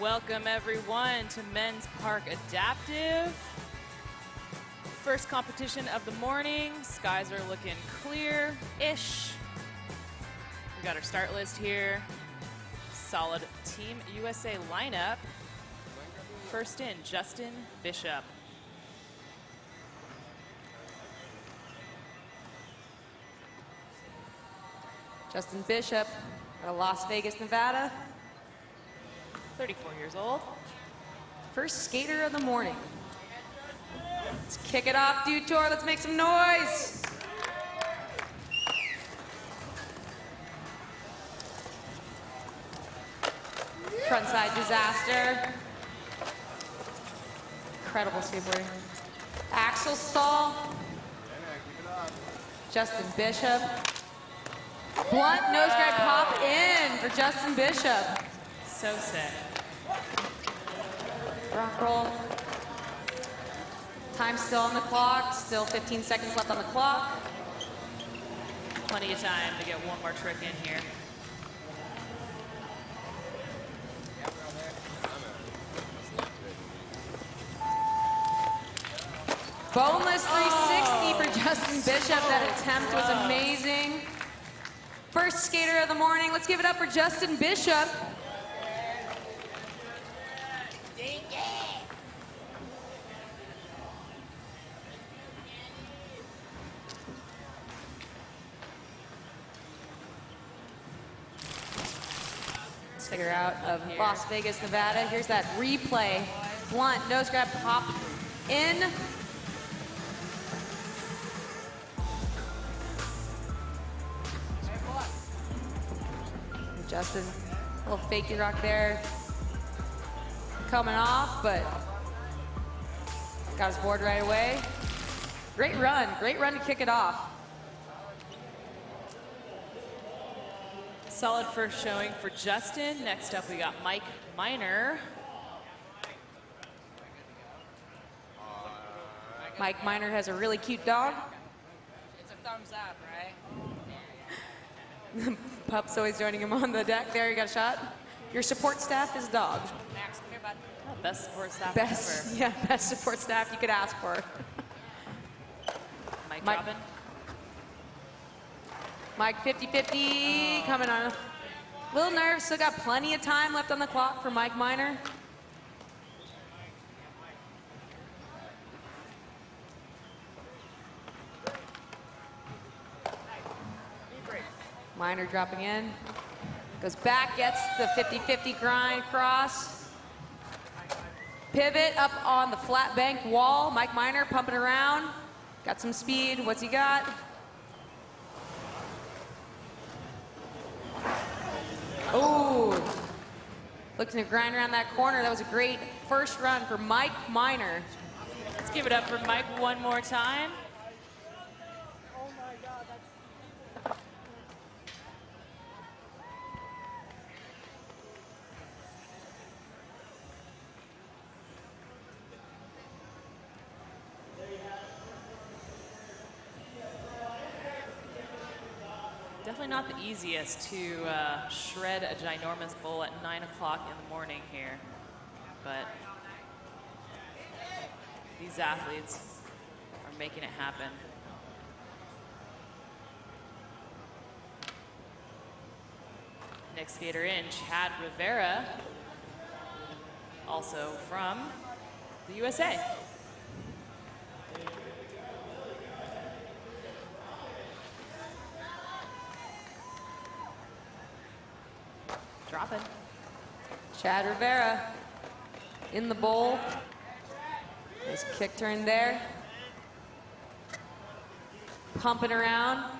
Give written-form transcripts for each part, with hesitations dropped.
Welcome everyone to Men's Park Adaptive. First competition of the morning. Skies are looking clear-ish. We got our start list here. Solid Team USA lineup. First in, Justin Bishop. Justin Bishop out of Las Vegas, Nevada. 34 years old. First skater of the morning. Let's kick it off, Dew Tour. Let's make some noise. Frontside disaster. Incredible skateboarding. Axel stall. Justin Bishop. Blunt nose grab pop in for Justin Bishop. So sick. Rock roll. Time still on the clock. Still 15 seconds left on the clock. Plenty of time to get one more trick in here. Boneless 360 for Justin Bishop. That attempt was amazing. First skater of the morning. Let's give it up for Justin Bishop. Figure out of Las Vegas, Nevada. Here's that replay. Blunt, nose grab, pop in. Justin, a little fakey rock there. Coming off, but got his board right away. Great run to kick it off. Solid first showing for Justin. Next up, we got Mike Miner. Mike Miner has a really cute dog. It's a thumbs up, right? Pup's always joining him on the deck. There, you got a shot. Your support staff is dog. Max, come here, bud. Oh, best support staff Best, ever. yeah, best support staff you could ask for. Mike Mike. Robin. Mike 50-50 coming on. A little nerves, still got plenty of time left on the clock for Mike Miner. Miner dropping in. Goes back, gets the 50-50 grind cross. Pivot up on the flat bank wall. Mike Miner pumping around. Got some speed. What's he got? Oh, looking to grind around that corner. That was a great first run for Mike Miner. Let's give it up for Mike one more time. Definitely not the easiest to shred a ginormous bowl at 9 o'clock in the morning here, but these athletes are making it happen. Next skater in, Chad Rivera, also from the USA. Dropping. Chad Rivera in the bowl. Nice kick turn there. Pumping around.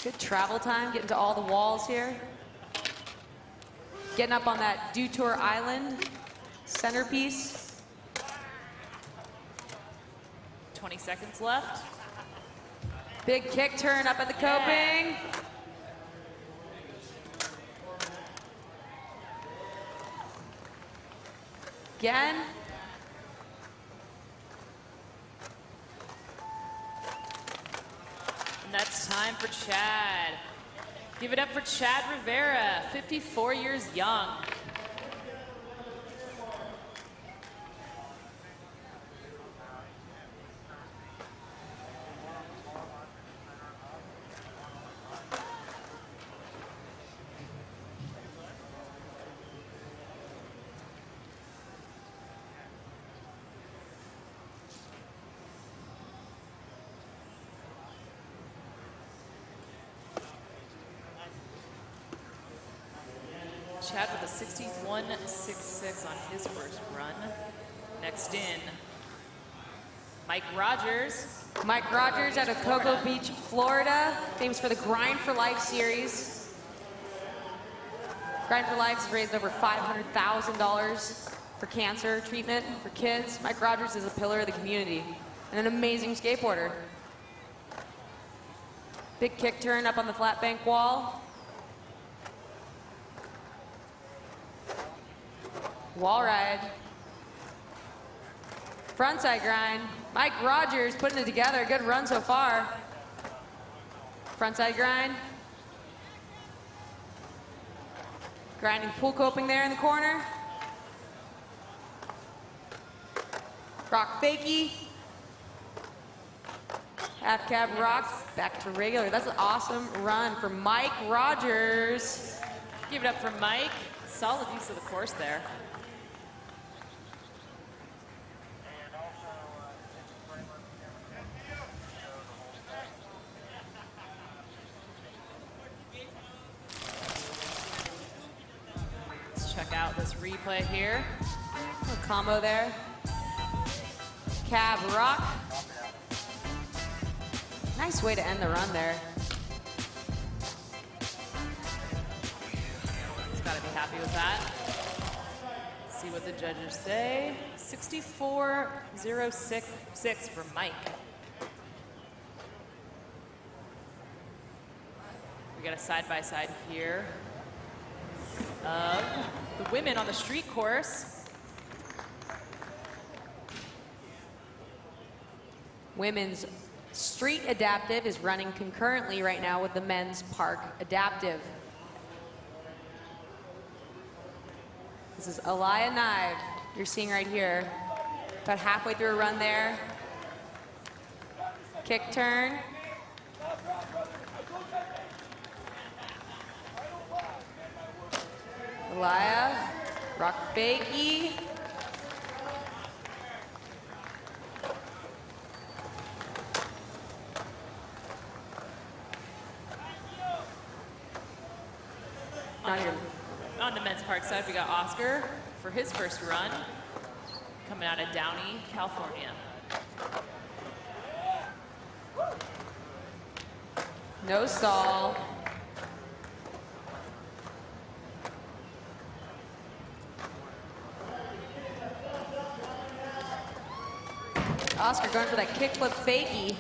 Good travel time, getting to all the walls here. Getting up on that Dew Tour Island centerpiece. 20 seconds left. Big kick turn up at the coping. Again. And that's time for Chad. Give it up for Chad Rivera, 54 years young. Chad with a 61.66 on his first run. Next in, Mike Rogers. Mike Rogers out of Cocoa Beach, Florida, famous for the Grind for Life series. Grind for Life has raised over $500,000 for cancer treatment for kids. Mike Rogers is a pillar of the community and an amazing skateboarder. Big kick turn up on the flat bank wall. Wall ride. Frontside grind. Mike Rogers putting it together. Good run so far. Frontside grind. Grinding pull coping there in the corner. Rock fakie. Half cab rock. Back to regular. That's an awesome run for Mike Rogers. Give it up for Mike. Solid use of the course there. Check out this replay here. A combo there. Cab rock. Nice way to end the run there. He's got to be happy with that. Let's see what the judges say. 64.066 for Mike. We got a side-by-side here of the women on the street course. Women's street adaptive is running concurrently right now with the men's park adaptive. This is Aliyah Knive, you're seeing right here. About halfway through a run there. Kick turn. Aliyah, rock fakie. On the men's park side, we got Oscar for his first run, coming out of Downey, California. No stall. Oscar going for that kickflip fakie.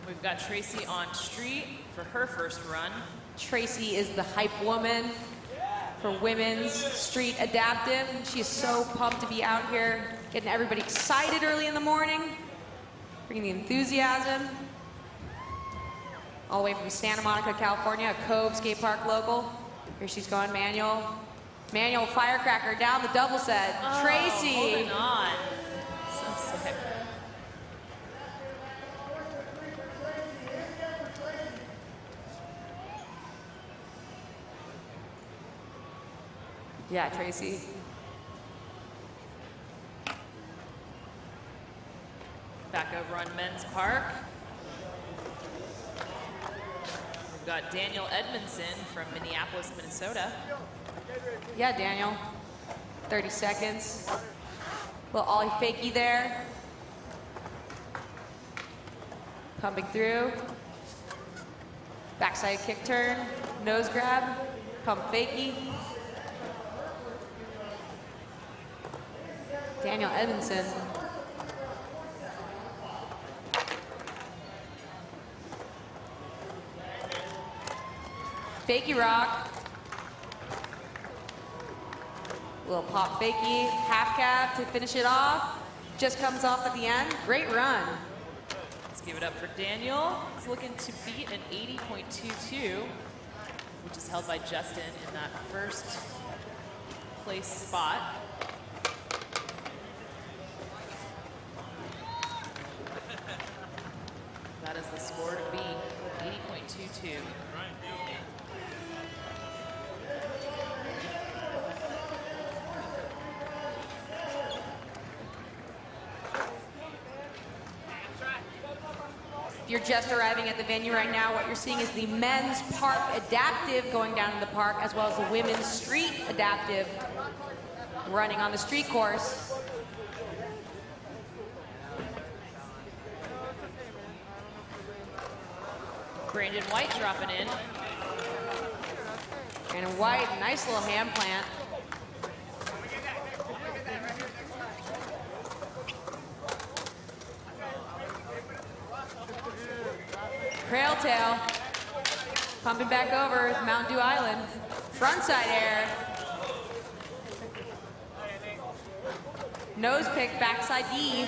We've got Tracy on street for her first run. Tracy is the hype woman for women's street adaptive. She's so pumped to be out here, getting everybody excited early in the morning, bringing the enthusiasm. All the way from Santa Monica, California, a Cove skate park local. Here she's going manual. Manual firecracker down the double set. Oh, Tracy. Holding on. So sick. Yeah, Tracy. Back over on men's park. We've got Daniel Edmondson from Minneapolis, Minnesota. Yeah, Daniel. 30 seconds. Little ollie fakie there. Pumping through. Backside kick turn. Nose grab. Pump fakie. Daniel Edmondson. Fakie rock. Little pop fakie, half cab to finish it off. Just comes off at the end. Great run. Let's give it up for Daniel. He's looking to beat an 80.22, which is held by Justin in that first place spot. That is the score to beat, 80.22. If you're just arriving at the venue right now, what you're seeing is the men's park adaptive going down to the park, as well as the women's street adaptive running on the street course. Brandon White dropping in. Brandon White, nice little hand plant. Trail tail, pumping back over Mountain Dew Island. Frontside air. Nose pick, backside D.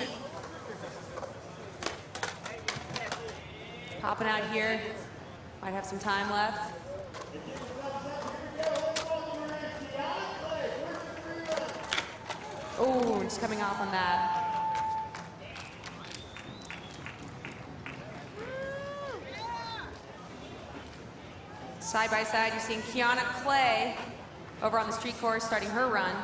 Popping out here, might have some time left. Oh, just coming off on that. Side by side, you're seeing Kiana Clay over on the street course starting her run.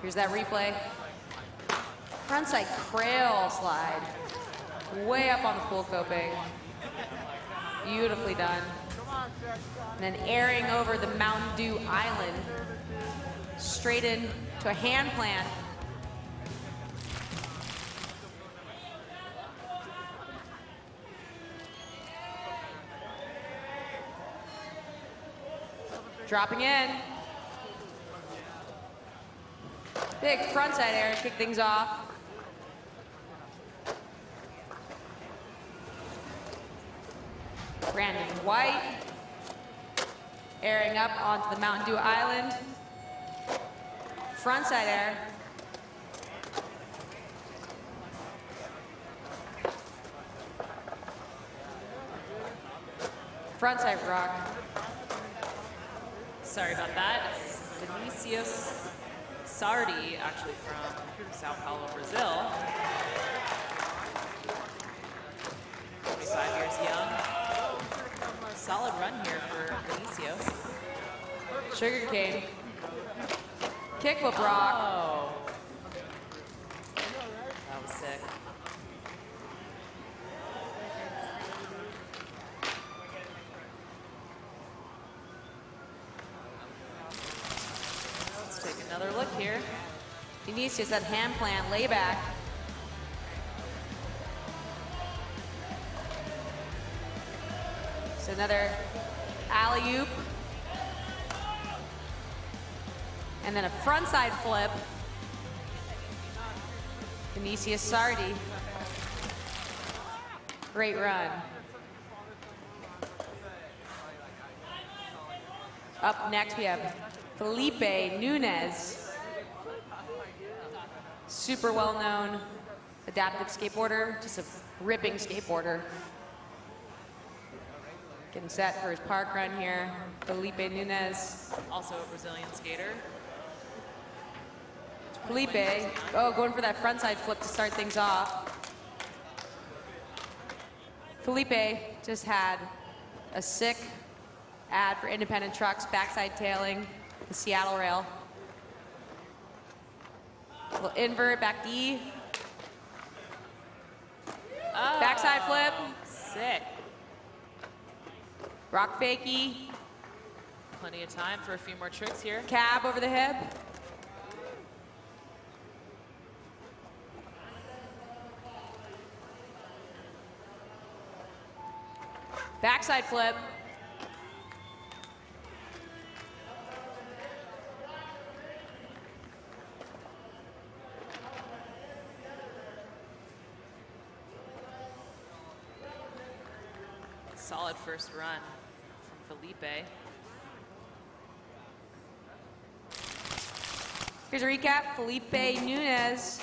Here's that replay. Frontside crail slide. Way up on the pool coping. Beautifully done. And then airing over the Mountain Dew Island. Straight in to a hand plant. Dropping in. Big frontside air to kick things off. Brandon White airing up onto the Mountain Dew Island. Frontside air. Frontside rock. Sorry about that. It's Vinicius Sardi, actually from Sao Paulo, Brazil. 25 years young. Solid run here for Vinicius. Sugarcane. Kickflip rock. Oh. That was sick. Let's take another look here. Vinicius, that hand plant layback. So another alley-oop. And then a frontside flip. Vinicius Sardi. Great run. Up next we have Felipe Nunez. Super well-known adaptive skateboarder, just a ripping skateboarder. Getting set for his park run here. Felipe Nunez. Also a Brazilian skater. Felipe, oh, going for that frontside flip to start things off. Felipe just had a sick ad for independent trucks, backside tailing the Seattle rail. Little invert, back D. Oh, Backside flip. Sick. Rock fakie. Plenty of time for a few more tricks here. Cab over the hip. Backside flip. Solid first run from Felipe. Here's a recap. Felipe Nunez.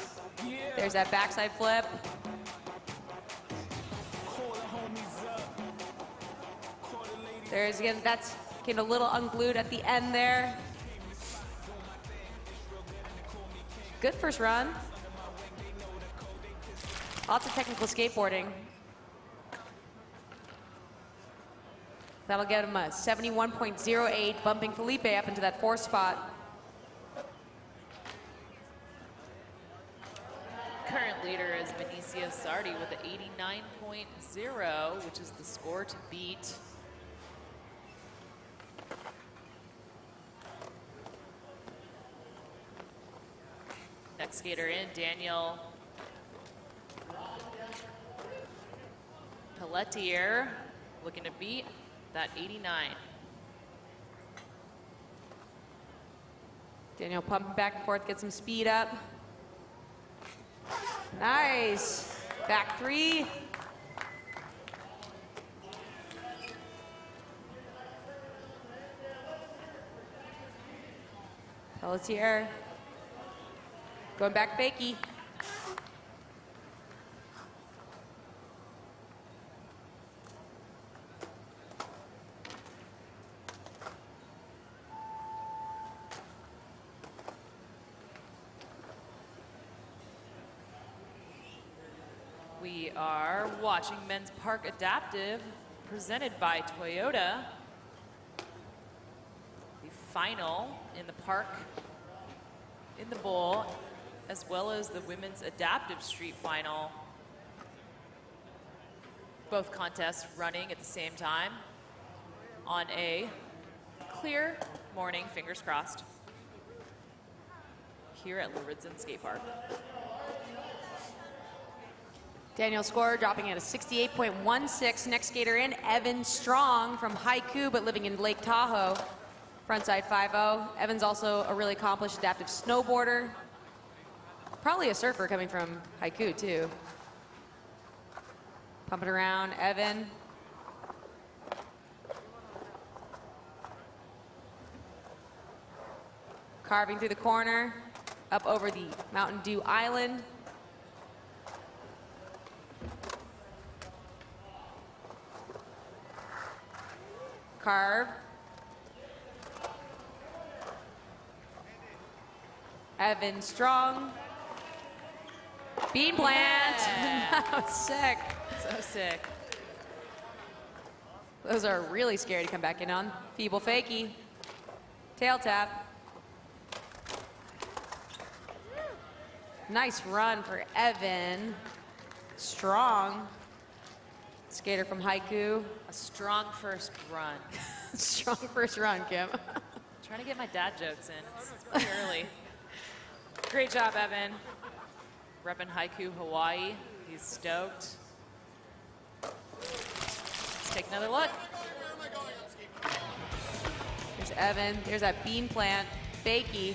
There's that backside flip. There's again, that's getting a little unglued at the end there. Good first run. Lots of technical skateboarding. That'll get him a 71.08, bumping Felipe up into that 4th spot. Current leader is Benicio Sardi with an 89.0, which is the score to beat. Next skater in, Daniel Pelletier, looking to beat that 89. Daniel pumping back and forth, get some speed up. Nice. Back 3. Pelletier. Going back fakie. We are watching Men's Park Adaptive, presented by Toyota. The final in the park, in the bowl, as well as the Women's Adaptive Street Final. Both contests running at the same time on a clear morning, fingers crossed, here at Lauritzen Skate Park. Daniel's score dropping at a 68.16. Next skater in, Evan Strong from Haiku, but living in Lake Tahoe. Frontside 5-0. Evan's also a really accomplished adaptive snowboarder. Probably a surfer coming from Haiku too. Pumping around, Evan. Carving through the corner, up over the Mountain Dew Island. Carve. Evan Strong. Bean plant. Yeah. That was sick. So sick. Those are really scary to come back in on. Feeble fakie. Tail tap. Nice run for Evan. Strong. Skater from Haiku. A strong first run. Strong first run, Kim. Trying to get my dad jokes in. It's pretty early. Great job, Evan. Repping Haiku, Hawaii. He's stoked. Let's take another look. There's Evan. There's that bean plant. Fakie.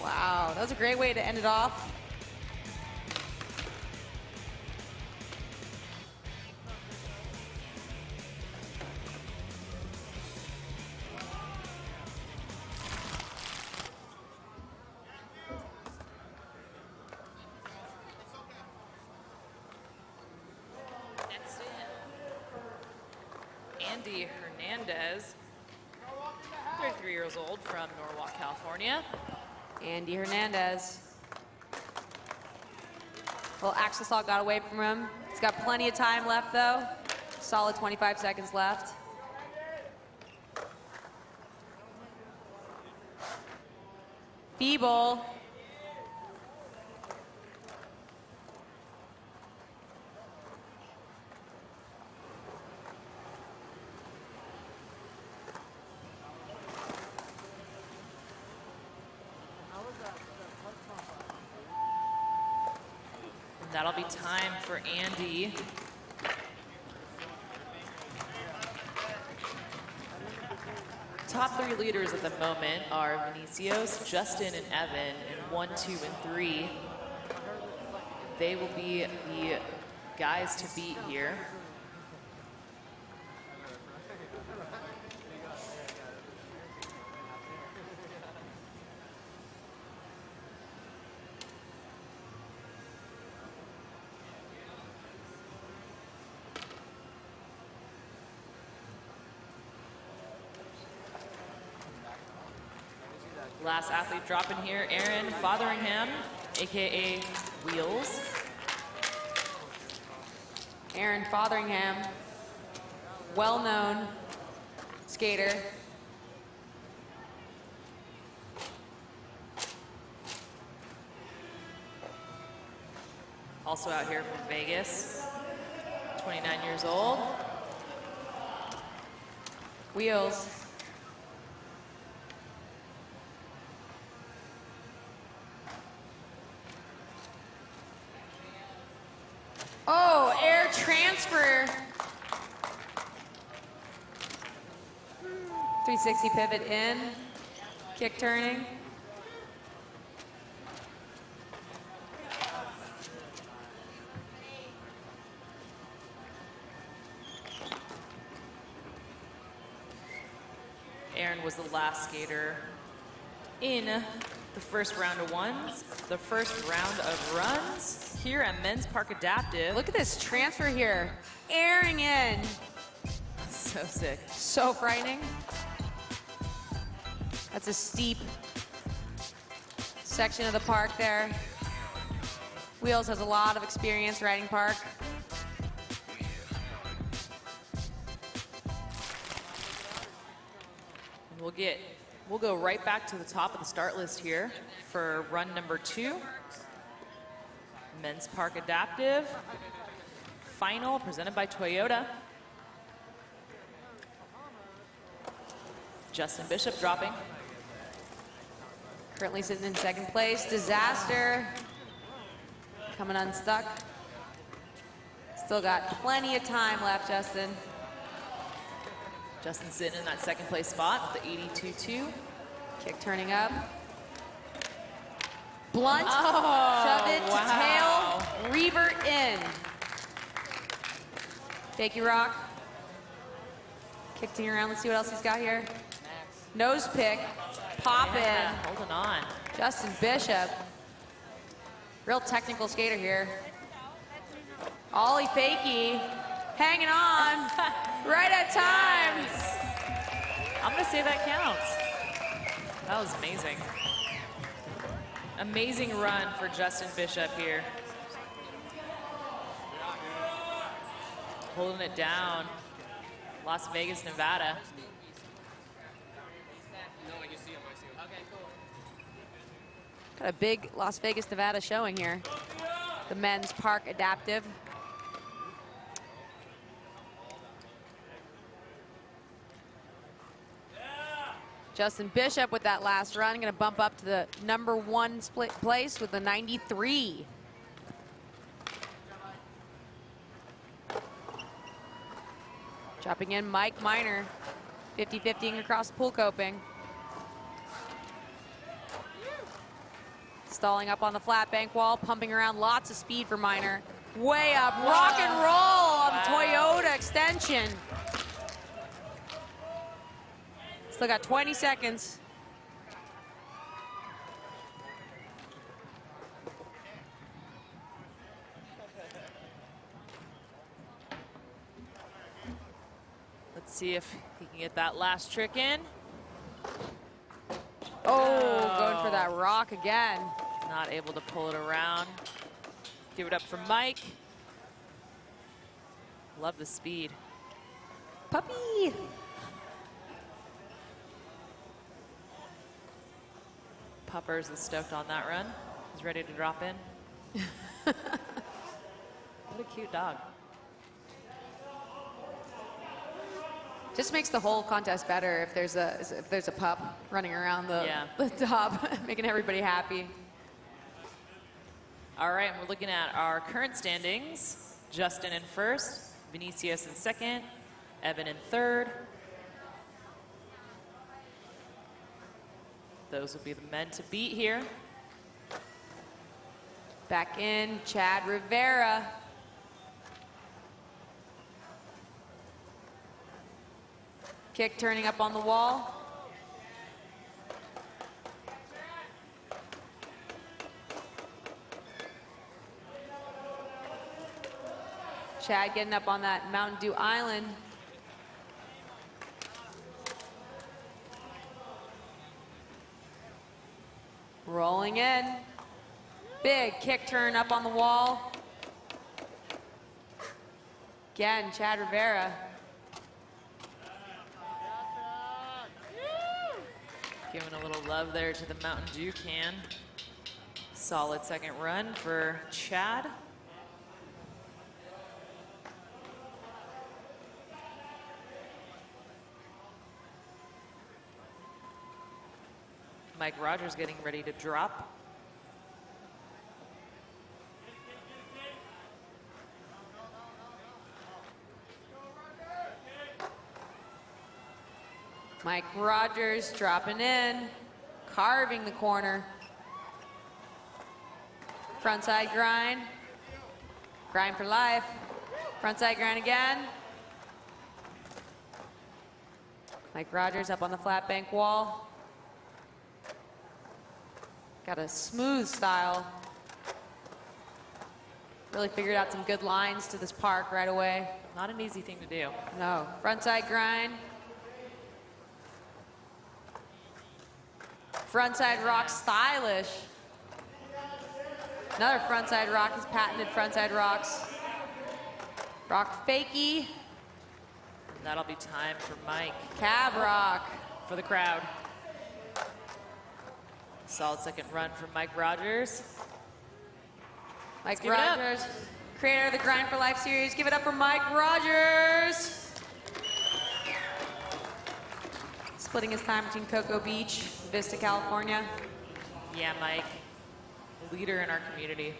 Wow, that was a great way to end it off. Next in, Andy Hernandez, 33 years old from Norwalk, California. Andy Hernandez. Well, axle saw got away from him. He's got plenty of time left though. Solid 25 seconds left. Feeble. That'll be time for Andy. Top 3 leaders at the moment are Vinicius, Justin, and Evan in 1, 2, and 3. They will be the guys to beat here. Last athlete dropping here, Aaron Fotheringham, AKA Wheels. Aaron Fotheringham, well-known skater. Also out here from Vegas, 29 years old. Wheels. Oh, air transfer. 360 pivot in, kick turning. Aaron was the last skater in the first round of ones, the first round of runs here at Men's Park Adaptive. Look at this transfer here, airing in. So sick. So frightening. That's a steep section of the park there. Wheels has a lot of experience riding park. We'll go right back to the top of the start list here for run number 2. Men's Park Adaptive final presented by Toyota. Justin Bishop dropping. Currently sitting in second place. Disaster. Coming unstuck. Still got plenty of time left, Justin. Justin sitting in that second place spot with the 82.2. Kick turning up. Blunt, Oh, shove it to wow. tail, revert in. Fakey rock. Kicking around, let's see what else he's got here. Nose pick, pop Yeah, in. holding on. Justin Bishop. Real technical skater here. Ollie Fakey, hanging on, right at time. I'm gonna say that counts. That was amazing. Amazing run for Justin Bishop here. Holding it down. Las Vegas, Nevada. Got a big Las Vegas, Nevada showing here. The Men's Park Adaptive. Justin Bishop with that last run, gonna bump up to the #1 split place with the 93. Dropping in Mike Miner, 50-50ing across the pool coping. Stalling up on the flat bank wall, pumping around, lots of speed for Miner. Way up, rock and roll on the Toyota extension. Still got 20 seconds. Let's see if he can get that last trick in. Oh, going for that rock again. Not able to pull it around. Give it up for Mike. Love the speed. Puppy. Puppers is stoked on that run. He's ready to drop in. What a cute dog. Just makes the whole contest better if there's a pup running around the top, making everybody happy. All right, and we're looking at our current standings. Justin in first, Vinicius in second, Evan in third. Those will be the men to beat here. Back in, Chad Rivera. Kick turning up on the wall. Chad getting up on that Mountain Dew Island. Rolling in. Big kick turn up on the wall. Again, Chad Rivera. Giving a little love there to the Mountain Dew can. Solid second run for Chad. Mike Rogers getting ready to drop. Mike Rogers dropping in, carving the corner. Frontside grind. Grind for life. Frontside grind again. Mike Rogers up on the flat bank wall. Got a smooth style. Really figured out some good lines to this park right away. Not an easy thing to do. No, frontside grind. Frontside rock, stylish. Another frontside rock, he's patented frontside rocks. Rock fakie. That'll be time for Mike. Cab rock. For the crowd. Solid second run from Mike Rogers. Mike Rogers, creator of the Grind for Life series. Give it up for Mike Rogers. Splitting his time between Cocoa Beach, Vista, California. Yeah, Mike. Leader in our community.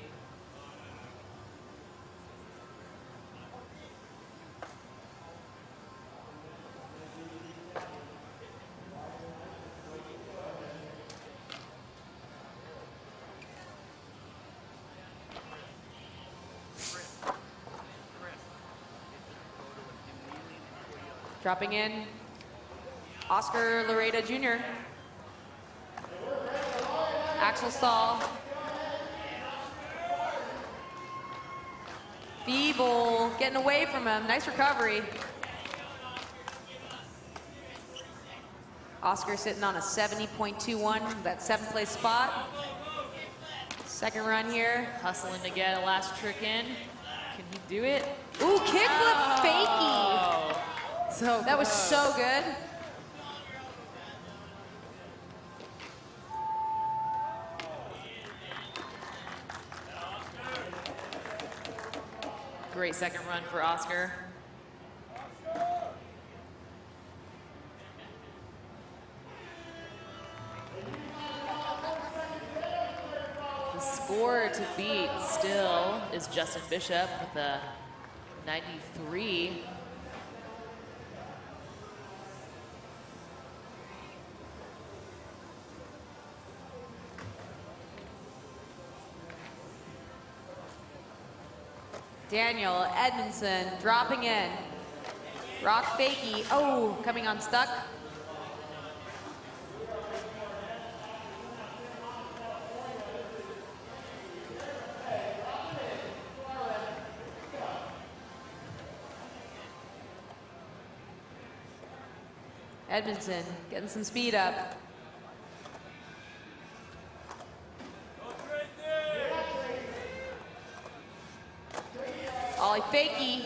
Dropping in, Oscar Lareda Jr. Axel Stahl. Feeble, getting away from him. Nice recovery. Oscar sitting on a 70.21, that 7th place spot. Second run here. Hustling to get a last trick in. Can he do it? Ooh, kickflip fakie. Oh, so That was so good. great second run for Oscar. The score to beat still is Justin Bishop with a 93. Daniel Edmondson dropping in. Rock fakie. Oh, coming unstuck. Edmondson getting some speed up. Ollie fakie.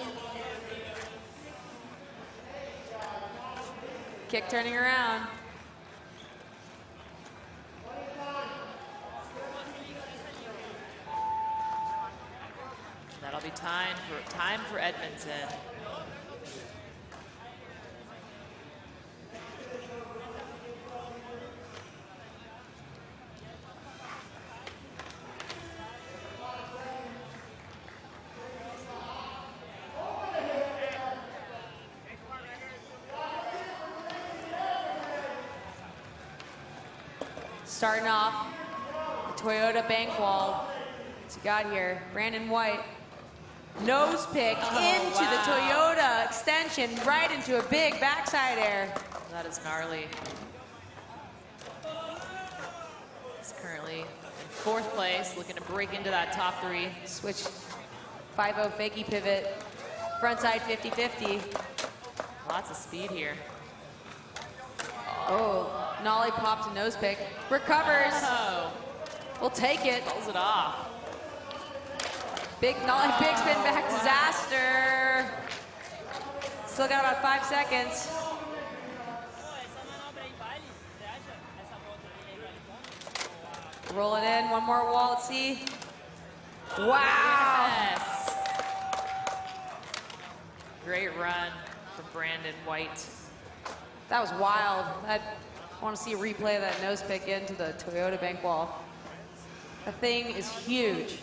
Kick turning around. That'll be time for Edmondson. Starting off, the Toyota bank wall. What's he got here? Brandon White. Nose pick into the Toyota extension, right into a big backside air. That is gnarly. He's currently in 4th place, looking to break into that top 3. Switch 5-0 fakie pivot. Frontside 50-50. Lots of speed here. Oh, Nolly popped a nose pick. Recovers. Oh. We'll take it. Pulls it off. Big spin back disaster. Still got about 5 seconds. Roll it in, one more wall, let's see. Wow. Yes. Great run from Brandon White. That was wild. I want to see a replay of that nose pick into the Toyota bank wall. That thing is huge.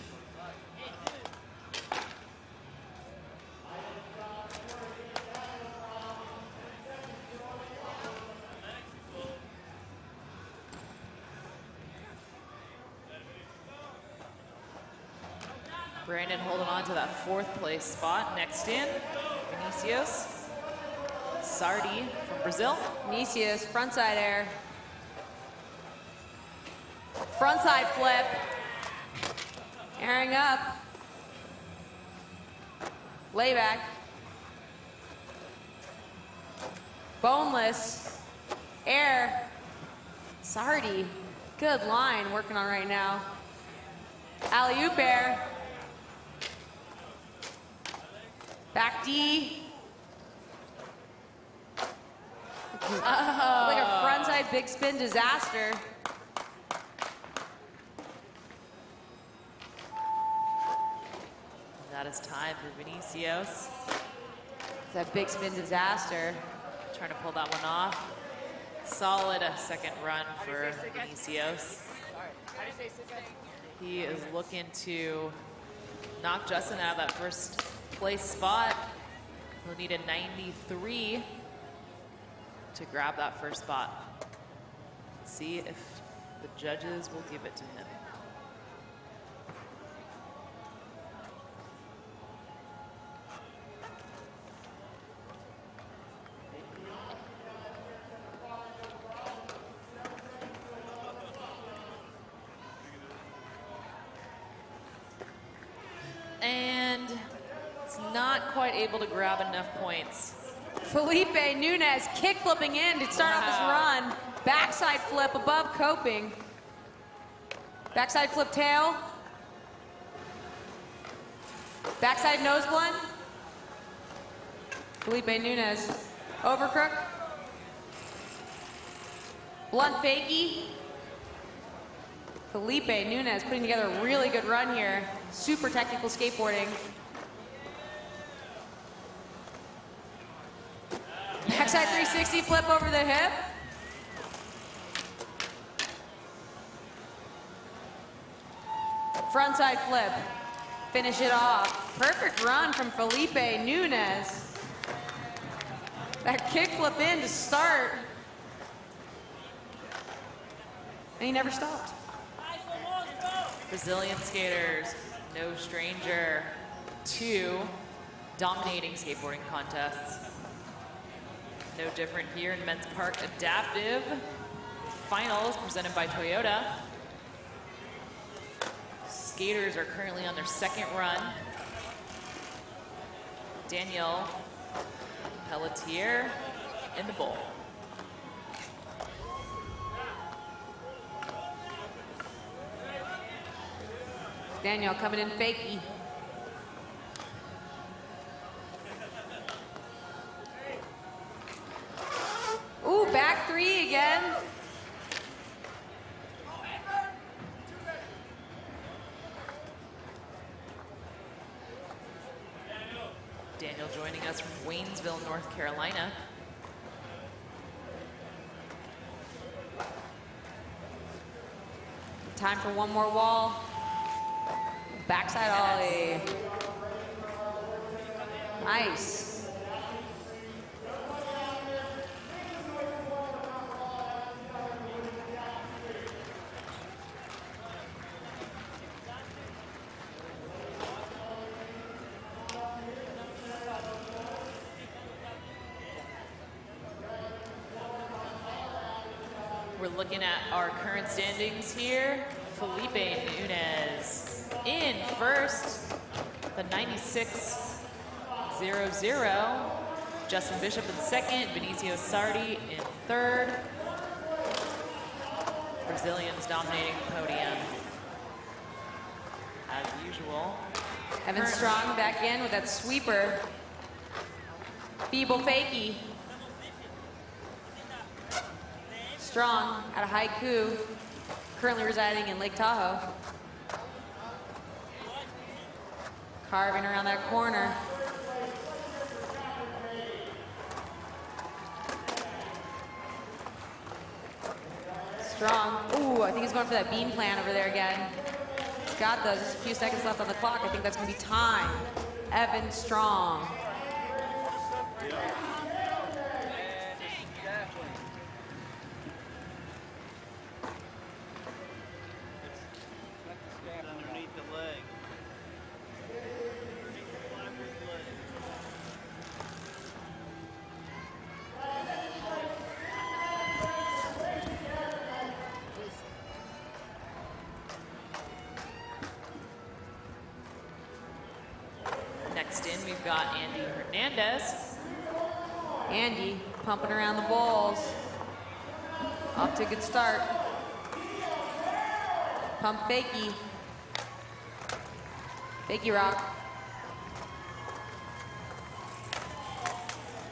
Brandon holding on to that 4th place spot. Next in, Vinicius Sardi from Brazil. Vinicius, frontside air. Frontside flip. Airing up. Layback. Boneless. Air. Sardi. Good line working on right now. Alley-oop air. Back D. Like a frontside big spin disaster. That is time for Vinicius. That big spin disaster. Trying to pull that one off. Solid second run for Vinicius. He is looking to knock Justin out of that 1st place spot. He'll need a 93 to grab that 1st spot. Let's see if the judges will give it to him. And it's not quite able to grab enough points. Felipe Nunez kick flipping in to start off his run. Backside flip above coping. Backside flip tail. Backside nose blunt. Felipe Nunez. Overcrook. Blunt fakie. Felipe Nunez putting together a really good run here. Super technical skateboarding. Backside 360 flip over the hip. Frontside flip. Finish it off. Perfect run from Felipe Nunez. That kick flip in to start. And he never stopped. Brazilian skaters, no stranger to dominating skateboarding contests. No different here in Men's Park Adaptive Finals presented by Toyota. Skaters are currently on their 2nd run. Daniel Pelletier in the bowl. Daniel coming in fakie. Ooh, back 3 again. Daniel joining us from Waynesville, North Carolina. Time for one more wall. Backside ollie. Nice. We're looking at our current standings here. Felipe Nunez in first, the 96.00. Justin Bishop in second, Vinicius Sardi in third. Brazilians dominating the podium. as usual. Evan Strong back in with that sweeper. Feeble fakie. Strong out of Haiku, currently residing in Lake Tahoe. Carving around that corner. Strong. Ooh, I think he's going for that beam plan over there again. Got those. Just a few seconds left on the clock. I think that's going to be time. Evan Strong. Underneath the leg. Next in, we've got Andy Hernandez. Andy pumping around the balls. Off to a good start. Pump fakie. Fakie rock.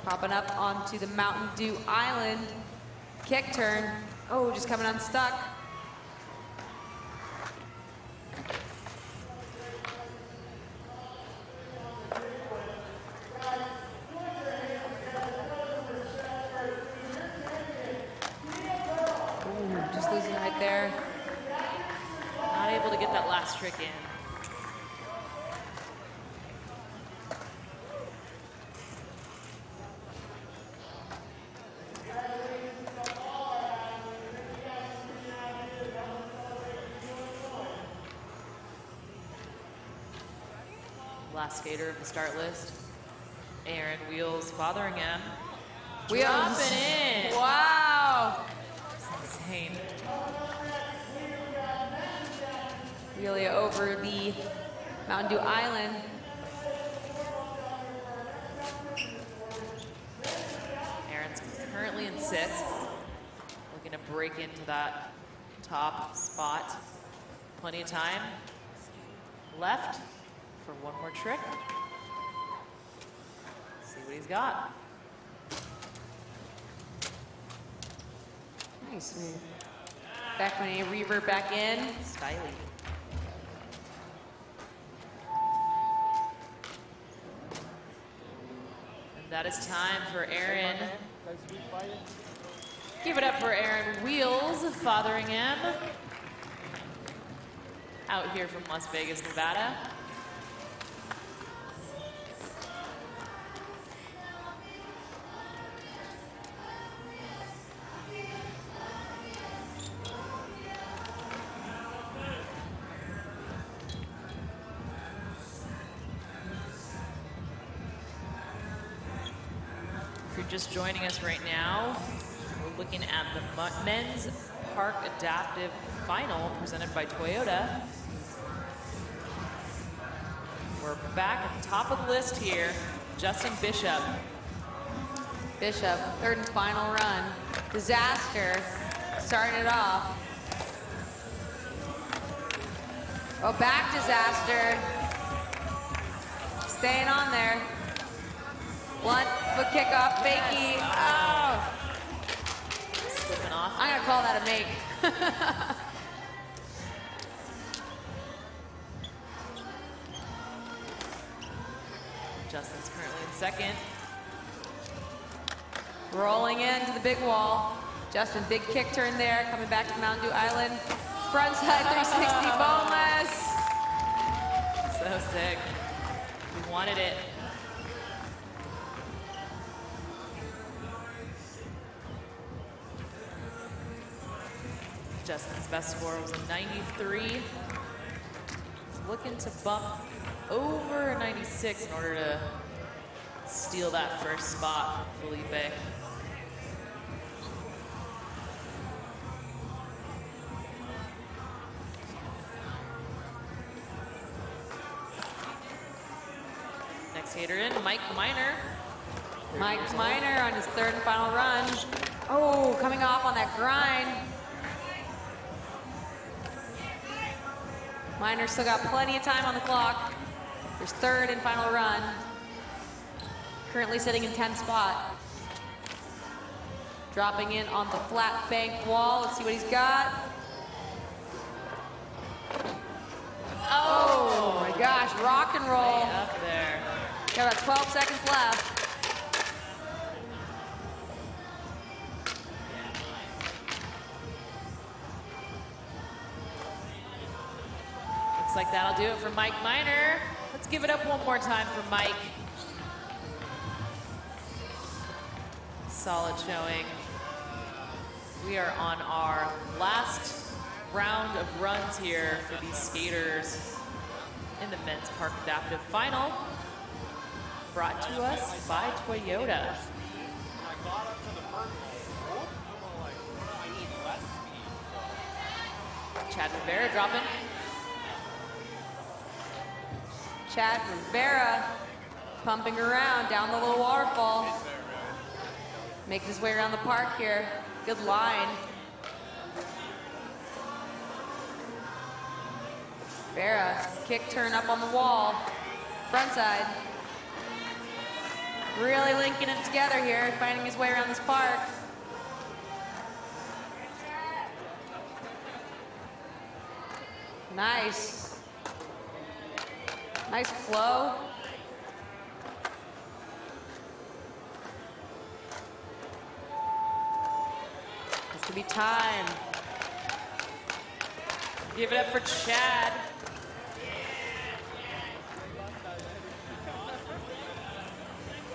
Popping up onto the Mountain Dew Island. Kick turn. Oh, just coming unstuck. Ooh, just losing right there. Not able to get that last trick in. Last skater of the start list, Aaron Wheels Fotheringham. Wheels. Dropping in. Wow. That's insane. Really over the Mountain Dew Island. Aaron's currently in sixth, looking to break into that top spot. Plenty of time left for one more trick. See what he's got. Nice. Back when he revert back in. Styly. And that is time for Aaron. Give it up for Aaron Wheels, Fotheringham. Out here from Las Vegas, Nevada. If you're just joining us right now, we're looking at the men's park adaptive final presented by Toyota. We're back at the top of the list here. Justin Bishop. Bishop, third and final run. Disaster, starting it off. Oh, back disaster. Staying on there. Blunt foot kickoff, fakie. Oh, Slipping off. I'm gonna call that a make. Justin's currently in second. Rolling into the big wall. Justin, big kick turn there, coming back to Mountain Dew Island. Frontside 360 boneless. So sick. We wanted it. Justin's best score was a 93. He's looking to bump over a 96 in order to steal that first spot from Felipe. Next skater in, Mike Miner. Mike Miner on his third and final run. Oh, coming off on that grind. Miner's still got plenty of time on the clock. There's third and final run. Currently sitting in 10th spot. Dropping in on the flat bank wall. Let's see what he's got. Oh my gosh, rock and roll. Way up there. Got about 12 seconds left. Looks like that'll do it for Mike Miner. Let's give it up one more time for Mike. Solid showing. We are on our last round of runs here for these skaters in the men's park adaptive final, brought to us by Toyota. Chad Rivera dropping. Chad Rivera pumping around down the little waterfall. Making his way around the park here. Good line. Rivera, kick turn up on the wall. Front side. Really linking it together here, finding his way around this park. Nice. Nice flow. This could be time. Give it up for Chad.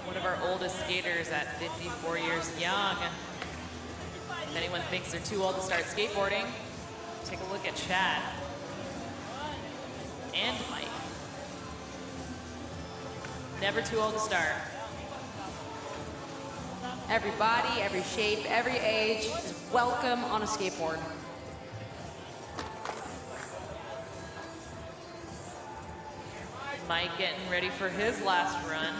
One of our oldest skaters at 54 years young. If anyone thinks they're too old to start skateboarding, take a look at Chad and Mike. Never too old to start. Every body, every shape, every age is welcome on a skateboard. Mike getting ready for his last run.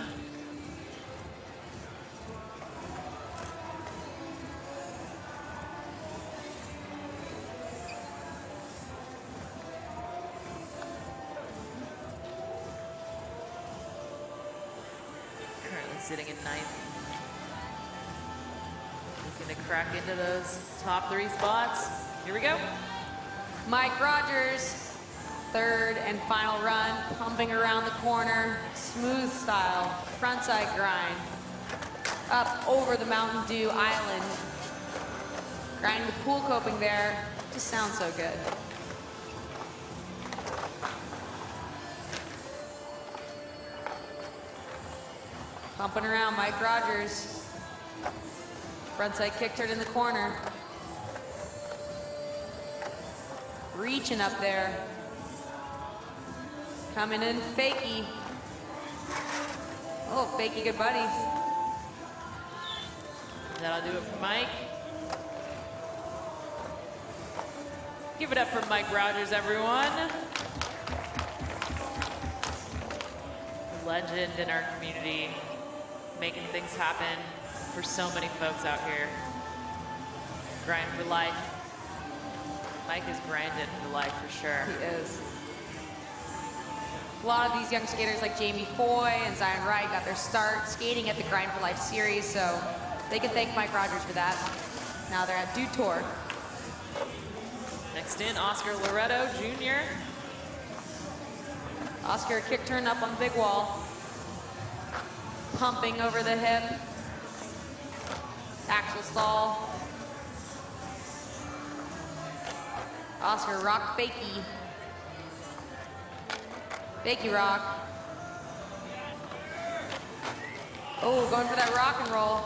Currently sitting in 9th. Looking to crack into those top 3 spots. Here we go. Mike Rogers, third and final run, pumping around the corner, smooth style, frontside grind, up over the Mountain Dew Island. Grinding the pool coping there, just sounds so good. Pumping around, Mike Rogers. Frontside kick turn in the corner. Reaching up there. Coming in, fakie. Oh, fakie, good buddy. That'll do it for Mike. Give it up for Mike Rogers, everyone. A legend in our community, making things happen for so many folks out here. Grind for life. Mike is grinding for life for sure. He is. A lot of these young skaters like Jamie Foy and Zion Wright got their start skating at the Grind for Life series, so they can thank Mike Rogers for that. Now they're at Dew Tour. Next in, Oscar Loretto Jr. Oscar kick turn up on the big wall. Pumping over the hip. Axel stall. Oscar rock fakie. Fakie rock. Oh, going for that rock and roll.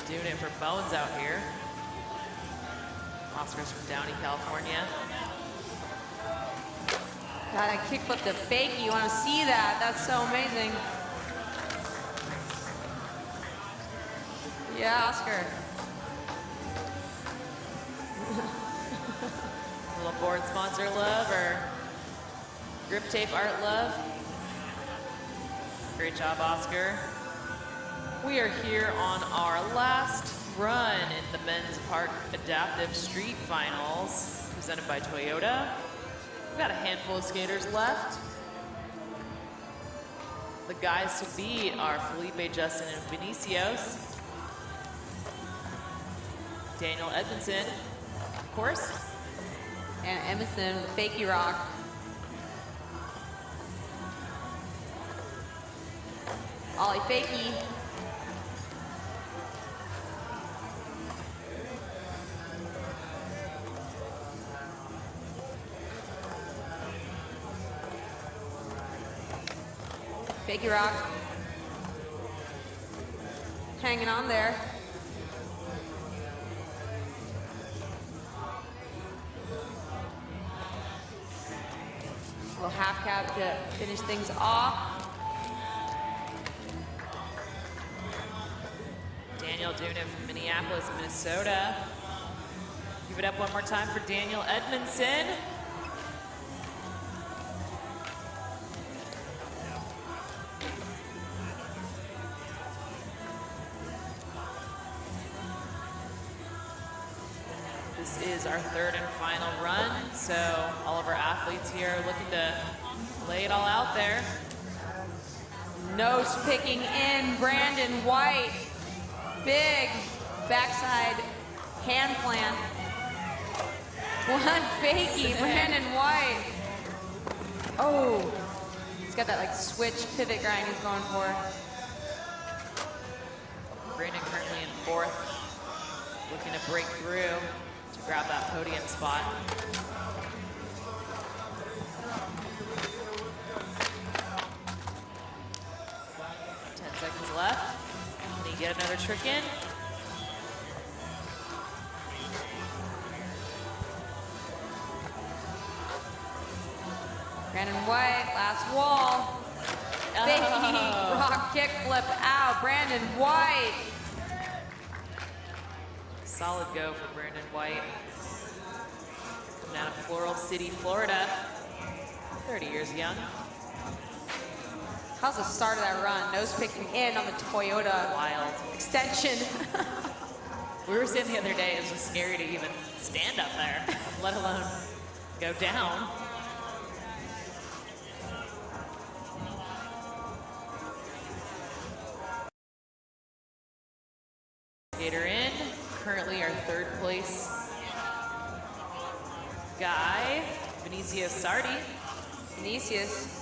Doing it for Bones out here. Oscar's from Downey, California. God, I kickflip the fakie. You want to see that? That's so amazing. Yeah, Oscar. A little board sponsor love or grip tape art love. Great job, Oscar. We are here on our last run in the men's park adaptive street finals presented by Toyota. We've got a handful of skaters left. The guys to beat are Felipe, Justin, and Vinicius. Daniel Edmondson, of course. And Emerson with Fakey Rock. Ollie Fakey. Fakey Rock. Hanging on there. Little half cab to finish things off. Daniel doing it from Minneapolis, Minnesota. Give it up one more time for Daniel Edmondson. This is our third and final run, so all of our athletes here are looking to lay it all out there. Nose picking in Brandon White. Big backside hand plant. One fakey, Brandon White. Oh, he's got that like switch pivot grind he's going for. Brandon currently in fourth, looking to break through to grab that podium spot. 10 seconds left. Can he get another trick in? Brandon White, last wall. Fakey rock kickflip out. Brandon White. Solid go for Brandon White. Coming out of Floral City, Florida. 30 years young. How's the start of that run? Nose picking in on the Toyota Wild. extension. We were saying the other day, it's just scary to even stand up there, let alone go down. Skater in, currently our third place guy, Vinicius Sardi. Vinicius.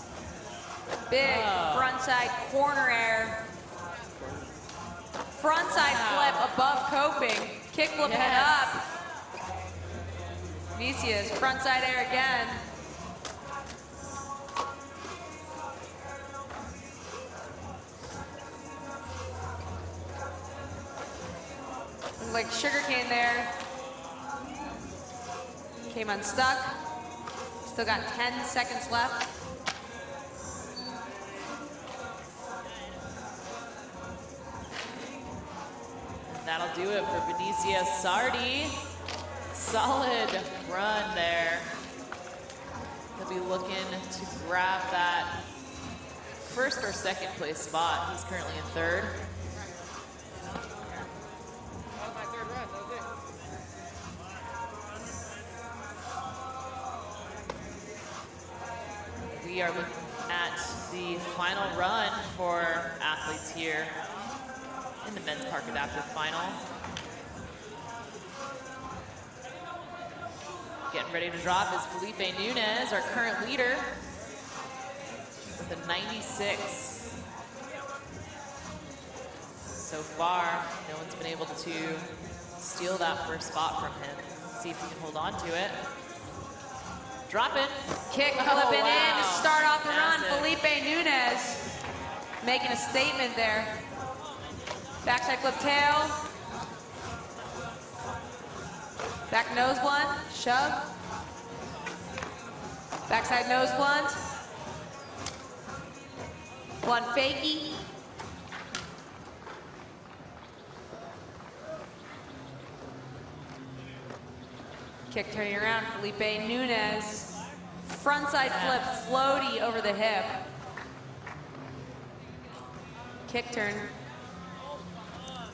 Big frontside corner air. Frontside flip above coping. Kickflip head up. Vinicius, frontside air again. Looks like sugarcane there. Came unstuck. Still got 10 seconds left. That'll do it for Vinicius Sardi. Solid run there. He'll be looking to grab that first or second place spot. He's currently in third. We are looking at the final run for athletes here in the men's park adaptive final. Getting ready to drop is Felipe Nunez, our current leader, with a 96. So far, no one's been able to steal that first spot from him. See if he can hold on to it. Dropping. Kick flipping in to start off the Massive. run. Felipe Nunez making a statement there. Backside flip tail. Back nose blunt, shove. Backside nose blunt. Blunt fakie. Kick turning around, Felipe Nunez. Frontside flip, floaty over the hip. Kick turn.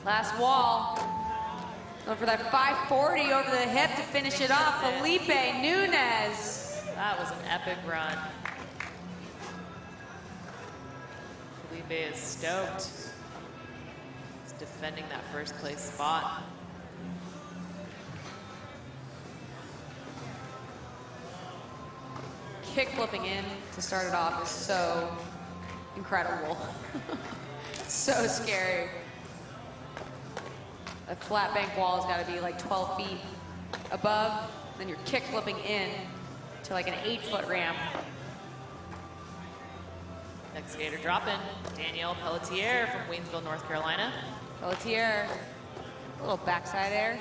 Last wall. Going for that 540 over the hip to finish it off. Felipe Nunez. That was an epic run. Felipe is stoked. He's defending that first place spot. Kick flipping in to start it off is so incredible. So scary. A flat bank wall has got to be like 12 feet above. Then you're kick flipping in to like an 8-foot ramp. Next skater dropping, Danielle Pelletier from Waynesville, North Carolina. Pelletier, a little backside air.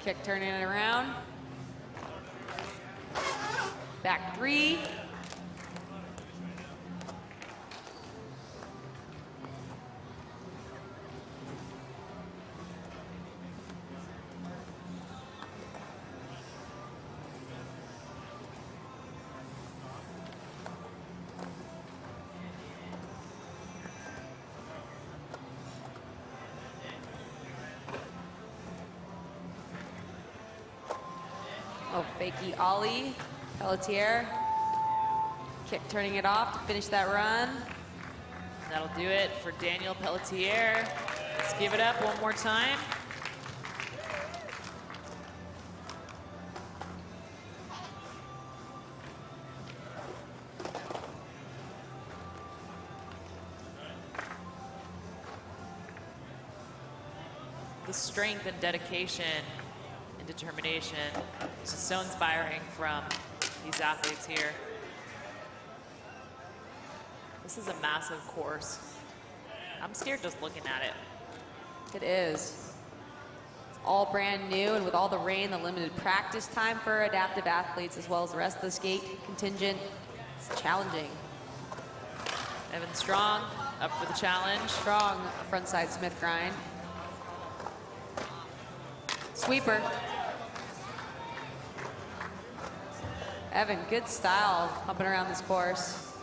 Kick turning it around. Back 3. Oh, fakey ollie. Pelletier. Kick turning it off to finish that run. That'll do it for Danielle Pelletier. Let's give it up one more time. The strength and dedication and determination is just so inspiring from these athletes here. This is a massive course. I'm scared just looking at it. It is. It's all brand new, and with all the rain, the limited practice time for adaptive athletes, as well as the rest of the skate contingent, it's challenging. Evan Strong up for the challenge. Strong frontside Smith grind. Sweeper. Evan, good style pumping around this course.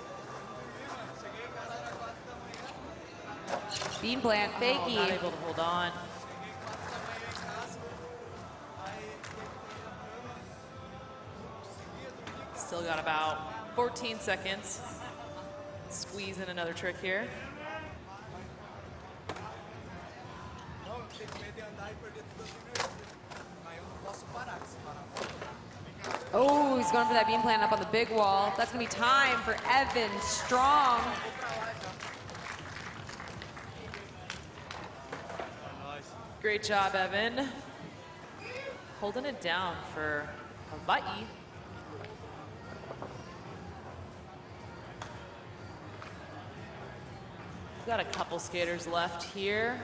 Bean plant, fakey. Not able to hold on. Still got about 14 seconds. Squeeze in another trick here. Oh, he's going for that beam plant up on the big wall. That's going to be time for Evan Strong. Great job, Evan. Holding it down for Hawaii. We've got a couple skaters left here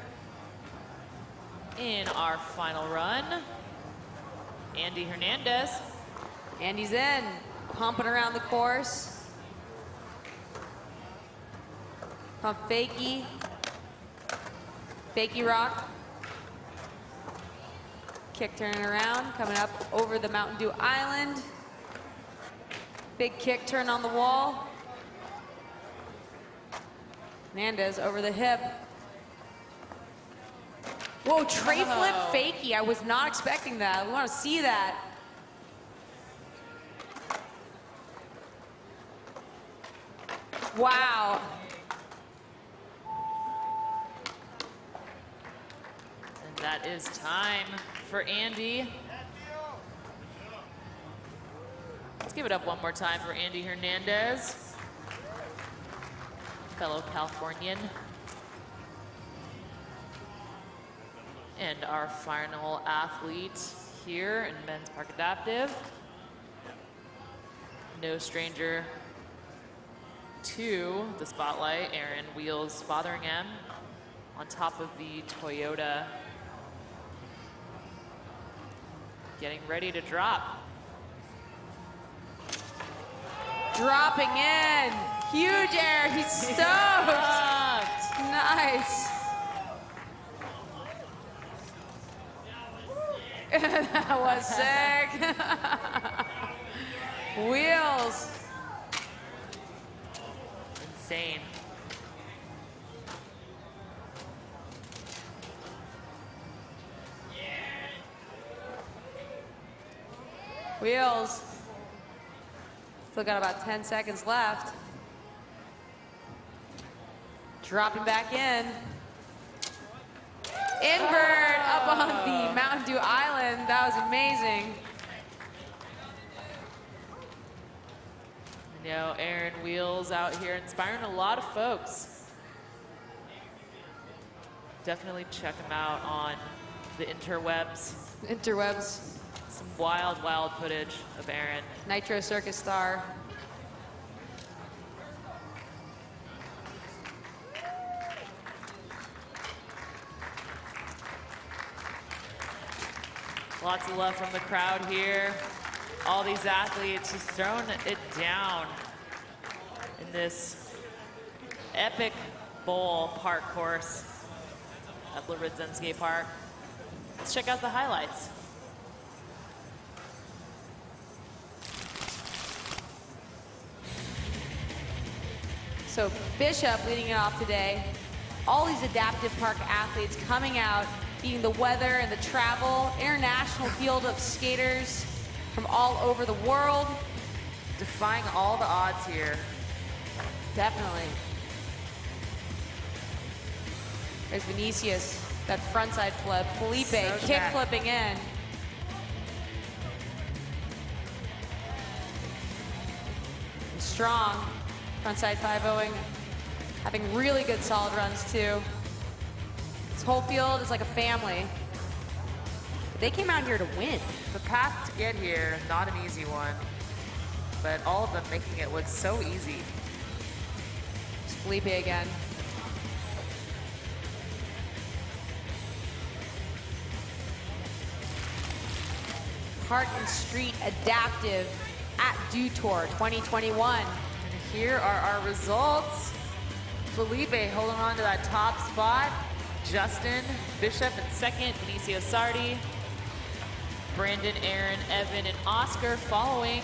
in our final run. Andy Hernandez. Andy's in, pumping around the course. Pump fakey. Fakey rock. Kick turning around, coming up over the Mountain Dew Island. Big kick turn on the wall. Hernandez over the hip. Whoa, tray flip fakey. I was not expecting that. We want to see that. Wow. And that is time for Andy. Let's give it up one more time for Andy Hernandez, fellow Californian. And our final athlete here in Men's Park Adaptive. No stranger to the spotlight, Aaron Wheels Fotheringham on top of the Toyota. Getting ready to drop. Dropping in. Huge air. He's stoked. Nice. That was sick. Wheels. Insane. Wheels. Still got about 10 seconds left. Dropping back in. Invert up on the Mountain Dew Island. That was amazing. You know, Aaron Wheels out here inspiring a lot of folks. Definitely check him out on the interwebs. Interwebs. Some wild, wild footage of Aaron. Nitro Circus star. Lots of love from the crowd here. All these athletes just throwing it down in this epic bowl park course at Laridzen Skate Park. Let's check out the highlights. So Bishop leading it off today. All these adaptive park athletes coming out, beating the weather and the travel, international field of skaters from all over the world. Defying all the odds here. Definitely. There's Vinicius, that frontside flip. Felipe kick flipping in. And Strong, frontside 5-0ing, having really good solid runs too. This whole field is like a family. But they came out here to win. The path to get here, not an easy one, but all of them making it look so easy. It's Felipe again. Park and Street Adaptive at Dew Tour 2021. And here are our results. Felipe holding on to that top spot. Justin Bishop in second, Benicio Sardi. Brandon, Aaron, Evan, and Oscar following.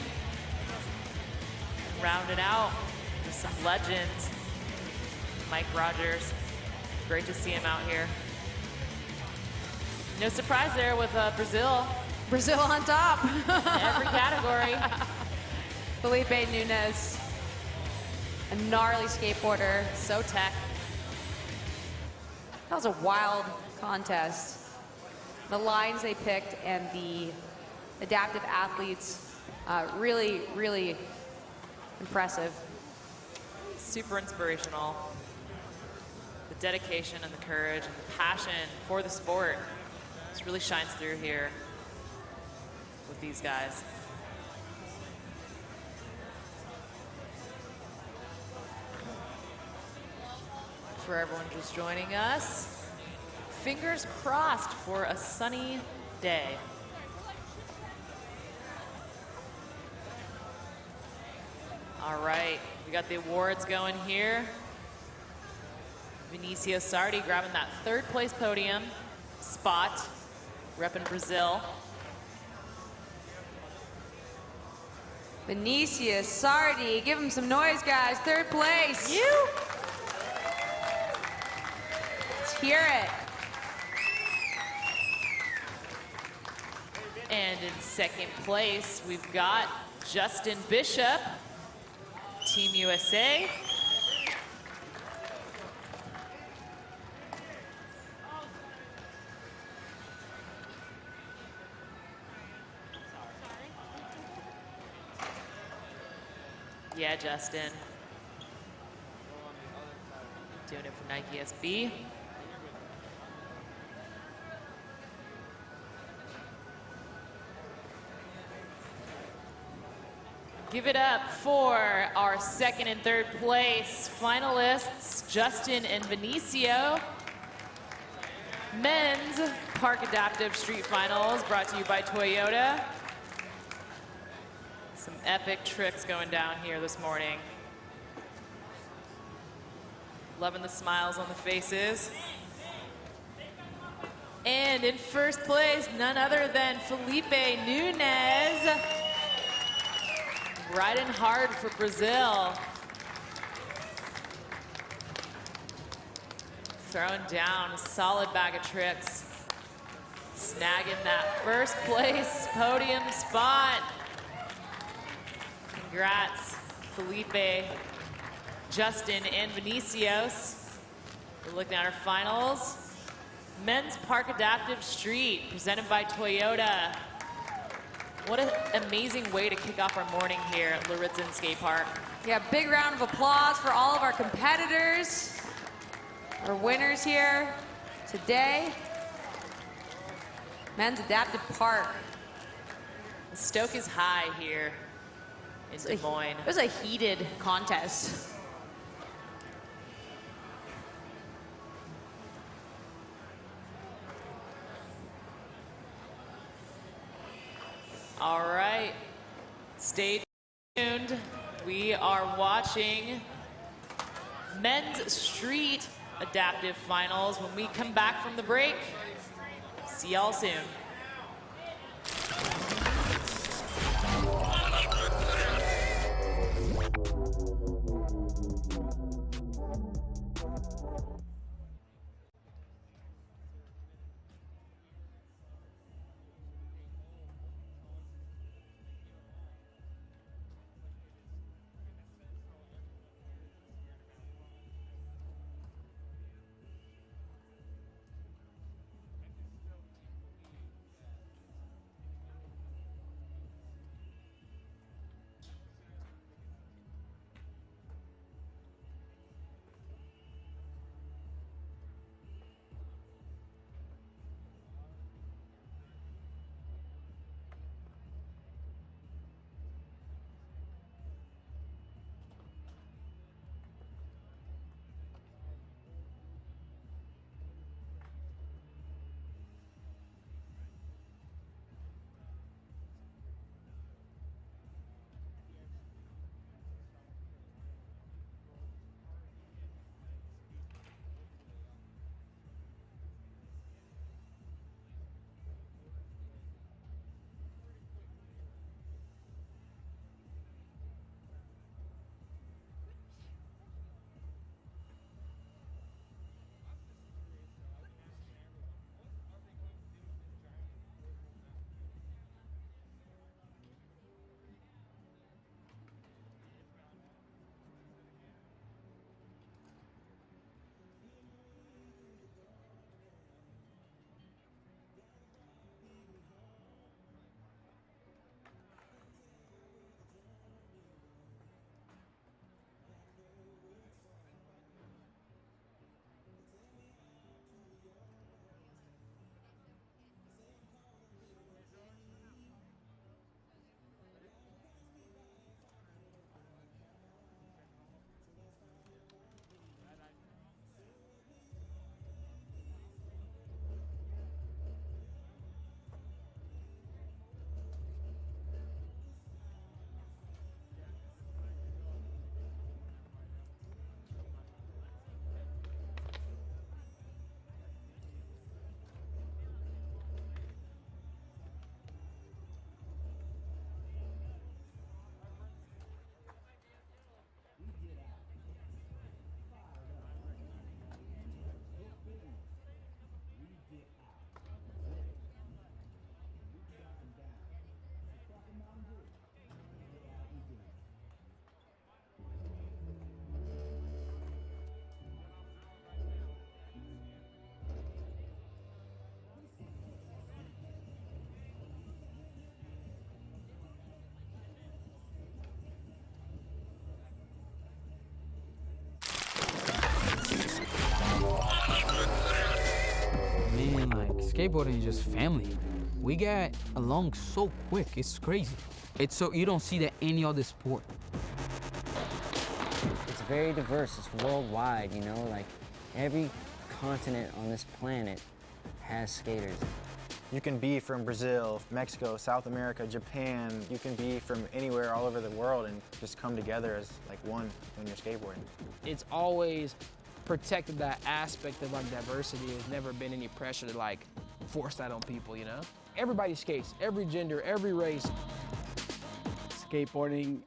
And rounded out with some legends. Mike Rogers, great to see him out here. No surprise there with Brazil. Brazil on top. Every category. Felipe Nunes, a gnarly skateboarder. So tech. That was a wild contest. The lines they picked and the adaptive athletes, really, really impressive. Super inspirational. The dedication and the courage and the passion for the sport just really shines through here with these guys. For everyone just joining us, fingers crossed for a sunny day. All right, we got the awards going here. Benicio Sardi grabbing that third place podium spot, repping Brazil. Vinicius Sardi, give him some noise, guys. Third place. You. Let's hear it. And in second place, we've got Justin Bishop, Team USA. Yeah, Justin. Doing it for Nike SB. Give it up for our second and third place finalists, Justin and Benicio. Men's Park Adaptive Street Finals brought to you by Toyota. Some epic tricks going down here this morning. Loving the smiles on the faces. And in first place, none other than Felipe Nunes. Riding hard for Brazil. Throwing down a solid bag of tricks. Snagging that first place podium spot. Congrats, Felipe, Justin, and Vinicius. We're looking at our finals. Men's Park Adaptive Street, presented by Toyota. What an amazing way to kick off our morning here at Luritzen Skate Park. Yeah, big round of applause for all of our competitors, our winners here today. Men's Adaptive Park. The stoke is high here in Des Moines. It was a heated contest. All right, stay tuned. We are watching Men's Street Adaptive Finals when we come back from the break. See y'all soon. Skateboarding is just family. We got along so quick, it's crazy. It's so you don't see that any other sport. It's very diverse, it's worldwide, you know, like every continent on this planet has skaters. You can be from Brazil, Mexico, South America, Japan. You can be from anywhere all over the world and just come together as like one when you're skateboarding. It's always protected that aspect of like diversity. There's never been any pressure to like force that on people, you know? Everybody skates, every gender, every race. Skateboarding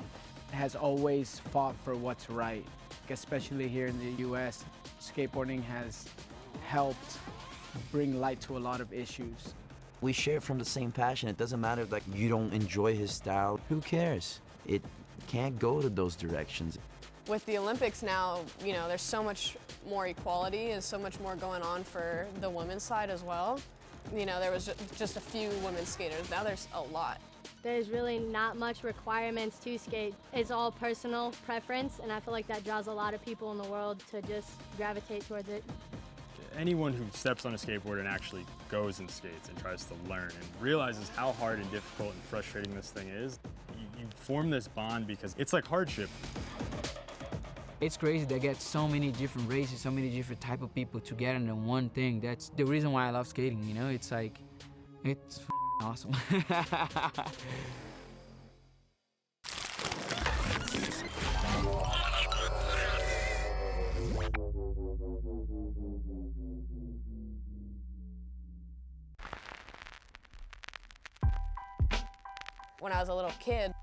has always fought for what's right, especially here in the US. Skateboarding has helped bring light to a lot of issues. We share from the same passion. It doesn't matter if like you don't enjoy his style. Who cares? It can't go to those directions. With the Olympics now, you know, there's so much more equality and so much more going on for the women's side as well. You know, there was just a few women skaters. Now there's a lot. There's really not much requirements to skate. It's all personal preference, and I feel like that draws a lot of people in the world to just gravitate towards it. Anyone who steps on a skateboard and actually goes and skates and tries to learn and realizes how hard and difficult and frustrating this thing is, you form this bond because it's like hardship. It's crazy they get so many different races, so many different type of people together in one thing. That's the reason why I love skating, you know? It's like, it's awesome. When I was a little kid,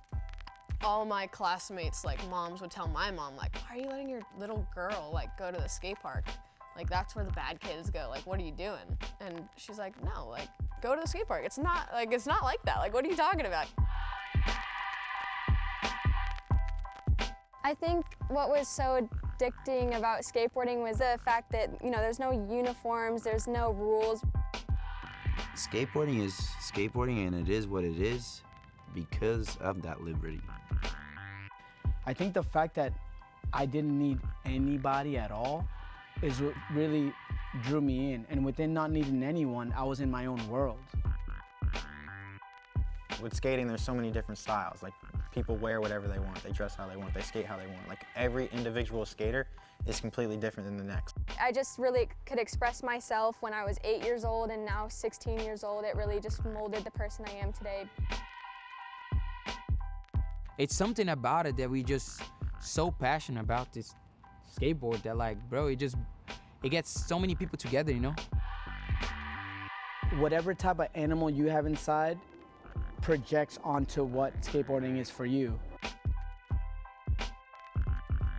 all my classmates, like moms would tell my mom, like, why are you letting your little girl like go to the skate park? Like, that's where the bad kids go. Like, what are you doing? And she's like, no, like, go to the skate park. It's not like that. Like, what are you talking about? I think what was so addicting about skateboarding was the fact that, you know, there's no uniforms, there's no rules. Skateboarding is skateboarding, and it is what it is because of that liberty. I think the fact that I didn't need anybody at all is what really drew me in. And within not needing anyone, I was in my own world. With skating, there's so many different styles. Like, people wear whatever they want, they dress how they want, they skate how they want. Like, every individual skater is completely different than the next. I just really could express myself when I was 8 years old, and now 16 years old. It really just molded the person I am today. It's something about it that we just so passionate about this skateboard that, like, bro, it gets so many people together, you know? Whatever type of animal you have inside projects onto what skateboarding is for you.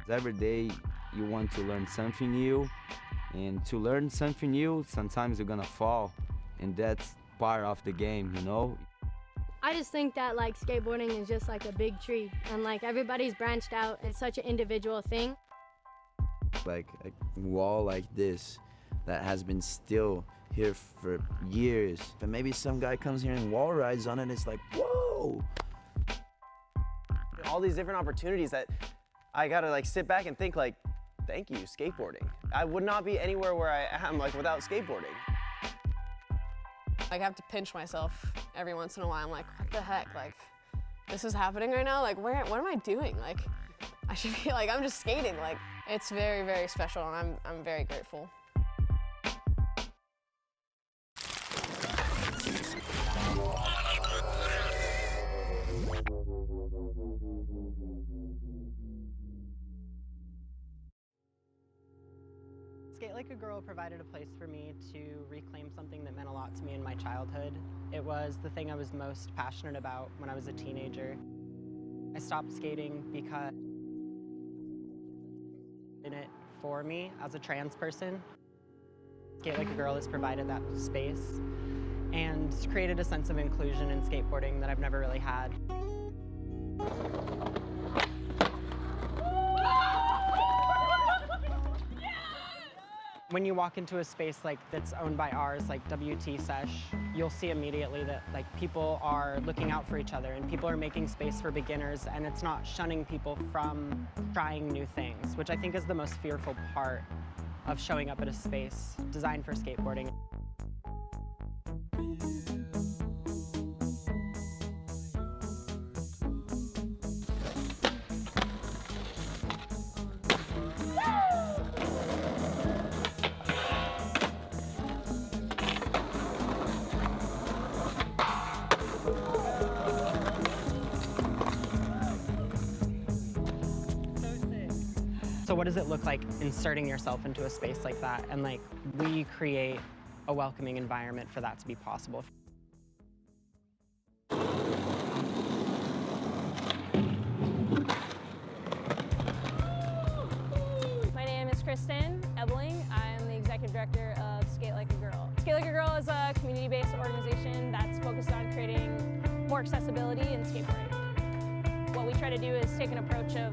Every day you want to learn something new, and to learn something new, sometimes you're gonna fall, and that's part of the game, you know? I just think that like skateboarding is just like a big tree, and like everybody's branched out. It's such an individual thing. Like a wall like this that has been still here for years, but maybe some guy comes here and wall rides on it, and it's like, whoa! All these different opportunities that I gotta like sit back and think like, thank you, skateboarding. I would not be anywhere where I am like without skateboarding. Like, I have to pinch myself every once in a while. I'm like, what the heck? Like, this is happening right now? Like, what am I doing? Like, I should be like, I'm just skating. Like, it's very, very special, and I'm very grateful. Skate Like a Girl provided a place for me to reclaim something that meant a lot to me in my childhood. It was the thing I was most passionate about when I was a teenager. I stopped skating because in it for me as a trans person. Skate Like a Girl has provided that space and created a sense of inclusion in skateboarding that I've never really had. When you walk into a space like that's owned by ours, like WT Sesh, you'll see immediately that like people are looking out for each other and people are making space for beginners, and it's not shunning people from trying new things, which I think is the most fearful part of showing up at a space designed for skateboarding. So what does it look like inserting yourself into a space like that? And like, we create a welcoming environment for that to be possible. My name is Kristen Ebling. I am the executive director of Skate Like a Girl. Skate Like a Girl is a community-based organization that's focused on creating more accessibility in skateboarding. What what we try to do is take an approach of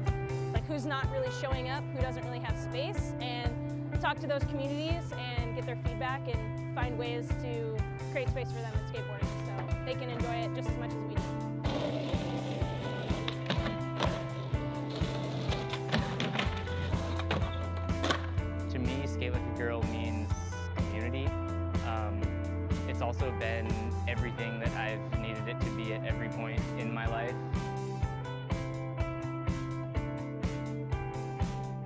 like who's not really showing up, who doesn't really have space, and talk to those communities and get their feedback and find ways to create space for them in skateboarding so they can enjoy it just as much as we do. To me, Skate Like a Girl means community. It's also been everything that I've needed it to be at every point in my life.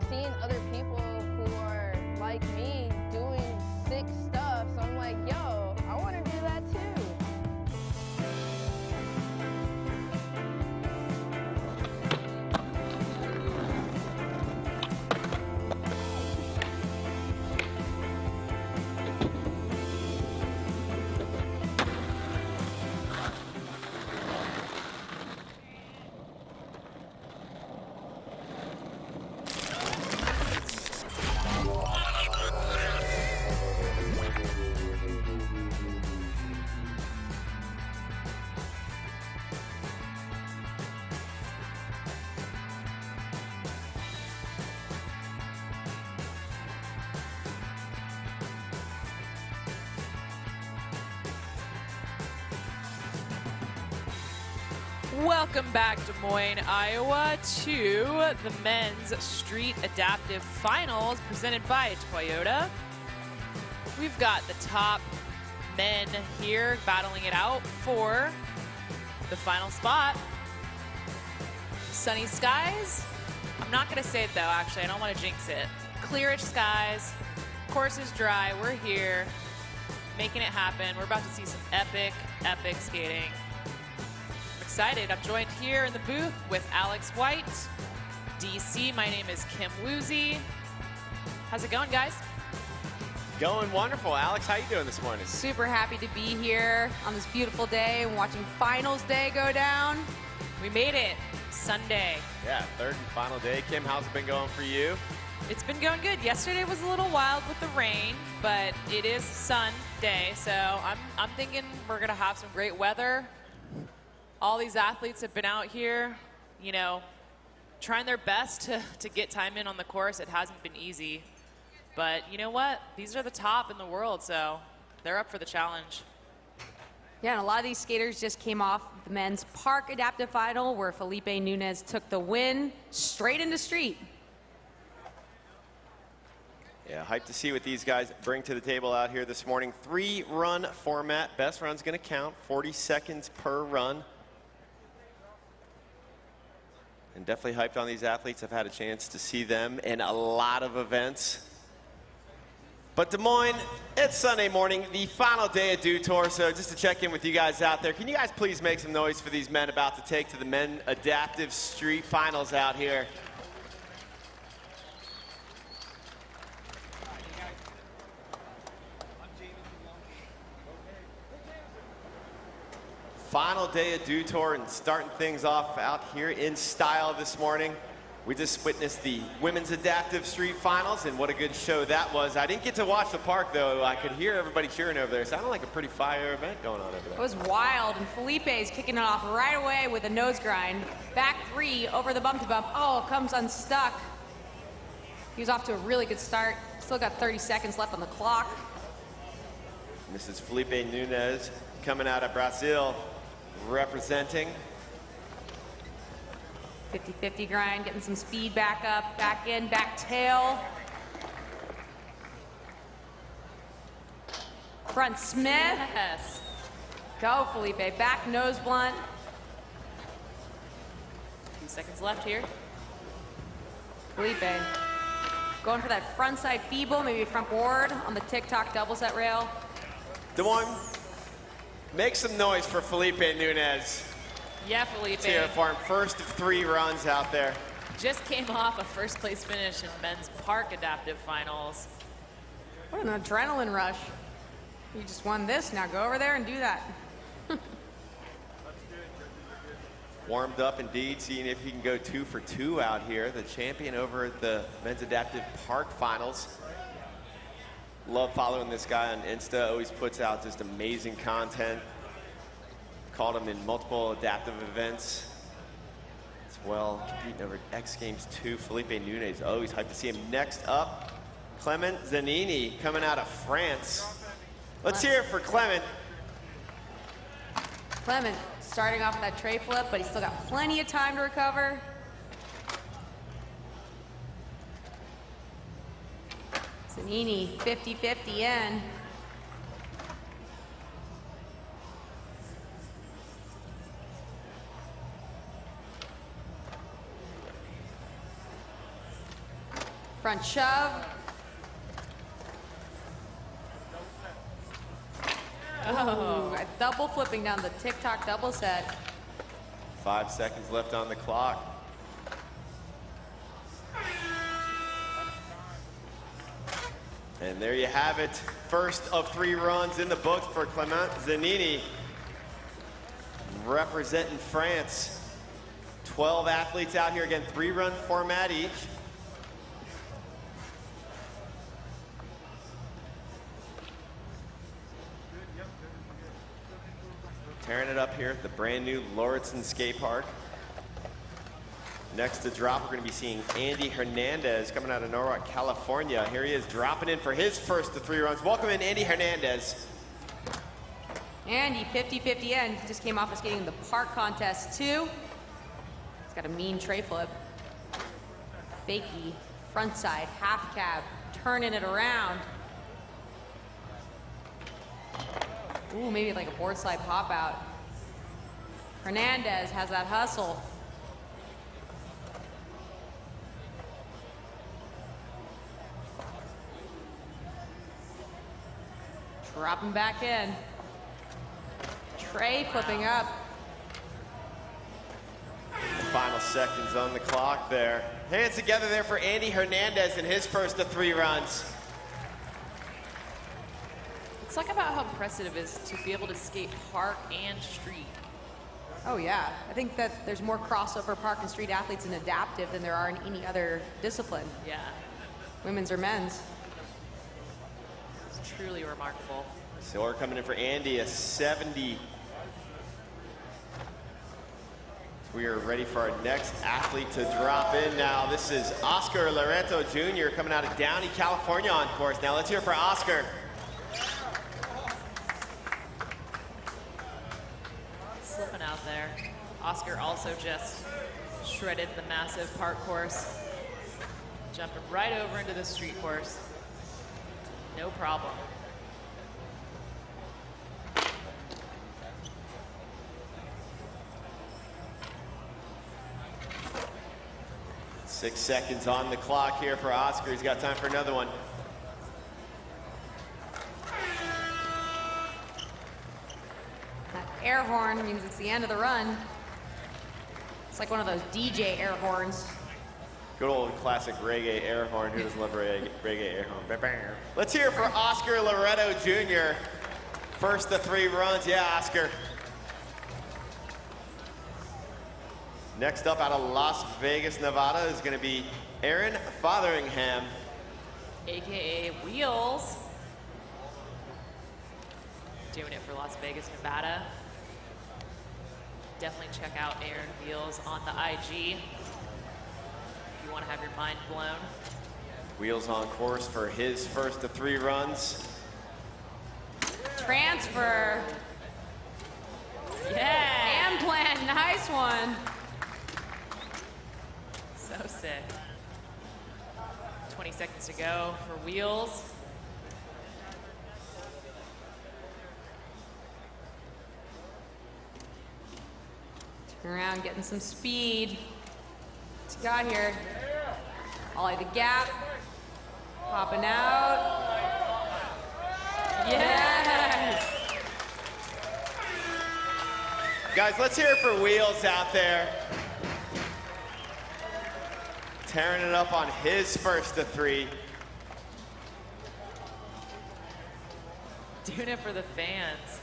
Seeing other people who are like me doing sick stuff, so I'm like, yo, I want to do that too. Welcome back, Des Moines, Iowa, to the Men's Street Adaptive Finals presented by Toyota. We've got the top men here battling it out for the final spot. Sunny skies. I'm not going to say it, though, actually. I don't want to jinx it. Clearish skies. Course is dry. We're here making it happen. We're about to see some epic, epic skating. Excited. I'm joined here in the booth with Alex White, DC. My name is Kim Woozy. How's it going, guys? Going wonderful. Alex, how you doing this morning? Super happy to be here on this beautiful day and watching finals day go down. We made it. Sunday. Yeah, third and final day. Kim, how's it been going for you? It's been going good. Yesterday was a little wild with the rain, but it is Sunday, so I'm thinking we're gonna have some great weather. All these athletes have been out here, you know, trying their best to get time in on the course. It hasn't been easy. But you know what? These are the top in the world, so they're up for the challenge. Yeah, and a lot of these skaters just came off the men's park adaptive final where Felipe Nunez took the win straight into street. Yeah, hyped to see what these guys bring to the table out here this morning. 3-run format. Best run's going to count. 40 seconds per run. And definitely hyped on these athletes. I've had a chance to see them in a lot of events. But Des Moines, it's Sunday morning, the final day of Dew Tour. So just to check in with you guys out there, can you guys please make some noise for these men about to take to the Men Adaptive Street Finals out here? Final day of Dew Tour and starting things off out here in style this morning. We just witnessed the Women's Adaptive Street Finals, and what a good show that was. I didn't get to watch the park, though. I could hear everybody cheering over there. It sounded like a pretty fire event going on over there. It was wild, and Felipe is kicking it off right away with a nose grind. Back three over the bump to bump. Oh, comes unstuck. He was off to a really good start. Still got 30 seconds left on the clock. This is Felipe Nunez coming out of Brazil, representing. 50-50 grind, getting some speed back up, back in, back tail. Front Smith. Yes. Go, Felipe. Back nose blunt. 2 seconds left here. Felipe going for that front side feeble, maybe front board on the TikTok double set rail. Des Moines, make some noise for Felipe Nunez. Yeah, Felipe. Let's hear it for him. First of 3 runs out there. Just came off a first place finish in men's park adaptive finals. What an adrenaline rush. You just won this, now go over there and do that. Warmed up indeed, seeing if he can go 2 for 2 out here. The champion over at the men's adaptive park finals. Love following this guy on Insta, always puts out just amazing content. Called him in multiple adaptive events. It's well, beating over X Games 2, Felipe Nunes. Always hyped to see him. Next up, Clement Zanini coming out of France. Let's hear it for Clement. Clement starting off with that tray flip, but he's still got plenty of time to recover. Zanini 50-50 in. Front shove. Oh, double flipping down the TikTok double set. 5 seconds left on the clock. And there you have it. First of 3 runs in the books for Clement Zanini, representing France. 12 athletes out here. Again, 3-run format each. Tearing it up here at the brand new Lauritsen Skate Park. Next to drop, we're going to be seeing Andy Hernandez coming out of Norwalk, California. Here he is dropping in for his first of 3 runs. Welcome in, Andy Hernandez. Andy 50-50 in. He just came off of skating the park contest too. He's got a mean tray flip. Fakie, front side, half cab, turning it around. Ooh, maybe like a board slide pop out. Hernandez has that hustle. Dropping back in. Tray flipping up. Final seconds on the clock there. Hands together there for Andy Hernandez in his first of 3 runs. Let's talk about how impressive it is to be able to skate park and street. Oh yeah, I think that there's more crossover park and street athletes in adaptive than there are in any other discipline. Yeah. Women's or men's. It's truly remarkable. So we're coming in for Andy, a 70. We are ready for our next athlete to drop in now. This is Oscar Loreto Jr. coming out of Downey, California on course. Now let's hear for Oscar. Slipping out there. Oscar also just shredded the massive park course. Jumping right over into the street course. No problem. Six seconds on the clock here for Oscar. He's got time for another one. That air horn means it's the end of the run. It's like one of those DJ air horns. Good old classic reggae air horn. Who doesn't love reggae air horn? Let's hear it for Oscar Loreto Jr. First of 3 runs. Yeah, Oscar. Next up out of Las Vegas, Nevada is going to be Aaron Fotheringham. AKA Wheels. Doing it for Las Vegas, Nevada. Definitely check out Aaron Wheels on the IG if you want to have your mind blown. Wheels on course for his first of 3 runs. Transfer. Yeah. And plan, nice one. So sick. 20 seconds to go for Wheels. Turn around, getting some speed. What's he got here? Ollie the gap. Popping out. Yes! Guys, let's hear it for Wheels out there. Tearing it up on his first of 3. Doing it for the fans.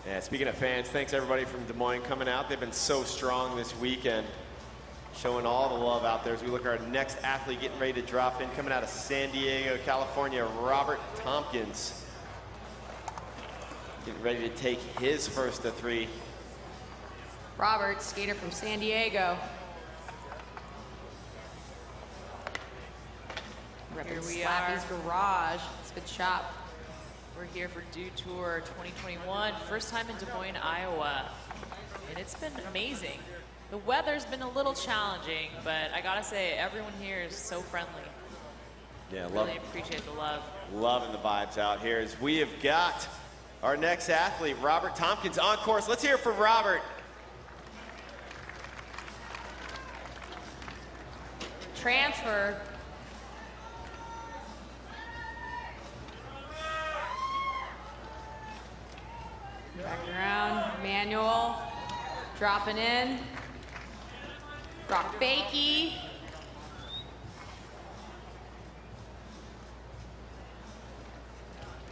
Yeah, speaking of fans, thanks everybody from Des Moines coming out. They've been so strong this weekend, showing all the love out there as we look at our next athlete getting ready to drop in, coming out of San Diego, California, Robert Tompkins. Getting ready to take his first of 3. Robert, skater from San Diego. Here Repping we Slappy's Garage. It's a good shop. We're here for Dew Tour 2021. First time in Des Moines, Iowa. And it's been amazing. The weather's been a little challenging, but I gotta say, everyone here is so friendly. Yeah, Really appreciate the love. Loving the vibes out here as we have got our next athlete, Robert Tompkins, on course. Let's hear it from Robert. Transfer. Back around, manual, dropping in. Rock fakie.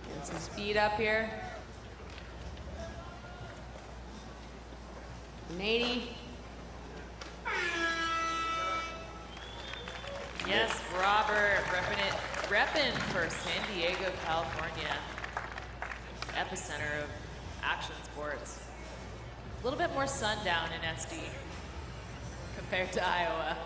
Getting some speed up here. 180. Yes, Robert, repping for San Diego, California. Epicenter of action sports. A little bit more sundown in SD compared to Iowa.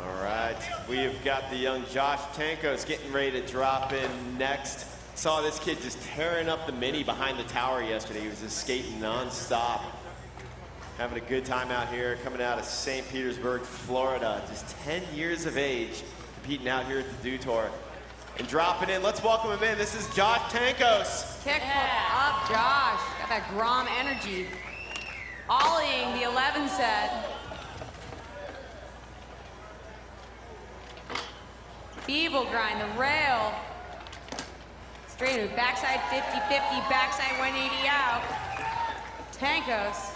All right, we've got the young Josh Tankos getting ready to drop in next. Saw this kid just tearing up the mini behind the tower yesterday. He was just skating nonstop. Having a good time out here, coming out of St. Petersburg, Florida. Just 10 years of age, competing out here at the Dew Tour. And dropping in, let's welcome him in. This is Josh Tankos. Kick up, Josh. Got that Grom energy. Ollieing the 11 set. Feeble grind, the rail. Straight to backside 50-50, backside 180 out. Tankos.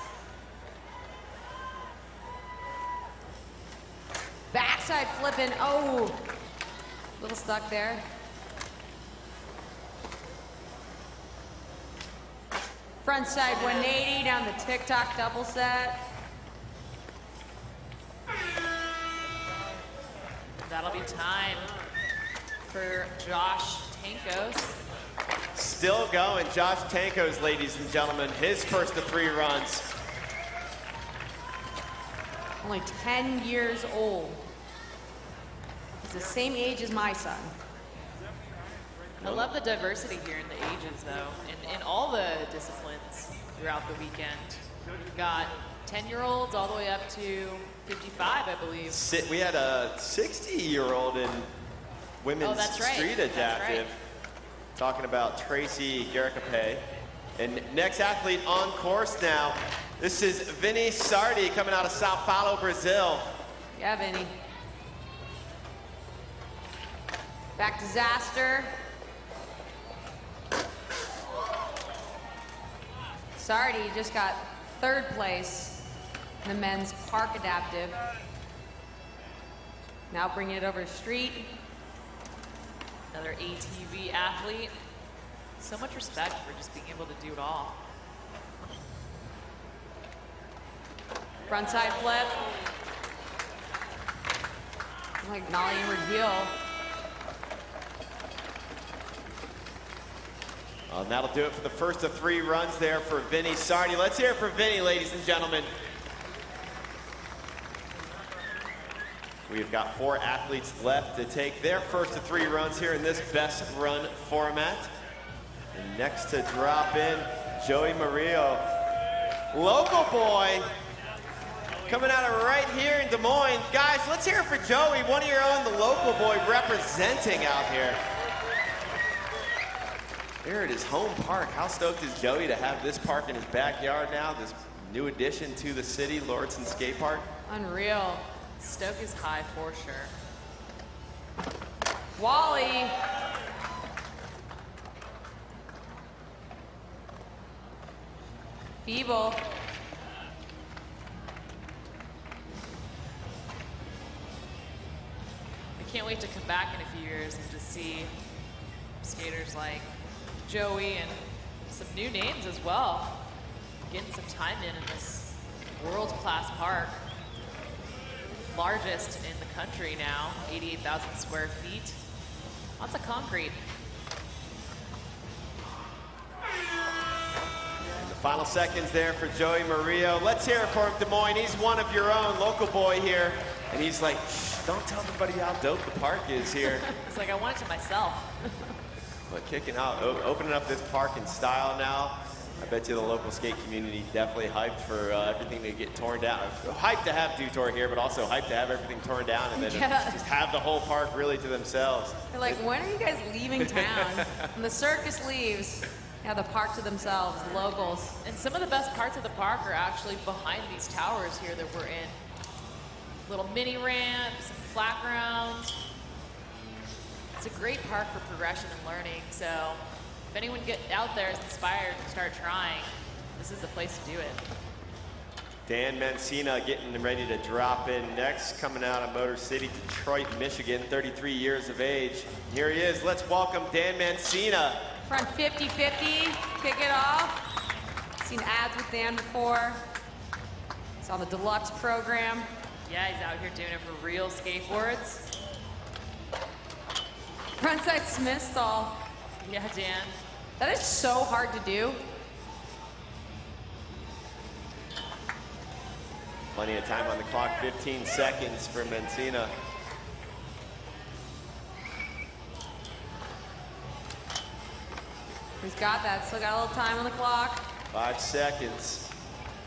Backside flipping, oh. Little stuck there. Front side 180 down the TikTok double set. That'll be time for Josh Tankos. Still going, Josh Tankos, ladies and gentlemen. His first of 3 runs. Only 10 years old. He's the same age as my son. I love the diversity here in the ages, though, in all the disciplines throughout the weekend. We've got 10-year-olds all the way up to 55, I believe. We had a 60-year-old in women's street adaptive. That's right. Talking about Tracy Garricape. And next athlete on course now. This is Vinny Sardi coming out of Sao Paulo, Brazil. Yeah, Vinny. Back disaster. Sardi just got 3rd place in the men's park adaptive. Now bringing it over to street. Another ATV athlete. So much respect for just being able to do it all. Frontside flip. Like nollie inward heel. And that'll do it for the first of 3 runs there for Vinny Sardi. Let's hear it for Vinny, ladies and gentlemen. We've got 4 athletes left to take their first of 3 runs here in this best run format. And next to drop in, Joey Murillo. Local boy, coming out of right here in Des Moines. Guys, let's hear it for Joey, one of your own, the local boy representing out here. Here at his home park. How stoked is Joey to have this park in his backyard now, this new addition to the city, Lauritsen Skate Park? Unreal. Stoke is high for sure. Wally. Feeble. I can't wait to come back in a few years and to see skaters like Joey and some new names as well getting some time in this world-class park. Largest in the country now, 88,000 square feet. Lots of concrete. And the final seconds there for Joey Murillo. Let's hear it for him, Des Moines. He's one of your own, local boy here. And he's like, shh, don't tell everybody how dope the park is here. It's like, I want it to myself. But kicking out, opening up this park in style now. I bet you the local skate community definitely hyped for everything to get torn down. Hyped to have Dew Tour here, but also hyped to have everything torn down and then just have the whole park really to themselves. They're like, when are you guys leaving town? When the circus leaves, yeah, the park to themselves, the locals. And some of the best parts of the park are actually behind these towers here that we're in. Little mini ramps, some flat grounds. It's a great park for progression and learning, so if anyone out there is inspired to start trying, this is the place to do it. Dan Mancina getting ready to drop in next, coming out of Motor City, Detroit, Michigan, 33 years of age. Here he is. Let's welcome Dan Mancina. Front 50-50, kick it off. Seen ads with Dan before. It's on the deluxe program. Yeah, he's out here doing it for real skateboards. Frontside Smith stall. Yeah, Dan. That is so hard to do. Plenty of time on the clock, 15 seconds for Mancina. He's got that, still got a little time on the clock. 5 seconds.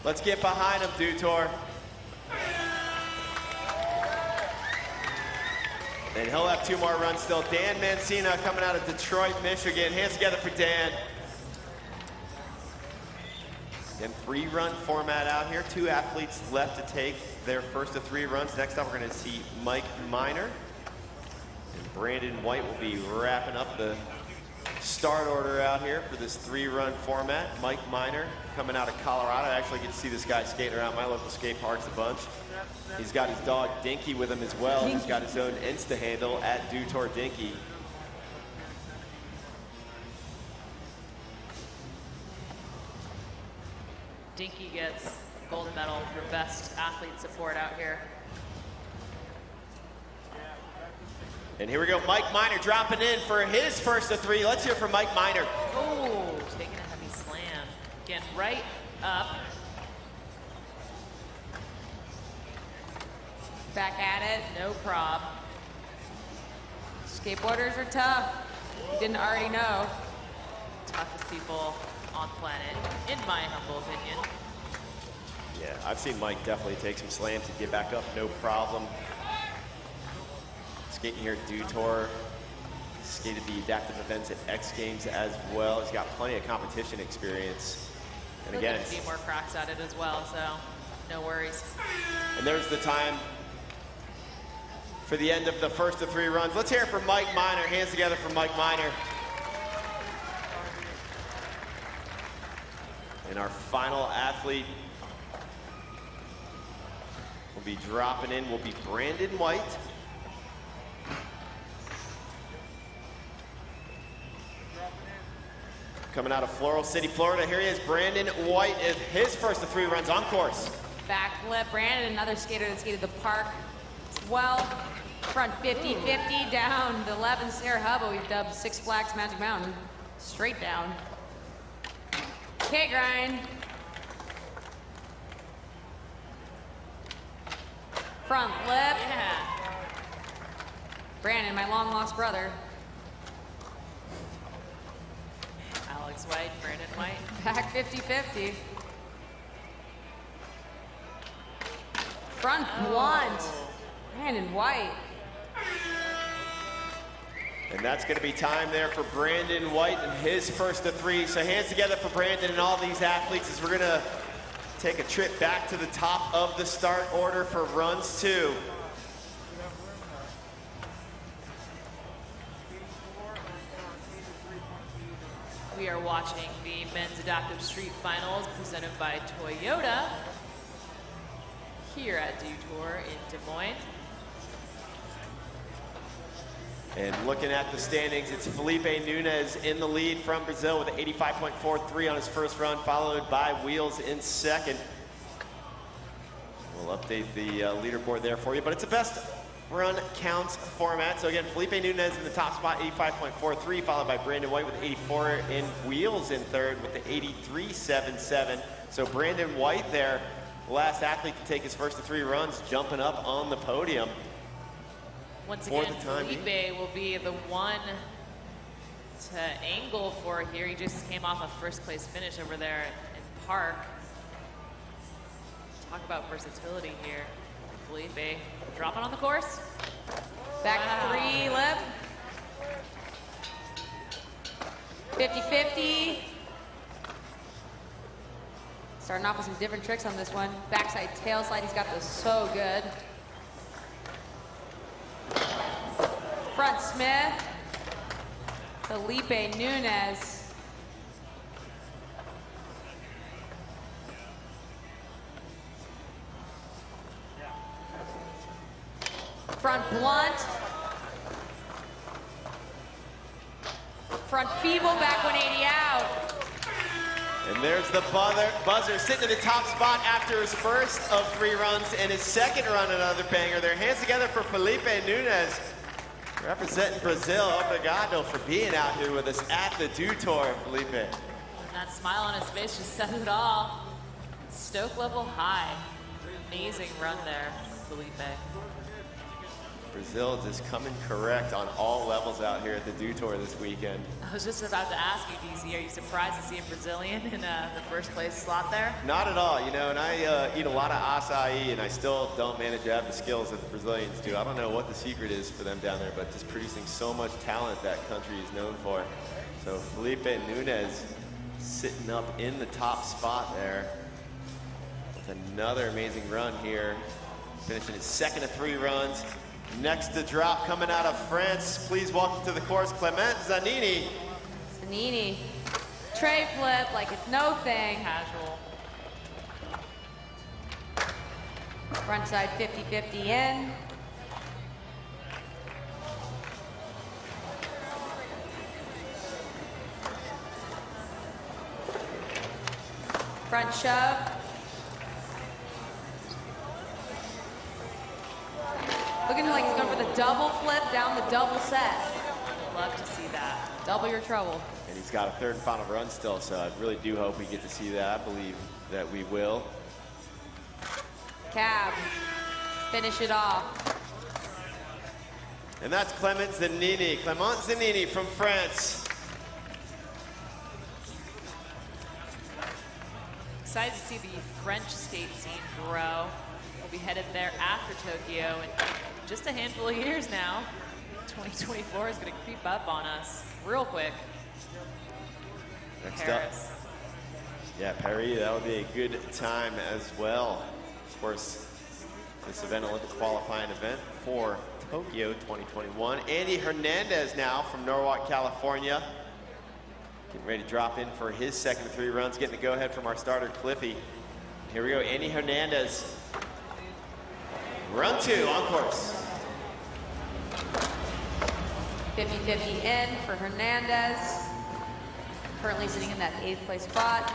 Let's get behind him, Dew Tour. And he'll have 2 more runs still. Dan Mancina coming out of Detroit, Michigan. Hands together for Dan. Again, 3-run format out here. 2 athletes left to take their first of 3 runs. Next up, we're going to see Mike Miner. And Brandon White will be wrapping up the start order out here for this 3-run format. Mike Miner coming out of Colorado. I actually get to see this guy skating around my local skate parks a bunch. He's got his dog Dinky with him as well. He's got his own Insta handle at Dew Tour Dinky. Dinky gets gold medal for best athlete support out here. And here we go, Mike Miner dropping in for his first of 3. Let's hear from Mike Miner. Oh, taking a heavy slam. Getting right up. Back at it. No prob. Skateboarders are tough. You didn't already know. Toughest people on the planet, in my humble opinion. Yeah, I've seen Mike definitely take some slams and get back up, no problem. Skating here at Dew Tour. Skated the adaptive events at X Games as well. He's got plenty of competition experience. And again, a few more cracks at it as well, so no worries. And there's the time for the end of the first of 3 runs. Let's hear it for Mike Miner. Hands together for Mike Miner. And our final athlete will be dropping in, will be Brandon White. Coming out of Floral City, Florida. Here he is, Brandon White, is his first of 3 runs on course. Backflip, Brandon, another skater that skated the park as well. Front 50-50 down the 11 Sarah Hubble, we've dubbed Six Flags Magic Mountain. Straight down. K-grind. Front lip. Yeah. Brandon, my long lost brother. Alex White, Brandon White. Back 50-50. Front blunt. Brandon White. And that's going to be time there for Brandon White and his first of 3. So hands together for Brandon and all these athletes as we're going to take a trip back to the top of the start order for runs 2. We are watching the men's adaptive street finals presented by Toyota here at Dew Tour in Des Moines. And looking at the standings, it's Felipe Nunes in the lead from Brazil with an 85.43 on his first run, followed by Wheels in second. We'll update the leaderboard there for you, but it's a best run counts format. So again, Felipe Nunez in the top spot, 85.43, followed by Brandon White with 84, and Wheels in third with the 83.77. So Brandon White there, the last athlete to take his first of 3 runs, jumping up on the podium. Once again, Felipe will be the one to angle for here. He just came off a first place finish over there in Park. Talk about versatility here. Felipe dropping on the course. Back 3 lip. 50-50. Starting off with some different tricks on this one. Backside tail slide, he's got this so good. Front Smith. Felipe Nunez. Front blunt. Front feeble, back 180 out. And there's the buzzer sitting in the top spot after his first of 3 runs and his second run, another banger. Their hands together for Felipe Nunez, representing Brazil. Obrigado for being out here with us at the Dew Tour, Felipe. And that smile on his face just says it all. Stoke level high. Amazing run there, Felipe. Brazil just coming correct on all levels out here at the Dew Tour this weekend. I was just about to ask you, DC, are you surprised to see a Brazilian in the first place slot there? Not at all, you know, and I eat a lot of acai, and I still don't manage to have the skills that the Brazilians do. I don't know what the secret is for them down there, but just producing so much talent that country is known for. So Felipe Nunez sitting up in the top spot there with another amazing run here, finishing his second of 3 runs. Next to drop coming out of France, please welcome to the course Clement Zanini. Zanini, tray flip like it's no thing. Casual. Front side 50-50 in. Front shove. Looking like he's going for the double flip down the double set. Love to see that. Double your trouble. And he's got a 3rd and final run still, so I really do hope we get to see that. I believe that we will. Cab. Finish it off. And that's Clement Zanini. Clement Zanini from France. Excited to see the French skate scene grow. We'll be headed there after Tokyo in just a handful of years now. 2024 is going to creep up on us real quick. Next Paris. up. Yeah, Paris, that would be a good time as well. Of course, this event, Olympic qualifying event for Tokyo 2021. Andy Hernandez now from Norwalk, California. Getting ready to drop in for his second of 3 runs, getting the go-ahead from our starter, Cliffy. Here we go, Andy Hernandez. Run 2 on course. 50-50 in for Hernandez. Currently sitting in that 8th place spot.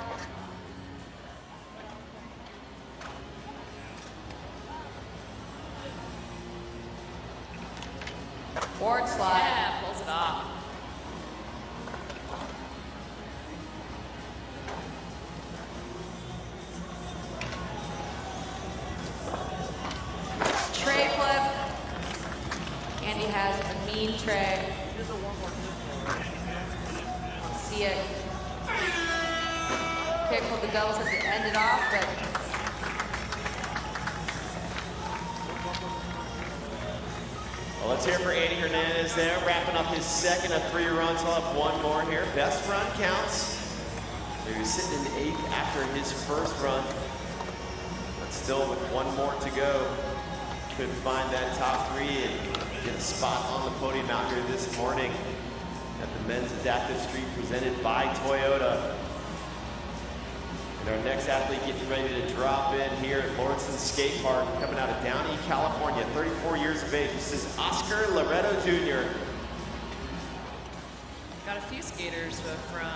Board slide. Yeah, pulls it off. Tray flip. Andy has a mean tray. See it. Careful the doubles have to end it off, but well, let's hear it for Andy Hernandez there, wrapping up his second of 3 runs. He'll have 1 more here. Best run counts. So he was sitting in 8th after his first run, but still with 1 more to go. Could find that top 3 and get a spot on the podium out here this morning at the Men's Adaptive Street presented by Toyota. And our next athlete getting ready to drop in here at Lawrence Skate Park, coming out of Downey, California, 34 years of age. This is Oscar Loretto Jr. Got a few skaters from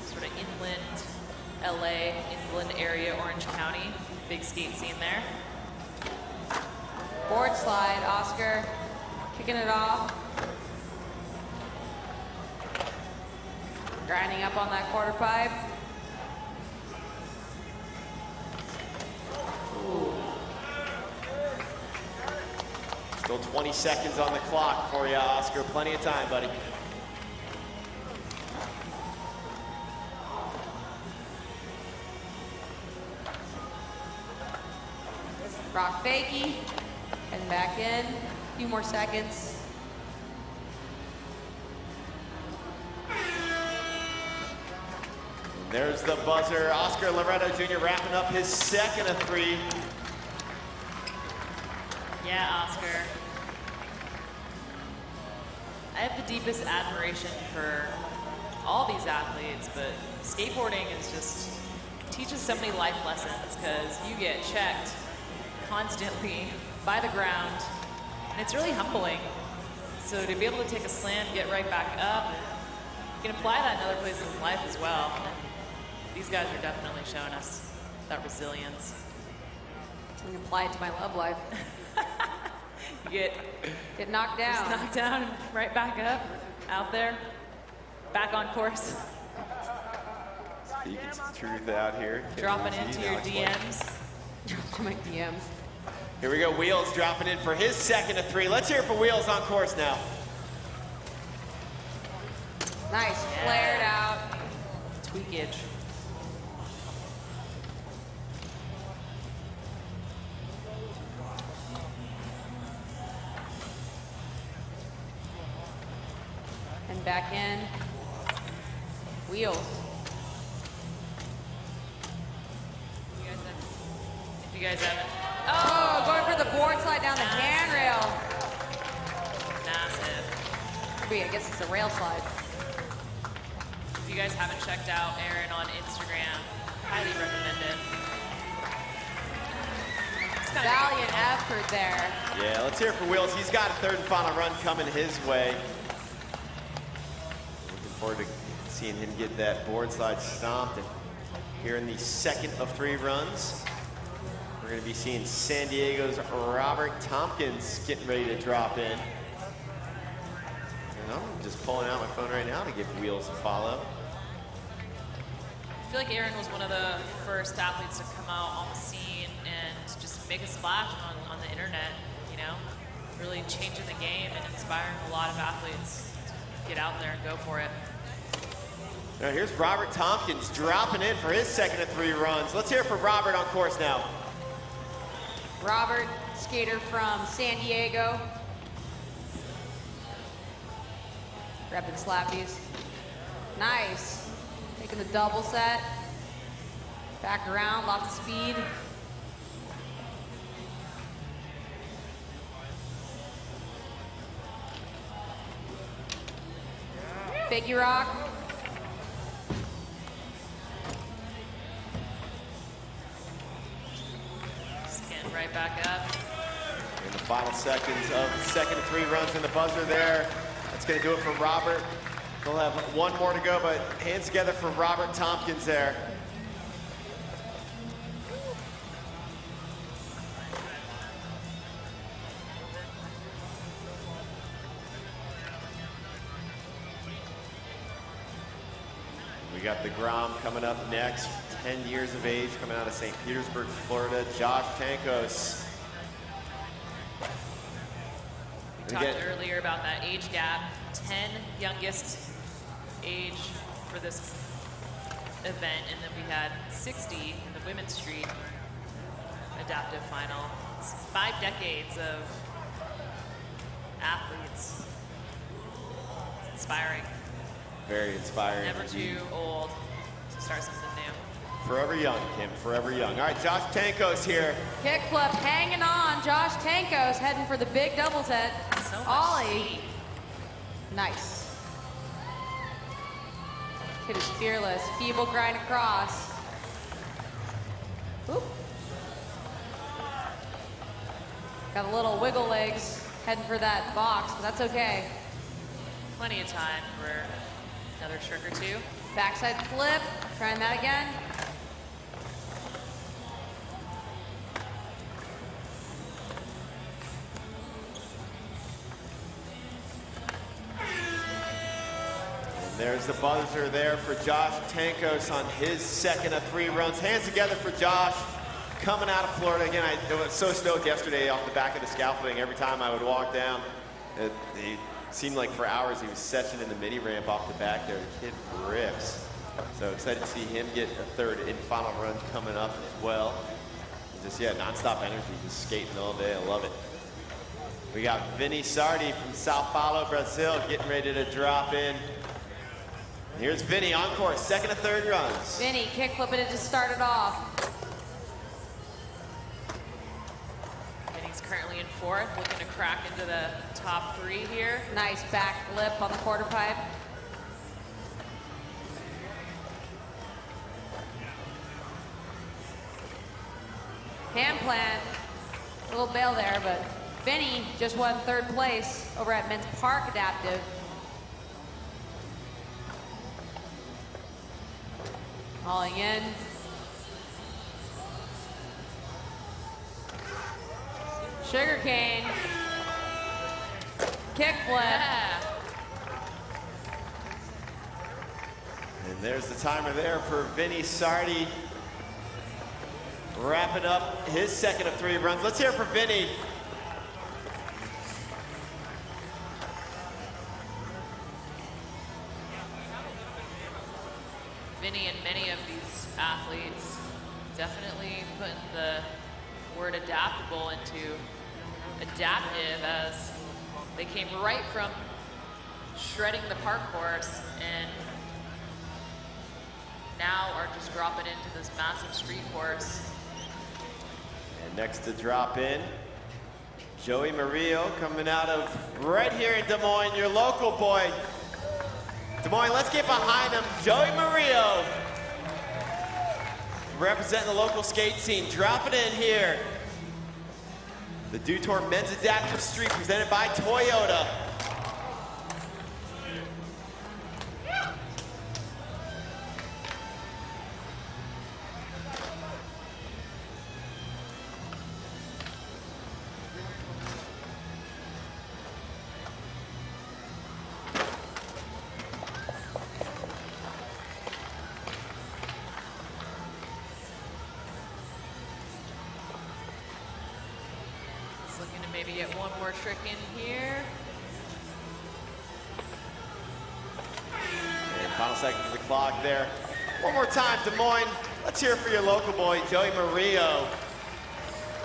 sort of inland LA, inland area, Orange County. Big skate scene there. board slide, Oscar. Kicking it off. Grinding up on that quarter pipe. Ooh. Still 20 seconds on the clock for you, Oscar. Plenty of time, buddy. Rock fakie. Heading back in. A few more seconds. There's the buzzer. Oscar Loretto Jr. wrapping up his second of 3. Yeah, Oscar. I have the deepest admiration for all these athletes, but skateboarding is just teaches so many life lessons because you get checked constantly by the ground, and it's really humbling. So to be able to take a slam, get right back up, you can apply that in other places in life as well. And these guys are definitely showing us that resilience. I can apply it to my love life. You get knocked down. Just knocked down and right back up, out there, back on course. Speaking some truth out here. Dropping into your DMs. Dropping my DMs. Here we go, Wheels dropping in for his second of 3. Let's hear it for Wheels on course now. Nice, flared out. Tweakage. And back in. Wheels. If you guys haven't. Oh, going for the board slide down the handrail. Massive. I guess it's a rail slide. If you guys haven't checked out Aaron on Instagram, highly recommend it. Valiant effort there. Yeah, let's hear it for Wheels. He's got a third and final run coming his way. Looking forward to seeing him get that board slide stomped. And here in the second of 3 runs, we're going to be seeing San Diego's Robert Tompkins getting ready to drop in. And I'm just pulling out my phone right now to give Wheels a follow. I feel like Aaron was one of the first athletes to come out on the scene and just make a splash on the internet, you know? Really changing the game and inspiring a lot of athletes to get out there and go for it. Now here's Robert Tompkins dropping in for his second of 3 runs. Let's hear it for Robert on course now. Robert, skater from San Diego. Repping slappies. Nice. Taking the double set. Back around, lots of speed. Figure rock. Skin right back up. In the final seconds of the second of 3 runs in the buzzer there. That's going to do it for Robert. They'll have one more to go, but hands together for Robert Tompkins there. We got the Grom coming up next. 10 years of age, coming out of St. Petersburg, Florida. Josh Tankos. We talked earlier about that age gap. 10 youngest age for this event, and then we had 60 in the women's street adaptive final. It's 5 decades of athletes. It's inspiring. Very inspiring. Never too old to start something new. Forever young, Kim, forever young. All right, Josh Tankos here. Kickflip hanging on. Josh Tankos heading for the big double set. Ollie. Nice. Kid is fearless. Feeble grind across. Oop. Got a little wiggle legs heading for that box, but that's okay. Plenty of time for another trick or two. Backside flip. Trying that again. There's the buzzer there for Josh Tankos on his second of 3 runs. Hands together for Josh, coming out of Florida. Again, I was so stoked yesterday off the back of the scaffolding. Every time I would walk down, it seemed like for hours he was sessioning the mini ramp off the back there. The kid rips. So excited to see him get a third and final run coming up as well. Just, yeah, nonstop energy, just skating all day. I love it. We got Vinny Sardi from Sao Paulo, Brazil, getting ready to drop in. Here's Vinny on course, second and third runs. Vinny kick flipping it to start it off. Vinny's currently in 4th, looking to crack into the top 3 here. Nice back flip on the quarter pipe. Hand plant, a little bail there, but Vinny just won 3rd place over at Men's Park Adaptive. Hauling in. Sugarcane. Kick flip. Yeah. And there's the timer there for Vinny Sardi. Wrapping up his second of 3 runs. Let's hear it for Vinny. Vinny and many of these athletes definitely putting the word adaptable into adaptive, as they came right from shredding the park course and now are just dropping into this massive street course. And next to drop in, Joey Murillo coming out of right here in Des Moines, your local boy. Des Moines, let's get behind him. Joey Murillo, representing the local skate scene, dropping in here. The Dew Tour Men's Adaptive Street presented by Toyota. Looking to maybe get one more trick in here. And final seconds of the clock there. One more time, Des Moines. Let's hear it for your local boy, Joey Murillo.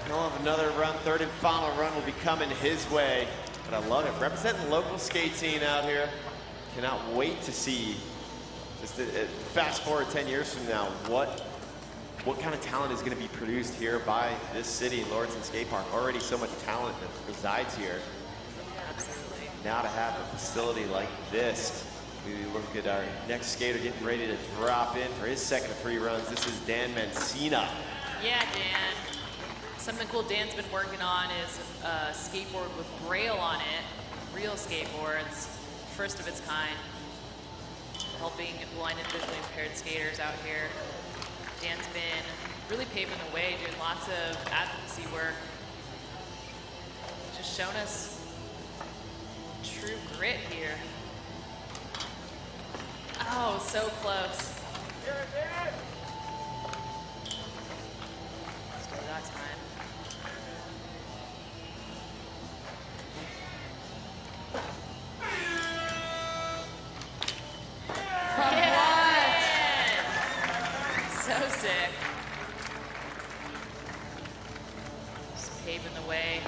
He'll have another run, third and final run will be coming his way. But I love it, representing the local skate scene out here. Cannot wait to see, just fast forward 10 years from now, what kind of talent is going to be produced here by this city, Lawrence Skate Park? Already so much talent that resides here. Absolutely. Now to have a facility like this, we look at our next skater getting ready to drop in for his second of 3 runs. This is Dan Mancina. Yeah, Dan. Something cool Dan's been working on is a skateboard with Braille on it. Real skateboards, first of its kind. Helping blind and visually impaired skaters out here. Dan's been really paving the way, doing lots of advocacy work. Just showing us true grit here. Oh, so close. Let's do that time. So sick. Just paving the way.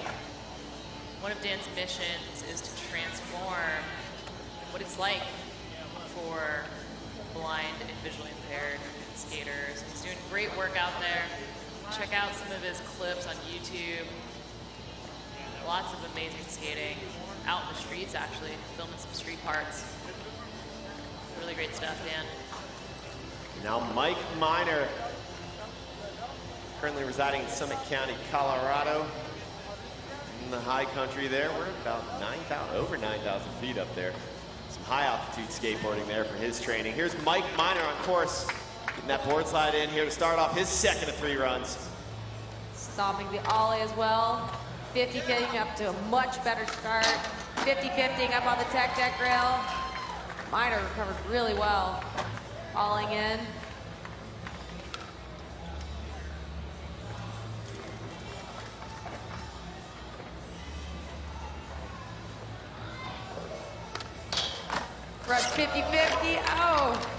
One of Dan's missions is to transform what it's like for blind and visually impaired skaters. He's doing great work out there. Check out some of his clips on YouTube. Lots of amazing skating. Out in the streets, actually, filming some street parts. Really great stuff, Dan. Now Mike Miner, currently residing in Summit County, Colorado. In the high country there, we're about over 9,000 feet up there. Some high altitude skateboarding there for his training. Here's Mike Miner on course, getting that board slide in here to start off his second of 3 runs. Stomping the ollie as well. 50-50 up to a much better start. 50-50 up on the tech deck rail. Miner recovered really well. Falling in. Front 50-50, oh.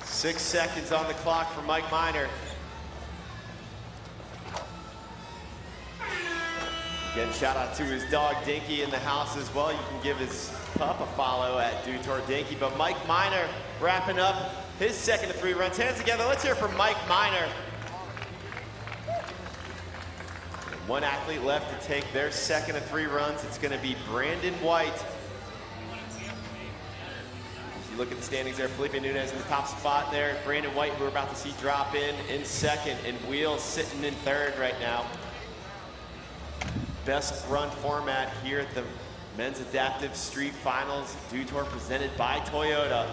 6 seconds on the clock for Mike Miner. Again, shout out to his dog Dinky in the house as well. You can give his pup a follow at Dew Tour Dinky. But Mike Miner wrapping up his second of 3 runs. Hands together, let's hear from Mike Miner. One athlete left to take their second of 3 runs. It's gonna be Brandon White. You look at the standings there, Felipe Nunez in the top spot there. Brandon White, who we're about to see drop in second, and Wheels sitting in third right now. Best run format here at the Men's Adaptive Street Finals, Dew Tour presented by Toyota.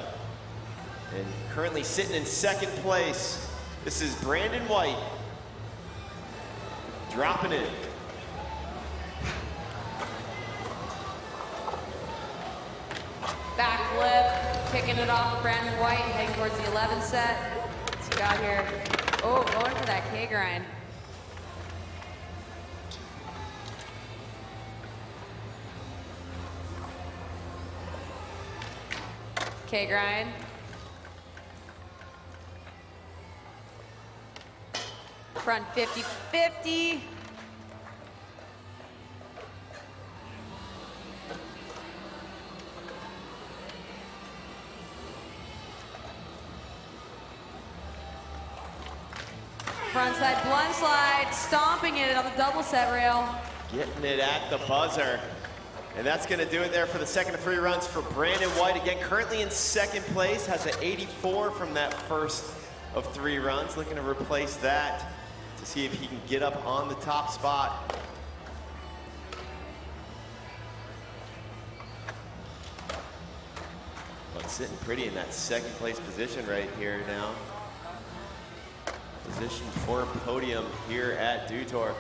And currently sitting in second place, this is Brandon White. Dropping in. Backflip, kicking it off with Brandon White, heading towards the 11th set. What's he got here? Oh, going for that K-grind. K-grind. Front 50-50. Frontside blunt slide, stomping it on the double set rail. Getting it at the buzzer. And that's gonna do it there for the second of 3 runs for Brandon White. Again, currently in second place, has an 84 from that first of 3 runs. Looking to replace that to see if he can get up on the top spot. But sitting pretty in that second place position right here now. Position for podium here at Dew Tour.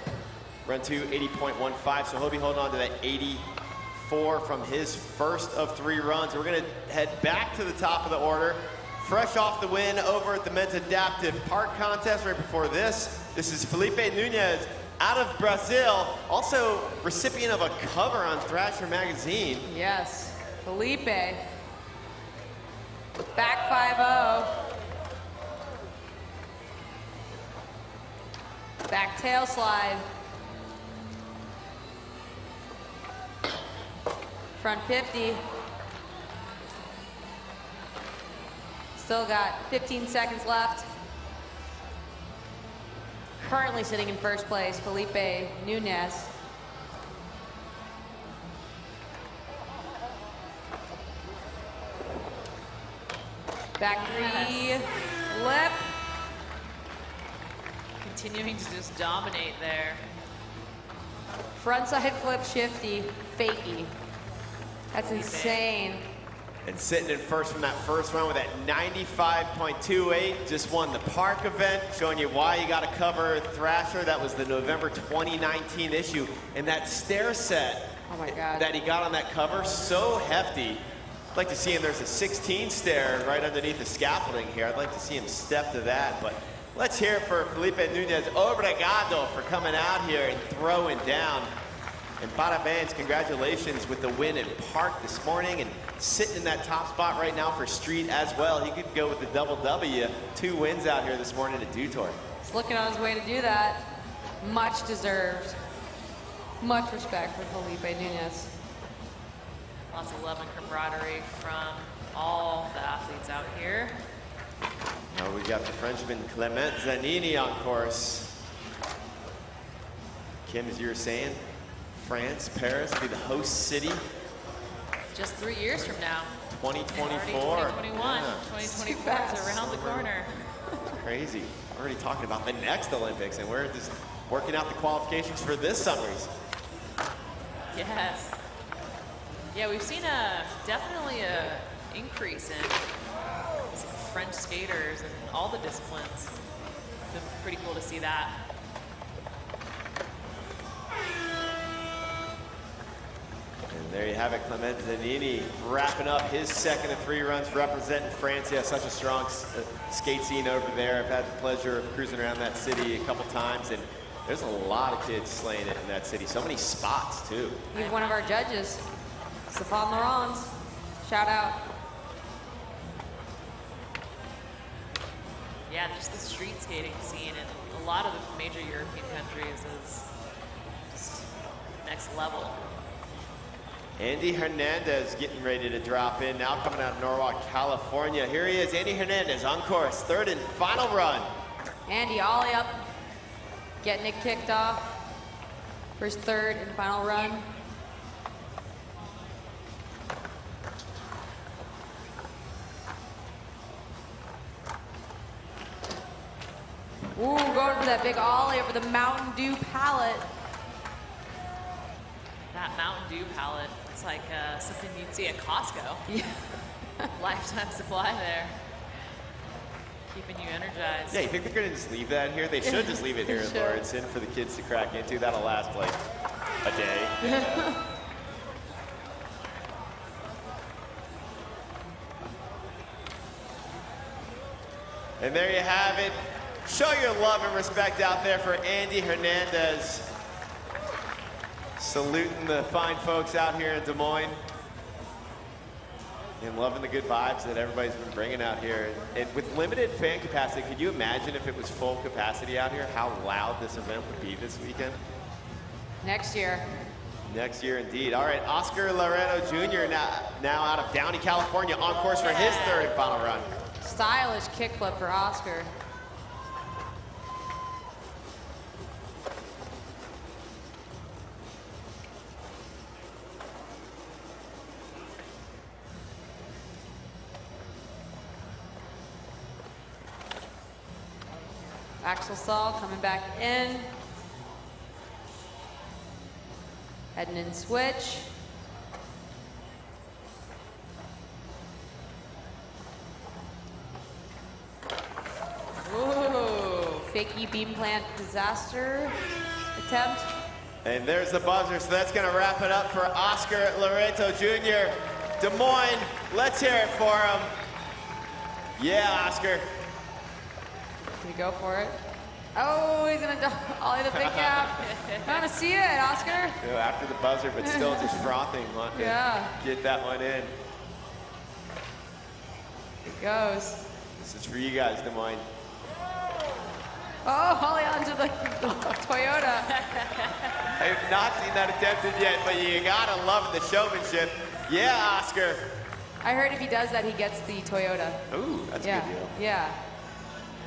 Run 2, 80.15, so he'll be holding on to that 84 from his first of 3 runs. We're gonna head back to the top of the order. Fresh off the win over at the Men's Adaptive Park Contest right before this. This is Felipe Nunez out of Brazil, also recipient of a cover on Thrasher Magazine. Yes, Felipe. Back 5-0. Back tail slide. Front 50. Still got 15 seconds left. Currently sitting in first place, Felipe Nunez. Back 3, lip. Continuing to just dominate there. Frontside flip shifty, fakie. That's insane. And sitting in first from that first round with that 95.28, just won the park event, showing you why you got to cover Thrasher. That was the November 2019 issue. And that stair set that he got on that cover, so hefty. I'd like to see him, there's a 16 stair right underneath the scaffolding here. I'd like to see him step to that, but let's hear it for Felipe Nunez. Obrigado for coming out here and throwing down. And parabéns, congratulations with the win in park this morning and sitting in that top spot right now for street as well. He could go with the double W. 2 wins out here this morning at Dew Tour. He's looking on his way to do that. Much deserved. Much respect for Felipe Nunez. Lots of love and camaraderie from all the athletes out here. Now we got the Frenchman Clement Zanini on course. Kim, as you were saying, France, Paris will be the host city. Just 3 years from now. 2024. 2021. Yeah. 2024 is around the corner. Crazy. We're already talking about the next Olympics, and we're just working out the qualifications for this summer's. Yes. Yeah, we've seen definitely a increase in French skaters and all the disciplines. It's been pretty cool to see that. And There you have it, Clement Zanini wrapping up his second of 3 runs representing France. He has such a strong skate scene over there. I've had the pleasure of cruising around that city a couple times, and there's a lot of kids slaying it in that city. So many spots, too. He's one of our judges, Stefan Laurens. Shout out. Yeah, just the street skating scene in a lot of the major European countries is just next level. Andy Hernandez getting ready to drop in now, coming out of Norwalk, California. Here he is, Andy Hernandez on course, third and final run. Andy ollie up, getting it kicked off for his third and final run. Ooh, going for that big ollie over the Mountain Dew pallet. That Mountain Dew palette, it's like something you'd see at Costco. Yeah. Lifetime supply there. Keeping you energized. Yeah, you think they're gonna just leave that here? They should just leave it here in Lawrence for the kids to crack into. That'll last like a day. And there you have it. Show your love and respect out there for Andy Hernandez. Saluting the fine folks out here in Des Moines. And loving the good vibes that everybody's been bringing out here. And with limited fan capacity, could you imagine if it was full capacity out here, how loud this event would be this weekend? Next year. Next year, indeed. All right, Oscar Loreto Jr. now out of Downey, California, on course for his third and final run. Stylish kickflip for Oscar. Axel Saul coming back in. Heading in switch. Ooh, fakey beam plant disaster attempt. And there's the buzzer, so that's gonna wrap it up for Oscar Loreto Jr. Des Moines, let's hear it for him. Yeah, Oscar. Did he go for it? Oh, he's gonna ollie the big gap. I want to see it, Oscar. You know, after the buzzer, but still just frothing, wanting to get that one in. It goes. This is for you guys, Des Moines. Oh, ollie onto the Toyota. I have not seen that attempted yet, but you gotta love the showmanship. Yeah, Oscar. I heard if he does that, he gets the Toyota. Ooh, that's a good deal. Yeah.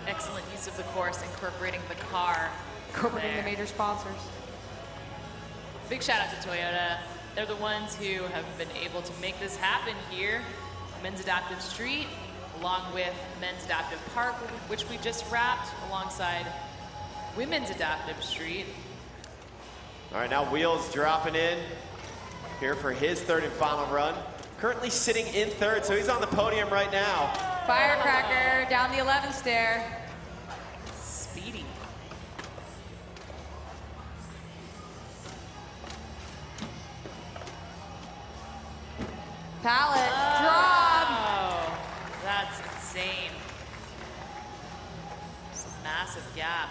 Excellent use of the course, incorporating the car. Incorporating the major sponsors. Big shout out to Toyota. They're the ones who have been able to make this happen here. Men's Adaptive Street, along with Men's Adaptive Park, which we just wrapped, alongside Women's Adaptive Street. All right, now Wheels dropping in here for his third and final run. Currently sitting in third, so he's on the podium right now. Firecracker down the 11th stair. Speedy. Pallet drop. Oh, that's insane. It's a massive gap.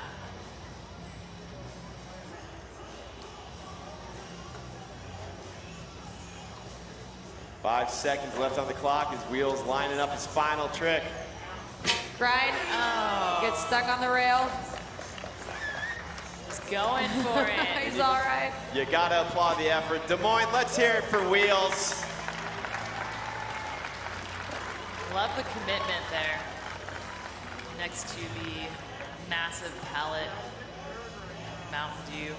Five seconds left on the clock as Wheels lining up his final trick. Grind. Oh. Gets stuck on the rail. He's going for it. He's all right. You gotta applaud the effort. Des Moines, let's hear it for Wheels. Love the commitment there. Next to the massive pallet, Mountain Dew.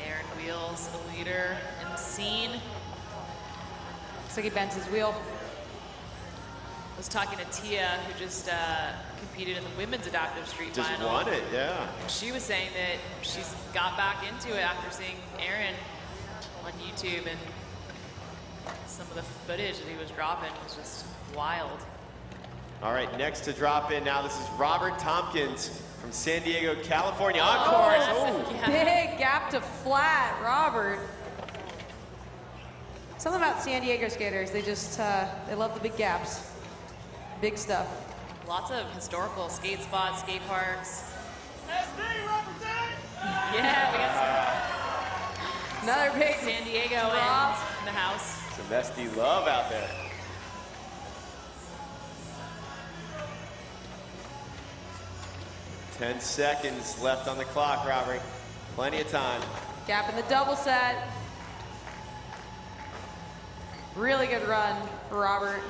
Aaron Wheels, a leader in the scene. Looks like he bent his wheel. I was talking to Tia, who just competed in the Women's Adaptive Street Just final. won it, yeah. And she was saying that she's got back into it after seeing Aaron on YouTube, and some of the footage that he was dropping was just wild. All right, next to drop in now, this is Robert Tompkins from San Diego, California. On course. Oh, big gap to flat, Robert. Something about San Diego skaters, they just, they love the big gaps. Big stuff. Lots of historical skate spots, skate parks. Yeah, we got some. Another big San Diego in the house. Some SD love out there. Ten seconds left on the clock, Robert. Plenty of time. Gap in the double set. Really good run for Robert.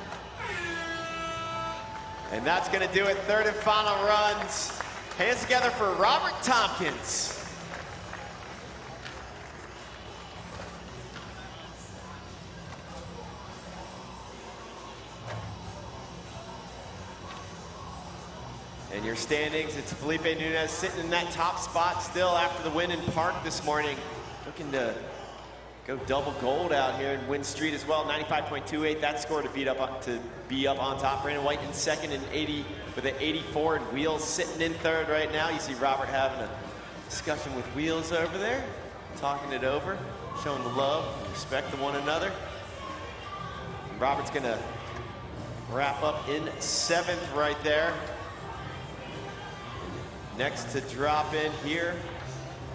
And that's going to do it. Third and final runs. Hands together for Robert Tompkins. And your standings, it's Felipe Nunez sitting in that top spot still after the win in Park this morning. Looking to go double gold out here in Win Street as well. 95.28, that score to be up on top. Brandon White in second and 80 with an 84, and Wheels sitting in third right now. You see Robert having a discussion with Wheels over there, talking it over, showing the love and respect to one another. And Robert's gonna wrap up in seventh right there. Next to drop in here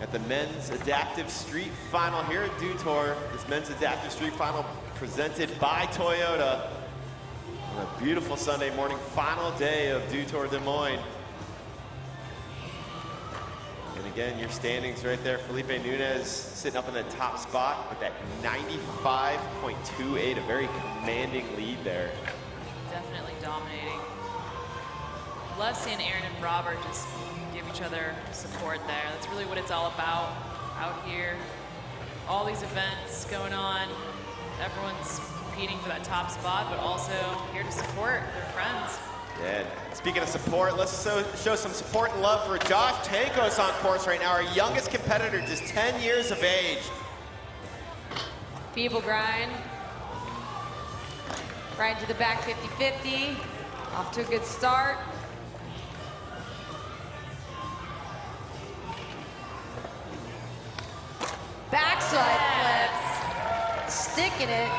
at the Men's Adaptive Street Final here at Dew Tour. This Men's Adaptive Street Final presented by Toyota on a beautiful Sunday morning, final day of Dew Tour Des Moines. And again, your standings right there. Felipe Nunez sitting up in the top spot with that 95.28, a very commanding lead there. Definitely dominating. Love seeing Aaron and Robert just give each other support there. That's really what it's all about out here. All these events going on. Everyone's competing for that top spot, but also here to support their friends. Yeah, speaking of support, let's show some support and love for Josh Tankos on course right now, our youngest competitor, just 10 years of age. Feeble grind. Right into the back 50-50. Off to a good start. Backside flips. Sticking it.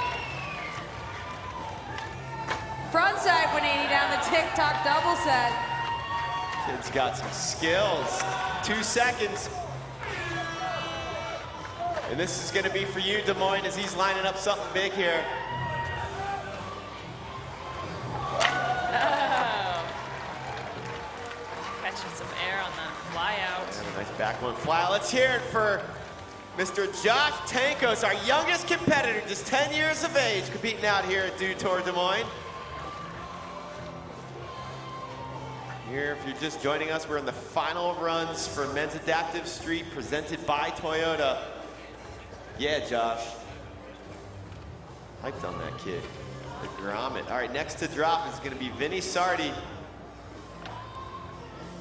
Frontside 180 down the TikTok double set. Kid's got some skills. 2 seconds. And this is gonna be for you, Des Moines, as he's lining up something big here. Oh. Catching some air on the fly out. And a nice back one fly. Let's hear it for Mr. Josh Tankos, our youngest competitor, just 10 years of age, competing out here at Dew Tour Des Moines. Here, if you're just joining us, we're in the final runs for Men's Adaptive Street, presented by Toyota. Yeah, Josh. Hyped on that kid. The grommet. All right, next to drop is going to be Vinny Sardi.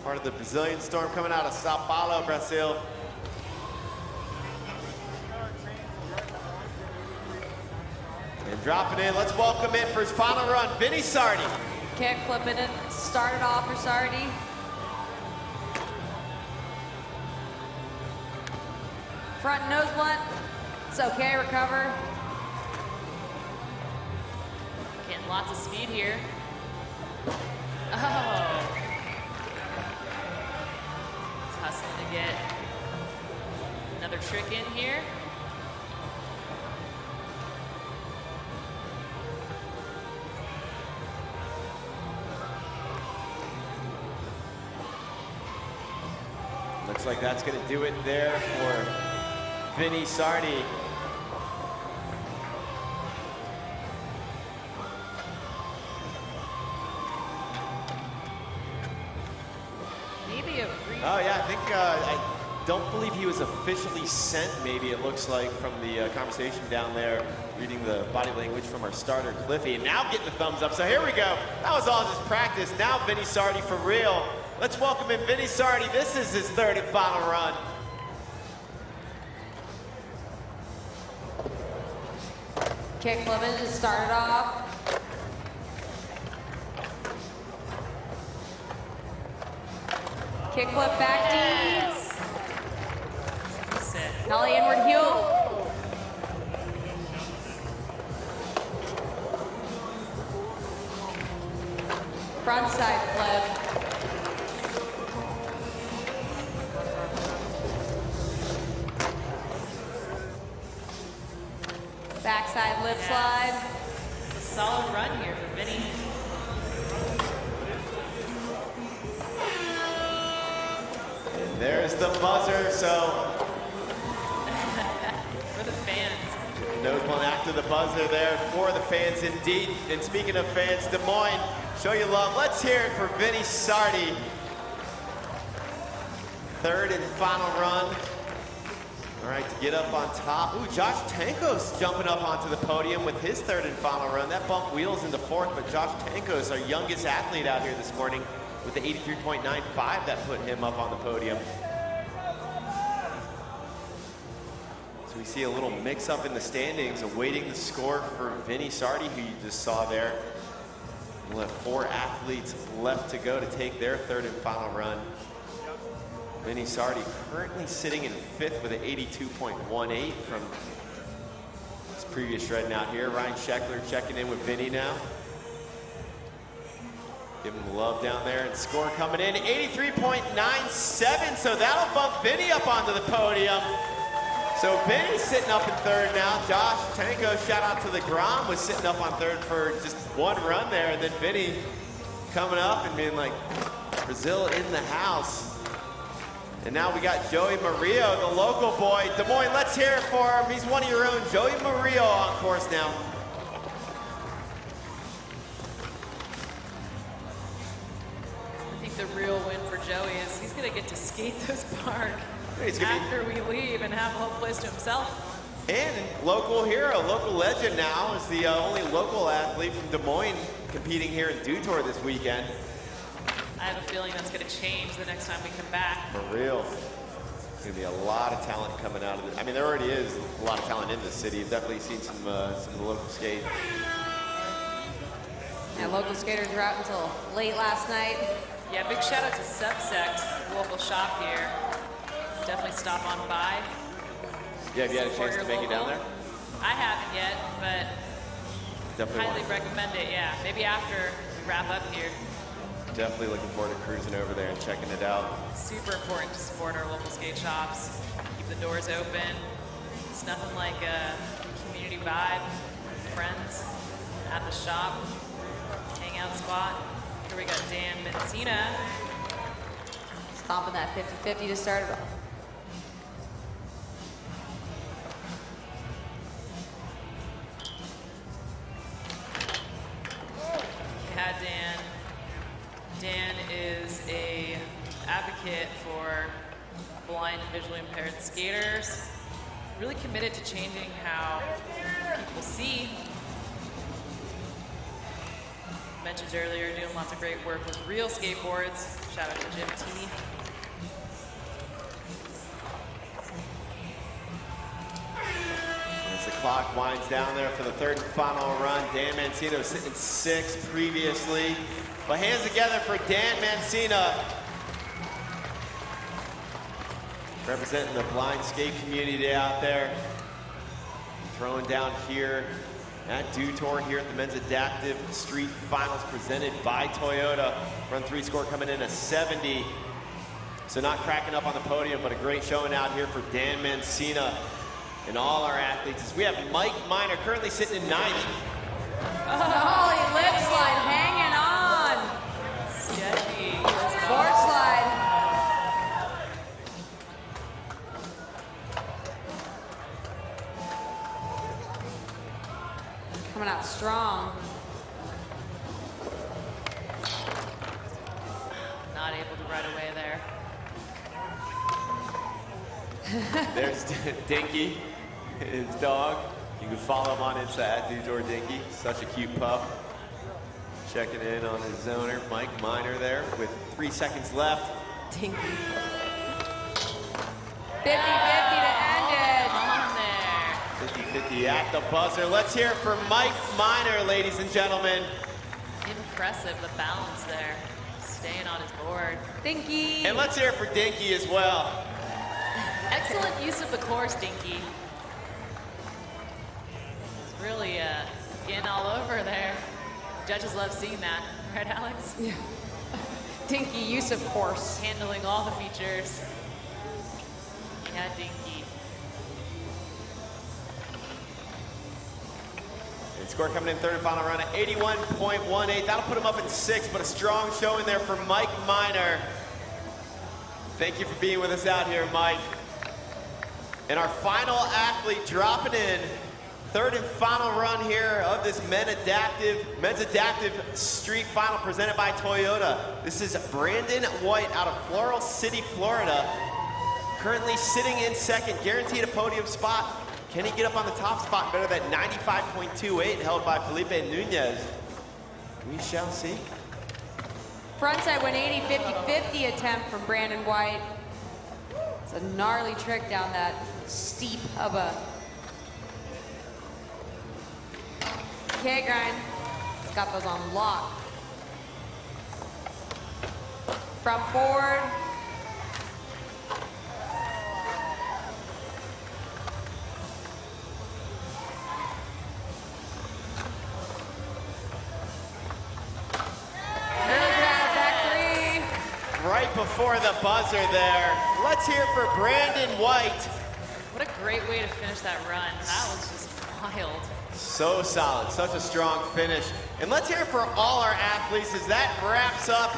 Part of the Brazilian Storm coming out of Sao Paulo, Brazil. And dropping in, let's welcome in for his final run, Vinny Sardi. Kick flipping it, started off for Sardi. Front nose blunt, it's okay, recover. Getting lots of speed here. Oh. He's hustling to get another trick in here. Looks like that's going to do it there for Vinny Sardi. Maybe a Oh yeah, I think I don't believe he was officially sent. Maybe it looks like from the conversation down there, reading the body language from our starter Cliffy, and now getting the thumbs up. So here we go. That was all just practice. Now Vinny Sardi for real. Let's welcome in Vinny Sardi. This is his third and final run. Kick flipping, just started off. Kickflip back Yes. D. Sit. Nollie inward heel. Front side flip. Backside lip slide. It's a solid run here for Vinny. And there's the buzzer, so For the fans. nose one after the buzzer there for the fans indeed. And speaking of fans, Des Moines, show you love. Let's hear it for Vinny Sardi. Third and final run. All right, to get up on top. Ooh, Josh Tankos jumping up onto the podium with his third and final run. That bumped wheels into fourth, but Josh Tankos, our youngest athlete out here this morning, with the 83.95 that put him up on the podium. So we see a little mix-up in the standings, awaiting the score for Vinny Sardi, who you just saw there. We'll have 4 athletes left to go to take their third and final run. Vinny Sardi currently sitting in 5th with an 82.18 from his previous shredding out here. Ryan Scheckler checking in with Vinny now. Give him love down there, and score coming in, 83.97, so that'll bump Vinny up onto the podium. So Vinny's sitting up in third now. Josh Tanko, shout out to the Grom, was sitting up on third for just one run there, and then Vinny coming up and being like, Brazil in the house. And now we got Joey Murillo, the local boy. Des Moines, let's hear it for him. He's one of your own. Joey Murillo on course now. I think the real win for Joey is he's going to get to skate this park He's after we leave and have the whole place to himself. And local hero, local legend now, is the only local athlete from Des Moines competing here in Dew Tour this weekend. I have a feeling that's going to change the next time we come back. For real. There's going to be a lot of talent coming out of it. I mean, there already is a lot of talent in this city. I've definitely seen some of the local skate. And local skaters were out until late last night. Yeah, big shout out to Subsect, local shop here. Definitely stop on by. Yeah, have you had a Support chance to your make it down local. there? I haven't yet, but Definitely highly want- recommend it, yeah. Maybe after we wrap up here. Definitely looking forward to cruising over there and checking it out. Super important to support our local skate shops. Keep the doors open. It's nothing like a community vibe, friends at the shop, hangout spot. Here we got Dan Mencina. Stomping that 50-50 to start it off. Yeah, Dan. Dan is a advocate for blind and visually impaired skaters. Really committed to changing how people see. Mentioned earlier, doing lots of great work with real skateboards. Shout out to Jim T. As the clock winds down there for the third and final run, Dan Mancino sitting in 6th previously. But hands together for Dan Mancina. Representing the blind skate community out there. Throwing down here at Dew Tour here at the Men's Adaptive Street Finals presented by Toyota. Run 3 score coming in a 70. So not cracking up on the podium, but a great showing out here for Dan Mancina and all our athletes. As we have Mike Miner currently sitting in 9th. Holy lip slide hanging on. Sketchy. Board slide. Coming out strong. Not able to ride away there. There's Dinky, his dog. You can follow him on Insta at Dew Tour Dinky. Such a cute pup. Checking in on his owner, Mike Miner there with 3 seconds left. Dinky. 50-50 to end it. On there. 50-50 at the buzzer. Let's hear it for Mike Miner, ladies and gentlemen. Impressive, the balance there. staying on his board. Dinky. And let's hear it for Dinky as well. Excellent use of the course, Dinky. It's really getting all over there. Judges love seeing that, right, Alex? Yeah. Dinky use of course. Handling all the features. Yeah, Dinky. And score coming in third and final round at 81.18. That'll put him up in sixth, but a strong showing there for Mike Miner. Thank you for being with us out here, Mike. And our final athlete dropping in, third and final run here of this men's adaptive street final presented by Toyota. This is Brandon White out of Floral City, Florida. Currently sitting in second, guaranteed a podium spot. Can he get up on the top spot and better that 95.28 held by Felipe Nunez? We shall see. Frontside 180, 50-50 attempt from Brandon White. It's a gnarly trick down that steep of a K-grind. He's got those on lock. Front forward. Right before the buzzer there. Let's hear it for Brandon White. What a great way to finish that run. That was just wild. So solid, such a strong finish. And let's hear it for all our athletes as that wraps up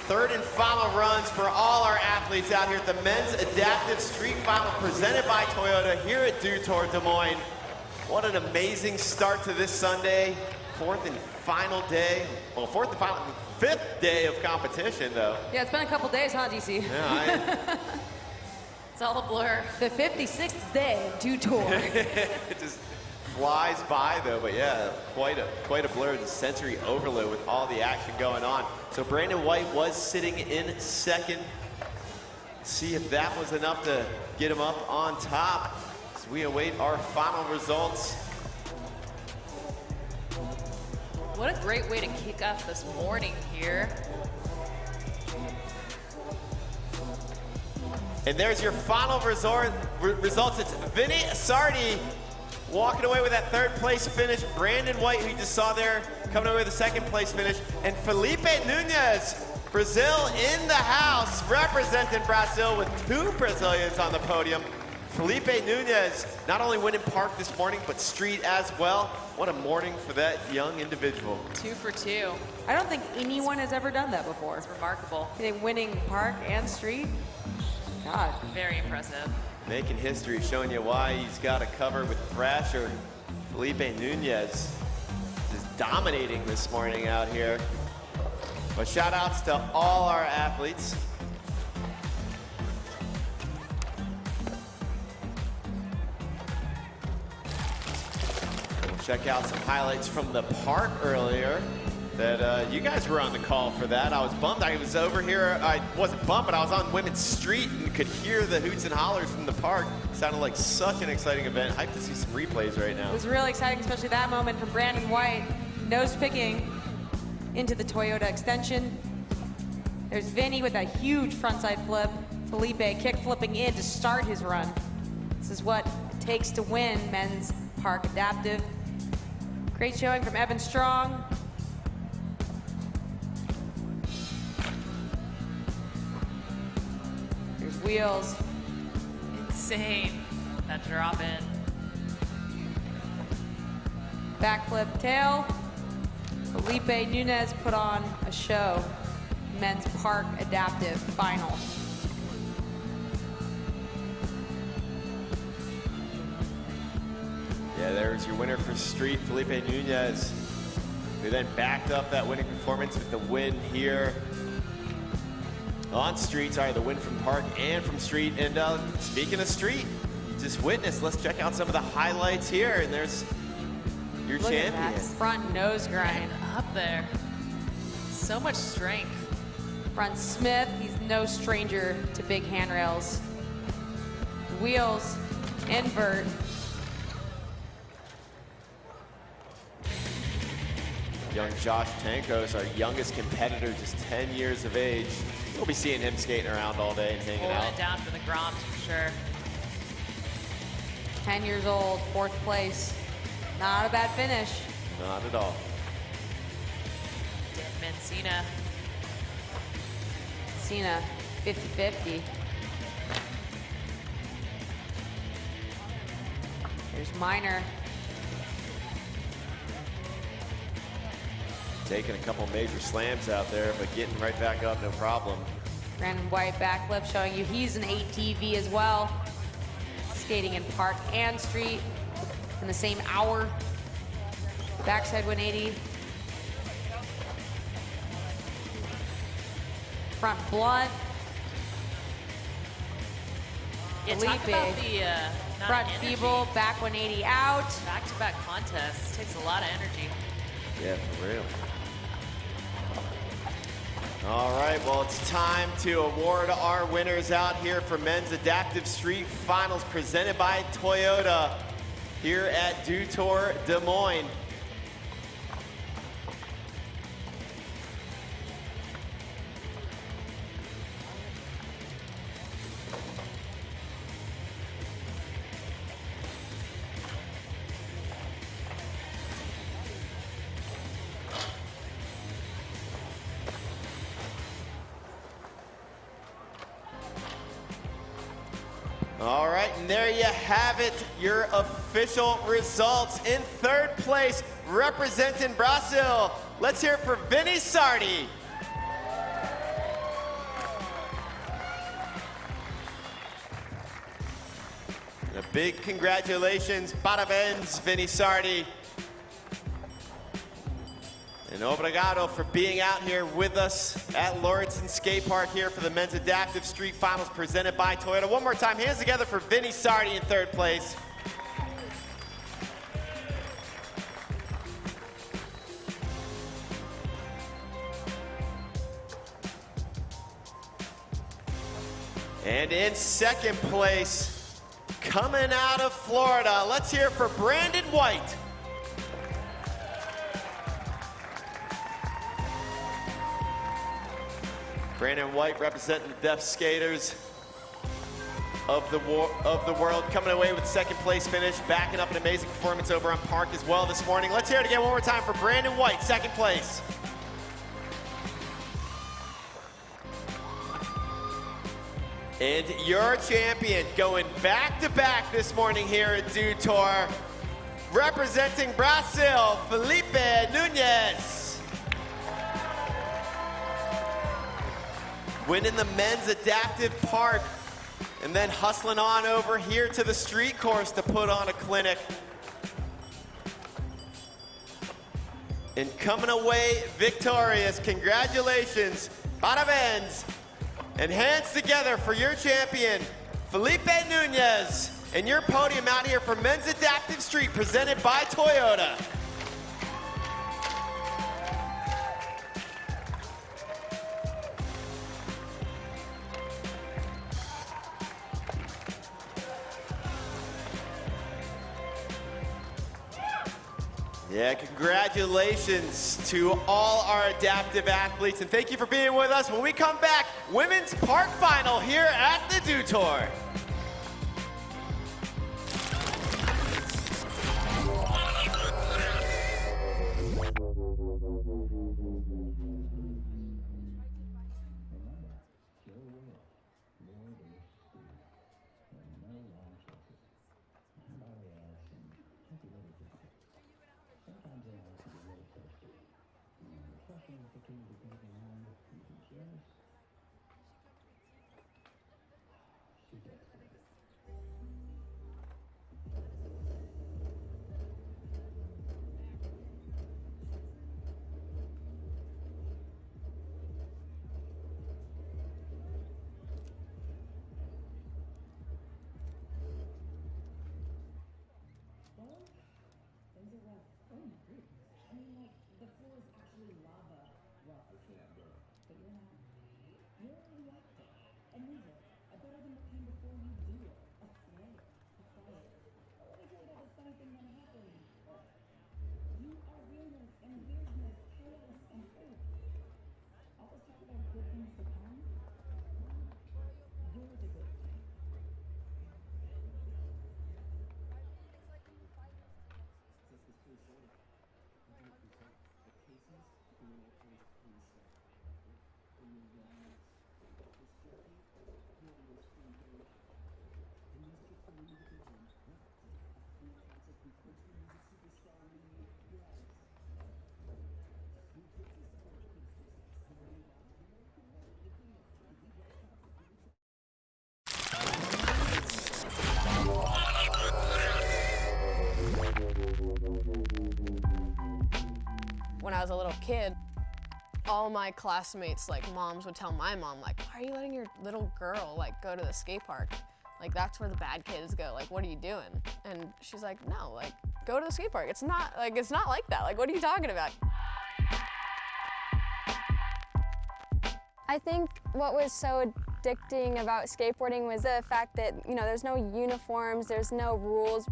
third and final runs for all our athletes out here at the Men's Adaptive Street Final presented by Toyota here at Dew Tour Des Moines. What an amazing start to this Sunday. Fourth and final day. Well, fifth day of competition though. Yeah, it's been a couple days, huh, DC? Yeah, It's all a blur. The 56th day of Dew Tour. It just flies by though, but yeah, quite a blur, the sensory overload with all the action going on. So Brandon White was sitting in second. See if that was enough to get him up on top as we await our final results. What a great way to kick off this morning here. And there's your final results. It's Vinny Sardi walking away with that third place finish. Brandon White, who you just saw there, coming away with a second place finish. And Felipe Nunez, Brazil in the house, representing Brazil with two Brazilians on the podium. Felipe Nunez not only winning park this morning, but street as well. What a morning for that young individual. 2 for 2. I don't think anyone has ever done that before. It's remarkable. Winning park and street. God. Very impressive. Making history, showing you why he's got a cover with Thrasher. Felipe Nunez just dominating this morning out here. But shout outs to all our athletes. We'll check out some highlights from the park earlier. That you guys were on the call for that. I was bummed. I was over here. I wasn't bummed, but I was on Women's Street and could hear the hoots and hollers from the park. Sounded like such an exciting event. Hyped to see some replays right now. It was really exciting, especially that moment from Brandon White. Nose picking into the Toyota extension. There's Vinny with a huge frontside flip. Felipe kick flipping in to start his run. This is what it takes to win men's park adaptive. Great showing from Evan Strong. Wheels. Insane. That drop in. Backflip tail. Felipe Nunez put on a show. Men's park adaptive final. Yeah, there's your winner for street, Felipe Nunez, who then backed up that winning performance with the win here on street. Sorry, the win from park and from street. And speaking of street, you just witnessed. Let's check out some of the highlights here. And there's your Look champion. at that front nose grind. Up there. So much strength. Front Smith, he's no stranger to big handrails. Wheels, invert. Young Josh Tankos, our youngest competitor, just 10 years of age. We'll be seeing him skating around all day and hanging Holding out. it down for the Groms for sure. 10 years old, 4th place. Not a bad finish. Not at all. Dan Mencina. Cena, 50-50. There's Minor. Taking a couple major slams out there, but getting right back up, no problem. Brandon White backflip showing you he's an ATV as well. Skating in Park and Street in the same hour. Backside 180. Front blunt. Yeah, talk Felipe. about the Front feeble, back 180 out. Back-to-back contests. Takes a lot of energy. Yeah, for real. All right, well, it's time to award our winners out here for Men's Adaptive Street Finals presented by Toyota here at Dew Tour Des Moines. All right, and there you have it, your official results. In 3rd place, representing Brazil, let's hear it for Vinny Sardi. And a big congratulations, parabéns, Vinny Sardi. And obrigado for being out here with us at Lauritsen Skate Park here for the Men's Adaptive Street Finals presented by Toyota. One more time, hands together for Vinny Sardi in 3rd place. And in 2nd place, coming out of Florida, let's hear it for Brandon White. Brandon White representing the deaf skaters of the world, coming away with 2nd place finish, backing up an amazing performance over on Park as well this morning. Let's hear it again one more time for Brandon White, 2nd place. And your champion going back-to-back this morning here at Dew Tour, representing Brazil, Felipe Nunez. Winning the Men's Adaptive Park, and then hustling on over here to the street course to put on a clinic. And coming away victorious. Congratulations, parabéns, and hands together for your champion, Felipe Nunez, and your podium out here for Men's Adaptive Street presented by Toyota. Yeah, congratulations to all our adaptive athletes, and thank you for being with us. When we come back, Women's Park Final here at the Dew Tour. You are realness and weirdness When I was a little kid, all my classmates, like moms would tell my mom, like, why are you letting your little girl like go to the skate park? Like that's where the bad kids go. Like, what are you doing? And she's like, no, like go to the skate park. It's not like that. Like, what are you talking about? I think what was so addicting about skateboarding was the fact that, you know, there's no uniforms, there's no rules.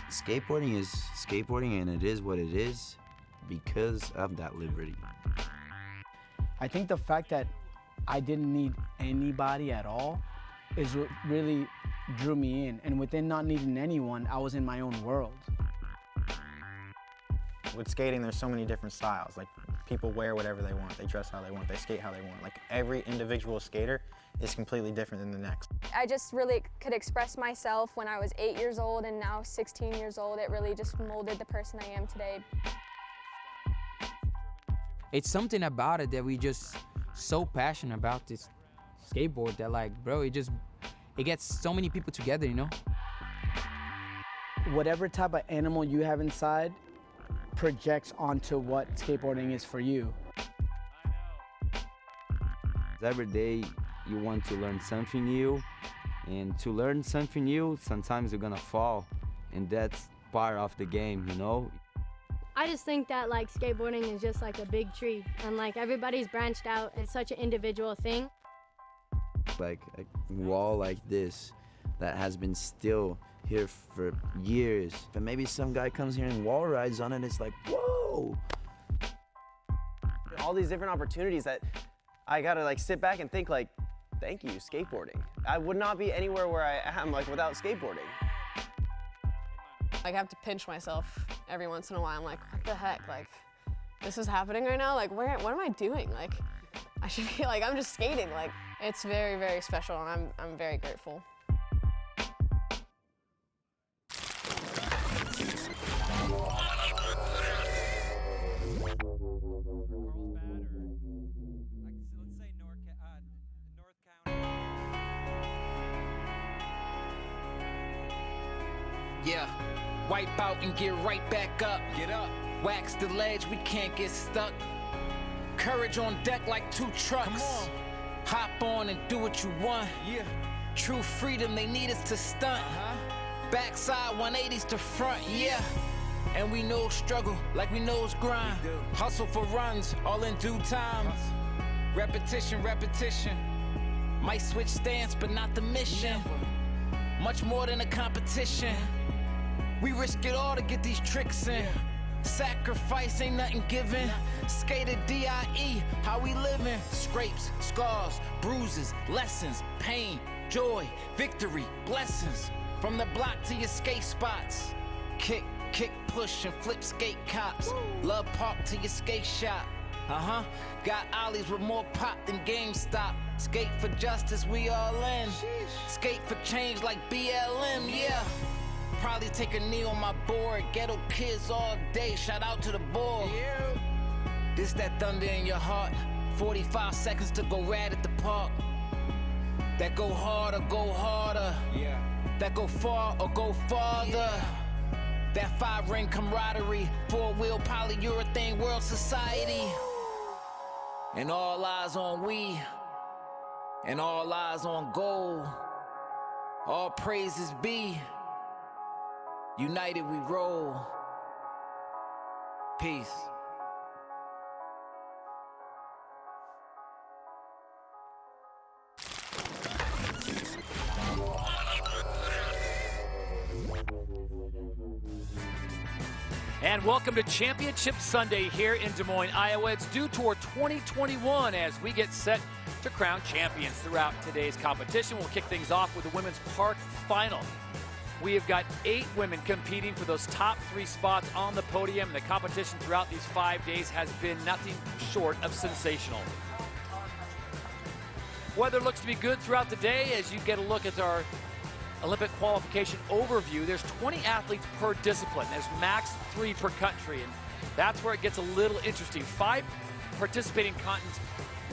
Skateboarding is skateboarding, and it is what it is because of that liberty. I think the fact that I didn't need anybody at all is what really drew me in. And within not needing anyone, I was in my own world. With skating, there's so many different styles. Like, people wear whatever they want, they dress how they want, they skate how they want. Like, every individual skater is completely different than the next. I just really could express myself when I was 8 years old, and now 16 years old. It really just molded the person I am today. It's something about it that we just so passionate about this skateboard that, like, bro, it gets so many people together, you know? Whatever type of animal you have inside projects onto what skateboarding is for you. Every day you want to learn something new, and to learn something new, sometimes you're gonna fall, and that's part of the game, you know? I just think that like skateboarding is just like a big tree, and like everybody's branched out. It's such an individual thing. Like a wall like this that has been still here for years, but maybe some guy comes here and wall rides on it, it's like, whoa! All these different opportunities that I gotta like sit back and think like, thank you, skateboarding. I would not be anywhere where I am like without skateboarding. Like, I have to pinch myself every once in a while. I'm like, what the heck? Like, this is happening right now? Like, what am I doing? Like, I should be like, I'm just skating. Like, it's very, very special, and I'm very grateful. Yeah, wipe out and get right back up. Get up. Wax the ledge, we can't get stuck. Courage on deck like two trucks. Come on. Hop on and do what you want. Yeah. True freedom, they need us to stunt. Backside 180s to front, yeah. And we know struggle like we knows grind. Hustle for runs, all in due time. Repetition, repetition. Might switch stance, but not the mission. Much more than a competition. We risk it all to get these tricks in. Sacrifice ain't nothing given. Skated D.I.E. how we living. Scrapes, scars, bruises, lessons, pain, joy, victory, blessings. From the block to your skate spots. Kick, push, and flip skate cops. Love park to your skate shop. Got ollies with more pop than GameStop. Skate for justice, we all in. Skate for change like BLM, yeah. Probably take a knee on my board. Ghetto kids all day, shout out to the board. This that thunder in your heart. 45 seconds to go rad at the park. That go hard or go harder. Yeah. That go far or go farther. Yeah. That 5-ring camaraderie. 4-wheel polyurethane world society. And all eyes on we. And all eyes on gold. All praises be. United we roll. Peace. And welcome to Championship Sunday here in Des Moines, Iowa. It's Dew Tour 2021 as we get set to crown champions throughout today's competition. We'll kick things off with the women's park final. We have got 8 women competing for those top 3 spots on the podium. The competition throughout these 5 days has been nothing short of sensational. Weather looks to be good throughout the day as you get a look at our Olympic qualification overview, there's 20 athletes per discipline. There's max 3 per country, and that's where it gets a little interesting. 5 participating continents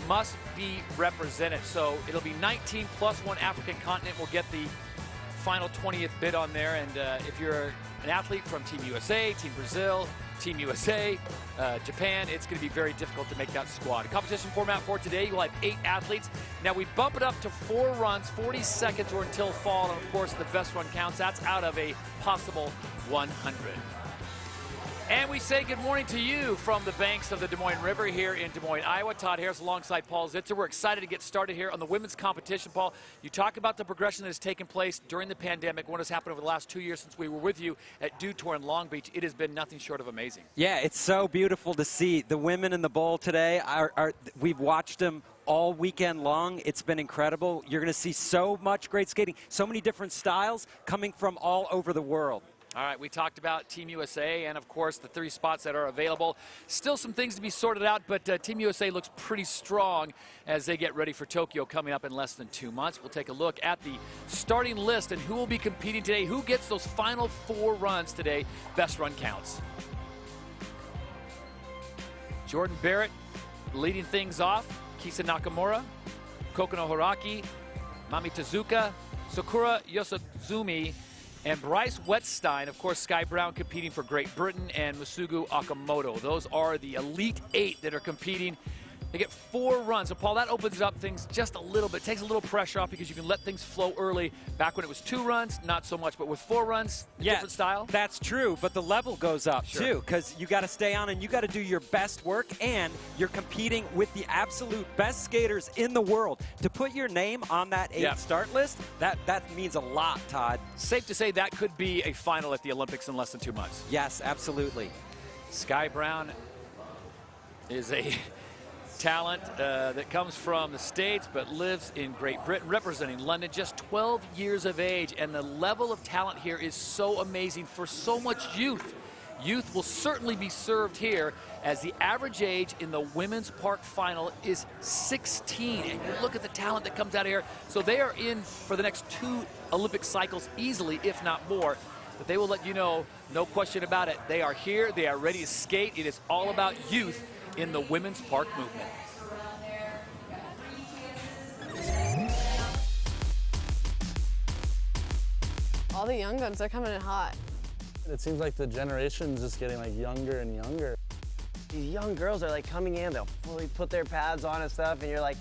must be represented. So it'll be 19 plus 1 African continent will get the final 20th bid on there. And if you're an athlete from Team USA, Team Brazil, Team USA, Japan, it's going to be very difficult to make that squad. Competition format for today, you'll have 8 athletes. Now we bump it up to 4 runs, 40 seconds or until fall, and of course the best run counts. That's out of a possible 100. And we say good morning to you from the banks of the Des Moines River here in Des Moines, Iowa. Todd Harris alongside Paul Zitzer. We're excited to get started here on the women's competition. Paul, you talk about the progression that has taken place during the pandemic, what has happened over the last 2 years since we were with you at Dew Tour in Long Beach. It has been nothing short of amazing. Yeah, it's so beautiful to see. The women in the bowl today, we've watched them all weekend long. It's been incredible. You're going to see so much great skating, so many different styles coming from all over the world. All right, we talked about Team USA and, of course, the 3 spots that are available. Still some things to be sorted out, but Team USA looks pretty strong as they get ready for Tokyo coming up in less than 2 months. We'll take a look at the starting list and who will be competing today, who gets those final 4 runs today. Best run counts. Jordan Barrett leading things off. Kisa Nakamura, Kokono Hiraki, Mami Tezuka, Sakura Yosuzumi, and Bryce Wettstein, of course, Sky Brown competing for Great Britain, and Masugu Okamoto. Those are the elite 8 that are competing. They get 4 runs. So, Paul, that opens up things just a little bit. Takes a little pressure off because you can let things flow early. Back when it was 2 runs, not so much. But with 4 runs, different style. That's true, but the level goes up, Sure. too, because you got to stay on and you got to do your best work, and you're competing with the absolute best skaters in the world. To put your name on that 8 start list, that means a lot, Todd. Safe to say that could be a final at the Olympics in less than 2 months. Yes, absolutely. Sky Brown is a talent that comes from the States but lives in Great Britain, representing London, just 12 years of age, and the level of talent here is so amazing for so much youth. Youth will certainly be served here, as the average age in the women's park final is 16. And you look at the talent that comes out of here. So they are in for the next 2 Olympic cycles easily, if not more. But they will let you know, no question about it, they are here, they are ready to skate. It is all about youth in the women's park movement. All the young guns are coming in hot. It seems like the generation's just getting like younger and younger. These young girls are like coming in, they'll fully put their pads on and stuff, and you're like,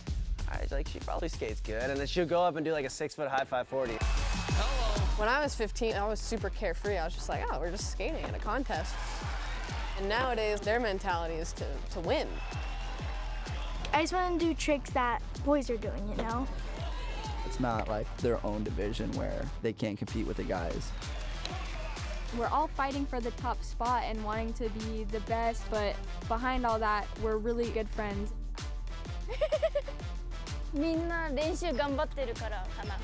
all right, like, she probably skates good. And then she'll go up and do like a 6-foot high 540. When I was 15, I was super carefree. I was just like, oh, we're just skating in a contest. And nowadays, their mentality is to win. I just want to do tricks that boys are doing, you know? It's not like their own division where they can't compete with the guys. We're all fighting for the top spot and wanting to be the best, but behind all that, we're really good friends. みんな練習頑張ってるからかな。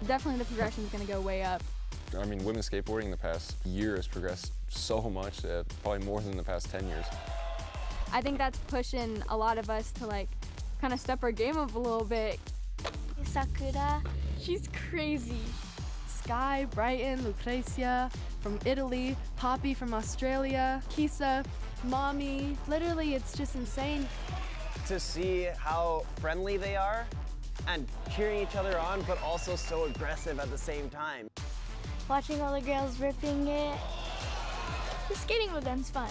Definitely the progression is going to go way up. I mean, women's skateboarding in the past year has progressed so much, probably more than the past 10 years. I think that's pushing a lot of us to like kind of step our game up a little bit. Sakura, she's crazy. Sky, Brighton, Lucrezia from Italy, Poppy from Australia, Kisa, Mommy. Literally, it's just insane. To see how friendly they are and cheering each other on, but also so aggressive at the same time. Watching all the girls ripping it. Just skating with them's fun.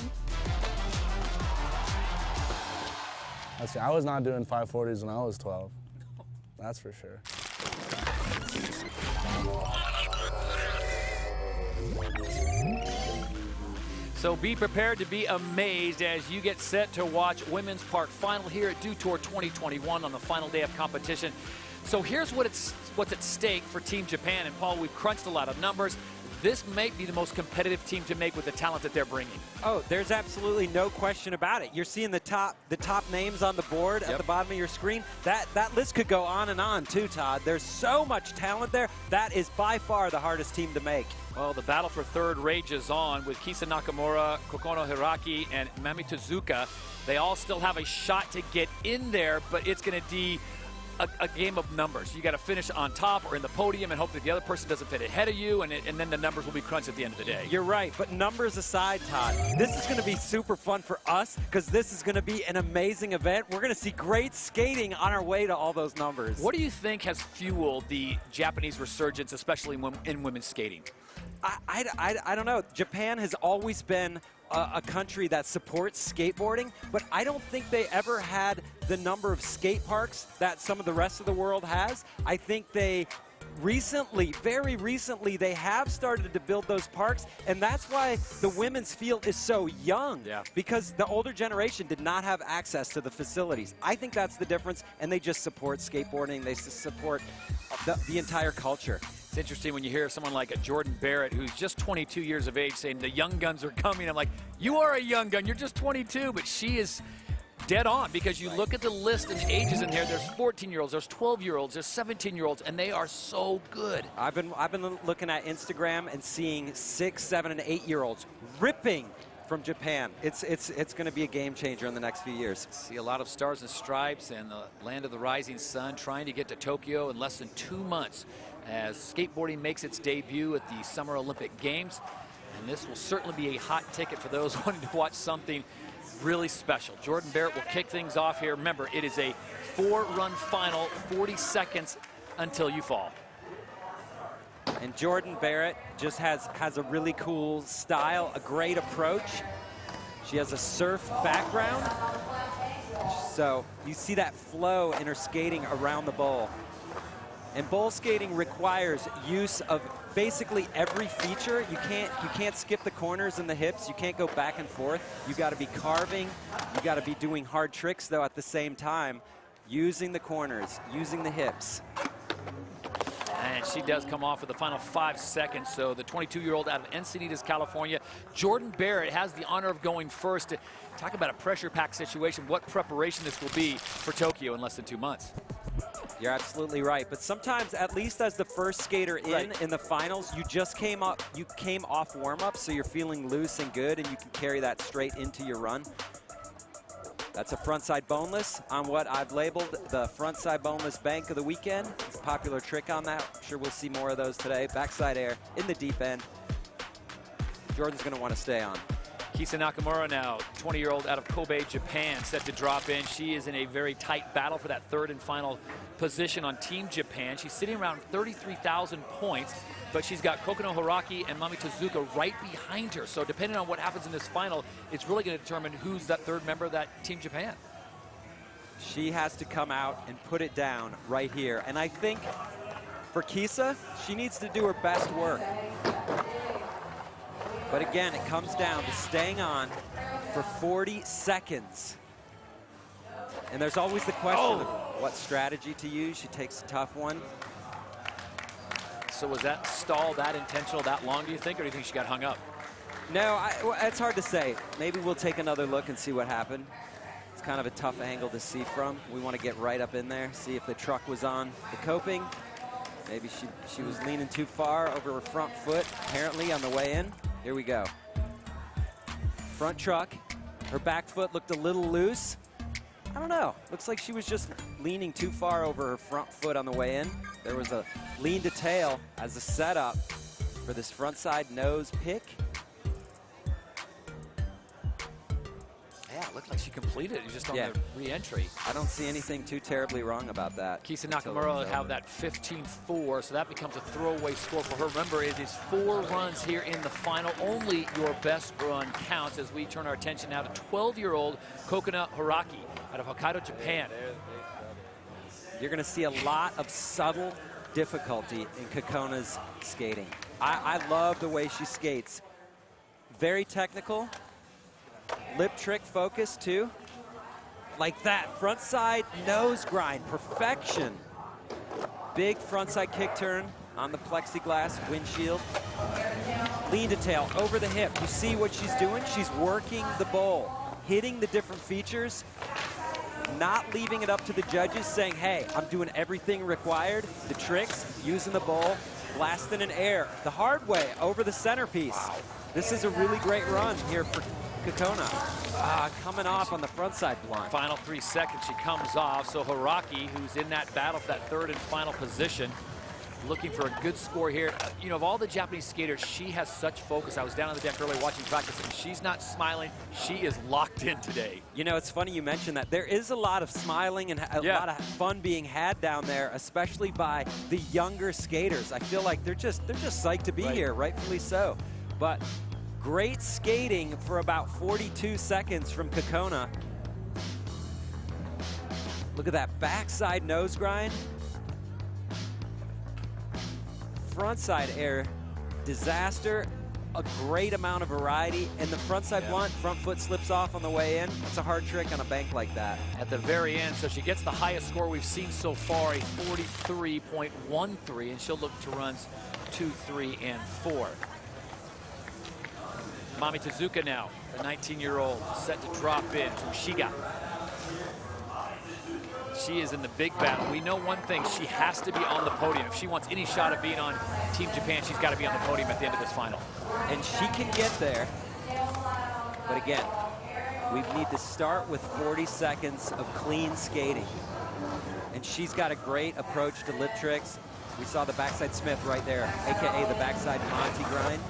I was not doing 540s when I was 12. That's for sure. So be prepared to be amazed as you get set to watch Women's Park Final here at Dew Tour 2021 on the final day of competition. So here's what's at stake for Team Japan. And Paul, we've crunched a lot of numbers. This might be the most competitive team to make with the talent that they're bringing. Oh, there's absolutely no question about it. You're seeing the top names on the board at the bottom of your screen. That list could go on and on too, Todd. There's so much talent there. That is by far the hardest team to make. Well, the battle for third rages on with Kisa Nakamura, Kokono Hiraki, and Mami Tezuka. They all still have a shot to get in there, but it's going to be a game of numbers. You got to finish on top or in the podium and hope that the other person doesn't fit ahead of you, and then the numbers will be crunched at the end of the day. You're right, but numbers aside, Todd, this is going to be super fun for us because this is going to be an amazing event. We're going to see great skating on our way to all those numbers. What do you think has fueled the Japanese resurgence, especially in women's skating? I don't know. Japan has always been a country that supports skateboarding, but I don't think they ever had the number of skate parks that some of the rest of the world has. I think they recently, very recently, they have started to build those parks, and that's why the women's field is so young, because the older generation did not have access to the facilities. I think that's the difference, and they just support skateboarding. They support the entire culture. It's interesting when you hear someone like a Jordan Barrett, who's just 22 years of age, saying the young guns are coming. I'm like, you are a young gun. You're just 22, but she is dead on, because you look at the list and ages in here. There's 14-year-olds, there's 12-year-olds, there's 17-year-olds, and they are so good. I've been looking at Instagram and seeing 6, 7, and 8-year-olds ripping from Japan. It's going to be a game changer in the next few years. See a lot of stars and stripes and the land of the rising sun trying to get to Tokyo in less than 2 months as skateboarding makes its debut at the Summer Olympic Games. And this will certainly be a hot ticket for those wanting to watch something really special. Jordan Barrett will kick things off here. Remember, it is a 4-run final, 40 seconds until you fall. And Jordan Barrett just has a really cool style, a great approach. She has a surf background. So you see that flow in her skating around the bowl. And bowl skating requires use of basically every feature. You can't skip the corners and the hips. You can't go back and forth. You got to be carving. You got to be doing hard tricks, though, at the same time, using the corners, using the hips. And she does come off for the final 5 seconds. So the 22-year-old out of Encinitas, California, Jordan Barrett, has the honor of going first. Talk about a pressure-packed situation. What preparation this will be for Tokyo in less than 2 months. You're absolutely right. But sometimes, at least as the first skater in the finals, you just came off warm-up, so you're feeling loose and good, and you can carry that straight into your run. That's a frontside boneless on what I've labeled the frontside boneless bank of the weekend. It's a popular trick on that. I'm sure we'll see more of those today. Backside air in the deep end. Jordan's going to want to stay on. Kisa Nakamura now, 20-year-old out of Kobe, Japan, set to drop in. She is in a very tight battle for that third and final position on Team Japan. She's sitting around 33,000 points, but she's got Kokono Hiraki and Mami Tezuka right behind her. So depending on what happens in this final, it's really going to determine who's that third member of that Team Japan. She has to come out and put it down right here. And I think for Kisa, she needs to do her best work. But again, it comes down to staying on for 40 seconds. And there's always the question of what strategy to use. She takes a tough one. So was that stall that intentional, that long, do you think, or do you think she got hung up? No, it's hard to say. Maybe we'll take another look and see what happened. It's kind of a tough angle to see from. We want to get right up in there, see if the truck was on the coping. Maybe she was leaning too far over her front foot, apparently on the way in. Here we go. Front truck. Her back foot looked a little loose. I don't know. Looks like she was just leaning too far over her front foot on the way in. There was a lean to tail as a setup for this front side nose pick. Yeah, it looked like she completed it just on the re-entry. I don't see anything too terribly wrong about that. Kisa Nakamura will have that 15-4, so that becomes a throwaway score for her. Remember, it is 4 runs here in the final. Only your best run counts as we turn our attention now to 12-year-old Kokono Hiraki out of Hokkaido, Japan. You're going to see a lot of subtle difficulty in Kokona's skating. I love the way she skates. Very technical. Lip trick focus too. Like that, front side nose grind, perfection. Big front side kick turn on the plexiglass windshield. Lean to tail over the hip. You see what she's doing? She's working the bowl, hitting the different features, not leaving it up to the judges saying, hey, I'm doing everything required. The tricks, using the bowl, blasting in air. The hard way over the centerpiece. Wow. This is a really great run here for Kokono. Coming off on the front side blunt. Final 3 seconds, she comes off. So Haraki, who's in that battle for that third and final position, looking for a good score here. You know, of all the Japanese skaters, she has such focus. I was down on the deck earlier watching practice, and she's not smiling. She is locked in today. You know, it's funny you mentioned that. There is a lot of smiling and a lot of fun being had down there, especially by the younger skaters. I feel like they're just psyched to be here, rightfully so. But great skating for about 42 seconds from Kokona. Look at that backside nose grind. Frontside air, disaster, a great amount of variety, and the frontside blunt, front foot slips off on the way in. That's a hard trick on a bank like that. At the very end, so she gets the highest score we've seen so far, a 43.13, and she'll look to runs 2, 3, and 4. Mami Tezuka now, the 19-year-old, set to drop in from Shiga. She is in the big battle. We know one thing, she has to be on the podium. If she wants any shot of being on Team Japan, she's got to be on the podium at the end of this final. And she can get there. But again, we need to start with 40 seconds of clean skating. And she's got a great approach to lip tricks. We saw the backside Smith right there, AKA the backside Monty grind.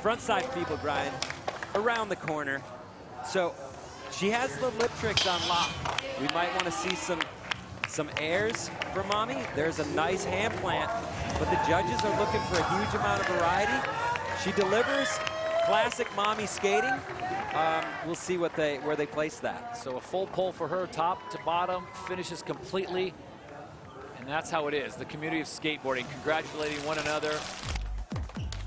Frontside feeble grind around the corner. So she has the lip tricks on lock. We might want to see some airs from Mami. There's a nice hand plant, but the judges are looking for a huge amount of variety. She delivers classic Mami skating. We'll see where they place that. So a full pull for her, top to bottom, finishes completely. And that's how it is. The community of skateboarding congratulating one another.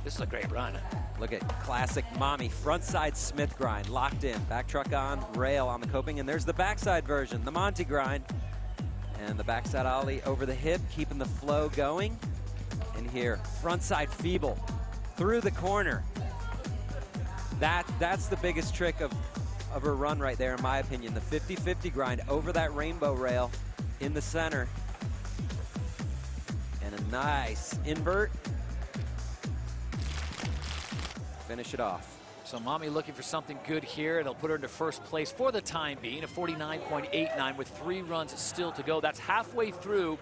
This is a great run. Look at classic Mami, frontside Smith grind, locked in, back truck on, rail on the coping, and there's the backside version, the Monty grind. And the backside ollie over the hip, keeping the flow going. And here, frontside feeble, through the corner. That's the biggest trick of her run right there, in my opinion. The 50-50 grind over that rainbow rail in the center. And a nice invert. Finish it off. So Mami looking for something good here. It'll put her into first place for the time being, a 49.89 with 3 runs still to go. That's halfway through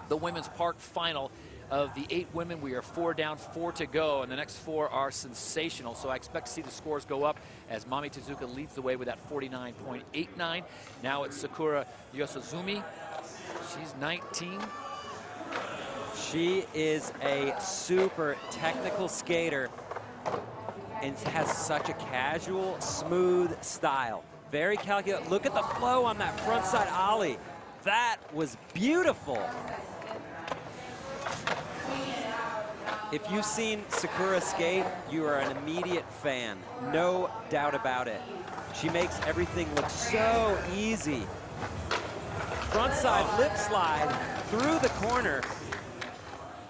the women's park final. Of the 8 women, we are 4 down, 4 to go, and the next 4 are sensational. So I expect to see the scores go up as Mami Tezuka leads the way with that 49.89. Now it's Sakura Yosuzumi. She's 19. She is a super technical skater and has such a casual, smooth style. Very calculated. Look at the flow on that frontside ollie. That was beautiful. If you've seen Sakura skate, you are an immediate fan. No doubt about it. She makes everything look so easy. Frontside lip slide through the corner.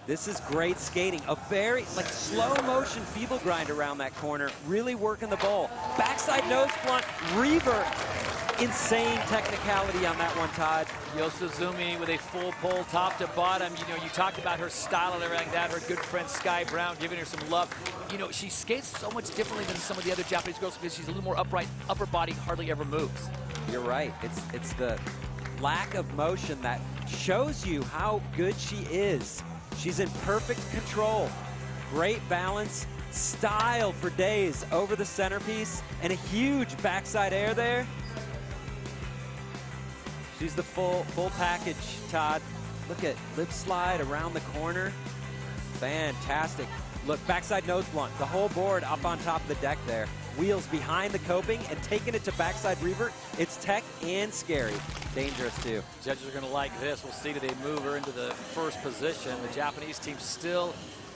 This is great skating. A very slow motion feeble grind around that corner. Really working the bowl. Backside nose blunt, revert. Insane technicality on that one, Todd. Yosuzumi with a full pull top to bottom. You know, you talked about her style and everything like that. Her good friend Sky Brown giving her some love. You know, she skates so much differently than some of the other Japanese girls because she's a little more upright. Upper body hardly ever moves. You're right. It's the lack of motion that shows you how good she is. She's in perfect control. Great balance, style for days over the centerpiece, and a huge backside air there. She's the full package, Todd. Look at lip slide around the corner. Fantastic. Look, backside nose blunt, the whole board up on top of the deck there. Wheels behind the coping and taking it to backside revert. It's tech and scary. Dangerous too. Judges are going to like this. We'll see, do they move her into the first position. The Japanese team still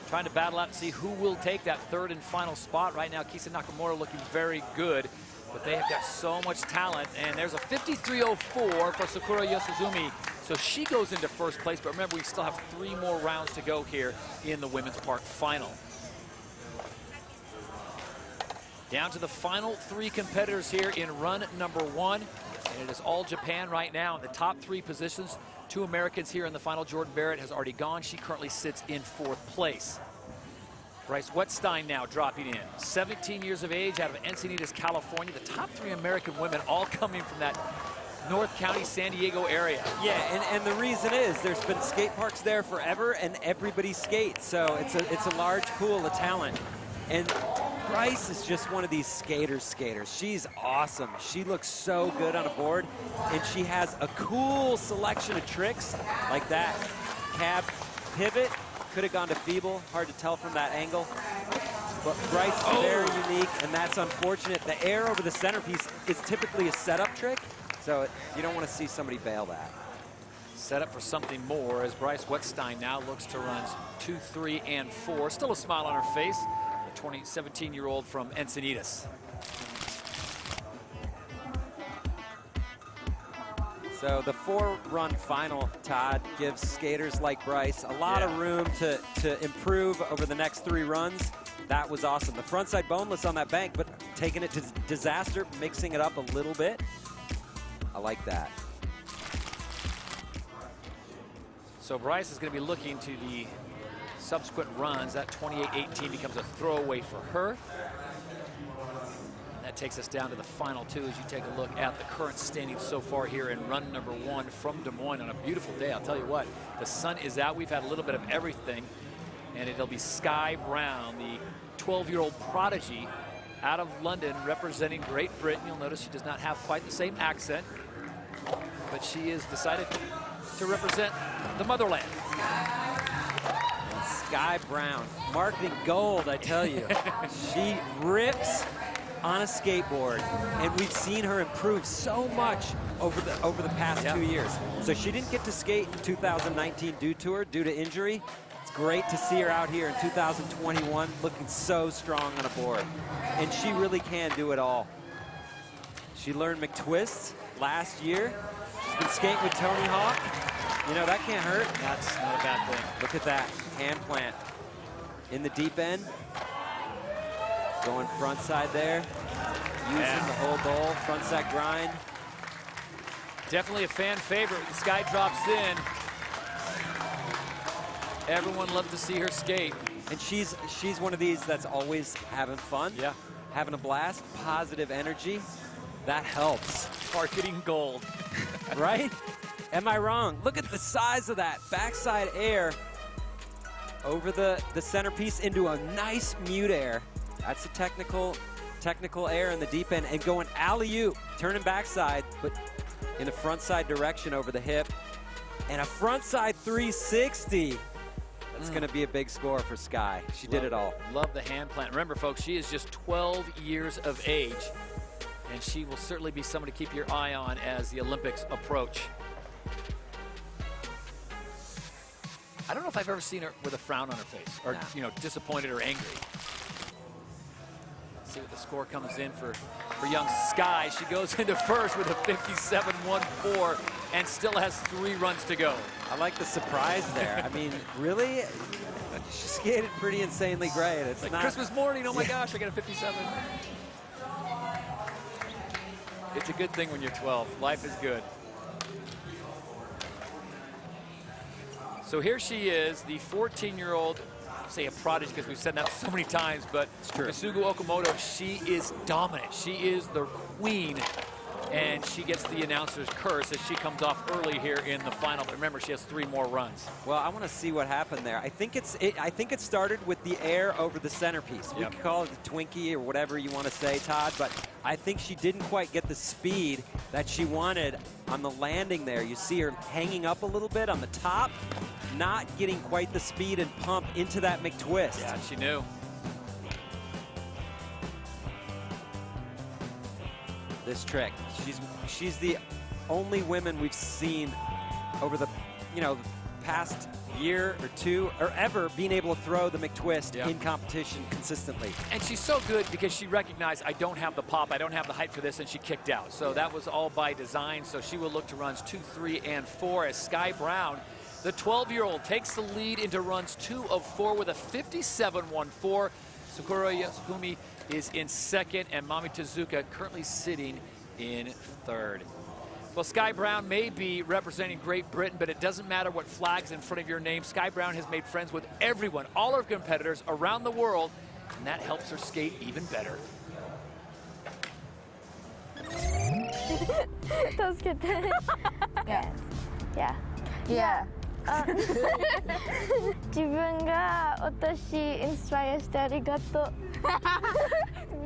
trying to battle out and see who will take that third and final spot. Right now, Kisa Nakamura looking very good, but they have got so much talent. And there's a 53.04 for Sakura Yosuzumi. So she goes into first place, but remember, we still have 3 more rounds to go here in the women's park final. Down to the final 3 competitors here in run number 1. And it is all Japan right now in the top 3 positions. 2 Americans here in the final. Jordan Barrett has already gone. She currently sits in 4th place. Bryce Wettstein now dropping in. 17 years of age, out of Encinitas, California. The top 3 American women all coming from that North County, San Diego area. Yeah, and the reason is there's been skate parks there forever, and everybody skates. So it's a large pool of talent. And Bryce is just one of these skaters. She's awesome. She looks so good on a board, and she has a cool selection of tricks like that. Cab pivot, could have gone to feeble, hard to tell from that angle. But Bryce is very unique, and that's unfortunate. The air over the centerpiece is typically a setup trick, so you don't want to see somebody bail that. Set up for something more as Bryce Wettstein now looks to runs 2, 3, and 4. Still a smile on her face. 17-year-old from Encinitas. So the 4-run final, Todd, gives skaters like Bryce a lot of room to improve over the next 3 runs. That was awesome. The frontside boneless on that bank, but taking it to disaster, mixing it up a little bit. I like that. So Bryce is going to be looking to the subsequent runs. That 28-18 becomes a throwaway for her. That takes us down to the final 2 as you take a look at the current standings so far here in run number 1 from Des Moines on a beautiful day. I'll tell you what, the sun is out. We've had a little bit of everything, and it'll be Sky Brown, the 12-year-old prodigy out of London representing Great Britain. You'll notice she does not have quite the same accent, but she has decided to represent the motherland. Sky Brown, marketing gold, I tell you. She rips on a skateboard, and we've seen her improve so much over the past 2 years. So she didn't get to skate in 2019 Dew Tour due to injury. It's great to see her out here in 2021 looking so strong on a board. And she really can do it all. She learned McTwists last year. She's been skating with Tony Hawk. You know, that can't hurt. That's not a bad thing. Look at that, hand plant in the deep end. Going front side there, using the whole bowl, front side grind. Definitely a fan favorite. The Sky drops in. Everyone loves to see her skate. And she's one of these that's always having fun, having a blast, positive energy. That helps. Marketing gold. Right? Am I wrong? Look at the size of that backside air over the centerpiece into a nice mute air. That's a technical air in the deep end, and going alley-oop, turning backside, but in a frontside direction over the hip, and a frontside 360. That's going to be a big score for Sky. She did it all. Love the hand plant. Remember, folks, she is just 12 years of age, and she will certainly be someone to keep your eye on as the Olympics approach. I don't know if I've ever seen her with a frown on her face, or you know, disappointed or angry. Let's see what the score comes in for young Sky. She goes into first with a 57.14 and still has 3 runs to go. I like the surprise there. I mean, really? She skated pretty insanely great. It's like not Christmas morning. Oh my gosh, I got a 57. It's a good thing when you're 12. Life is good. So here she is, the 14-year-old, say a prodigy because we've said that so many times, but Kasugu Okamoto, she is dominant. She is the queen, and she gets the announcer's curse as she comes off early here in the final. But remember, she has 3 more runs. Well, I want to see what happened there. I think it started with the air over the centerpiece. We could call it the Twinkie or whatever you want to say, Todd, but I think she didn't quite get the speed that she wanted on the landing there. You see her hanging up a little bit on the top, not getting quite the speed and pump into that McTwist. Yeah, she knew. This trick, she's the only woman we've seen over the past year or 2 or ever being able to throw the McTwist in competition consistently. And she's so good because she recognized, I don't have the pop, I don't have the height for this, and she kicked out. So that was all by design. So she will look to runs 2, 3, and 4 as Sky Brown, the 12-year-old, takes the lead into runs 2 of 4 with a 57.14. Sakura Yasukumi is in second, and Mami Tezuka currently sitting in third. Well, Sky Brown may be representing Great Britain, but it doesn't matter what flag's in front of your name. Sky Brown has made friends with everyone, all her competitors around the world, and that helps her skate even better. 助けて。Yeah. Yeah. 自分が私インスパイアしてありがとう。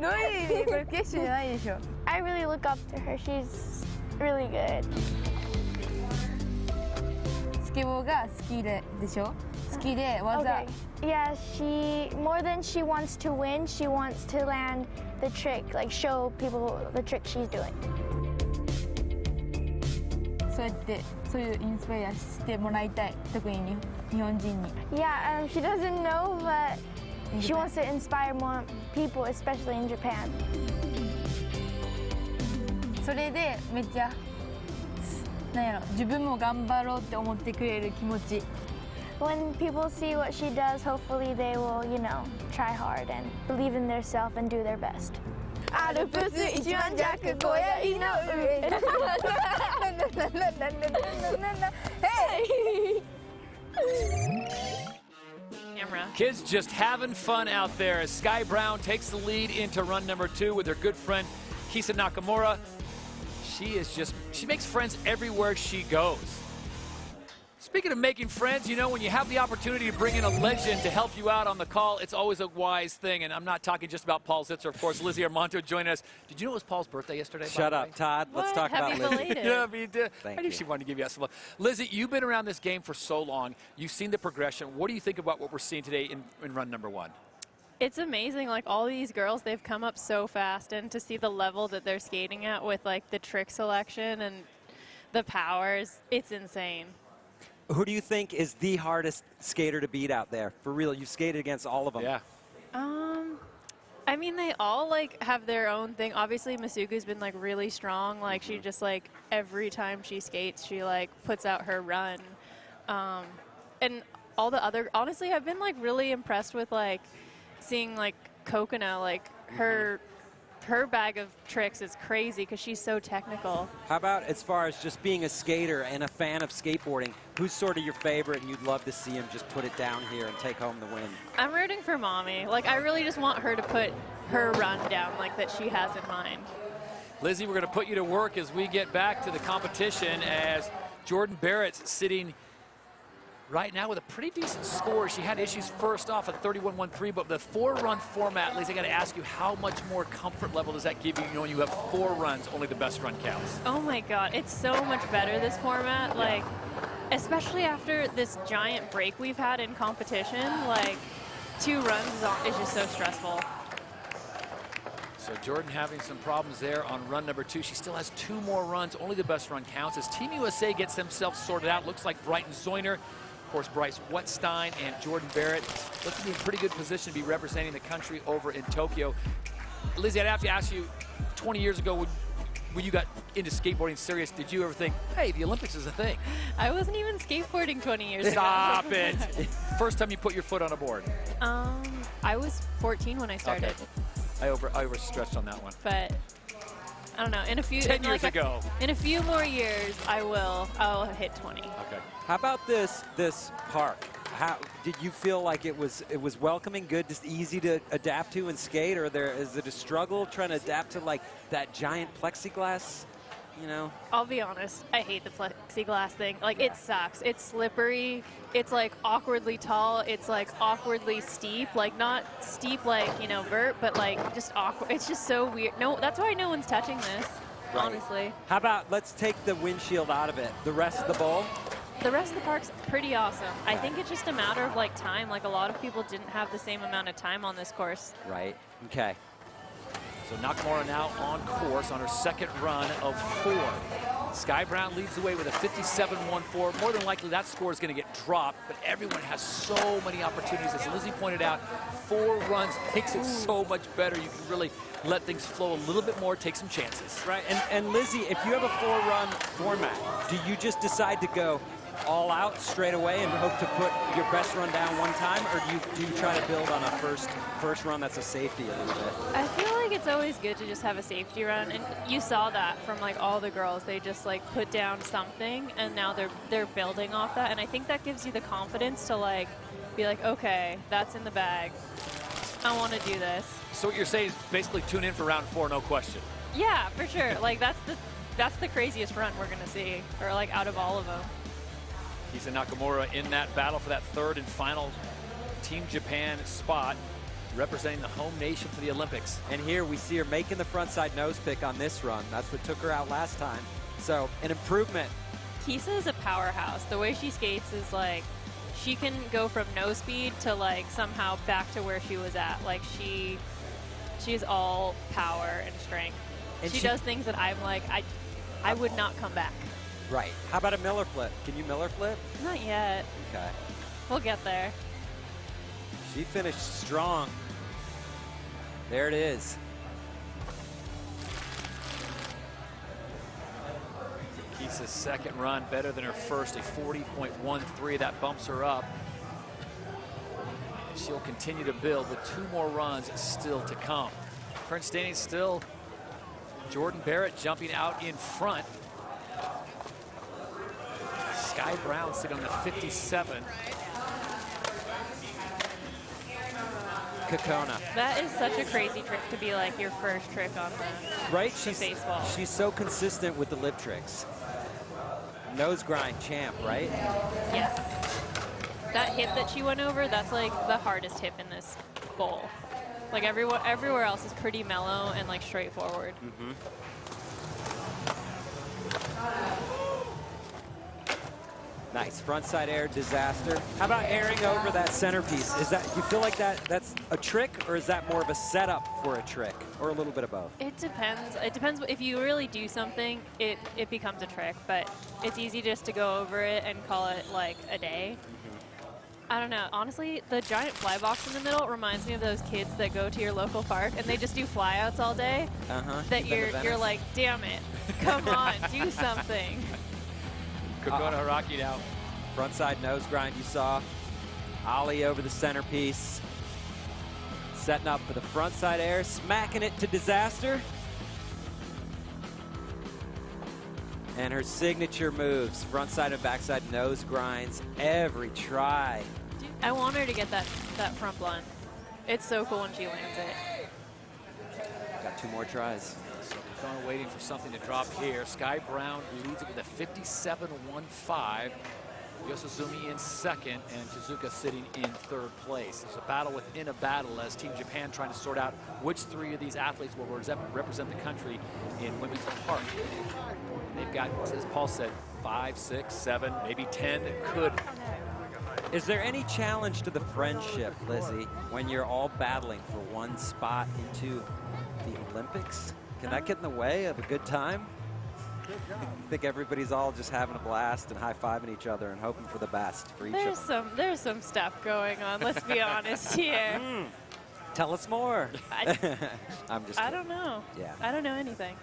どういう意味？これ決心じゃないでしょ。I really look up to her. She's really good. スケボーが好きでしょ？好きで技。Okay. Yeah, she more than she wants to win, she wants to land the trick, like show people the trick she's doing. そうやってそういうインスパイアしてもらいたい、特に日本人に。Yeah, she doesn't know, but she wants to inspire more people, especially in Japan. それでめっちゃなんやろ、自分も頑張ろうって思ってくれる気持ち。When people see what she does, hopefully they will, try hard and believe in themselves and do their best. アルプス一万弱小槍の上。Camera. Kids just having fun out there as Sky Brown takes the lead into run number 2 with her good friend Kisa Nakamura. She makes friends everywhere she goes. Speaking of making friends, when you have the opportunity to bring in a legend to help you out on the call, it's always a wise thing. And I'm not talking just about Paul Zitzer, of course. Lizzie Armanto joining us. Did you know it was Paul's birthday yesterday? Shut up, Todd. Let's talk about Lizzie. Yeah, me too. I knew she wanted to give you some love. Lizzie, you've been around this game for so long. You've seen the progression. What do you think about what we're seeing today in run number 1? It's amazing, like all these girls, they've come up so fast, and to see the level that they're skating at with like the trick selection and the powers, it's insane. Who do you think is the hardest skater to beat out there? For real, you've skated against all of them. Yeah. I mean, they all like have their own thing. Obviously, Masuku's been like really strong. Like she just like every time she skates, she like puts out her run. And all the other, honestly, I've been like really impressed with like seeing like Kokona, like her bag of tricks is crazy because she's so technical. How about as far as just being a skater and a fan of skateboarding, who's sort of your favorite and you'd love to see him just put it down here and take home the win? I'm rooting for Mommy. Like, I really just want her to put her run down like that she has in mind. Lizzie, we're going to put you to work as we get back to the competition as Jordan Barrett's sitting right now with a pretty decent score. She had issues first off at 31.13, but the 4-run format, Lizzie, I got to ask you, how much more comfort level does that give you knowing you have 4 runs, only the best run counts? Oh my God, it's so much better, this format. Like, especially after this giant break we've had in competition, like 2 runs is just so stressful. So Jordan having some problems there on run number 2. She still has 2 more runs, only the best run counts. As Team USA gets themselves sorted out, looks like Brighton Zoyner, of course, Bryce Wetstein and Jordan Barrett look to be in pretty good position to be representing the country over in Tokyo. Lizzie, I'd have to ask you, 20 years ago, when you got into skateboarding serious, did you ever think, hey, the Olympics is a thing? I wasn't even skateboarding 20 years ago. Stop it. First time you put your foot on a board? I was 14 when I started. Okay. I overstretched on that one. But I don't know. In a few 10 years ago. In a few more years, I'll hit 20. Okay. How about this park? How did you feel like it was welcoming, good, just easy to adapt to and skate, or is it a struggle trying to adapt to like that giant plexiglass? I'll be honest, I hate the plexiglass thing. Like, it sucks. It's slippery. It's like awkwardly tall. It's like awkwardly steep. Like, not steep like, vert, but like just awkward. It's just so weird. No, that's why no one's touching this, Right. honestly. How about let's take the windshield out of it? The rest of the bowl? The rest of the park's pretty awesome. I think it's just a matter of like time. Like, a lot of people didn't have the same amount of time on this course. Right. Okay. So Nakamura now on course on her second run of 4. Sky Brown leads the way with a 57.14. More than likely that score is going to get dropped, but everyone has so many opportunities. As Lizzie pointed out, 4 runs makes it so much better. You can really let things flow a little bit more, take some chances. Right, and Lizzie, if you have a 4-run format, do you just decide to go all out straight away and hope to put your best run down one time, or do you try to build on a first run that's a safety a little bit? I feel like it's always good to just have a safety run, and you saw that from like all the girls. They just like put down something, and now they're building off that, and I think that gives you the confidence to like be like, okay, that's in the bag. I want to do this. So what you're saying is basically tune in for round 4, no question. Yeah, for sure. Like that's the craziest run we're gonna see, or like out of all of them. Kisa Nakamura in that battle for that 3rd and final Team Japan spot, representing the home nation for the Olympics. And here we see her making the frontside nose pick on this run. That's what took her out last time. So an improvement. Kisa is a powerhouse. The way she skates is like, she can go from no speed to like somehow back to where she was at. Like she's all power and strength. And she does things that I'm like, I would not come back. Right. How about a Miller flip? Can you Miller flip? Not yet. Okay. We'll get there. She finished strong. There it is. Kisa's second run better than her first, a 40.13. That bumps her up. She'll continue to build with 2 more runs still to come. Current standing still, Jordan Barrett jumping out in front. Sky Brown sitting on the 57. Kokona. That is such a crazy trick to be like your first trick on the, right? The baseball. She's so consistent with the lip tricks. Nose grind champ, right? Yes. That hip that she went over, that's like the hardest hip in this bowl. Like everywhere else is pretty mellow and like straightforward. Mm-hmm. Nice frontside air disaster. How about airing over that centerpiece? Is that, do you feel like that's a trick, or is that more of a setup for a trick, or a little bit of both? It depends. It depends. If you really do something, it becomes a trick, but it's easy just to go over it and call it like a day. I don't know. Honestly, the giant fly box in the middle reminds me of those kids that go to your local park and they just do flyouts all day. That you're like, damn it, come on, do something. Kokona Haraki now. Frontside nose grind you saw. Ollie over the centerpiece. Setting up for the frontside air, smacking it to disaster. And her signature moves, frontside and backside nose grinds every try. Dude, I want her to get that front blunt. It's so cool when she lands it. Got 2 more tries. So Kokona waiting for something to drop here. Sky Brown leads it with a 57.15. Yosuzumi in second, and Shizuka sitting in 3rd place. There's a battle within a battle as Team Japan trying to sort out which 3 of these athletes will represent the country in women's park. They've got, as Paul said, 5, 6, 7, maybe 10 could. Is there any challenge to the friendship, Lizzie, when you're all battling for one spot into the Olympics? Can that get in the way of a good time? I think everybody's all just having a blast and high-fiving each other and hoping for the best for each of them. There's some stuff going on, let's be honest here. Tell us more. I'm just kidding. I don't know. Yeah. I don't know anything.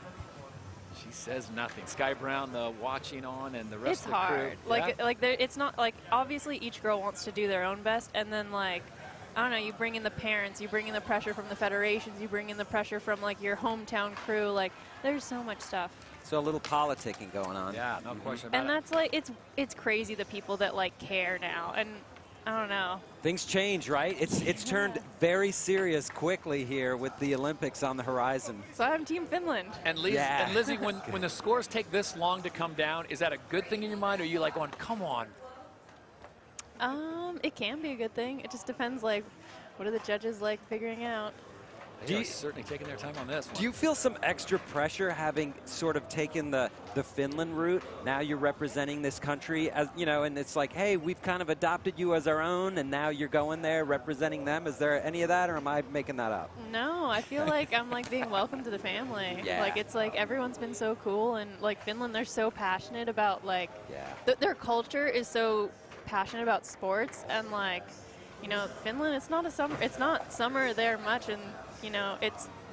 She says nothing. Sky Brown, the watching on, and the rest It's of the crew. hard. Like it's not like, obviously each girl wants to do their own best, and then like, I don't know, you bring in the parents, you bring in the pressure from the federations, you bring in the pressure from like your hometown crew. Like there's so much stuff. So a little politicking going on. Yeah, no question about And that's like, it's crazy the people that like care now, and I don't know. Things change, right? It's turned very serious quickly here with the Olympics on the horizon. So I'm Team Finland. And Lizzie, when the scores take this long to come down, is that a good thing in your mind, or are you like going, come on? It can be a good thing. It just depends, like, what are the judges like figuring out? They are certainly taking their time on this one. Do you feel some extra pressure having sort of taken the Finland route? Now you're representing this country, as you know, and it's like, hey, we've kind of adopted you as our own, and now you're going there representing them. Is there any of that, or am I making that up? No, I feel like I'm like being welcomed to the family. Yeah. Like it's like everyone's been so cool, and like Finland, they're so passionate about like their culture is so passionate about sports, and like, you know, Finland, it's not summer there much, and you know,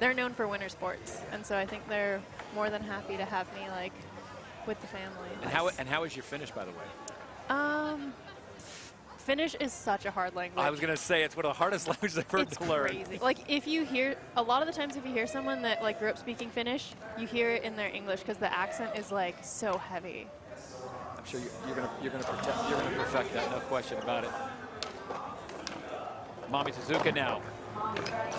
they're known for winter sports, and so I think they're more than happy to have me like with the family. And how is your finish, by the way? Finnish is such a hard language. I was going to say, it's one of the hardest languages I've heard to learn. It's crazy. Like, if you hear, a lot of the times if you hear someone that, like, grew up speaking Finnish, you hear it in their English because the accent is, like, so heavy. I'm sure you're gonna perfect that, no question about it. Mami Suzuka now.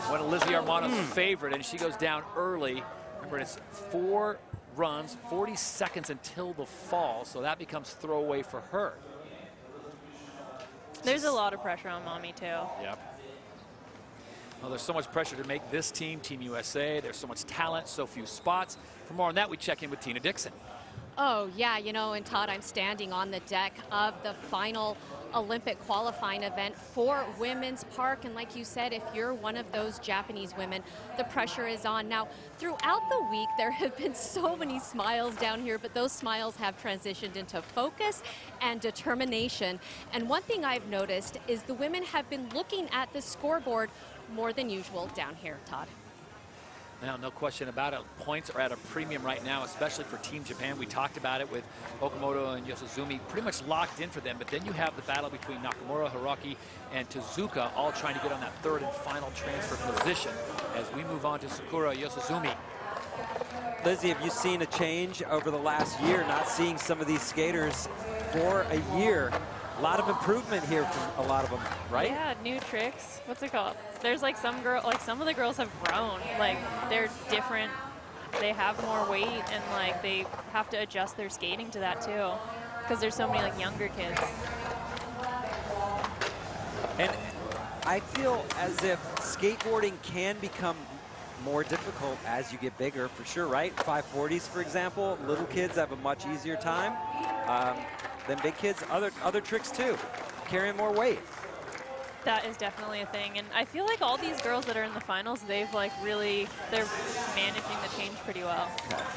One of Lizzie Armando's favorite, and she goes down early. Remember, it's 4 runs, 40 seconds until the fall, so that becomes throwaway for her. There's a lot of pressure on Mami, too. Yep. Well, there's so much pressure to make this team, Team USA. There's so much talent, so few spots. For more on that, we check in with Tina Dixon. Oh, yeah, you know, and Todd, I'm standing on the deck of the final Olympic qualifying event for Women's Park. And like you said, if you're one of those Japanese women, the pressure is on. Now, throughout the week, there have been so many smiles down here, but those smiles have transitioned into focus and determination. And one thing I've noticed is the women have been looking at the scoreboard more than usual down here, Todd. Now, no question about it. Points are at a premium right now, especially for Team Japan. We talked about it with Okamoto and Yosuzumi, pretty much locked in for them. But then you have the battle between Nakamura, Hiraki, and Tezuka, all trying to get on that third and final transfer position as we move on to Sakura Yosuzumi. Lizzie, have you seen a change over the last year, not seeing some of these skaters for a year? A lot of improvement here from a lot of them, right? Yeah, new tricks. What's it called? There's like some of the girls have grown. Like, they're different. They have more weight, and like they have to adjust their skating to that too, because there's so many like younger kids. And I feel as if skateboarding can become more difficult as you get bigger, for sure, right? 540s, for example, little kids have a much easier time than big kids. Other tricks too, carrying more weight. That is definitely a thing, and I feel like all these girls that are in the finals, they're managing the change pretty well.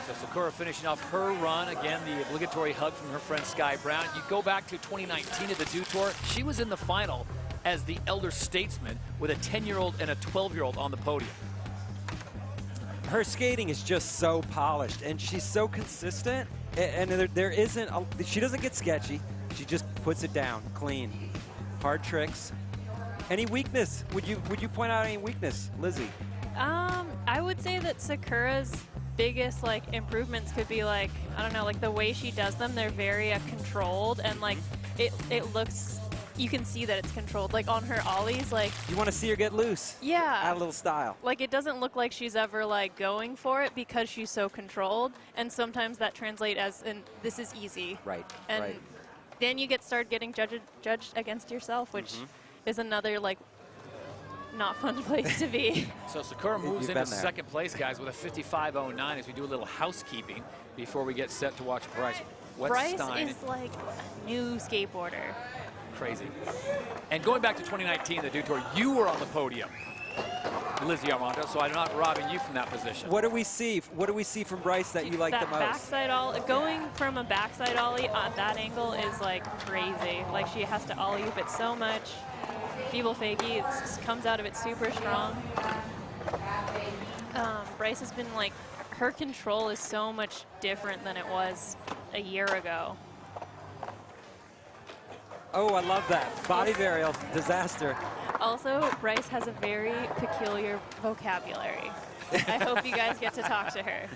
So Sakura finishing off her run. Again, the obligatory hug from her friend Sky Brown. You go back to 2019 at the Dew Tour. She was in the final as the elder statesman with a 10-year-old and a 12-year-old on the podium. Her skating is just so polished, and she's so consistent, and there isn't, she doesn't get sketchy. She just puts it down clean. Hard tricks. Any weakness? Would you point out any weakness, Lizzie? I would say that Sakura's biggest like improvements could be like, I don't know, like the way she does them. They're very controlled, and like it looks, you can see that it's controlled. Like on her ollies, like you want to see her get loose. Yeah. Add a little style. Like it doesn't look like she's ever like going for it because she's so controlled, and sometimes that translates as in this is easy. Right. And right. then you start getting judged against yourself, which is another like not fun place to be. So Sakura moves into second place, guys, with a 55.09 as we do a little housekeeping before we get set to watch Bryce Wettstein. Bryce is like a new skateboarder. Crazy. And going back to 2019, the Dew Tour, you were on the podium, Lizzie Armando, so I'm not robbing you from that position. What do we see? What do we see from Bryce that you like the most? Backside ollie, going from a backside ollie at that angle is like crazy. Like she has to ollie up it so much. Feeble fakie, it just comes out of it super strong. Bryce has been like, her control is so much different than it was a year ago. Oh, I love that. Body varial disaster. Also, Bryce has a very peculiar vocabulary. I hope you guys get to talk to her.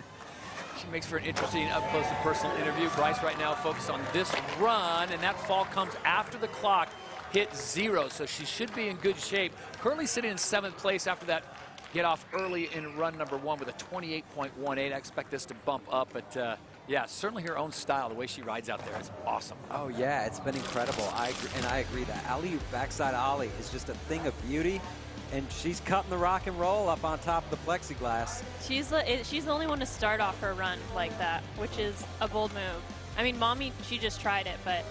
She makes for an interesting up-close and personal interview. Bryce right now focused on this run, and that fall comes after the clock hit 0, so she should be in good shape. Currently sitting in 7th place after that get off early in run number 1 with a 28.18. I expect this to bump up, but yeah, certainly her own style, the way she rides out there is awesome. Oh yeah, it's been incredible. I agree that alley-oop backside ollie is just a thing of beauty, and she's cutting the rock and roll up on top of the plexiglass. She's the only one to start off her run like that, which is a bold move. I mean, Mommy, she just tried it, but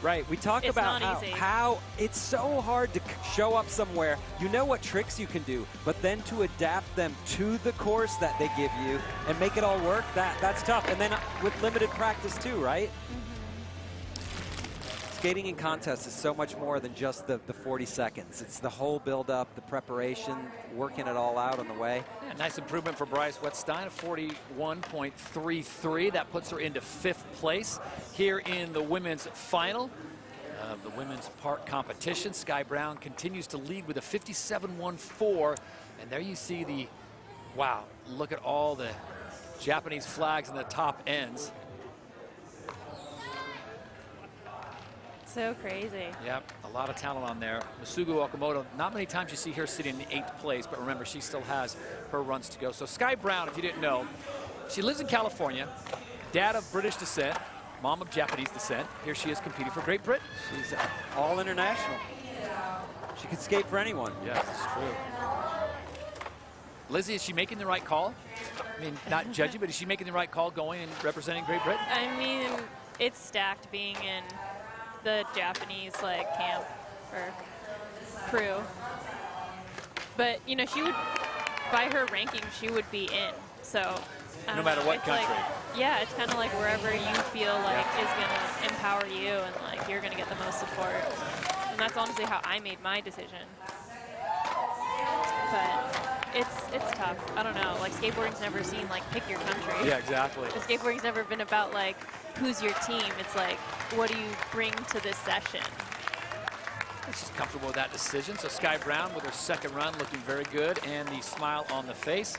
right, we talk about how it's so hard to show up somewhere. You know what tricks you can do, but then to adapt them to the course that they give you and make it all work, that's tough. And then with limited practice too, right? Skating in contests is so much more than just the 40 seconds. It's the whole build-up, the preparation, working it all out on the way. Yeah, nice improvement for Bryce Wettstein, 41.33. That puts her into 5th place here in the women's final. of the women's park competition. Sky Brown continues to lead with a 57.14. And there you see the, wow, look at all the Japanese flags in the top ends. So crazy. Yep, a lot of talent on there. Masugu Okamoto, not many times you see her sitting in 8th place, but remember, she still has her runs to go. So Sky Brown, if you didn't know, she lives in California, dad of British descent, mom of Japanese descent. Here she is competing for Great Britain. She's all international. She could skate for anyone. Yes, it's true. Lizzie, is she making the right call? I mean, not judging, but is she making the right call going and representing Great Britain? I mean, it's stacked being in the Japanese like camp or crew. But you know, she would, by her ranking, she would be in. So no matter what country. Like, yeah, it's kind of like wherever you feel like is gonna empower you and like you're gonna get the most support. And that's honestly how I made my decision. But it's tough. I don't know. Like skateboarding's never seen like pick your country. Yeah, exactly. The skateboarding's never been about like who's your team. It's like what do you bring to this session? She's comfortable with that decision. So Sky Brown with her second run looking very good and the smile on the face.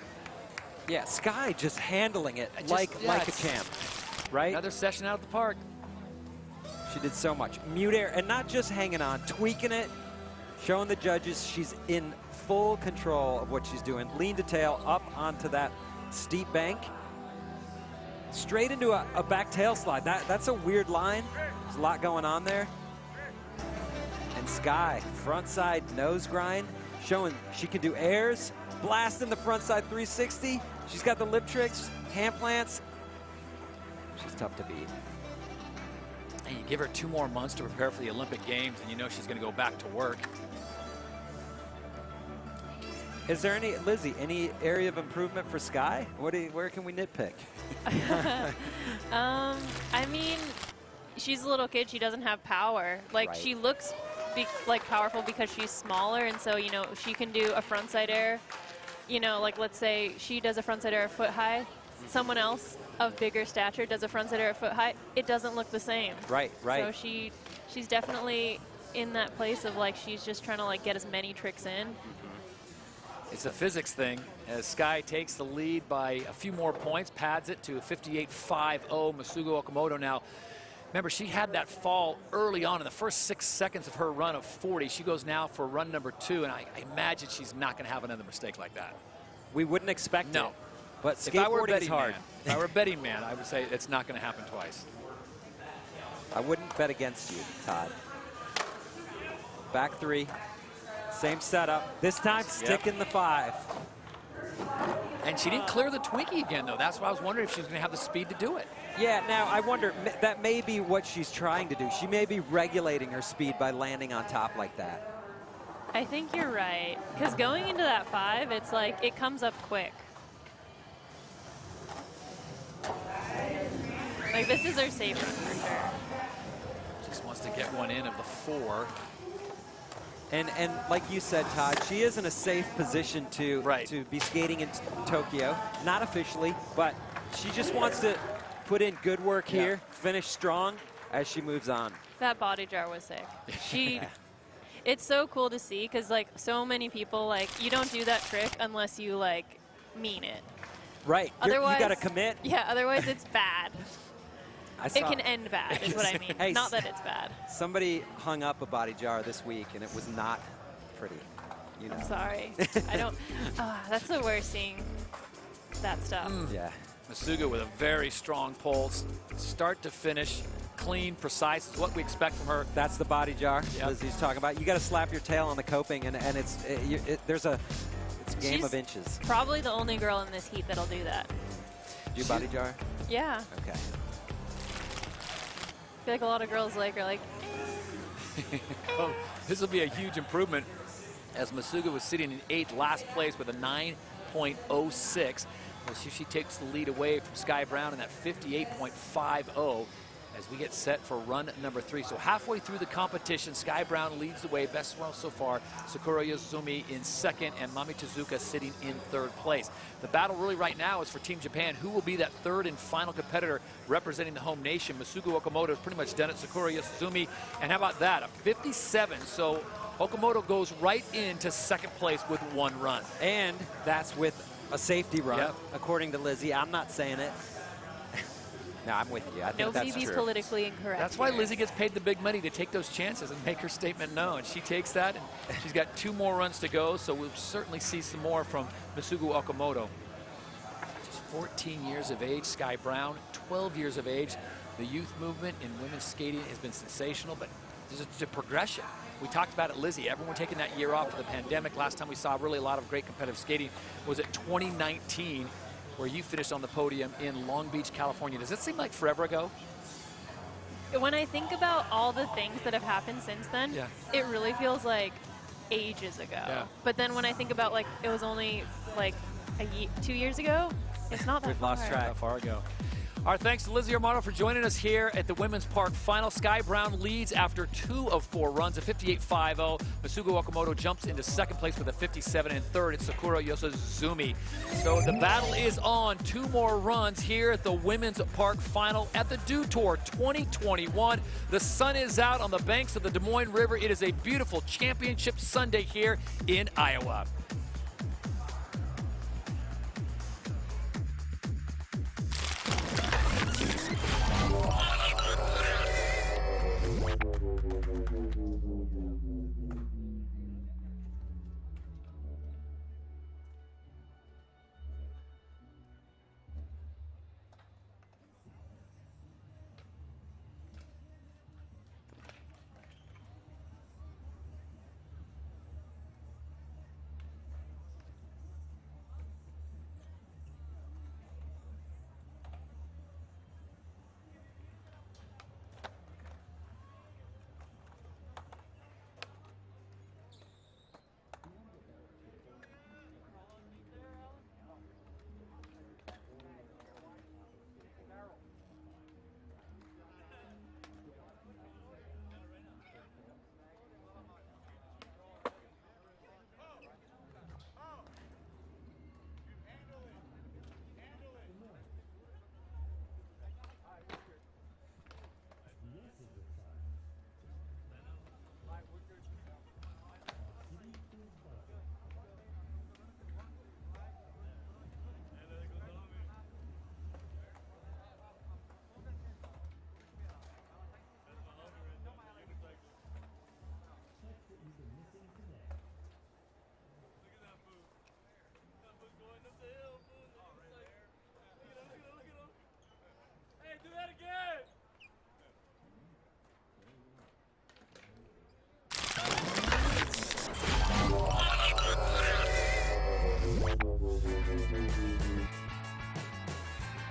Yeah, Sky just handling it like a champ, right? Another session out of the park. She did so much. Mute air, and not just hanging on, tweaking it, showing the judges she's in full control of what she's doing. Lean to tail up onto that steep bank. Straight into a back tail slide. That's a weird line. There's a lot going on there. And Sky, front side nose grind, showing she can do airs, blasting the front side 360. She's got the lip tricks, hand plants. She's tough to beat. And you give her 2 more months to prepare for the Olympic Games, and you know she's going to go back to work. Is there any, Lizzie, any area of improvement for Sky? Where can we nitpick? I mean, she's a little kid. She doesn't have power. Like Right. she looks like powerful because she's smaller, and so you know she can do a frontside air. You know, like let's say she does a frontside air a foot high. Someone else of bigger stature does a frontside air a foot high. It doesn't look the same. Right, right. So she's definitely in that place of like she's just trying to like get as many tricks in. It's a physics thing as Sky takes the lead by a few more points, pads it to a 58.50. Masugu Okamoto now. Remember, she had that fall early on in the first 6 seconds of her run of 40. She goes now for run number 2, and I imagine she's not going to have another mistake like that. We wouldn't expect it. But if I were a skateboarding is betting hard. man, if I were a betting man, I would say it's not going to happen twice. I wouldn't bet against you, Todd. Back 3. Same setup. This time, sticking the 5. And she didn't clear the Twinkie again, though. That's why I was wondering if she was going to have the speed to do it. Yeah, now I wonder, that may be what she's trying to do. She may be regulating her speed by landing on top like that. I think you're right. Because going into that 5, it's like it comes up quick. Like this is her safe run for sure. Just wants to get one in of the 4. And like you said, Todd, she is in a safe position to be skating in Tokyo. Not officially, but she just wants to put in good work here, finish strong as she moves on. That body jar was sick. It's so cool to see because like so many people like you don't do that trick unless you like mean it. Right. Otherwise, you got to commit. Yeah. Otherwise, it's bad. It can end end bad, is what I mean. Hey, not that it's bad. Somebody hung up a body jar this week, and it was not pretty. You know. I'm sorry. I don't. That's the worst, seeing that stuff. Yeah. Masugu with a very strong pull, start to finish, clean, precise is what we expect from her. That's the body jar Lizzie's talking about. You got to slap your tail on the coping, and it's a game of inches. Probably the only girl in this heat that'll do that. Do you body jar? Yeah. Okay. I feel like a lot of girls are like. Oh, this will be a huge improvement as Masugu was sitting in 8th, last place with a 9.06. We'll see if she takes the lead away from Sky Brown in that 58.50. as we get set for run number 3. So halfway through the competition, Sky Brown leads the way, best run so far. Sakura Yosuzumi in second, and Mami Tezuka sitting in third place. The battle really right now is for Team Japan. Who will be that third and final competitor representing the home nation? Masugu Okamoto has pretty much done it. Sakura Yosuzumi, and how about that? A 57. So Okamoto goes right into second place with 1 run. And that's with a safety run, according to Lizzie. I'm not saying it. No, I'm with you. I think that's Nobody's true. politically incorrect. That's why here. Lizzie gets paid the big money to take those chances and make her statement known. She takes that, and she's got 2 more runs to go, so we'll certainly see some more from Masugu Okamoto. Just 14 years of age, Sky Brown, 12 years of age. The youth movement in women's skating has been sensational, but there's a progression. We talked about it, Lizzie. Everyone taking that year off for the pandemic. Last time we saw really a lot of great competitive skating was at 2019. Where you finished on the podium in Long Beach, California. Does it seem like forever ago? When I think about all the things that have happened since then, it really feels like ages ago. Yeah. But then when I think about like it was only like 2 years ago, it's not that We've far. lost track how far ago. Our thanks to Lizzie Armato for joining us here at the Women's Park Final. Sky Brown leads after 2 of 4 runs, a 58.50. Masugu Okamoto jumps into second place with a 57, and third it's Sakura Yosuzumi. So the battle is on. 2 more runs here at the Women's Park Final at the Dew Tour 2021. The sun is out on the banks of the Des Moines River. It is a beautiful championship Sunday here in Iowa.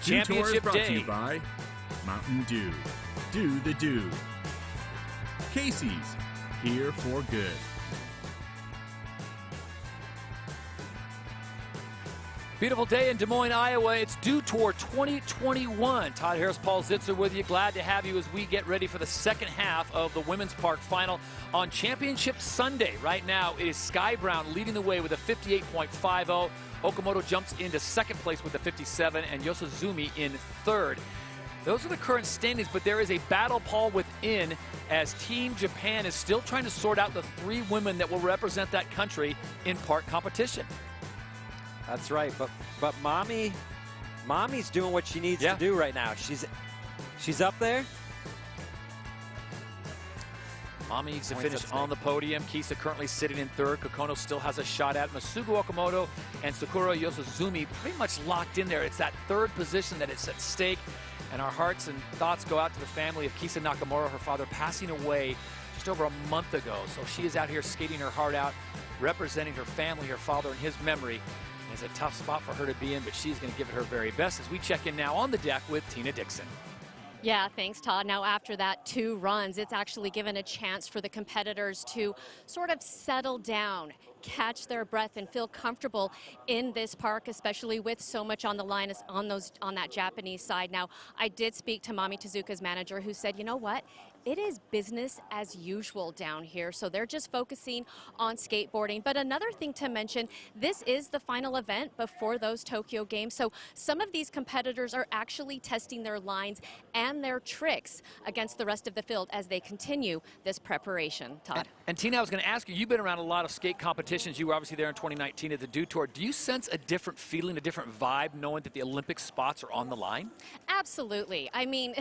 Dew Tour is Championship brought to you Day. by Mountain Dew. Do the Dew. Casey's, here for good. Beautiful day in Des Moines, Iowa. It's Dew Tour 2021. Todd Harris, Paul Zitzer with you. Glad to have you as we get ready for the second half of the Women's Park Final on Championship Sunday. Right now, it is Sky Brown leading the way with a 58.50. Okamoto jumps into second place with a 57, and Yosuzumi in third. Those are the current standings, but there is a battle, Paul, within as Team Japan is still trying to sort out the 3 women that will represent that country in park competition. That's right, but Mommy's doing what she needs to do right now. She's up there. Mommy needs to finish on the podium. Kisa currently sitting in third. Kokono still has a shot at. Masugu Okamoto and Sakura Yosuzumi pretty much locked in there. It's that third position that is at stake. And our hearts and thoughts go out to the family of Kisa Nakamura, her father passing away just over a month ago. So she is out here skating her heart out, representing her family, her father, in his memory. It's a tough spot for her to be in, but she's going to give it her very best as we check in now on the deck with Tina Dixon. Yeah, thanks, Todd. Now, after that 2 runs, it's actually given a chance for the competitors to sort of settle down, catch their breath and feel comfortable in this park, especially with so much on the line on that Japanese side. Now, I did speak to Mami Tezuka's manager, who said, you know what? It is business as usual down here, so they're just focusing on skateboarding. But another thing to mention, this is the final event before those Tokyo Games, so some of these competitors are actually testing their lines and their tricks against the rest of the field as they continue this preparation. Todd. And Tina, I was going to ask you, you've been around a lot of skate competitions. You were obviously there in 2019 at the Dew Tour. Do you sense a different feeling, a different vibe, knowing that the Olympic spots are on the line? Absolutely. I mean,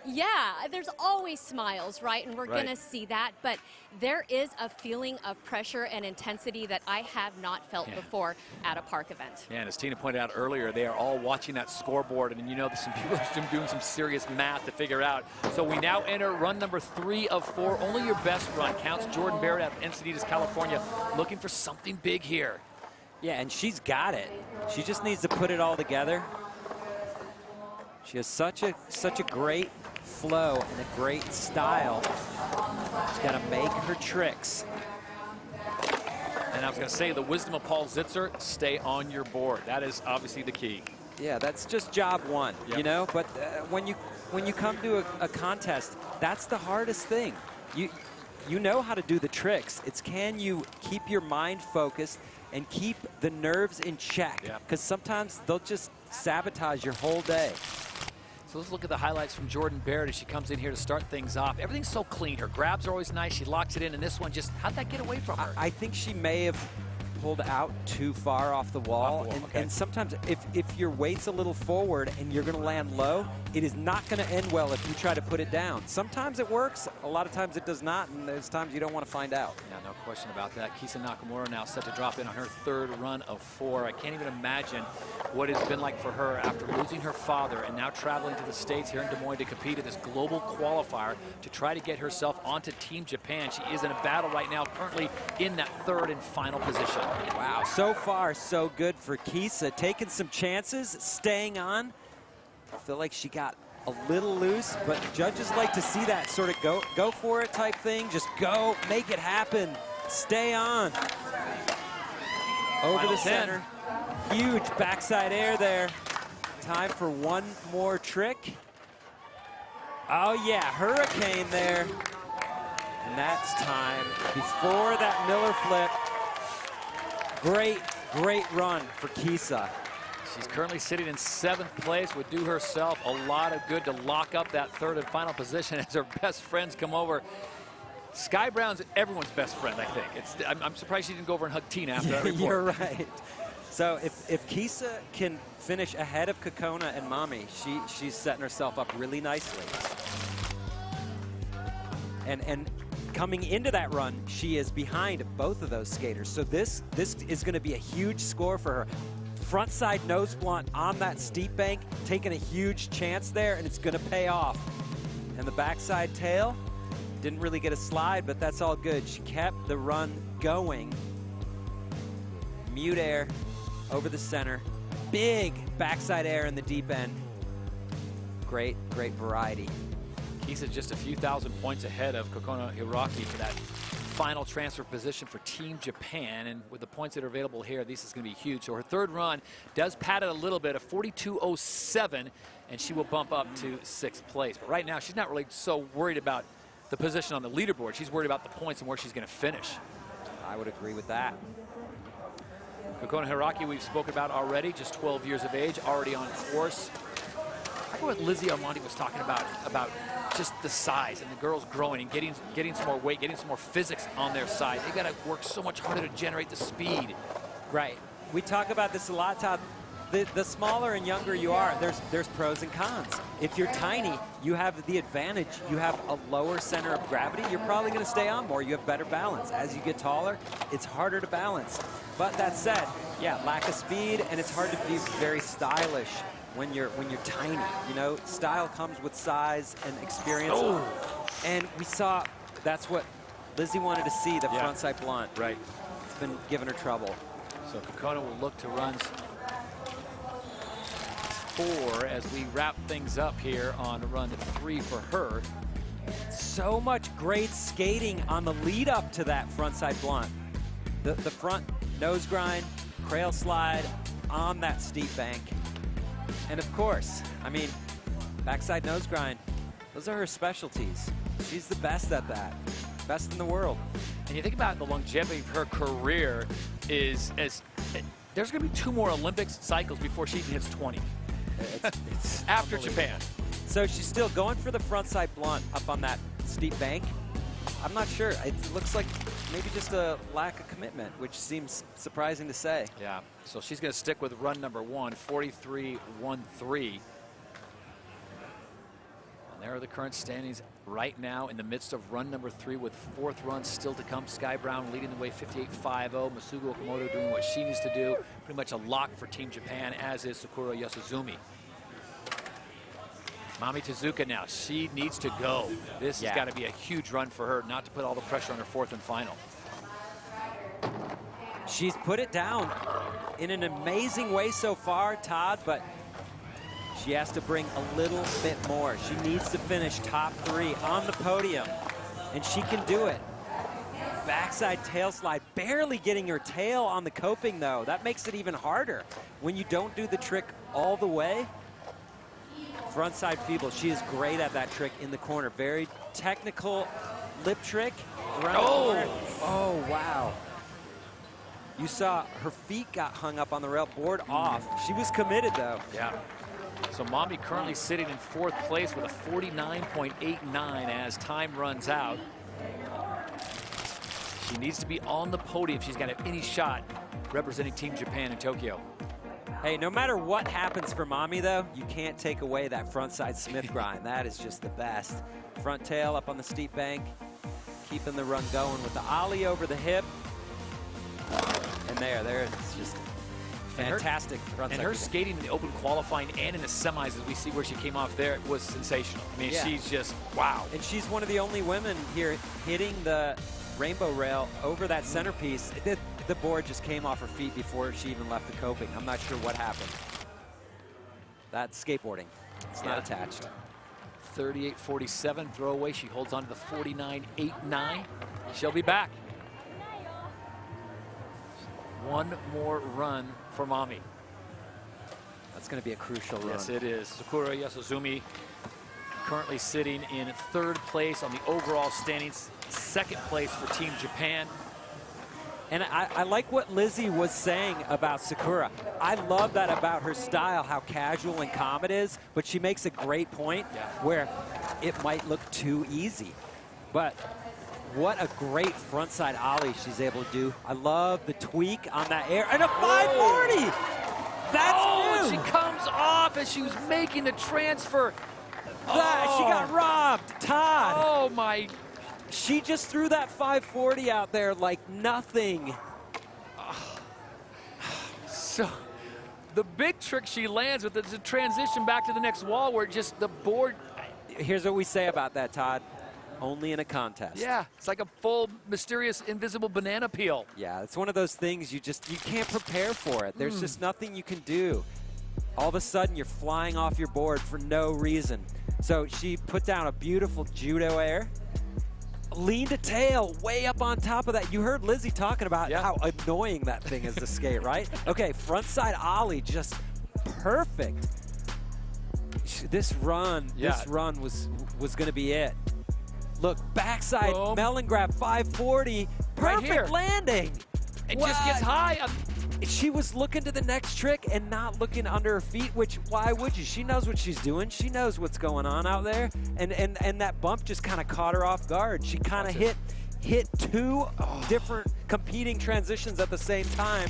yeah, there's always smiles, right? And we're going to see that. But there is a feeling of pressure and intensity that I have not felt before at a park event. Yeah, and as Tina pointed out earlier, they are all watching that scoreboard. And you know, some people are doing some serious math to figure out. So we now enter run number 3 of 4. Only your best run counts. Jordan Barrett out of Encinitas, California, looking for something big here. Yeah, and she's got it. She just needs to put it all together. She has such a great flow and a great style. She's got to make her tricks. And I was going to say, the wisdom of Paul Zitzer, stay on your board. That is obviously the key. Yeah, that's just job one, you know. But when you come to a contest, that's the hardest thing. You know how to do the tricks. It's can you keep your mind focused and keep the nerves in check? Because sometimes they'll just sabotage your whole day. So let's look at the highlights from Jordan Barrett as she comes in here to start things off. Everything's so clean. Her grabs are always nice. She locks it in, and this one just, how'd that get away from her? I think she may have pulled out too far off the wall. And sometimes if your weight's a little forward and you're going to land low, it is not going to end well if you try to put it down. Sometimes it works. A lot of times it does not, and there's times you don't want to find out. Yeah, no question about that. Kisa Nakamura now set to drop in on her 3rd run of 4. I can't even imagine what it's been like for her after losing her father and now traveling to the States here in Des Moines to compete at this global qualifier to try to get herself onto Team Japan. She is in a battle right now, currently in that 3rd and final position. Wow, so far so good for Kisa. Taking some chances, staying on. I feel like she got a little loose, but judges like to see that sort of go for it type thing. Just go, make it happen, stay on. Over the center. Huge backside air there. Time for one more trick. Oh yeah, hurricane there. And that's time before that Miller flip. Great run for Kisa. She's currently sitting in 7th place. Would do herself a lot of good to lock up that 3rd and final position as her best friends come over. Sky Brown's everyone's best friend, I think. I'm surprised she didn't go over and hug Tina after that report. You're right. So if Kisa can finish ahead of Kokona and Mami, she's setting herself up really nicely. And coming into that run, she is behind both of those skaters. So this is going to be a huge score for her. Frontside nose blunt on that steep bank, taking a huge chance there, and it's going to pay off. And the backside tail didn't really get a slide, but that's all good. She kept the run going. Mute air over the center. Big backside air in the deep end. Great variety. Kisa just a few thousand points ahead of Kokona Hiraki for that final transfer position for Team Japan, and with the points that are available here, this is going to be huge. So her 3rd run does pad it a little bit, a 42.07, and she will bump up to 6th place. But right now, she's not really so worried about the position on the leaderboard. She's worried about the points and where she's going to finish. I would agree with that. Kokona Hiraki, we've spoken about already, just 12 years of age, already on course. I go what Lizzie Armandi was talking about just the size and the girls growing and getting some more weight, getting some more physics on their side. They got to work so much harder to generate the speed. Right. We talk about this a lot, Todd. The smaller and younger you are, there's pros and cons. If you're tiny, you have the advantage. You have a lower center of gravity. You're probably going to stay on more. You have better balance. As you get taller, it's harder to balance. But that said, yeah, lack of speed, and it's hard to be very stylish when you're tiny. You know, style comes with size and experience. Oh. And we saw that's what Lizzie wanted to see, the frontside blunt. Right. It's been giving her trouble. So Kokona will look to runs 4 as we wrap things up here on run 3 for her. So much great skating on the lead up to that frontside blunt. The front nose grind, cradle slide on that steep bank. And of course, I mean, backside nose grind, those are her specialties. She's the best at that, best in the world. And you think about the longevity of her career is there's going to be 2 more Olympics cycles before she hits 20. It's after Japan. So she's still going for the frontside blunt up on that steep bank. I'm not sure. It looks like maybe just a lack of commitment, which seems surprising to say. Yeah, so she's going to stick with run number 1, 43.13. And there are the current standings right now in the midst of run number 3 with 4th run still to come. Sky Brown leading the way, 58.50. Masugu Okamoto doing what she needs to do. Pretty much a lock for Team Japan, as is Sakura Yosuzumi. Mami Tezuka now, she needs to go. This has got to be a huge run for her, not to put all the pressure on her 4th and final. She's put it down in an amazing way so far, Todd, but she has to bring a little bit more. She needs to finish top 3 on the podium, and she can do it. Backside tail slide, barely getting her tail on the coping, though. That makes it even harder when you don't do the trick all the way. Frontside feeble, she is great at that trick in the corner. Very technical lip trick. Oh, wow. You saw her feet got hung up on the rail, board off. She was committed, though. Yeah. So Mami currently sitting in 4th place with a 49.89 as time runs out. She needs to be on the podium if she's got any shot representing Team Japan in Tokyo. Hey, no matter what happens for Mami, though, you can't take away that frontside Smith grind. That is just the best. Front tail up on the steep bank, keeping the run going with the ollie over the hip. And there it's just fantastic. And her skating in the open qualifying and in the semis, as we see where she came off there, was sensational. I mean, she's just, wow. And she's one of the only women here hitting the rainbow rail over that centerpiece. The board just came off her feet before she even left the coping. I'm not sure what happened. That's skateboarding. It's not attached. 38.47 throwaway. She holds on to the 49.89. She'll be back. One more run for Mami. That's going to be a crucial run. Yes, it is. Sakura Yosuzumi currently sitting in 3rd place on the overall standings, 2nd place for Team Japan. And I like what Lizzie was saying about Sakura. I love that about her style, how casual and calm it is, but she makes a great point where it might look too easy. But what a great frontside ollie she's able to do. I love the tweak on that air. And a 540! That's new! She comes off as she was making the transfer. She got robbed, Todd. Oh, my. She just threw that 540 out there like nothing. So the big trick she lands with is a transition back to the next wall where just the board. Here's what we say about that, Todd. Only in a contest. Yeah, it's like a full mysterious invisible banana peel. Yeah, it's one of those things you can't prepare for it. There's just nothing you can do. All of a sudden you're flying off your board for no reason. So she put down a beautiful judo air. Leaned a tail way up on top of that. You heard Lizzie talking about how annoying that thing is to skate, right? Okay, frontside ollie, just perfect. This run was going to be it. Look, backside melon grab 540, perfect landing. It just gets high. She was looking to the next trick and not looking under her feet, which, why would you? She knows what she's doing. She knows what's going on out there. And that bump just kind of caught her off guard. She kind of hit 2 different competing transitions at the same time.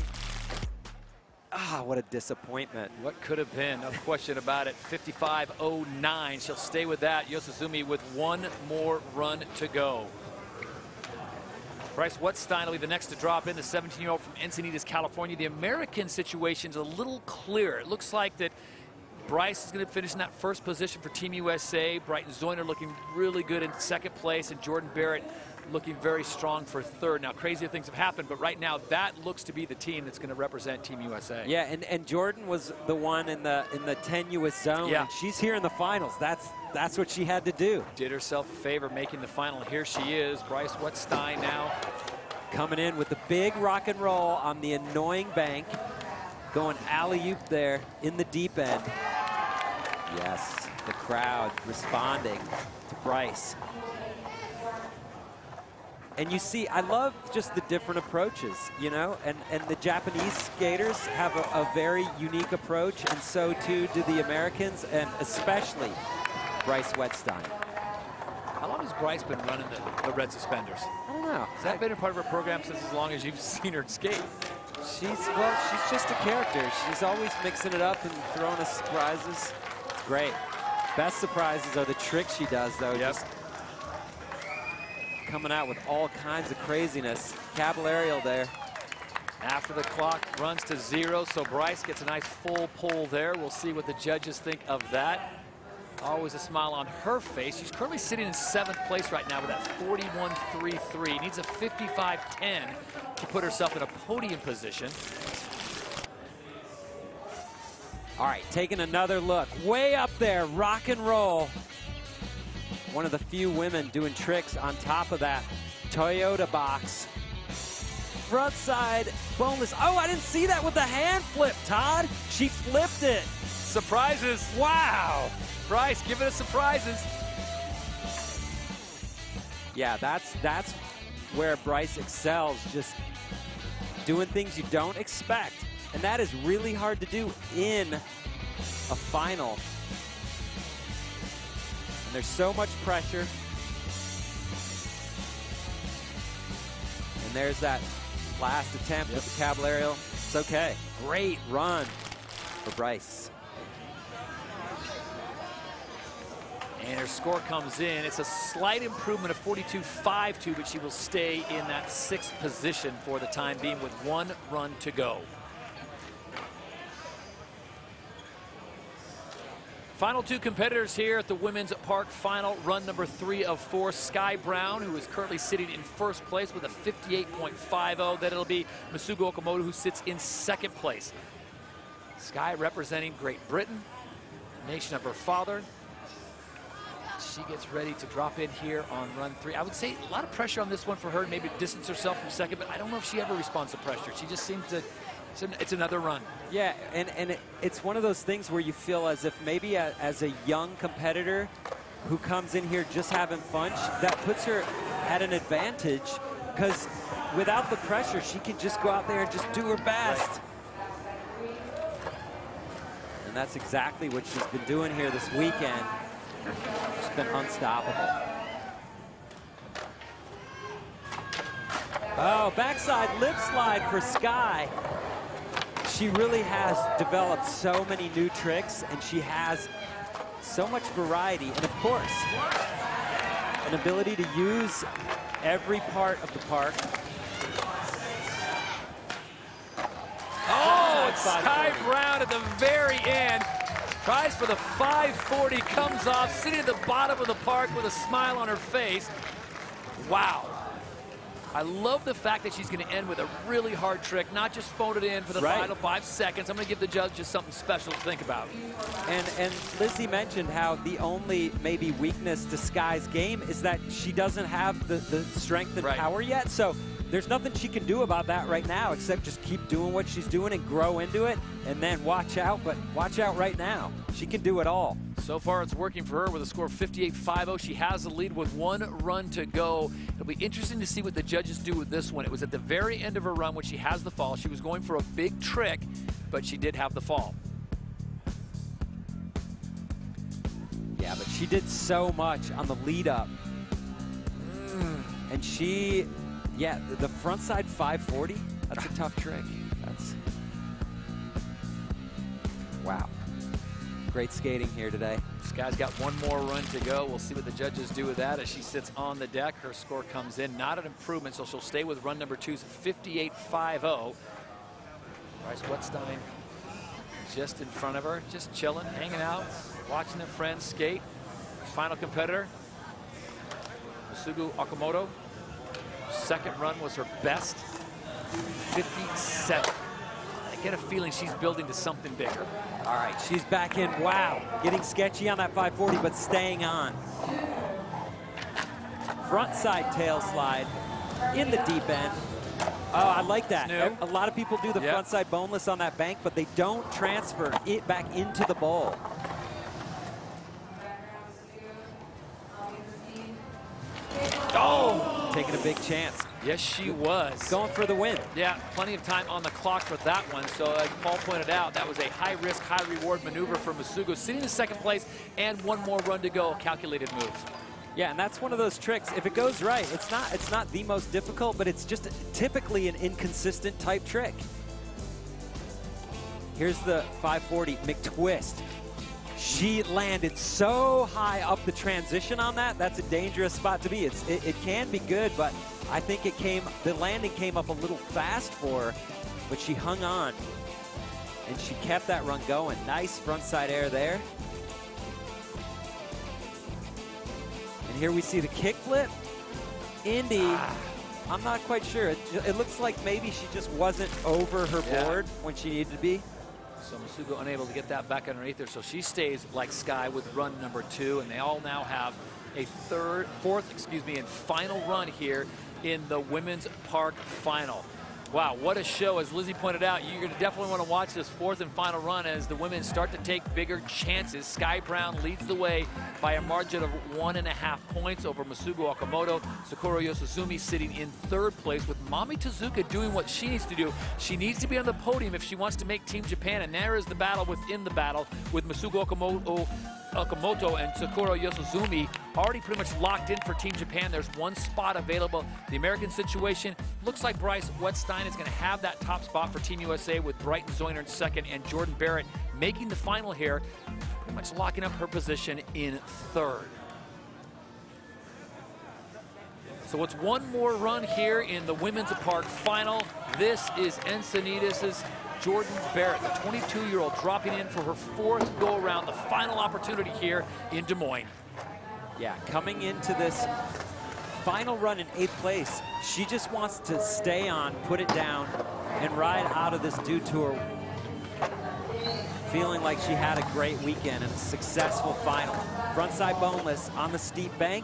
Ah, what a disappointment. What could have been, no question about it. 55.09, she'll stay with that. Yosuzumi with 1 more run to go. Bryce Wettstein will be the next to drop in, the 17-year-old from Encinitas, California. The American situation is a little clearer. It looks like that Bryce is going to finish in that 1st position for Team USA. Brighton Zoyner looking really good in 2nd place, and Jordan Barrett looking very strong for 3rd. Now, crazier things have happened, but right now that looks to be the team that's going to represent Team USA. Yeah, and Jordan was the one in the tenuous zone. Yeah. And she's here in the finals. That's what she had to do. Did herself a favor making the final. Here she is, Bryce Wettstein now Coming in with the big rock and roll on the annoying bank. Going alley-oop there in the deep end. Yes, the crowd responding to Bryce. And you see, I love just the different approaches, you know, and the Japanese skaters have a very unique approach, and so too do the Americans, and especially Bryce Wettstein. How long has Bryce been running the red suspenders? I don't know. Has that been a part of her program since as long as you've seen her skate? She's just a character. She's always mixing it up and throwing us surprises. Great. Best surprises are the tricks she does, though. Yep. Just coming out with all kinds of craziness. Caballerial there. After the clock runs to 0, so Bryce gets a nice full pull there. We'll see what the judges think of that. Always a smile on her face. She's currently sitting in 7th place right now with that 41.33. Needs a 55.10 to put herself in a podium position. All right, taking another look. Way up there, rock and roll. One of the few women doing tricks on top of that Toyota box. Front side, boneless. Oh, I didn't see that with the hand flip, Todd. She flipped it. Surprises. Wow. Bryce giving us surprises. Yeah, that's where Bryce excels, just doing things you don't expect. And that is really hard to do in a final. And there's so much pressure. And there's that last attempt with the Caballerial. It's okay. Great run for Bryce. And her score comes in. It's a slight improvement of 42.52, but she will stay in that 6th position for the time being with 1 run to go. Final 2 competitors here at the Women's Park Final, run number 3 of 4, Sky Brown, who is currently sitting in 1st place with a 58.50. Then it'll be Masugo Okamoto, who sits in 2nd place. Sky representing Great Britain, nation of her father. She gets ready to drop in here on run 3. I would say a lot of pressure on this one for her, maybe distance herself from 2nd, but I don't know if she ever responds to pressure. She just seems to, it's another run. Yeah, and it's one of those things where you feel as if maybe as a young competitor who comes in here just having fun, that puts her at an advantage, because without the pressure, she can just go out there and just do her best. Right. And that's exactly what she's been doing here this weekend. She's been unstoppable. Oh, backside lip slide for Sky. She really has developed so many new tricks, and she has so much variety. And of course, an ability to use every part of the park. Oh, it's Sky Brown at the very end. Tries for the 540, comes off, sitting at the bottom of the park with a smile on her face. Wow. I love the fact that she's going to end with a really hard trick, not just phone it in for the final 5 seconds. I'm going to give the judges something special to think about. And Lizzie mentioned how the only maybe weakness to Sky's game is that she doesn't have the strength and power yet. So there's nothing she can do about that right now except just keep doing what she's doing and grow into it, and then watch out. But watch out right now. She can do it all. So far, it's working for her with a score of 58.50. She has the lead with 1 run to go. It'll be interesting to see what the judges do with this one. It was at the very end of her run when she has the fall. She was going for a big trick, but she did have the fall. Yeah, but she did so much on the lead up. And she, yeah, the front side 540, that's a tough trick. That's, wow. Great skating here today. Sky's got 1 more run to go. We'll see what the judges do with that as she sits on the deck. Her score comes in, not an improvement, so she'll stay with run number 2's 58.50. Bryce Wettstein just in front of her, just chilling, hanging out, watching her friends skate. Final competitor, Masugo Okamoto. 2nd run was her best, 57. I get a feeling she's building to something bigger. All right, she's back in. Wow, getting sketchy on that 540, but staying on. Front side tail slide in the deep end. Oh, I like that. New. A lot of people do the frontside boneless on that bank, but they don't transfer it back into the bowl. Oh! Taking a big chance. Yes, she was. Going for the win. Yeah, plenty of time on the clock for that one. So as Paul pointed out, that was a high-risk, high-reward maneuver for Masugo, sitting in second place, and one more run to go. Calculated move. Yeah, and that's one of those tricks. If it goes right, it's not the most difficult, but it's just typically an inconsistent type trick. Here's the 540 McTwist. She landed so high up the transition on that. That's a dangerous spot to be. It can be good, but I think the landing came up a little fast for her, but she hung on and she kept that run going. Nice frontside air there. And here we see the kickflip. Indy, I'm not quite sure. It looks like maybe she just wasn't over her board when she needed to be. So Masugo unable to get that back underneath her, so she stays like Sky with run number 2, and they all now have a fourth, and final run here in the women's park final. Wow, what a show. As Lizzie pointed out, you're going to definitely want to watch this fourth and final run as the women start to take bigger chances. Sky Brown leads the way by a margin of 1.5 points over Masugo Okamoto. Sakura Yosuzumi sitting in third place with Mami Tezuka doing what she needs to do. She needs to be on the podium if she wants to make Team Japan, and there is the battle within the battle with Masugo Okamoto and Sakura Yosuzumi already pretty much locked in for Team Japan. There's one spot available. The American situation looks like Bryce Wettstein is going to have that top spot for Team USA with Brighton Zoyner in second and Jordan Barrett making the final here, pretty much locking up her position in third. So it's one more run here in the women's park final. This is Encinitas' Jordan Barrett, the 22-year-old, dropping in for her fourth go-around, the final opportunity here in Des Moines. Yeah, coming into this final run in 8th place, she just wants to stay on, put it down, and ride out of this Dew Tour feeling like she had a great weekend and a successful final. Frontside boneless on the steep bank,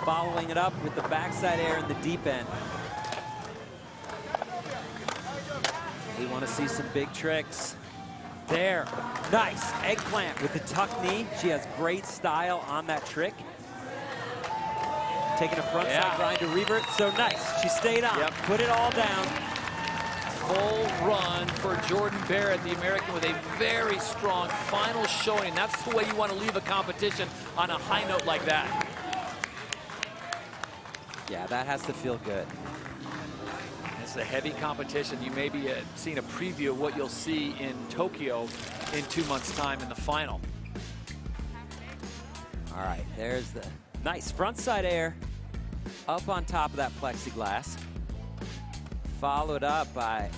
following it up with the backside air in the deep end. We want to see some big tricks. There, nice eggplant with the tuck knee. She has great style on that trick. Taking a frontside grind to revert, so nice. She stayed on, put it all down. Full run for Jordan Barrett, the American, with a very strong final showing. That's the way you want to leave a competition, on a high note like that. Yeah, that has to feel good. It's a heavy competition. You may be seeing a preview of what you'll see in Tokyo in 2 months' time in the final. All right, there's the nice frontside air up on top of that plexiglass. Followed up by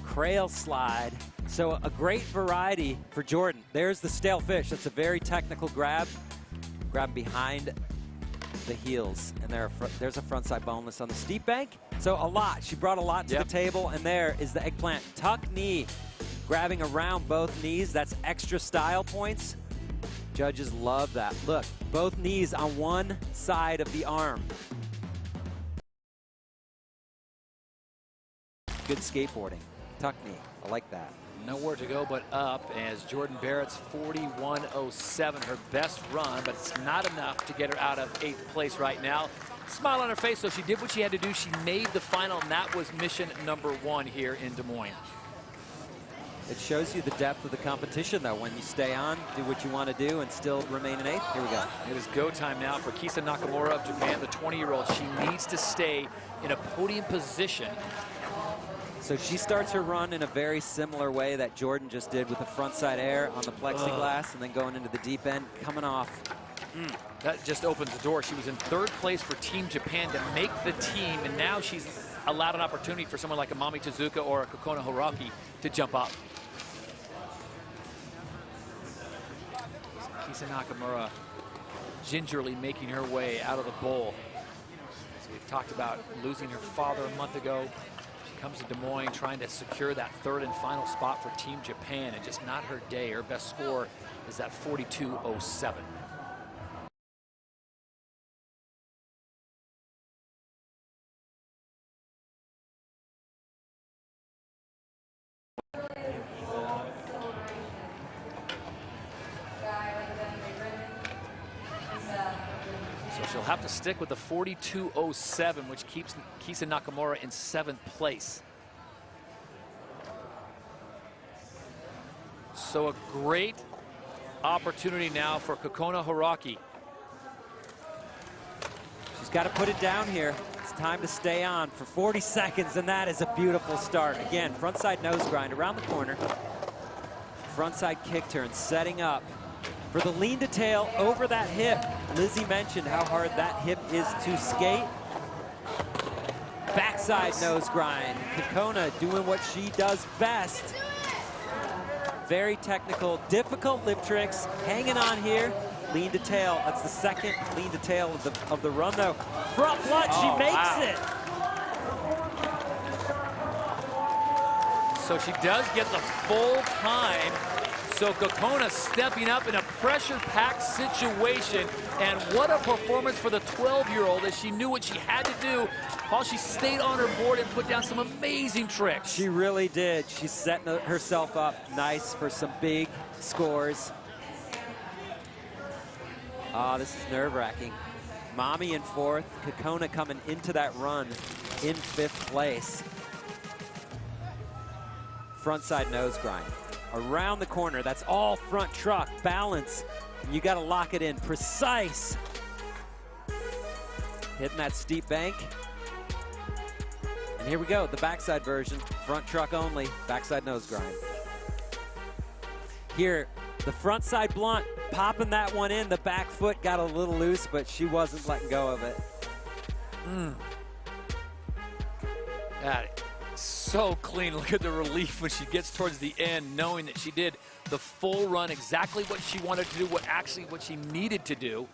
crail slide. So a great variety for Jordan. There's the stale fish. That's a very technical grab. Grab behind the heels. And there's a frontside boneless on the steep bank. So a lot. She brought a lot to the table. And there is the eggplant tuck knee. Grabbing around both knees. That's extra style points. Judges love that. Look, both knees on one side of the arm. Good skateboarding. Tuck knee. I like that. Nowhere to go but up as Jordan Barrett's 41.07, her best run, but it's not enough to get her out of 8th place right now. Smile on her face, so she did what she had to do. She made the final, and that was mission number 1 here in Des Moines. It shows you the depth of the competition, though, when you stay on, do what you want to do, and still remain in 8th. Here we go. It is go time now for Kisa Nakamura of Japan, the 20-year-old. She needs to stay in a podium position. So she starts her run in a very similar way that Jordan just did, with the frontside air on the plexiglass and then going into the deep end, coming off. That just opens the door. She was in 3rd place for Team Japan to make the team, and now she's allowed an opportunity for someone like a Mami Tezuka or a Kokona Hiraki to jump up. Kisa Nakamura gingerly making her way out of the bowl. So we've talked about losing her father a month ago. She comes to Des Moines trying to secure that 3rd and final spot for Team Japan, and just not her day. Her best score is that 42.07. So she'll have to stick with the 42.07, which keeps Kisa Nakamura in 7th place. So a great opportunity now for Kokona Haraki. She's got to put it down here. It's time to stay on for 40 seconds, and that is a beautiful start. Again, frontside nose grind around the corner. Frontside kick turn, setting up for the lean to tail over that hip. Lizzie mentioned how hard that hip is to skate. Backside nose grind. Kokona doing what she does best. Very technical, difficult lip tricks. Hanging on here. Lean to tail. That's the second lean to tail of the run, though. Front blunt, she makes it. So she does get the full time. So Kokona stepping up in a pressure-packed situation. And what a performance for the 12-year-old as she knew what she had to do while she stayed on her board and put down some amazing tricks. She really did. She's setting herself up nice for some big scores. Oh, this is nerve-wracking. Mommy in 4th, Kokona coming into that run in 5th place. Frontside nose grind. Around the corner, that's all front truck, balance. You gotta lock it in, precise. Hitting that steep bank. And here we go, the backside version, front truck only, backside nose grind. Here, the front side blunt, popping that one in, the back foot got a little loose, but she wasn't letting go of it. That is so clean. Look at the relief when she gets towards the end, knowing that she did the full run, exactly what she wanted to do, what she needed to do.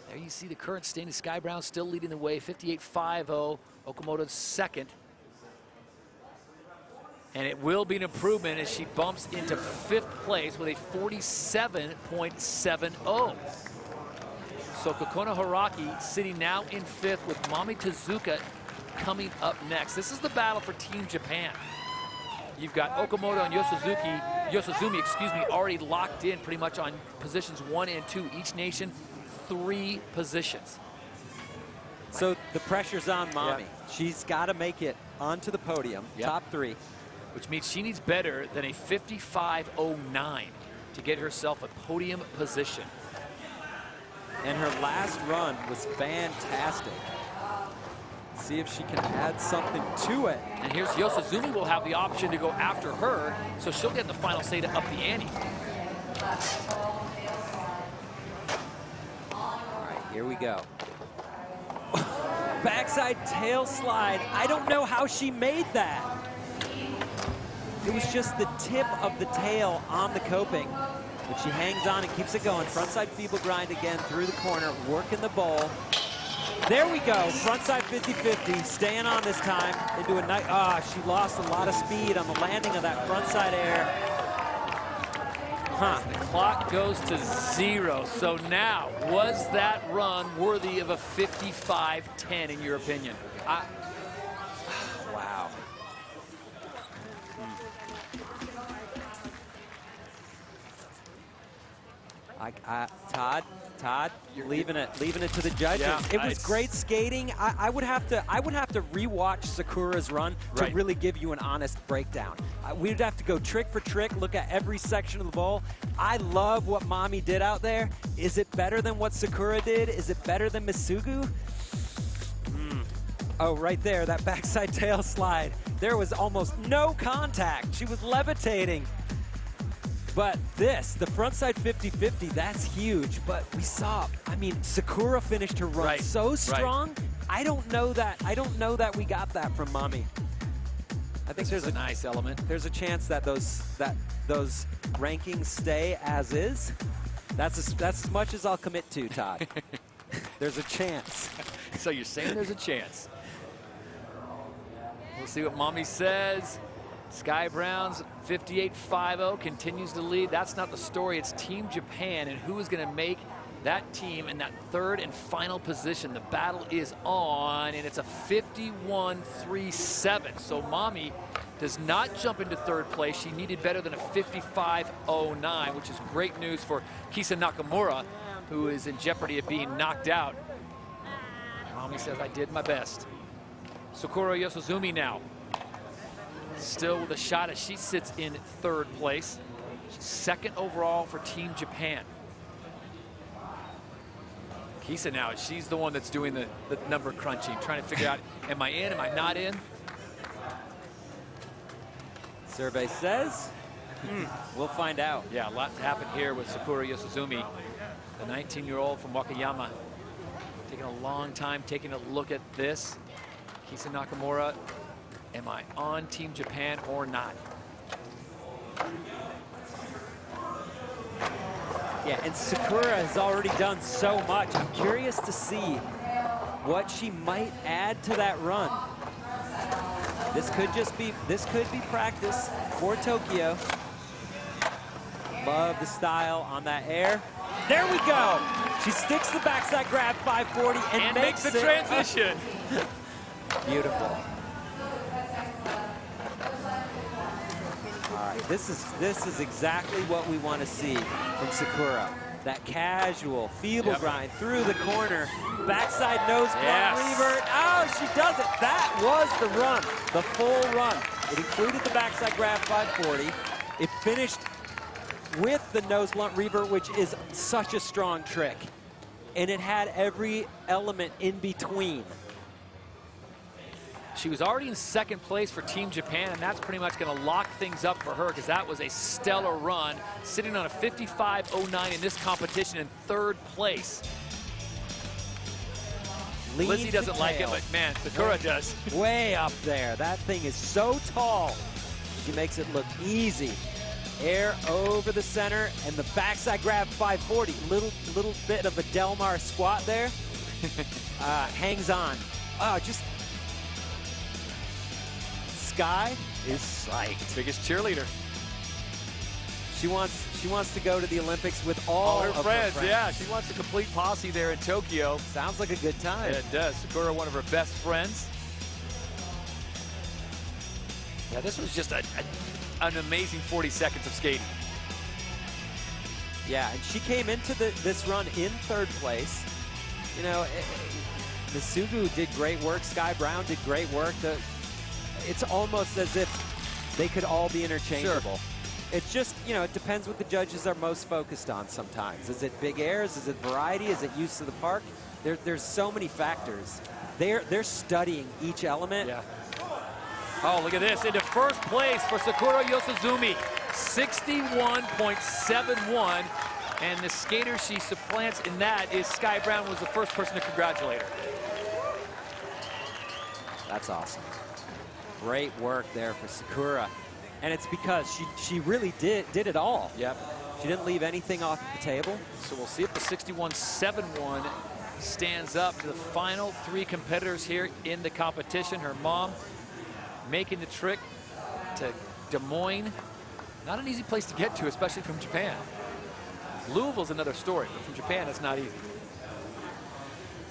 There you see the current standing. Sky Brown still leading the way, 58.50. Okamoto's 2nd. And it will be an improvement as she bumps into 5th place with a 47.70. So Kokona Haraki sitting now in 5th with Mami Tezuka coming up next. This is the battle for Team Japan. You've got Okamoto and Yosuzumi, already locked in pretty much on positions 1 and 2. Each nation, 3 positions. So the pressure's on Mommy. Yep. She's got to make it onto the podium, top 3. Which means she needs better than a 55.09 to get herself a podium position. And her last run was fantastic. See if she can add something to it. And here's Yosuzumi will have the option to go after her, so she'll get the final say to up the ante. All right, here we go. Backside tail slide. I don't know how she made that. It was just the tip of the tail on the coping, but she hangs on and keeps it going. Frontside feeble grind again through the corner, working the bowl. There we go, frontside 50-50, staying on this time. Into a nice, she lost a lot of speed on the landing of that frontside air. The clock goes to 0. So now, was that run worthy of a 55.10 in your opinion? Wow. Todd, you're leaving it to the judges. Yeah, it was great skating. I would have to rewatch Sakura's run to really give you an honest breakdown. We'd have to go trick for trick, look at every section of the bowl. I love what Mommy did out there. Is it better than what Sakura did? Is it better than Misugu? Oh, right there, that backside tail slide. There was almost no contact. She was levitating. But this, the frontside 50-50, that's huge. But we saw, Sakura finished her run so strong. I don't know that we got that from Mommy. I think there's a nice element. There's a chance that those rankings stay as is. That's as much as I'll commit to, Todd. There's a chance. So you're saying there's a chance. We'll see what Mommy says. Sky Brown's 58.50 continues to lead. That's not the story. It's Team Japan and who is going to make that team in that 3rd and final position. The battle is on, and it's a 51.37. So Mommy does not jump into 3rd place. She needed better than a 55.09, which is great news for Kisa Nakamura. who is in jeopardy of being knocked out. Mommy says, I did my best. Sakura Yosuzumi now. Still with a shot as she sits in third place. She's second overall for Team Japan. Kisa now, she's the one that's doing the number crunching, trying to figure out, am I in, am I not in? Survey says, we'll find out. Yeah, a lot happened here with Sakura Yosuzumi, the 19-year-old from Wakayama. Taking a long time taking a look at this. Kisa Nakamura, am I on Team Japan or not? Yeah, and Sakura has already done so much. I'm curious to see what she might add to that run. This could be practice for Tokyo. Love the style on that air. There we go. She sticks the backside grab 540 and makes the transition. Beautiful. All right, this is exactly what we want to see from Sakura. That casual, feeble grind through the corner. Backside nose blunt revert. Oh, she does it. That was the run, the full run. It included the backside grab 540. It finished with the nose blunt revert, which is such a strong trick. And it had every element in between. She was already in second place for Team Japan, and that's pretty much going to lock things up for her because that was a stellar run, sitting on a 55.09 in this competition in third place. Lizzie doesn't like it, but man, Sakura does. Way up there. That thing is so tall. She makes it look easy. Air over the center, and the backside grab 540. Little bit of a Delmar squat there. Hangs on. Oh, just... Sky is psyched. Biggest cheerleader. She wants to go to the Olympics with all her of friends. her friends. Yeah, she wants a complete posse there in Tokyo. Sounds like a good time. Yeah, it does. Sakura, one of her best friends. Yeah, this was just an amazing 40 seconds of skating. Yeah, and she came into this run in third place. You know, Masugu did great work. Sky Brown did great work. It's almost as if they could all be interchangeable. Sure. It's just, you know, it depends what the judges are most focused on sometimes. Is it big airs? Is it variety? Is it use of the park? There's so many factors. They're studying each element. Yeah. Oh, look at this. Into first place for Sakura Yosuzumi. 61.71. And the skater she supplants in that is Sky Brown, was the first person to congratulate her. That's awesome. Great work there for Sakura. And it's because she really did it all. Yep. She didn't leave anything off the table. So we'll see if the 61.71 stands up to the final three competitors here in the competition. Her mom making the trip to Des Moines. Not an easy place to get to, especially from Japan. Louisville's another story, but from Japan, it's not easy.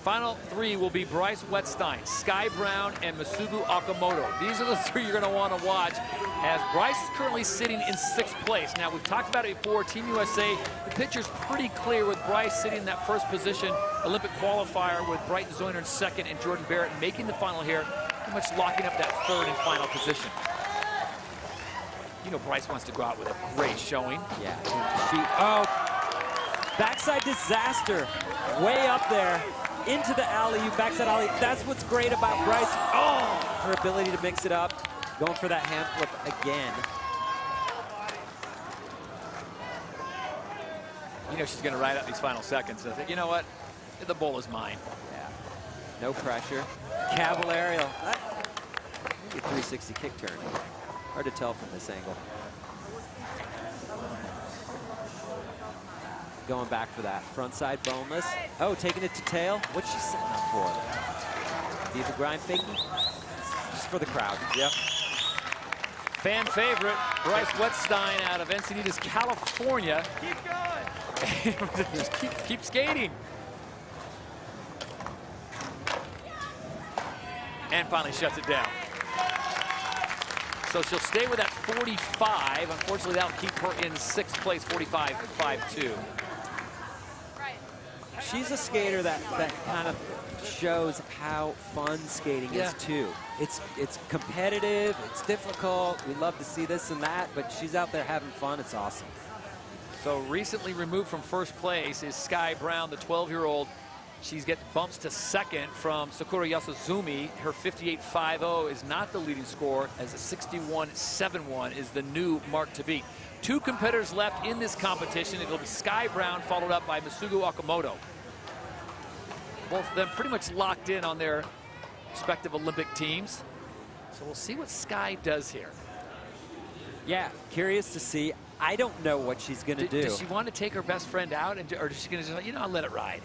Final three will be Bryce Wettstein, Sky Brown, and Masugu Okamoto. These are the three you're going to want to watch, as Bryce is currently sitting in sixth place. Now, we've talked about it before. Team USA, the picture's pretty clear with Bryce sitting in that first position, Olympic qualifier, with Brighton Zoyner in second and Jordan Barrett making the final here, pretty much locking up that third and final position. You know Bryce wants to go out with a great showing. Yeah. Backside disaster, way up there. Into the alley-oop, backside alley. That's what's great about Bryce. Oh, her ability to mix it up. Going for that hand flip again. You know she's going to ride out these final seconds. I think, you know what? The bowl is mine. Yeah. No pressure. Cavallarial. Maybe a 360 kick turn. Hard to tell from this angle. Going back for that. Front side boneless. Oh, taking it to tail. What's she setting up for? Diva grind fakie? Just for the crowd. Yep. Fan favorite, Bryce Wettstein out of Encinitas, California. Keep going. Just keep skating. And finally shuts it down. So she'll stay with that 45. Unfortunately, that'll keep her in sixth place, 45.52. she's a skater that kind of shows how fun skating is too. It's competitive, it's difficult, we love to see this and that, but she's out there having fun. It's awesome. So recently removed from first place is Sky Brown, the 12-year-old. She gets bumps to second from Sakura Yasuzumi. Her 58.50 is not the leading score, as a 61.71 is the new mark to beat. Two competitors left in this competition. It'll be Sky Brown, followed up by Masugu Okamoto. Both of them pretty much locked in on their respective Olympic teams. So we'll see what Sky does here. Yeah, curious to see. I don't know what she's going to do. Does she want to take her best friend out, or is she going to just, you know, I'll let it ride?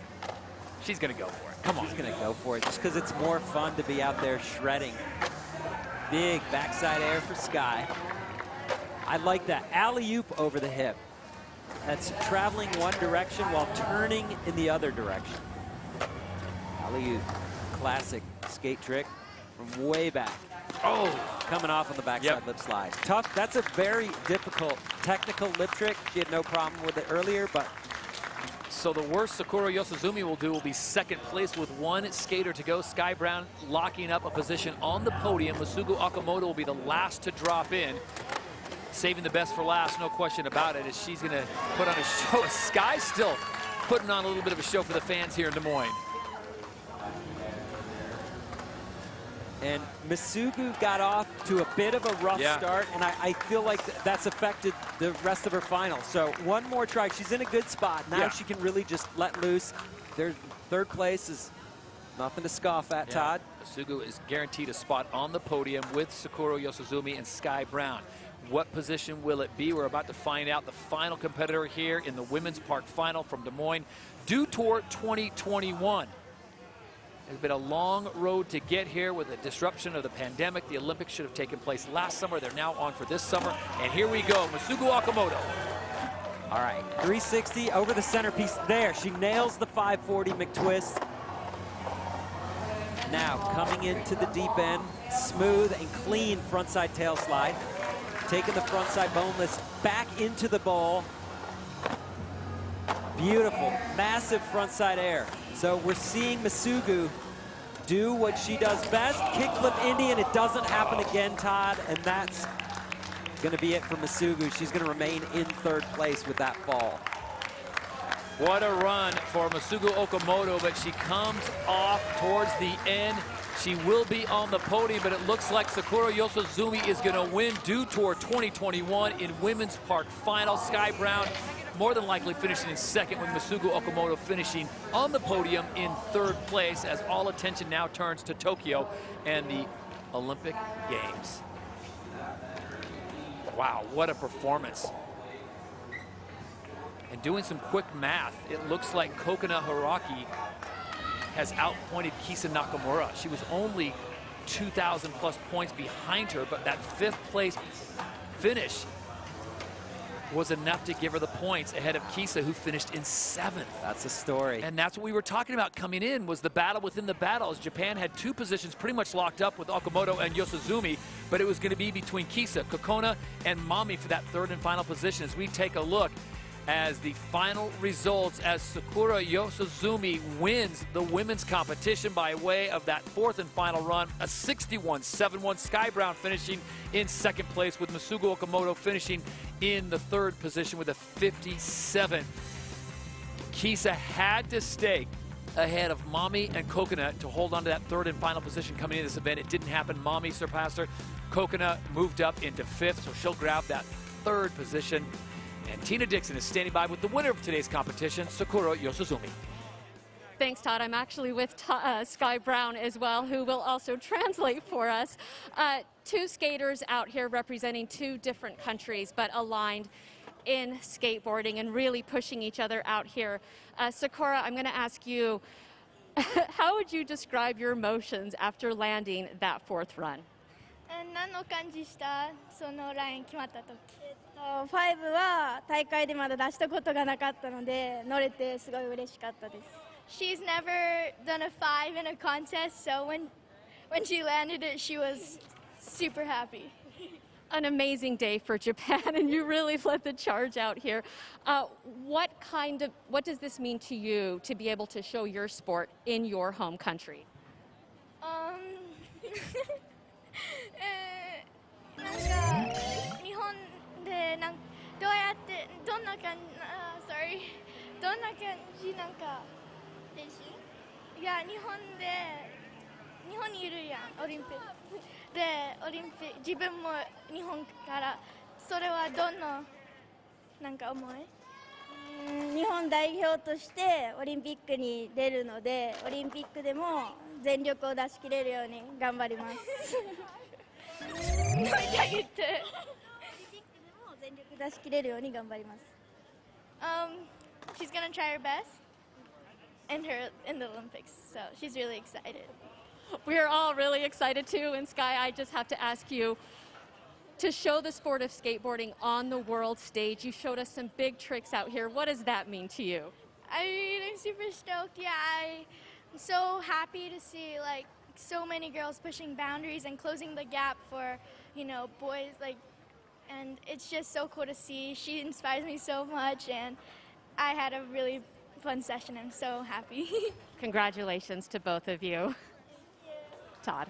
She's going to go for it. Come on. She's going to go for it just because it's more fun to be out there shredding. Big backside air for Sky. I like that. Alley-oop over the hip. That's traveling one direction while turning in the other direction. Alley-oop. Classic skate trick from way back. Oh, coming off on the backside lip slide. Tough. That's a very difficult technical lip trick. She had no problem with it earlier, but so the worst Sakura Yosuzumi will do will be second place with one skater to go. Sky Brown locking up a position on the podium. Masugu Okamoto will be the last to drop in. Saving the best for last, no question about it, as she's going to put on a show. Sky's still putting on a little bit of a show for the fans here in Des Moines. And Masugu got off to a bit of a rough start, and I feel like that's affected the rest of her final. So one more try. She's in a good spot. Now she can really just let loose. Their third place is nothing to scoff at, Todd. Masugu is guaranteed a spot on the podium with Sakura Yosuzumi and Sky Brown. What position will it be? We're about to find out. The final competitor here in the Women's Park Final from Des Moines, Dew Tour 2021. It's been a long road to get here with the disruption of the pandemic. The Olympics should have taken place last summer. They're now on for this summer. And here we go, Masugu Okamoto. All right, 360 over the centerpiece there. She nails the 540 McTwist. Now coming into the deep end, smooth and clean frontside tail slide. Taking the frontside boneless back into the bowl. Beautiful, massive frontside air. So we're seeing Masugu do what she does best, kickflip Indian. It doesn't happen again, Todd, and that's going to be it for Masugu. She's going to remain in third place with that fall. What a run for Masugu Okamoto, but she comes off towards the end. She will be on the podium, but it looks like Sakura Yosuzumi is going to win Dew Tour 2021 in Women's Park Final. Sky Brown more than likely finishing in second, with Masugu Okamoto finishing on the podium in third place, as all attention now turns to Tokyo and the Olympic Games. Wow, what a performance. And doing some quick math, it looks like Kokona Hiraki has outpointed Kisa Nakamura. She was only 2,000 plus points behind her, but that fifth place finish was enough to give her the points ahead of Kisa, who finished in seventh. That's a story. And that's what we were talking about coming in, was the battle within the battle, as Japan had two positions pretty much locked up with Okamoto and Yosuzumi, but it was going to be between Kisa, Kokona, and Mami for that third and final position. As we take a look as the final results, as Sakura Yosuzumi wins the women's competition by way of that fourth and final run, a 61.71. Sky Brown finishing in second place, with Masugu Okamoto finishing in the third position with a 57. Kisa had to stay ahead of Mami and Kokona to hold on to that third and final position coming into this event. It didn't happen. Mami surpassed her. Kokona moved up into fifth, so she'll grab that third position. And Tina Dixon is standing by with the winner of today's competition, Sakura Yosuzumi. Thanks, Todd. I'm actually with Sky Brown as well, who will also translate for us. Two skaters out here representing two different countries, but aligned in skateboarding and really pushing each other out here. Sakura, I'm going to ask you, how would you describe your emotions after landing that fourth run? 何の感じしたそのライン決まった時5は大会でまだ出したことがなかったので乗れてすごい嬉しかったです She's never done a 5 in a contest, so when she landed it, she was super happy. an amazing day for Japan, and you really led the charge out here. What does this mean to you to be able to show your sport in your home country? なんか日本でどうやってどんな感じどんな感じなんか練習？いや日本にいるやんオリンピックで自分も日本からそれはどんななんか思い？日本代表としてオリンピックに出るのでオリンピックでも全力を出し切れるように頑張ります。もう一回言って。オリンピックでも全力出し切れるように頑張ります。She's gonna try her best in the Olympics, so she's really excited. We're all really excited too, and Sky, I just have to ask you, to show the sport of skateboarding on the world stage, you showed us some big tricks out here. What does that mean to you? I'm super stoked. Yeah, I'm so happy to see like so many girls pushing boundaries and closing the gap for, boys and it's just so cool to see. She inspires me so much, and I had a really fun session. I'm so happy. Congratulations to both of you. Todd.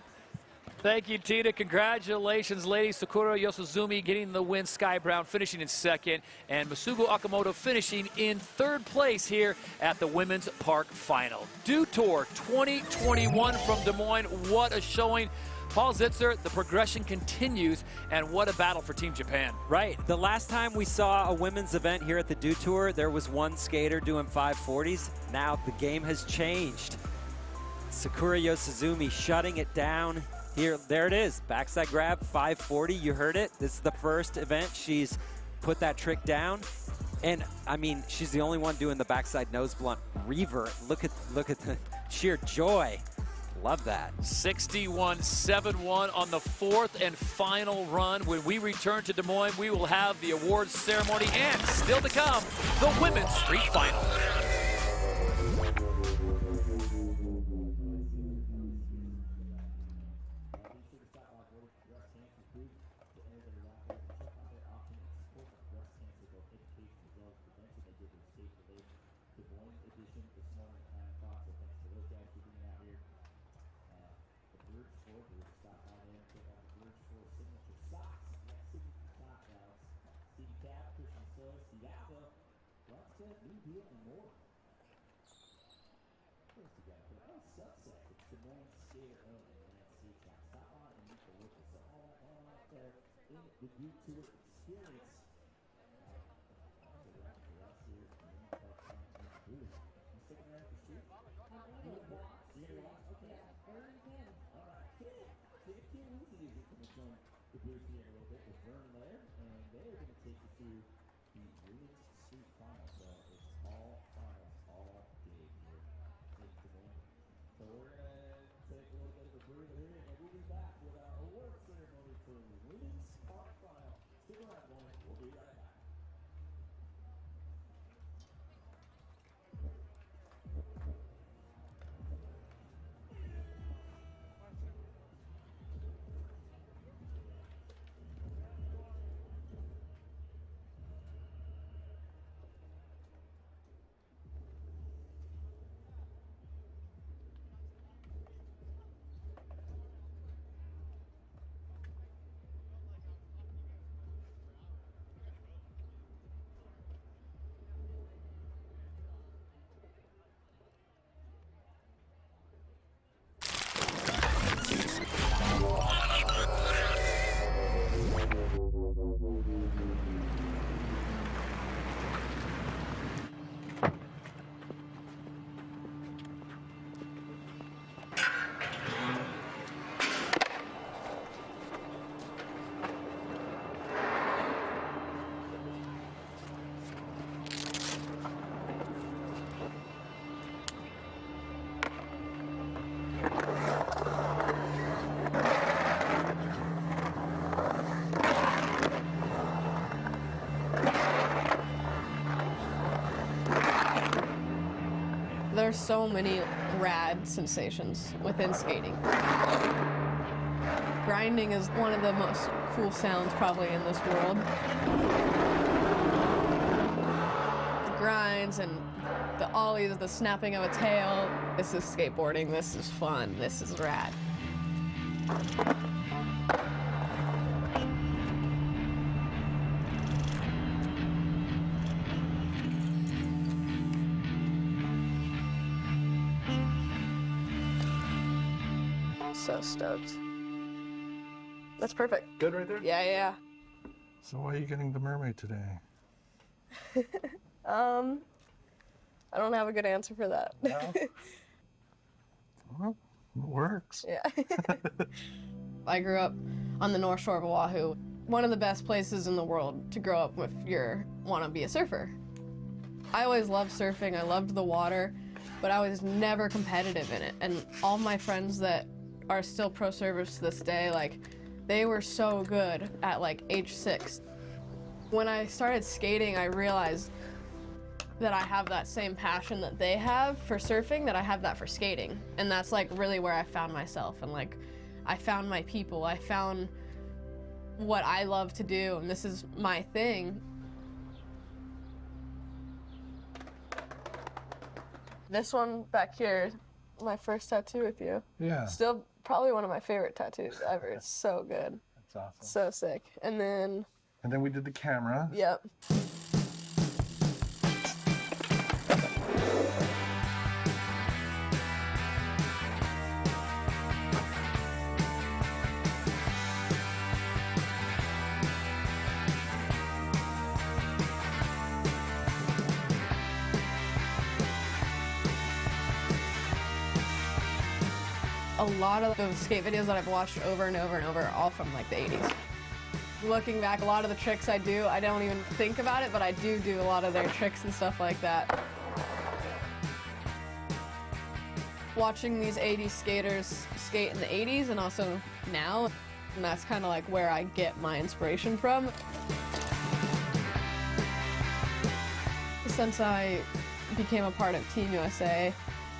Thank you, Tina. Congratulations, ladies. Sakura Yosuzumi getting the win. Sky Brown finishing in second. And Masugu Akamoto finishing in third place here at the Women's Park Final. Dew Tour 2021 from Des Moines. What a showing. Paul Zitzer, the progression continues, and what a battle for Team Japan. Right. The last time we saw a women's event here at the Dew Tour, there was one skater doing 540s. Now the game has changed. Sakura Yosuzumi shutting it down. Here, there it is, backside grab, 540, you heard it. This is the first event she's put that trick down. And, I mean, she's the only one doing the backside nose blunt revert. Look at the sheer joy. Love that. 61-7-1 on the fourth and final run. When we return to Des Moines, we will have the awards ceremony and, still to come, the Women's Street Final. The Dew Tour experience. You sticking around for street? You want walk? You gonna walk? Okay, wherever you can. All right, see if King Lucy is going to join the booth here in a little bit with Vern Lair, and they're going to take you through the Women's Street Final. So it's all finals, all day here in Des Moines. So we're going to take a little bit of a breather here, and we'll be back with our award ceremony for Women's Park Final. Stick around, boys. We'll be right back. There's so many rad sensations within skating. Grinding is one of the most cool sounds probably in this world. The grinds and the ollies, the snapping of a tail. This is skateboarding, this is fun, this is rad. So stoked. That's perfect. Good right there? Yeah, yeah. So why are you getting the mermaid today? I don't have a good answer for that. No? Well, it works. Yeah. I grew up on the North Shore of Oahu, one of the best places in the world to grow up if you want to be a surfer. I always loved surfing, I loved the water, but I was never competitive in it. And all my friends that are still pro surfers to this day, like, they were so good at like age 6. When I started skating, I realized that I have that same passion that they have for surfing, that I have that for skating. And that's like really where I found myself, and like I found my people, I found what I love to do, and this is my thing. This one back here, my first tattoo with you. Yeah. Still probably one of my favorite tattoos ever. It's so good. That's awesome. So sick. And then we did the camera. yep. A lot of those skate videos that I've watched over and over and over are all from like the 80s. Looking back, a lot of the tricks I do, I don't even think about it, but I do a lot of their tricks and stuff like that. Watching these 80s skaters skate in the 80s and also now, and that's kind of like where I get my inspiration from. Since I became a part of Team USA,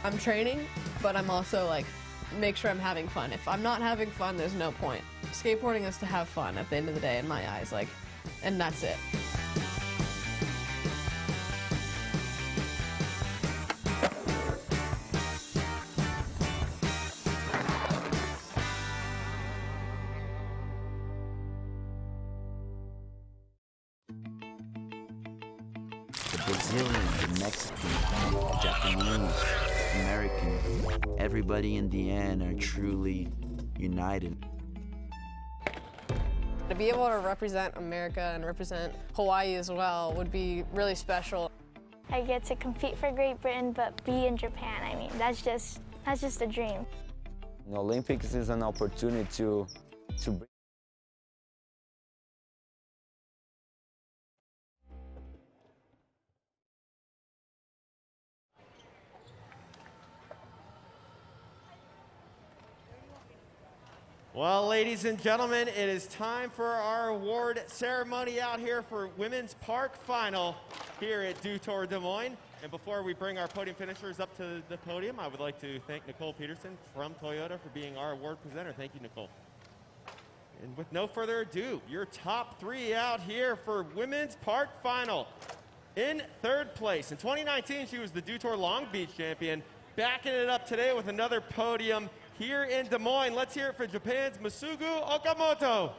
I'm training, but I'm also like, make sure I'm having fun. If I'm not having fun, there's no point. Skateboarding is to have fun at the end of the day in my eyes, like, and that's it. The Brazilian, the Mexican, the Japanese, American, everybody in the end are truly united. To be able to represent America and represent Hawaii as well would be really special. I get to compete for Great Britain, but be in Japan. I mean, that's just a dream. The Olympics is an opportunity to bring. Well, ladies and gentlemen, it is time for our award ceremony out here for Women's Park Final here at Dew Tour Des Moines. And before we bring our podium finishers up to the podium, I would like to thank Nicole Peterson from Toyota for being our award presenter. Thank you, Nicole. And with no further ado, your top 3 out here for Women's Park Final. In 3rd place, in 2019, she was the Dew Tour Long Beach champion, backing it up today with another podium here in Des Moines. Let's hear it for Japan's Masugu Okamoto.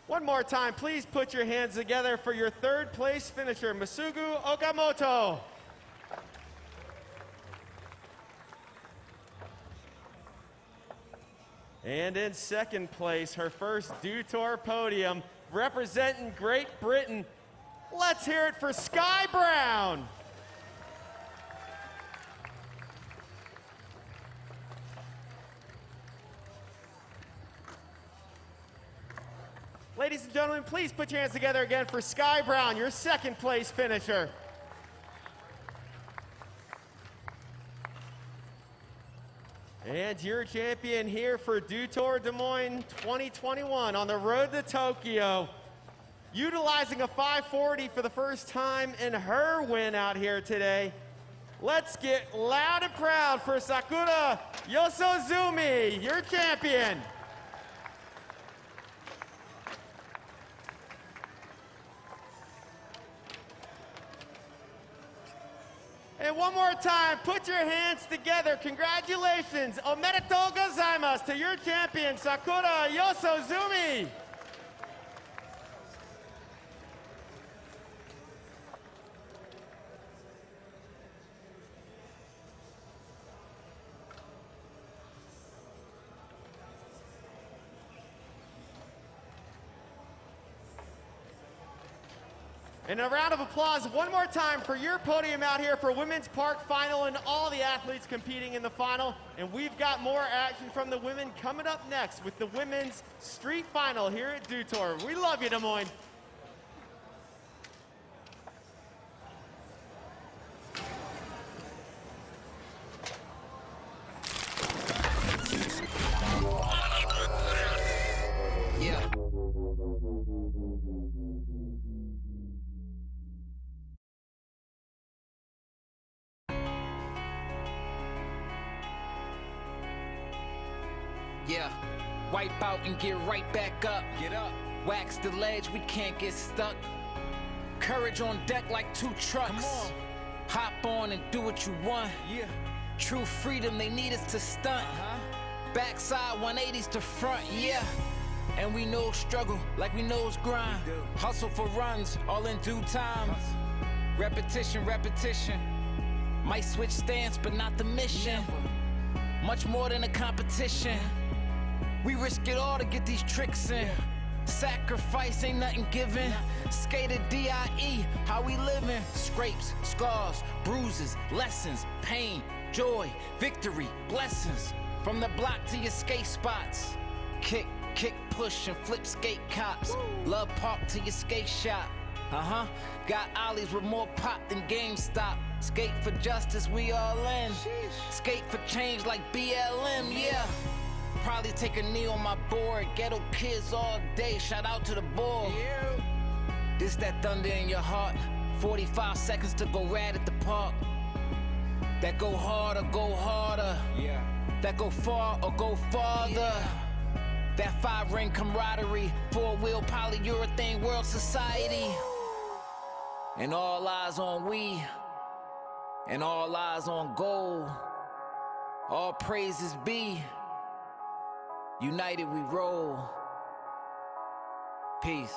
One more time, please put your hands together for your 3rd place finisher, Masugu Okamoto. And in 2nd place, her first Dew Tour podium, representing Great Britain. Let's hear it for Sky Brown. Ladies and gentlemen, please put your hands together again for Sky Brown, your 2nd place finisher. And your champion here for Dew Tour Des Moines 2021 on the road to Tokyo, utilizing a 540 for the first time in her win out here today. Let's get loud and proud for Sakura Yosozumi, your champion. And one more time, put your hands together. Congratulations, omedetou gozaimasu to your champion, Sakura Yosozumi. And a round of applause one more time for your podium out here for Women's Park Final and all the athletes competing in the final. And we've got more action from the women coming up next with the Women's Street Final here at Dew Tour. We love you, Des Moines. Yeah. Yeah, wipe out and get right back up. Get up. Wax the ledge, we can't get stuck. Courage on deck like 2 trucks. Come on. Hop on and do what you want. Yeah. True freedom, they need us to stunt. Backside 180s to front, yeah. And we know struggle like we knows grind. Hustle for runs, all in due time. Repetition, repetition. Might switch stance, but not the mission. Much more than a competition. We risk it all to get these tricks in. Sacrifice ain't nothing given. Skated DIE, how we living? Scrapes, scars, bruises, lessons, pain, joy, victory, blessings. From the block to your skate spots. Kick, kick, push, and flip skate cops. Love park to your skate shop. Got ollies with more pop than GameStop. Skate for justice, we all in. Skate for change like BLM, yeah. Probably take a knee on my board. Ghetto kids all day, shout out to the board. This that thunder in your heart. 45 seconds to go rad at the park. That go hard or go harder. Yeah. That go far or go farther. Yeah. That 5-ring camaraderie. 4-wheel polyurethane world society. And all eyes on we. And all eyes on gold. All praises be. United we roll. Peace.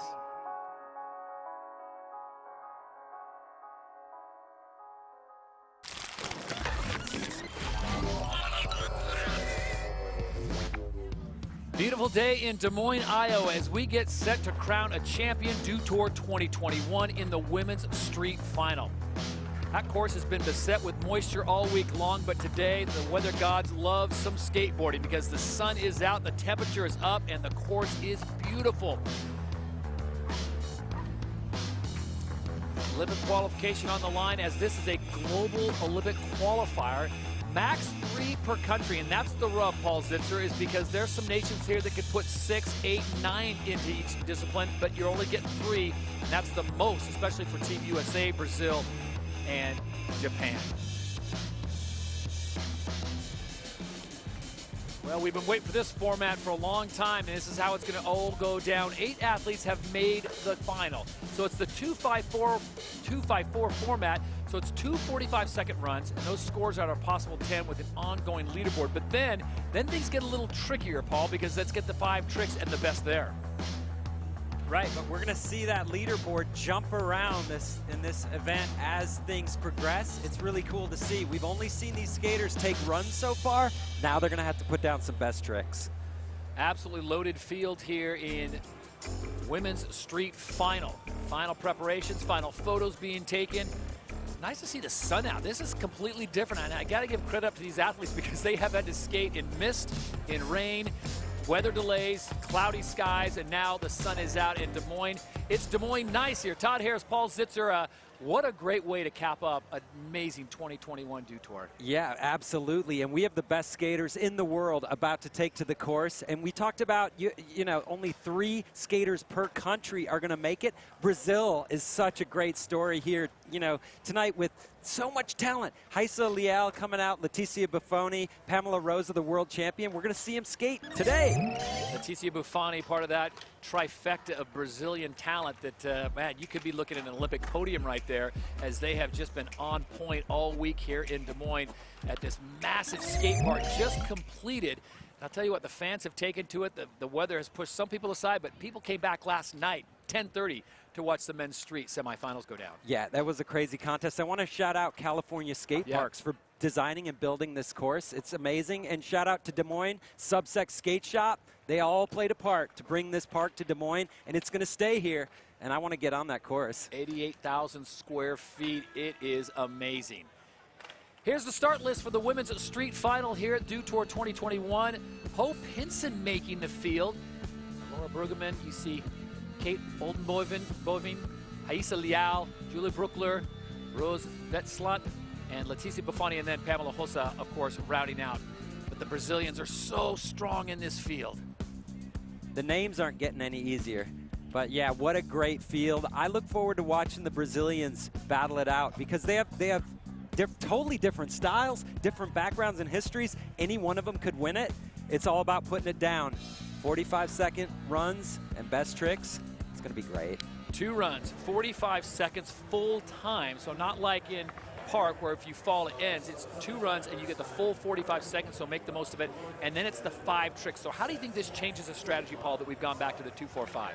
Beautiful day in Des Moines, Iowa, as we get set to crown a champion Dew Tour 2021 in the Women's Street Final. That course has been beset with moisture all week long, but today the weather gods love some skateboarding because the sun is out, the temperature is up, and the course is beautiful. Olympic qualification on the line, as this is a global Olympic qualifier. Max 3 per country, and that's the rub, Paul Zitzer, is because there's some nations here that could put 6, 8, 9 into each discipline, but you're only getting 3, and that's the most, especially for Team USA, Brazil, and Japan. Well, we've been waiting for this format for a long time, and this is how it's going to all go down. 8 athletes have made the final. So it's the 2-5-4 format. So it's 2 45-second runs, and those scores are a possible 10 with an ongoing leaderboard. But then things get a little trickier, Paul, because let's get the 5 tricks and the best there. Right, but we're going to see that leaderboard jump around in this event as things progress. It's really cool to see. We've only seen these skaters take runs so far. Now they're going to have to put down some best tricks. Absolutely loaded field here in Women's Street Final. Final preparations, final photos being taken. Nice to see the sun out. This is completely different, and I got to give credit up to these athletes because they have had to skate in mist, in rain, weather delays, cloudy skies, and now the sun is out in Des Moines. It's Des Moines nice here. Todd Harris, Paul Zitzer, what a great way to cap up an amazing 2021 Dew Tour. Yeah, absolutely. And we have the best skaters in the world about to take to the course. And we talked about, you know, only 3 skaters per country are going to make it. Brazil is such a great story here, you know, tonight with so much talent. Raíssa Leal coming out, Leticia Buffoni, Pamela Rosa, the world champion. We're going to see him skate today. Leticia Buffoni, part of that trifecta of Brazilian talent that, man, you could be looking at an Olympic podium right there, as they have just been on point all week here in Des Moines at this massive skate park just completed. I'll tell you what, the fans have taken to it. The weather has pushed some people aside, but people came back last night, 10:30, to watch the men's street semifinals go down. Yeah, that was a crazy contest. I want to shout out California Skate Parks for designing and building this course. It's amazing. And shout out to Des Moines Subsec Skate Shop. They all played a part to bring this park to Des Moines, and it's going to stay here. And I want to get on that course. 88,000 square feet. It is amazing. Here's the start list for the women's street final here at Dew Tour 2021. Poe Pinson making the field. Laura Brueggemann, you see Kate Oldenboven, Raíssa Leal, Julie Bruckler, Rose Vetslant, and Leticia Buffoni, and then Pamela Rosa, of course, rounding out. But the Brazilians are so strong in this field. The names aren't getting any easier. But yeah, what a great field. I look forward to watching the Brazilians battle it out because they have totally different styles, different backgrounds and histories. Any one of them could win it. It's all about putting it down. 45-second runs and best tricks. It's going to be great. 2 runs, 45 seconds full time. So not like in park where if you fall it ends. It's 2 runs and you get the full 45 seconds, so make the most of it. And then it's the 5 tricks. So how do you think this changes the strategy, Paul, that we've gone back to the 2-4-5?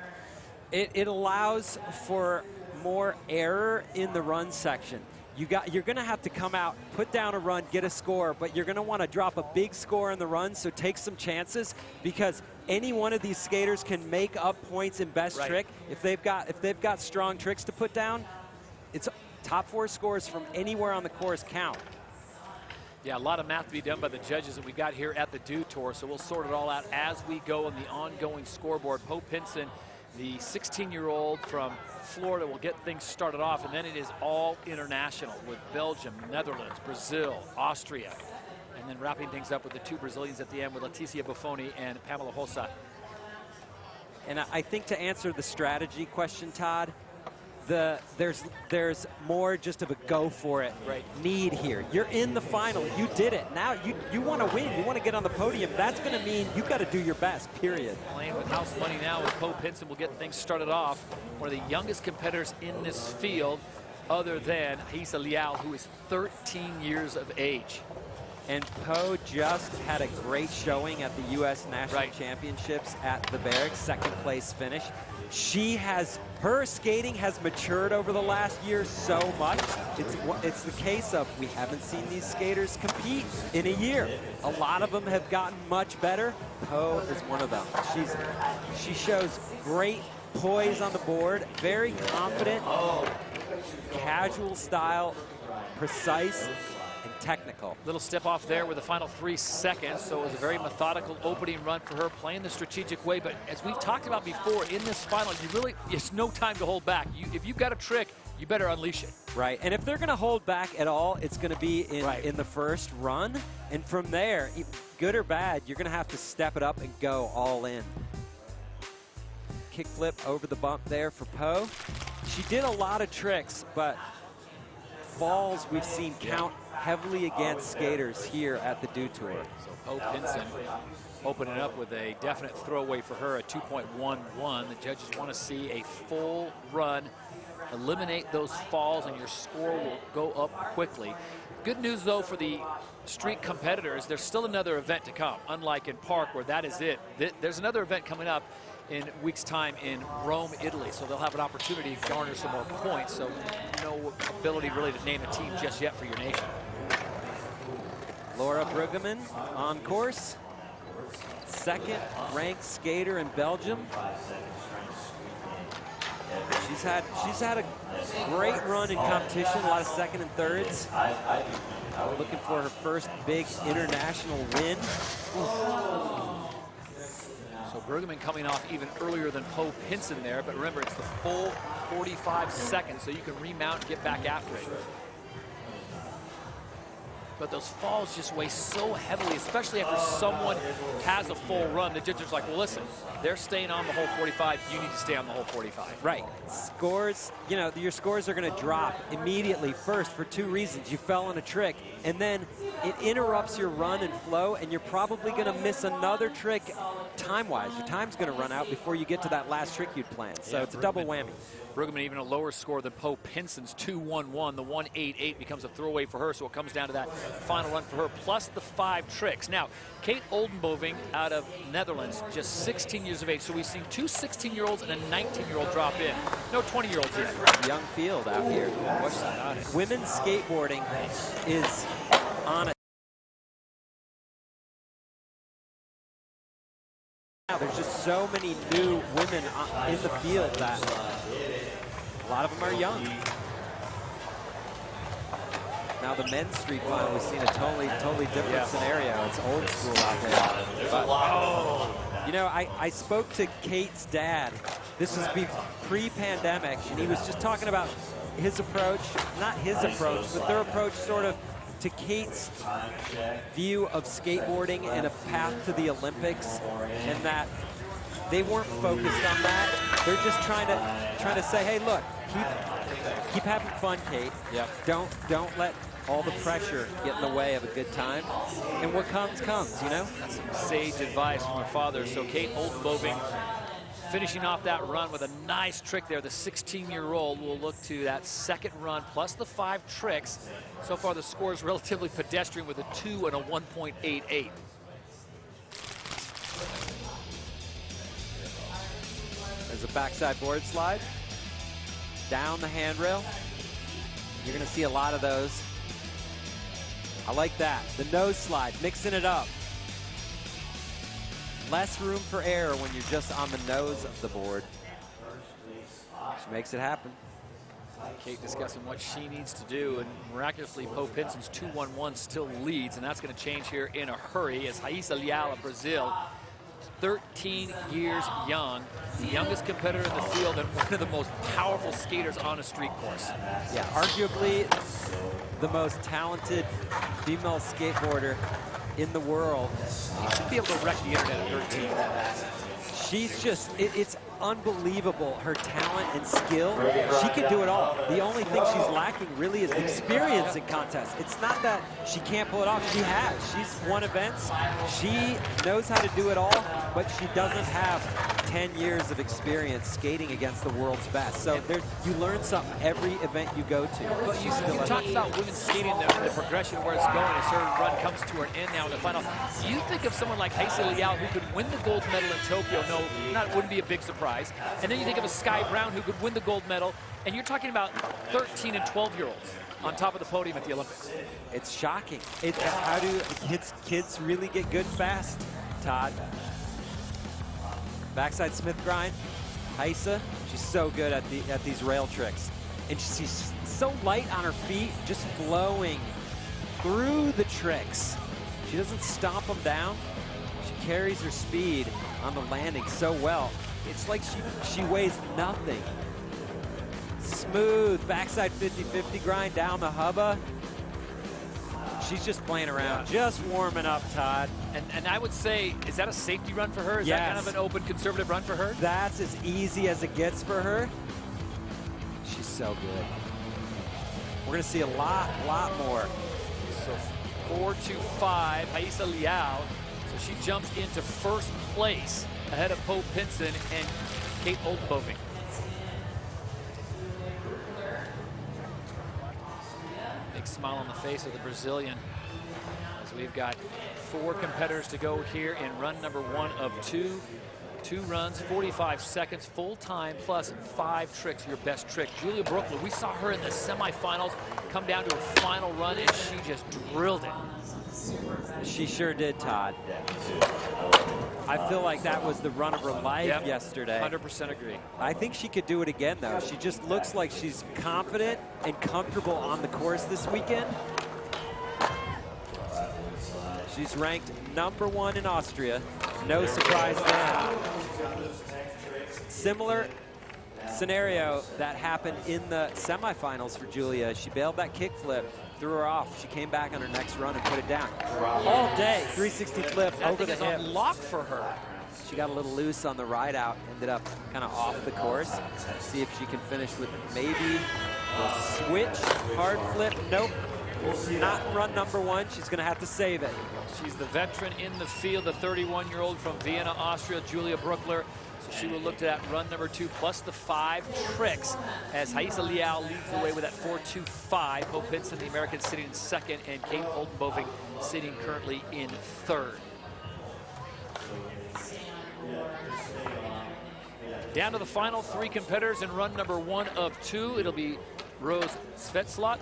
It allows for more error in the run section. You're going to have to come out, put down a run, get a score, but you're going to want to drop a big score in the run, so take some chances because any one of these skaters can make up points in best trick. If they've got strong tricks to put down, it's top 4 scores from anywhere on the course count. Yeah, a lot of math to be done by the judges that we got here at the Dew Tour, so we'll sort it all out as we go on the ongoing scoreboard. Poe Pinson, the 16-year-old from Florida, will get things started off, and then it is all international with Belgium, Netherlands, Brazil, Austria, and then wrapping things up with the 2 Brazilians at the end with Leticia Buffoni and Pamela Rosa. And I think to answer the strategy question, Todd, there's more just of a go for it need here. You're in the final. You did it. Now you want to win. You want to get on the podium. That's going to mean you've got to do your best, period. Playing with house money now with Poe Pinson will get things started off. One of the youngest competitors in this field other than Raíssa Leal, who is 13 years of age. And Poe just had a great showing at the U.S. National Championships at the Barracks, 2nd place finish. Her skating has matured over the last year so much. It's the case of we haven't seen these skaters compete in a year. A lot of them have gotten much better. Poe is one of them. She shows great poise on the board, very confident, casual style, precise, and technical. Little step off there with the final 3 seconds, so it was a very methodical opening run for her, playing the strategic way. But as we've talked about before, in this final, it's no time to hold back. If you've got a trick, you better unleash it. Right, and if they're going to hold back at all, it's going to be in the first run. And from there, good or bad, you're going to have to step it up and go all in. Kickflip over the bump there for Poe. She did a lot of tricks, but falls we've seen count heavily against skaters here at the Dew Tour. So Poe Pinson opening up with a definite throwaway for her, a 2.11. The judges want to see a full run, eliminate those falls, and your score will go up quickly. Good news, though, for the street competitors, there's still another event to come, unlike in park where that is it. There's another event coming up in a week's time in Rome, Italy, so they'll have an opportunity to garner some more points, so no ability really to name a team just yet for your nation. Laura Brueggemann on course, 2nd ranked skater in Belgium. She's had a great run in competition, a lot of 2nd and 3rds. Looking for her first big international win. So So Bergman coming off even earlier than Poe Pinson there, but remember, it's the full 45 seconds, so you can remount and get back after it. But those falls just weigh so heavily, especially after someone has a full run. The judges are like, well, listen, they're staying on the whole 45. You need to stay on the whole 45. Right. Scores, you know, your scores are going to drop immediately first for two reasons. You fell on a trick, and then it interrupts your run and flow, and you're probably going to miss another trick time-wise. Your time's going to run out before you get to that last trick you'd planned. So it's a double whammy. Bergman even a lower score than Poe Pinson's 2-1-1. The 1-8-8 becomes a throwaway for her, so it comes down to that final run for her, plus the 5 tricks. Now, Kate Oldenboving out of Netherlands, just 16 years of age. So we've seen two 16-year-olds and a 19-year-old drop in. No 20-year-olds yet. Young field out here. Women's skateboarding is on a there's just so many new women in the field that a lot of them are young. Now the men's street final, we've seen a totally different scenario. It's old school out there. But, you know, I spoke to Kate's dad. This was pre-pandemic, and he was just talking about his approach, not his approach, but their approach sort of to Kate's view of skateboarding and a path to the Olympics, and that they weren't focused on that. They're just trying to say, hey, look, keep having fun, Kate. Yep. Don't let all the pressure get in the way of a good time, and what comes, you know? That's some sage advice from her father. So Kate Oldenboving finishing off that run with a nice trick there. The 16-year-old will look to that second run plus the 5 tricks. So far the score is relatively pedestrian with a 2 and a 1.88. There's a backside board slide down the handrail. You're going to see a lot of those. I like that. The nose slide, mixing it up. Less room for error when you're just on the nose of the board. She makes it happen. Kate discussing what she needs to do, and miraculously Poe Pinson's 2-1-1 still leads, and that's going to change here in a hurry as Raíssa Leal of Brazil, 13 years young, the youngest competitor in the field and one of the most powerful skaters on a street course. Yeah, arguably the most talented female skateboarder in the world. You should be able to wreck the internet at 13. She's just, it's unbelievable, her talent and skill. She can do it all. The only thing she's lacking really is experience in contests. It's not that she can't pull it off. She has. She's won events. She knows how to do it all, but she doesn't have 10 years of experience skating against the world's best. So you learn something every event you go to. But you talked about women's skating and the progression where it's going as her run comes to an end now in the final. Do you think of someone like Raíssa Leal who could win the gold medal in Tokyo? No, wouldn't be a big surprise. And then you think of a Sky Brown who could win the gold medal, and you're talking about 13 and 12-year-olds on top of the podium at the Olympics. It's shocking. How do kids really get good fast, Todd? Backside Smith grind. Raíssa, she's so good at these rail tricks. And she's so light on her feet, just flowing through the tricks. She doesn't stomp them down. She carries her speed on the landing so well. It's like she weighs nothing. Smooth backside 50-50 grind down the hubba. She's just playing around, just warming up, Todd. And I would say, is that a safety run for her? Is that kind of an open conservative run for her? That's as easy as it gets for her. She's so good. We're gonna see a lot more. So 4-5, Raíssa Leal. So she jumps into first place ahead of Poe Pinson and Kate Oldenboving. Big smile on the face of the Brazilian as we've got 4 competitors to go here in run number 1 of 2. 2 runs, 45 seconds, full time, plus 5 tricks, your best trick. Julia Brooklyn, we saw her in the semifinals come down to a final run, and she just drilled it. She sure did, Todd. I feel like that was the run of her life yesterday. 100% agree. I think she could do it again, though. She just looks like she's confident and comfortable on the course this weekend. She's ranked #1 in Austria. No surprise there. Similar scenario that happened in the semifinals for Julia. She bailed that kickflip, threw her off. She came back on her next run and put it down. All day, 360 flip That over thing the is hip. on lock for her. She got a little loose on the ride out, ended up kind of off the course. See if she can finish with maybe a switch, hard flip. Nope, not run number one. She's gonna have to save it. She's the veteran in the field, the 31-year-old from Vienna, Austria, Julia Bruckler. So she will look to that run number 2 plus the 5 tricks as Haisa Liao leads the way with that 4.25. Bo Pitson, the American, sitting in second, and Kate Holden-Boving sitting currently in third. Down to the final 3 competitors in run number 1 of 2. It'll be Rose Svetslot,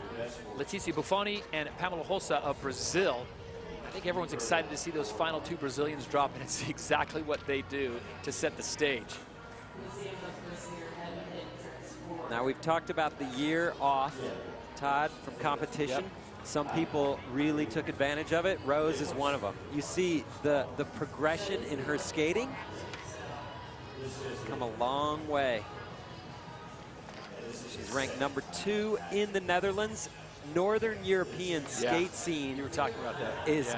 Leticia Buffoni, and Pamela Hossa of Brazil. I think everyone's excited to see those final 2 Brazilians drop in and see exactly what they do to set the stage. Now we've talked about the year off, Todd, from competition. Some people really took advantage of it. Rose is one of them. You see the progression in her skating. Come a long way. She's ranked number 2 in the Netherlands. Northern European skate scene. You were talking about that. Is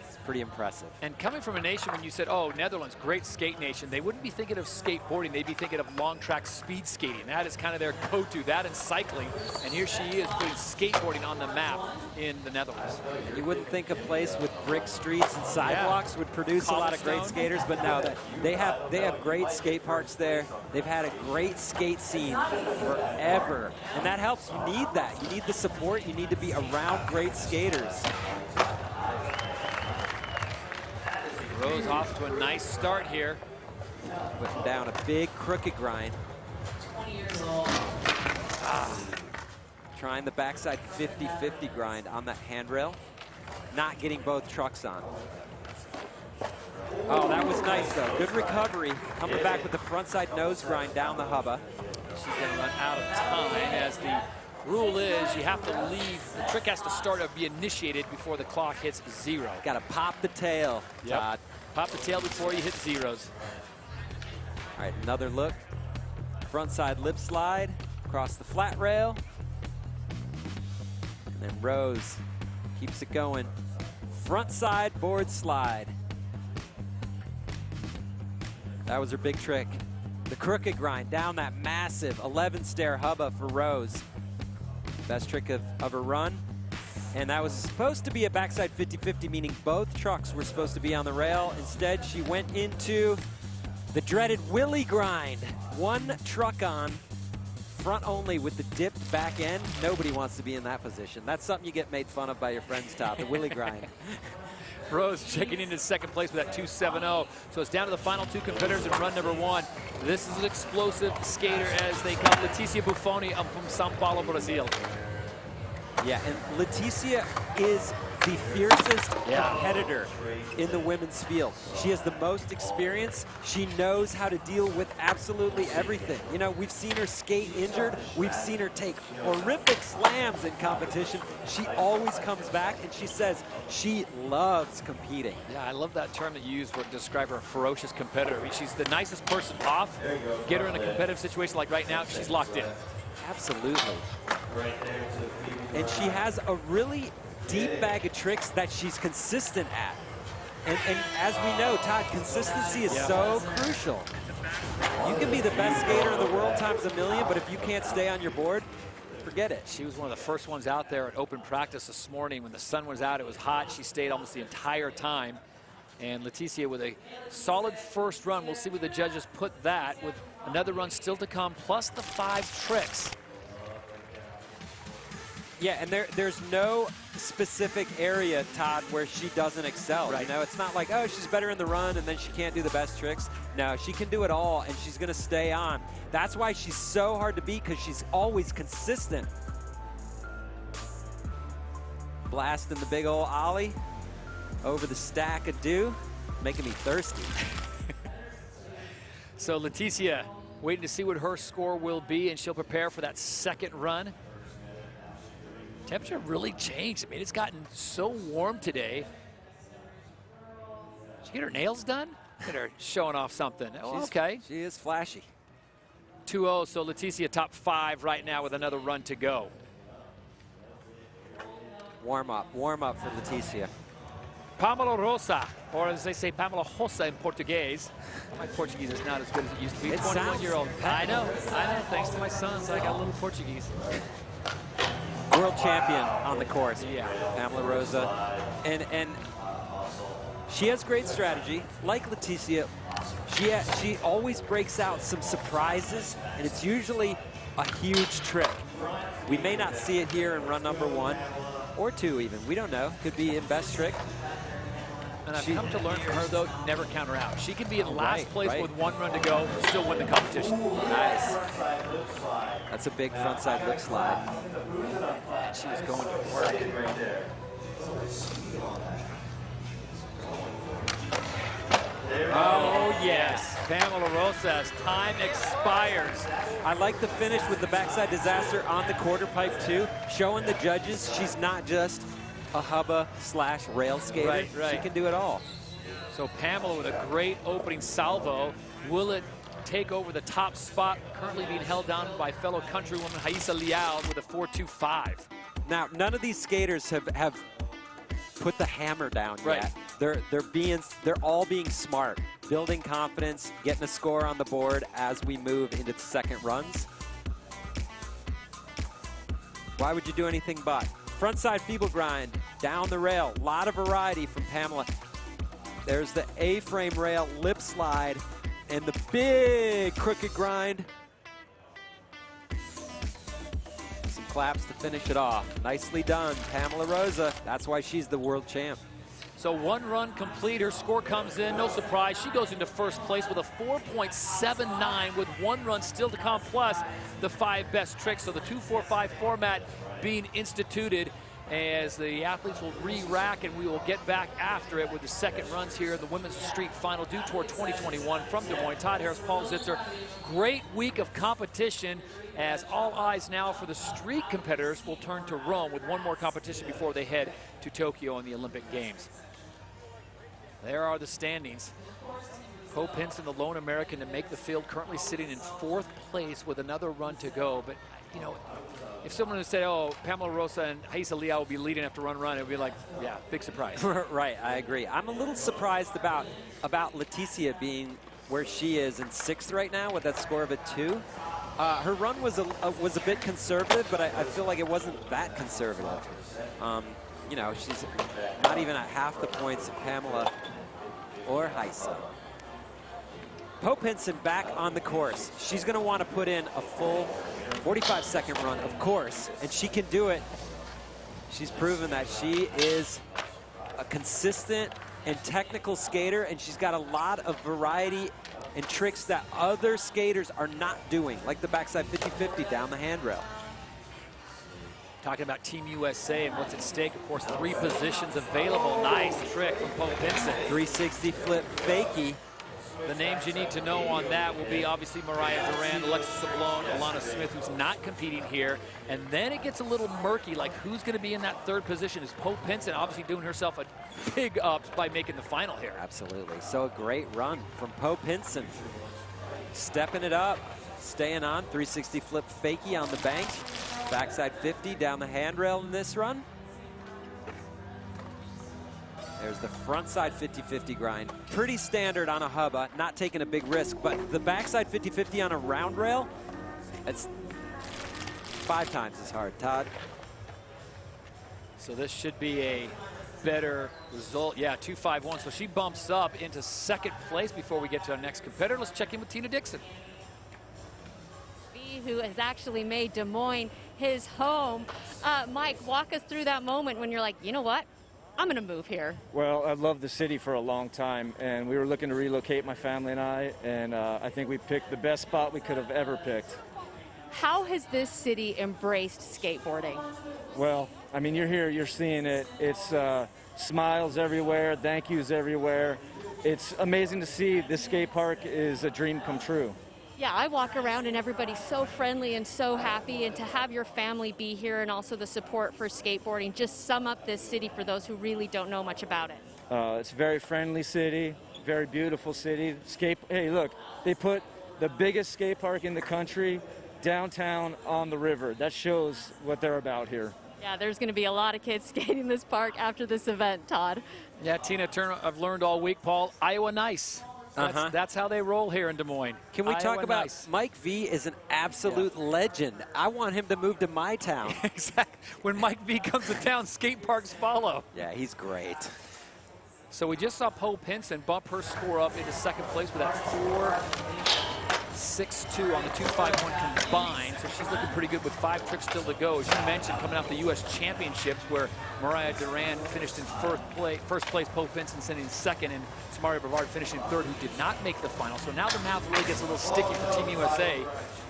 it's pretty impressive. And coming from a nation, when you said, oh, Netherlands, great skate nation, they wouldn't be thinking of skateboarding. They'd be thinking of long track speed skating. That is kind of their go-to, that and cycling. And here she is putting skateboarding on the map in the Netherlands. You wouldn't think a place with brick streets and sidewalks would produce a lot of great skaters, but no, they have great skate parks there. They've had a great skate scene forever, and that helps. You need that. You need the support. You need to be around great skaters. Rose off to a nice start here. Putting down a big crooked grind. Trying the backside 50-50 grind on that handrail. Not getting both trucks on. Oh, that was nice though. Good recovery. Coming back with the frontside nose grind down the hubba. She's going to run out of time as the rule is you have to leave. The trick has to start or be initiated before the clock hits 0. Got to pop the tail, Todd. Pop the tail before you hit zeros. All right, another look. Frontside lip slide across the flat rail. And then Rose keeps it going. Frontside board slide. That was her big trick. The crooked grind down that massive 11-stair hubba for Rose. Best trick of her run. And that was supposed to be a backside 50-50, meaning both trucks were supposed to be on the rail. Instead, she went into the dreaded Willie grind. One truck on, front only with the dipped back end. Nobody wants to be in that position. That's something you get made fun of by your friends, Todd, the Willie grind. Rose checking into second place with that 2.70. So it's down to the final 2 competitors in run number 1. This is an explosive skater as they come. Leticia Buffoni from Sao Paulo, Brazil. Yeah, and Leticia is the fiercest competitor in the women's field. She has the most experience. She knows how to deal with absolutely everything. You know, we've seen her skate injured. We've seen her take horrific slams in competition. She always comes back, and she says she loves competing. Yeah, I love that term that you use to describe her, a ferocious competitor. I mean, she's the nicest person off. Get her in a competitive situation like right now, she's locked in. Absolutely. And she has a really deep bag of tricks that she's consistent at. And as we know, Todd, consistency is so crucial. You can be the best skater in the world times a million, but if you can't stay on your board, forget it. She was one of the first ones out there at open practice this morning. When the sun was out, it was hot. She stayed almost the entire time. And Leticia with a solid first run. We'll see where the judges put that with another run still to come, plus the 5 tricks. Yeah, and there's no specific area, Todd, where she doesn't excel. Right. You know, it's not like, oh, she's better in the run and then she can't do the best tricks. No, she can do it all, and she's going to stay on. That's why she's so hard to beat, because she's always consistent. Blasting the big old ollie over the stack of dew, making me thirsty. So Leticia waiting to see what her score will be, and she'll prepare for that second run. Temperature really changed. I mean, it's gotten so warm today. Did you get her nails done? Look at her showing off something. Oh, okay. She is flashy. 2-0, so Leticia top 5 right now with another run to go. Warm up for Leticia. Pamela Rosa, or as they say, Pamela Rosa in Portuguese. My Portuguese is not as good as it used to be. 21-year-old. I know. Thanks to my sons, I got a little Portuguese. World champion on the course. Yeah. Pamela Rosa. And she has great strategy. Like Leticia, she always breaks out some surprises, and it's usually a huge trick. We may not see it here in run number 1 or 2 even. We don't know. Could be in best trick. And I've come to learn from her, though, never count her out. She can be in last place with 1 run to go, still win the competition. Nice. That's a big frontside lip slide. And she was going to work. Oh, yes. Pamela Rosa's time expires. I like the finish with the backside disaster on the quarter pipe, too, showing the judges she's not just a hubba/rail skater. Right. She can do it all. So Pamela with a great opening salvo. Will it take over the top spot, currently being held down by fellow countrywoman Raisa Leal with a 4.25. Now, none of these skaters have put the hammer down yet. They're all being smart, building confidence, getting a score on the board as we move into the second runs. Why would you do anything but? Frontside feeble grind, down the rail, a lot of variety from Pamela. There's the A-frame rail lip slide and the big crooked grind. Some claps to finish it off. Nicely done, Pamela Rosa. That's why she's the world champ. So 1 run complete, her score comes in, no surprise. She goes into first place with a 4.79 with 1 run still to come, plus the 5 best tricks. So the 2-4-5 format being instituted as the athletes will re-rack, and we will get back after it with the second runs here in the Women's Street Final Dew Tour 2021 from Des Moines. Todd Harris, Paul Zitzer. Great week of competition as all eyes now for the street competitors will turn to Rome with 1 more competition before they head to Tokyo in the Olympic Games. There are the standings. Poe Pinson, the lone American to make the field, currently sitting in 4th place with another run to go. But, you know, if someone had said, oh, Pamela Rosa and Raisa Leal will be leading after run, it would be like, yeah, big surprise. Right, I agree. I'm a little surprised about Leticia being where she is in 6th right now with that score of a 2. Her run was a bit conservative, but I feel like it wasn't that conservative. You know, she's not even at half the points of Pamela or Raisa. Poe Pinson back on the course. She's going to want to put in a full 45-second run, of course, and she can do it. She's proven that she is a consistent and technical skater, and she's got a lot of variety and tricks that other skaters are not doing, like the backside 50-50 down the handrail. Talking about Team USA and what's at stake, of course, 3 positions available. Nice trick from Poe Pinson. 360 flip fakie. The names you need to know on that will be obviously Mariah Duran, Alexis Sablon, Alana Smith, who's not competing here. And then it gets a little murky, like who's going to be in that 3rd position? Is Poe Pinson obviously doing herself a big ups by making the final here? Absolutely. So a great run from Poe Pinson. Stepping it up, staying on, 360 flip fakie on the bank. Backside 50 down the handrail in this run. There's the frontside 50-50 grind. Pretty standard on a hubba, not taking a big risk, but the backside 50-50 on a round rail, it's 5 times as hard. Todd? So this should be a better result. Yeah, 2.51, so she bumps up into 2nd place before we get to our next competitor. Let's check in with Tina Dixon, who has actually made Des Moines his home. Mike, walk us through that moment when you're like, you know what? I'm going to move here. Well, I've loved the city for a long time, and we were looking to relocate, my family and I think we picked the best spot we could have ever picked. How has this city embraced skateboarding? Well, I mean, you're here, you're seeing it. It's smiles everywhere, thank yous everywhere. It's amazing to see this skate park is a dream come true. Yeah, I walk around and everybody's so friendly and so happy, and to have your family be here and also the support for skateboarding, just sum up this city for those who really don't know much about it. It's a very friendly city, very beautiful city. Hey, look, they put the biggest skate park in the country downtown on the river. That shows what they're about here. Yeah, there's going to be a lot of kids skating this park after this event, Todd. Yeah, Tina Turner, I've learned all week, Paul, Iowa nice. That's how they roll here in Des Moines. Can we talk about nice. Mike V is an absolute legend. I want him to move to my town. Exactly. When Mike V comes to town, skate parks follow. Yeah, he's great. So we just saw Poe Pinson bump her score up into second place with that 4.62 on the 2.51 combined. So she's looking pretty good with 5 tricks still to go. As you mentioned, coming off the U.S. Championships where Mariah Duran finished in first place, Poe Pinson sitting in second, and Samaria Brevard finishing third, who did not make the final. So now the math really gets a little sticky for Team USA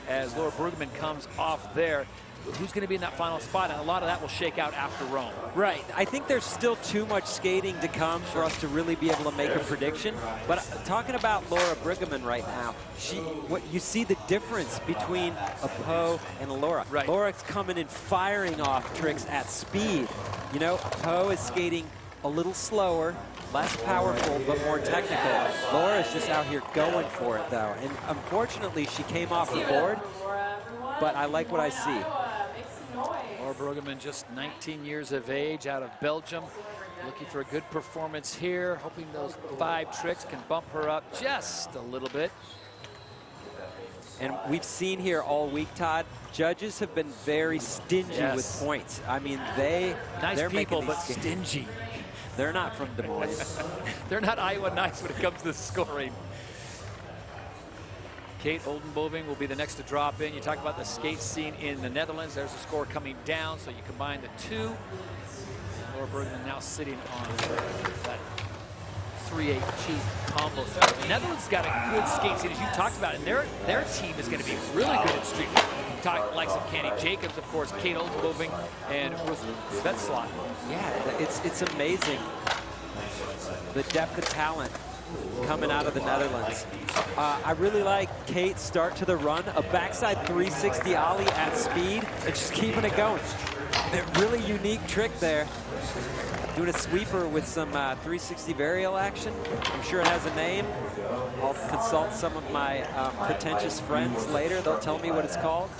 as Laura Brueggemann comes off there. Who's going to be in that final spot? And a lot of that will shake out after Rome. Right. I think there's still too much skating to come for us to really be able to make a prediction. But talking about Laura Brueggemann right now, you see the difference between a Poe and a Laura. Right. Laura's coming in firing off tricks at speed. You know, Poe is skating a little slower, less powerful, but more technical. Laura's just out here going for it, though. And unfortunately, she came off the board, but I like what I see. Laura Brueggemann, just 19 years of age, out of Belgium. Looking for a good performance here, hoping those 5 tricks can bump her up just a little bit. And we've seen here all week, Todd, judges have been very stingy with points. I mean, they're people, making but stingy. They're not from Des Moines. They're not Iowa nice when it comes to scoring. Kate Oldenboving will be the next to drop in. You talk about the skate scene in the Netherlands. There's a score coming down, so you combine the two. Laura Brueggemann now sitting on that 3.82 combo score. The Netherlands got a good skate scene, as you talked about, and their team is going to be really good at street. Talk likes of Candy Jacobs, of course, Kate Oldenboving, and Svetslot. Yeah, it's amazing the depth of talent coming out of the Netherlands. I really like Kate's start to the run, a backside 360 ollie at speed, and just keeping it going. A really unique trick there. Doing a sweeper with some 360 varial action. I'm sure it has a name. I'll consult some of my pretentious friends later. They'll tell me what it's called.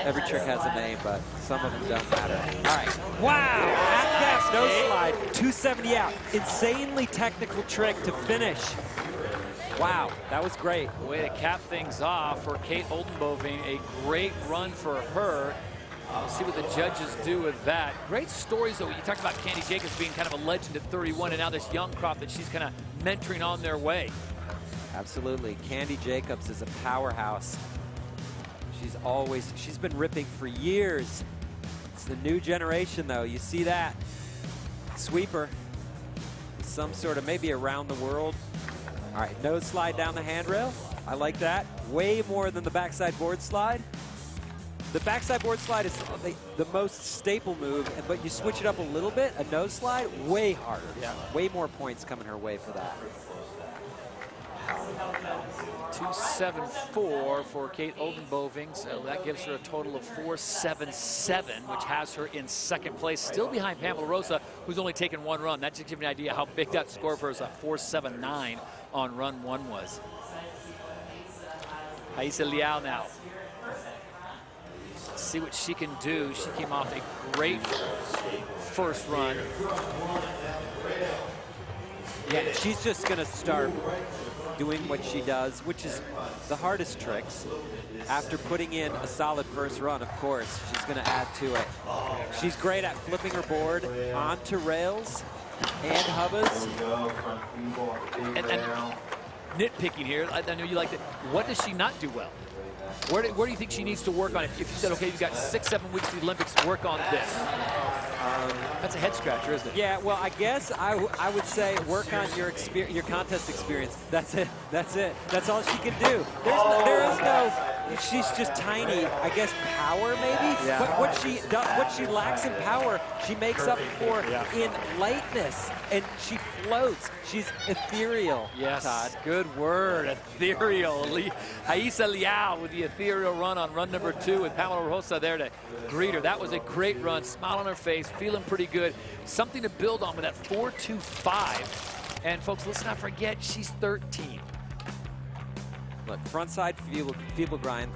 Every trick has a name, but some of them don't matter. All right. Wow! Half gas, no slide, 270 out. Insanely technical trick to finish. Wow, that was great. Way to cap things off for Kate Oldenboving. A great run for her. We'll see what the judges do with that. Great stories, though. You talked about Candy Jacobs being kind of a legend at 31, and now this young crop that she's kind of mentoring on their way. Absolutely. Candy Jacobs is a powerhouse. She's been ripping for years. It's the new generation, though. You see that. Sweeper. Some sort of maybe around the world. All right, nose slide down the handrail. I like that. Way more than the backside board slide. The backside board slide is the most staple move, but you switch it up a little bit, a nose slide, way harder. Yeah. Way more points coming her way for that. 274 for Kate Oldenboving, so that gives her a total of 477, which has her in second place, still behind Pamela Rosa, who's only taken one run. That just gives you an idea how big that score for her is, 479 on run 1 was. Aisa Liao now. Let's see what she can do. She came off a great first run. Yeah, she's just going to start doing what she does, which is the hardest tricks. After putting in a solid first run, of course, she's going to add to it. She's great at flipping her board onto rails and hubbas. And nitpicking here, I know you like that. What does she not do well? Where do you think she needs to work on it? If you said, okay, you've got 6-7 weeks to the Olympics, work on this. That's a head scratcher, isn't it? Yeah, well, I guess I would say work on your contest experience. That's it. That's it. That's all she can do. There is no. She's just tiny. I guess power maybe. Yeah. But what she lacks in power, she makes up for in lightness, and she floats. She's ethereal, Yes, Todd. good word, ethereal. Haisa Liao with the ethereal run on run number 2 with Pamela Rosa there to greet her. That was a great run, smile on her face, feeling pretty good. Something to build on with that 4.25. And folks, let's not forget, she's 13. Look, frontside feeble grind,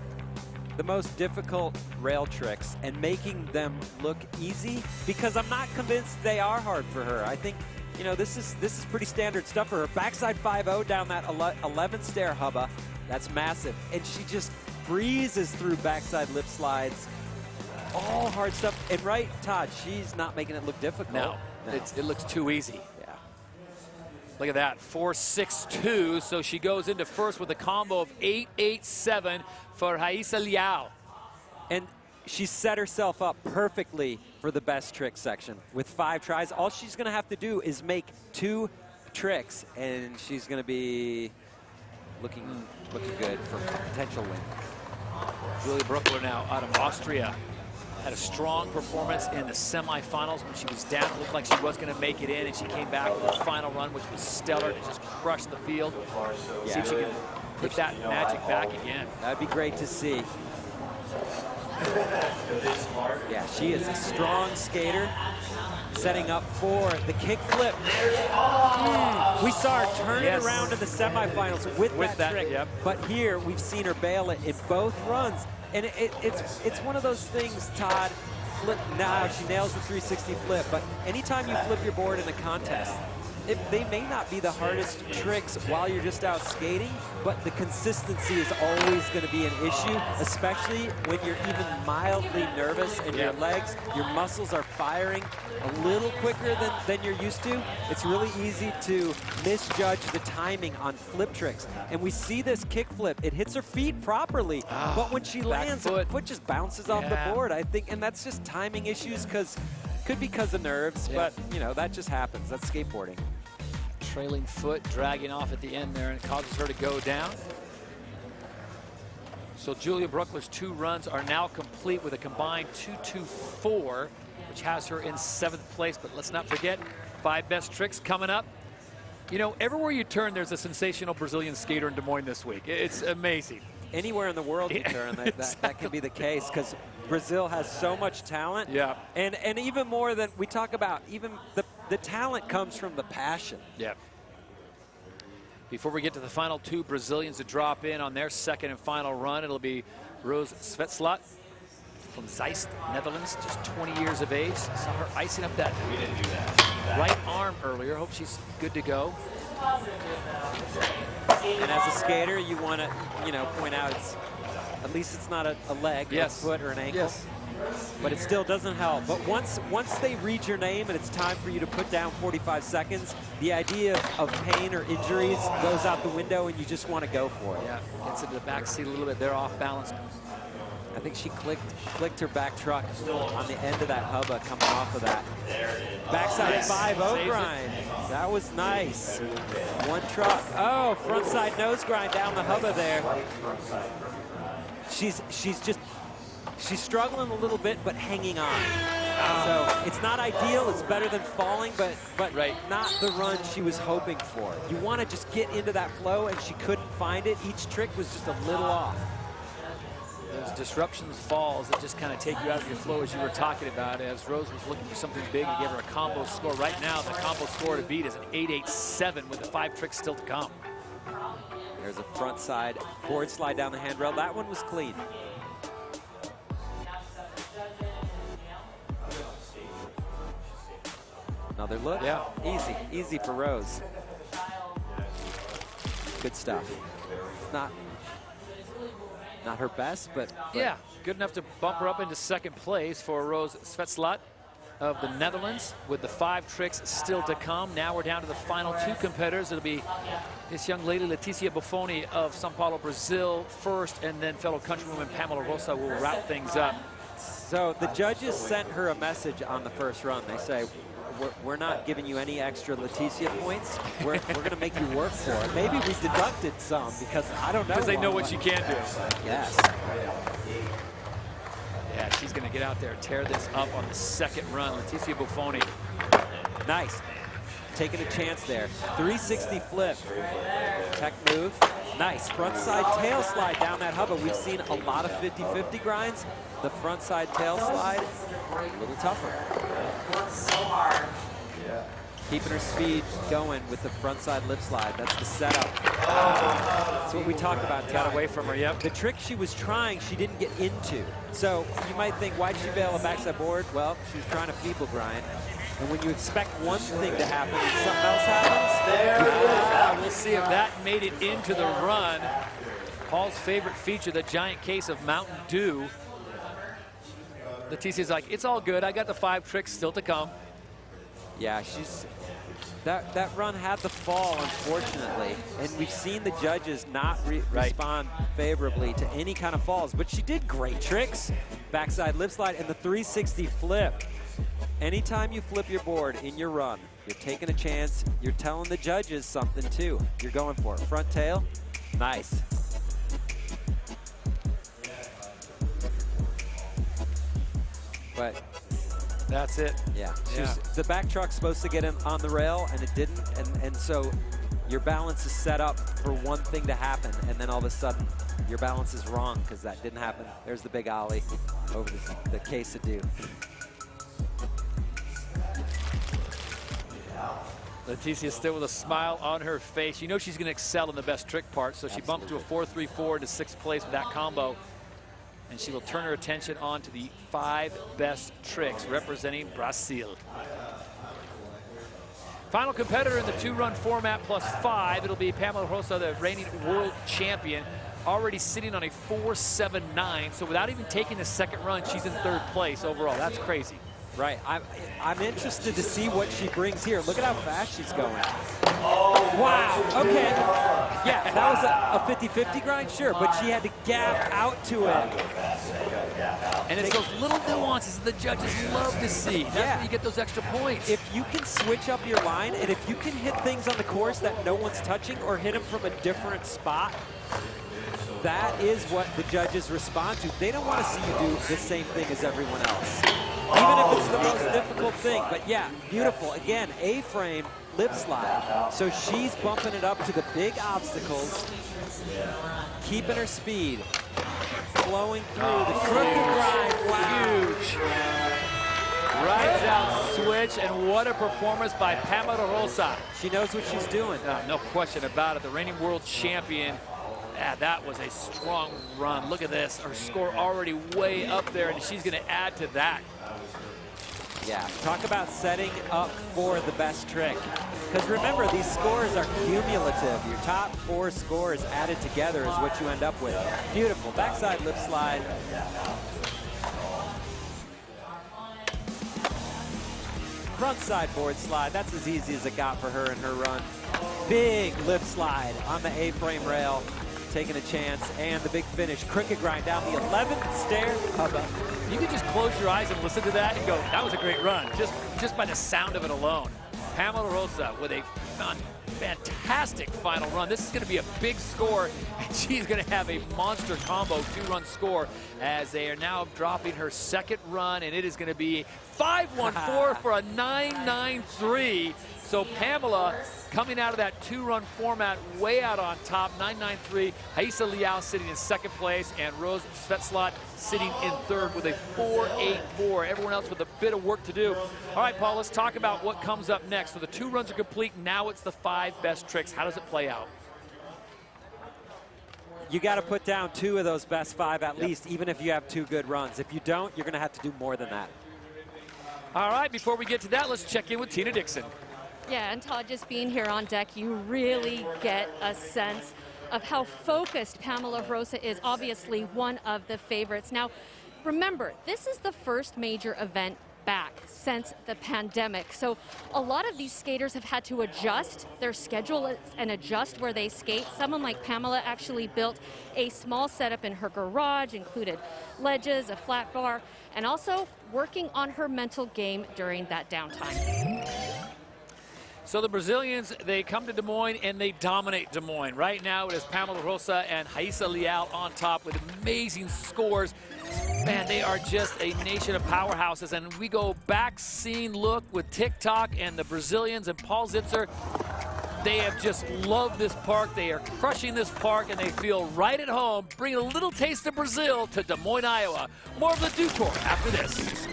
the most difficult rail tricks, and making them look easy, because I'm not convinced they are hard for her. I think, you know, this is pretty standard stuff for her. Backside 5.0 down that 11th stair hubba, that's massive. And she just breezes through backside lip slides. All hard stuff. And right, Todd, she's not making it look difficult. No. It looks too easy. Yeah. Look at that, 4.62. So she goes into first with a combo of 8.87 for Haisa Liao. And she set herself up perfectly for the best trick section. With 5 tries, all she's going to have to do is make 2 tricks, and she's going to be looking good for a potential win. Julia Bruckler now out of Austria. Had a strong performance in the semifinals when she was down. It looked like she was going to make it in, and she came back with a final run, which was stellar to just crush the field. Yeah. See if she can put that magic back again. That'd be great to see. Yeah, she is a strong skater, setting up for the kick flip. We saw her turn it around in the semifinals with that trick, but here we've seen her bail it in both runs. And it's one of those things, Todd. Now she nails the 360 flip, but anytime you flip your board in a contest, they may not be the hardest tricks while you're just out skating, but the consistency is always going to be an issue, especially when you're even mildly nervous and your legs, your muscles are firing a little quicker than you're used to. It's really easy to misjudge the timing on flip tricks. And we see this kick flip. It hits her feet properly, but when she lands, her foot just bounces off the board, I think, and that's just timing issues, could be because of nerves, but you know, that just happens. That's skateboarding. Trailing foot dragging off at the end there, and it causes her to go down. So Julia Bruckler's 2 runs are now complete with a combined 2.24, which has her in 7th place. But let's not forget, 5 best tricks coming up. You know, everywhere you turn, there's a sensational Brazilian skater in Des Moines this week. It's amazing. Anywhere in the world you turn, that can be the case, because Brazil has so much talent. Yeah. And even more than we talk about, even the talent comes from the passion. Yeah. Before we get to the final 2 Brazilians to drop in on their second and final run, it'll be Rose Svetslat from Zeist, Netherlands, just 20 years of age. Saw her icing up that right arm earlier. Hope she's good to go. And as a skater, you want to, point out at least it's not a leg, or a foot, or an ankle. Yes. But it still doesn't help. But once they read your name and it's time for you to put down 45 seconds, the idea of pain or injuries goes out the window, and you just want to go for it. Yeah, gets into the back seat a little bit. They're off balance. I think she clicked her back truck on the end of that hubba coming off of that. Backside 5.0 grind. That was nice. 1 truck. Oh, frontside nose grind down the hubba there. She's struggling a little bit, but hanging on. So it's not ideal. It's better than falling, but not the run she was hoping for. You want to just get into that flow, and she couldn't find it. Each trick was just a little off. Those disruptions, falls that just kind of take you out of your flow, as you were talking about. As Rose was looking for something big, he gave her a combo score. Right now, the combo score to beat is an 8.87 with the 5 tricks still to come. There's a front side board slide down the handrail. That one was clean. Another look. Yeah. Easy for Rose. Good stuff. Not her best, but yeah, good enough to bump her up into 2nd place for Rose Svetslat of the Netherlands, with the 5 tricks still to come. Now we're down to the final 2 competitors. It'll be this young lady, Leticia Buffoni of São Paulo, Brazil, first, and then fellow countrywoman Pamela Rosa will wrap things up. So the judges sent her a message on the first run. They say, we're not giving you any extra Leticia points. We're going to make you work for it. Maybe we deducted some, because I don't know. Because they know what she can do. Yes. Yeah, she's going to get out there and tear this up on the 2nd run. Leticia Buffoni. Nice. taking a chance there. 360 flip. Tech move. Nice. Front side tail slide down that hubba. We've seen a lot of 50-50 grinds. The front side tail slide, a little tougher. So hard. Keeping her speed going with the front side lip slide. That's the setup. That's what we talked about. Got away from her, yep. The trick she was trying, she didn't get into. So you might think, why'd she bail a backside board? Well, she was trying a feeble grind. And when you expect one thing to happen and something else happens, we'll see if that made it into the run. Paul's favorite feature, the giant case of Mountain Dew. Letitia's like, it's all good. I got the 5 tricks still to come. Yeah, she's that run had the fall, unfortunately, and we've seen the judges not respond favorably to any kind of falls. But she did great tricks, backside lip slide and the 360 flip. Anytime you flip your board in your run, you're taking a chance. You're telling the judges something too. You're going for it. Front tail, nice. But that's it. Yeah. The back truck's supposed to get in on the rail, and it didn't. And so your balance is set up for one thing to happen, and then all of a sudden your balance is wrong because that didn't happen. There's the big ollie over the case of Dew. Leticia still with a smile on her face. You know she's going to excel in the best trick part, so she bumped to a 4-3-4 to 6th place with that combo. And she will turn her attention on to the 5 best tricks representing Brazil. Final competitor in the 2-run format +5. It'll be Pamela Rosa, the reigning world champion, already sitting on a 4.79. So without even taking the second run, she's in 3rd place overall. That's crazy. Right. I'm interested to see what she brings here. Look at how fast she's going. Wow. Okay. Yeah, that was a 50-50 grind, sure, but she had to gap out to it. And it's those little nuances the judges love to see. That's where you get those extra points. If you can switch up your line, and if you can hit things on the course that no one's touching or hit them from a different spot, that is what the judges respond to. They don't want to see you do the same thing as everyone else, even if it's the most difficult thing. But yeah, beautiful. Again, A-frame lip slide. So she's bumping it up to the big obstacles, keeping her speed, flowing through the crooked grind. Wow. Huge. Right down switch, and what a performance by Pamela Rosa. She knows what she's doing. No question about it. The reigning world champion. Yeah, that was a strong run. Look at this. Her score already way up there, and she's going to add to that. Yeah, talk about setting up for the best trick. Because remember, these scores are cumulative. Your top 4 scores added together is what you end up with. Beautiful. Backside lip slide. Front side board slide. That's as easy as it got for her in her run. Big lip slide on the A-frame rail. Taking a chance, and the big finish. Cricket grind down the 11th stair. You can just close your eyes and listen to that and go, that was a great run, just by the sound of it alone. Pamela Rosa with a fantastic final run. This is going to be a big score, and she's going to have a monster combo 2-run score as they are now dropping her second run, and it is going to be 5.14 for a 9.93. So Pamela coming out of that 2-run format way out on top, 9.93. Haisa Liao sitting in 2nd place, and Rose Svetlot sitting in 3rd with a 4.84. Everyone else with a bit of work to do. All right, Paul, let's talk about what comes up next. So the 2 runs are complete. Now it's the 5 best tricks. How does it play out? You got to put down 2 of those best 5 at least, even if you have 2 good runs. If you don't, you're going to have to do more than that. All right, before we get to that, let's check in with Tina Dixon. Yeah, and Todd, just being here on deck, you really get a sense of how focused Pamela Rosa is, obviously one of the favorites. Now, remember, this is the first major event back since the pandemic. So a lot of these skaters have had to adjust their schedule and adjust where they skate. Someone like Pamela actually built a small setup in her garage, included ledges, a flat bar, and also working on her mental game during that downtime. So the Brazilians, they come to Des Moines and they dominate Des Moines. Right now it is Pamela Rosa and Haisa Liao on top with amazing scores. Man, they are just a nation of powerhouses, and we go back scene look with TikTok and the Brazilians and Paul Zitzer. They have just loved this park. They are crushing this park, and they feel right at home, bringing a little taste of Brazil to Des Moines, Iowa. More of the Dew Tour after this.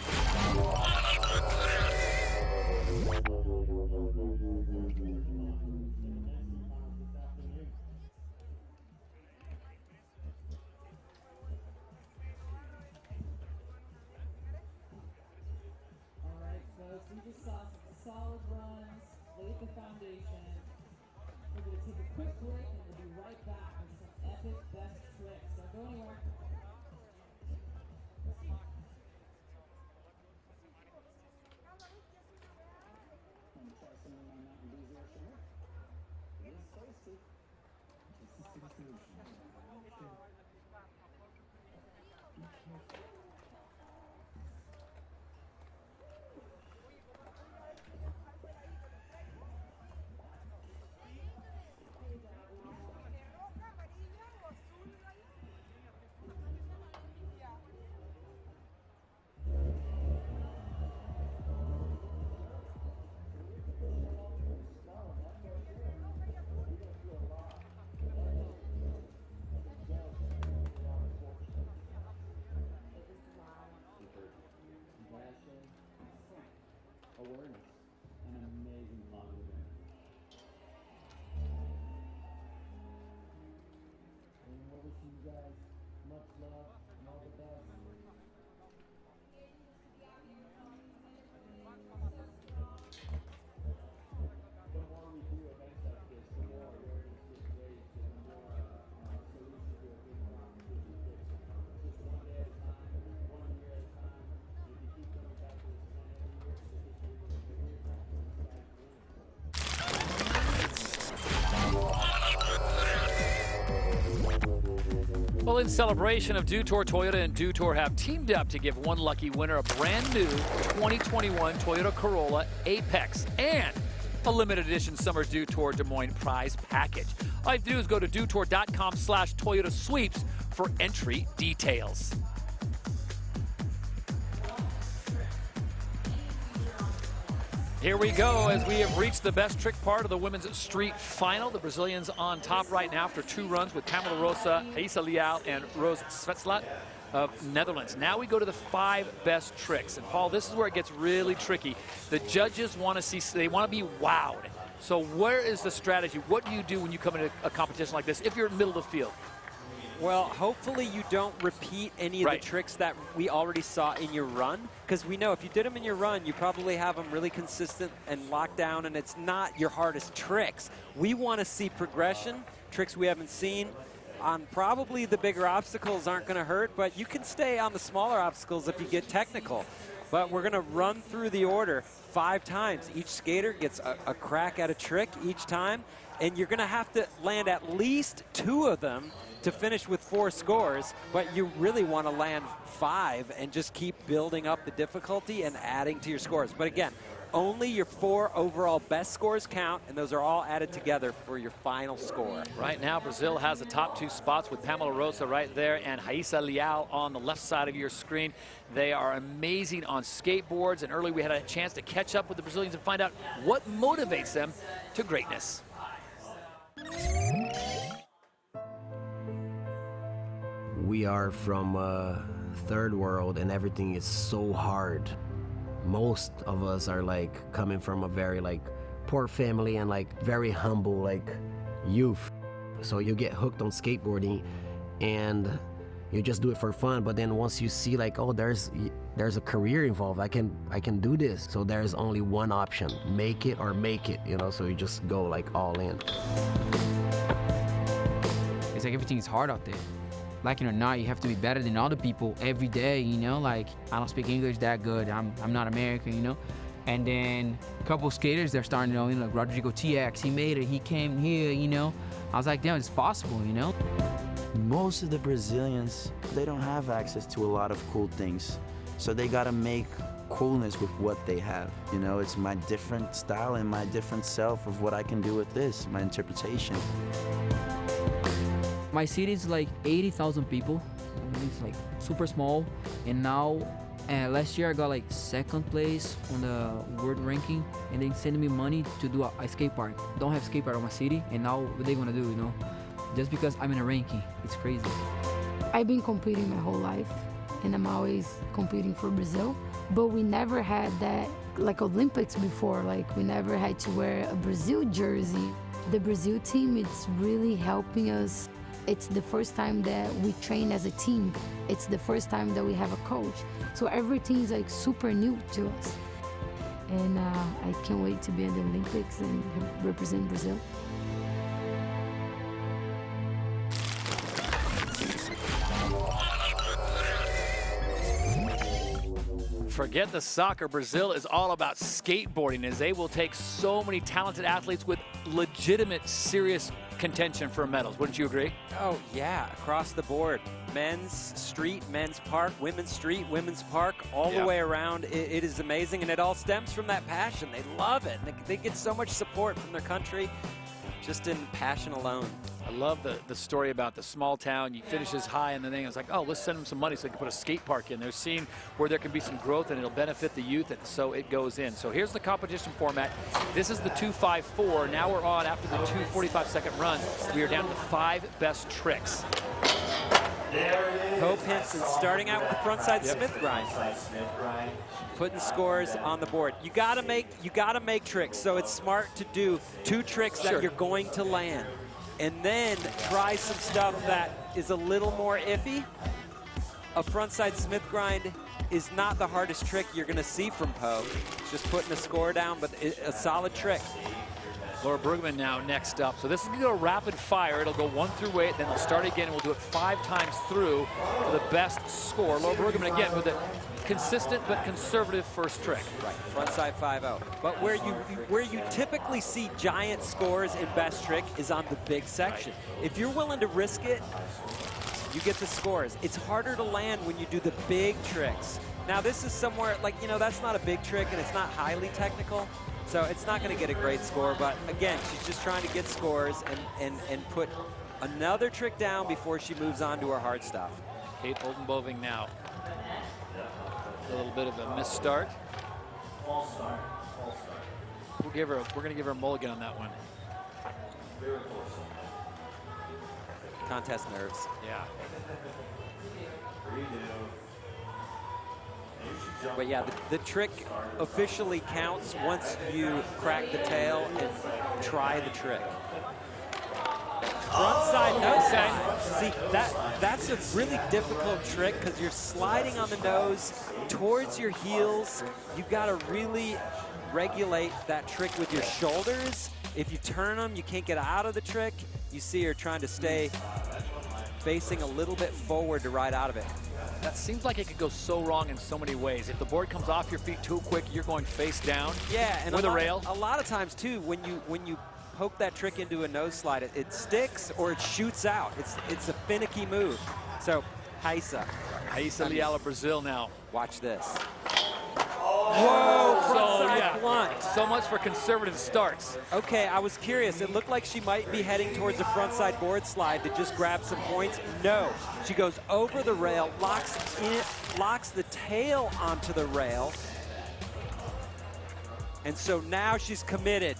Solid runs, laid the foundation. We're going to take a quick break and we'll be right back with some epic best tricks. Don't go anywhere. Awareness, an amazing vlog event. And we're wishing you guys much love and all the best. The more we do events like this, the more awareness gets raised and the more solutions to a big problem will be fixed. Just one day at a time, 1 year at a time. If you keep coming back to this event every year, Well, in celebration of Dew Tour, Toyota and Dew Tour have teamed up to give one lucky winner a brand new 2021 Toyota Corolla Apex and a limited edition Summer Dew Tour Des Moines prize package. All you have to do is go to dewtour.com/Toyota Sweeps for entry details. Here we go as we have reached the best trick part of the women's street final. The Brazilians on top right now after 2 runs with Pamela Rosa, Raíssa Leal, and Rose Svetslat of Netherlands. Now we go to the 5 best tricks. And Paul, this is where it gets really tricky. The judges want to see, they want to be wowed. So where is the strategy? What do you do when you come into a competition like this if you're in the middle of the field? Well, hopefully you don't repeat any of the tricks that we already saw in your run, because we know if you did them in your run, you probably have them really consistent and locked down, and it's not your hardest tricks. We want to see progression, tricks we haven't seen. On probably the bigger obstacles aren't going to hurt, but you can stay on the smaller obstacles if you get technical. But we're going to run through the order 5 times. Each skater gets a crack at a trick each time, and you're going to have to land at least 2 of them to finish with 4 scores, but you really want to land 5 and just keep building up the difficulty and adding to your scores. But again, only your 4 overall best scores count, and those are all added together for your final score. Right now, Brazil has the top 2 spots with Pamela Rosa right there and Raíssa Leal on the left side of your screen. They are amazing on skateboards, and early we had a chance to catch up with the Brazilians and find out what motivates them to greatness. We are from third world and everything is so hard. Most of us are like coming from a very like poor family and like very humble like youth. So you get hooked on skateboarding and you just do it for fun, but then once you see like, oh, there's a career involved, I can do this. So there's only one option, make it or make it, you know, so you just go like all in. It's like everything is hard out there. Like it or not, you have to be better than other people every day, you know? Like, I don't speak English that good, I'm not American, you know? And then a couple of skaters, they're starting to know, you know, like Rodrigo TX, he made it, he came here, you know? I was like, damn, it's possible, you know? Most of the Brazilians, they don't have access to a lot of cool things. So they gotta make coolness with what they have. You know, it's my different style and my different self of what I can do with this, my interpretation. My city is like 80,000 people, it's like super small. And now, last year I got like 2nd place on the world ranking, and they send me money to do a skate park. Don't have skate park in my city, and now what they gonna do, you know? Just because I'm in a ranking, it's crazy. I've been competing my whole life, and I'm always competing for Brazil, but we never had that like Olympics before. Like we never had to wear a Brazil jersey. The Brazil team, it's really helping us. It's the first time that we train as a team. It's the first time that we have a coach. So everything's like super new to us. And I can't wait to be at the Olympics and represent Brazil. Forget the soccer. Brazil is all about skateboarding, as they will take so many talented athletes with legitimate, serious contention for medals. Wouldn't you agree? Oh, yeah, across the board. Men's street, men's park, women's street, women's park, all the way around. It is amazing, and it all stems from that passion. They love it. They get so much support from their country just in passion alone. I love the story about the small town. You finishes high in the thing. It's like, oh, let's send them some money so they can put a skate park in. They're seeing where there can be some growth and it'll benefit the youth, and so it goes in. So here's the competition format. This is the 254. Now we're on after the 2 45-second runs. We are down to the 5 best tricks. Poe Pinson starting out with the frontside Smith grind. Putting scores on the board. You gotta make tricks, so it's smart to do 2 tricks that you're going to land, and then try some stuff that is a little more iffy. A frontside Smith grind is not the hardest trick you're gonna see from Poe. It's just putting a score down, but a solid trick. Laura Bruggeman now next up. So this is going to go rapid fire. It'll go 1 through 8, then we'll start again, and we'll do it 5 times through for the best score. Laura Bruggeman again with a consistent but conservative first trick. Right, frontside 5-0. But where you typically see giant scores in best trick is on the big section. If you're willing to risk it, you get the scores. It's harder to land when you do the big tricks. Now this is somewhere, like, you know, that's not a big trick and it's not highly technical. So it's not going to get a great score, but again, she's just trying to get scores and put another trick down before she moves on to her hard stuff. Kate Oldenboving now. A little bit of a misstart. We're going to give her a mulligan on that one. Contest nerves. Yeah. But yeah, the trick officially counts once you crack the tail and try the trick. Frontside nose slide. See, that's a really difficult trick because you're sliding on the nose towards your heels. You got to really regulate that trick with your shoulders. If you turn them, you can't get out of the trick. You see her trying to stay facing a little bit forward to ride out of it. That seems like it could go so wrong in so many ways. If the board comes off your feet too quick, you're going face down. Yeah, and with a rail. A lot of times too, when you poke that trick into a nose slide, it sticks or it shoots out. It's a finicky move. So Raíssa Leal of Brazil now. Watch this. Whoa, frontside blunt. So much for conservative starts. Okay, I was curious. It looked like she might be heading towards a frontside board slide to just grab some points. No, she goes over the rail, locks the tail onto the rail. And so now she's committed.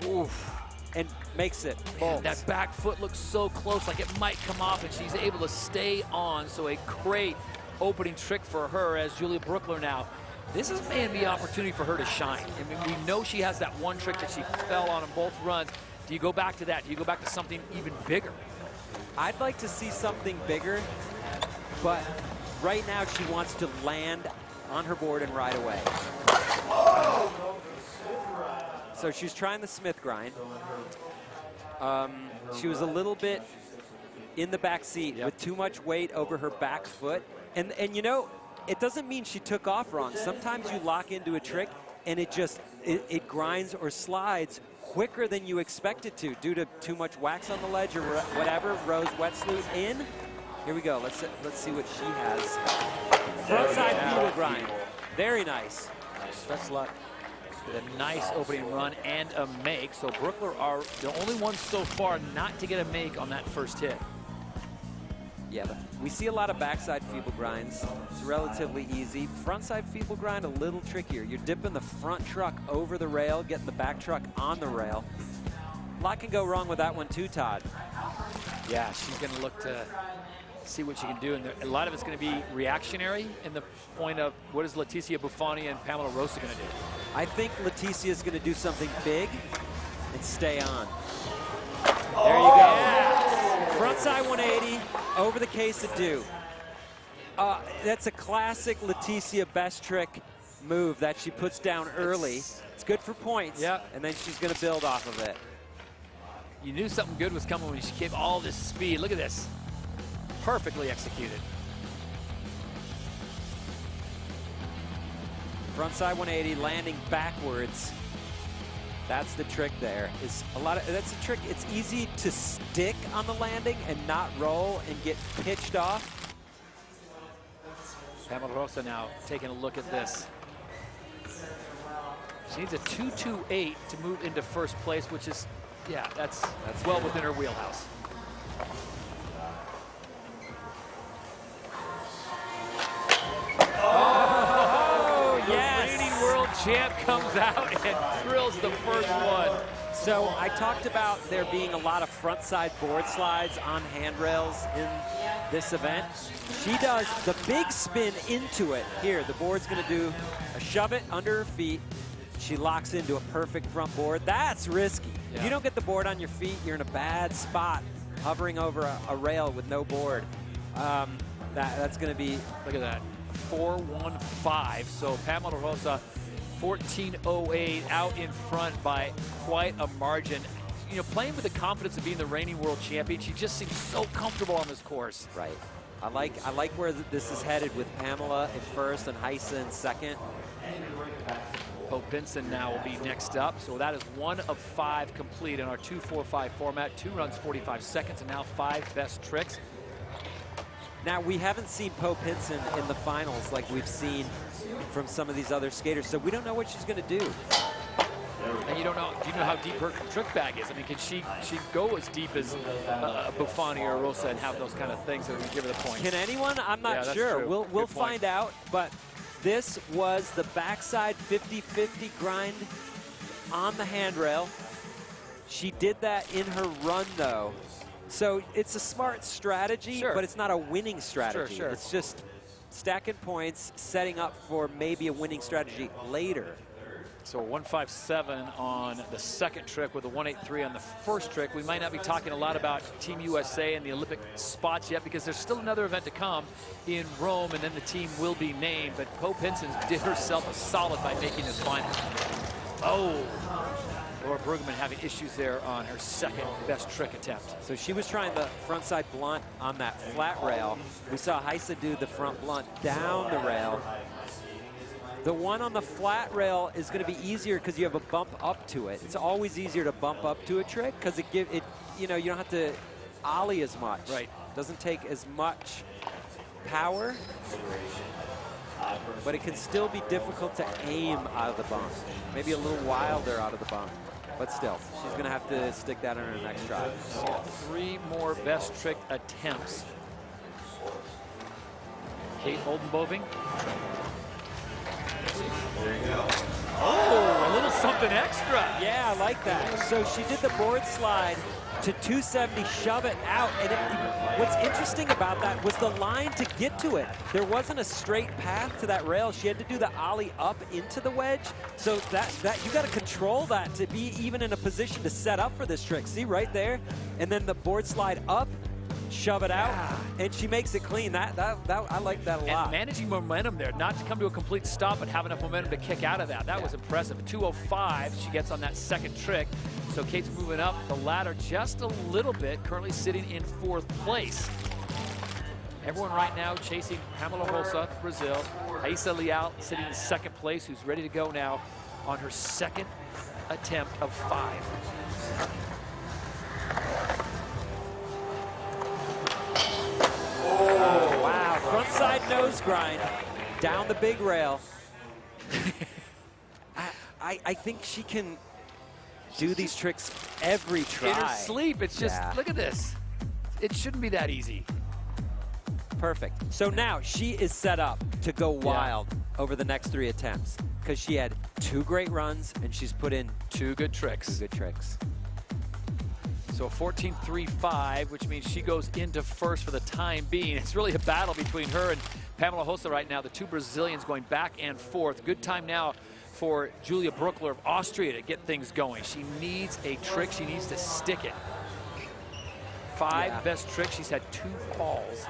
Oof. And makes it. Man, that back foot looks so close, like it might come off, and she's able to stay on. So a great opening trick for her as Julia Bruckler now. This is maybe an opportunity for her to shine. I mean, we know she has that one trick that she fell on both runs. Do you go back to that? Do you go back to something even bigger? I'd like to see something bigger, but right now she wants to land on her board and ride away. So she's trying the Smith grind. She was a little bit in the back seat with too much weight over her back foot. And you know, it doesn't mean she took off wrong. Sometimes you lock into a trick and it grinds or slides quicker than you expect it to due to too much wax on the ledge or whatever. Rose wet sloot in. Here we go. Let's see what she has. Frontside feeble grind. Very nice. That's luck. A nice opening run and a make. So Bruckler are the only ones so far not to get a make on that first hit. Yeah, but we see a lot of backside feeble grinds. It's relatively easy. Frontside feeble grind, a little trickier. You're dipping the front truck over the rail, getting the back truck on the rail. A lot can go wrong with that one too, Todd. Yeah, she's going to look to see what she can do. And a lot of it's going to be reactionary in the point of what is Leticia Buffoni and Pamela Rosa going to do? I think Leticia is going to do something big and stay on. There you go. Yes. Frontside 180 over the case of Dew. That's a classic Leticia best trick move that she puts down early. It's good for points. Yeah. And then she's going to build off of it. You knew something good was coming when she gave all this speed. Look at this. Perfectly executed. Frontside 180, landing backwards. That's the trick there. That's a trick. It's easy to stick on the landing and not roll and get pitched off. Pamela Rosa now taking a look at this. She needs a 2.28 to move into first place, which is, yeah, that's well within her wheelhouse. Oh, yes! The reigning world champ comes out and drills the first one. So I talked about there being a lot of frontside board slides on handrails in this event. She does the big spin into it. Here, the board's going to do a shove it under her feet. She locks into a perfect front board. That's risky. Yeah. If you don't get the board on your feet, you're in a bad spot, hovering over a rail with no board. That's going to be, look at that, 4.15. So Pamela Rosa, 14.08, out in front by quite a margin. You know, playing with the confidence of being the reigning world champion, she just seems so comfortable on this course. Right. I like where this is headed with Pamela in first and Heisa in second. Pope Pinson now will be next up. So that is 1 of 5 complete in our 2-4-5 format. 2 runs, 45 seconds, and now 5 best tricks. Now, we haven't seen Pope Pinson in the finals like we've seen from some of these other skaters, so we don't know what she's going to do. And you don't know, do you know how deep her trick bag is? I mean, can she go as deep as Buffoni or Rosa and have those kind of things that would give her the points? Can anyone? I'm not sure. True. We'll find out, but this was the backside 50-50 grind on the handrail. She did that in her run, though. So it's a smart strategy, but it's not a winning strategy. Sure. It's just stacking points, setting up for maybe a winning strategy later. So 157 on the second trick with a 183 on the first trick. We might not be talking a lot about Team USA and the Olympic spots yet because there's still another event to come in Rome, and then the team will be named. But Pope Pinson did herself a solid by making this final. Oh, Laura Brueggemann having issues there on her second best trick attempt. So she was trying the frontside blunt on that flat rail. We saw Heisa do the front blunt down the rail. The one on the flat rail is going to be easier because you have a bump up to it. It's always easier to bump up to a trick because you don't have to ollie as much. Right. Doesn't take as much power, but it can still be difficult to aim out of the bump. Maybe a little wilder out of the bump, but still, she's going to have to stick that in her next try. 3 more best trick attempts. Kate Oldenboving. There you go. Oh, a little something extra. Yeah, I like that. So she did the board slide to 270, shove it out. And what's interesting about that was the line to get to it. There wasn't a straight path to that rail. She had to do the ollie up into the wedge. So that you got to control that to be even in a position to set up for this trick. See right there? And then the board slide up, shove it out, and she makes it clean. I like that a lot. And managing momentum there, not to come to a complete stop, but have enough momentum to kick out of that. That was impressive. 205 she gets on that second trick. So Kate's moving up the ladder just a little bit, currently sitting in 4th place. Everyone right now chasing Pamela Rosa, Brazil. Heisa Leal sitting in 2nd place, who's ready to go now on her second attempt of 5. Oh, wow. Frontside nose grind down the big rail. I think she can do these tricks every try. In her sleep. It's just, look at this. It shouldn't be that easy. perfect. So now she is set up to go wild over the next 3 attempts because she had 2 great runs and she's put in 2 good tricks. 2 good tricks. So 14.35, which means she goes into first for the time being. It's really a battle between her and Pamela Hossa right now. The 2 Brazilians going back and forth. Good time now for Julia Bruckler of Austria to get things going. She needs a trick. She needs to stick it. 5 best tricks. She's had 2 falls.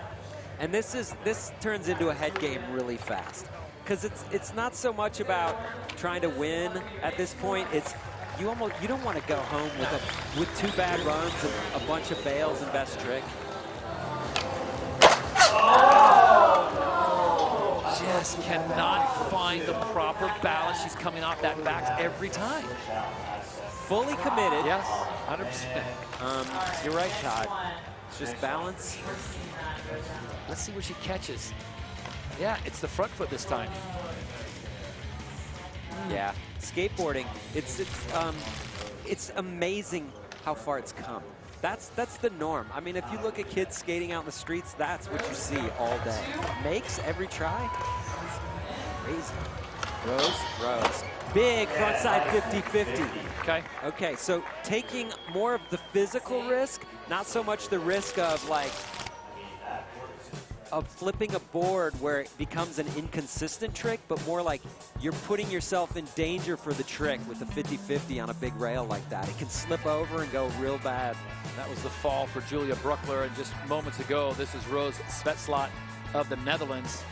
And this turns into a head game really fast because it's not so much about trying to win at this point. It's you don't want to go home with 2 bad runs and a bunch of bails and best trick. Just cannot find the proper balance. She's coming off that back every time. Fully committed. Yes, 100%. You're right, Todd. It's just balance. Let's see where she catches. Yeah, it's the front foot this time. Yeah, skateboarding. It's amazing how far it's come. That's the norm. I mean, if you look at kids skating out in the streets, that's what you see all day. Makes every try. Crazy. Rose. Big frontside 50-50. Okay. Okay, so taking more of the physical risk, not so much the risk of flipping a board where it becomes an inconsistent trick, but more like you're putting yourself in danger for the trick with the 50-50 on a big rail like that. It can slip over and go real bad. That was the fall for Julia Bruckler, and just moments ago, this is Rose Svetslot of the Netherlands.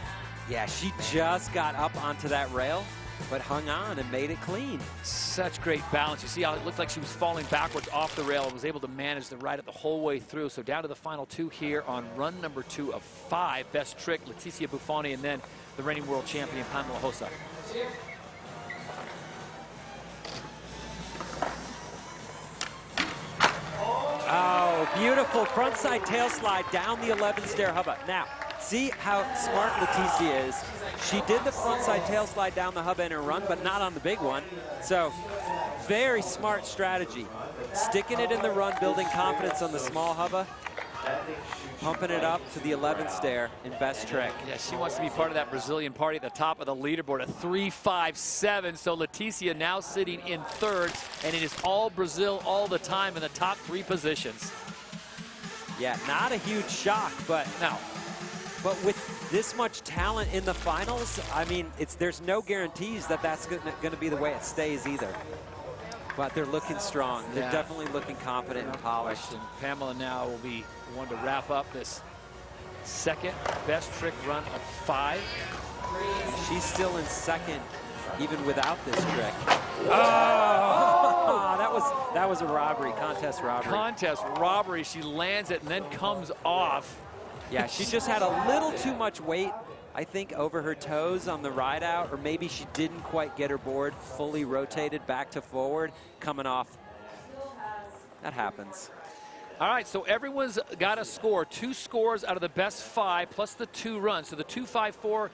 Yeah, she just got up onto that rail, but hung on and made it clean. Such great balance. You see how it looked like she was falling backwards off the rail and was able to manage to ride it the whole way through. So down to the final 2 here on run number 2 of 5. Best trick, Leticia Buffoni, and then the reigning world champion, Pamela Hossa. Oh, beautiful frontside tail slide down the 11 stair hubba. Now, see how smart Leticia is. She did the frontside tail slide down the hubba in her run, but not on the big one. So, very smart strategy. Sticking it in the run, building confidence on the small hubba, pumping it up to the 11th stair in best trick. Yeah, she wants to be part of that Brazilian party at the top of the leaderboard, a 3.57. So Leticia now sitting in 3rd, and it is all Brazil all the time in the top 3 positions. Yeah, not a huge shock, but no. But with this much talent in the finals, I mean, there's no guarantees that that's going to be the way it stays either. But they're looking strong. They're definitely looking confident and polished. And Pamela now will be the one to wrap up this 2nd best trick run of 5. She's still in 2nd, even without this trick. Oh! that was a robbery, contest robbery. Contest robbery. She lands it and then comes off. Yeah, she just had a little too much weight, I think, over her toes on the ride out, or maybe she didn't quite get her board fully rotated back to forward, coming off. That happens. All right, so everyone's got a score. 2 scores out of the best 5 plus the 2 runs. So the 2-5-4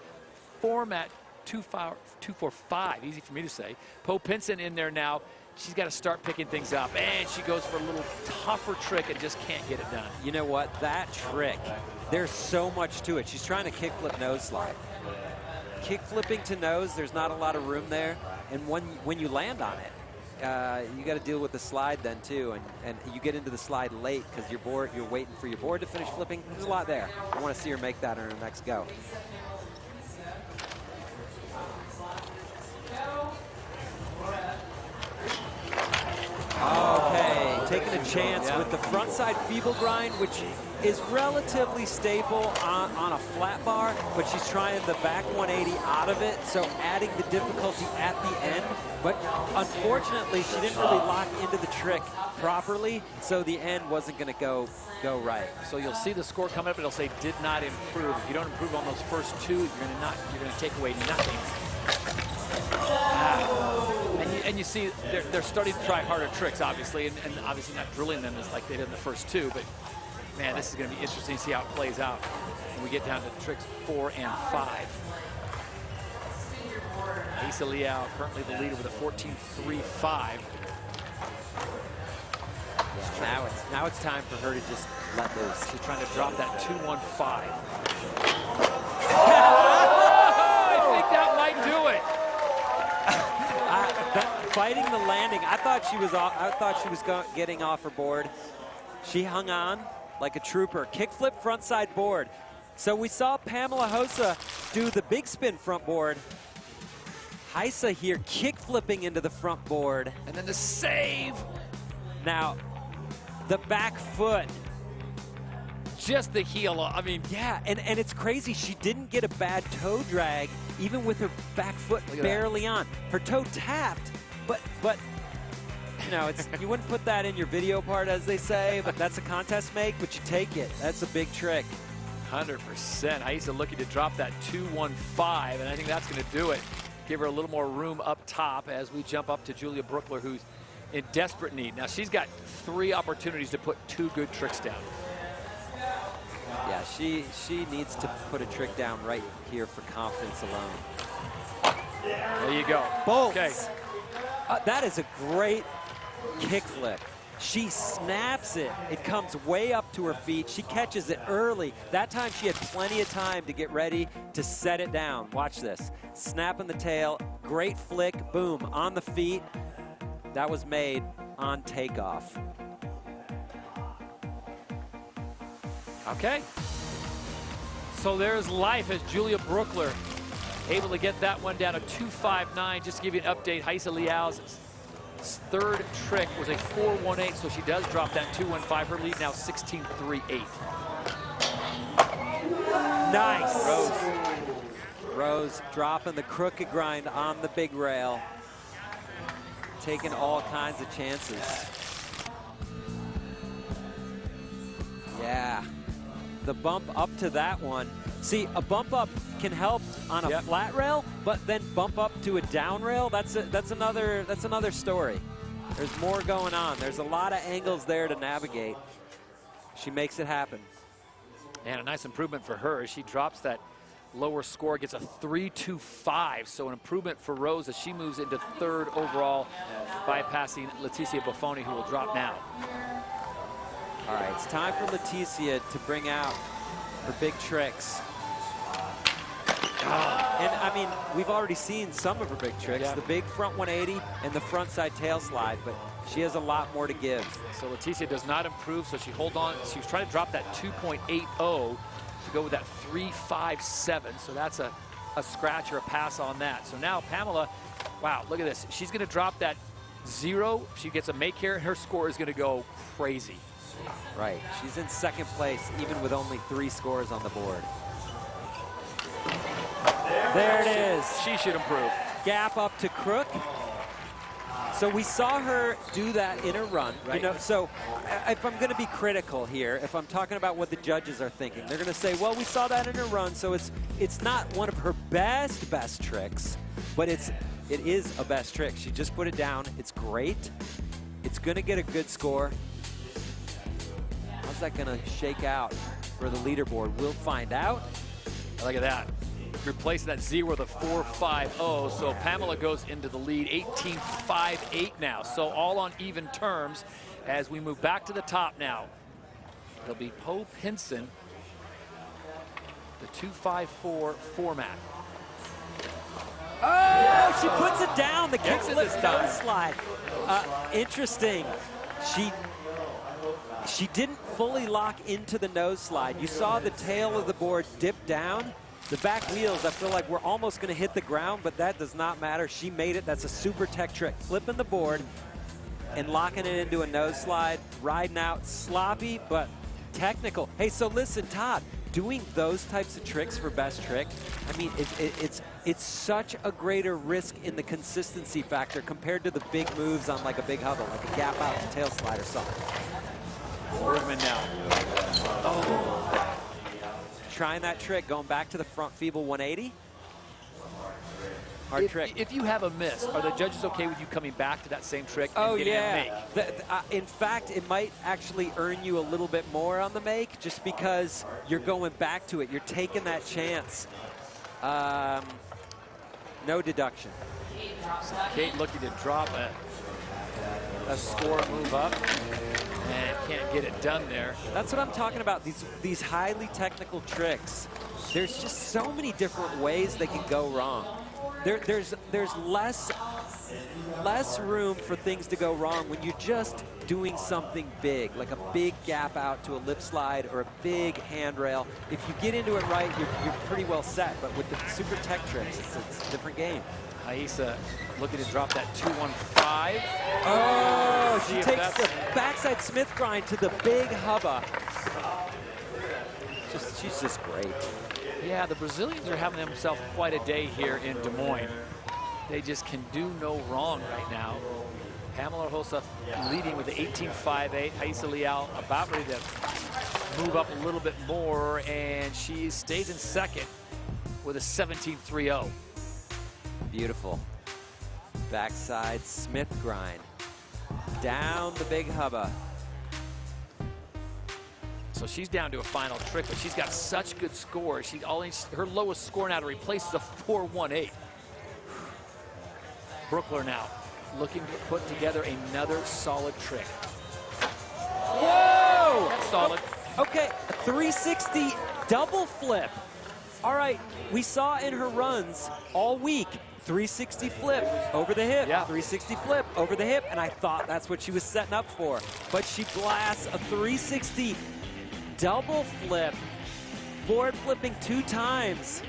format, 2-4-5, easy for me to say. Poe Pinson in there now. She's got to start picking things up, and she goes for a little tougher trick and just can't get it done. You know what? That trick, there's so much to it. She's trying to kickflip nose slide. Kick flipping to nose, there's not a lot of room there, and when you land on it, you got to deal with the slide then too, and you get into the slide late because you're waiting for your board to finish flipping. There's a lot there. I want to see her make that on her next go. Okay, taking a chance with the frontside feeble grind, which is relatively stable on a flat bar, but she's trying the back 180 out of it, so adding the difficulty at the end. But unfortunately, she didn't really lock into the trick properly, so the end wasn't going to go right. So you'll see the score coming up, it'll say did not improve. If you don't improve on those first 2, you're going to take away nothing. And you see they're starting to try harder tricks, obviously, and obviously not drilling them as like they did in the first 2. But man, this is going to be interesting to see how it plays out when we get down to tricks 4 and 5. Asa Liao currently the leader with a 14.35. Now it's time for her to just let loose. She's trying to drop that 215. I think that might do it. Fighting the landing, I thought she was getting off her board. She hung on like a trooper. Kickflip frontside board. So we saw Pamela Hossa do the big spin front board. Heisa here kick flipping into the front board. And then the save. Now, the back foot. Just the heel. I mean, yeah, and it's crazy. She didn't get a bad toe drag, even with her back foot barely on. Her toe tapped, but you know, you wouldn't put that in your video part, as they say, but that's a contest make, but you take it. That's a big trick. 100%. Heisa looking to drop that 215, and I think that's going to do it. Give her a little more room up top as we jump up to Julia Brookler, who's in desperate need. Now, she's got 3 opportunities to put 2 good tricks down. Yeah, she needs to put a trick down right here for confidence alone. There you go. Bolts. Okay. That is a great kickflip. She snaps it. It comes way up to her feet. She catches it early. That time she had plenty of time to get ready to set it down. Watch this. Snapping the tail. Great flick. Boom. On the feet. That was made on takeoff. Okay. So there's life as Julia Brookler able to get that one down to 259. Just to give you an update, Heisa Liao's third trick was a 418, so she does drop that 215. Her lead now 16-3-8. Nice. Rose dropping the crooked grind on the big rail. Taking all kinds of chances. Yeah. The bump up to that one. See, a bump up can help on a flat rail, but then bump up to a down rail, that's another story. There's more going on. There's a lot of angles there to navigate. She makes it happen. And a nice improvement for her as she drops that lower score, gets a 3.25. So an improvement for Rose as she moves into 3rd overall, bypassing Leticia Buffoni, who will drop now. All right, it's time for Leticia to bring out her big tricks. And I mean, we've already seen some of her big tricks, the big front 180 and the front side tail slide, but she has a lot more to give. So Leticia does not improve, so she holds on. She was trying to drop that 2.80 to go with that 3.57. So that's a scratch or a pass on that. So now Pamela, wow, look at this. She's going to drop that 0. She gets a make here, and her score is going to go crazy. Right. She's in 2nd place, even with only 3 scores on the board. There it is. She should improve. Gap up to crook. So we saw her do that in a run. Right. You know, so if I'm going to be critical here, if I'm talking about what the judges are thinking, they're going to say, well, we saw that in a run, so it's not one of her best tricks, but it is a best trick. She just put it down. It's great. It's going to get a good score. How's that going to shake out for the leaderboard? We'll find out. Look at that. Replacing that 0 with a 4.50. So Pamela goes into the lead, 18.58 now. So all on even terms as we move back to the top now. It'll be Poe Pinson, the 2.54 format. Oh, she puts it down. The Gets it kickflip this time. nose slide. Interesting. She didn't fully lock into the nose slide. You saw the tail of the board dip down. The back wheels, I feel like we're almost going to hit the ground, but that does not matter. She made it. That's a super tech trick. Flipping the board and locking it into a nose slide, riding out, sloppy, but technical. Hey, so listen, Todd, doing those types of tricks for best trick, I mean, it's such a greater risk in the consistency factor compared to the big moves on like a big huddle, like a gap out to tail slide or something. Boardman now. Oh. Trying that trick, going back to the front feeble 180. Hard trick. If you have a miss, are the judges okay with you coming back to that same trick and getting a make? In fact, it might actually earn you a little bit more on the make just because you're going back to it. You're taking that chance. No deduction. So Kate looking to drop a score, move up. and can't get it done there. That's what I'm talking about, these highly technical tricks. There's just so many different ways they can go wrong. There's less room for things to go wrong when you're just doing something big, like a big gap out to a lip slide or a big handrail. If you get into it right, you're pretty well set. But with the super tech tricks, it's a different game. Aisa looking to drop that 215. Oh, she takes the backside Smith grind to the big hubba. She's just great. Yeah, the Brazilians are having themselves quite a day here in Des Moines. They just can do no wrong right now. Pamela Hossa leading with the 18.58. Aisa Leal about ready to move up a little bit more, and she stays in second with a 17.30. Beautiful. Backside Smith grind. Down the big hubba. So she's down to a final trick, but she's got such good scores. Her lowest score now to replace is a 4.18. Brookler now looking to put together another solid trick. Whoa! That's solid. Okay, a 360 double flip. All right, we saw in her runs all week, 360 flip over the hip, 360 flip over the hip, and I thought that's what she was setting up for. But she blasts a 360 double flip, board flipping 2 times.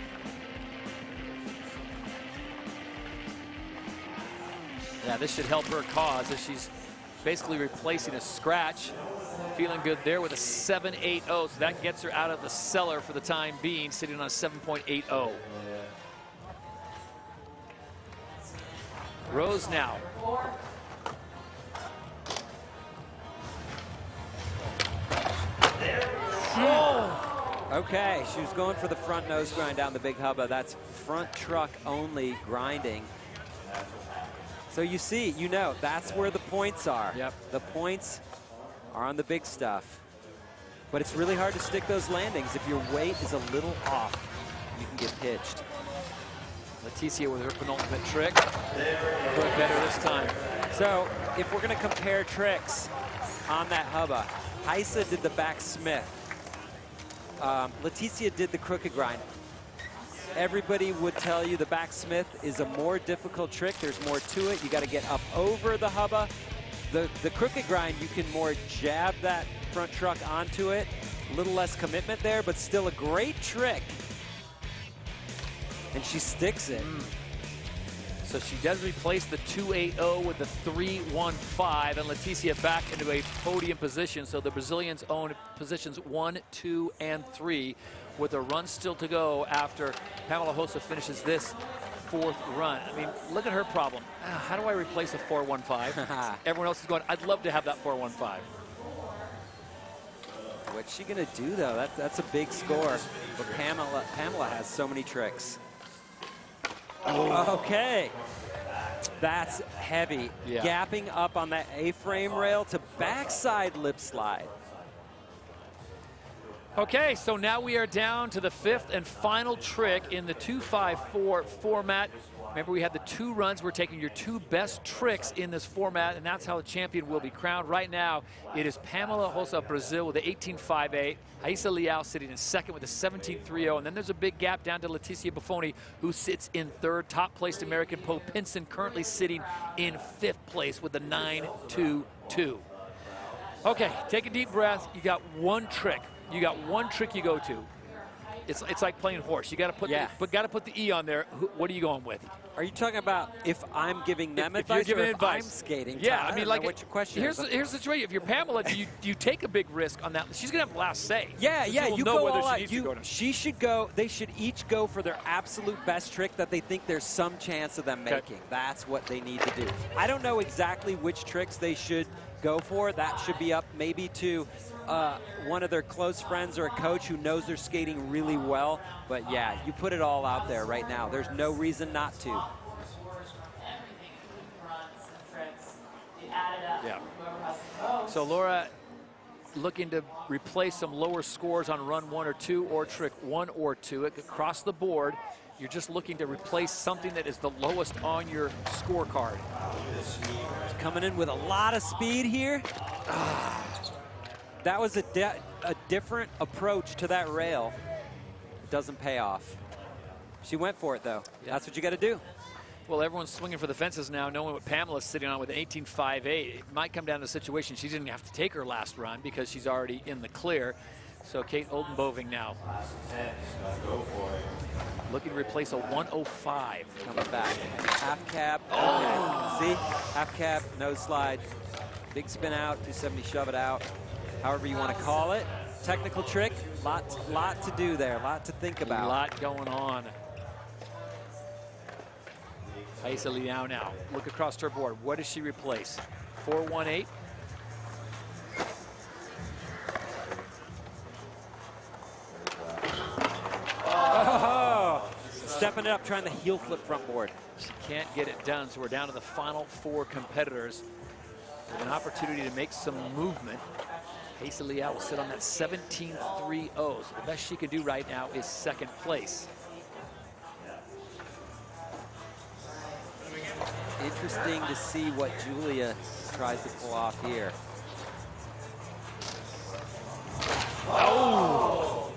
Yeah, this should help her cause as she's basically replacing a scratch. Feeling good there with a 7.80, so that gets her out of the cellar for the time being, sitting on a 7.80. Rose now. Oh. Okay, she was going for the front nose grind down the big hubba. That's front truck only grinding. So you see, that's where the points are. Yep. The points are on the big stuff. But it's really hard to stick those landings. If your weight is a little off, you can get pitched. Leticia with her penultimate trick. Put it better this time. So if we're going to compare tricks on that hubba, Aisa did the back Smith. Leticia did the crooked grind. Everybody would tell you the back Smith is a more difficult trick. There's more to it. You got to get up over the hubba. The crooked grind, you can more jab that front truck onto it. A little less commitment there, but still a great trick. And she sticks it. So she does replace the 2.80 with the 3.15, and Leticia back into a podium position. So the Brazilians own positions 1, 2, and 3, with a run still to go after Pamela Hossa finishes this 4th run. I mean, look at her problem. How do I replace a 4.15? Everyone else is going, I'd love to have that 4.15. What's she gonna do though? That's a big score. But Pamela has so many tricks. Okay. That's heavy. Yeah. Gapping up on that A-frame rail to backside lip slide. Okay, so now we are down to the 5th and final trick in the 2.54 format. Remember, we had the 2 runs. We're taking your 2 best tricks in this format, and that's how the champion will be crowned. Right now, it is Pamela Hossa of Brazil with the 18.58. Aisa Leal sitting in second with a 17.30. And then there's a big gap down to Leticia Buffoni, who sits in 3rd. Top-placed American Poe Pinson currently sitting in 5th place with a 9.22. Okay, take a deep breath. You got 1 trick. You got 1 trick you go to. It's like playing horse. You got to put the E on there. What are you going with? Are you talking about if I'm giving them if advice, you're giving or if advice? I'm skating? Yeah, I mean, like, what your question here's is. Here's the situation. If you're Pamela, do you take a big risk on that? She's gonna have last say. Yeah, you know go whether all she out. needs to go or not. She should go. They should each go for their absolute best trick that they think there's some chance of them making. That's what they need to do. I don't know exactly which tricks they should go for. That should be up maybe to one of their close friends or a coach who knows they're skating really well. But yeah, you put it all out there right now. There's no reason not to. Yeah. So Laura looking to replace some lower scores on run 1 or 2 or trick 1 or 2. Across the board, you're just looking to replace something that is the lowest on your scorecard. Coming in with a lot of speed here. that was a different approach to that rail. It doesn't pay off. She went for it, though. Yeah. That's what you got to do. Well, everyone's swinging for the fences now, knowing what Pamela's sitting on with an 18.58. It might come down to the situation she didn't have to take her last run because she's already in the clear. So Kate Oldenboving now looking to replace a 105. Coming back. Half cab. Oh. See? Half cab, nose slide. Big spin out, 270 shove it out. However you want to call it. Technical trick. Lot to do there. Lot to think about. A lot going on. Aisa Liao now. Look across her board. What does she replace? 418. Oh, stepping it up, trying the heel flip front board. She can't get it done, so we're down to the final 4 competitors with an opportunity to make some movement. Aisa Liao will sit on that 17.30. So the best she can do right now is second place. Interesting to see what Julia tries to pull off here. Oh!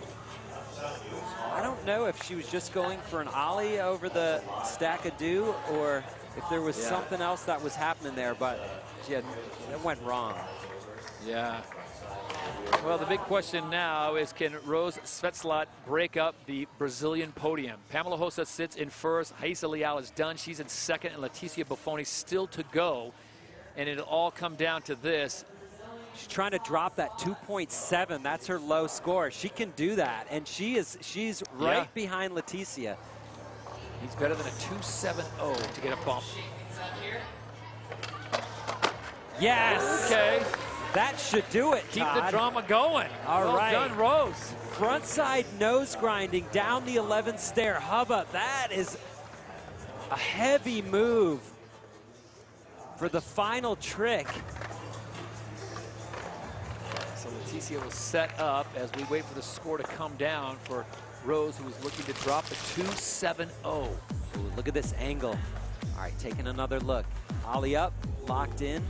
I don't know if she was just going for an ollie over the stack of dew or if there was something else that was happening there, but it went wrong. Yeah. Well, the big question now is, can Rose Svetlot break up the Brazilian podium? Pamela Hossa sits in first. Aisa Liao is done. She's in second, and Leticia Buffoni still to go. And it'll all come down to this. She's trying to drop that 2.7. That's her low score. She can do that, and she's right behind Leticia. He's better than a 2.70 to get a bump. Yes. Okay. That should do it, Keep Todd. the drama going. All right. Well done, Rose. Frontside nose grinding down the 11th stair. Hubba, that is a heavy move for the final trick. So Leticia will set up as we wait for the score to come down for Rose, who is looking to drop the 2.70. Ooh, look at this angle. All right, taking another look. Ollie up, locked in,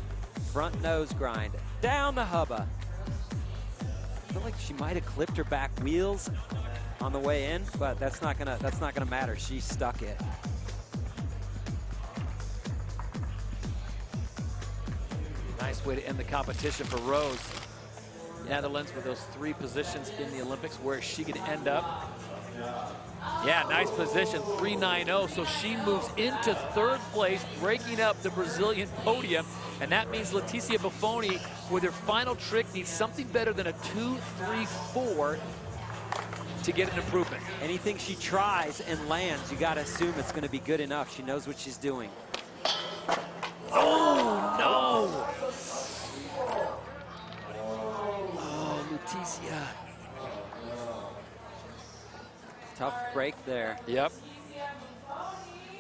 front nose grind. Down the hubba. I feel like she might have clipped her back wheels on the way in, but that's not gonna matter. She stuck it. Nice way to end the competition for Rose. Netherlands with those 3 positions in the Olympics. Where she could end up. Yeah, nice position, 3.90. So she moves into 3rd place, breaking up the Brazilian podium. And that means Leticia Buffoni, with her final trick, needs something better than a 2.34 to get an improvement. Anything she tries and lands, you got to assume it's going to be good enough. She knows what she's doing. Oh, no! Oh, Leticia. Tough break there. Yep.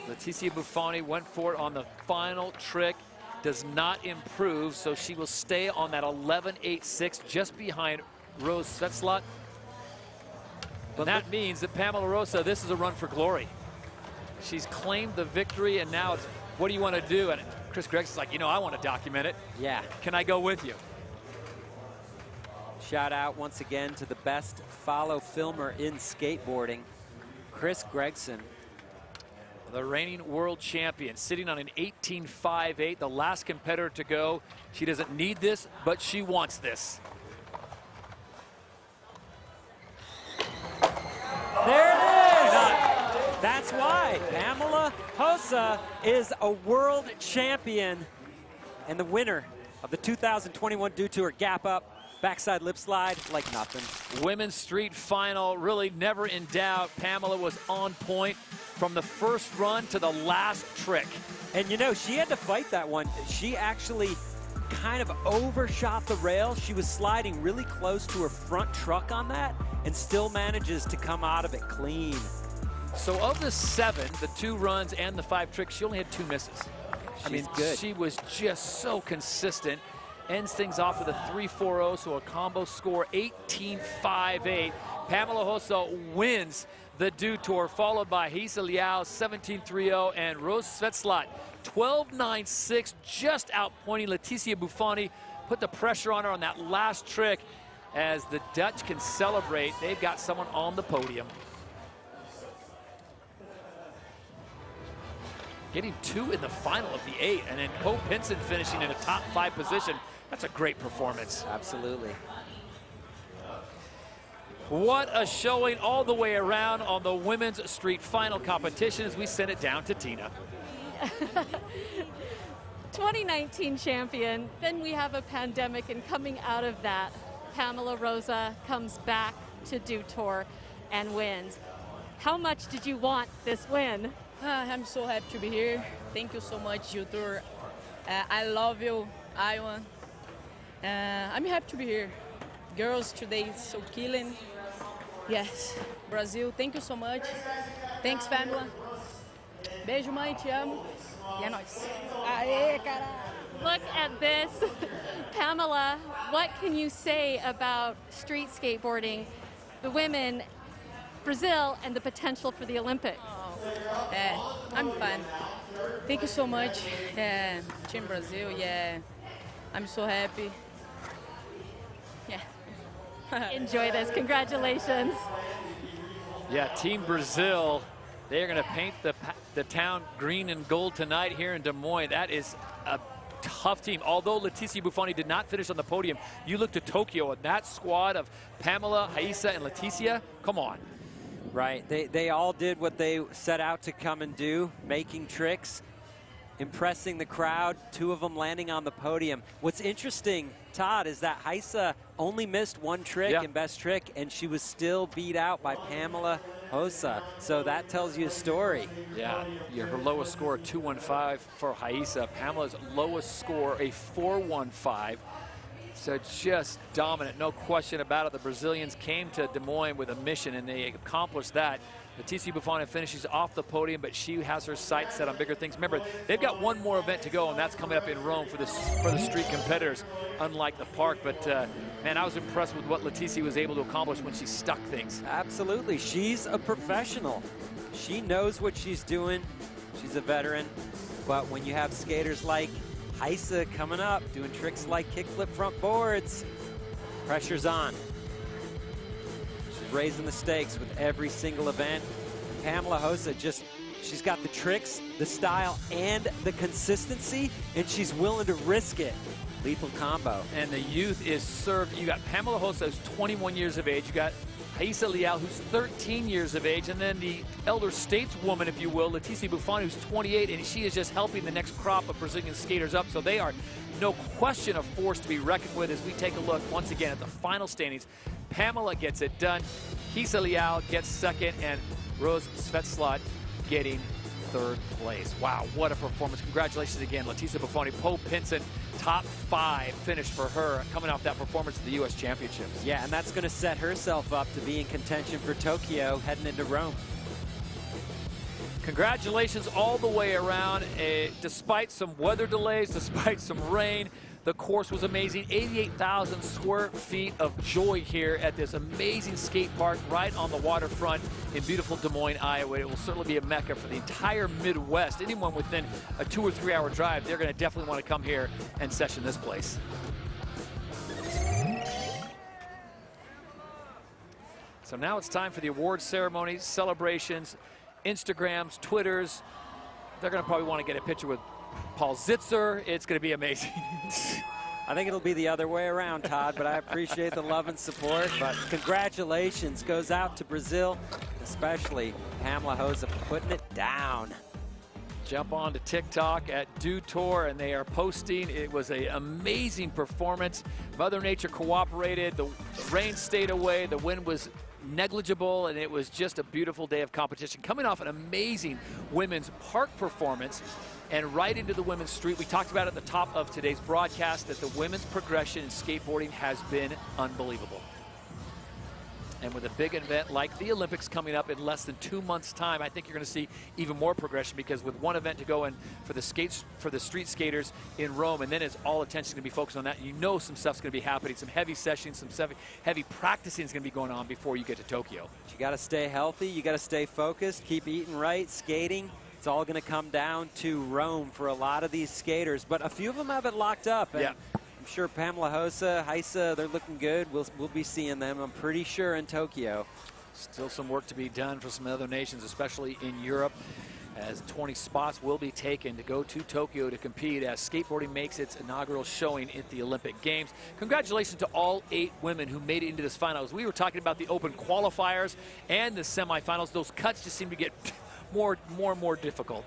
Leticia Buffoni went for it on the final trick. Does not improve, so she will stay on that 11.86, just behind Rose Svetlot. But that means that Pamela Rosa, this is a run for glory. She's claimed the victory, and now it's, what do you want to do? And Chris Gregson's like, you know, I want to document it. Yeah. Can I go with you? Shout out once again to the best follow filmer in skateboarding, Chris Gregson. The reigning world champion, sitting on an 18.58, the last competitor to go. She doesn't need this, but she wants this. There it is! That's why Pamela Hossa is a world champion and the winner of the 2021 Dew Tour. Gap up, backside lip slide like nothing. Women's street final, really never in doubt. Pamela was on point from the first run to the last trick. And you know, she had to fight that one. She actually kind of overshot the rail. She was sliding really close to her front truck on that and still manages to come out of it clean. So of the 7, the 2 runs and the 5 tricks, she only had 2 misses. I mean, good. She was just so consistent. Ends things off with a 3.40, so a combo score 18.58. Pamela Hossa wins the Dew Tour, followed by Aisa Liao 17.30 and Rose Svetlot 12.96, just outpointing Leticia Buffoni. Put the pressure on her on that last trick. as the Dutch can celebrate. They've got someone on the podium. Getting 2 in the final of the 8, and then Poe Pinson finishing in a top 5 position. That's a great performance. Absolutely. What a showing all the way around on the women's street final competition as we send it down to Tina. 2019 champion, then we have a pandemic, and coming out of that, Pamela Rosa comes back to Dew Tour and wins. How much did you want this win? I'm so happy to be here. Thank you so much, Dew Tour. I love you, Iowa. I'm happy to be here. Girls today so killing. Yes, Brazil, thank you so much. Thanks, Pamela. Beijo, mãe, te amo. E é nóis. Aê, cara. Look at this. Pamela, what can you say about street skateboarding, the women, Brazil, and the potential for the Olympics? I'm fine. Thank you so much, Team Brazil. Yeah, I'm so happy. Yeah. Enjoy this. Congratulations. Yeah, Team Brazil, they are going to paint the town green and gold tonight here in Des Moines. That is a tough team. Although Leticia Buffoni did not finish on the podium, you look to Tokyo and that squad of Pamela, Haisa, and Leticia, come on. Right, they all did what they set out to come and do, making tricks, impressing the crowd, 2 of them landing on the podium. What's interesting, Todd, is that Haisa only missed 1 trick in best trick, and she was still beat out by Pamela Hossa. So that tells you a story. Yeah, her lowest score, 215 for Haisa. Pamela's lowest score, a 415. So just dominant, no question about it. The Brazilians came to Des Moines with a mission, and they accomplished that. Leticia Buffoni finishes off the podium, but she has her sights set on bigger things. Remember, they've got 1 more event to go, and that's coming up in Rome for the street competitors, unlike the park. But, man, I was impressed with what Leticia was able to accomplish when she stuck things. Absolutely. She's a professional. She knows what she's doing. She's a veteran. But when you have skaters like Haisa coming up, doing tricks like kickflip front boards, pressure's on. She's raising the stakes with every single event. Pamela Hossa she's got the tricks, the style, and the consistency, and she's willing to risk it. Lethal combo. And the youth is served. You got Pamela Hossa, who's 21 years of age. You got Haisa Leal, who's 13 years of age, and then the elder stateswoman, if you will, Leticia Buffoni, who's 28, and she is just helping the next crop of Brazilian skaters up. So they are no question a force to be reckoned with as we take a look once again at the final standings. Pamela gets it done. Haisa Leal gets second, and Rose Svetslot getting 3rd place. Wow, what a performance. Congratulations again, Leticia Buffoni. Poe Pinson, top 5 finish for her coming off that performance at the U.S. Championships. Yeah, and that's going to set herself up to be in contention for Tokyo heading into Rome. Congratulations all the way around. Despite some weather delays, despite some rain, the course was amazing. 88,000 square feet of joy here at this amazing skate park right on the waterfront in beautiful Des Moines, Iowa. It will certainly be a mecca for the entire Midwest. Anyone within a 2 or 3 hour drive, they're going to definitely want to come here and session this place. So now it's time for the awards ceremony, celebrations, Instagrams, Twitters. They're going to probably want to get a picture with Paul Zitzer. It's going to be amazing. I think it'll be the other way around, Todd, but I appreciate the love and support. But congratulations goes out to Brazil, especially Pamela Hossa putting it down. Jump on to TikTok at Dew Tour, and they are posting. It was an amazing performance. Mother Nature cooperated. The rain stayed away. The wind was negligible, and it was just a beautiful day of competition. Coming off an amazing women's park performance and right into the women's street. We talked about at the top of today's broadcast that the women's progression in skateboarding has been unbelievable. And with a big event like the Olympics coming up in less than 2 months' time, I think you're going to see even more progression, because with one event to go in for the street skaters in Rome, and then it's all attention going to be focused on that. You know some stuff's going to be happening, some heavy sessions, some heavy practicing is going to be going on before you get to Tokyo. You got to stay healthy, you got to stay focused, keep eating right, skating. It's all going to come down to Rome for a lot of these skaters, but a few of them have it locked up. And I'm sure Pamela Hossa, Heisa, they're looking good. We'll be seeing them, I'm pretty sure, in Tokyo. Still some work to be done for some other nations, especially in Europe, as 20 spots will be taken to go to Tokyo to compete as skateboarding makes its inaugural showing at the Olympic Games. Congratulations to all 8 women who made it into this finals. We were talking about the open qualifiers and the semifinals. Those cuts just seem to get more and more difficult.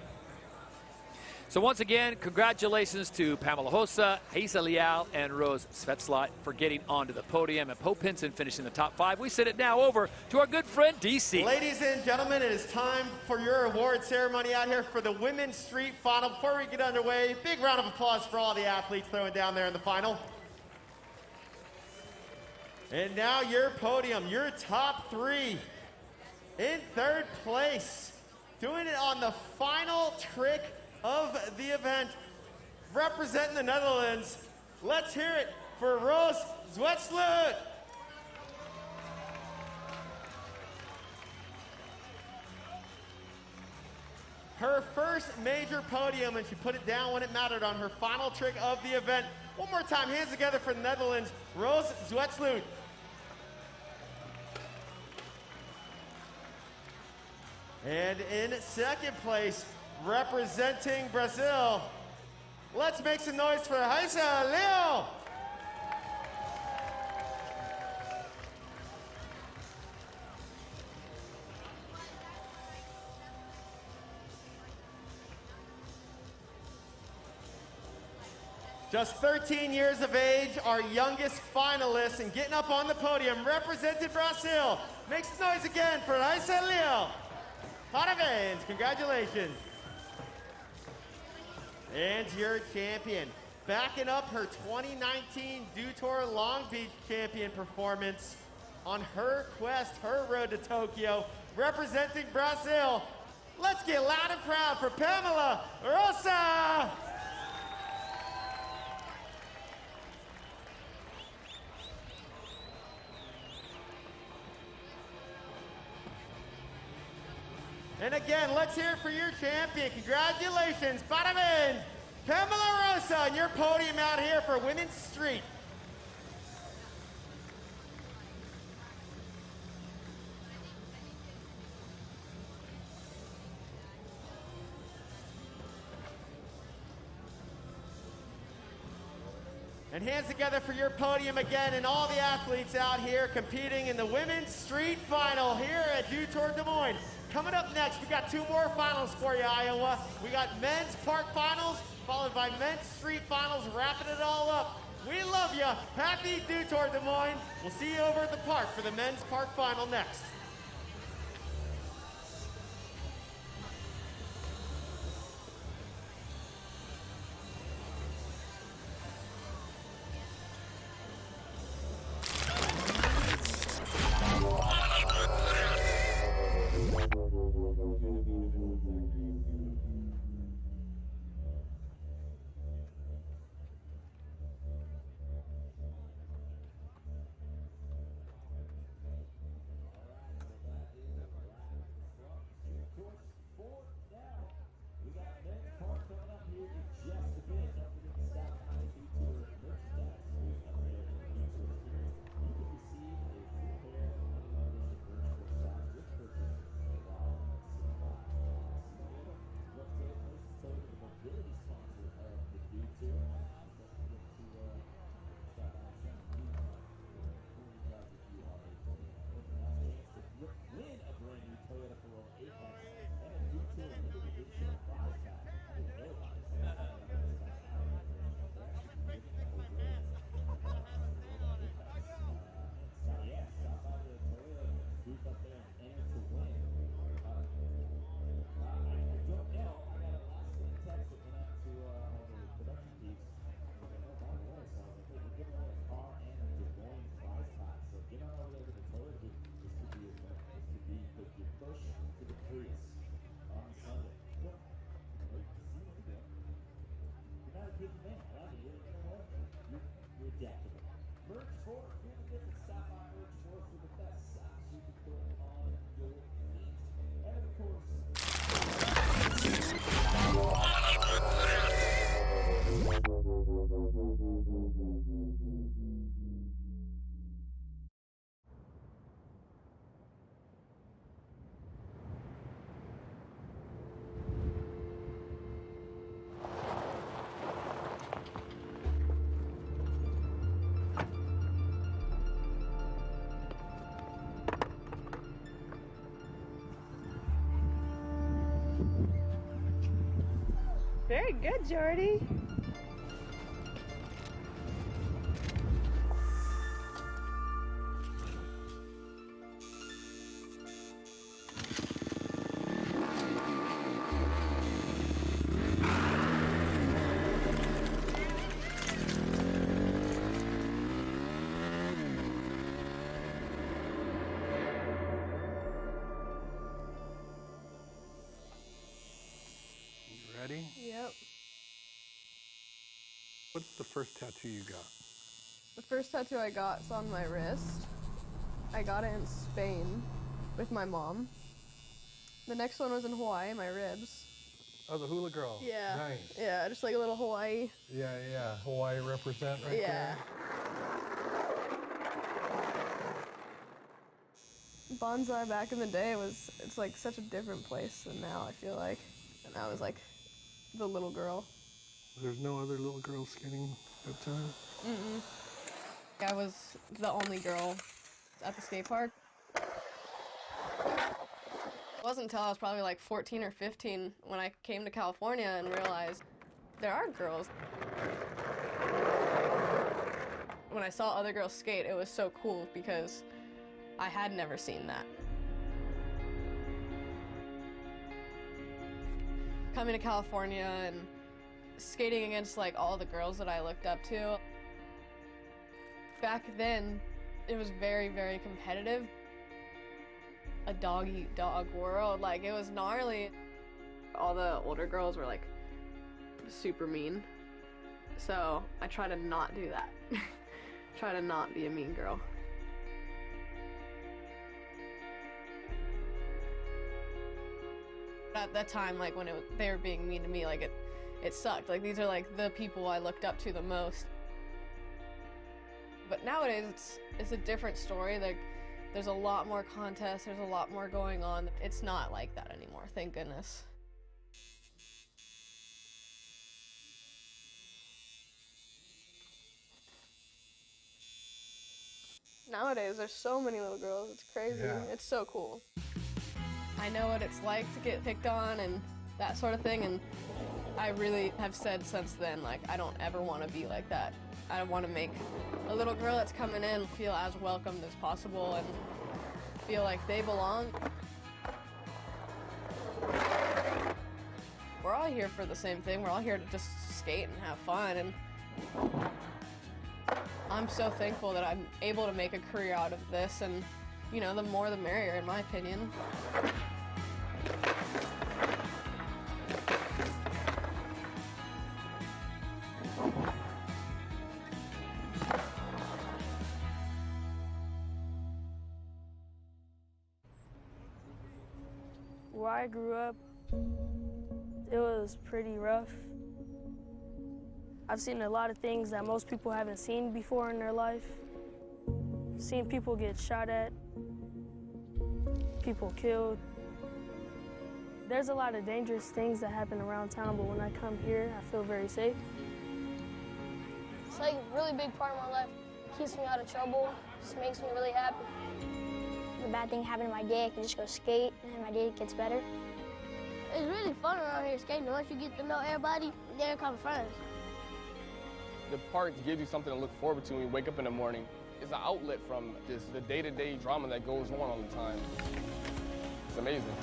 So once again, congratulations to Pamela Hossa, Heisa Liao, and Rose Svetslot for getting onto the podium, and Poe Pinson finishing the top 5. We send it now over to our good friend DC. Ladies and gentlemen, it is time for your award ceremony out here for the Women's Street Final. Before we get underway, big round of applause for all the athletes throwing down there in the final. And now your podium, your top 3. In 3rd place, doing it on the final trick of the event, representing the Netherlands. Let's hear it for Roos Zwetsloot. Her first major podium, and she put it down when it mattered on her final trick of the event. One more time, hands together for the Netherlands, Roos Zwetsloot. And in 2nd place, representing Brazil, let's make some noise for Heisa Liao. Just 13 years of age, our youngest finalist, and getting up on the podium, represented Brazil. Make some noise again for Heisa Liao. Parabéns, congratulations. And your champion, backing up her 2019 Dew Tour Long Beach champion performance on her quest, her road to Tokyo, representing Brazil. Let's get loud and proud for Pamela Rosa. And again, let's hear it for your champion. Congratulations, parabéns, Pamela Rosa, on your podium out here for Women's Street. And hands together for your podium again, and all the athletes out here competing in the Women's Street Final here at Dew Tour Des Moines. Coming up next, we got 2 more finals for you, Iowa. We got men's park finals, followed by men's street finals, wrapping it all up. We love you. Happy Dew Tour Des Moines. We'll see you over at the park for the men's park final next. Very good, Jordy. Ready? Yep. What's the first tattoo you got? The first tattoo I got is on my wrist. I got it in Spain with my mom. The next one was in Hawaii, my ribs. Oh, the hula girl. Yeah. Nice. Yeah, just like a little Hawaii. Yeah, yeah. Hawaii represent right Yeah. there. Bonsai back in the day it's like such a different place than now, I feel like. And I was like the little girl. There's no other little girls skating at the time? Mm-mm. I was the only girl at the skate park. It wasn't until I was probably like 14 or 15 when I came to California and realized there are girls. When I saw other girls skate, it was so cool because I had never seen that. Coming to California and skating against like all the girls that I looked up to. Back then, it was very, very competitive. A dog-eat-dog world, like it was gnarly. All the older girls were like super mean. So I try to not do that. Try to not be a mean girl. At that time, like when they were being mean to me, like it sucked. Like these are like the people I looked up to the most. But nowadays, it's a different story. Like there's a lot more contests, there's a lot more going on. It's not like that anymore, thank goodness. Nowadays, there's so many little girls, it's crazy. Yeah. It's so cool. I know what it's like to get picked on and that sort of thing, and I really have said since then, like, I don't ever want to be like that. I want to make a little girl that's coming in feel as welcomed as possible and feel like they belong. We're all here for the same thing. We're all here to just skate and have fun, and I'm so thankful that I'm able to make a career out of this, and you know, the more the merrier, in my opinion. Where I grew up, it was pretty rough. I've seen a lot of things that most people haven't seen before in their life. Seen people get shot at, people killed. There's a lot of dangerous things that happen around town, but when I come here, I feel very safe. It's like a really big part of my life. It keeps me out of trouble, just makes me really happy. If a bad thing happened to my day, I can just go skate and my day gets better. It's really fun around here skating. Once you get to know everybody, they're kind of friends. The park gives you something to look forward to when you wake up in the morning. It's an outlet from just the day-to-day drama that goes on all the time. It's amazing.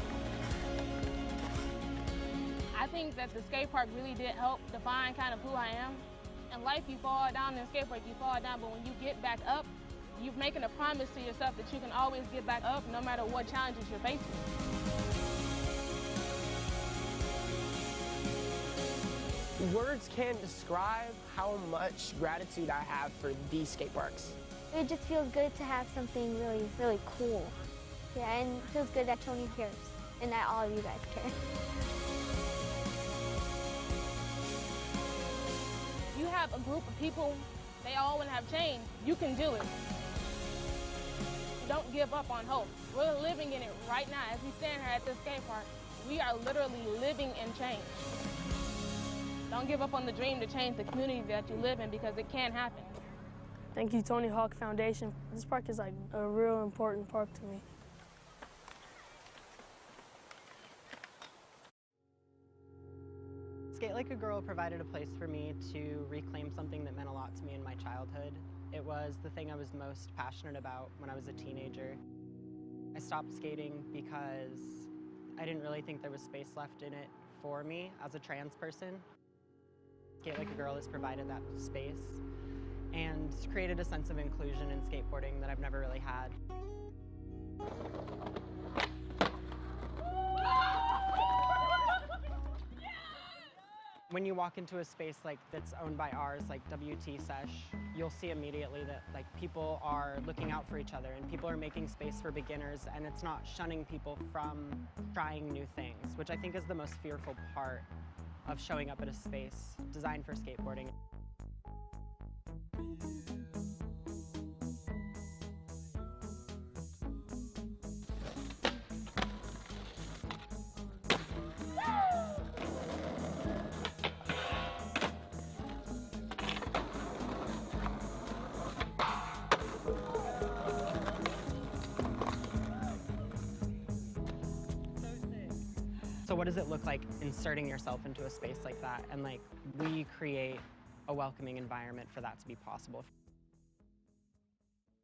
I think that the skate park really did help define kind of who I am. In life, you fall down, in skate park, you fall down, but when you get back up, you're making a promise to yourself that you can always get back up no matter what challenges you're facing. Words can't describe how much gratitude I have for these skate parks. It just feels good to have something really, really cool. Yeah, and it feels good that Tony cares and that all of you guys care. You have a group of people, they all want to have change. You can do it. Don't give up on hope. We're living in it right now. As we stand here at this skate park, we are literally living in change. Don't give up on the dream to change the community that you live in, because it can happen. Thank you, Tony Hawk Foundation. This park is like a real important park to me. Skate Like a Girl provided a place for me to reclaim something that meant a lot to me in my childhood. It was the thing I was most passionate about when I was a teenager. I stopped skating because I didn't really think there was space left in it for me as a trans person. Skate Like a Girl has provided that space and created a sense of inclusion in skateboarding that I've never really had. When you walk into a space that's owned by ours, like WT Sesh, you'll see immediately that people are looking out for each other and people are making space for beginners, and it's not shunning people from trying new things, which I think is the most fearful part of showing up at a space designed for skateboarding. So what does it look like inserting yourself into a space like that? And we create a welcoming environment for that to be possible.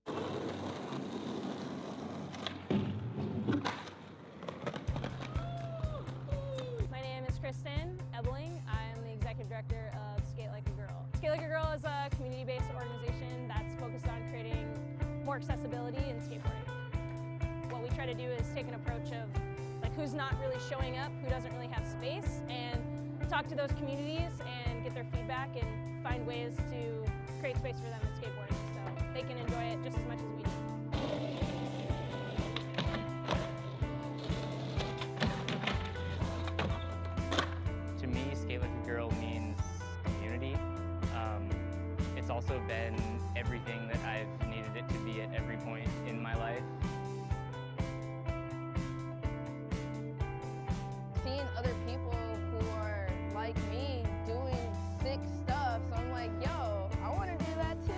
My name is Kristen Ebling. I am the executive director of Skate Like a Girl. Skate Like a Girl is a community-based organization that's focused on creating more accessibility in skateboarding. What we try to do is take an approach of who's not really showing up, who doesn't really have space, and talk to those communities and get their feedback and find ways to create space for them in skateboarding so they can enjoy it just as much as we do. To me, Skate Like a Girl means community. It's also been everything that I've needed it to be at every point in my life. Seeing other people who are like me doing sick stuff, so I'm like, yo, I want to do that too.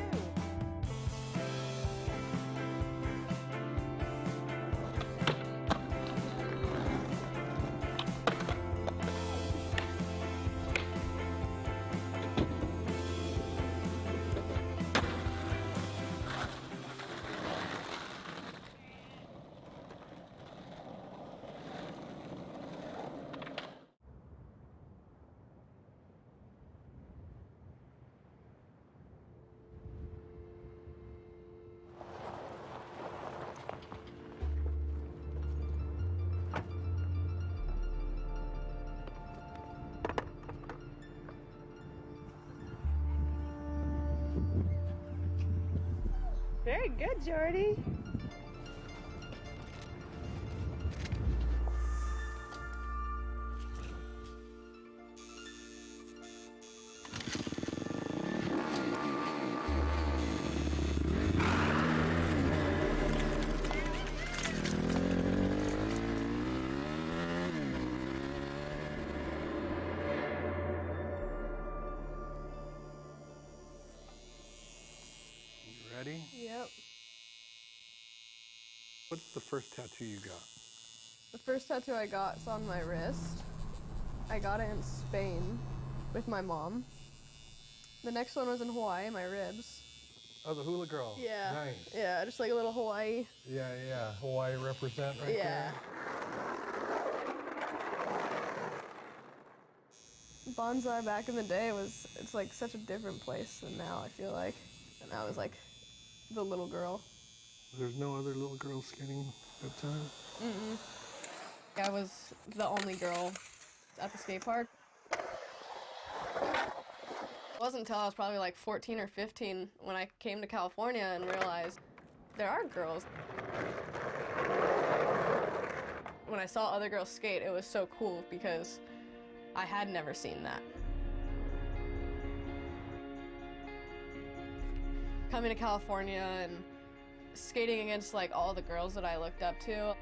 Very good, Jordy. Ready? Yep. What's the first tattoo you got? The first tattoo I got is on my wrist. I got it in Spain with my mom. The next one was in Hawaii, my ribs. Oh, the hula girl. Yeah. Nice. Yeah, just like a little Hawaii. Yeah, yeah. Hawaii represent right Yeah. there. Bonsai back in the day it's like such a different place than now, I feel like. And I was like the little girl. There's no other little girls skating at the time? Mm-mm. I was the only girl at the skate park. It wasn't until I was probably like 14 or 15 when I came to California and realized there are girls. When I saw other girls skate, it was so cool because I had never seen that. Coming to California and skating against like all the girls that I looked up to.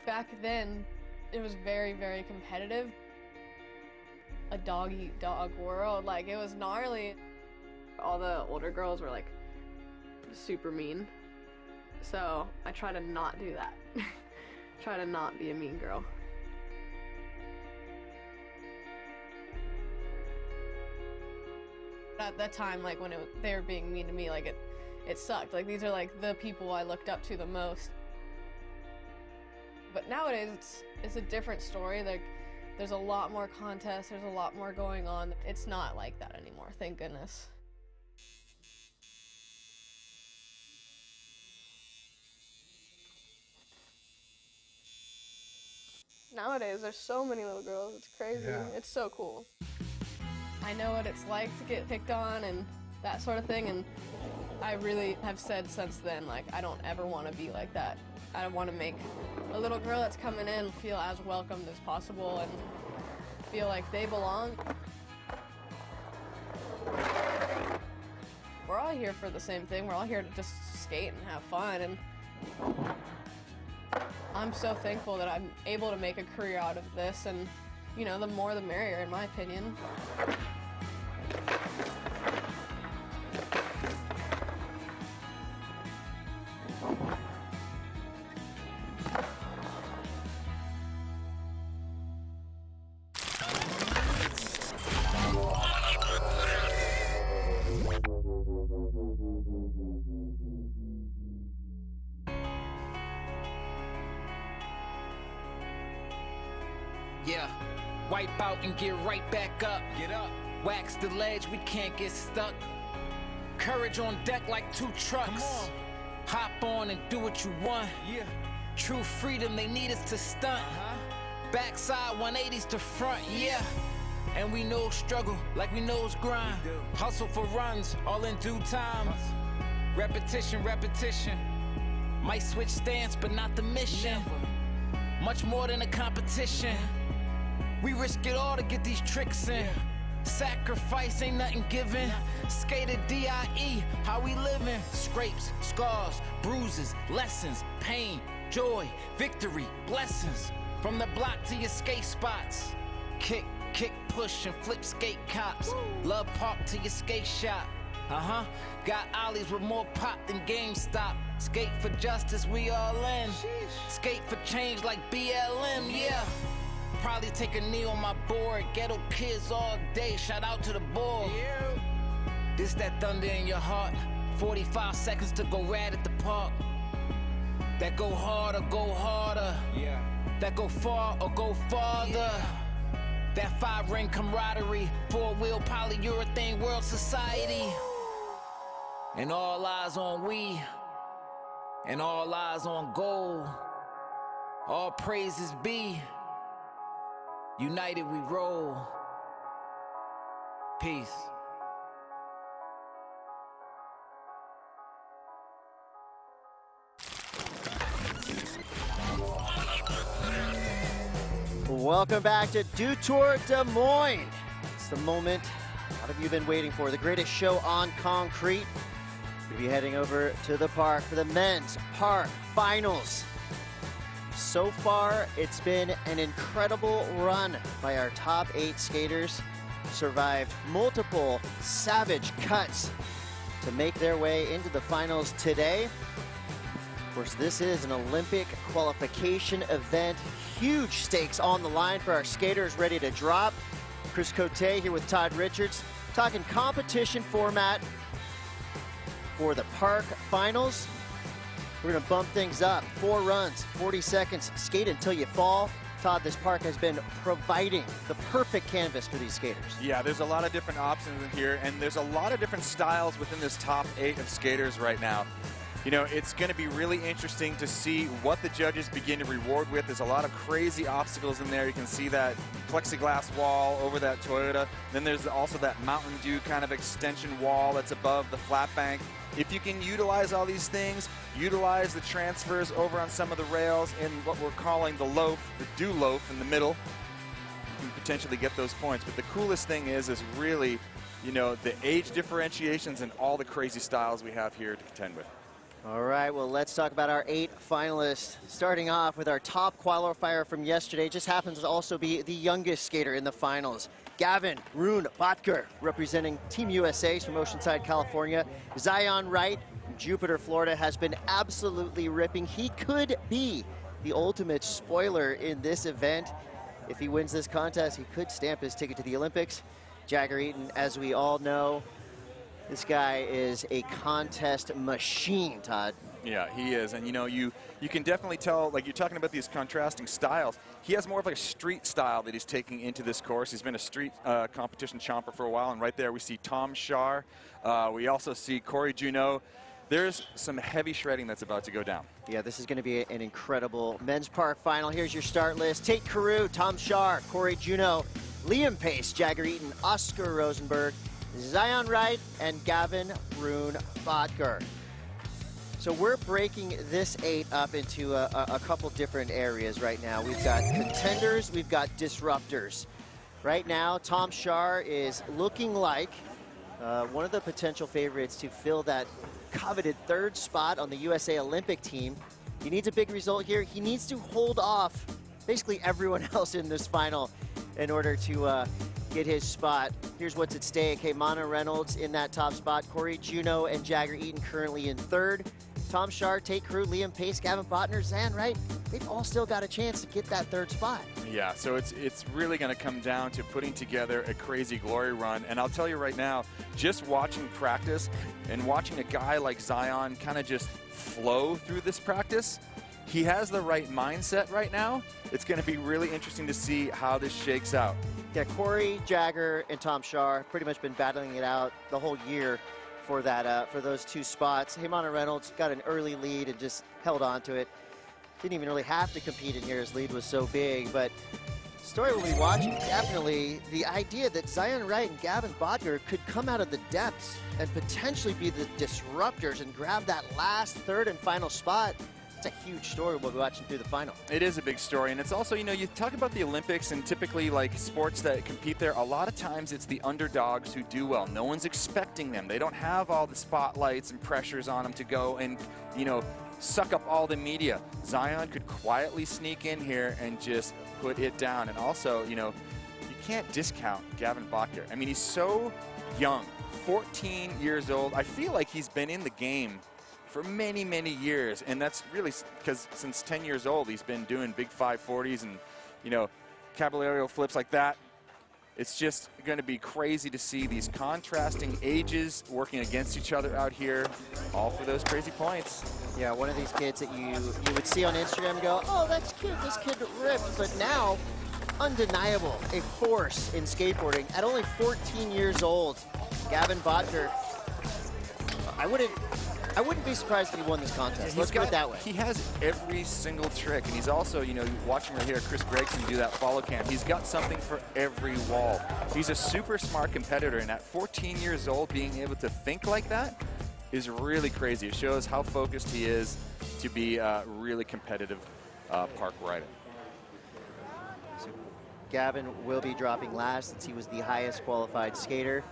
Back then, it was very, very competitive. A dog-eat-dog world, like it was gnarly. All the older girls were like super mean. So I try to not do that. Try to not be a mean girl. at that time, like when they were being mean to me, like it sucked. Like these are like the people I looked up to the most. But nowadays it's a different story. Like there's a lot more contests, there's a lot more going on. It's not like that anymore, thank goodness. Nowadays there's so many little girls, it's crazy. Yeah. It's so cool. I know what it's like to get picked on and that sort of thing, and I really have said since then, like, I don't ever want to be like that. I want to make a little girl that's coming in feel as welcomed as possible and feel like they belong. We're all here for the same thing. We're all here to just skate and have fun, and I'm so thankful that I'm able to make a career out of this, and you know, the more the merrier, in my opinion. Yeah, wipe out and get right back up. Get up. Wax the ledge, we can't get stuck. Courage on deck like 2 trucks. Come on. Hop on and do what you want. Yeah. True freedom, they need us to stunt. Backside 180s to front, yeah. And we know struggle like we knows grind. Hustle for runs, all in due time. Repetition, repetition. Might switch stance, but not the mission. Much more than a competition. We risk it all to get these tricks in. Sacrifice ain't nothing given. Skated D.I.E., how we living. Scrapes, scars, bruises, lessons, pain, joy, victory, blessings. From the block to your skate spots. Kick, kick, push, and flip skate cops. Love park to your skate shop. Got ollies with more pop than GameStop. Skate for justice, we all in. Skate for change like BLM, yeah. Probably take a knee on my board. Ghetto kids all day, shout out to the board. This that thunder in your heart. 45 seconds to go rad at the park. That go hard or go harder. Yeah. That go far or go farther. Yeah. That 5-ring camaraderie. 4-wheel polyurethane world society. And all eyes on we. And all eyes on gold. All praises be. United we roll. Peace. Welcome back to Dew Tour Des Moines. It's the moment a lot of you have been waiting for, the greatest show on concrete. We'll be heading over to the park for the men's park finals. So far, it's been an incredible run by our top 8 skaters. Survived multiple savage cuts to make their way into the finals today. Of course, this is an Olympic qualification event. Huge stakes on the line for our skaters ready to drop. Chris Cote here with Todd Richards, talking competition format for the park finals. We're gonna bump things up. 4 runs, 40 seconds, skate until you fall. Todd, this park has been providing the perfect canvas for these skaters. Yeah, there's a lot of different options in here, and there's a lot of different styles within this top 8 of skaters right now. You know, it's going to be really interesting to see what the judges begin to reward with. There's a lot of crazy obstacles in there. You can see that plexiglass wall over that Toyota. Then there's also that Mountain Dew kind of extension wall that's above the flat bank. If you can utilize all these things, utilize the transfers over on some of the rails in what we're calling the loaf, the Dew loaf in the middle, you can potentially get those points. But the coolest thing is really, you know, the age differentiations and all the crazy styles we have here to contend with. All right, well, let's talk about our 8 finalists. Starting off with our top qualifier from yesterday, just happens to also be the youngest skater in the finals. Gavin Rune Botker, representing Team USA from Oceanside, California. Zion Wright from Jupiter, Florida, has been absolutely ripping. He could be the ultimate spoiler in this event. If he wins this contest, he could stamp his ticket to the Olympics. Jagger Eaton, as we all know, This guy is a contest machine, Todd. Yeah, he is. And, you know, you can definitely tell, like you're talking about these contrasting styles. He has more of like a street style that he's taking into this course. He's been a street competition chomper for a while. And right there we see Tom Shar. We also see Corey Juneau. There's some heavy shredding that's about to go down. Yeah, this is going to be an incredible men's park final. Here's your start list. Tate Carew, Tom Shar, Corey Juneau, Liam Pace, Jagger Eaton, Oscar Rosenberg, Zion Wright, and Gavin Rune Bodker. So we're breaking this 8 up into a couple different areas right now. We've got contenders, we've got disruptors. Right now, Tom Shar is looking like one of the potential favorites to fill that coveted 3rd spot on the USA Olympic team. He needs a big result here. He needs to hold off basically everyone else in this final in order to get his spot. Here's what's at stake. Heymana Reynolds in that top spot. Corey Juneau and Jagger Eaton currently in 3rd. Tom Shar, Tate Carew, Liam Pace, Gavin Botner, Zan Wright, they've all still got a chance to get that 3rd spot. Yeah, so it's really going to come down to putting together a crazy glory run. And I'll tell you right now, just watching practice and watching a guy like Zion kind of just flow through this practice, he has the right mindset right now. It's going to be really interesting to see how this shakes out. Yeah, Corey, Jagger, and Tom Shar pretty much been battling it out the whole year for that for those 2 spots. Heymana Reynolds got an early lead and just held on to it. Didn't even really have to compete in here. His lead was so big. But the story we'll be watching, definitely the idea that Zion Wright and Gavin Bodker could come out of the depths and potentially be the disruptors and grab that last 3rd and final spot. It's a huge story we'll be watching through the final. It is a big story, and it's also, you know, you talk about the Olympics and typically like sports that compete there, a lot of times it's the underdogs who do well. No one's expecting them. They don't have all the spotlights and pressures on them to go and, you know, suck up all the media. Zion could quietly sneak in here and just put it down. And also, you know, you can't discount Gavin Bodker. I mean, he's so young, 14 years old. I feel like he's been in the game for many, many years, and that's really because since 10 years old, he's been doing big 540s and, you know, caballero flips like that. It's just going to be crazy to see these contrasting ages working against each other out here, all for those crazy points. Yeah, one of these kids that you would see on Instagram and go, oh, that's cute, this kid ripped, but now, undeniable, a force in skateboarding. At only 14 years old, Gavin Bodker, I wouldn't be surprised if he won this contest. Let's put it that way. He has every single trick, and he's also, you know, watching right here, Chris Gregson do that follow cam. He's got something for every wall. He's a super smart competitor, and at 14 years old, being able to think like that is really crazy. It shows how focused he is to be a really competitive park rider. So Gavin will be dropping last since he was the highest qualified skater.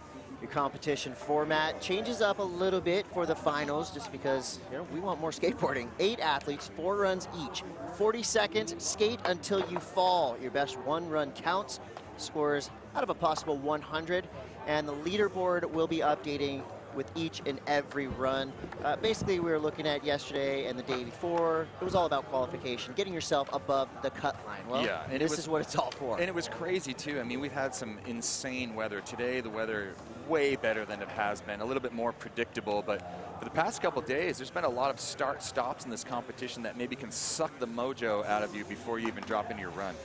Your competition format changes up a little bit for the finals just because, you know, we want more skateboarding. 8 athletes, 4 runs each. 40 seconds, skate until you fall. Your best 1 run counts. Scores out of a possible 100. And the leaderboard will be updating with each and every run. Basically, we were looking at yesterday and the day before. It was all about qualification, getting yourself above the cut line. Well, yeah, and this is what it's all for. And it was crazy, too. I mean, we've had some insane weather. Today, the weather way better than it has been, a little bit more predictable. But for the past couple of days, there's been a lot of start-stops in this competition that maybe can suck the mojo out of you before you even drop into your run.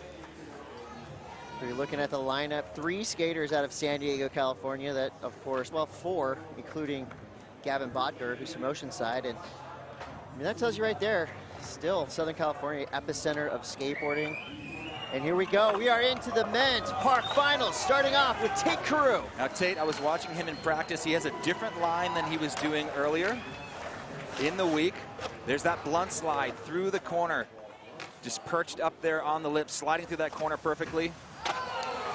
So you're looking at the lineup, 3 skaters out of San Diego, California that, of course, well, 4, including Gavin Bodker, who's from Oceanside. And I mean, that tells you right there, still Southern California, epicenter of skateboarding. And here we go. We are into the men's park finals, starting off with Tate Carew. Now, Tate, I was watching him in practice. He has a different line than he was doing earlier in the week. There's that blunt slide through the corner, just perched up there on the lip, sliding through that corner perfectly.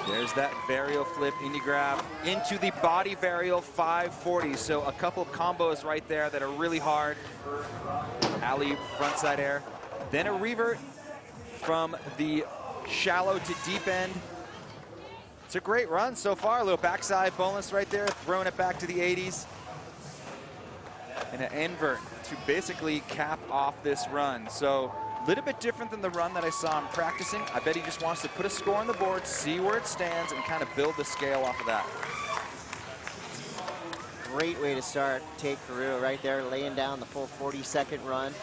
There's that varial flip, indie grab into the body varial 540. So a couple of combos right there that are really hard. Alley frontside air. Then a revert from the shallow to deep end. It's a great run so far. A little backside bonus right there, throwing it back to the 80s. And an invert to basically cap off this run. So a little bit different than the run that I saw him practicing. I bet he just wants to put a score on the board, see where it stands, and kind of build the scale off of that. great way to start. Tate Carew right there, laying down the full 40-second run.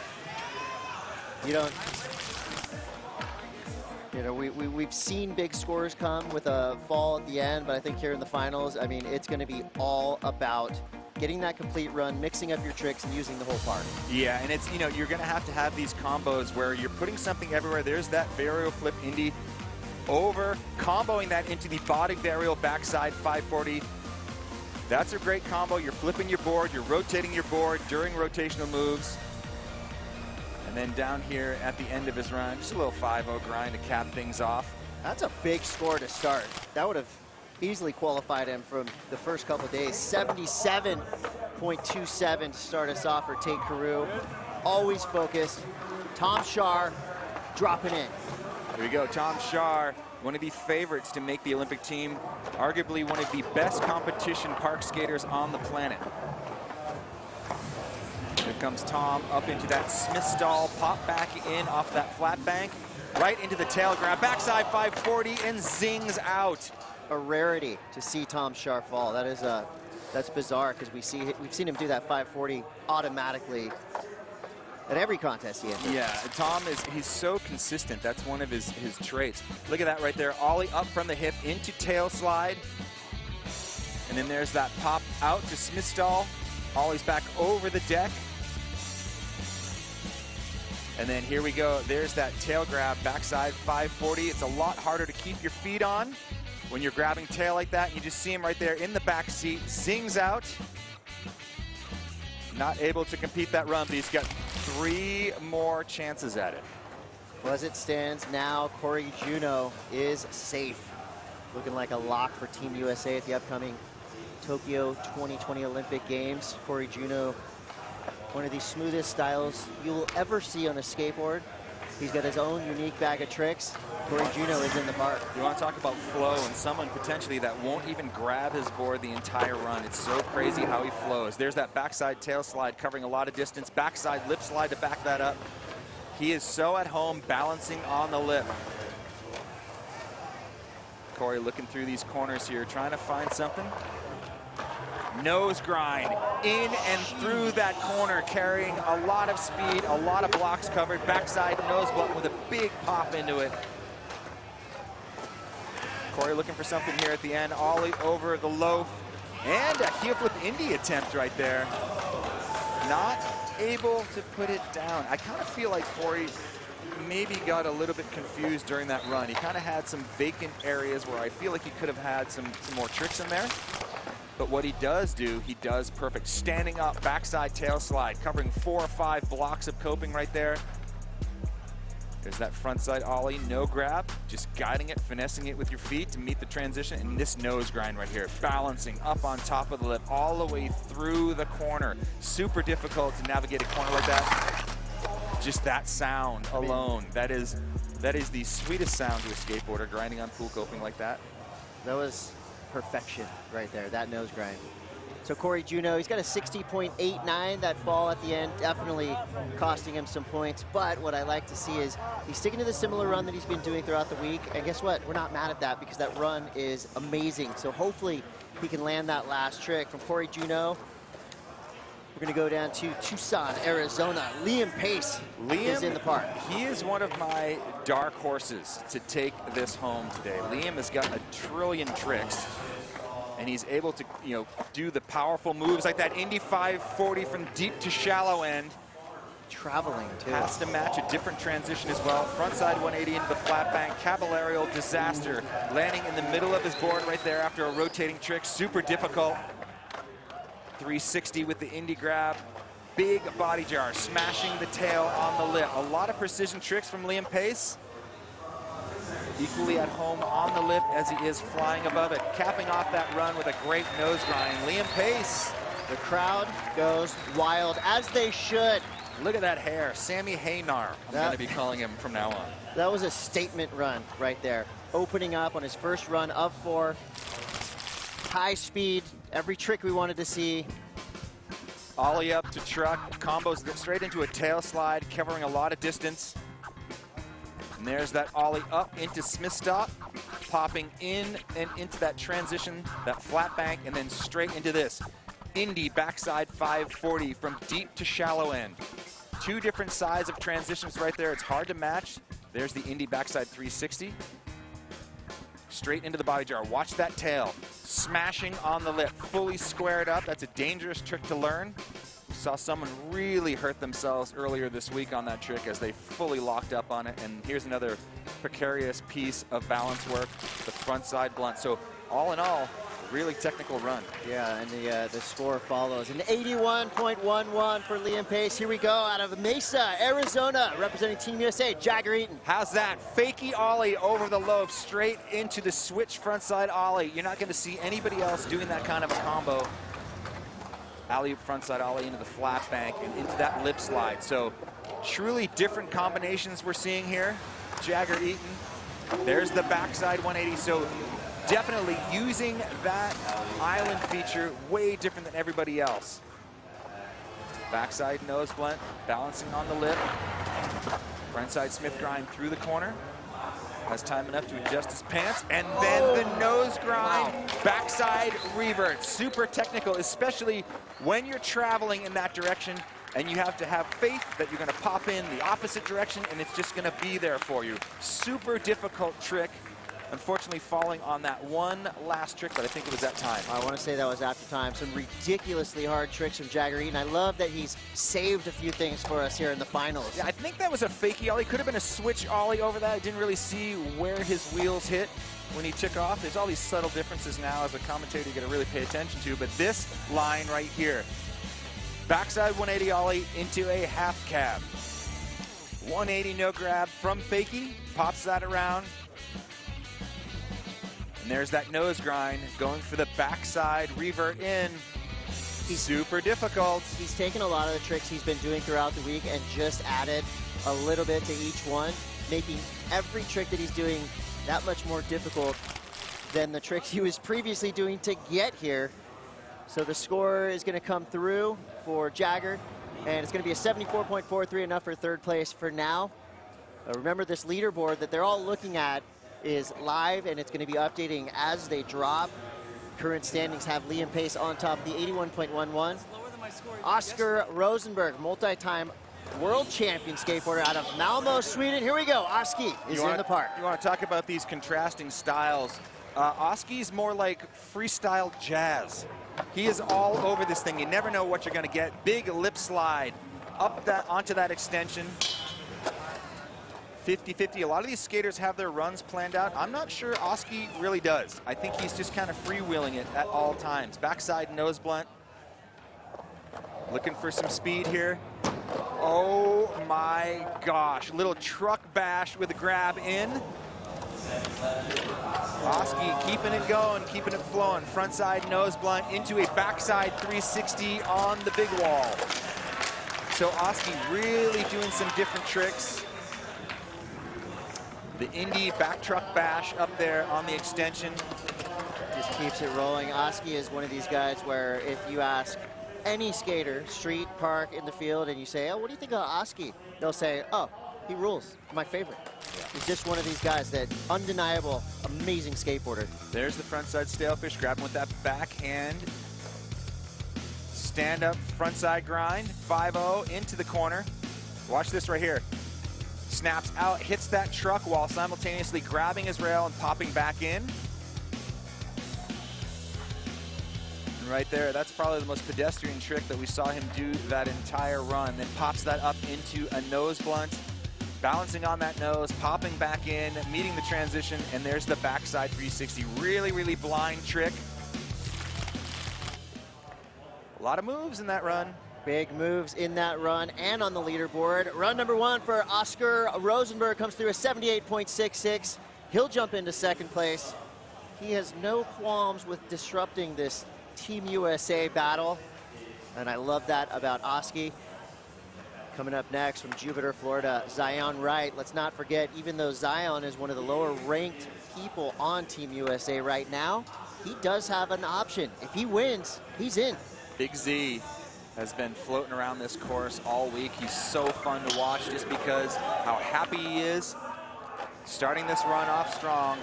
We've seen big scores come with a fall at the end, but I think here in the finals, I mean, it's going to be all about getting that complete run, mixing up your tricks, and using the whole park. Yeah, and it's, you're going to have these combos where you're putting something everywhere. There's that varial flip Indy over, comboing that into the body varial backside 540. That's a great combo. You're flipping your board, you're rotating your board during rotational moves. And then down here at the end of his run, just a little 5-0 grind to cap things off. That's a big score to start. That would have easily qualified him from the first couple of days. 77.27 to start us off for Tate Carew. Always focused. Tom Shar dropping in. Here we go, Tom Shar, one of the favorites to make the Olympic team, arguably one of the best competition park skaters on the planet. Here comes Tom up into that Smith stall, pop back in off that flat bank, right into the tail grab, backside 540 and zings out. A rarity to see Tom Shar fall. That's bizarre because we've seen him do that 540 automatically at every contest he enters. Yeah, Tom he's so consistent. That's one of his traits. Look at that right there, ollie up from the hip into tail slide, and then there's that pop out to Smith stall, ollies back over the deck. And then here we go, there's that tail grab, backside 540. It's a lot harder to keep your feet on when you're grabbing tail like that. You just see him right there in the back seat, zings out. Not able to compete that run, but he's got 3 more chances at it. Well, as it stands now, Corey Juneau is safe. Looking like a lock for Team USA at the upcoming Tokyo 2020 Olympic Games. Corey Juneau, one of the smoothest styles you'll ever see on a skateboard. He's got his own unique bag of tricks. Corey Juneau is in the park. You want to talk about flow and someone potentially that won't even grab his board the entire run. It's so crazy how he flows. There's that backside tail slide covering a lot of distance. Backside lip slide to back that up. He is so at home balancing on the lip. Corey looking through these corners here, trying to find something. Nose grind in and through that corner, carrying a lot of speed, a lot of blocks covered. Backside nose blunt with a big pop into it. Corey looking for something here at the end. Ollie over the loaf and a heel flip Indy attempt right there. Not able to put it down. I kind of feel like Corey maybe got a little bit confused during that run. He kind of had some vacant areas where I feel like he could have had some more tricks in there. But what he does do, he does perfect. Standing up, backside tail slide, covering 4 or 5 blocks of coping right there. There's that front side ollie, no grab, just guiding it, finessing it with your feet to meet the transition. And this nose grind right here, balancing up on top of the lip, all the way through the corner. Super difficult to navigate a corner like that. Just that sound alone, that is the sweetest sound to a skateboarder, grinding on pool coping like that. That was perfection right there, that nose grind. So Corey Juneau, he's got a 60.89. That fall at the end definitely costing him some points. But what I like to see is he's sticking to the similar run that he's been doing throughout the week. And guess what? We're not mad at that because that run is amazing. So hopefully he can land that last trick. From Corey Juneau, we're going to go down to Tucson, Arizona. Liam Pace is in the park. He is one of my dark horses to take this home today. Liam has got a trillion tricks, and he's able to, do the powerful moves like that Indy 540 from deep to shallow end. Traveling too. Has to match a different transition as well. Frontside 180 into the flat bank, caballerial disaster, landing in the middle of his board right there after a rotating trick. Super difficult. 360 with the Indy grab. Big body jar, smashing the tail on the lip. A lot of precision tricks from Liam Pace. Equally at home on the lip as he is flying above it. Capping off that run with a great nose grind. Liam Pace. The crowd goes wild, as they should. Look at that hair. Sammy Haynar, I'm going to be calling him from now on. That was a statement run right there. Opening up on his first run of 4. High speed, every trick we wanted to see. Ollie up to truck, combos straight into a tail slide, covering a lot of distance. And there's that ollie up into Smith stop, popping in and into that transition, that flat bank, and then straight into this. Indy backside 540 from deep to shallow end. Two different sides of transitions right there. It's hard to match. There's the Indy backside 360. Straight into the body jar. Watch that tail. Smashing on the lip. Fully squared up. That's a dangerous trick to learn. We saw someone really hurt themselves earlier this week on that trick as they fully locked up on it. And here's another precarious piece of balance work. The front side blunt. So all in all, really technical run. Yeah, and the score follows. An 81.11 for Liam Pace. Here we go out of Mesa, Arizona, representing Team USA, Jagger Eaton. How's that? Fakey ollie over the lobe, straight into the switch frontside ollie. You're not going to see anybody else doing that kind of a combo. Alley-oop frontside ollie into the flat bank and into that lip slide. So truly different combinations we're seeing here. Jagger Eaton. There's the backside 180. So definitely using that island feature way different than everybody else. Backside nose blunt, balancing on the lip. Frontside Smith grind through the corner. Has time enough to adjust his pants. And then the nose grind, backside revert. Super technical, especially when you're traveling in that direction and you have to have faith that you're gonna pop in the opposite direction and it's just gonna be there for you. Super difficult trick. Unfortunately falling on that one last trick, but I think it was at time. I want to say that was after time. Some ridiculously hard tricks from Jagger Eaton. I love that he's saved a few things for us here in the finals. Yeah, I think that was a fakey ollie. Could have been a switch ollie over that. I didn't really see where his wheels hit when he took off. There's all these subtle differences now as a commentator you got to really pay attention to, but this line right here, backside 180 ollie into a half cab. 180 no grab from fakey, pops that around. And there's that nose grind going for the backside revert in. He's super difficult. He's taken a lot of the tricks he's been doing throughout the week and just added a little bit to each one, making every trick that he's doing that much more difficult than the tricks he was previously doing to get here. So the score is going to come through for Jagger, and it's going to be a 74.43, enough for third place for now. Remember, this leaderboard that they're all looking at is live, and it's going to be updating as they drop. Current standings have Liam Pace on top of the 81.11. Oscar Rosenberg, multi-time world champion skateboarder out of Malmo, Sweden. Here we go. Oski is in the park. You want to talk about these contrasting styles. Oski's more like freestyle jazz. He is all over this thing. You never know what you're going to get. Big lip slide up that onto that extension. 50-50. A lot of these skaters have their runs planned out. I'm not sure Oski really does. I think he's just kind of freewheeling it at all times. Backside nose blunt. Looking for some speed here. Oh my gosh. Little truck bash with a grab in. Oski keeping it going, keeping it flowing. Frontside nose blunt into a backside 360 on the big wall. So Oski really doing some different tricks. The Indy back truck bash up there on the extension. Just keeps it rolling. Oski is one of these guys where if you ask any skater, street, park, in the field, and you say, oh, what do you think of Oski? They'll say, oh, he rules. My favorite. Yeah. He's just one of these guys that undeniable, amazing skateboarder. There's the frontside stalefish, grabbing with that backhand. Stand up frontside grind, 5-0 into the corner. Watch this right here. Snaps out, hits that truck while simultaneously grabbing his rail and popping back in. And right there, that's probably the most pedestrian trick that we saw him do that entire run. Then pops that up into a nose blunt, balancing on that nose, popping back in, meeting the transition, and there's the backside 360. Really, really blind trick. A lot of moves in that run. Big moves in that run and on the leaderboard. Run number one for Oscar Rosenberg comes through a 78.66. He'll jump into second place. He has no qualms with disrupting this Team USA battle, and I love that about Oski. Coming up next from Jupiter, Florida, Zion Wright. Let's not forget, even though Zion is one of the lower ranked people on Team USA right now, he does have an option. If he wins, he's in. Big Z has been floating around this course all week. He's so fun to watch just because how happy he is. Starting this run off strong.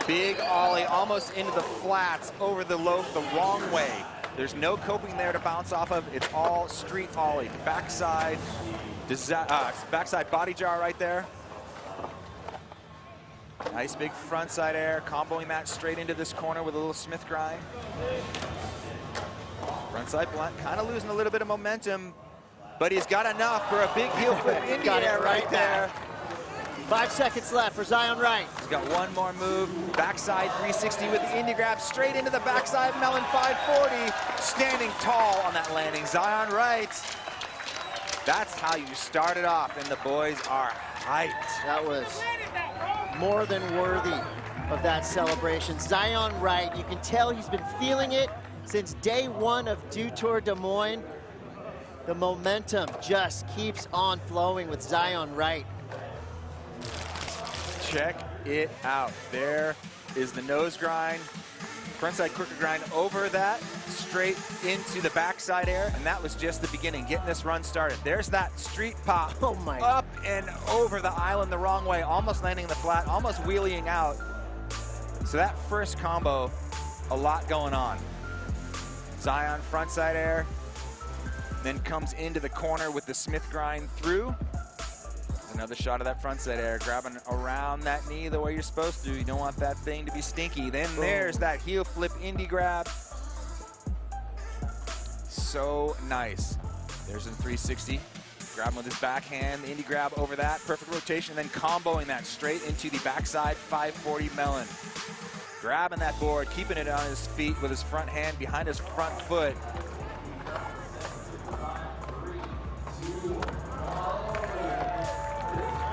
Big ollie almost into the flats over the loaf the wrong way. There's no coping there to bounce off of. It's all street ollie. Backside, backside body jar right there. Nice big frontside air, comboing that straight into this corner with a little Smith grind. Frontside blunt, kind of losing a little bit of momentum, but he's got enough for a big heel flip into air right there. 5 seconds left for Zion Wright. He's got one more move. Backside 360 with the indie grab straight into the backside melon 540. Standing tall on that landing. Zion Wright. That's how you start it off, and the boys are hyped. That was more than worthy of that celebration. Zion Wright, you can tell he's been feeling it since day one of Dew Tour Des Moines. The momentum just keeps on flowing with Zion Wright. Check it out. There is the nose grind, frontside crooked grind over that, straight into the backside air, and that was just the beginning, getting this run started. There's that street pop, up and over the island the wrong way, almost landing in the flat, almost wheeling out. So that first combo, a lot going on. Zion frontside air, then comes into the corner with the Smith grind through. Another shot of that frontside air, grabbing around that knee the way you're supposed to. You don't want that thing to be stinky. Then there's that heel flip indie grab. So nice. There's a 360. Grab him with his backhand, the indie grab over that. Perfect rotation, then comboing that straight into the backside 540 melon. Grabbing that board, keeping it on his feet with his front hand behind his front foot.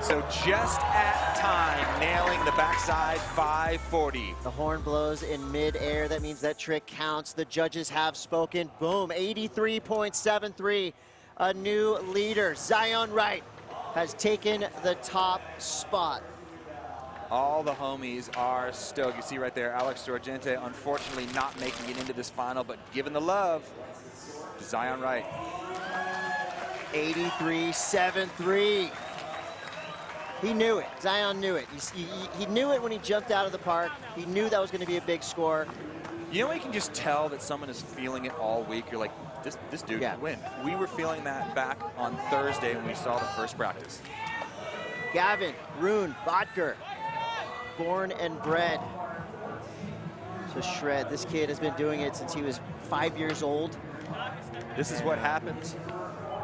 So just at time, nailing the backside 540. The horn blows in mid-air. That means that trick counts. The judges have spoken. Boom, 83.73. A new leader. Zion Wright has taken the top spot. All the homies are stoked. You see right there, Alex Sorgente, unfortunately not making it into this final, but giving the love to Zion Wright. 83.73. He knew it. Zion knew it. He knew it when he jumped out of the park. He knew that was going to be a big score. You know, you can just tell that someone is feeling it all week. You're like, this dude can win. We were feeling that back on Thursday when we saw the first practice. Gavin, Rune, Bodker, born and bred to shred. This kid has been doing it since he was 5 years old. This is what happens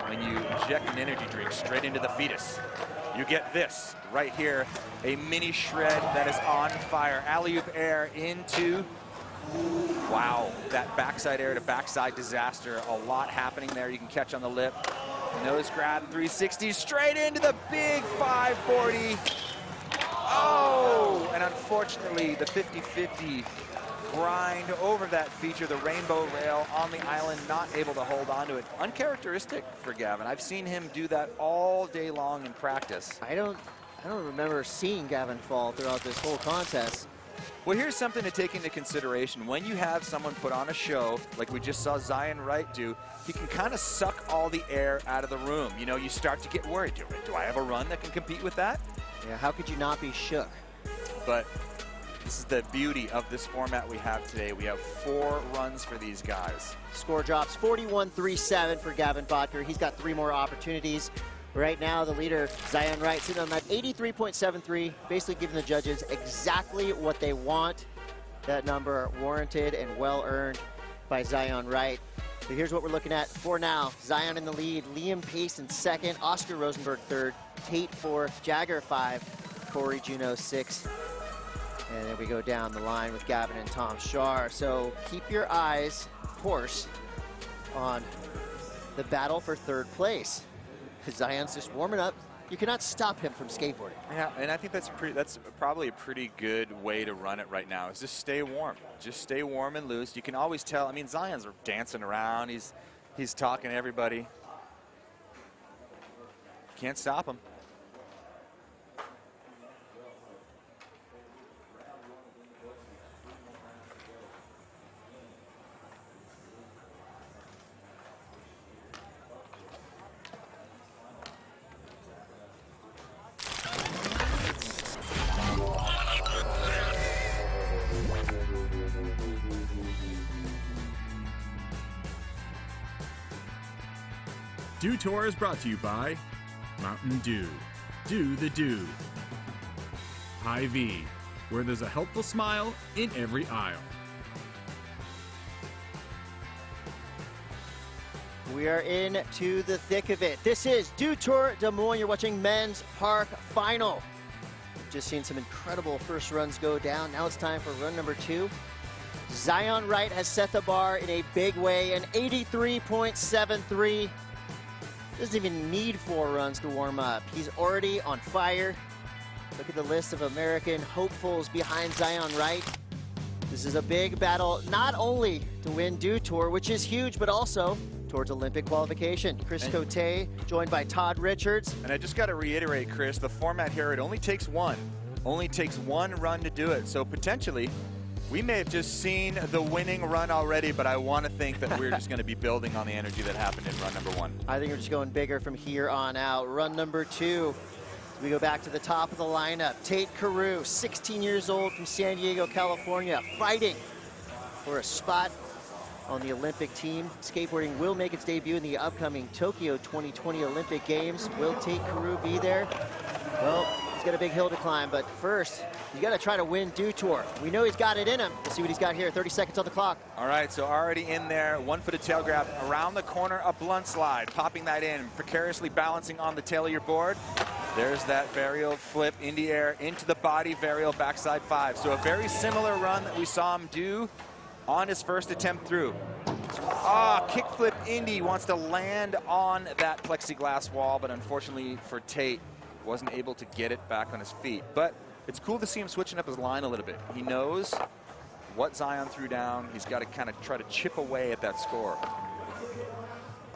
when you inject an energy drink straight into the fetus. You get this right here, a mini shred that is on fire. Alley-oop air into, wow, that backside air to backside disaster. A lot happening there. You can catch on the lip. Nose grab, 360, straight into the big 540. Oh, and unfortunately, the 50-50 grind over that feature, the rainbow rail on the island, not able to hold on to it. Uncharacteristic for Gavin. I've seen him do that all day long in practice. I don't remember seeing Gavin fall throughout this whole contest. Well, here's something to take into consideration. When you have someone put on a show, like we just saw Zion Wright do, he can kind of suck all the air out of the room. You know, you start to get worried. Do I have a run that can compete with that? Yeah, how could you not be shook? But this is the beauty of this format we have today. We have 4 runs for these guys. Score drops 41-37 for Gavin Bodker. He's got 3 more opportunities. Right now, the leader, Zion Wright, sitting on that 83.73, basically giving the judges exactly what they want. That number warranted and well-earned by Zion Wright. So here's what we're looking at for now. Zion in the lead, Liam Pace in second, Oscar Rosenberg third, Tate fourth, Jagger 5, Corey Juneau 6. And then we go down the line with Gavin and Tom Shar. So keep your eyes, of course, on the battle for third place. Zion's just warming up. You cannot stop him from skateboarding. Yeah, and I think that's probably a pretty good way to run it right now, is just stay warm. Just stay warm and loose. You can always tell. I mean, Zion's dancing around. He's talking to everybody. Can't stop him. Dew Tour is brought to you by Mountain Dew. Do the Dew. Hy-Vee, where there's a helpful smile in every aisle. We are into the thick of it. This is Dew Tour Des Moines. You're watching men's park final. We've just seen some incredible first runs go down. Now it's time for run number 2. Zion Wright has set the bar in a big way, an 83.73. Doesn't even need 4 runs to warm up. He's already on fire. Look at the list of American hopefuls behind Zion Wright. This is a big battle, not only to win Dew Tour, which is huge, but also towards Olympic qualification. Chris Cote, joined by Todd Richards. And I just got to reiterate, Chris, the format here, it only takes one. Only takes one run to do it. So potentially, we may have just seen the winning run already, but I want to think that we're just going to be building on the energy that happened in run number 1. I think we're just going bigger from here on out. Run number 2. We go back to the top of the lineup. Tate Carew, 16 years old from San Diego, California, fighting for a spot on the Olympic team. Skateboarding will make its debut in the upcoming Tokyo 2020 Olympic Games. Will Tate Carew be there? Well, he's got a big hill to climb, but first, you got to try to win Dew Tour. We know he's got it in him. We'll see what he's got here. 30 seconds on the clock. All right, so already in there, 1-footed tail grab around the corner, a blunt slide, popping that in, precariously balancing on the tail of your board. There's that varial flip in the air into the body, varial backside 5. So a very similar run that we saw him do on his first attempt through. Kickflip Indy wants to land on that plexiglass wall, but unfortunately for Tate, wasn't able to get it back on his feet. But it's cool to see him switching up his line a little bit. He knows what Zion threw down. He's got to kind of try to chip away at that score.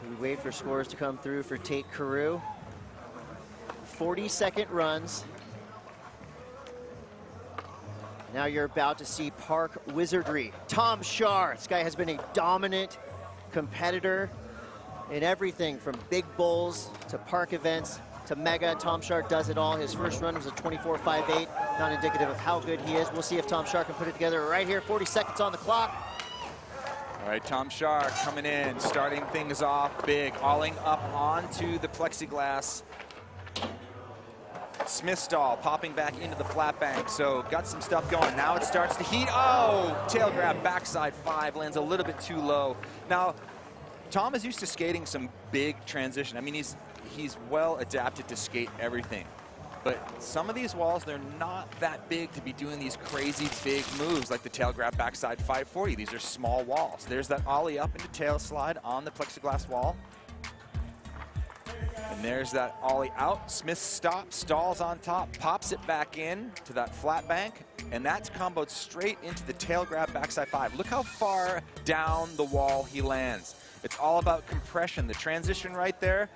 We wait for scores to come through for Tate Carew. 40-second runs. Now you're about to see park wizardry. Tom Schaar. This guy has been a dominant competitor in everything from big bowls to park events to mega. Tom Schaar does it all. His first run was a 24.58. Not indicative of how good he is. We'll see if Tom Schaar can put it together right here. 40 seconds on the clock. All right, Tom Schaar coming in, starting things off big, hauling up onto the plexiglass. Smith stall, popping back into the flat bank, so got some stuff going. Now it starts to heat. Tail grab, backside 5, lands a little bit too low. Now, Tom is used to skating some big transition. I mean, he's well adapted to skate everything. But some of these walls, they're not that big to be doing these crazy big moves like the tail grab backside 540. These are small walls. There's that ollie up into tail slide on the plexiglass wall. And there's that ollie out. Smith stops, stalls on top, pops it back in to that flat bank, and that's comboed straight into the tail grab backside 5. Look how far down the wall he lands. It's all about compression. The transition right there,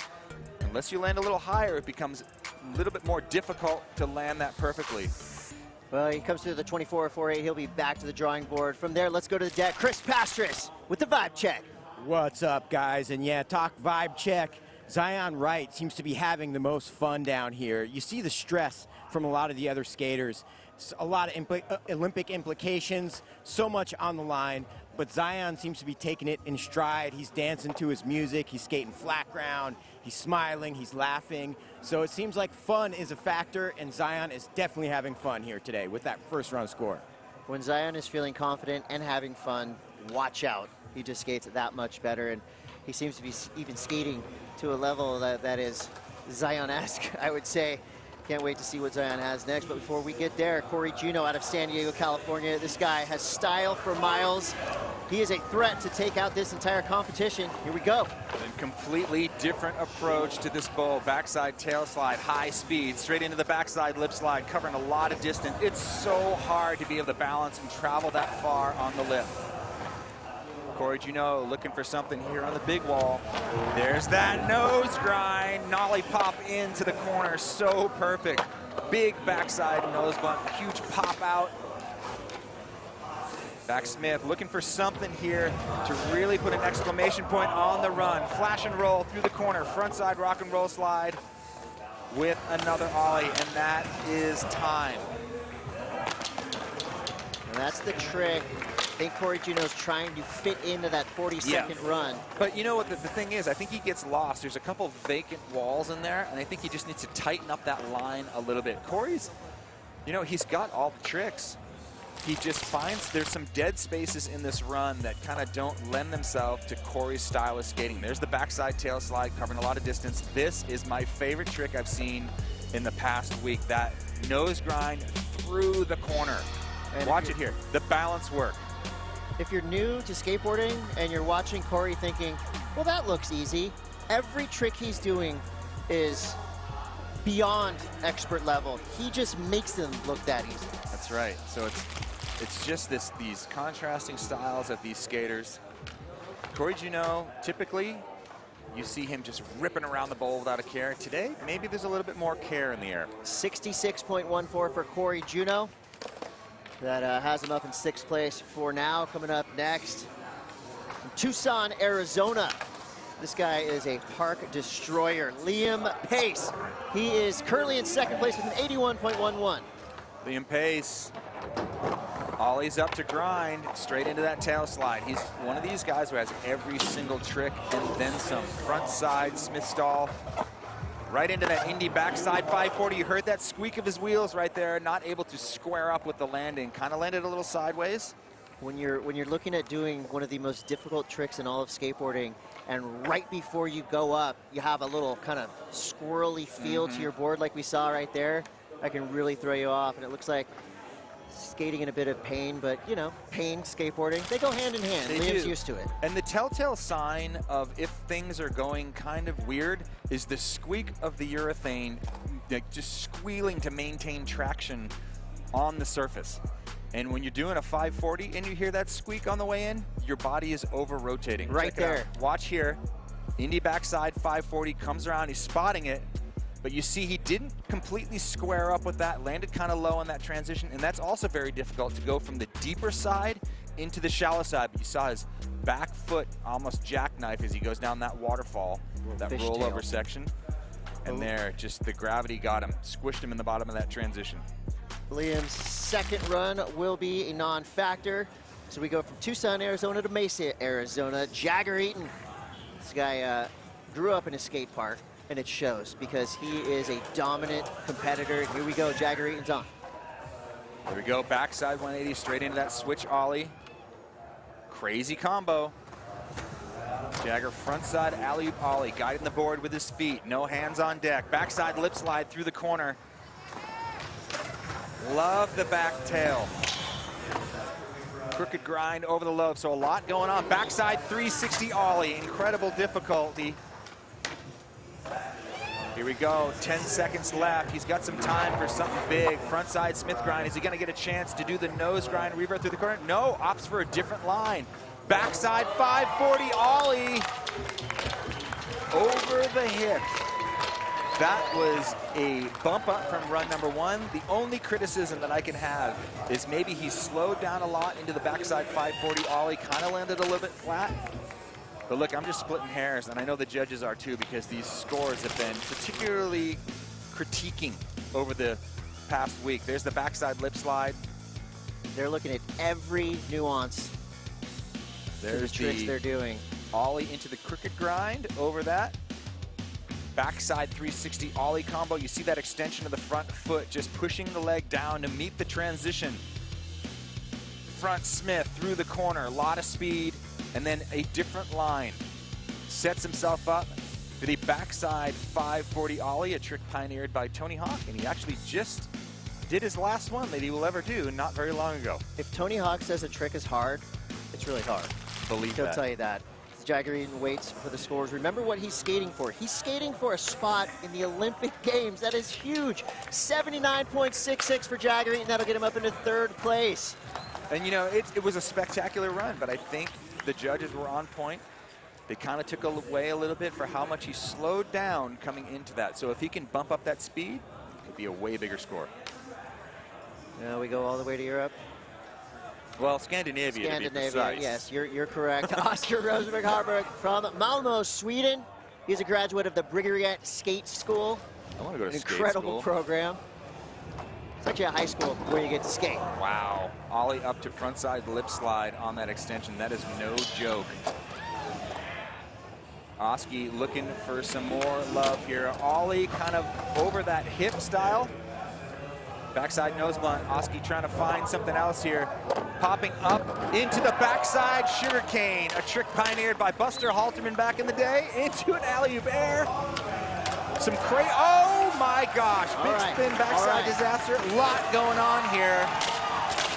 unless you land a little higher, it becomes a little bit more difficult to land that perfectly. Well, he comes through the 24.48. He'll be back to the drawing board. From there, let's go to the deck. Chris Pastris with the vibe check. What's up, guys? And yeah, talk vibe check. Zion Wright seems to be having the most fun down here. You see the stress from a lot of the other skaters. A lot of Olympic implications, so much on the line, but Zion seems to be taking it in stride. He's dancing to his music, he's skating flat ground, he's smiling, he's laughing. So it seems like fun is a factor, and Zion is definitely having fun here today with that first round score. When Zion is feeling confident and having fun, watch out. He just skates that much better, and he seems to be even skating to a level that is Zion-esque, I would say. Can't wait to see what Zion has next. But before we get there, Corey Juneau out of San Diego, California. This guy has style for miles. He is a threat to take out this entire competition. Here we go. A completely different approach to this bowl. Backside tail slide, high speed, straight into the backside lip slide, covering a lot of distance. It's so hard to be able to balance and travel that far on the lip. Corey Juneau looking for something here on the big wall. There's that nose grind. Nollie pop into the corner, so perfect. Big backside nose bump, huge pop out. Back Smith looking for something here to really put an exclamation point on the run. Flash and roll through the corner, frontside rock and roll slide with another ollie, and that is time. And that's the trick think Corey Juneau's trying to fit into that 40-second run. But you know what the thing is? I think he gets lost. There's a couple vacant walls in there, and I think he just needs to tighten up that line a little bit. Corey's, you know, he's got all the tricks. He just finds there's some dead spaces in this run that kind of don't lend themselves to Corey's style of skating. There's the backside tail slide covering a lot of distance. This is my favorite trick I've seen in the past week, that nose grind through the corner. And watch it here, the balance work. If you're new to skateboarding and you're watching Corey thinking, well, that looks easy, every trick he's doing is beyond expert level. He just makes them look that easy. That's right. So it's just these contrasting styles of these skaters. Corey Juneau, typically, you see him just ripping around the bowl without a care. Today, maybe there's a little bit more care in the air. 66.14 for Corey Juneau. That has him up in 6th place for now. Coming up next, from Tucson, Arizona. This guy is a park destroyer, Liam Pace. He is currently in 2nd place with an 81.11. Liam Pace, ollies up to grind, straight into that tail slide. He's one of these guys who has every single trick and then some. Front side, Smith stall, right into that Indy backside 540. You heard that squeak of his wheels right there, not able to square up with the landing. Kind of landed a little sideways. When you're looking at doing one of the most difficult tricks in all of skateboarding, and right before you go up, you have a little kind of squirrely feel to your board like we saw right there, that can really throw you off. And it looks like skating in a bit of pain, but you know, pain, skateboarding, they go hand in hand. Liam's used to it. And the telltale sign of if things are going kind of weird is the squeak of the urethane, like just squealing to maintain traction on the surface. And when you're doing a 540 and you hear that squeak on the way in, your body is over-rotating. Right there. Watch here. Indy backside 540 comes around, he's spotting it, but you see he didn't completely square up with that, landed kind of low on that transition, and that's also very difficult to go from the deeper side into the shallow side. But you saw his back foot almost jackknife as he goes down that waterfall, that rollover section. And there, just the gravity got him, squished him in the bottom of that transition. Liam's 2nd run will be a non-factor. So we go from Tucson, Arizona to Mesa, Arizona. Jagger Eaton. This guy grew up in a skate park, and it shows because he is a dominant competitor. Here we go, Jagger Eaton's on. There we go, backside 180 straight into that switch ollie. Crazy combo. Jagger frontside alley-oop ollie, guiding the board with his feet, no hands on deck. Backside lip slide through the corner. Love the back tail. Crooked grind over the lobe, so a lot going on. Backside 360 ollie, incredible difficulty. Here we go, 10 seconds left. He's got some time for something big. Frontside Smith grind, is he gonna get a chance to do the nose grind, revert through the corner? No, opts for a different line. Backside 540 ollie over the hip. That was a bump up from run number 1. The only criticism that I can have is maybe he slowed down a lot into the backside 540 ollie, kind of landed a little bit flat. But look, I'm just splitting hairs, and I know the judges are too, because these scores have been particularly critiquing over the past week. There's the backside lip slide. They're looking at every nuance. There's the tricks they're doing. Ollie into the crooked grind over that. Backside 360 ollie combo. You see that extension of the front foot, just pushing the leg down to meet the transition. Front Smith through the corner, a lot of speed, and then a different line. Sets himself up for the backside 540 ollie, a trick pioneered by Tony Hawk, and he actually just did his last one that he will ever do not very long ago. If Tony Hawk says a trick is hard, it's really hard. Believe He'll that. tell you that. Jagger Eaton waits for the scores. Remember what he's skating for. He's skating for a spot in the Olympic Games. That is huge. 79.66 for Jagger Eaton. That'll get him up into 3rd place. And you know, it was a spectacular run, but I think the judges were on point. They kind of took away a little bit for how much he slowed down coming into that. So if he can bump up that speed, it could be a way bigger score. Now we go all the way to Europe. Well, Scandinavia, to be precise. Yes, you're correct. Oscar Rosenberg Harburg from Malmo, Sweden. He's a graduate of the Bryggeriet Skate School. I want to go to an skate incredible school. program. It's especially at high school where you get to skate. Wow. Ollie up to frontside lip slide on that extension. That is no joke. Oski looking for some more love here. Ollie kind of over that hip style. Backside nose blunt. Oski trying to find something else here. Popping up into the backside sugarcane. A trick pioneered by Buster Halterman back in the day. Into an alley-oop air. Some oh my gosh. Big spin backside disaster. A lot going on here.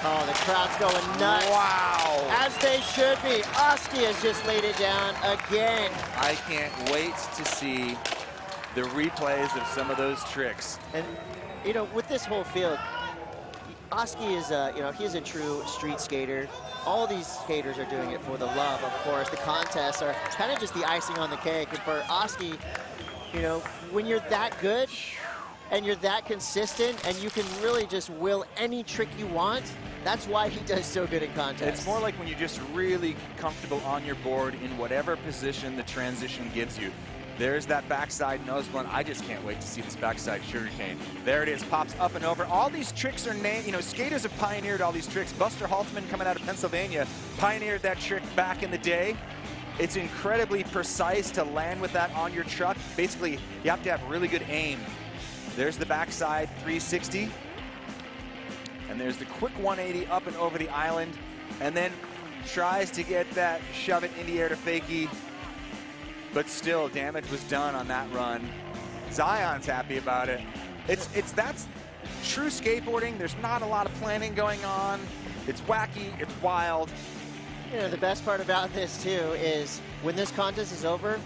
Oh, the crowd's going nuts. Wow. As they should be. Oski has just laid it down again. I can't wait to see the replays of some of those tricks. And, you know, with this whole field, Oski is, you know, he's a true street skater. All these skaters are doing it for the love, of course. The contests are kind of just the icing on the cake. And for Oski, you know, when you're that good and you're that consistent and you can really just will any trick you want, that's why he does so good in contests. It's more like when you're just really comfortable on your board in whatever position the transition gives you. There's that backside nose blunt. I just can't wait to see this backside sugarcane. There it is, pops up and over. All these tricks are named, you know, skaters have pioneered all these tricks. Buster Halterman coming out of Pennsylvania pioneered that trick back in the day. It's incredibly precise to land with that on your truck. Basically, you have to have really good aim. There's the backside 360. And there's the quick 180 up and over the island. And then tries to get that shove it in the air to fakie. But still, damage was done on that run. Zion's happy about it. That's true skateboarding. There's not a lot of planning going on. It's wacky, it's wild. You know, the best part about this, too, is when this contest is over,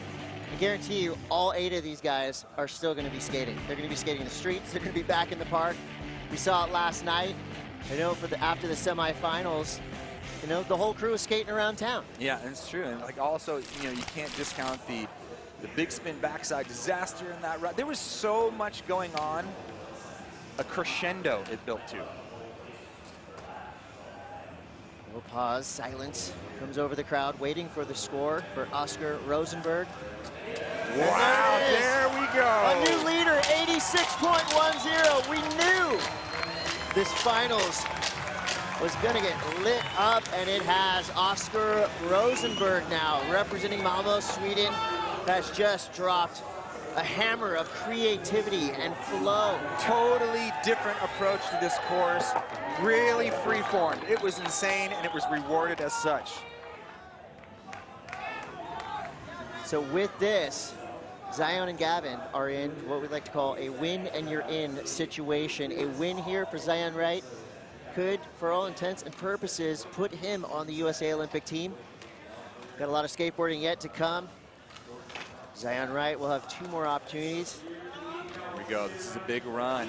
I guarantee you all 8 of these guys are still going to be skating. They're going to be skating the streets. They're going to be back in the park. We saw it last night. I know after the semifinals, you know, the whole crew is skating around town. Yeah, and it's true. And, like, also, you know, you can't discount the big spin backside disaster in that run. There was so much going on. A crescendo it built to. Little pause, silence comes over the crowd, waiting for the score for Oscar Rosenberg. Wow, there we go. A new leader, 86.10. We knew this finals was going to get lit up, and it has. Oscar Rosenberg now, representing Malmö, Sweden, has just dropped a hammer of creativity and flow. Totally different approach to this course. Really freeform. It was insane, and it was rewarded as such. So with this, Zion and Gavin are in what we like to call a win and you're in situation. A win here for Zion Wright could, for all intents and purposes, put him on the USA Olympic team. Got a lot of skateboarding yet to come. Zion Wright will have 2 more opportunities. Here we go. This is a big run.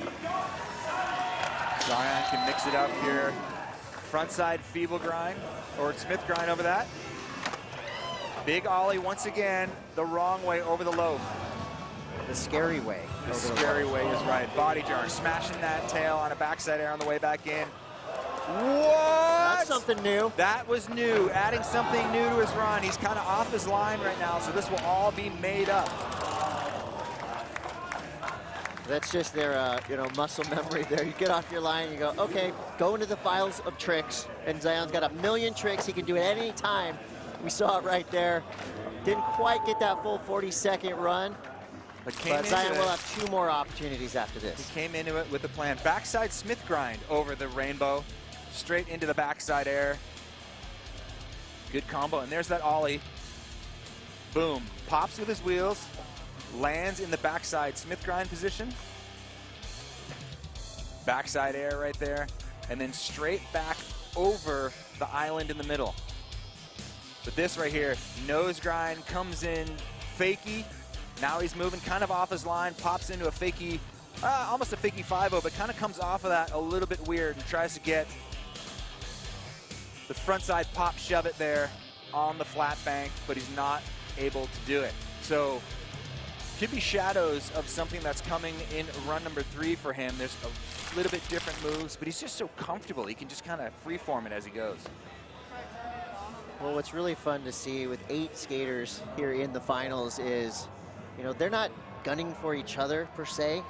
Zion can mix it up here. Frontside feeble grind, or Smith grind over that. Big ollie once again, the wrong way over the loaf. The scary way. The scary way is right. Body jar, smashing that tail on a backside air on the way back in. What? That's something new. That was new, adding something new to his run. He's kind of off his line right now, so this will all be made up. That's just their, you know, muscle memory there. You get off your line, you go, okay, go into the files of tricks. And Zion's got a million tricks. He can do it any time. We saw it right there. Didn't quite get that full 40-second run. But Zion will have 2 more opportunities after this. He came into it with a plan. Backside Smith grind over the rainbow. Straight into the backside air. Good combo. And there's that ollie. Boom. Pops with his wheels. Lands in the backside Smith grind position. Backside air right there. And then straight back over the island in the middle. But this right here, nose grind, comes in fakie. Now he's moving kind of off his line, pops into a fakie, almost a fakie 5-0, but kind of comes off of that a little bit weird and tries to get the frontside pop shove it there on the flat bank, but he's not able to do it. So could be shadows of something that's coming in run number 3 for him. There's a little bit different moves, but he's just so comfortable. He can just kind of freeform it as he goes. Well, what's really fun to see with 8 skaters here in the finals is, you know, they're not gunning for each other per se.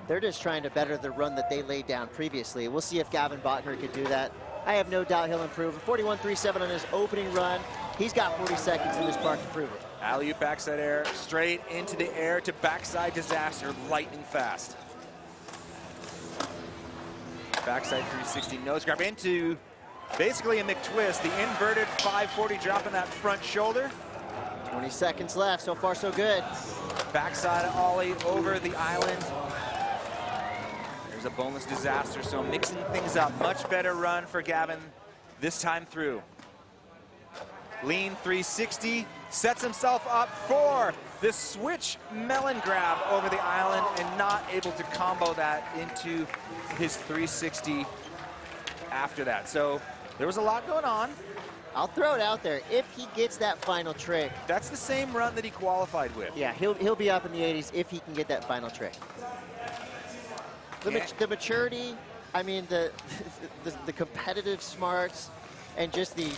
They're just trying to better the run that they laid down previously. We'll see if Gavin Botner could do that. I have no doubt he'll improve. 41.37 on his opening run. He's got 40 seconds in this park to prove it. Alley-oop backside air, straight into the air to backside disaster, lightning fast. Backside 360 nose grab into basically a McTwist. The inverted 540 dropping that front shoulder. 20 seconds left. So far, so good. Backside ollie over the island. There's a boneless disaster, so mixing things up. Much better run for Gavin this time through. Lean 360, sets himself up for the switch melon grab over the island and not able to combo that into his 360 after that. So there was a lot going on. I'll throw it out there. If he gets that final trick. That's the same run that he qualified with. Yeah, he'll be up in the 80s if he can get that final trick. The maturity, I mean, the competitive smarts, and just the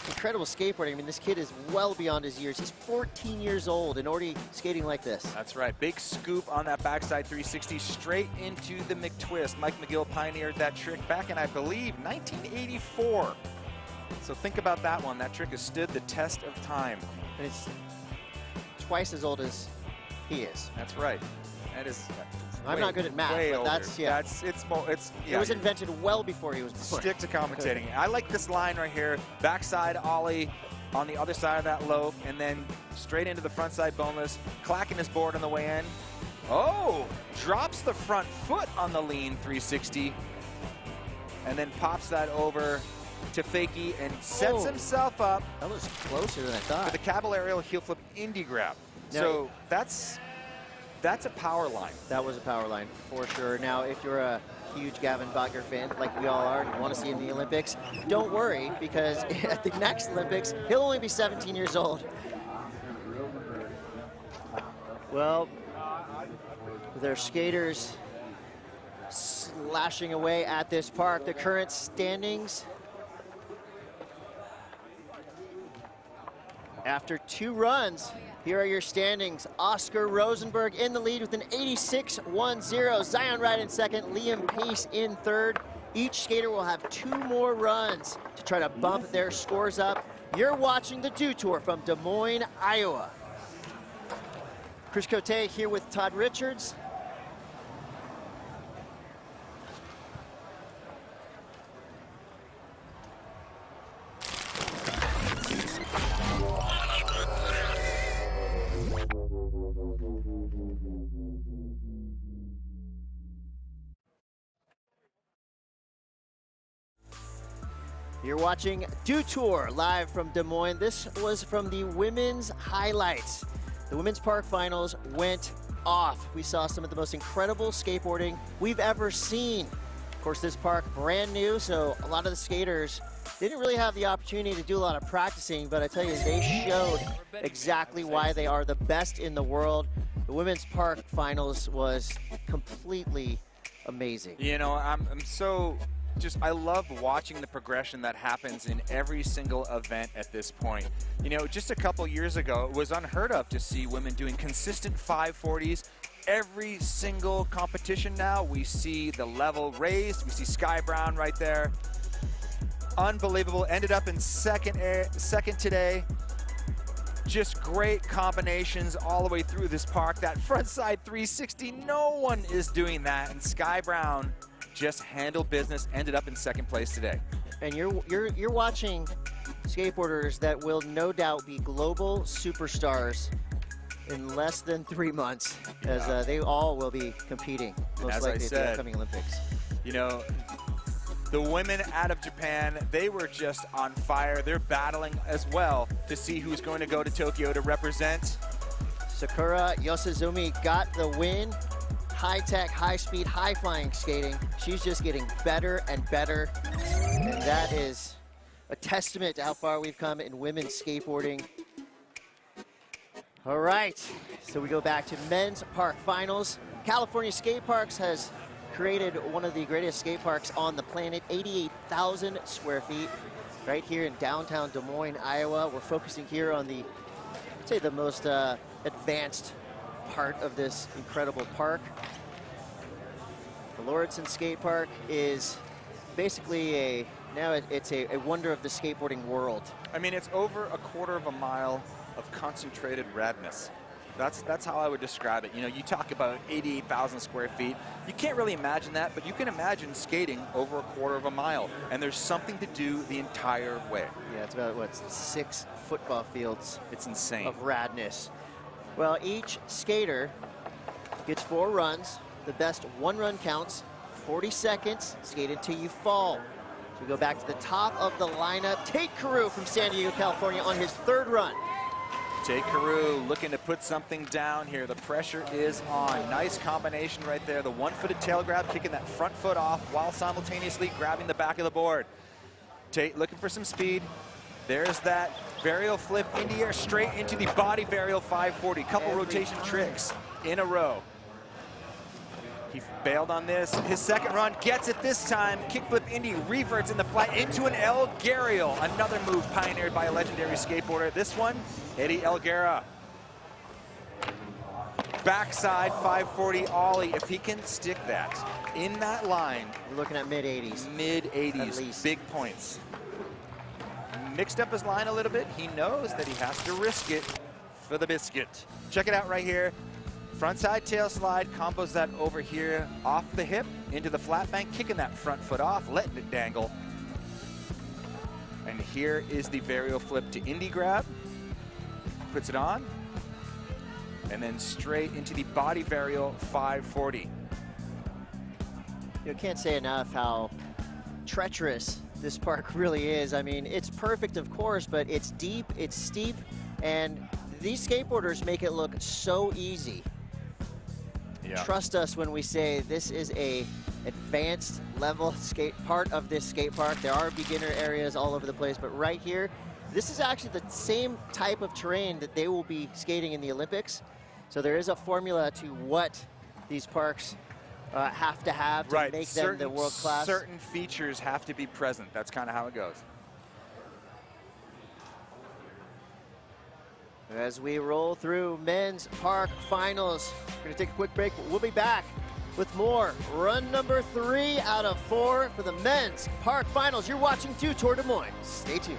incredible skateboarding. I mean, this kid is well beyond his years. He's 14 years old and already skating like this. That's right. Big scoop on that backside 360 straight into the McTwist. Mike McGill pioneered that trick back in, I believe, 1984. So think about that one. That trick has stood the test of time. And it's twice as old as he is. That's right. That is. I'm not good at math, but that's, yeah. It was invented well before he was born. Stick to commentating. I like this line right here. Backside ollie on the other side of that loaf, and then straight into the front side boneless, clacking his board on the way in. Oh, drops the front foot on the lean 360, and then pops that over to fakie and sets himself up. That was closer than I thought. For the Caballerial heel flip indie grab. So that's a power line. That was a power line for sure. Now, if you're a huge Gavin Botner fan, like we all are, and you want to see him in the Olympics, don't worry, because at the next Olympics, he'll only be 17 years old. Well, their skaters slashing away at this park. The current standings after 2 runs. Here are your standings. Oscar Rosenberg in the lead with an 86.10. Zion Wright in second. Liam Pace in third. Each skater will have 2 more runs to try to bump their scores up. You're watching the Dew Tour from Des Moines, Iowa. Chris Cote here with Todd Richards. You're watching Dew Tour live from Des Moines. This was from the women's highlights. The women's park finals went off. We saw some of the most incredible skateboarding we've ever seen. Of course, this park brand new, so a lot of the skaters didn't really have the opportunity to do a lot of practicing, but I tell you, they showed exactly why they are the best in the world. The women's park finals was completely amazing. You know, I'm so I love watching the progression that happens in every single event at this point. You know, just a couple years ago, it was unheard of to see women doing consistent 540s. Every single competition now, we see the level raised. We see Sky Brown right there. Unbelievable. Ended up in second today. Just great combinations all the way through this park. That front side 360, no one is doing that. And Sky Brown just handled business, ended up in second place today. And you're watching skateboarders that will no doubt be global superstars in less than 3 months, as they all will be competing, most likely at the upcoming Olympics. You know, the women out of Japan, they were just on fire. They're battling as well to see who's going to go to Tokyo to represent. Sakura Yosizumi got the win. High-tech, high-speed, high-flying skating. She's just getting better and better. And that is a testament to how far we've come in women's skateboarding. All right, so we go back to men's park finals. California Skate Parks has created one of the greatest skate parks on the planet, 88,000 square feet, right here in downtown Des Moines, Iowa. We're focusing here on the, I'd say, the most advanced part of this incredible park. Lauritsen Skate Park is basically it's a wonder of the skateboarding world. I mean, it's over a quarter of a mile of concentrated radness. That's how I would describe it. You know, you talk about 88,000 square feet. You can't really imagine that, but you can imagine skating over a quarter of a mile, and there's something to do the entire way. Yeah, it's about, what, 6 football fields. It's insane. Of radness. Well, each skater gets 4 runs. The best 1 run counts. 40 seconds. Skate until you fall. So we go back to the top of the lineup. Tate Carew from San Diego, California on his 3rd run. Tate Carew looking to put something down here. The pressure is on. Nice combination right there. The one-footed tail grab, kicking that front foot off while simultaneously grabbing the back of the board. Tate looking for some speed. There's that varial flip into air straight into the body varial 540. Couple rotation tricks in a row. He bailed on this. His 2nd run gets it this time. Kickflip Indy reverts in the flat into an Elgarial. Another move pioneered by a legendary skateboarder. This one, Eddie Elguera. Backside 540 ollie. If he can stick that in that line. We're looking at mid-80s. Mid-80s. At least. Big points. Mixed up his line a little bit. He knows that he has to risk it for the biscuit. Check it out right here. Frontside tail slide, combos that over here off the hip into the flat bank, kicking that front foot off, letting it dangle. And here is the varial flip to Indy grab. Puts it on. And then straight into the body varial 540. You can't say enough how treacherous this park really is. I mean, it's perfect, of course, but it's deep, it's steep, and these skateboarders make it look so easy. Yeah. Trust us when we say this is a advanced level part of this skate park. There are beginner areas all over the place, but right here, this is actually the same type of terrain that they will be skating in the Olympics. So there is a formula to what these parks have to make them the world class. Certain features have to be present. That's kind of how it goes. As we roll through men's park finals, we're going to take a quick break, but we'll be back with more. Run number 3 out of 4 for the men's park finals. You're watching Dew Tour Des Moines. Stay tuned.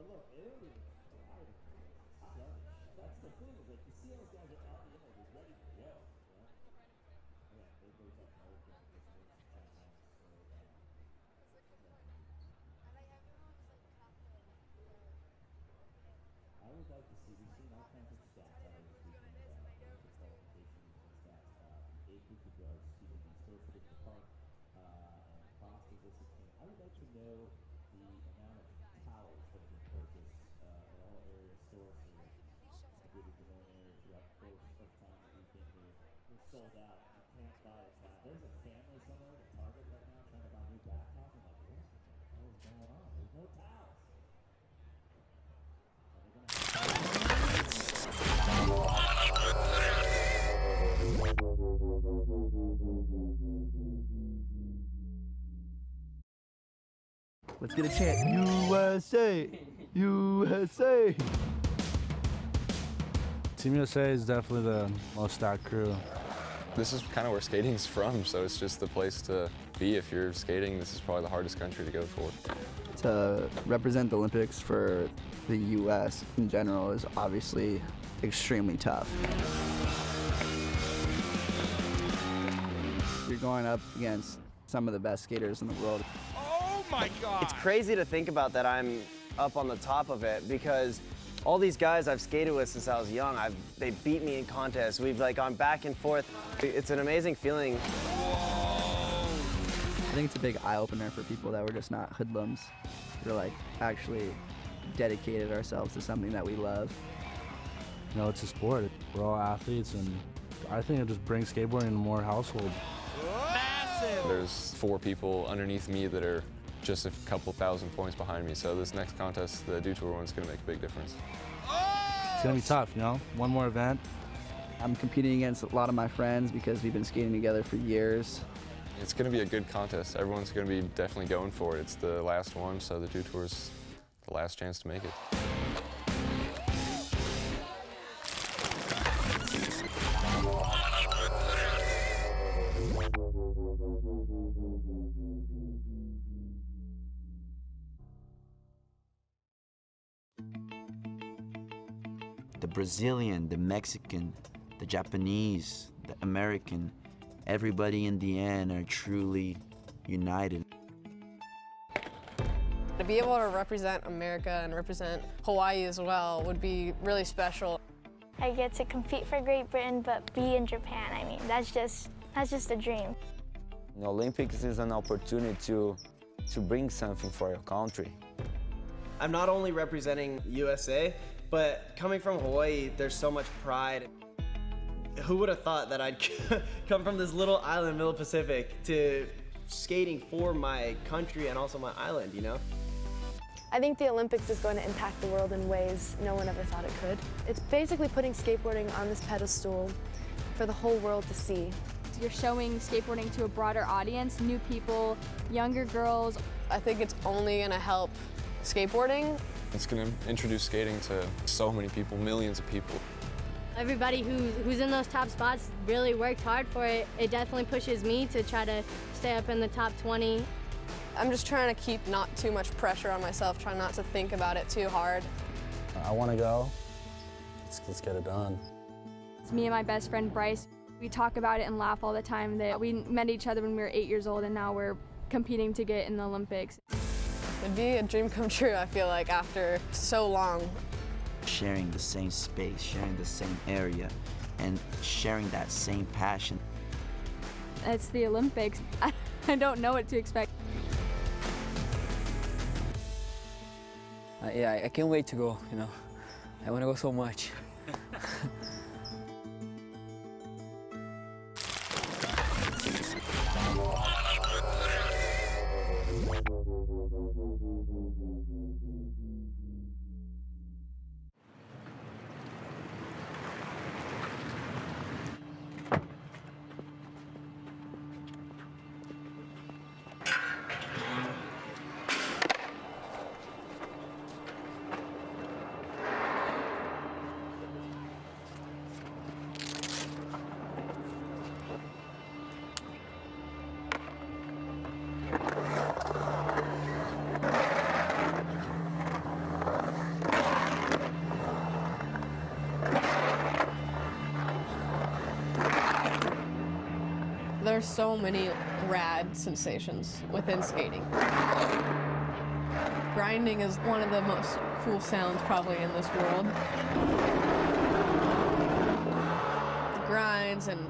But look, it ain't even crowded. That's the thing, is like you see those guys are out, they're ready to go. Yeah, there's that American that just wins the 10 times. So, I would like to see, we've seen all kinds of stats out of this weekend, Olympic qualifications and stats. The 850, or excuse me, the Associated Park and cross resistance. I would like to know the amount of towels that have been purchased at all area stores here in the Greater Des Moines area throughout the course of time that we've been here. We're sold out. You can't buy a towel. There's a family somewhere at Target right now trying to buy new bath towels. I'm like, what the hell is going on? There's no towels. Let's get a chant. USA! USA! Team USA is definitely the most stacked crew. This is kind of where skating's from, so it's just the place to be. If you're skating, this is probably the hardest country to go for. To represent the Olympics for the U.S. in general is obviously extremely tough. You're going up against some of the best skaters in the world. Oh my God! It's crazy to think about that I'm up on the top of it, because all these guys I've skated with since I was young, they beat me in contests. We've like gone back and forth. It's an amazing feeling. I think it's a big eye-opener for people that we're just not hoodlums. We're like actually dedicated ourselves to something that we love. You know, it's a sport. We're all athletes, and I think it just brings skateboarding into more households. Massive! There's 4 people underneath me that are just a couple thousand points behind me, so this next contest, the Dew Tour one, is going to make a big difference. It's going to be tough, you know? One more event. I'm competing against a lot of my friends because we've been skating together for years. It's going to be a good contest. Everyone's going to be definitely going for it. It's the last one, so the Dew Tour's the last chance to make it. The Brazilian, the Mexican, the Japanese, the American, everybody in the end are truly united. To be able to represent America and represent Hawaii as well would be really special. I get to compete for Great Britain, but be in Japan. I mean, that's just a dream. The Olympics is an opportunity to bring something for your country. I'm not only representing USA, but coming from Hawaii, there's so much pride. Who would have thought that I'd come from this little island in the middle of the Pacific to skating for my country and also my island, you know? I think the Olympics is going to impact the world in ways no one ever thought it could. It's basically putting skateboarding on this pedestal for the whole world to see. You're showing skateboarding to a broader audience, new people, younger girls. I think it's only going to help skateboarding. It's going to introduce skating to so many people, millions of people. Everybody who's in those top spots really worked hard for it. It definitely pushes me to try to stay up in the top 20. I'm just trying to keep not too much pressure on myself, trying not to think about it too hard. I want to go. Let's get it done. It's me and my best friend Bryce. We talk about it and laugh all the time that we met each other when we were 8 years old and now we're competing to get in the Olympics. It'd be a dream come true, I feel like, after so long. Sharing the same space, sharing the same area, and sharing that same passion. It's the Olympics. I don't know what to expect. Yeah, I can't wait to go, you know. I want to go so much. There's so many rad sensations within skating. Grinding is one of the most cool sounds probably in this world. The grinds and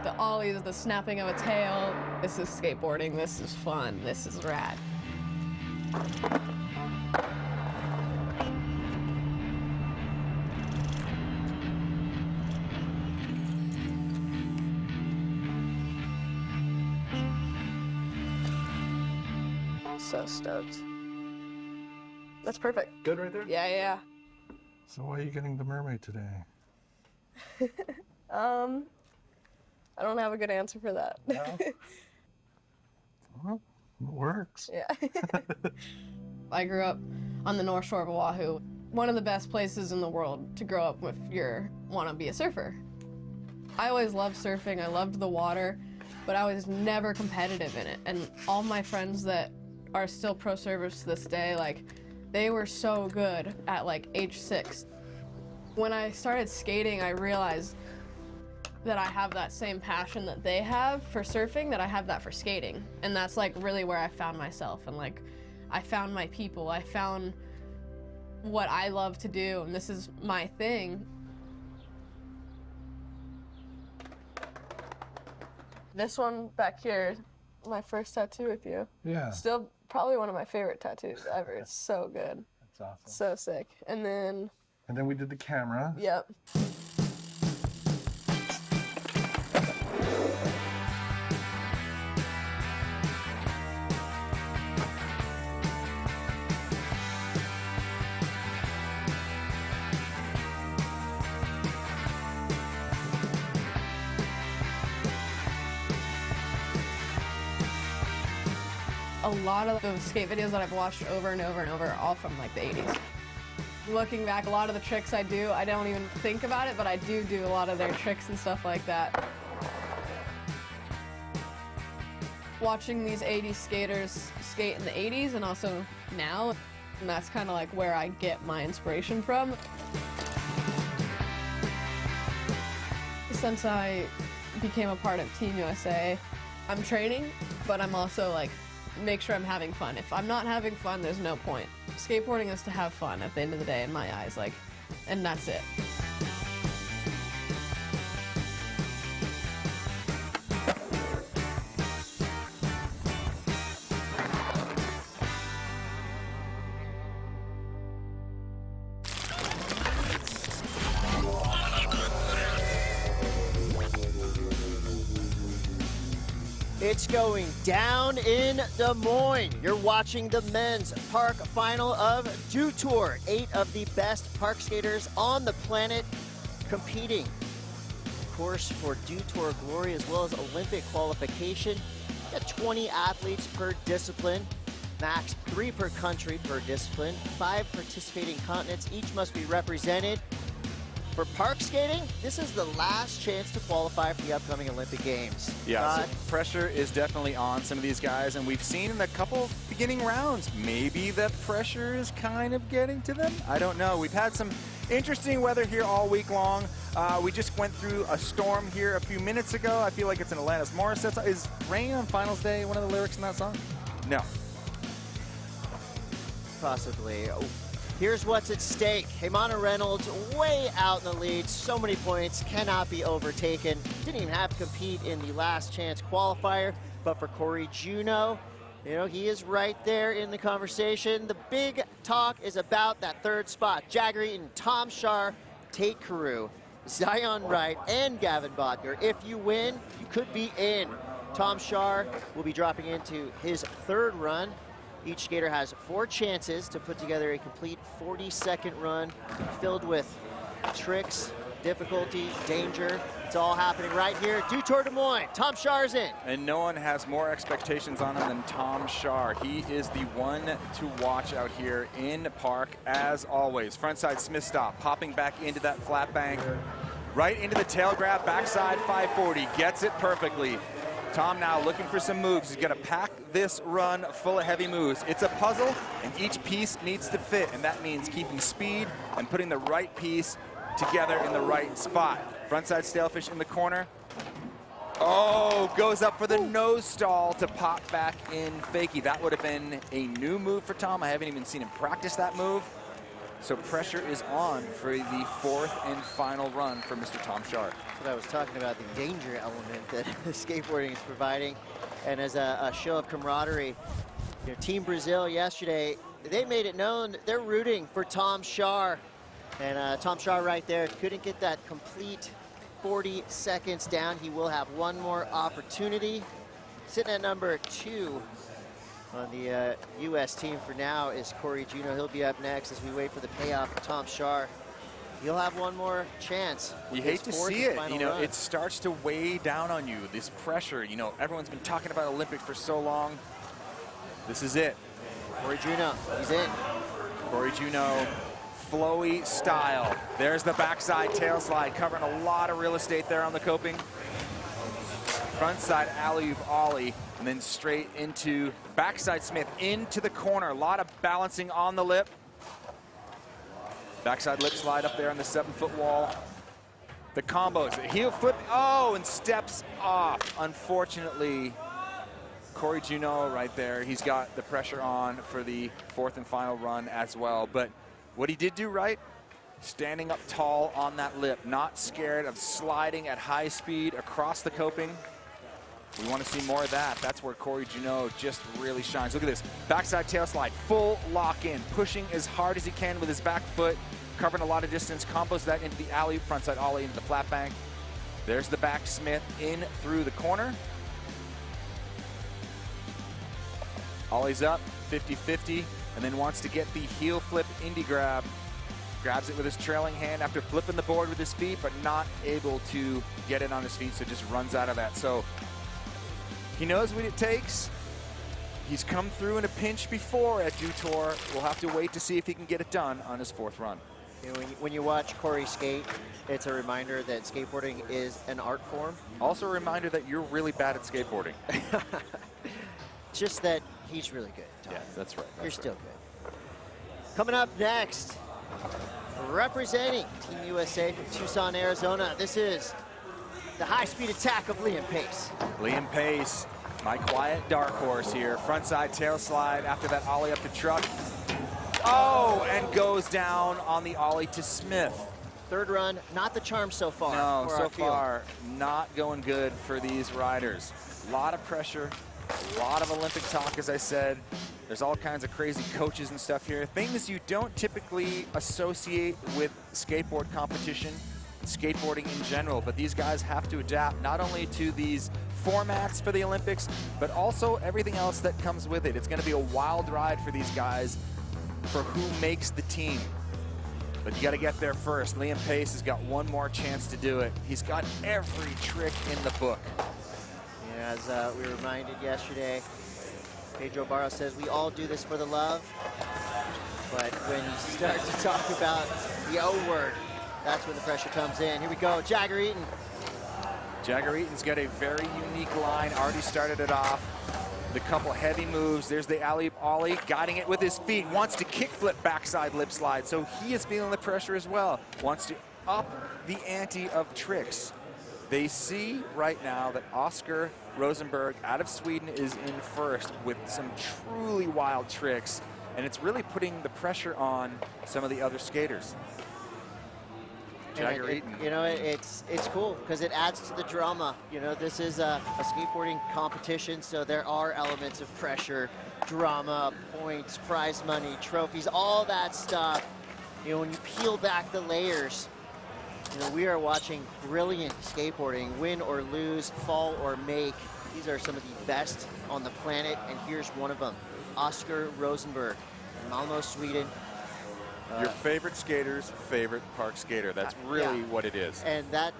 the ollies, the snapping of a tail. This is skateboarding, this is fun, this is rad. So stoked. That's perfect. Good right there? Yeah, yeah. So why are you getting the mermaid today? I don't have a good answer for that. No? Well, it works. Yeah. I grew up on the North Shore of Oahu. One of the best places in the world to grow up if you want to be a surfer. I always loved surfing. I loved the water, but I was never competitive in it. And all my friends that are still pro surfers to this day, like, they were so good at like age 6. When I started skating, I realized that I have that same passion that they have for surfing, that I have that for skating. And that's like really where I found myself, and like I found my people. I found what I love to do, and this is my thing. This one back here, my first tattoo with you. Yeah. Still probably one of my favorite tattoos ever. It's so good. That's awesome. So sick. And then we did the camera. Yep. A lot of those skate videos that I've watched over and over and over are all from like the 80s. Looking back, a lot of the tricks I do, I don't even think about it, but I do a lot of their tricks and stuff like that. Watching these 80s skaters skate in the 80s and also now, and that's kind of like where I get my inspiration from. Since I became a part of Team USA, I'm training, but I'm also like, make sure I'm having fun. If I'm not having fun, there's no point. Skateboarding is to have fun at the end of the day in my eyes, like, and that's it. It's going down in Des Moines. You're watching the men's park final of Dew Tour. 8 of the best park skaters on the planet competing. Of course, for Dew Tour glory as well as Olympic qualification. You got 20 athletes per discipline. Max 3 per country per discipline. 5 participating continents. Each must be represented. For park skating, this is the last chance to qualify for the upcoming Olympic Games. Yeah, so pressure is definitely on some of these guys, and we've seen in a couple beginning rounds, maybe that pressure is kind of getting to them. I don't know. We've had some interesting weather here all week long. We just went through a storm here a few minutes ago. I feel like it's an Alanis Morissette song. Is Rain on Finals Day one of the lyrics in that song? No. Possibly. Here's what's at stake. Himana Reynolds way out in the lead. So many points, cannot be overtaken. Didn't even have to compete in the last chance qualifier. But for Corey Juneau, you know, he is right there in the conversation. The big talk is about that third spot. Jagger Eaton, Tom Schaar, Tate Carew, Zion Wright, and Gavin Bodger. If you win, you could be in. Tom Schaar will be dropping into his third run. Each skater has 4 chances to put together a complete 40-second run filled with tricks, difficulty, danger. It's all happening right here. Dew Tour Des Moines. Tom Schaar's in. And no one has more expectations on him than Tom Schaar. He is the one to watch out here in the park, as always. Frontside Smith stop, popping back into that flat bank, right into the tail grab, backside 540, gets it perfectly. Tom now looking for some moves. He's going to pack this run full of heavy moves. It's a puzzle, and each piece needs to fit, and that means keeping speed and putting the right piece together in the right spot. Frontside Stalefish in the corner. Oh, goes up for the nose stall to pop back in fakie. That would have been a new move for Tom. I haven't even seen him practice that move. So pressure is on for the fourth and final run for Mr. Tom Sharp. That's what I was talking about, the danger element that skateboarding is providing. And as a show of camaraderie, you know, Team Brazil yesterday, they made it known they're rooting for Tom Shar. And Tom Shar right there couldn't get that complete 40 seconds down. He will have one more opportunity. Sitting at number 2 on the U.S. team for now is Corey Juno. He'll be up next as we wait for the payoff for Tom Shar. He'll have one more chance. You hate to see it. You know, it starts to weigh down on you, this pressure. You know, everyone's been talking about Olympics for so long. This is it. Corey Juno, he's in. Corey Juno, flowy style. There's the backside tail slide, covering a lot of real estate there on the coping. Frontside alley-oop ollie, and then straight into backside Smith into the corner. A lot of balancing on the lip. Backside lip slide up there on the 7-foot wall. The combos, the heel flip, oh, and steps off. Unfortunately, Corey Juno right there, he's got the pressure on for the fourth and final run as well. But what he did do right, standing up tall on that lip, not scared of sliding at high speed across the coping. We want to see more of that. That's where Corey Juno just really shines. Look at this, backside tail slide, full lock in, pushing as hard as he can with his back foot, covering a lot of distance, combos that into the alley, frontside ollie into the flat bank. There's the back Smith in through the corner. Ollie's up, 50-50, and then wants to get the heel flip indie grab. Grabs it with his trailing hand after flipping the board with his feet, but not able to get it on his feet, so just runs out of that. So he knows what it takes. He's come through in a pinch before at Dew Tour. We'll have to wait to see if he can get it done on his fourth run. You know, when you watch Corey skate, it's a reminder that skateboarding is an art form. Also a reminder that you're really bad at skateboarding. Just that he's really good, Tom. Yeah, that's right. You're still good. Coming up next, representing Team USA from Tucson, Arizona, this is the high-speed attack of Liam Pace. Liam Pace, my quiet dark horse here. Frontside tail slide after that ollie up the truck. Oh, and goes down on the ollie to Smith. Third run, not the charm so far. No, so far, not going good for these riders. A lot of pressure, a lot of Olympic talk, as I said. There's all kinds of crazy coaches and stuff here. Things you don't typically associate with skateboard competition, skateboarding in general, but these guys have to adapt not only to these formats for the Olympics, but also everything else that comes with it. It's going to be a wild ride for these guys for who makes the team. But you got to get there first. Liam Pace has got one more chance to do it. He's got every trick in the book. Yeah, as we were reminded yesterday, Pedro Barros says we all do this for the love, but when you start to talk about the O word, that's when the pressure comes in. Here we go, Jagger Eaton. Jagger Eaton's got a very unique line, already started it off. The couple heavy moves. There's the alley-oop ollie, guiding it with his feet. Wants to kickflip backside lip slide, so he is feeling the pressure as well. Wants to up the ante of tricks. They see right now that Oscar Rosenberg out of Sweden is in first with some truly wild tricks, and it's really putting the pressure on some of the other skaters. Jagger Eaton. You know, it's cool because it adds to the drama. You know, this is a skateboarding competition, so there are elements of pressure, drama, points, prize money, trophies, all that stuff. You know, when you peel back the layers, you know, we are watching brilliant skateboarding, win or lose, fall or make. These are some of the best on the planet, and here's one of them, Oscar Rosenberg, Malmö, Sweden. Your favorite skater's favorite park skater. That's really what it is. And that,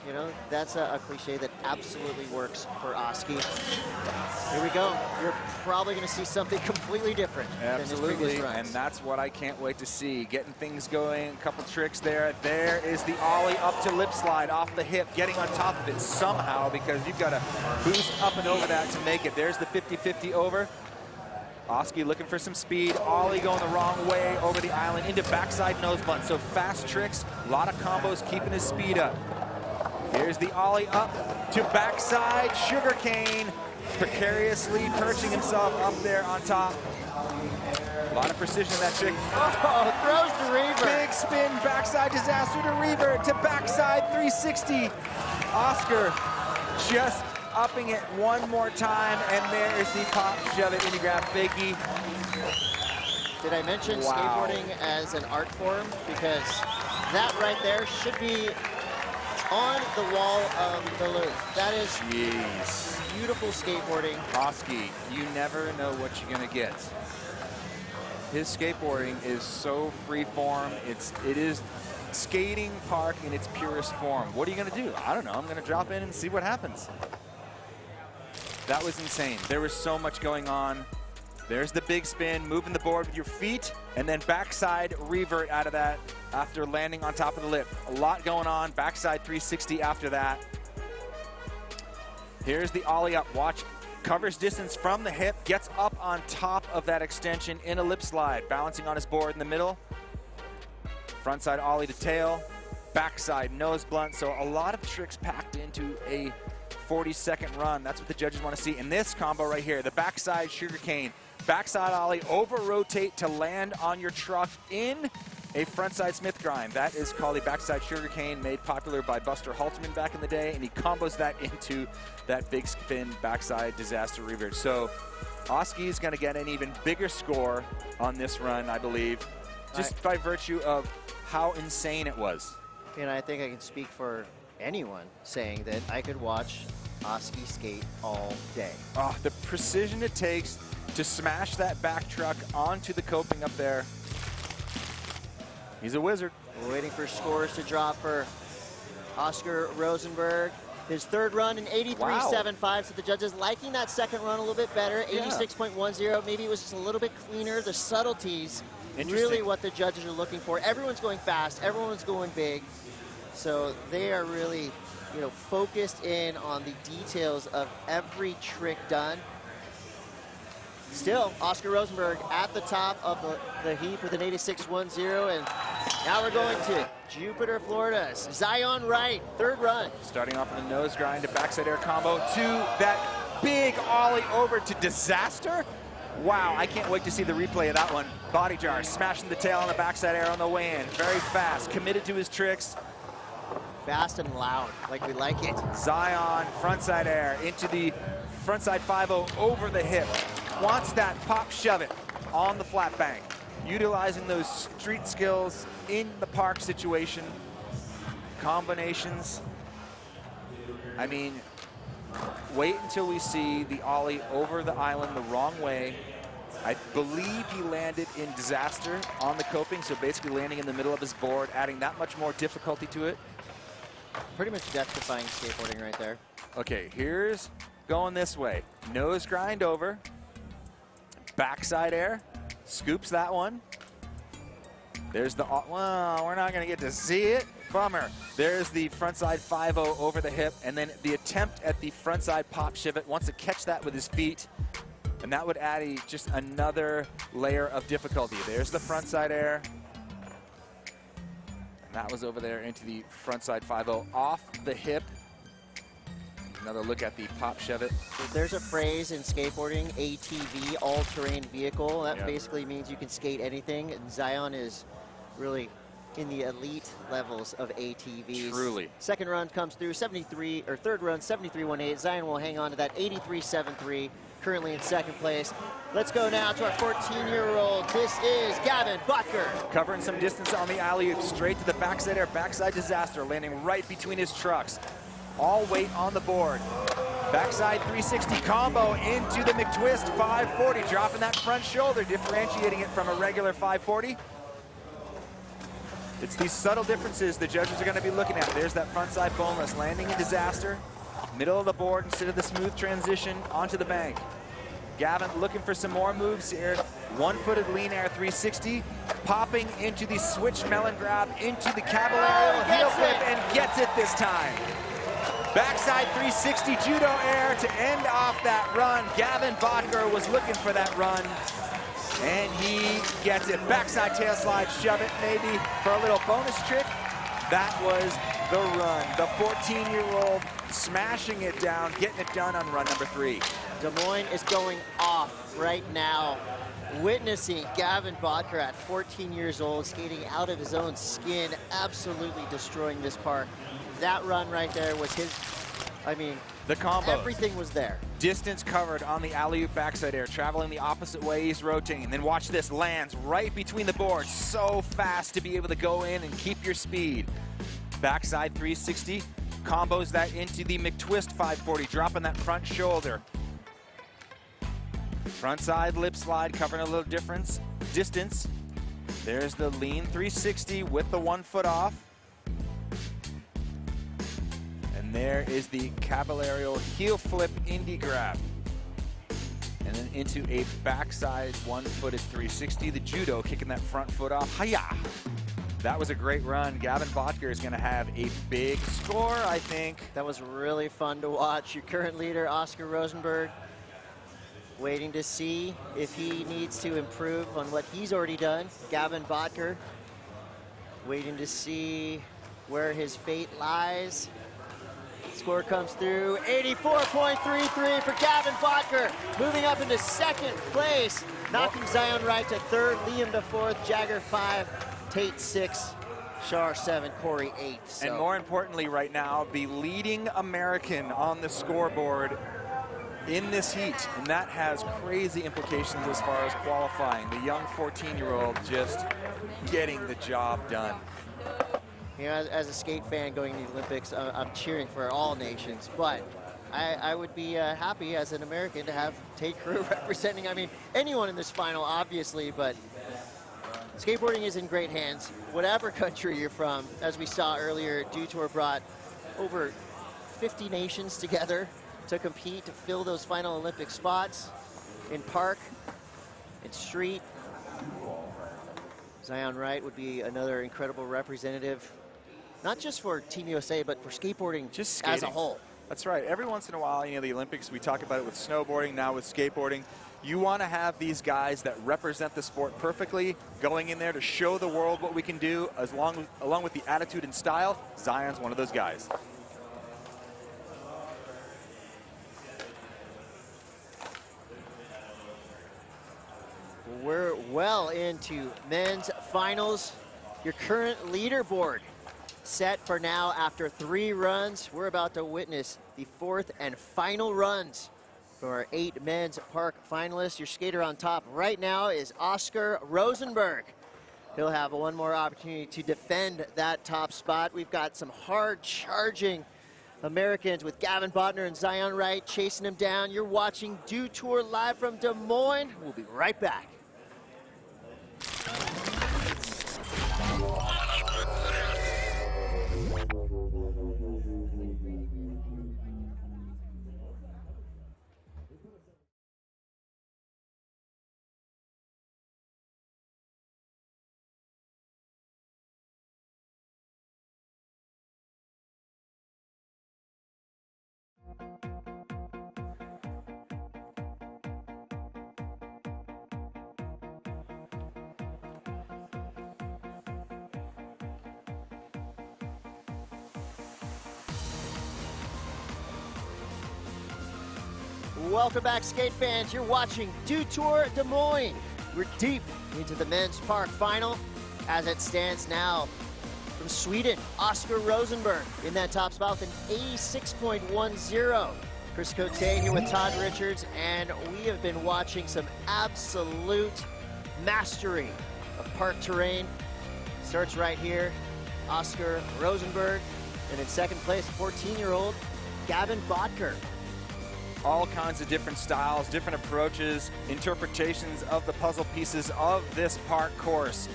you know, that's a cliche that absolutely works for Oski. Here we go. You're probably going to see something completely different than his previous runs. And that's what I can't wait to see. Getting things going, a couple tricks there. There is the ollie up to lip slide off the hip, getting on top of it somehow because you've got to boost up and over that to make it. There's the 50-50 over. Oski looking for some speed. Ollie going the wrong way over the island into backside nose blunt. So fast tricks, a lot of combos, keeping his speed up. Here's the ollie up to backside sugarcane, precariously perching himself up there on top. A lot of precision in that trick. Oh, throws to revert. Big spin, backside disaster to revert, to backside 360. Oscar just upping it one more time, and there's the pop shove it into grab fakie. Did I mention skateboarding as an art form? Because that right there should be on the wall of the loop. That is beautiful skateboarding. Oski, you never know what you're gonna get. His skateboarding is so free form. It is skating park in its purest form. What are you gonna do? I don't know. I'm gonna drop in and see what happens. That was insane. There was so much going on. There's the big spin, moving the board with your feet, and then backside revert out of that after landing on top of the lip. A lot going on. Backside 360 after that. Here's the ollie up. Watch. Covers distance from the hip, gets up on top of that extension in a lip slide, balancing on his board in the middle. Frontside ollie to tail, backside nose blunt. So a lot of tricks packed into a 40-second run. That's what the judges want to see in this combo right here. The backside sugarcane, backside ollie, over rotate to land on your truck in a frontside Smith grind. That is called a backside sugarcane, made popular by Buster Halterman back in the day, and he combos that into that big spin backside disaster revert. So Oski is going to get an even bigger score on this run, I believe, just by virtue of how insane it was. And I think I can speak for anyone saying that I could watch Oski skate all day. Oh, the precision it takes to smash that back truck onto the coping up there. He's a wizard. We're waiting for scores to drop for Oscar Rosenberg. His third run in 83.75, so the judges liking that second run a little bit better, 86.10. Maybe it was just a little bit cleaner. The subtleties, really what the judges are looking for. Everyone's going fast, everyone's going big. So they are really, focused in on the details of every trick done. Still, Oscar Rosenberg at the top of the heap with an 86.10, and now we're going to Jupiter, Florida's Zion Wright, third run. Starting off in the nose grind to backside air combo to that big ollie over to disaster. Wow, I can't wait to see the replay of that one. Body jar, smashing the tail on the backside air on the way in. Very fast, committed to his tricks. Fast and loud, like we like it. Zion, frontside air into the frontside 5-0 over the hip. Wants that pop shove it on the flat bank. Utilizing those street skills in the park situation. Combinations. I mean, wait until we see the ollie over the island the wrong way. I believe he landed in disaster on the coping, so basically landing in the middle of his board, adding that much more difficulty to it. Pretty much death-defying skateboarding right there. Okay, here's going this way. Nose grind over. Backside air. Scoops that one. There's the, well, we're not going to get to see it. Bummer. There's the frontside 5-0 over the hip, and then the attempt at the frontside pop shivot. Wants to catch that with his feet, and that would add just another layer of difficulty. There's the frontside air. And that was over there into the frontside 5-0 off the hip. Another look at the pop shove it. There's a phrase in skateboarding, ATV, all-terrain vehicle. That basically means you can skate anything. And Zion is really in the elite levels of ATVs. Truly. Second run comes through, 73, or third run, 73.18. Zion will hang on to that 83.73, currently in second place. Let's go now to our 14-year-old. This is Gavin Butker. Covering some distance on the alley-oop, straight to the backside air, backside disaster, landing right between his trucks. All weight on the board. Backside 360 combo into the McTwist 540, dropping that front shoulder, differentiating it from a regular 540. It's these subtle differences the judges are going to be looking at. There's that frontside boneless, landing in disaster. Middle of the board instead of the smooth transition onto the bank. Gavin looking for some more moves here. One-footed lean air 360, popping into the switch melon grab, into the caballerial heel flip, and gets it this time. Backside 360 judo air to end off that run. Gavin Bodker was looking for that run, and he gets it. Backside tail slide, shove it maybe for a little bonus trick. That was the run. The 14-year-old smashing it down, getting it done on run number 3. Des Moines is going off right now, witnessing Gavin Bodker at 14 years old, skating out of his own skin, absolutely destroying this park. That run right there was his, I mean, the combo. Everything was there. Distance covered on the alley-oop backside air, traveling the opposite way, he's rotating. Then watch this, lands right between the boards, so fast to be able to go in and keep your speed. Backside 360, combos that into the McTwist 540, dropping that front shoulder. Front side lip slide, covering a little distance. There's the lean 360 with the 1 foot off. And there is the Caballero heel flip indie grab. And then into a backside 1-footed 360. The judo kicking that front foot off. Hiya! That was a great run. Gavin Bodker is going to have a big score, I think. That was really fun to watch. Your current leader, Oscar Rosenberg, waiting to see if he needs to improve on what he's already done. Gavin Bodker waiting to see where his fate lies. Score comes through, 84.33 for Gavin Bodker, moving up into 2nd place, knocking Zion Wright to 3rd, Liam to 4th, Jagger 5, Tate 6, Shar 7, Corey 8. So. And more importantly right now, the leading American on the scoreboard in this heat, and that has crazy implications as far as qualifying. The young 14-year-old just getting the job done. You know, as a skate fan going to the Olympics, I'm cheering for all nations, but I would be happy as an American to have Tate Carew representing, I mean, anyone in this final, obviously, but skateboarding is in great hands. Whatever country you're from, as we saw earlier, Dew Tour brought over 50 nations together to compete, to fill those final Olympic spots in park, in street. Zion Wright would be another incredible representative, not just for Team USA, but for skateboarding just as a whole. That's right. Every once in a while, you know, the Olympics, we talk about it with snowboarding, now with skateboarding. You want to have these guys that represent the sport perfectly, going in there to show the world what we can do, along with the attitude and style. Zion's one of those guys. We're well into men's finals. Your current leaderboard set for now after 3 runs. We're about to witness the 4th and final runs for our 8 men's park finalists. Your skater on top right now is Oscar Rosenberg. He'll have one more opportunity to defend that top spot. We've got some hard charging Americans with Gavin Bodker and Zion Wright chasing him down. You're watching Dew Tour live from Des Moines. We'll be right back. Welcome back, skate fans. You're watching Dew Tour Des Moines. We're deep into the men's park final. As it stands now, from Sweden, Oscar Rosenberg in that top spot with an 86.10. Chris Cote here with Todd Richards, and we have been watching some absolute mastery of park terrain. Starts right here, Oscar Rosenberg, and in 2nd place, 14-year-old Gavin Bodker. All kinds of different styles, different approaches, interpretations of the puzzle pieces of this park course.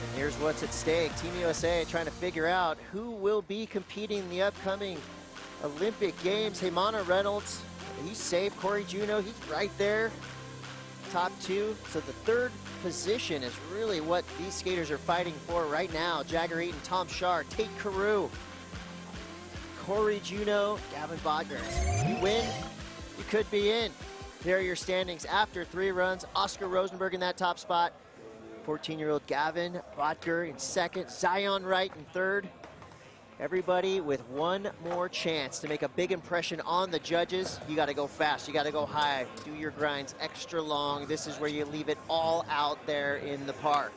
And here's what's at stake. Team USA trying to figure out who will be competing in the upcoming Olympic Games. Heymana Reynolds, he's safe. Corey Juneau, he's right there. Top 2. So the 3rd position is really what these skaters are fighting for right now. Jagger Eaton, Tom Shar, Tate Carew, Corey Juneau, Gavin Bodker. If you win, you could be in. There are your standings after 3 runs. Oscar Rosenberg in that top spot. 14-year-old Gavin Botker in second, Zion Wright in third. Everybody with one more chance to make a big impression on the judges. You got to go fast. You got to go high. Do your grinds extra long. This is where you leave it all out there in the park.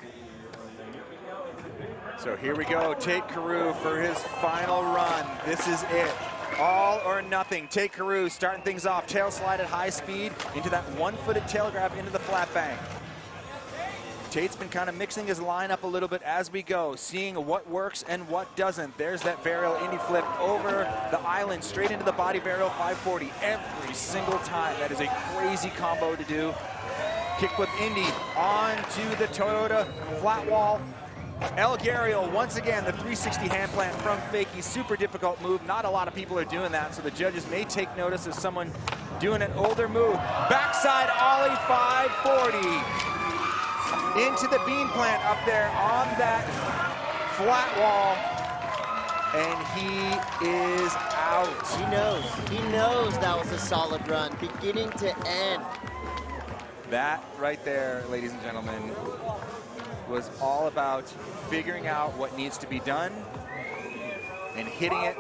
So here we go. Tate Carew for his final run. This is it. All or nothing. Tate Carew starting things off. Tail slide at high speed into that one-footed tail grab into the flat bank. Tate's been kind of mixing his lineup a little bit as we go, seeing what works and what doesn't. There's that varial Indy flip over the island, straight into the body varial 540 every single time. That is a crazy combo to do. Kickflip Indy onto the Toyota flat wall. El Gariel, once again, the 360 hand plant from fakie. Super difficult move. Not a lot of people are doing that, so the judges may take notice of someone doing an older move. Backside ollie 540. Into the beam plant up there on that flat wall, and he is out. He knows that was a solid run, beginning to end. That right there, ladies and gentlemen, was all about figuring out what needs to be done and hitting it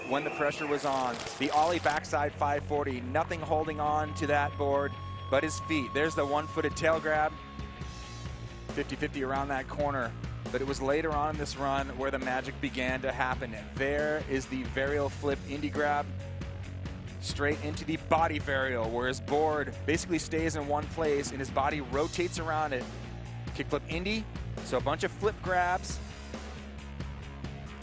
when the pressure was on. The ollie backside 540, nothing holding on to that board but his feet. There's the one-footed tail grab. 50-50 around that corner, but it was later on in this run where the magic began to happen. There is the varial flip Indy grab straight into the body varial, where his board basically stays in one place and his body rotates around it. Kickflip Indy, so a bunch of flip grabs,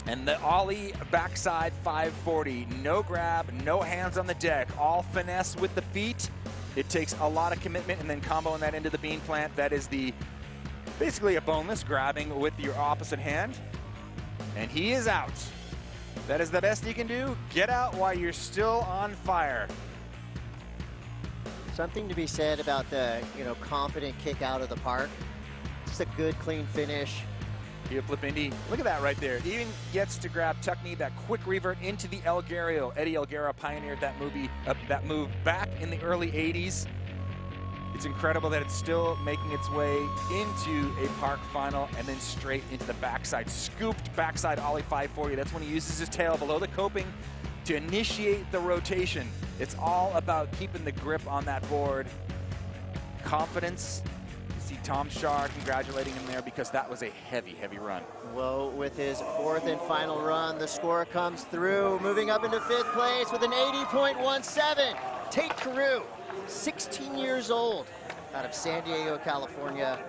and the ollie backside 540. No grab, no hands on the deck, all finesse with the feet. It takes a lot of commitment, and then comboing that into the bean plant. That is the basically a boneless grabbing with your opposite hand, and he is out. That is the best he can do. Get out while you're still on fire. Something to be said about the, confident kick out of the park. Just a good, clean finish. Heel flip Indy. Look at that right there. He even gets to grab tuck knee, that quick revert into the El Gariel. Eddie Elguera pioneered that move back in the early 80s. It's incredible that it's still making its way into a park final and then straight into the backside. Scooped backside ollie 540. That's when he uses his tail below the coping to initiate the rotation. It's all about keeping the grip on that board. Confidence. You see Tom Schaar congratulating him there because that was a heavy, heavy run. Well, with his fourth and final run, the score comes through, moving up into fifth place with an 80.17. Tate Carew, 16 years old, out of San Diego, California.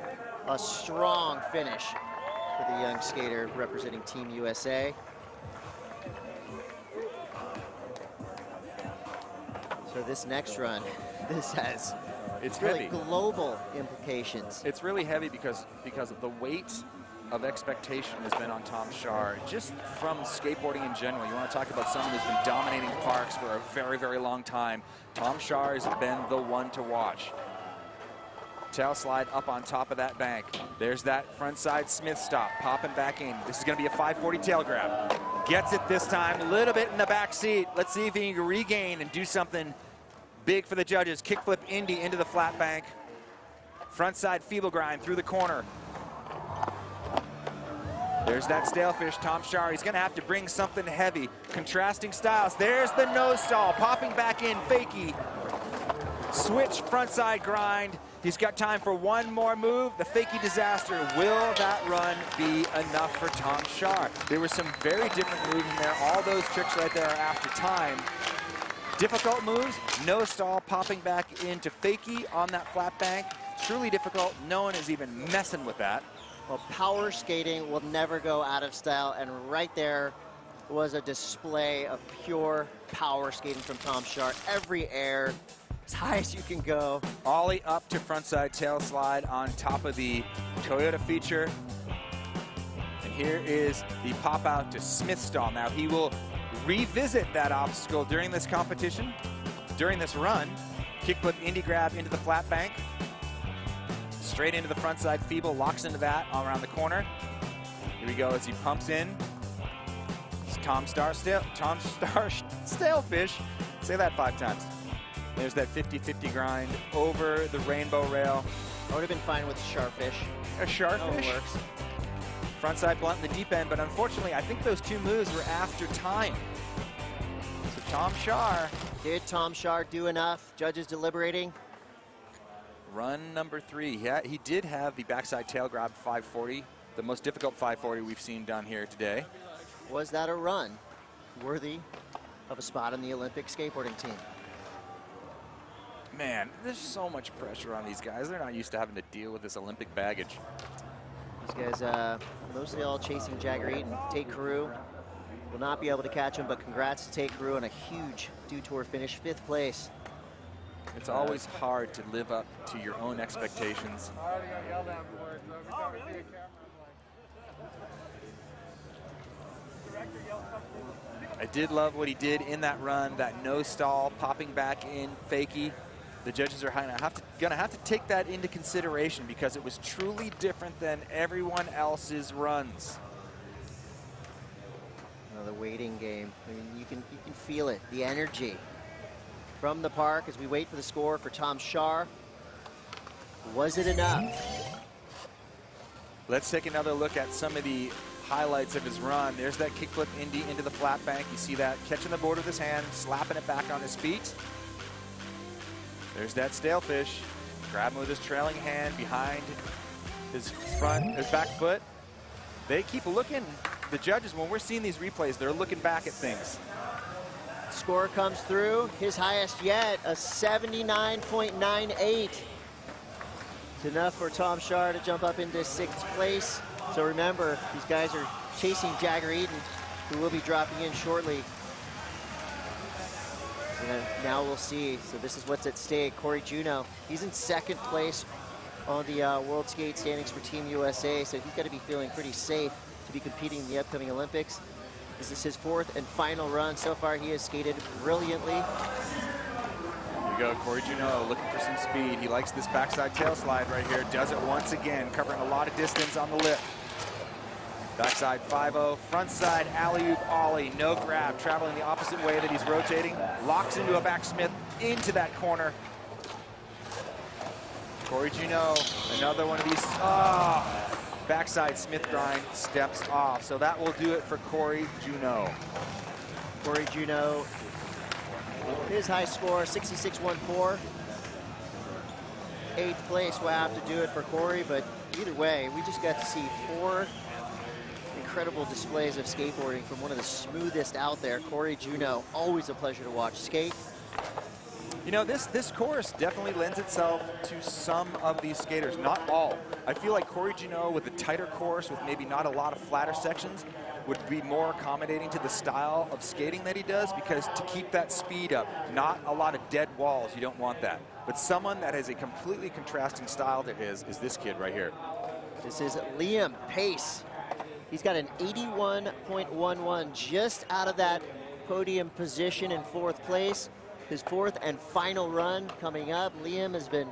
A strong finish for the young skater representing Team USA. So this next run, this has really heavy. Global implications. It's really heavy because of the weight of expectation has been on Tom Schaar, just from skateboarding in general. You want to talk about someone who's been dominating parks for a very, very long time. Tom Schaar has been the one to watch. Tail slide up on top of that bank. There's that front side Smith stop, popping back in. This is going to be a 540 tail grab. Gets it this time, a little bit in the back seat. Let's see if he can regain and do something big for the judges. Kickflip Indy into the flat bank. Front side feeble grind through the corner. There's that stalefish, Tom Schaar. He's going to have to bring something heavy. Contrasting styles. There's the nose stall, popping back in, fakie. Switch frontside grind. He's got time for one more move. The fakie disaster. Will that run be enough for Tom Schaar? There were some very different moves in there. All those tricks right there are after time. Difficult moves. Nose stall, popping back into fakie on that flat bank. Truly difficult. No one is even messing with that. Well, power skating will never go out of style, and right there was a display of pure power skating from Tom Schaar. Every air, as high as you can go. Ollie up to frontside tail slide on top of the Toyota feature. And here is the pop out to Smith stall. Now he will revisit that obstacle during this competition, during this run. Kickflip Indy grab into the flat bank. Straight into the front side feeble, locks into that all around the corner. Here we go as he pumps in. It's Tom Schaar stalefish. Say that 5 times. There's that 50-50 grind over the rainbow rail. I would have been fine with sharpish. A sharpish? Oh, works. Frontside blunt in the deep end, but unfortunately, I think those two moves were after time. So Tom Shar. Did Tom Shar do enough? Judges deliberating. Run number 3. Yeah, he did have the backside tail grab 540, the most difficult 540 we've seen done here today. Was that a run worthy of a spot on the Olympic skateboarding team? Man, there's so much pressure on these guys. They're not used to having to deal with this Olympic baggage. These guys mostly all chasing Jagger Eaton. Tate Carew will not be able to catch him, but congrats to Tate Carew on a huge Dew Tour finish, 5th place. It's always hard to live up to your own expectations. I did love what he did in that run, that no stall, popping back in fakie. The judges are gonna have to take that into consideration because it was truly different than everyone else's runs. The waiting game. I mean, you can feel it, the energy from the park as we wait for the score for Tom Shar. Was it enough? Let's take another look at some of the highlights of his run. There's that kickflip Indy into the flat bank. You see that catching the board with his hand, slapping it back on his feet. There's that stalefish, grabbing with his trailing hand behind his back foot. They keep looking. The judges, when we're seeing these replays, they're looking back at things. Score comes through, his highest yet, a 79.98. It's enough for Tom Shar to jump up into 6th place. So remember, these guys are chasing Jagger Eaton, who will be dropping in shortly. And now we'll see. So this is what's at stake. Corey Juneau, he's in 2nd place on the World Skate standings for Team USA, so he's got to be feeling pretty safe to be competing in the upcoming Olympics. This is his 4th and final run. So far, he has skated brilliantly. Here we go, Corey Juneau looking for some speed. He likes this backside tail slide right here. Does it once again, covering a lot of distance on the lip. Backside 5-0, frontside alley-oop ollie, no grab, traveling the opposite way that he's rotating. Locks into a backsmith into that corner. Corey Juneau, another one of these. Backside Smith grind steps off. So that will do it for Corey Juneau. Corey Juneau, his high score, 66.14. 8th place will have to do it for Corey, but either way, we just got to see 4 incredible displays of skateboarding from one of the smoothest out there. Corey Juneau, always a pleasure to watch skate. You know, this course definitely lends itself to some of these skaters, not all. I feel like Corey Juneau with a tighter course with maybe not a lot of flatter sections would be more accommodating to the style of skating that he does, because to keep that speed up, not a lot of dead walls, you don't want that. But someone that has a completely contrasting style to his is this kid right here. This is Liam Pace. He's got an 81.11, just out of that podium position in 4th place. His 4th and final run coming up. Liam has been,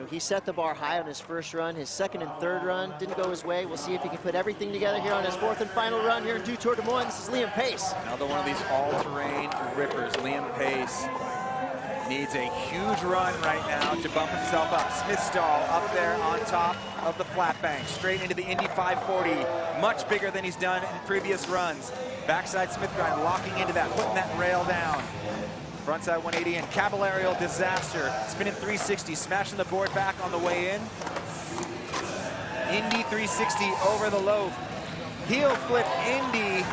he set the bar high on his 1st run. His 2nd and 3rd run didn't go his way. We'll see if he can put everything together here on his 4th and final run here in Dew Tour Des Moines. This is Liam Pace. Another one of these all-terrain rippers. Liam Pace needs a huge run right now to bump himself up. Smith stall up there on top of the flat bank, straight into the Indy 540. Much bigger than he's done in previous runs. Backside Smith grind, locking into that, putting that rail down. Frontside 180 and caballerial disaster. Spinning 360, smashing the board back on the way in. Indy 360 over the loaf. Heel flip Indy.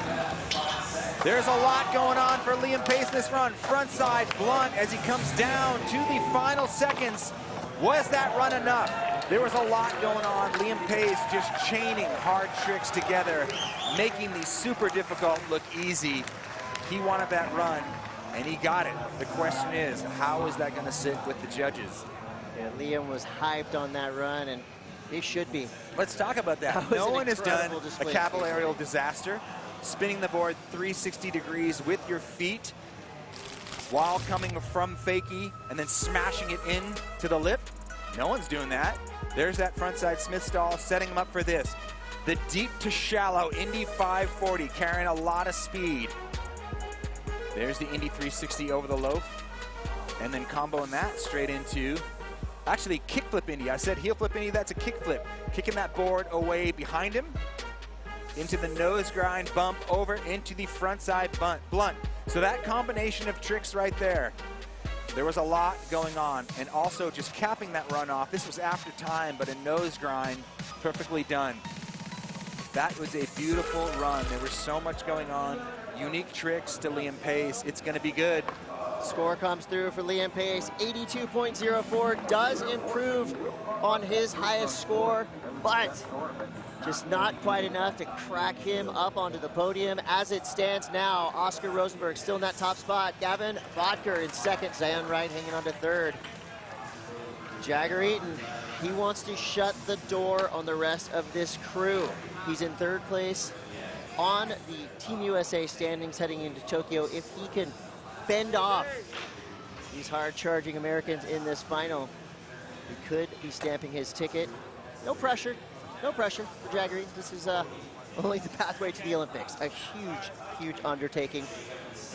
There's a lot going on for Liam Pace this run. Frontside blunt as he comes down to the final seconds. Was that run enough? There was a lot going on. Liam Pace just chaining hard tricks together, making these super difficult look easy. He wanted that run, and he got it. The question is, how is that going to sit with the judges? Yeah, Liam was hyped on that run, and he should be. Let's talk about that. No one has done a caballerial disaster, spinning the board 360 degrees with your feet while coming from fakie and then smashing it in to the lip. No one's doing that. There's that frontside Smith stall, setting him up for this. The deep to shallow Indy 540, carrying a lot of speed. There's the Indy 360 over the loaf. And then comboing that straight into Actually, kickflip Indy. I said heel flip Indy, that's a kickflip. Kicking that board away behind him, into the nose grind bump, over into the front side blunt. So that combination of tricks right there, there was a lot going on. And also just capping that run off. This was after time, but a nose grind, perfectly done. That was a beautiful run. There was so much going on. Unique tricks to Liam Pace. It's gonna be good. Score comes through for Liam Pace, 82.04, does improve on his highest score, but just not quite enough to crack him up onto the podium. As it stands now, Oscar Rosenberg still in that top spot. Gavin Vodker in second, Zion Wright hanging on to third. Jagger Eaton, he wants to shut the door on the rest of this crew. He's in third place on the Team USA standings heading into Tokyo. If he can fend off these hard-charging Americans in this final, he could be stamping his ticket. No pressure for Jagger Eaton. This is only the pathway to the Olympics. A huge, huge undertaking.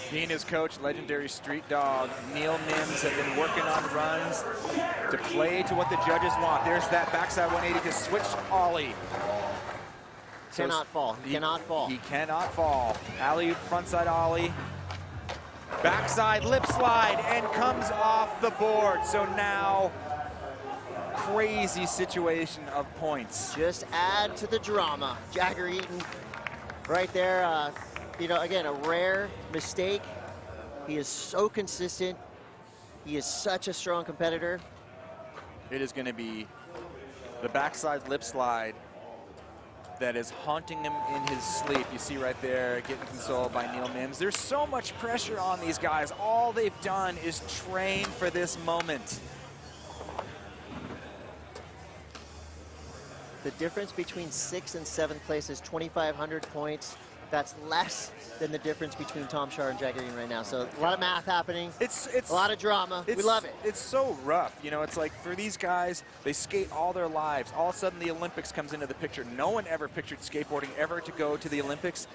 He and his coach, legendary street dog, Neil Mims, have been working on runs to play to what the judges want. There's that backside 180 to switch ollie. Cannot fall. He cannot fall. He cannot fall. Alley frontside ollie. Backside lip slide and comes off the board. So now, crazy situation of points. Just add to the drama. Jagger Eaton right there. You know, again, a rare mistake. He is so consistent. He is such a strong competitor. It is going to be the backside lip slide that is haunting him in his sleep. You see right there, getting consoled by Neil Mims. There's so much pressure on these guys. All they've done is train for this moment. The difference between 6th and 7th place is 2,500 points. That's less than the difference between Tom Schaar and Jagger Eaton right now. So a lot of math happening. It's a lot of drama. We love it. It's so rough. You know, it's like for these guys, they skate all their lives. All of a sudden the Olympics comes into the picture. No one ever pictured skateboarding ever to go to the Olympics.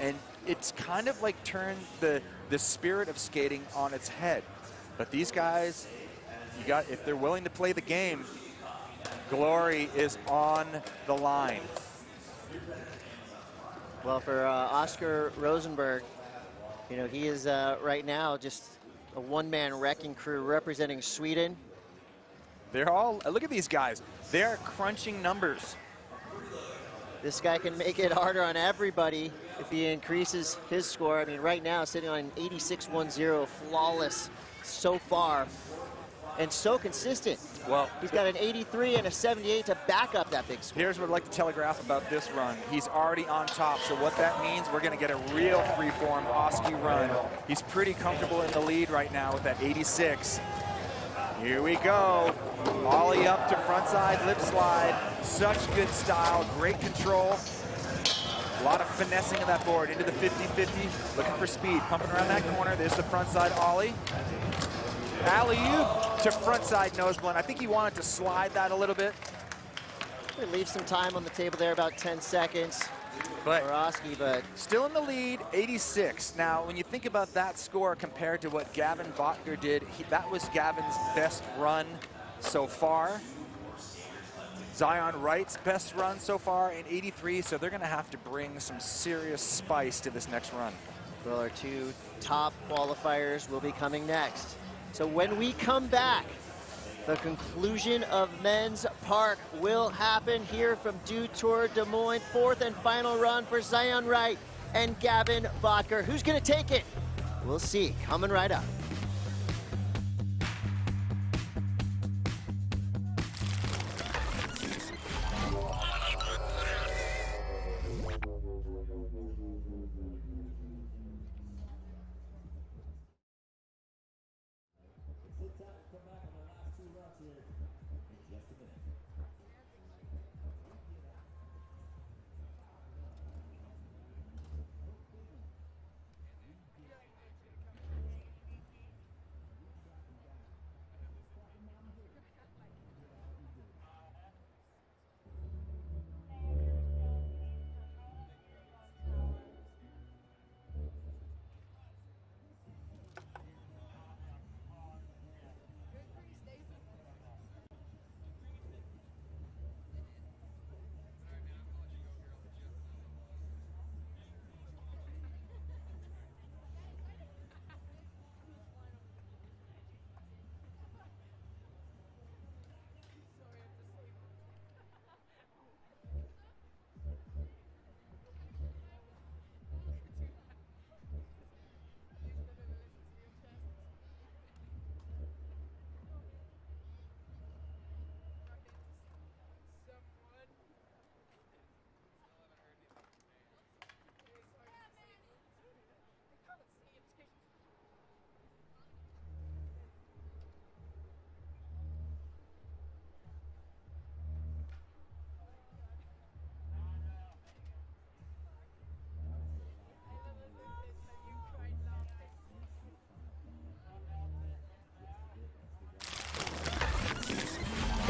And it's kind of like turned the spirit of skating on its head. But these guys, if they're willing to play the game, glory is on the line. Well, for Oscar Rosenberg, you know, he is right now just a one-man wrecking crew representing Sweden. They're all, look at these guys. They're crunching numbers. This guy can make it harder on everybody if he increases his score. I mean, right now, sitting on an 86.10, flawless so far, and so consistent. Well, he's got an 83 and a 78 to back up that big score. Here's what I'd like to telegraph about this run. He's already on top, so what that means, we're gonna get a real freeform Oski run. He's pretty comfortable in the lead right now with that 86. Here we go. Ollie up to frontside lip slide. Such good style, great control. A lot of finessing of that board into the 50-50, looking for speed, pumping around that corner. There's the frontside ollie. Alley-oop to frontside nose blunt. I think he wanted to slide that a little bit. It leaves some time on the table there, about 10 seconds for Oski, but still in the lead, 86. Now, when you think about that score compared to what Gavin Botker did, that was Gavin's best run so far. Zion Wright's best run so far in 83, so they're gonna have to bring some serious spice to this next run. Well, our two top qualifiers will be coming next. So when we come back, the conclusion of men's park will happen here from Dew Tour Des Moines. Fourth and final run for Zion Wright and Gavin Botker. Who's gonna take it? We'll see, coming right up.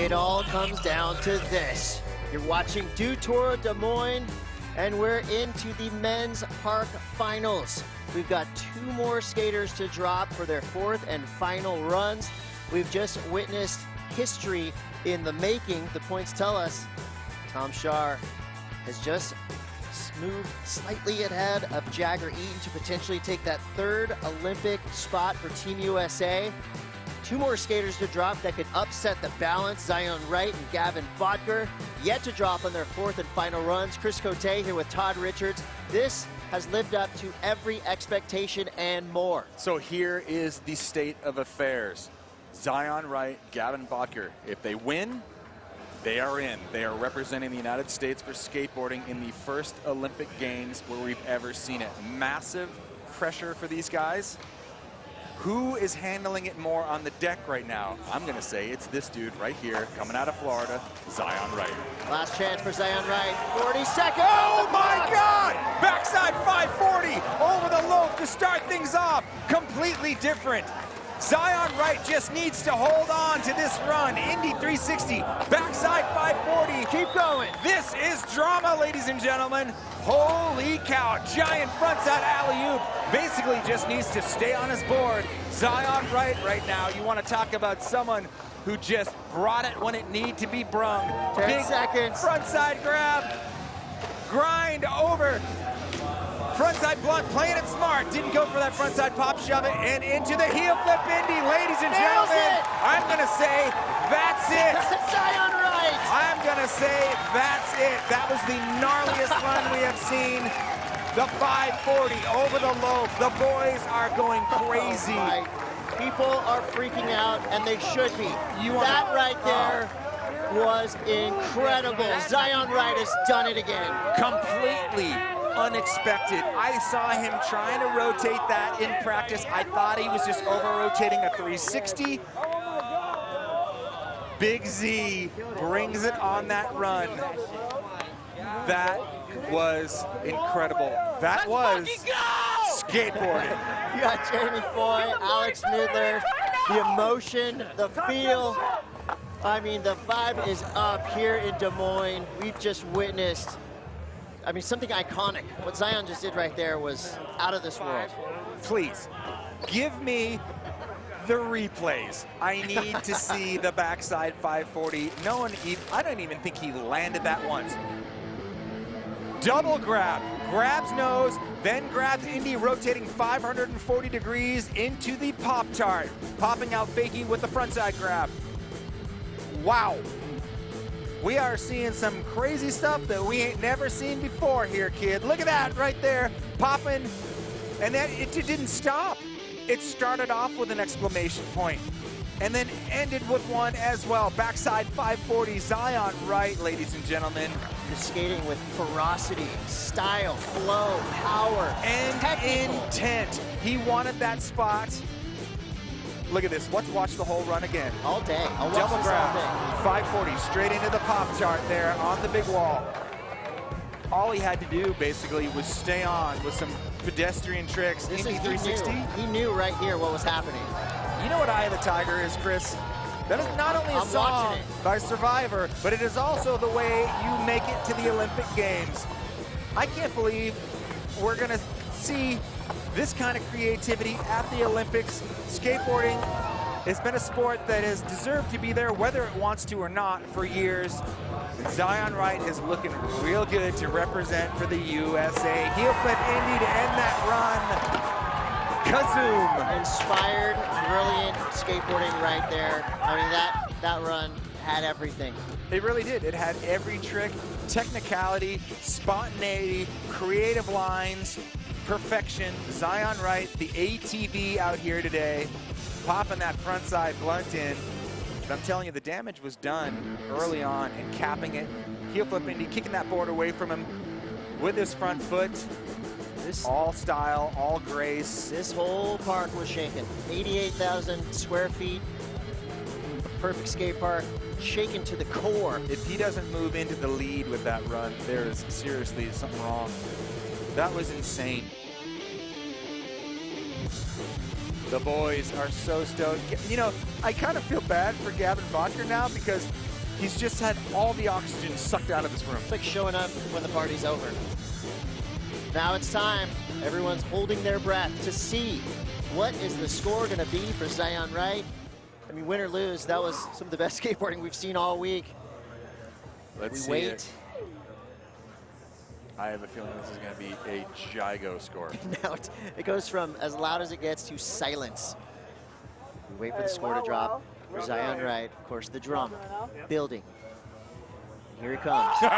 It all comes down to this. You're watching Dew Tour Des Moines, and we're into the men's park finals. We've got 2 more skaters to drop for their 4th and final runs. We've just witnessed history in the making. The points tell us Tom Shar has just moved slightly ahead of Jagger Eaton to potentially take that 3rd Olympic spot for Team USA. 2 more skaters to drop that could upset the balance. Zion Wright and Gavin Botker yet to drop on their 4th and final runs. Chris Cote here with Todd Richards. This has lived up to every expectation and more. So here is the state of affairs. Zion Wright, Gavin Botker, if they win, they are in. They are representing the United States for skateboarding in the first Olympic Games where we've ever seen it. Massive pressure for these guys. Who is handling it more on the deck right now? I'm going to say it's this dude right here, coming out of Florida, Zion Wright. Last chance for Zion Wright. 40 seconds. Oh my God! Backside 540 over the lope to start things off. Completely different. Zion Wright just needs to hold on to this run. Indy 360, backside 540. Keep going. This is drama, ladies and gentlemen. Holy cow, giant frontside alley-oop. Basically just needs to stay on his board. Zion Wright right now, you want to talk about someone who just brought it when it needed to be brung. 10 Big seconds. Frontside grab, grind over. Frontside blunt, playing it smart. Didn't go for that frontside pop shove it, and into the heel flip Indy, ladies and gentlemen. I'm gonna say that's it. Zion Wright. I'm gonna say that's it. That was the gnarliest run we have seen. The 540 over the lope. The boys are going crazy. People are freaking out, and they should be. That right there was incredible. Zion Wright has done it again. Completely unexpected. I saw him trying to rotate that in practice. I thought he was just over-rotating a 360. Big Z brings it on that run. That was incredible. That was skateboarding. You got Jamie Foy, Alex Nudler, the emotion, the feel. I mean, the vibe is up here in Des Moines. We've just witnessed, I mean, something iconic. What Zion just did right there was out of this world. Please, give me the replays. I need to see the backside 540. No one, I don't even think he landed that once. Double grab, grabs nose, then grabs Indy, rotating 540 degrees into the Pop-Tart. Popping out fakie with the frontside grab. Wow. We are seeing some crazy stuff that we ain't never seen before here, kid. Look at that right there, popping, and then it didn't stop. It started off with an exclamation point and then ended with one as well. Backside 540, Zion Wright, ladies and gentlemen. Just skating with ferocity, style, flow, power, and technical intent. He wanted that spot. Look at this. Let's watch the whole run again. All day. I'll watch Double this grab. all day. 540 straight into the Pop-Tart there on the big wall. All he had to do basically was stay on with some pedestrian tricks. This Indy is, 360. He knew right here what was happening. You know what Eye of the Tiger is, Chris? That is not only a song by Survivor, but it is also the way you make it to the Olympic Games. I can't believe we're gonna see this kind of creativity at the Olympics. Skateboarding has been a sport that has deserved to be there, whether it wants to or not, for years. And Zion Wright is looking real good to represent for the USA. Heel flip Indy to end that run. Kazoom! Inspired, brilliant skateboarding right there. I mean, that run had everything. It really did. It had every trick, technicality, spontaneity, creative lines, perfection. Zion Wright, the ATV out here today, popping that frontside blunt in. But I'm telling you, the damage was done early on and capping it. Heel flip Indy, kicking that board away from him with his front foot. All style, all grace. This whole park was shaken. 88,000 square feet. Perfect skate park, shaken to the core. If he doesn't move into the lead with that run, there is seriously something wrong. That was insane. The boys are so stoked. You know, I kind of feel bad for Gavin Botker now because He's just had all the oxygen sucked out of his room. It's like showing up when the party's over. Now it's time. Everyone's holding their breath to see what is the score going to be for Zion Wright. I mean, win or lose, that was some of the best skateboarding we've seen all week. Let's we see wait. it. I have a feeling this is going to be a Jigo score. Now it goes from as loud as it gets to silence. We wait for the score to drop for Zion Wright. Of course, the drum building. Here he comes. 91.04.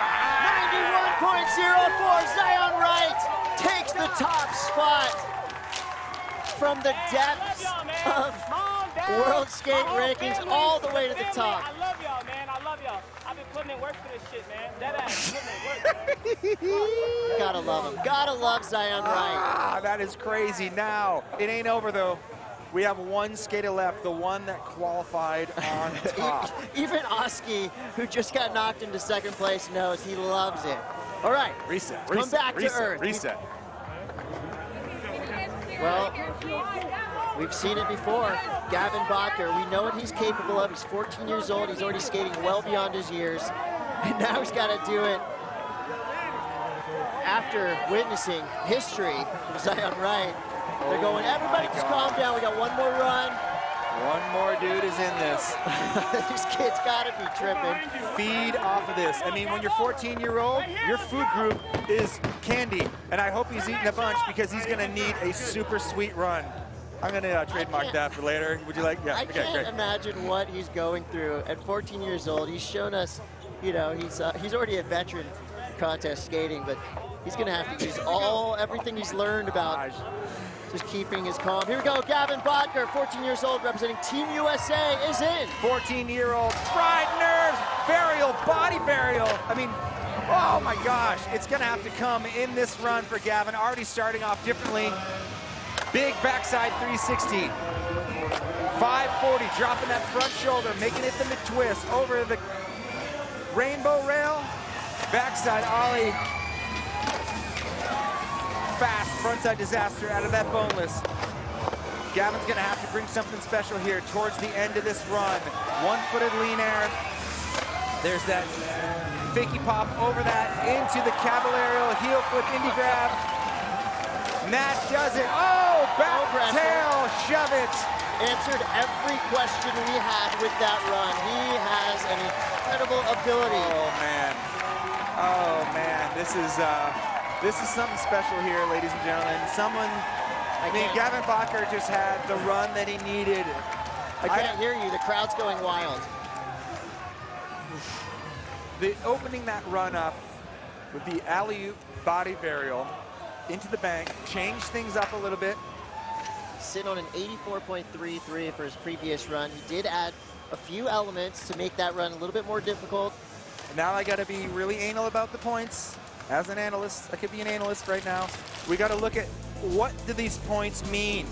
Zion Wright takes the top spot from the depths of World Skate Rankings all the way to the top. I love y'all, man. I love y'all. I've been putting in work for this shit, man. That ass putting in work. Gotta love him. Gotta love Zion Wright. Ah, that is crazy. Now, it ain't over though. We have one skater left, the one that qualified on top. Even Oski, who just got knocked into second place, knows he loves it. All right. Reset. Come back to earth. Reset. Well, we've seen it before. Gavin Bodker, we know what he's capable of. He's 14 years old. He's already skating well beyond his years. And now he's got to do it after witnessing history from Zion Wright. They're going, everybody just calm down. We got one more run. One more dude is in this. This kid's got to be tripping. Feed off of this. I mean, when you're 14-year-old, your food group is candy. And I hope he's eating a bunch because he's going to need a super sweet run. I'm going to trademark that for later. Would you like? Yeah, I okay, can't great. imagine what he's going through at 14 years old. He's shown us, you know, he's already a veteran contest skating, but he's going to have to use everything he's learned about just keeping his calm. Here we go, Gavin Bodker, 14 years old, representing Team USA, is in. 14-year-old, fried nerves, burial, body burial. I mean, oh my gosh, it's gonna have to come in this run for Gavin, already starting off differently. Big backside 360. 540, dropping that front shoulder, making it the mid-twist over the rainbow rail. Backside ollie. Fast frontside disaster out of that boneless. Gavin's gonna have to bring something special here towards the end of this run. One-footed lean air. There's that fakie pop over that into the Caballero heel flip indie grab. Matt does it. Oh, back tail, shove it. Answered every question we had with that run. He has an incredible ability. Oh man. Oh man, this is something special here, ladies and gentlemen. I mean, Gavin Bodker just had the run that he needed. I can't hear you. The crowd's going wild. Opening that run up with the alley-oop body burial into the bank, changed things up a little bit. Sitting on an 84.33 for his previous run. He did add a few elements to make that run a little bit more difficult. Now I got to be really anal about the points. As an analyst, I could be an analyst right now. We got to look at what do these points mean.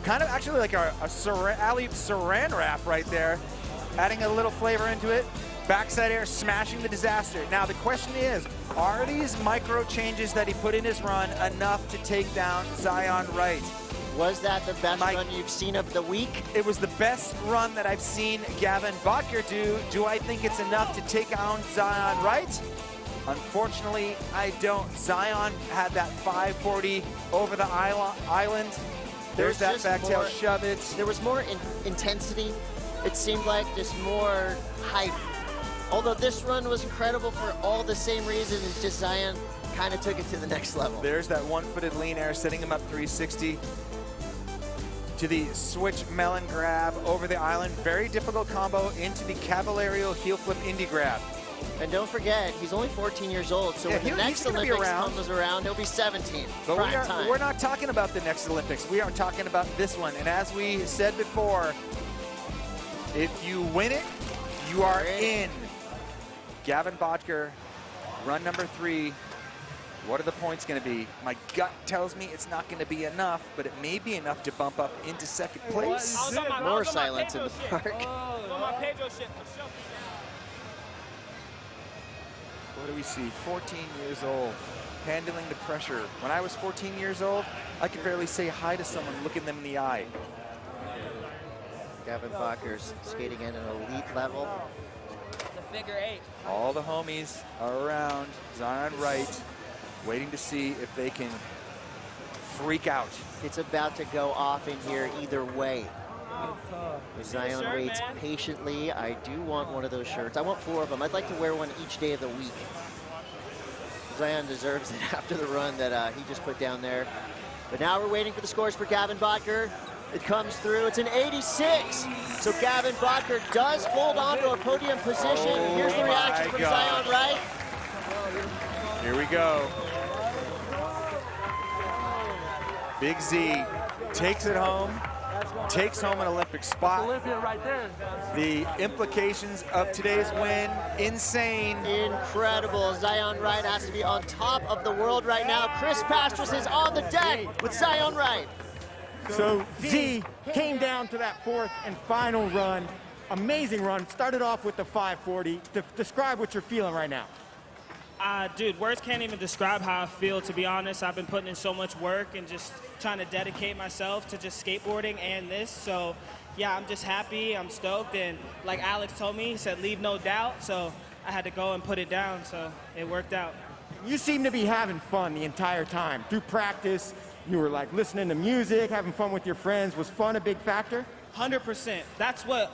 Kind of actually like a alley-oop saran wrap right there. Adding a little flavor into it. Backside air, smashing the disaster. Now the question is, are these micro changes that he put in his run enough to take down Zion Wright? Was that the best run you've seen of the week? It was the best run that I've seen Gavin Bodker do. Do I think it's enough to take down Zion Wright? Unfortunately, I don't. Zion had that 540 over the island. There's that back tail shove it. There was more intensity. It seemed like just more hype. Although this run was incredible for all the same reasons, just Zion kind of took it to the next level. There's that one-footed lean air, setting him up 360 to the switch melon grab over the island. Very difficult combo into the Caballero heel flip indie grab. And don't forget, he's only 14 years old, so when the next Olympics comes around, he'll be 17. But we're not talking about the next Olympics. We are talking about this one. And as we said before, if you win it, you are in. Gavin Bodker, run number 3. What are the points going to be? My gut tells me it's not going to be enough, but it may be enough to bump up into second place. More silence in the park. What do we see? 14 years old, handling the pressure. When I was 14 years old, I could barely say hi to someone, looking them in the eye. Gavin Bodker's skating at an elite level. figure 8. All the homies are around Zion Wright, waiting to see if they can freak out. It's about to go off in here either way. Zion shirt, waits man. patiently. I do want one of those shirts. I want 4 of them. I'd like to wear one each day of the week. Zion deserves it after the run that he just put down there. But now we're waiting for the scores for Gavin Bodker. It comes through. It's an 86. So Gavin Bodker does hold on to a podium position. Here's the reaction from Zion Wright. Here we go. Big Z takes it home, takes home an Olympic spot. Olympian right there. The implications of today's win, insane. Incredible. Zion Wright has to be on top of the world right now. Chris Pastras is on the deck with Zion Wright. So Z came down to that 4th and final run. Amazing run. Started off with the 540. Describe what you're feeling right now. Dude, words can't even describe how I feel, to be honest. I've been putting in so much work and just trying to dedicate myself to just skateboarding and this. So, yeah, I'm just happy. I'm stoked. And like Alex told me, he said, leave no doubt. So I had to go and put it down. So it worked out. You seem to be having fun the entire time. Through practice, you were like listening to music, having fun with your friends. Was fun a big factor? 100%. That's what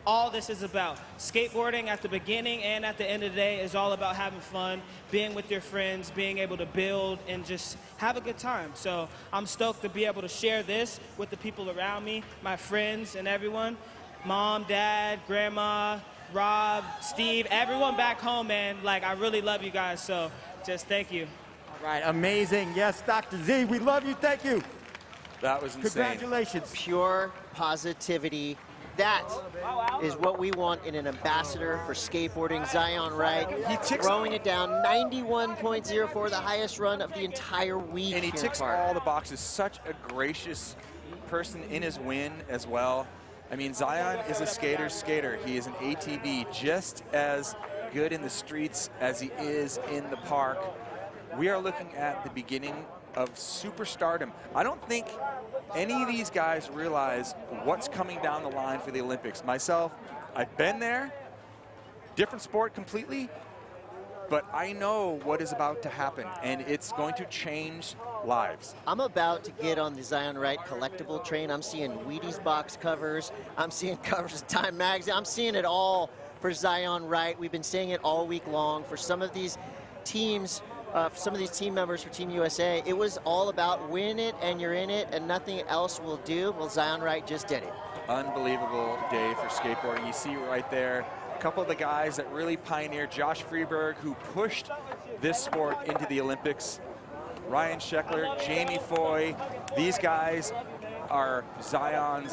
all this is about. Skateboarding at the beginning and at the end of the day is all about having fun, being with your friends, being able to build and just have a good time. So I'm stoked to be able to share this with the people around me, my friends and everyone. Mom, Dad, Grandma, Rob, Steve, everyone back home, man. Like, I really love you guys, so just thank you. All right, amazing. Yes, Dr. Z, we love you. Thank you. That was insane. Congratulations. Pure positivity. That is what we want in an ambassador for skateboarding. Zion Wright, throwing it down, 91.04, the highest run of the entire week. And he ticks all the boxes. Such a gracious person in his win as well. I mean, Zion is a skater's skater. He is an ATV, just as good in the streets as he is in the park. We are looking at the beginning of superstardom. I don't think any of these guys realize what's coming down the line for the Olympics. Myself, I've been there, different sport completely, but I know what is about to happen, and it's going to change lives. I'm about to get on the Zion Wright collectible train. I'm seeing Wheaties box covers. I'm seeing covers of Time Magazine. I'm seeing it all for Zion Wright. We've been saying it all week long. For some of these teams, some of these team members for Team USA, it was all about win it and you're in it and nothing else will do. Well, Zion Wright just did it. Unbelievable day for skateboarding. You see right there, a couple of the guys that really pioneered. Josh Freeberg, who pushed this sport into the Olympics. Ryan Sheckler, Jamie Foy, these guys are Zion's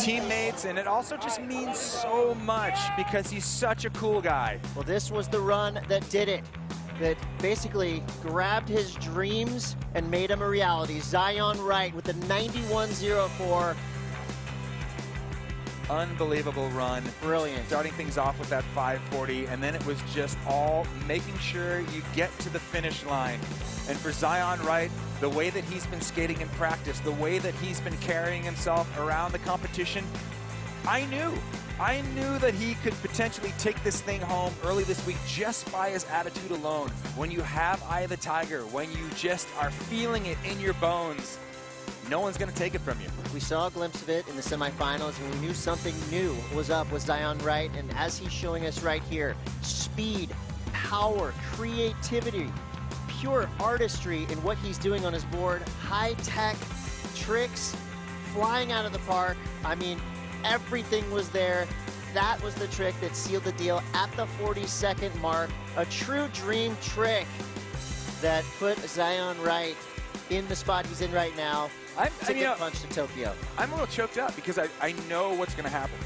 teammates, and it also just means so much because he's such a cool guy. Well, this was the run that did it, that basically grabbed his dreams and made them a reality. Zion Wright with the 91.04. Unbelievable run. Brilliant. Starting things off with that 540, and then it was just all making sure you get to the finish line. And for Zion Wright, the way that he's been skating in practice, the way that he's been carrying himself around the competition, I knew that he could potentially take this thing home early this week just by his attitude alone. When you have Eye of the Tiger, when you just are feeling it in your bones, no one's going to take it from you. We saw a glimpse of it in the semifinals, and we knew something new was up with Zion Wright. And as he's showing us right here, speed, power, creativity, pure artistry in what he's doing on his board, high-tech tricks, flying out of the park. I mean, everything was there. That was the trick that sealed the deal at the 40-second mark. A true dream trick that put Zion Wright in the spot he's in right now. Ticket punch to Tokyo. I'm a little choked up because I know what's going to happen.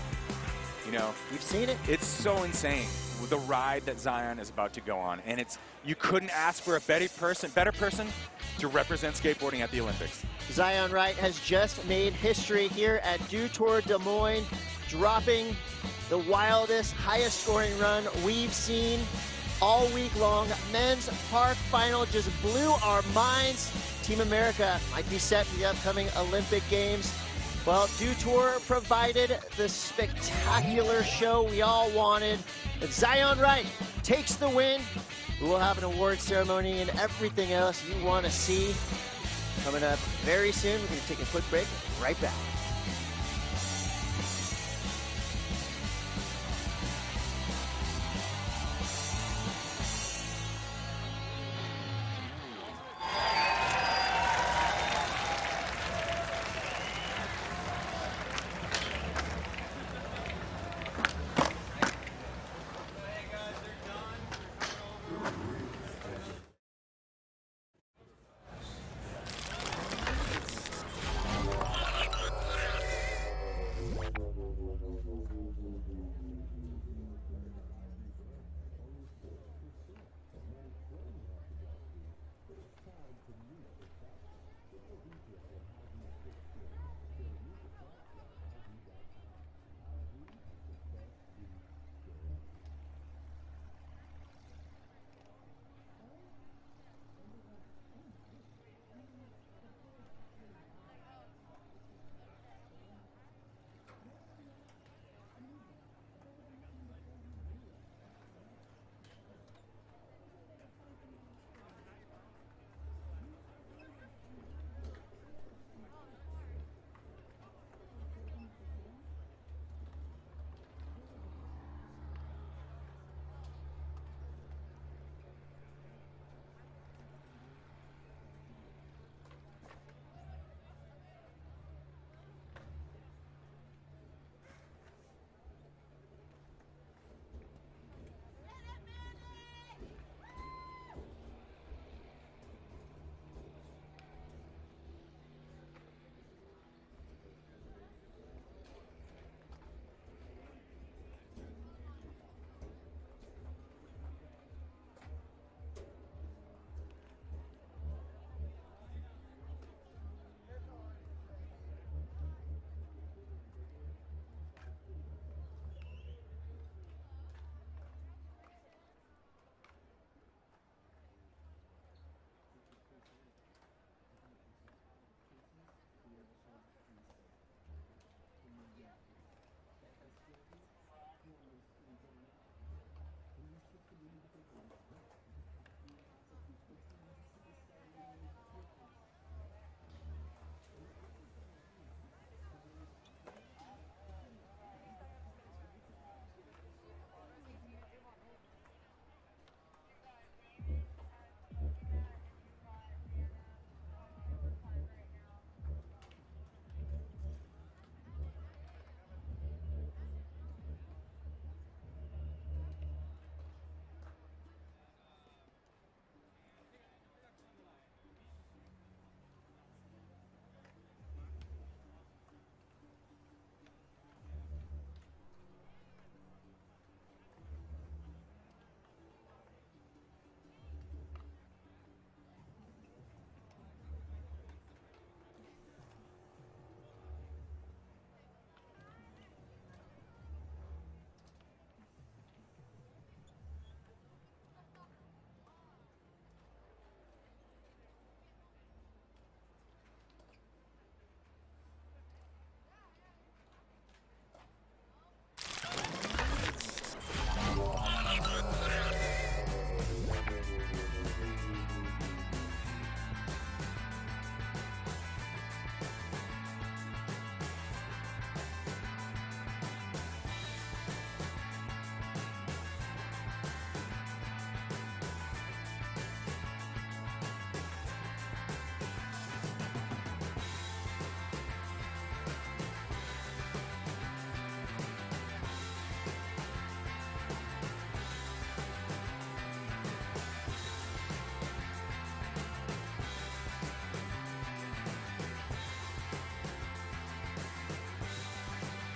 You know, we've seen it. It's so insane, the ride that Zion is about to go on, and you couldn't ask for a better person to represent skateboarding at the Olympics. Zion Wright has just made history here at Dew Tour Des Moines, dropping the wildest, highest scoring run we've seen all week long. Men's park final just blew our minds. Team America might be set for the upcoming Olympic Games. Well, Dew Tour provided the spectacular show we all wanted. But Zion Wright takes the win. We will have an award ceremony and everything else you want to see coming up very soon. We're going to take a quick break. Right back.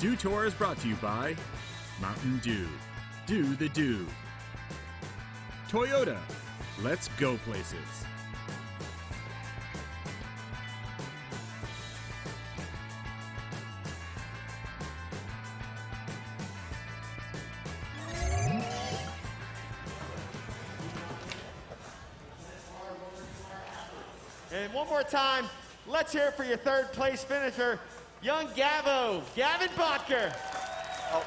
Dew Tour is brought to you by Mountain Dew. Do the Dew. Toyota. Let's go places. And one more time, let's hear it for your third place finisher. Young Gavo, Gavin Botker. Oh,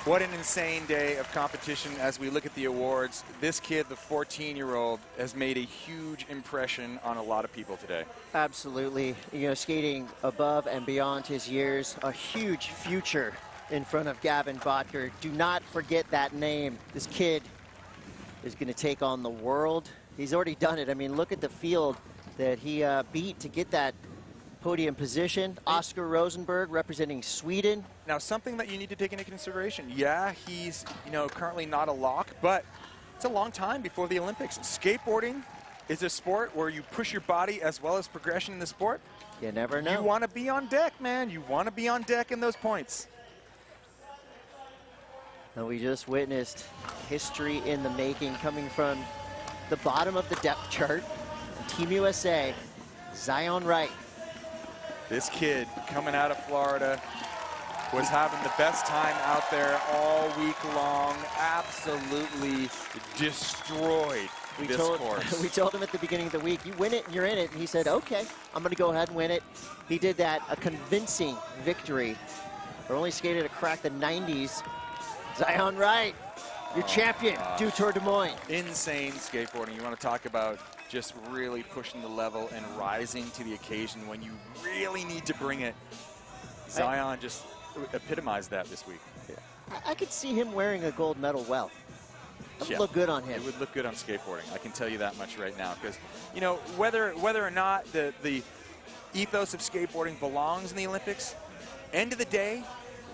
what an insane day of competition as we look at the awards. This kid, the 14-year-old, has made a huge impression on a lot of people today. Absolutely. You know, skating above and beyond his years, a huge future in front of Gavin Botker. Do not forget that name. This kid is going to take on the world. He's already done it. I mean, look at the field that he beat to get that podium position. Oscar Rosenberg representing Sweden. Now, something that you need to take into consideration. Yeah, he's, you know, currently not a lock, but it's a long time before the Olympics. Skateboarding is a sport where you push your body as well as progression in the sport. You never know. You want to be on deck, man. You want to be on deck in those points. And we just witnessed history in the making coming from the bottom of the depth chart. Team USA, Zion Wright. This kid coming out of Florida was having the best time out there all week long. Absolutely destroyed this course. We told him at the beginning of the week, you win it and you're in it. And he said, okay, I'm going to go ahead and win it. He did that, a convincing victory. We're only skated to crack the 90s. Zion Wright, your champion, Dew Tour Des Moines. Insane skateboarding. You want to talk about just really pushing the level and rising to the occasion when you really need to bring it. Zion just epitomized that this week. Yeah. I could see him wearing a gold medal well. That would look good on him. It would look good on skateboarding. I can tell you that much right now. Because, you know, whether or not the ethos of skateboarding belongs in the Olympics, end of the day,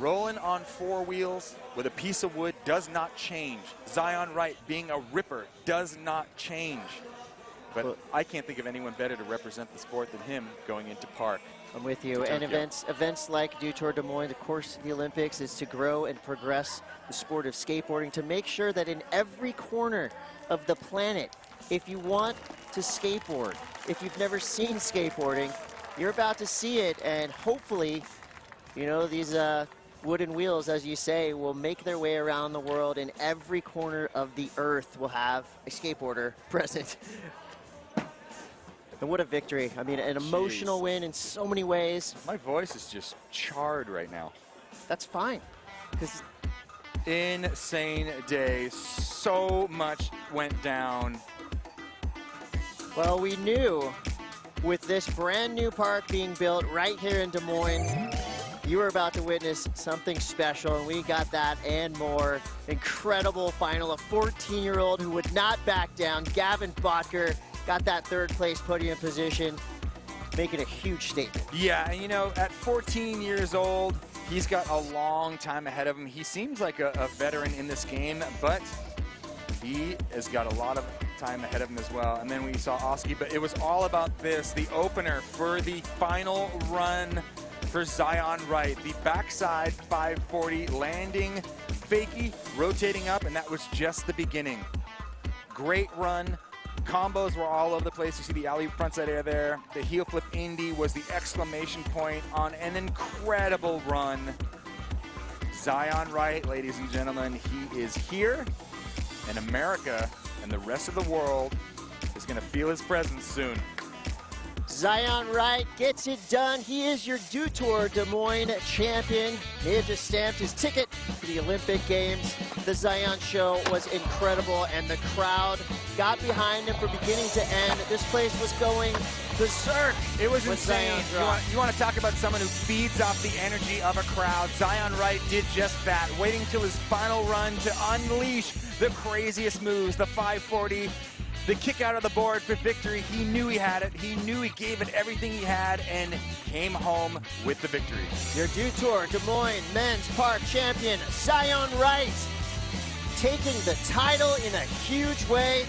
rolling on 4 wheels with a piece of wood does not change. Zion Wright being a ripper does not change. But I can't think of anyone better to represent the sport than him going into Park. I'm with you. And events like Dew Tour Des Moines, the course of the Olympics, is to grow and progress the sport of skateboarding, to make sure that in every corner of the planet, if you want to skateboard, if you've never seen skateboarding, you're about to see it. And hopefully, you know, these wooden wheels, as you say, will make their way around the world, and every corner of the earth will have a skateboarder present. And what a victory. I mean, an emotional win in so many ways. My voice is just charred right now. That's fine. Insane day. So much went down. Well, we knew with this brand new park being built right here in Des Moines, you were about to witness something special, and we got that and more. Incredible final. A 14-year-old who would not back down, Gavin Botker, got that 3rd place podium position, making a huge statement. Yeah, and you know, at 14 years old, he's got a long time ahead of him. He seems like a veteran in this game, but he has got a lot of time ahead of him as well. And then we saw Oski, but it was all about this, the opener for the final run for Zion Wright. The backside 540 landing, fakie, rotating up, and that was just the beginning. Great run. Combos were all over the place. You see the alley frontside air there. The heel flip Indy was the exclamation point on an incredible run. Zion Wright, ladies and gentlemen, he is here, and America and the rest of the world is going to feel his presence soon. Zion Wright gets it done. He is your Dew Tour Des Moines champion. He had just stamped his ticket to the Olympic Games. The Zion show was incredible, and the crowd got behind him from beginning to end. This place was going berserk. It was insane. You want to talk about someone who feeds off the energy of a crowd. Zion Wright did just that, waiting till his final run to unleash the craziest moves, the 540, the kick out of the board for victory. He knew he had it. He knew he gave it everything he had and came home with the victory. Your Dew Tour Des Moines Men's Park champion, Zion Wright, taking the title in a huge way.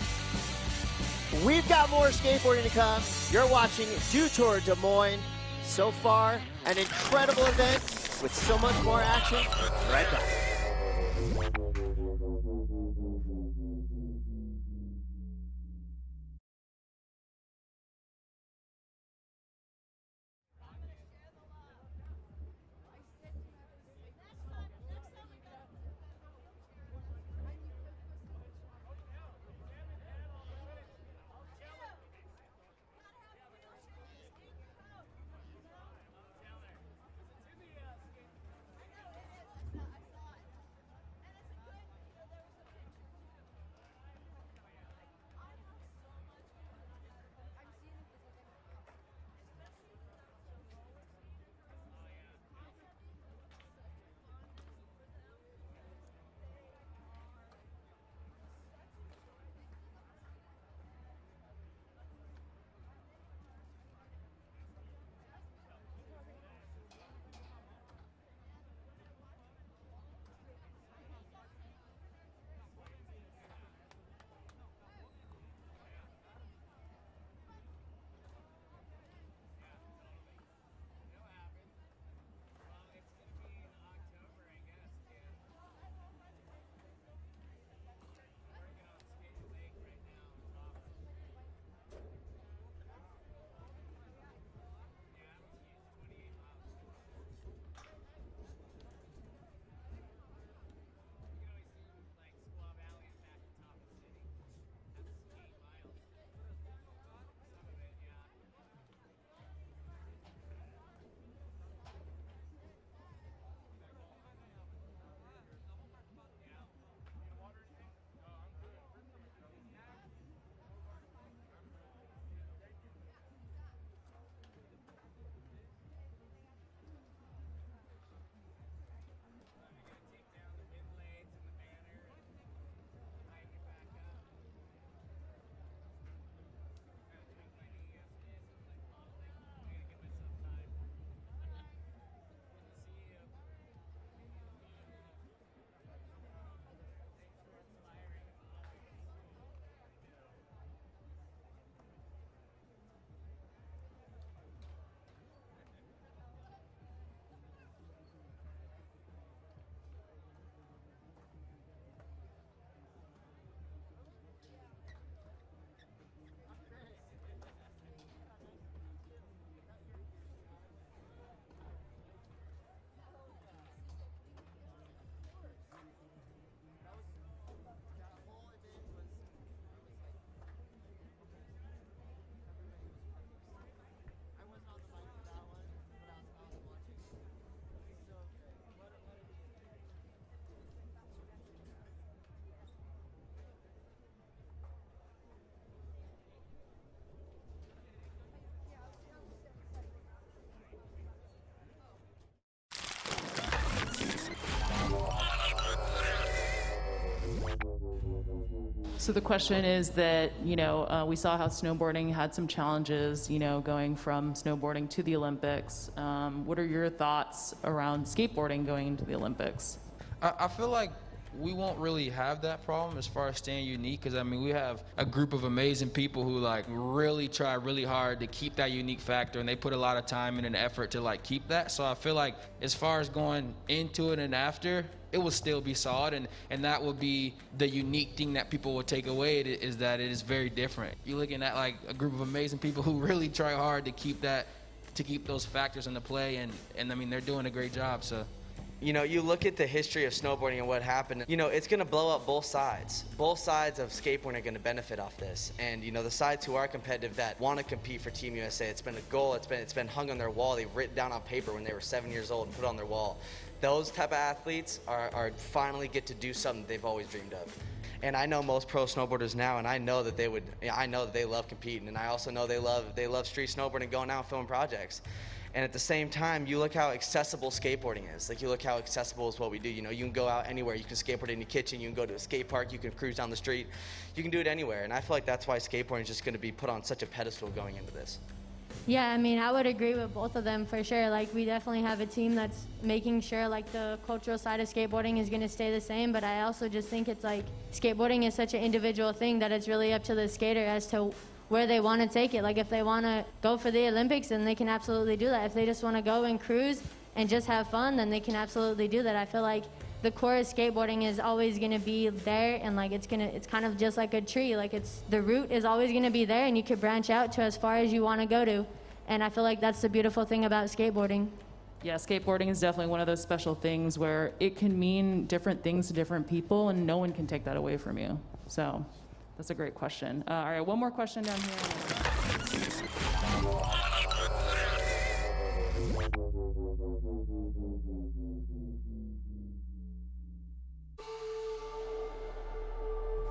We've got more skateboarding to come. You're watching Dew Tour Des Moines. So far, an incredible event with so much more action. Right back. So the question is that, we saw how snowboarding had some challenges, going from snowboarding to the Olympics. What are your thoughts around skateboarding going into the Olympics? I feel like we won't really have that problem as far as staying unique, because we have a group of amazing people who really try really hard to keep that unique factor, and they put a lot of time and an effort to keep that. So I feel like as far as going into it and after, it will still be solid, and that will be the unique thing that people will take away, is that it is very different. You're looking at a group of amazing people who really try hard to keep those factors into play, and they're doing a great job. So. You look at the history of snowboarding and what happened, it's going to blow up both sides. Both sides of skateboarding are going to benefit off this. And, the sides who are competitive, that want to compete for Team USA, it's been a goal, it's been hung on their wall. They've written down on paper when they were 7 years old and put it on their wall. Those type of athletes are finally get to do something they've always dreamed of. And I know most pro snowboarders now, and I know that they love competing, and I also know they love street snowboarding, going out and filming projects. And at the same time, you look how accessible skateboarding is. You look how accessible is what we do. You can go out anywhere. You can skateboard in your kitchen. You can go to a skate park. You can cruise down the street. You can do it anywhere. And I feel like that's why skateboarding is just going to be put on such a pedestal going into this. Yeah, I would agree with both of them for sure. We definitely have a team that's making sure the cultural side of skateboarding is going to stay the same, but I also just think it's skateboarding is such an individual thing that it's really up to the skater as to where they want to take it. If they want to go for the Olympics, then they can absolutely do that. If they just want to go and cruise and just have fun, then they can absolutely do that. I feel like the core of skateboarding is always going to be there, and it's kind of just like a tree. The root is always going to be there, and you could branch out to as far as you want to go to. And I feel like that's the beautiful thing about skateboarding. Yeah, skateboarding is definitely one of those special things where it can mean different things to different people, and no one can take that away from you. So that's a great question. All right, one more question down here.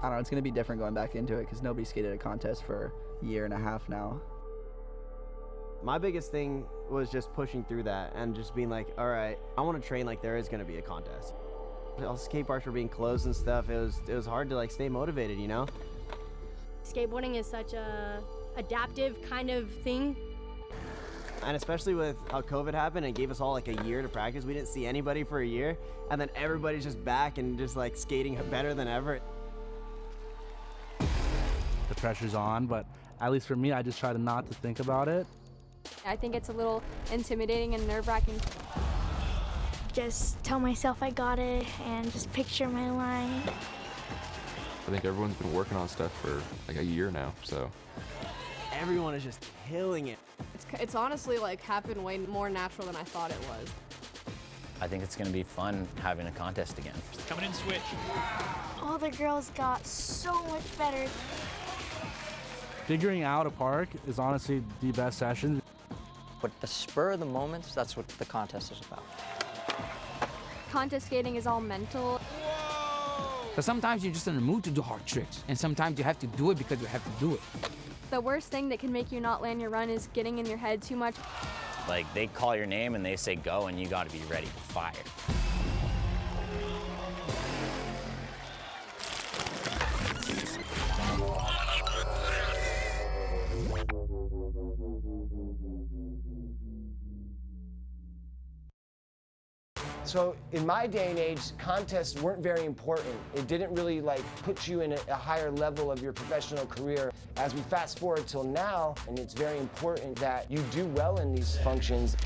I don't know, it's going to be different going back into it because nobody skated a contest for a year and a half now. My biggest thing was just pushing through that and just being like, all right, I want to train like there is going to be a contest. All skate parks were being closed and stuff. It was hard to stay motivated, Skateboarding is such a adaptive kind of thing. And especially with how COVID happened, it gave us all a year to practice. We didn't see anybody for a year, and then everybody's just back and just skating better than ever. The pressure's on, but at least for me, I just try to not to think about it. I think it's a little intimidating and nerve-wracking. Just tell myself I got it and just picture my line. I think everyone's been working on stuff for a year now, so. Everyone is just killing it. It's honestly happened way more natural than I thought it was. I think it's going to be fun having a contest again. Coming in switch. All the girls got so much better. Figuring out a park is honestly the best session. But the spur of the moments, that's what the contest is about. Contest skating is all mental. So sometimes you're just in the mood to do hard tricks, and sometimes you have to do it because you have to do it. The worst thing that can make you not land your run is getting in your head too much. They call your name and they say go, and you got to be ready to fire. So in my day and age, contests weren't very important. It didn't really put you in a higher level of your professional career. As we fast forward till now, and it's very important that you do well in these functions.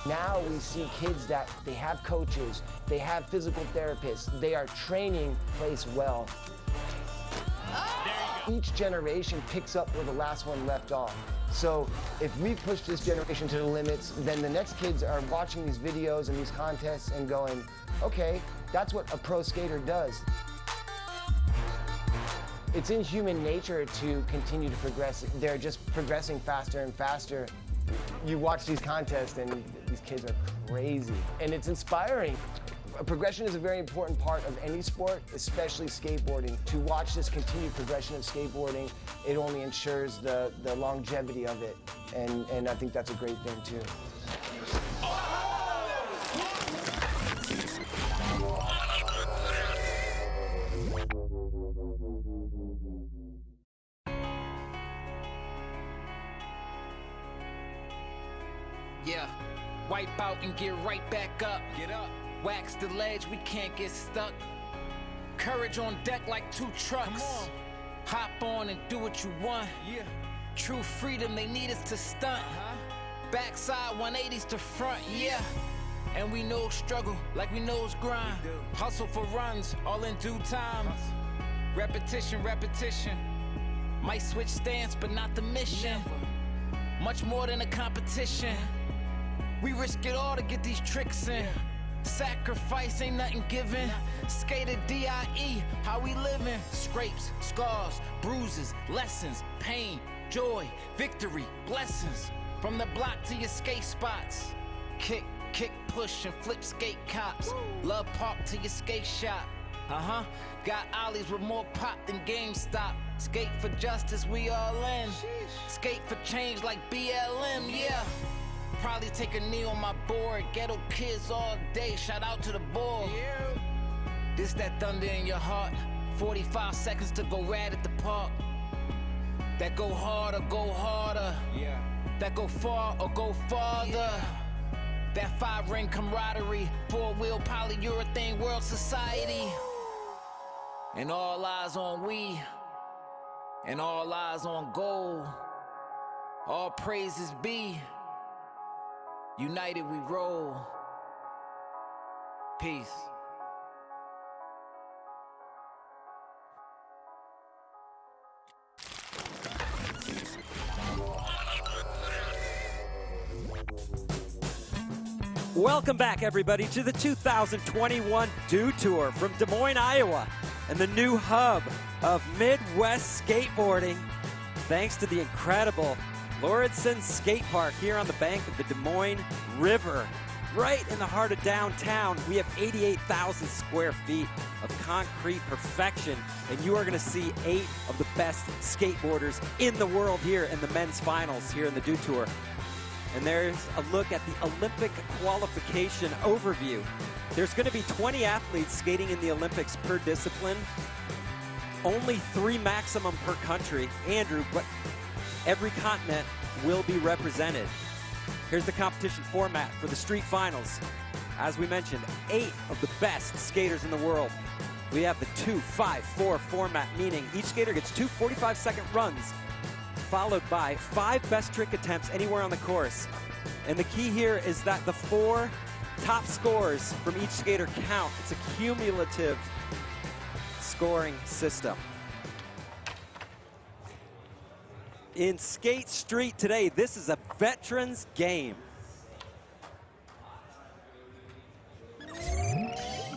Now we see kids that they have coaches, they have physical therapists, they are training place well. Each generation picks up where the last one left off. So if we push this generation to the limits, then the next kids are watching these videos and these contests and going, okay, that's what a pro skater does. It's in human nature to continue to progress. They're just progressing faster and faster. You watch these contests and these kids are crazy. And it's inspiring. Progression is a very important part of any sport, especially skateboarding. To watch this continued progression of skateboarding, it only ensures the longevity of it. And I think that's a great thing too. Yeah. Wipe out and get right back up. Get up. Wax the ledge, we can't get stuck. Courage on deck like 2 trucks. Come on. Hop on and do what you want. Yeah. True freedom, they need us to stunt. Backside 180s to front, yeah. And we know struggle like we know it's grind. Hustle for runs, all in due time. Repetition, repetition. Might switch stance, but not the mission. Much more than a competition. We risk it all to get these tricks in. Sacrifice ain't nothing given. Skater D.I.E. how we living. Scrapes, scars, bruises, lessons, pain, joy, victory, blessings. From the block to your skate spots. Kick, kick, push, and flip skate cops. Love park to your skate shop. Got ollies with more pop than GameStop. Skate for justice, we all in. Skate for change like BLM, yeah. Probably take a knee on my board. Ghetto kids all day, shout out to the board. This that thunder in your heart. 45 seconds to go rad at the park. That go hard or go harder. Yeah. That go far or go farther. Yeah. That 5-ring camaraderie. 4-wheel polyurethane world society. And all eyes on we. And all eyes on gold. All praises be. United we roll. Peace. Welcome back, everybody, to the 2021 Dew Tour from Des Moines, Iowa, and the new hub of Midwest skateboarding, thanks to the incredible Lauridsen Skate Park here on the bank of the Des Moines River. Right in the heart of downtown, we have 88,000 square feet of concrete perfection, and you are going to see 8 of the best skateboarders in the world here in the men's finals here in the Dew Tour. And there's a look at the Olympic qualification overview. There's going to be 20 athletes skating in the Olympics per discipline. Only 3 maximum per country, Andrew, but every continent will be represented. Here's the competition format for the street finals. As we mentioned, 8 of the best skaters in the world. We have the 2-5-4 format, meaning each skater gets 2 45-second runs, followed by 5 best trick attempts anywhere on the course. And the key here is that the 4 top scores from each skater count. It's a cumulative scoring system. In Skate Street today, this is a veteran's game.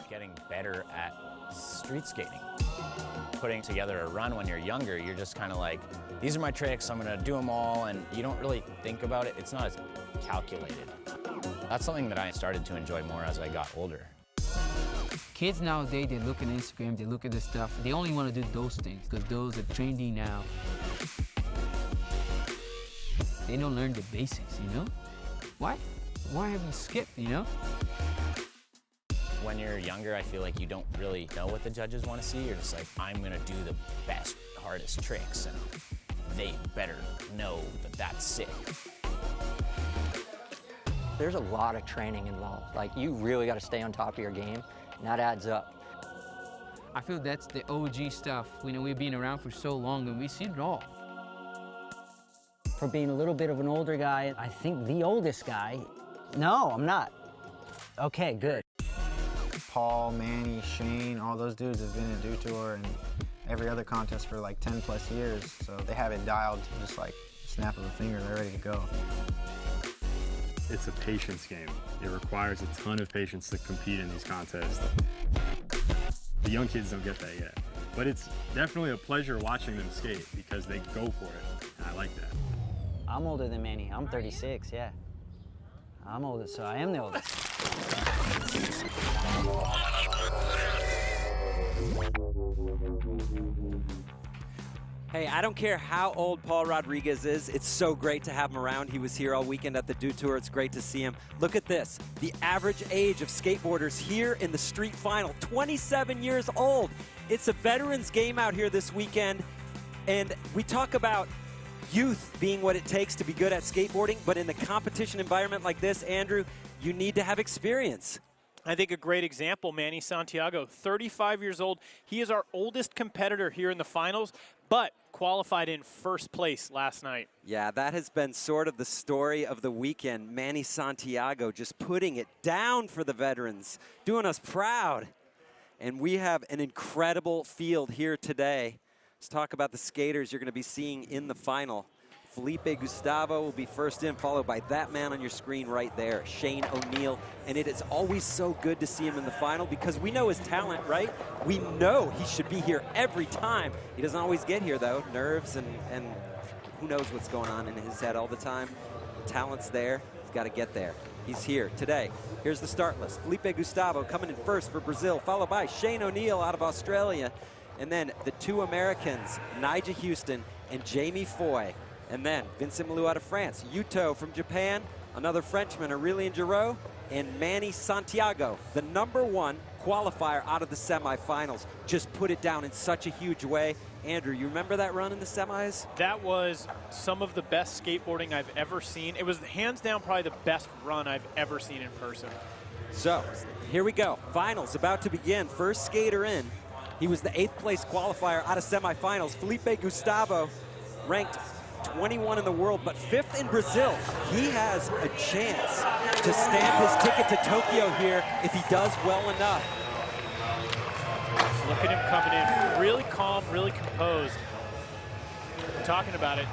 Getting better at street skating. Putting together a run when you're younger, you're just kind of like, these are my tricks, I'm gonna do them all, and you don't really think about it. It's not as calculated. That's something that I started to enjoy more as I got older. Kids nowadays, they look at Instagram, they look at this stuff, they only want to do those things because those are trendy now. They don't learn the basics, you know? Why have you skipped, you know? When you're younger, I feel like you don't really know what the judges want to see. You're just like, I'm gonna do the best, hardest tricks, and they better know that that's sick. There's a lot of training involved. Like, you really got to stay on top of your game, and that adds up. I feel that's the OG stuff. You know, we've been around for so long, and we see it all. For being a little bit of an older guy, I think the oldest guy. No, I'm not. Okay, good. Paul, Manny, Shane, all those dudes have been in Dew Tour and every other contest for like 10 plus years, so they have it dialed to just like snap of a finger, they're ready to go. It's a patience game. It requires a ton of patience to compete in these contests. The young kids don't get that yet, but it's definitely a pleasure watching them skate because they go for it, and I like that. I'm older than Manny. I'm 36, yeah. I'm older, so I am the oldest. Hey, I don't care how old Paul Rodriguez is. It's so great to have him around. He was here all weekend at the Dew Tour. It's great to see him. Look at this. The average age of skateboarders here in the street final, 27 years old. It's a veterans game out here this weekend. And we talk about youth being what it takes to be good at skateboarding, but in the competition environment like this, Andrew, you need to have experience. I think a great example, Manny Santiago, 35 years old. He is our oldest competitor here in the finals, but qualified in first place last night. Yeah, that has been sort of the story of the weekend. Manny Santiago just putting it down for the veterans, doing us proud. And we have an incredible field here today. Let's talk about the skaters you're going to be seeing in the final. Felipe Gustavo will be first in, followed by that man on your screen right there, Shane O'Neill. And it is always so good to see him in the final because we know his talent, right? We know he should be here every time. He doesn't always get here, though. Nerves and who knows what's going on in his head all the time. Talent's there. He's got to get there. He's here today. Here's the start list. Felipe Gustavo coming in first for Brazil, followed by Shane O'Neill out of Australia. And then the two Americans, Nigel Houston and Jamie Foy. And then Vincent Malou out of France, Yuto from Japan, another Frenchman, Aurelien Giraud, and Manny Santiago, the #1 qualifier out of the semifinals. Just put it down in such a huge way. Andrew, you remember that run in the semis? That was some of the best skateboarding I've ever seen. It was hands down probably the best run I've ever seen in person. So here we go. Finals about to begin. First skater in. He was the 8th place qualifier out of semifinals. Felipe Gustavo, ranked 21 in the world, but 5th in Brazil. He has a chance to stamp his ticket to Tokyo here if he does well enough. Look at him coming in, really calm, really composed. We're talking about it.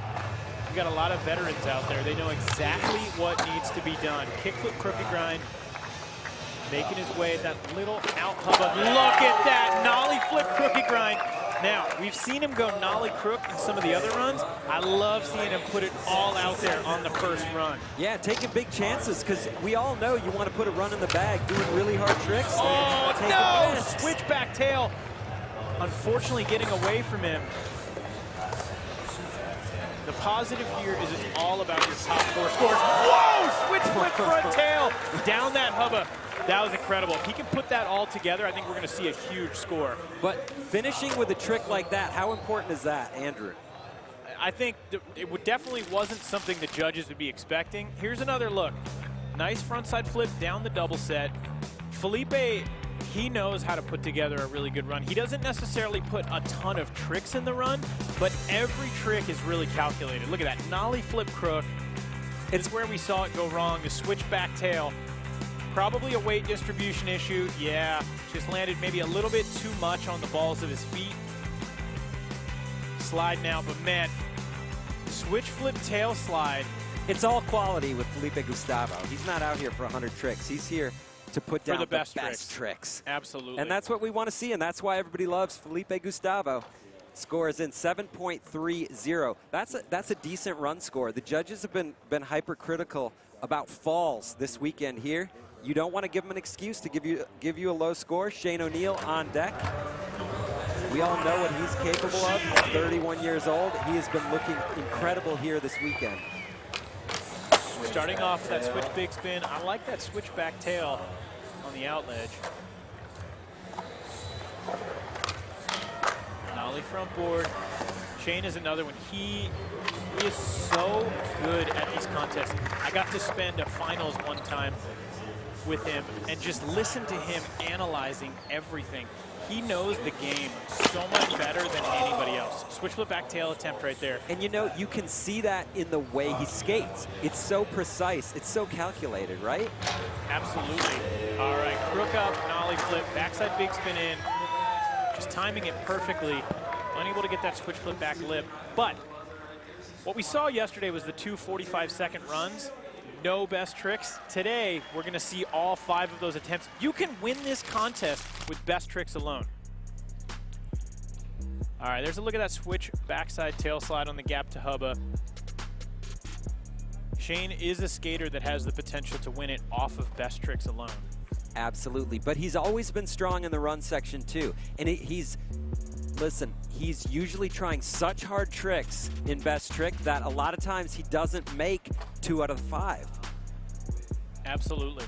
We've got a lot of veterans out there. They know exactly what needs to be done. Kickflip crooked grind, making his way at that little out hubba. Look at that nollie flip crooked grind. Now, we've seen him go nollie crook in some of the other runs. I love seeing him put it all out there on the first run. Yeah, taking big chances, because we all know you want to put a run in the bag, doing really hard tricks. Oh, no! Switchback tail. Unfortunately, getting away from him. The positive here is it's all about your top 4 scores. Whoa! Switch flip front tail. Down that hubba. That was incredible. If he can put that all together, I think we're going to see a huge score. But finishing with a trick like that, how important is that, Andrew? I think it definitely wasn't something the judges would be expecting. Here's another look. Nice frontside flip down the double set. Felipe, he knows how to put together a really good run. He doesn't necessarily put a ton of tricks in the run, but every trick is really calculated. Look at that, nollie flip crook. It's where we saw it go wrong, the switchback tail. Probably a weight distribution issue. Yeah, just landed maybe a little bit too much on the balls of his feet. Slide now, but man, switch flip tail slide. It's all quality with Felipe Gustavo. He's not out here for 100 tricks. He's here to put down the best tricks. Absolutely. And that's what we want to see, and that's why everybody loves Felipe Gustavo. Scores in 7.30. That's a decent run score. The judges have been hypercritical about falls this weekend here. You don't want to give him an excuse to give you a low score. Shane O'Neill on deck. We all know what he's capable of. He's 31 years old. He has been looking incredible here this weekend. Starting off that switch big spin. I like that switchback tail on the out ledge. Nollie front board. Shane is another one. He is so good at these contests. I got to spend a finals one time with him and just listen to him analyzing everything. He knows the game so much better than anybody else. Switch flip back tail attempt right there. And you know, you can see that in the way he skates. It's so precise. It's so calculated, right? Absolutely. All right, crook up, nollie flip, backside big spin in. Just timing it perfectly. Unable to get that switch flip back lip. But what we saw yesterday was the 2 45-second runs. No best tricks. Today, we're going to see all 5 of those attempts. You can win this contest with best tricks alone. All right, there's a look at that switch backside tail slide on the gap to hubba. Shane is a skater that has the potential to win it off of best tricks alone. Absolutely, but he's always been strong in the run section too. And listen, he's usually trying such hard tricks in best trick that a lot of times he doesn't make 2 out of 5. Absolutely.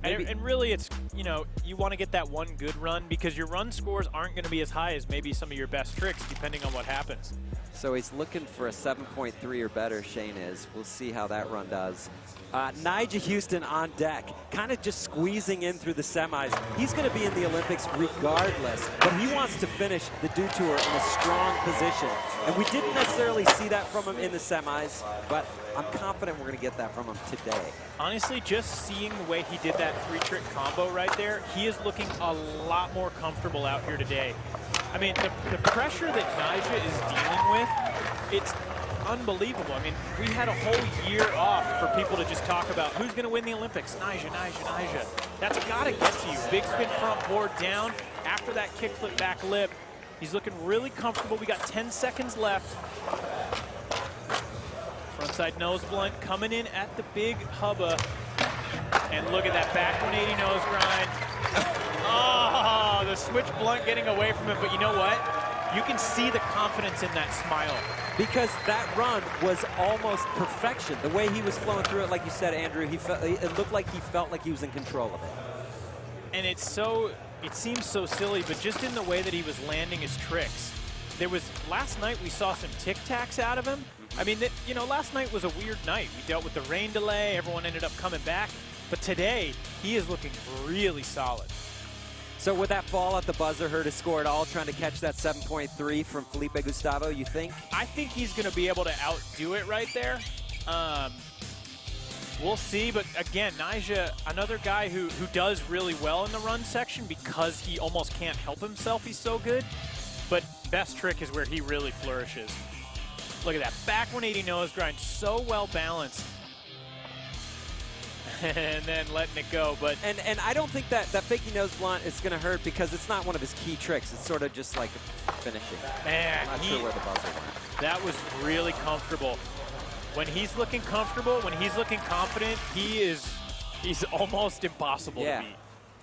And really, it's, you know, you want to get that one good run because your run scores aren't going to be as high as maybe some of your best tricks, depending on what happens. So he's looking for a 7.3 or better, Shane is. We'll see how that run does. Nigel Houston on deck, kind of just squeezing in through the semis. He's going to be in the Olympics regardless, but he wants to finish the Dew Tour in a strong position. And we didn't necessarily see that from him in the semis, but I'm confident we're going to get that from him today. Honestly, just seeing the way he did that 3-trick combo right there, he is looking a lot more comfortable out here today. I mean, the pressure that Nyjah is dealing with, it's unbelievable. I mean, we had a whole year off for people to just talk about who's going to win the Olympics. Nyjah, Nyjah, Nyjah. That's got to get to you. Big spin front board down. After that kickflip back lip, he's looking really comfortable. We got 10 seconds left. Frontside nose blunt coming in at the big hubba. And look at that back 180 nose grind. Oh, the switch blunt getting away from it, but you know what? You can see the confidence in that smile. Because that run was almost perfection. The way he was flowing through it, like you said, Andrew, it looked like he felt like he was in control of it. And it seems so silly, but just in the way that he was landing his tricks. Last night we saw some tic-tacs out of him. I mean, you know, last night was a weird night. We dealt with the rain delay, everyone ended up coming back. But today, he is looking really solid. So would that fall at the buzzer hurt his score at all, trying to catch that 7.3 from Felipe Gustavo, you think? I think he's going to be able to outdo it right there. We'll see, but again, Nyjah, another guy who does really well in the run section because he almost can't help himself. He's so good. But best trick is where he really flourishes. Look at that, back 180 nose grind, so well balanced. And then letting it go, but and I don't think that fakie nose blunt is going to hurt because it's not one of his key tricks. It's sort of just like finishing. Man, I'm not sure where the buzzer went. That was really comfortable. When he's looking comfortable, when he's looking confident, he's almost impossible to beat.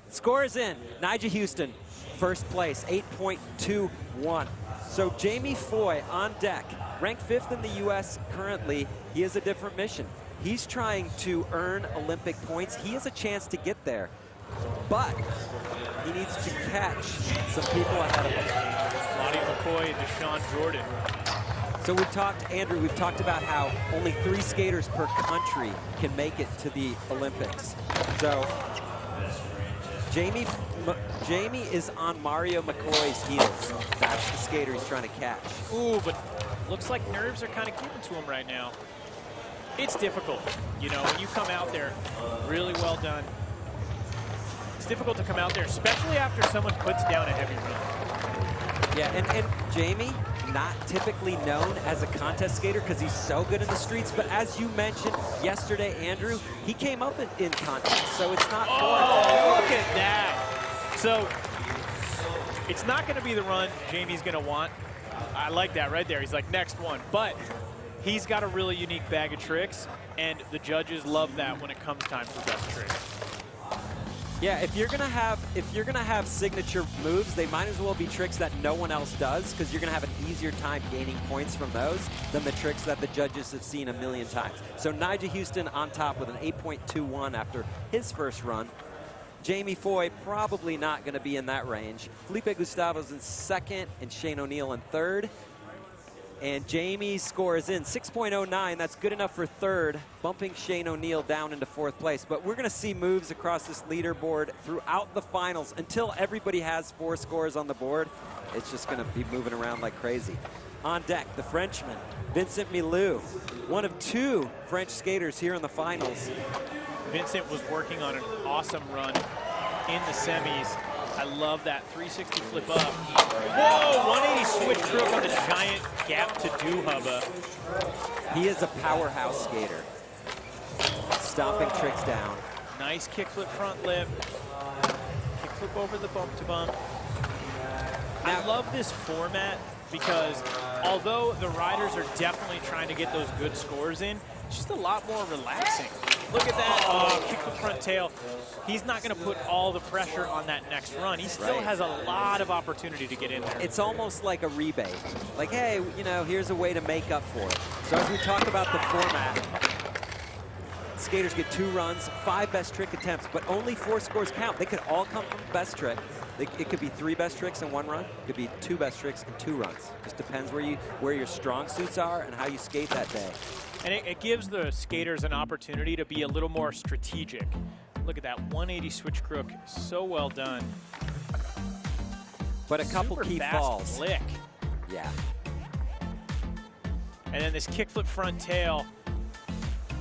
Score is in. Nyjah Houston, first place, 8.21. So Jamie Foy on deck, ranked 5th in the U.S. currently. He has a different mission. He's trying to earn Olympic points. He has a chance to get there, but he needs to catch some people ahead of him. Lonnie McCoy and Deshaun Jordan. So Andrew, we've talked about how only 3 skaters per country can make it to the Olympics. So Jamie is on Mario McCoy's heels. That's the skater he's trying to catch. Ooh, but looks like nerves are kind of getting to him right now. It's difficult, you know, when you come out there, really well done. It's difficult to come out there, especially after someone puts down a heavy run. Yeah, and Jamie, not typically known as a contest skater because he's so good in the streets, but as you mentioned yesterday, Andrew, he came up in contests, so it's not look at that. So it's not going to be the run Jamie's going to want. I like that right there. He's like, next one. But he's got a really unique bag of tricks, and the judges love that when it comes time for best tricks. Yeah, if you're gonna have signature moves, they might as well be tricks that no one else does, because you're gonna have an easier time gaining points from those than the tricks that the judges have seen a million times. So Nyjah Houston on top with an 8.21 after his first run. Jamie Foy probably not gonna be in that range. Felipe Gustavo's in second, and Shane O'Neill in third. And Jamie's score is in 6.09. That's good enough for third, bumping Shane O'Neill down into 4th place. But we're going to see moves across this leaderboard throughout the finals until everybody has 4 scores on the board. It's just going to be moving around like crazy. On deck, the Frenchman, Vincent Milou, one of 2 French skaters here in the finals. Vincent was working on an awesome run in the semis. I love that 360 flip up. Whoa, 180 switch stroke on the giant gap to do hubba. He is a powerhouse skater. Stomping tricks down. Nice kickflip front lip. Kickflip over the bump to bump. I love this format because although the riders are definitely trying to get those good scores in, it's just a lot more relaxing. Look at that, kickflip front tail. He's not going to put all the pressure on that next run. He still has a lot of opportunity to get in there. It's almost like a rebate. Like, hey, you know, here's a way to make up for it. So as we talk about the format, skaters get 2 runs, 5 best trick attempts, but only 4 scores count. They could all come from best trick. It could be 3 best tricks in 1 run. It could be 2 best tricks and 2 runs. Just depends where your strong suits are and how you skate that day. And it gives the skaters an opportunity to be a little more strategic. Look at that 180 switch crook, so well done. But a couple Super key fast falls. Flick. Yeah. And then this kickflip front tail.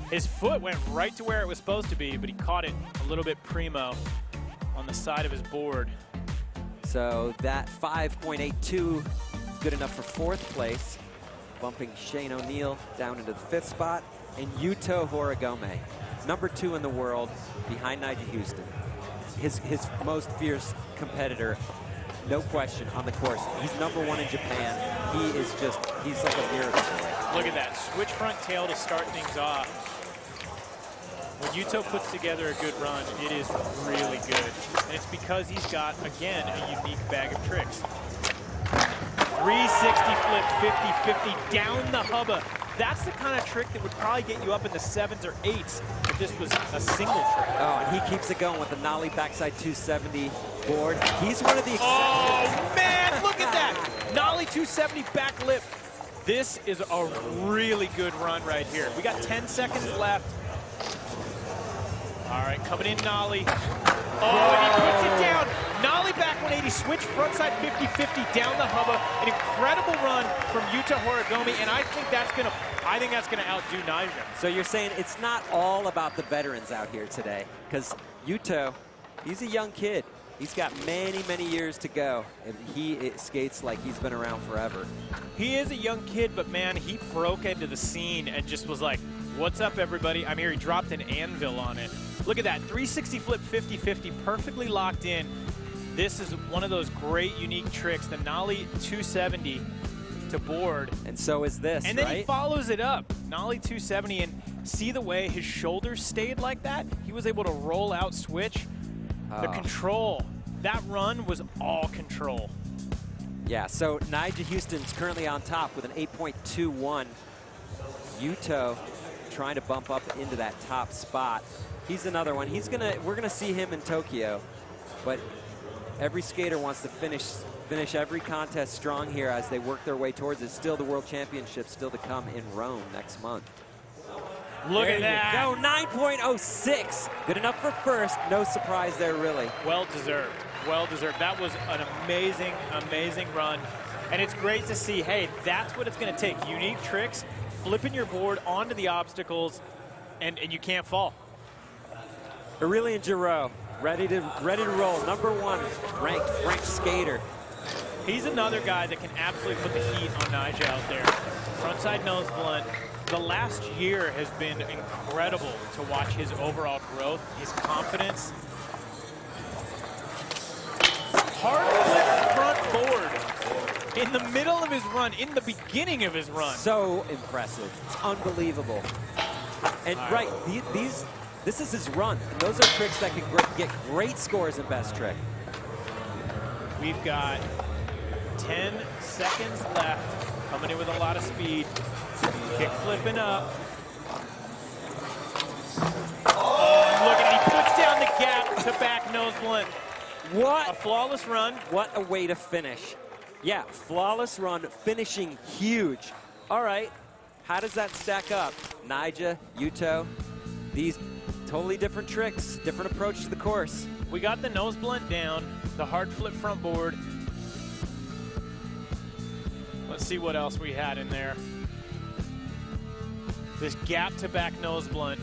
His foot went right to where it was supposed to be, but he caught it a little bit primo on the side of his board. So that 5.82 is good enough for 4th place, bumping Shane O'Neill down into the 5th spot, and Yuto Horigome, number 2 in the world, behind Nigel Houston. His most fierce competitor, no question, on the course. He's number 1 in Japan. He's like a miracle boy. Look at that, switch front tail to start things off. When Yuto puts together a good run, it is really good. And it's because he's got, again, a unique bag of tricks. 360 flip, 50-50, down the hubba. That's the kind of trick that would probably get you up in the 7s or 8s if this was a single trick. Oh, and he keeps it going with the nollie backside 270 board. He's one of the exceptions. Oh, man, look at that. Nollie 270 back lip. This is a really good run right here. We got 10 seconds left. All right, coming in nollie. Oh, and he puts it down. Nollie back 180, switch frontside 50-50 down the hubba. An incredible run from Yuto Horigome, and I think that's gonna outdo Nigel. So you're saying it's not all about the veterans out here today, because Yuto, he's a young kid. He's got many, many years to go, and he skates like he's been around forever. He is a young kid, but man, he broke into the scene and just was like, what's up, everybody? I'm here. He dropped an anvil on it. Look at that, 360 flip 50-50, perfectly locked in. This is one of those great unique tricks, the nollie 270 to board. And so is this, And then right? he follows it up, nollie 270, and see the way his shoulders stayed like that? He was able to roll out switch. The control, that run was all control. Yeah, so Nigel Houston's currently on top with an 8.21. Yuto trying to bump up into that top spot. He's another one. We're gonna see him in Tokyo, but every skater wants to finish every contest strong here as they work their way towards it. Still the World Championship still to come in Rome next month. Look there at that. Go, 9.06. Good enough for first. No surprise there, really. Well deserved. Well deserved. That was an amazing, amazing run. And it's great to see, hey, that's what it's going to take. Unique tricks, flipping your board onto the obstacles, and you can't fall. Aurelien Giroux, ready to roll. Number 1 ranked French skater. He's another guy that can absolutely put the heat on Nigel out there. Frontside nose blunt. The last year has been incredible to watch his overall growth, his confidence. Hard flip front board in the middle of his run, in the beginning of his run. So impressive. It's unbelievable. And right, this is his run. And those are tricks that can get great scores in best trick. We've got 10 seconds left. Coming in with a lot of speed. Kick flipping up. Oh, look at it. He puts down the gap to back nose blunt. What? A flawless run. What a way to finish. Yeah, flawless run, finishing huge. All right, how does that stack up? Nigel, Yuto, these totally different tricks, different approach to the course. We got the nose blunt down, the hard flip front board. Let's see what else we had in there. This gap to back nose blunt.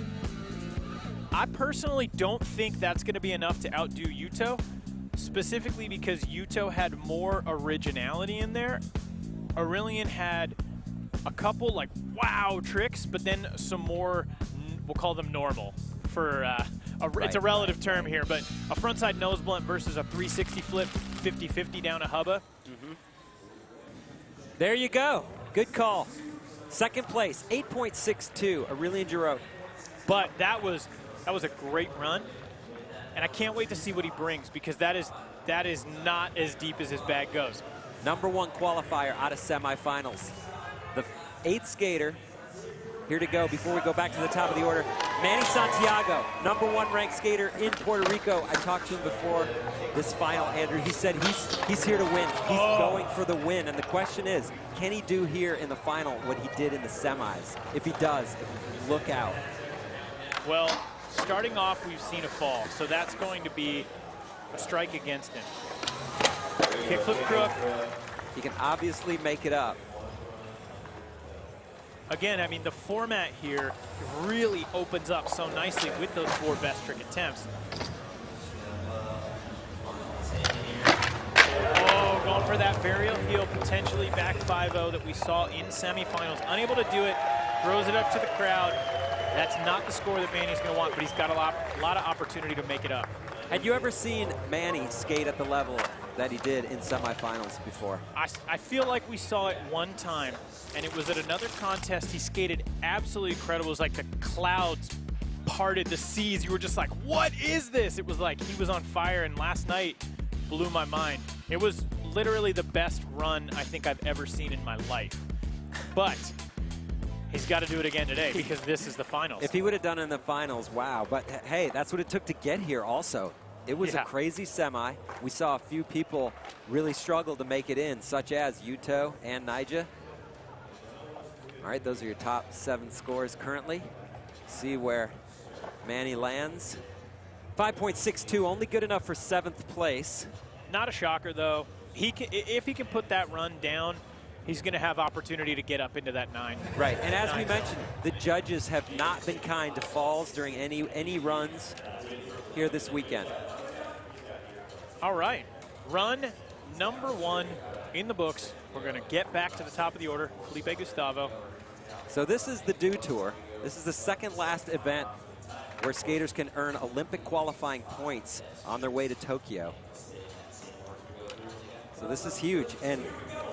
I personally don't think that's going to be enough to outdo Yuto, specifically because Yuto had more originality in there. Aurelien had a couple like wow tricks, but then some more, we'll call them normal. It's a relative term here, but a frontside nose blunt versus a 360 flip 50-50 down a hubba. There you go. Good call. Second place, 8.62, Aurelien Giroux. But that was a great run, and I can't wait to see what he brings, because that is not as deep as his bag goes. Number 1 qualifier out of semifinals. The 8th skater here to go before we go back to the top of the order. Manny Santiago, #1 ranked skater in Puerto Rico. I talked to him before this final, Andrew. He said he's here to win. He's going for the win. And the question is, can he do here in the final what he did in the semis? If he does, look out. Well, starting off, we've seen a fall, so that's going to be a strike against him. Kickflip crook. He can obviously make it up. Again, I mean, the format here really opens up so nicely with those 4 best trick attempts. Oh, going for that varial heel, potentially back 5-0 that we saw in semifinals. Unable to do it, throws it up to the crowd. That's not the score that Manny's going to want, but he's got a lot of opportunity to make it up. Had you ever seen Manny skate at the level that he did in semifinals before? I feel like we saw it one time, and it was at another contest. He skated absolutely incredible. It was like the clouds parted, the seas. You were just like, what is this? It was like he was on fire, and last night blew my mind. It was literally the best run I think I've ever seen in my life. But he's got to do it again today because this is the finals. If he would have done it in the finals, wow. But hey, that's what it took to get here also. It was a crazy semi. We saw a few people really struggle to make it in, such as Yuto and Nyjah. All right, those are your top 7 scores currently. See where Manny lands. 5.62, only good enough for 7th place. Not a shocker, though. If he can put that run down, he's going to have opportunity to get up into that 9. Right, and as we mentioned, the judges have not been kind to falls during any runs here this weekend. All right, run #1 in the books. We're going to get back to the top of the order. Felipe Gustavo. So this is the Dew Tour. This is the second last event where skaters can earn Olympic qualifying points on their way to Tokyo. So this is huge, and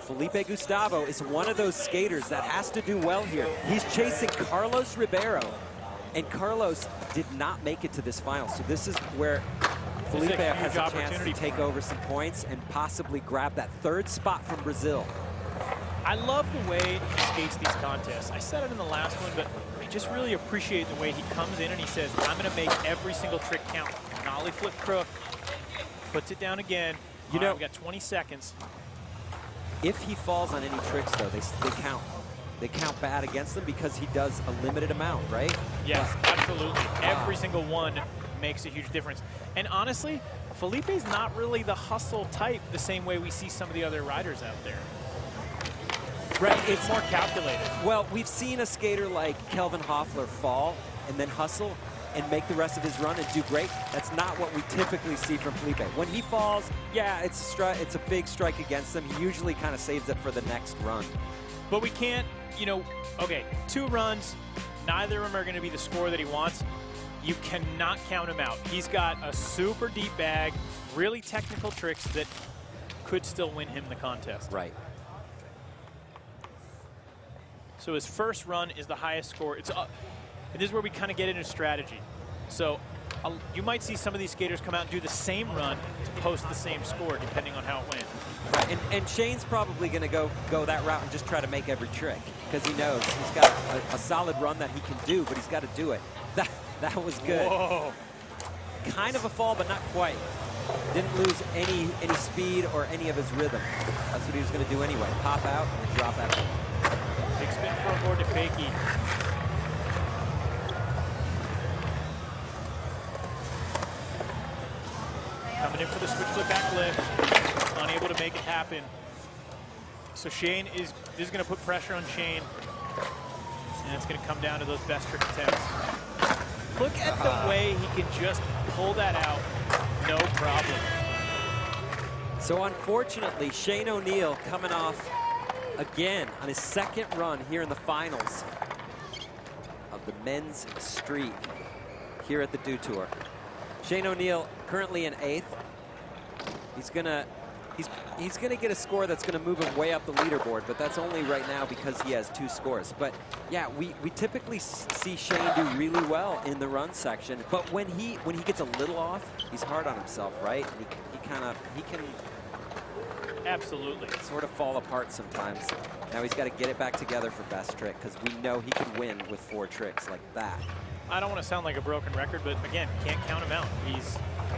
Felipe Gustavo is one of those skaters that has to do well here. He's chasing Carlos Ribeiro, and Carlos did not make it to this final. So this is where Felipe has a chance to take over some points and possibly grab that 3rd spot from Brazil. I love the way he skates these contests. I said it in the last one, but I just really appreciate the way he comes in and he says, I'm going to make every single trick count. Nollie flip crook, puts it down again. You know, we got 20 seconds. If he falls on any tricks, though, they count. They count bad against him because he does a limited amount, right? Yes, absolutely. Every single one makes a huge difference. And honestly, Felipe's not really the hustle type the same way we see some of the other riders out there. Right, it's more calculated. Well, we've seen a skater like Kelvin Hoffler fall and then hustle and make the rest of his run and do great. That's not what we typically see from Felipe. When he falls, yeah, it's a big strike against him. He usually kind of saves it for the next run. But we can't, you know, okay, 2 runs, neither of them are going to be the score that he wants. You cannot count him out. He's got a super deep bag, really technical tricks that could still win him the contest. Right. So his first run is the highest score. This is where we kind of get into strategy. So you might see some of these skaters come out and do the same run to post the same score, depending on how it went. Right. And Shane's probably going to go that route and just try to make every trick because he knows he's got a solid run that he can do, but he's got to do it. That was good. Whoa. Kind of a fall, but not quite. Didn't lose any speed or any of his rhythm. That's what he was going to do anyway. Pop out and drop out. Big spin for a board to fakie. Coming in for the switch flip back lift. Unable to make it happen. So Shane is going to put pressure on Shane. And it's going to come down to those best trick attempts. Look at the way he can just pull that out. No problem. So unfortunately, Shane O'Neill coming off again on his 2nd run here in the finals of the men's street here at the Dew Tour. Shane O'Neill currently in 8th. He's gonna get a score that's gonna move him way up the leaderboard, but that's only right now because he has 2 scores. But yeah, we typically see Shane do really well in the run section, but when he Absolutely. Sort of fall apart sometimes. Now he's got to get it back together for best trick because we know he could win with 4 tricks like that. I don't want to sound like a broken record, but again, can't count him out.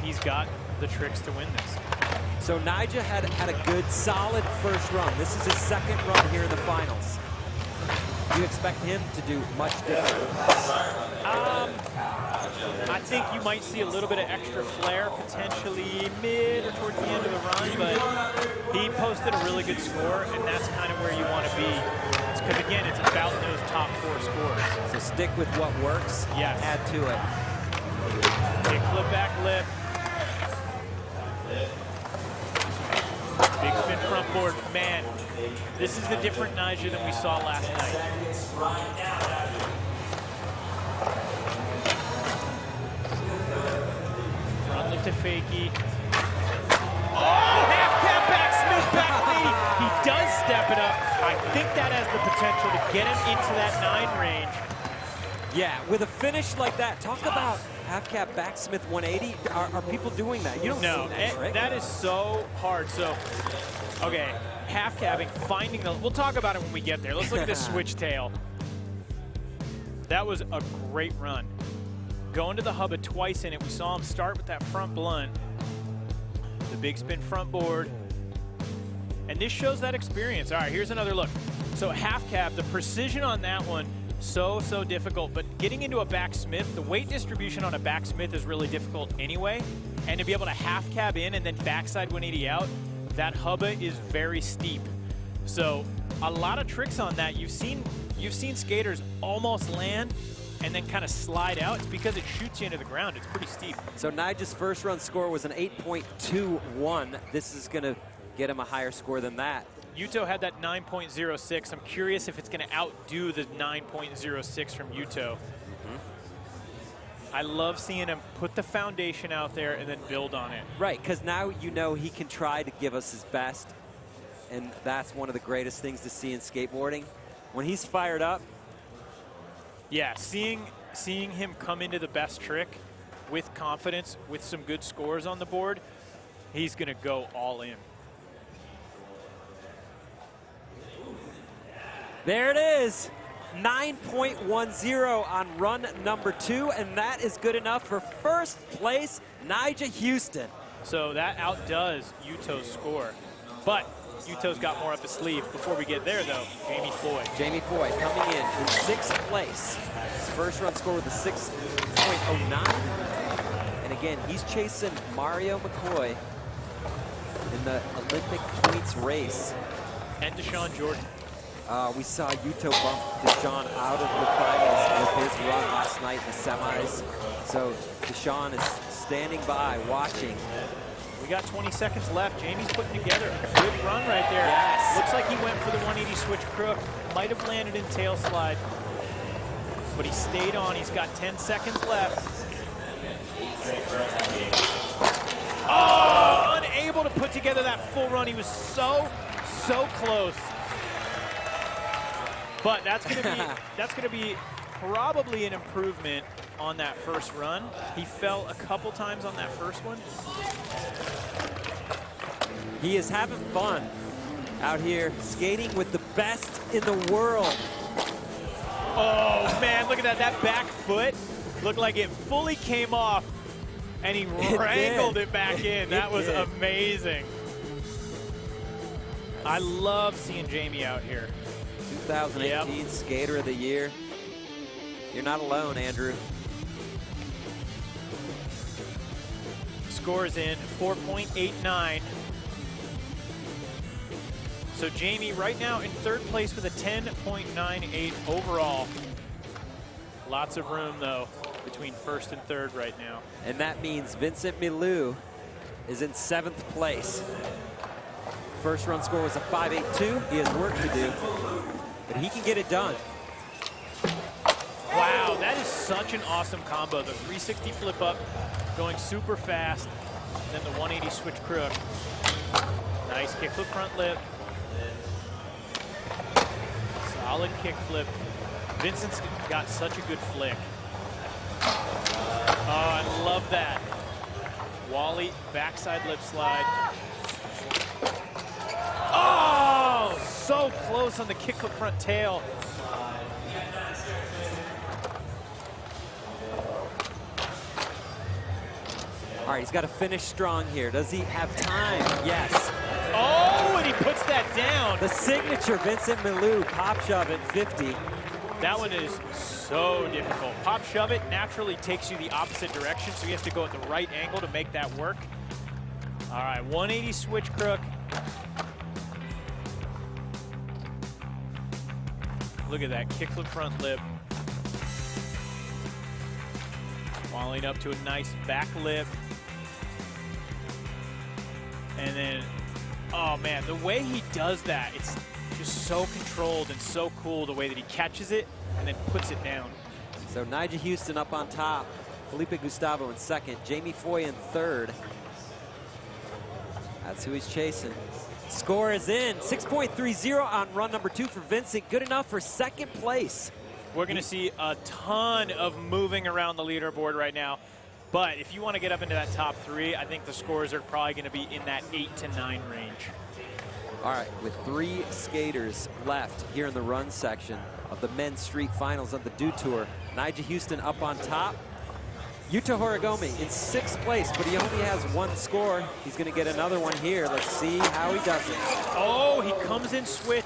He's got the tricks to win this. So Nyjah had a good, solid first run. This is his second run here in the finals. Do you expect him to do much different? I think you might see a little bit of extra flair potentially mid or towards the end of the run, but he posted a really good score, and that's kind of where you want to be. Because again, it's about those top 4 scores. So stick with what works. Yes. Add to it. Kick flip back lip. Big spin front board. Man, this is a different Nyjah than we saw last night. Front lip to fakie. Oh, half cap back, Smith back 180. He does step it up. I think that has the potential to get him into that 9 range. Yeah, with a finish like that, talk about half cap backsmith 180. Are people doing that? You don't see that trick. That is so hard. So, okay, half capping, finding the. We'll talk about it when we get there. Let's look at this switch tail. That was a great run. Going to the hubba twice in it. We saw him start with that front blunt, the big spin front board, and this shows that experience. All right, here's another look. So half cap, the precision on that one. So difficult, but getting into a backsmith, the weight distribution on a backsmith is really difficult anyway, and to be able to half cab in and then backside 180 out, that hubba is very steep. So a lot of tricks on that. You've seen skaters almost land and then kind of slide out. It's because it shoots you into the ground. It's pretty steep. So Nyjah's first run score was an 8.21. This is going to get him a higher score than that. Yuto had that 9.06. I'm curious if it's going to outdo the 9.06 from Yuto. I love seeing him put the foundation out there and then build on it. Right, because now you know he can try to give us his best, and that's one of the greatest things to see in skateboarding. When he's fired up. Yeah, seeing him come into the best trick with confidence, with some good scores on the board, he's going to go all in. There it is, 9.10 on run number 2, and that is good enough for first place, Nyjah Houston. So that outdoes Yuto's score, but Yuto's got more up his sleeve. Before we get there, though, Jamie Foy. Jamie Foy coming in 6th place. His first run score with a 6.09, and again, he's chasing Mario McCoy in the Olympic points race. And Deshaun Jordan. We saw Yuto bump Deshaun out of the finals with his run last night in the semis. So Deshaun is standing by, watching. We got 20 seconds left. Jamie's putting together a good run right there. Yes. Looks like he went for the 180 switch crook. Might have landed in tail slide, but he stayed on. He's got 10 seconds left. Oh, unable to put together that full run. He was so close. But that's gonna be probably an improvement on that first run. He fell a couple times on that first one. He is having fun out here skating with the best in the world. Oh man, look at that. That back foot looked like it fully came off and he wrangled it back in. That was amazing. I love seeing Jamie out here. 2018 Skater of the Year. You're not alone, Andrew. Score is in 4.89. So Jamie right now in 3rd place with a 10.98 overall. Lots of room though between 1st and 3rd right now. And that means Vincent Milou is in 7th place. First run score was a 5.82. He has work to do, but he can get it done. Wow, that is such an awesome combo. The 360 flip up going super fast, then the 180 switch crook. Nice kickflip front lip. Solid kickflip. Vincent's got such a good flick. Oh, I love that. Wally backside lip slide. so close on the kickflip front tail. All right, he's got to finish strong here. Does he have time? Yes. Oh, and he puts that down. The signature Vincent Milou pop shove at 50. That one is so difficult. Pop shove it naturally takes you the opposite direction, so you have to go at the right angle to make that work. All right, 180 switch crook. Look at that, kickflip front lip. Falling up to a nice back lip. And then, oh man, the way he does that, it's just so controlled and so cool the way that he catches it and then puts it down. So Nigel Houston up on top, Felipe Gustavo in second, Jamie Foy in third. That's who he's chasing. Score is in, 6.30 on run number 2 for Vincent. Good enough for second place. We're going to see a ton of moving around the leaderboard right now. But if you want to get up into that top 3, I think the scores are probably going to be in that 8 to 9 range. All right, with 3 skaters left here in the run section of the men's street finals of the Dew Tour, Nigel Houston up on top. Yuta Horigome in 6th place, but he only has 1 score. He's going to get another one here. Let's see how he does it. Oh, he comes in switch,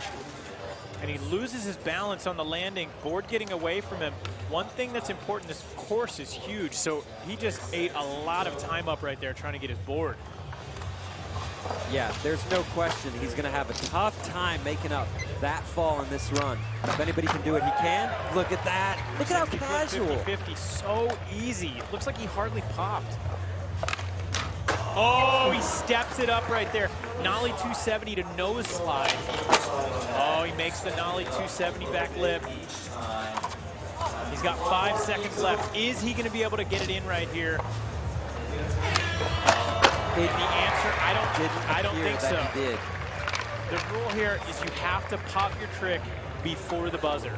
and he loses his balance on the landing. Board getting away from him. One thing that's important, this course is huge, so he just ate a lot of time up right there trying to get his board. Yeah, there's no question he's going to have a tough time making up that fall in this run. If anybody can do it, he can. Look at that. Look at how casual. 50-50, so easy. It looks like he hardly popped. Oh, he steps it up right there. Nollie 270 to nose slide. Oh, he makes the Nollie 270 back lip. He's got 5 seconds left. Is he going to be able to get it in right here? The answer, I don't think so. The rule here is you have to pop your trick before the buzzer.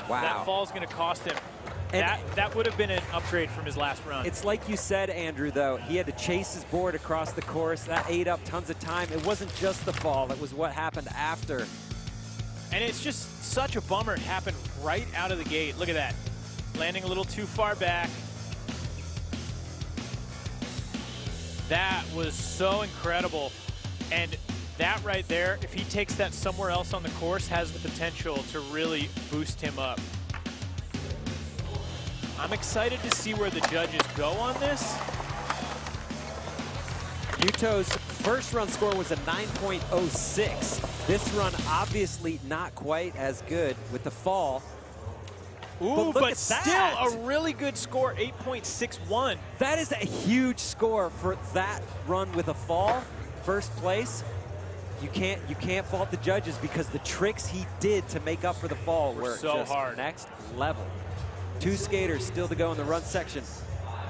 Wow. That fall's going to cost him. That would have been an upgrade from his last run. It's like you said, Andrew, though. He had to chase his board across the course. That ate up tons of time. It wasn't just the fall. It was what happened after. And it's just such a bummer it happened right out of the gate. Look at that. Landing a little too far back. That was so incredible. And that right there, if he takes that somewhere else on the course, has the potential to really boost him up. I'm excited to see where the judges go on this. Yuto's first run score was a 9.06. This run obviously not quite as good with the fall. Ooh, but still a really good score, 8.61. That is a huge score for that run with a fall. First place. You can't fault the judges because the tricks he did to make up for the fall were so just hard. Next level. 2 skaters still to go in the run section.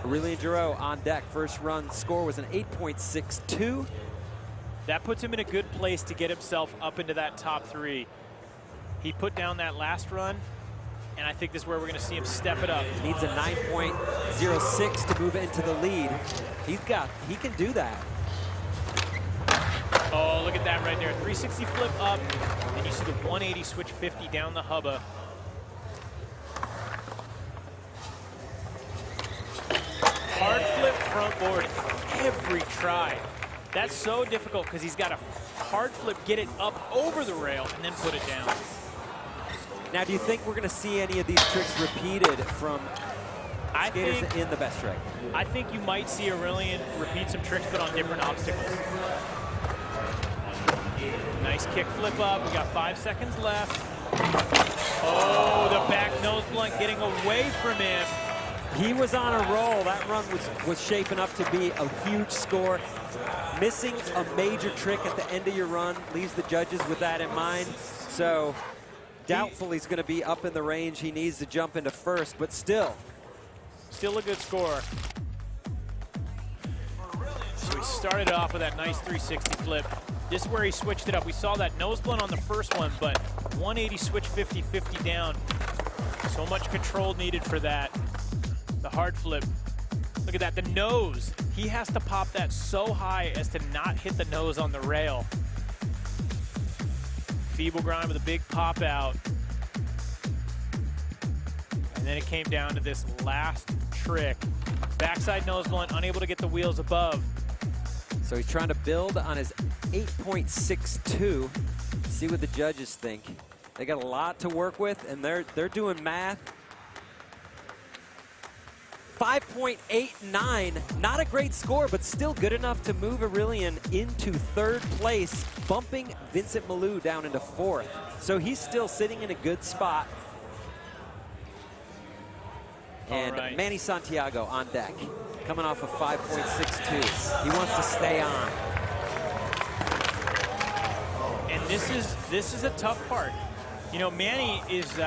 Aurelien Giroux on deck. First run score was an 8.62. That puts him in a good place to get himself up into that top 3. He put down that last run, and I think this is where we're going to see him step it up. Needs a 9.06 to move into the lead. He can do that. Oh, look at that right there. 360 flip up, and you see the 180 switch 50 down the hubba. Hard flip front board every try. That's so difficult because he's got to hard flip, get it up over the rail, and then put it down. Now, do you think we're going to see any of these tricks repeated from skaters in the best trick? I think you might see Aurelien repeat some tricks, but on different obstacles. Nice kick flip up. We got 5 seconds left. Oh, the back nose blunt getting away from him. He was on a roll. That run was shaping up to be a huge score. Missing a major trick at the end of your run leaves the judges with that in mind. So doubtful he's going to be up in the range. He needs to jump into first, but still a good score. So he started off with that nice 360 flip. This is where he switched it up. We saw that nose blunt on the first one, but 180 switch 50-50 down. So much control needed for that. The hard flip. Look at that, the nose. He has to pop that so high as to not hit the nose on the rail. feeble grind with a big pop out. And then it came down to this last trick. Backside nose blunt, unable to get the wheels above. So he's trying to build on his 8.62. See what the judges think. They got a lot to work with, and they're doing math. 5.89, not a great score, but still good enough to move Aurelian into third place, bumping Vincent Malou down into fourth. So he's still sitting in a good spot. And right. Manny Santiago on deck, coming off of 5.62. He wants to stay on. And this is a tough part. You know, Manny is,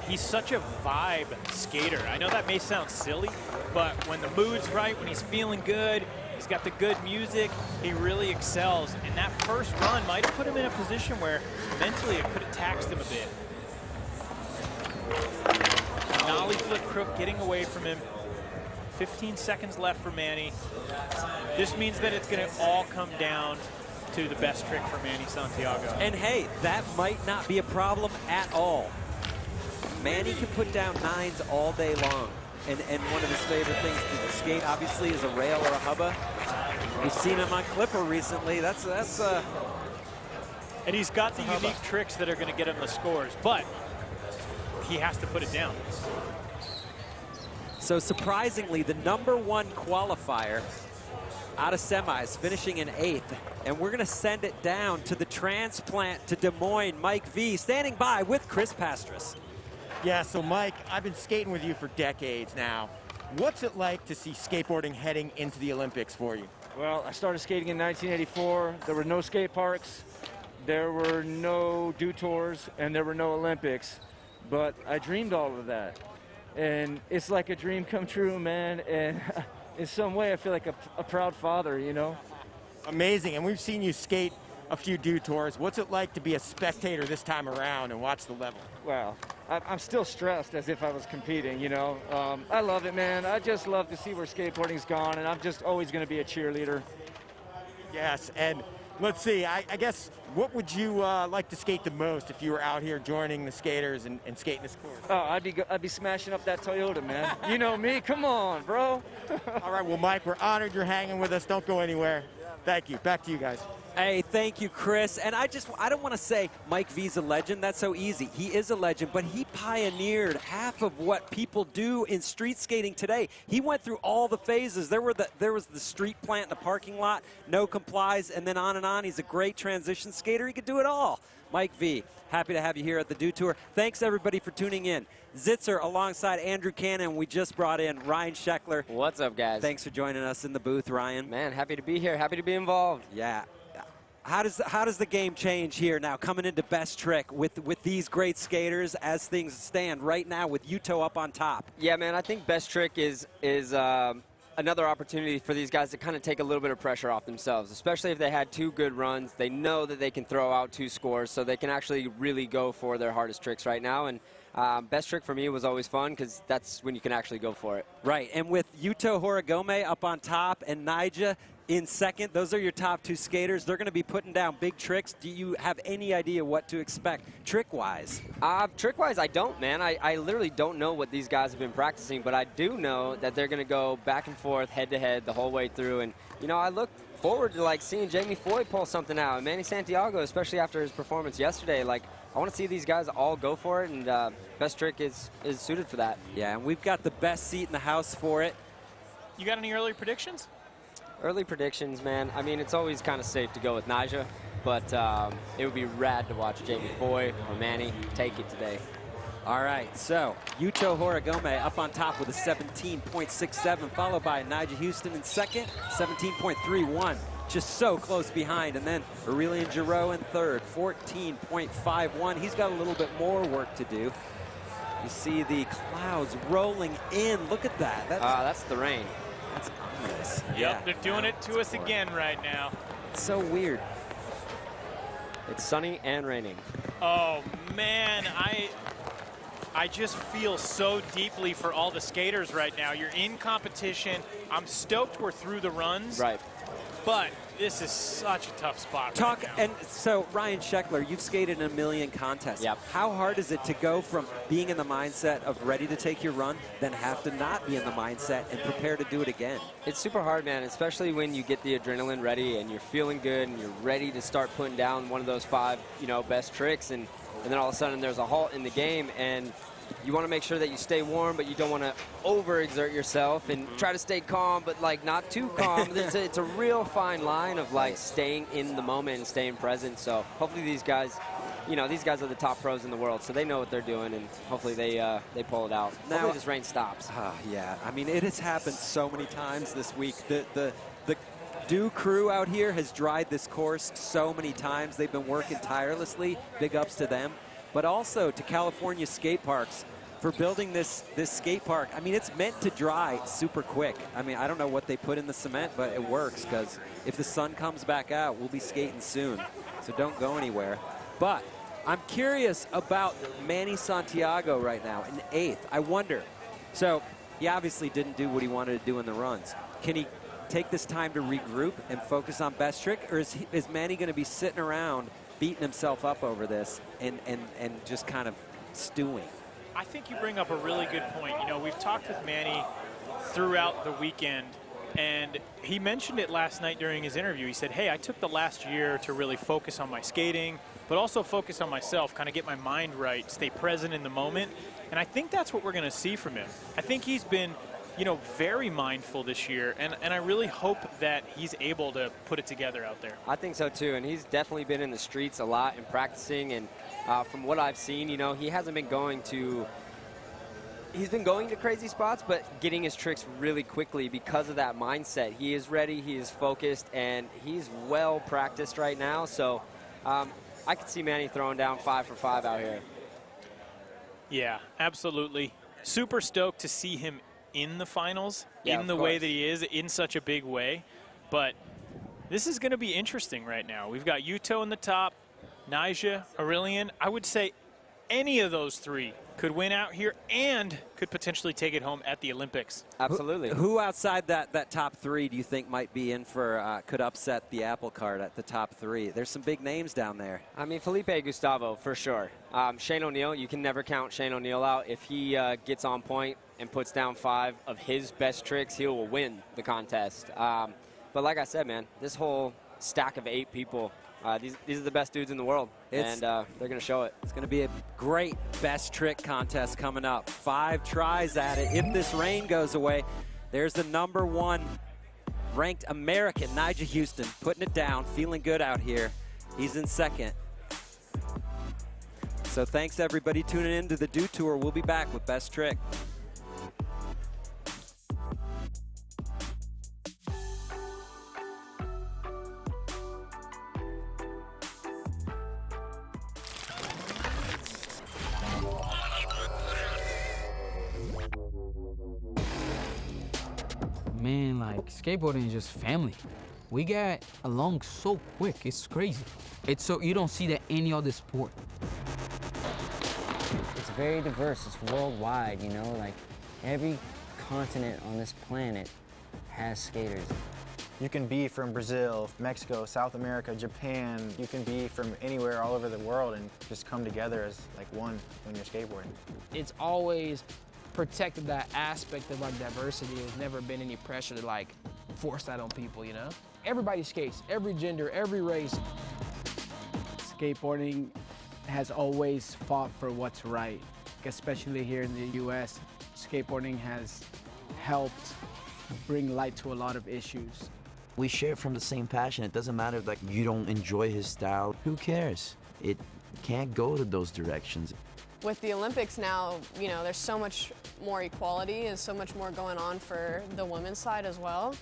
he's such a vibe skater. I know that may sound silly, but when the mood's right, when he's feeling good, he's got the good music, he really excels. And that first run might have put him in a position where mentally it could have taxed him a bit. Nollie flip crook getting away from him. 15 seconds left for Manny. This means that it's going to all come down to the best trick for Manny Santiago. And hey, that might not be a problem at all. Manny can put down nines all day long. And one of his favorite things to skate, obviously, is a rail or a hubba. We've seen him on Clipper recently. And he's got the unique tricks that are going to get him the scores, but he has to put it down. So surprisingly, the #1 qualifier out of semis, finishing in 8th. And we're going to send it down to the transplant to Des Moines, Mike V, standing by with Chris Pastras. Yeah, so Mike, I've been skating with you for decades now. What's it like to see skateboarding heading into the Olympics for you? Well, I started skating in 1984. There were no skate parks, there were no Dew Tours, and there were no Olympics. But I dreamed all of that. And it's like a dream come true, man. And in some way, I feel like a proud father, you know? Amazing, and we've seen you skate a few Dew Tours. What's it like to be a spectator this time around and watch the level? Well, I'm still stressed as if I was competing, you know? I love it, man. I just love to see where skateboarding's gone, and I'm just always going to be a cheerleader. Yes, and let's see, I guess, what would you like to skate the most if you were out here joining the skaters and skating this course? Oh, I'd be smashing up that Toyota, man. You know me, come on, bro. All right, well, Mike, we're honored you're hanging with us. Don't go anywhere. Thank you. Back to you guys. Hey, thank you, Chris. And I don't want to say Mike V's a legend. That's so easy. He is a legend, but he pioneered half of what people do in street skating today. He went through all the phases. There was the street plant in the parking lot, no complies, and then on and on. He's a great transition skater. He could do it all. Mike V, happy to have you here at the Dew Tour. Thanks, everybody, for tuning in. Zitzer alongside Andrew Cannon. We just brought in Ryan Scheckler. What's up, guys? Thanks for joining us in the booth, Ryan. Man, happy to be here. Happy to be involved. Yeah. How does the game change here now, coming into best trick with these great skaters as things stand right now with Yuto up on top? Yeah, man, I think best trick is another opportunity for these guys to kind of take a little bit of pressure off themselves, especially if they had 2 good runs. They know that they can throw out 2 scores, so they can actually really go for their hardest tricks right now. And best trick for me was always fun because that's when you can actually go for it. Right, and with Yuto Horigome up on top and Nyjah in second, those are your top 2 skaters. They're going to be putting down big tricks. Do you have any idea what to expect trick-wise? Trick-wise, I don't, man. I literally don't know what these guys have been practicing, but I do know that they're going to go back and forth, head-to-head the whole way through. And, you know, I look forward to, like, seeing Jamie Foy pull something out. And Manny Santiago, especially after his performance yesterday, like, I want to see these guys all go for it, and best trick is suited for that. Yeah, and we've got the best seat in the house for it. You got any early predictions? Early predictions, man. I mean, it's always kind of safe to go with Nyjah, but it would be rad to watch Jamie Foy or Manny take it today. All right, so Yuto Horigome up on top with a 17.67, followed by Nyjah Houston in second, 17.31. Just so close behind. And then Aurelian Giroux in third, 14.51. He's got a little bit more work to do. You see the clouds rolling in. Look at that. That's the rain. That's ominous. Yep, yeah. They're doing it to us again right now. It's so weird. It's sunny and raining. Oh, man, I just feel so deeply for all the skaters right now. You're in competition. I'm stoked we're through the runs. Right. But this is such a tough spot Talk, right now. and so Ryan Scheckler, you've skated in a million contests. Yep. How hard is it to go from being in the mindset of ready to take your run, then have to not be in the mindset and prepare to do it again? It's super hard, man, especially when you get the adrenaline ready and you're feeling good and you're ready to start putting down one of those 5, best tricks, and then all of a sudden there's a halt in the game, and you want to make sure that you stay warm, but you don't want to overexert yourself and try to stay calm, but like not too calm. It's a real fine line of like staying in the moment and staying present. So hopefully these guys, these guys are the top pros in the world, so they know what they're doing, and hopefully they pull it out. Now, hopefully this rain stops. Yeah, I mean, it has happened so many times this week. The Dew crew out here has dried this course so many times. They've been working tirelessly. Big ups to them. But also to California skate parks for building this skate park. I mean, it's meant to dry super quick. I mean, I don't know what they put in the cement, but it works, because if the sun comes back out, we'll be skating soon. So don't go anywhere. But I'm curious about Manny Santiago right now in 8th. I wonder. So he obviously didn't do what he wanted to do in the runs. Can he take this time to regroup and focus on best trick, or is Manny going to be sitting around beating himself up over this and just kind of stewing? I think you bring up a really good point. We've talked with Manny throughout the weekend, and he mentioned it last night during his interview. He said, hey, I took the last year to really focus on my skating, but also focus on myself, kind of get my mind right, stay present in the moment. And I think that's what we're going to see from him. I think he's been very mindful this year, and I really hope that he's able to put it together out there. I think so too, and he's definitely been in the streets a lot and practicing, and from what I've seen, he hasn't been going to crazy spots, but getting his tricks really quickly because of that mindset. He is ready, he is focused, and he's well practiced right now, so I could see Manny throwing down 5 for 5 out here. Yeah, absolutely. Super stoked to see him in the finals, yeah, in the way that he is, in such a big way. But this is going to be interesting right now. We've got Yuto in the top, Nyjah, Aurelian. I would say any of those 3 could win out here and could potentially take it home at the Olympics. Absolutely. Who outside that top 3 do you think might be in for, could upset the apple cart at the top 3? There's some big names down there. I mean, Felipe Gustavo, for sure. Shane O'Neill, you can never count Shane O'Neill out. If he gets on point and puts down 5 of his best tricks, he will win the contest. But like I said, man, this whole stack of 8 people, these are the best dudes in the world, and they're going to show it. It's going to be a great best trick contest coming up. 5 tries at it. If this rain goes away, there's the #1 ranked American, Nyjah Houston, putting it down, feeling good out here. He's in 2nd. So thanks, everybody, tuning in to the Dew Tour. We'll be back with Best Trick. Man, like, skateboarding is just family. We get along so quick, it's crazy. It's so, you don't see that any other sport. It's very diverse, it's worldwide, like every continent on this planet has skaters. You can be from Brazil, Mexico, South America, Japan. You can be from anywhere all over the world and just come together as like one when you're skateboarding. It's always protected that aspect of like diversity. There's never been any pressure to like force that on people, Everybody skates, every gender, every race. Skateboarding has always fought for what's right, especially here in the US. Skateboarding has helped bring light to a lot of issues. We share from the same passion. It doesn't matter if like you don't enjoy his style. Who cares? It can't go to those directions. With the Olympics now, there's so much more equality and so much more going on for the women's side as well.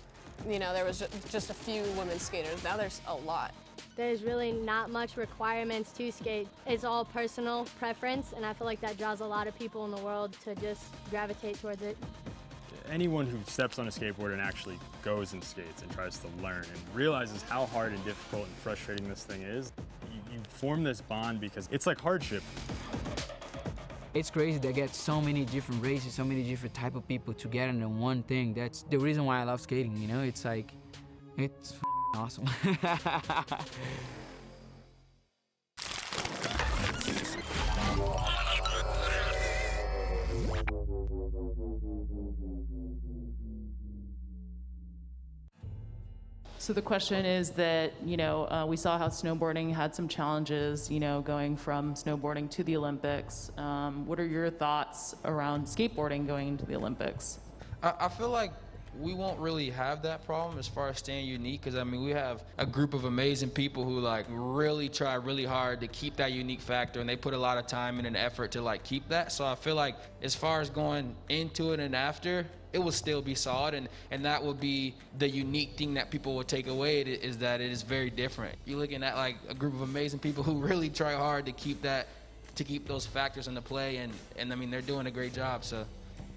There was just a few women skaters. Now there's a lot. There's really not much requirements to skate. It's all personal preference, and I feel like that draws a lot of people in the world to just gravitate towards it. Anyone who steps on a skateboard and actually goes and skates and tries to learn and realizes how hard and difficult and frustrating this thing is, you form this bond because it's like hardship. It's crazy they get so many different races, so many different type of people together in one thing. That's the reason why I love skating, It's like, it's awesome. So the question is that, we saw how snowboarding had some challenges, going from snowboarding to the Olympics. What are your thoughts around skateboarding going into the Olympics? I feel like we won't really have that problem as far as staying unique, because I mean, we have a group of amazing people who like really try really hard to keep that unique factor, and they put a lot of time and an effort to like keep that. So I feel like as far as going into it and after, it will still be solid, and that will be the unique thing that people will take away, is that it is very different. You're looking at like a group of amazing people who really try hard to keep those factors into play, and I mean, they're doing a great job. So.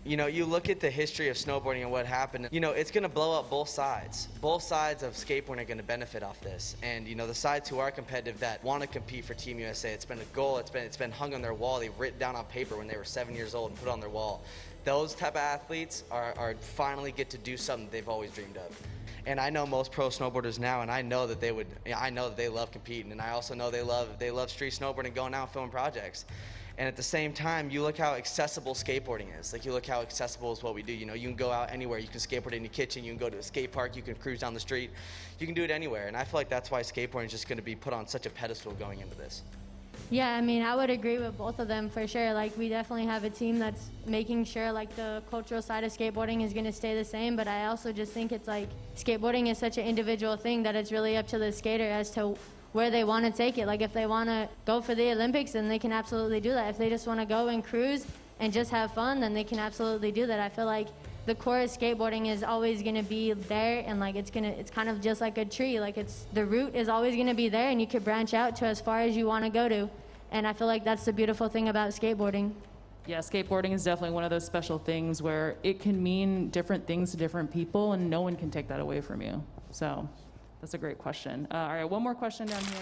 You look at the history of snowboarding and what happened, it's going to blow up both sides. Both sides of skateboarding are going to benefit off this. And, the sides who are competitive that want to compete for Team USA, it's been a goal, it's been hung on their wall. They've written down on paper when they were 7 years old and put it on their wall. Those type of athletes are finally get to do something they've always dreamed of. And I know most pro snowboarders now, and I know that they love competing, and I also know they love street snowboarding, going out and filming projects. And at the same time, you look how accessible skateboarding is. Like, you look how accessible is what we do. You can go out anywhere. You can skateboard in your kitchen. You can go to a skate park. You can cruise down the street. You can do it anywhere. And I feel like that's why skateboarding is just going to be put on such a pedestal going into this. Yeah, I mean, I would agree with both of them for sure. Like, we definitely have a team that's making sure, like, the cultural side of skateboarding is going to stay the same. But I also just think it's like skateboarding is such an individual thing that it's really up to the skater as to where they want to take it. Like, if they want to go for the Olympics, then they can absolutely do that. If they just want to go and cruise and just have fun, then they can absolutely do that. I feel like the core of skateboarding is always going to be there, and like it's kind of just like a tree. Like, the root is always going to be there, and you could branch out to as far as you want to go to. And I feel like that's the beautiful thing about skateboarding. Yeah, skateboarding is definitely one of those special things where it can mean different things to different people, and no one can take that away from you. So that's a great question. All right, one more question down here.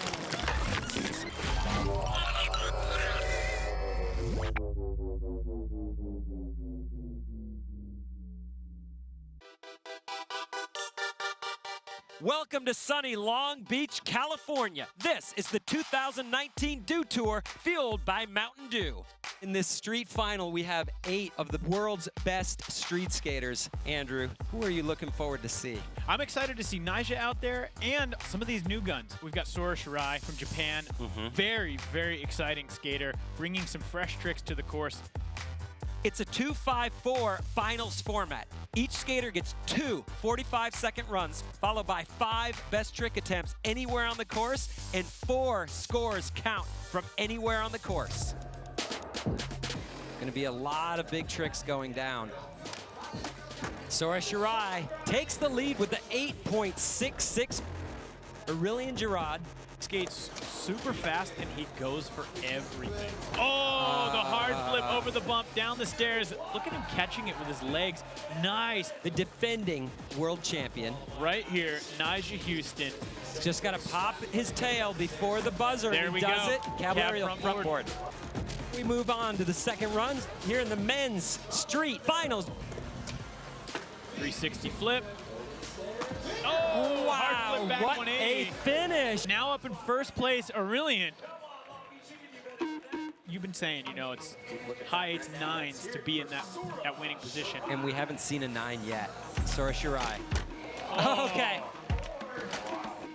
Welcome to sunny Long Beach, California. This is the 2019 Dew Tour, fueled by Mountain Dew. In this street final, we have 8 of the world's best street skaters. Andrew, who are you looking forward to see? I'm excited to see Nyjah out there and some of these new guns. We've got Sora Shirai from Japan. Very, very exciting skater, bringing some fresh tricks to the course. It's a 2-5-4 finals format. Each skater gets 2 45-second runs, followed by 5 best trick attempts anywhere on the course, and 4 scores count from anywhere on the course. Gonna be a lot of big tricks going down. Sora Shirai takes the lead with the 8.66. Aurelian Girard skates super fast, and he goes for everything. Oh, the hard flip over the bump, down the stairs. Look at him catching it with his legs. Nice. The defending world champion. Right here, Nyjah Houston. Just got to pop his tail before the buzzer. There we does go. It. Cavalier front board. We move on to the second runs here in the men's street finals. 360 flip. Oh, wow, hard flip back what 180. a finish. Now up in first place, Aurelian. You've been saying, it's high 8s, 9s to be in that winning position. And we haven't seen a 9 yet. Sora Shirai. Oh. Okay.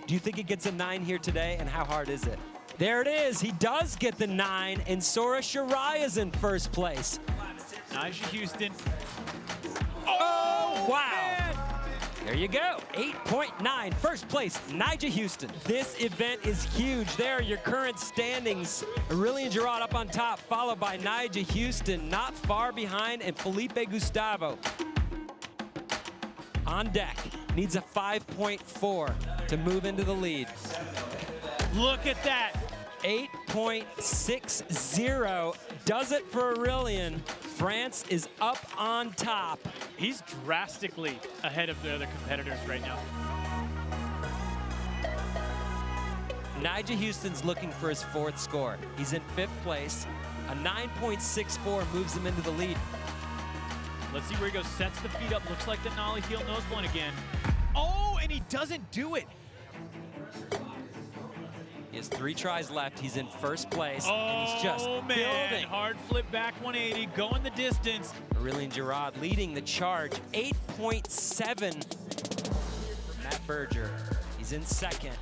Do you think he gets a 9 here today, and how hard is it? There it is. He does get the 9, and Sora Shirai is in first place. Nyjah Houston. Oh, wow. Man. There you go, 8.9, first place, Nyjah Houston. This event is huge. There are your current standings. Aurelian Girard up on top, followed by Nyjah Houston, not far behind, and Felipe Gustavo. On deck, needs a 5.4 to move into the lead. Look at that. 8.60 does it for Aurelian. France is up on top. He's drastically ahead of the other competitors right now. Nyjah Houston's looking for his 4th score. He's in 5th place. A 9.64 moves him into the lead. Let's see where he goes. Sets the feet up. Looks like the nollie heel nose blunt again. Oh, and he doesn't do it. He has 3 tries left. He's in first place, and he's just building. Hard flip back 180, going the distance. Aurelian Girard leading the charge, 8.7. Matt Berger, he's in second.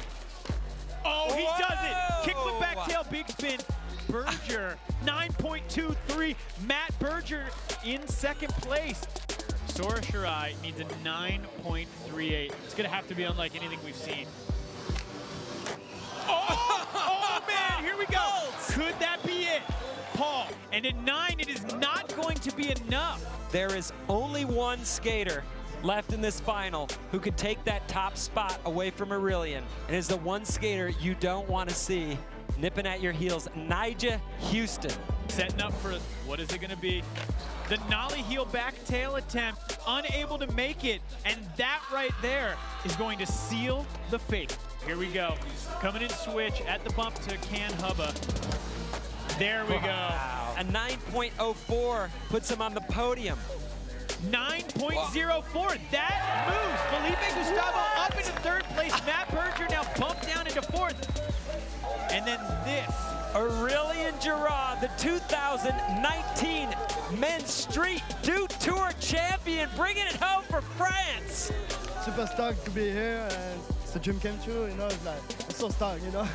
Oh, he does it! Kickflip back tail, big spin. Berger, 9.23. Matt Berger in second place. Sora Shirai needs a 9.38. It's gonna have to be unlike anything we've seen. Oh man, here we go. Could that be it? Paul, and at 9, it is not going to be enough. There is only one skater left in this final who could take that top spot away from Aurelian. And is the one skater you don't want to see nipping at your heels, Nyjah Houston. Setting up for, what is it gonna be? The nollie heel back tail attempt, unable to make it, and that right there is going to seal the fate. Here we go, coming in switch at the bump to Can Hubba. There we go. A 9.04 puts him on the podium. 9.04, that moves Felipe Gustavo up into third place. Matt Berger now bumped down into fourth. And then this. Aurelian Girard, the 2019 Men's Street Dew Tour champion, bringing it home for France. Super stoked to be here, and it's a dream came true, you know, it's like, I'm so stoked, you know.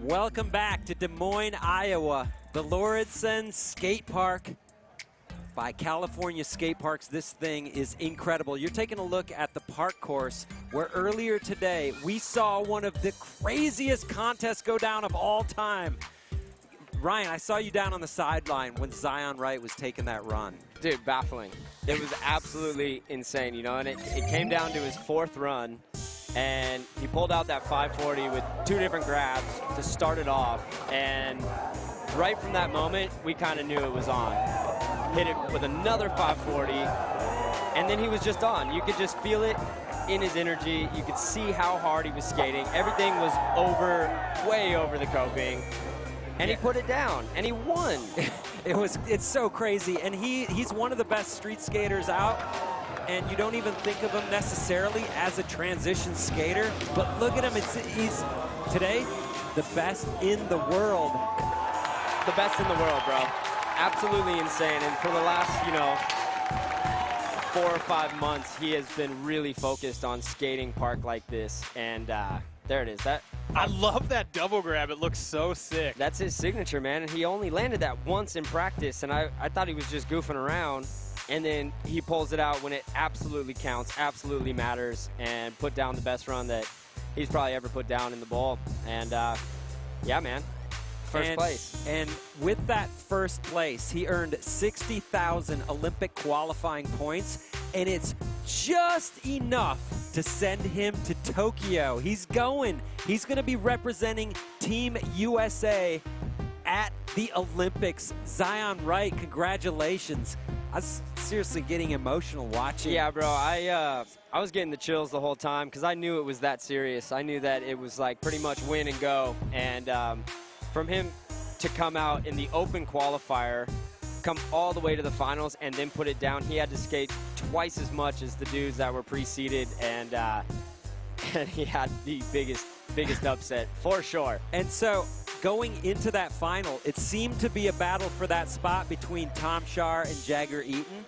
Welcome back to Des Moines, Iowa, the Lauridsen Skate Park. by California Skate Parks. This thing is incredible. You're taking a look at the park course where earlier today we saw one of the craziest contests go down of all time. Ryan, I saw you down on the sideline when Zion Wright was taking that run. Dude, baffling. It was absolutely insane, you know, and it came down to his 4th run, and he pulled out that 540 with 2 different grabs to start it off, and right from that moment, we kind of knew it was on. Hit it with another 540, and then he was just on. You could just feel it in his energy. You could see how hard he was skating. Everything was way over the coping. And he put it down, and he won. It's so crazy, and he's one of the best street skaters out, and you don't even think of him necessarily as a transition skater, but look at him, he's today the best in the world. The best in the world, bro. Absolutely insane, and for the last, you know, 4 or 5 months, he has been really focused on skating park like this, and there it is. I love that double grab. It looks so sick. That's his signature, man. And he only landed that once in practice, and I thought he was just goofing around. And then he pulls it out when it absolutely counts, absolutely matters, and put down the best run that he's probably ever put down in the bowl. And, yeah, man, first place. And with that first place, he earned 60,000 Olympic qualifying points, and it's just enough to send him to Tokyo. He's going to be representing Team USA at the Olympics. Zion Wright, congratulations. I was seriously getting emotional watching. Yeah, bro, I was getting the chills the whole time because I knew it was that serious. I knew that it was like pretty much win and go. And from him to come out in the open qualifier, come all the way to the finals, and then put it down, he had to skate twice as much as the dudes that were preceded, and he had the biggest upset for sure. And so going into that final, it seemed to be a battle for that spot between Tom Shar and Jagger Eaton.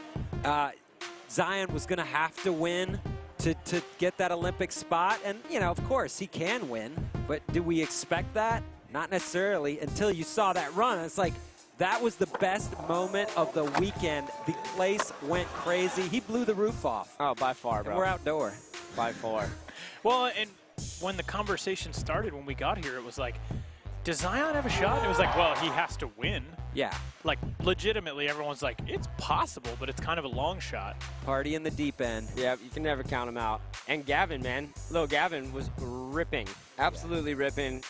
Zion was going to have to win to get that Olympic spot, and you know, of course he can win, but do we expect that? Not necessarily until you saw that run. It's like, that was the best moment of the weekend. The place went crazy. He blew the roof off. Oh, by far, bro. And we're outdoor. By far. Well, and when the conversation started, when we got here, it was like, does Zion have a shot? And it was like, well, he has to win. Yeah. Like, legitimately, everyone's like, it's possible, but it's kind of a long shot. Party in the deep end. Yeah, you can never count him out. And Gavin, man. Little Gavin was ripping. Absolutely ripping.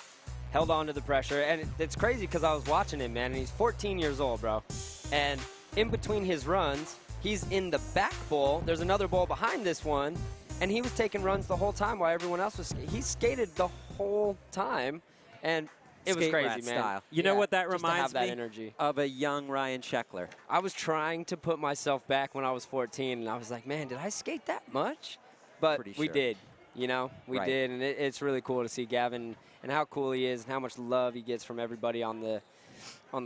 Held on to the pressure, and it's crazy because I was watching him, man, and he's 14 years old, bro. And in between his runs, he's in the back bowl. There's another bowl behind this one, and he was taking runs the whole time while everyone else was he skated the whole time, and it was crazy, man. Style. You know what that reminds me energy of? A young Ryan Sheckler. I was trying to put myself back when I was 14, and I was like, man, did I skate that much? But we did, you know, we did, and it's really cool to see Gavin and how cool he is and how much love he gets from everybody on the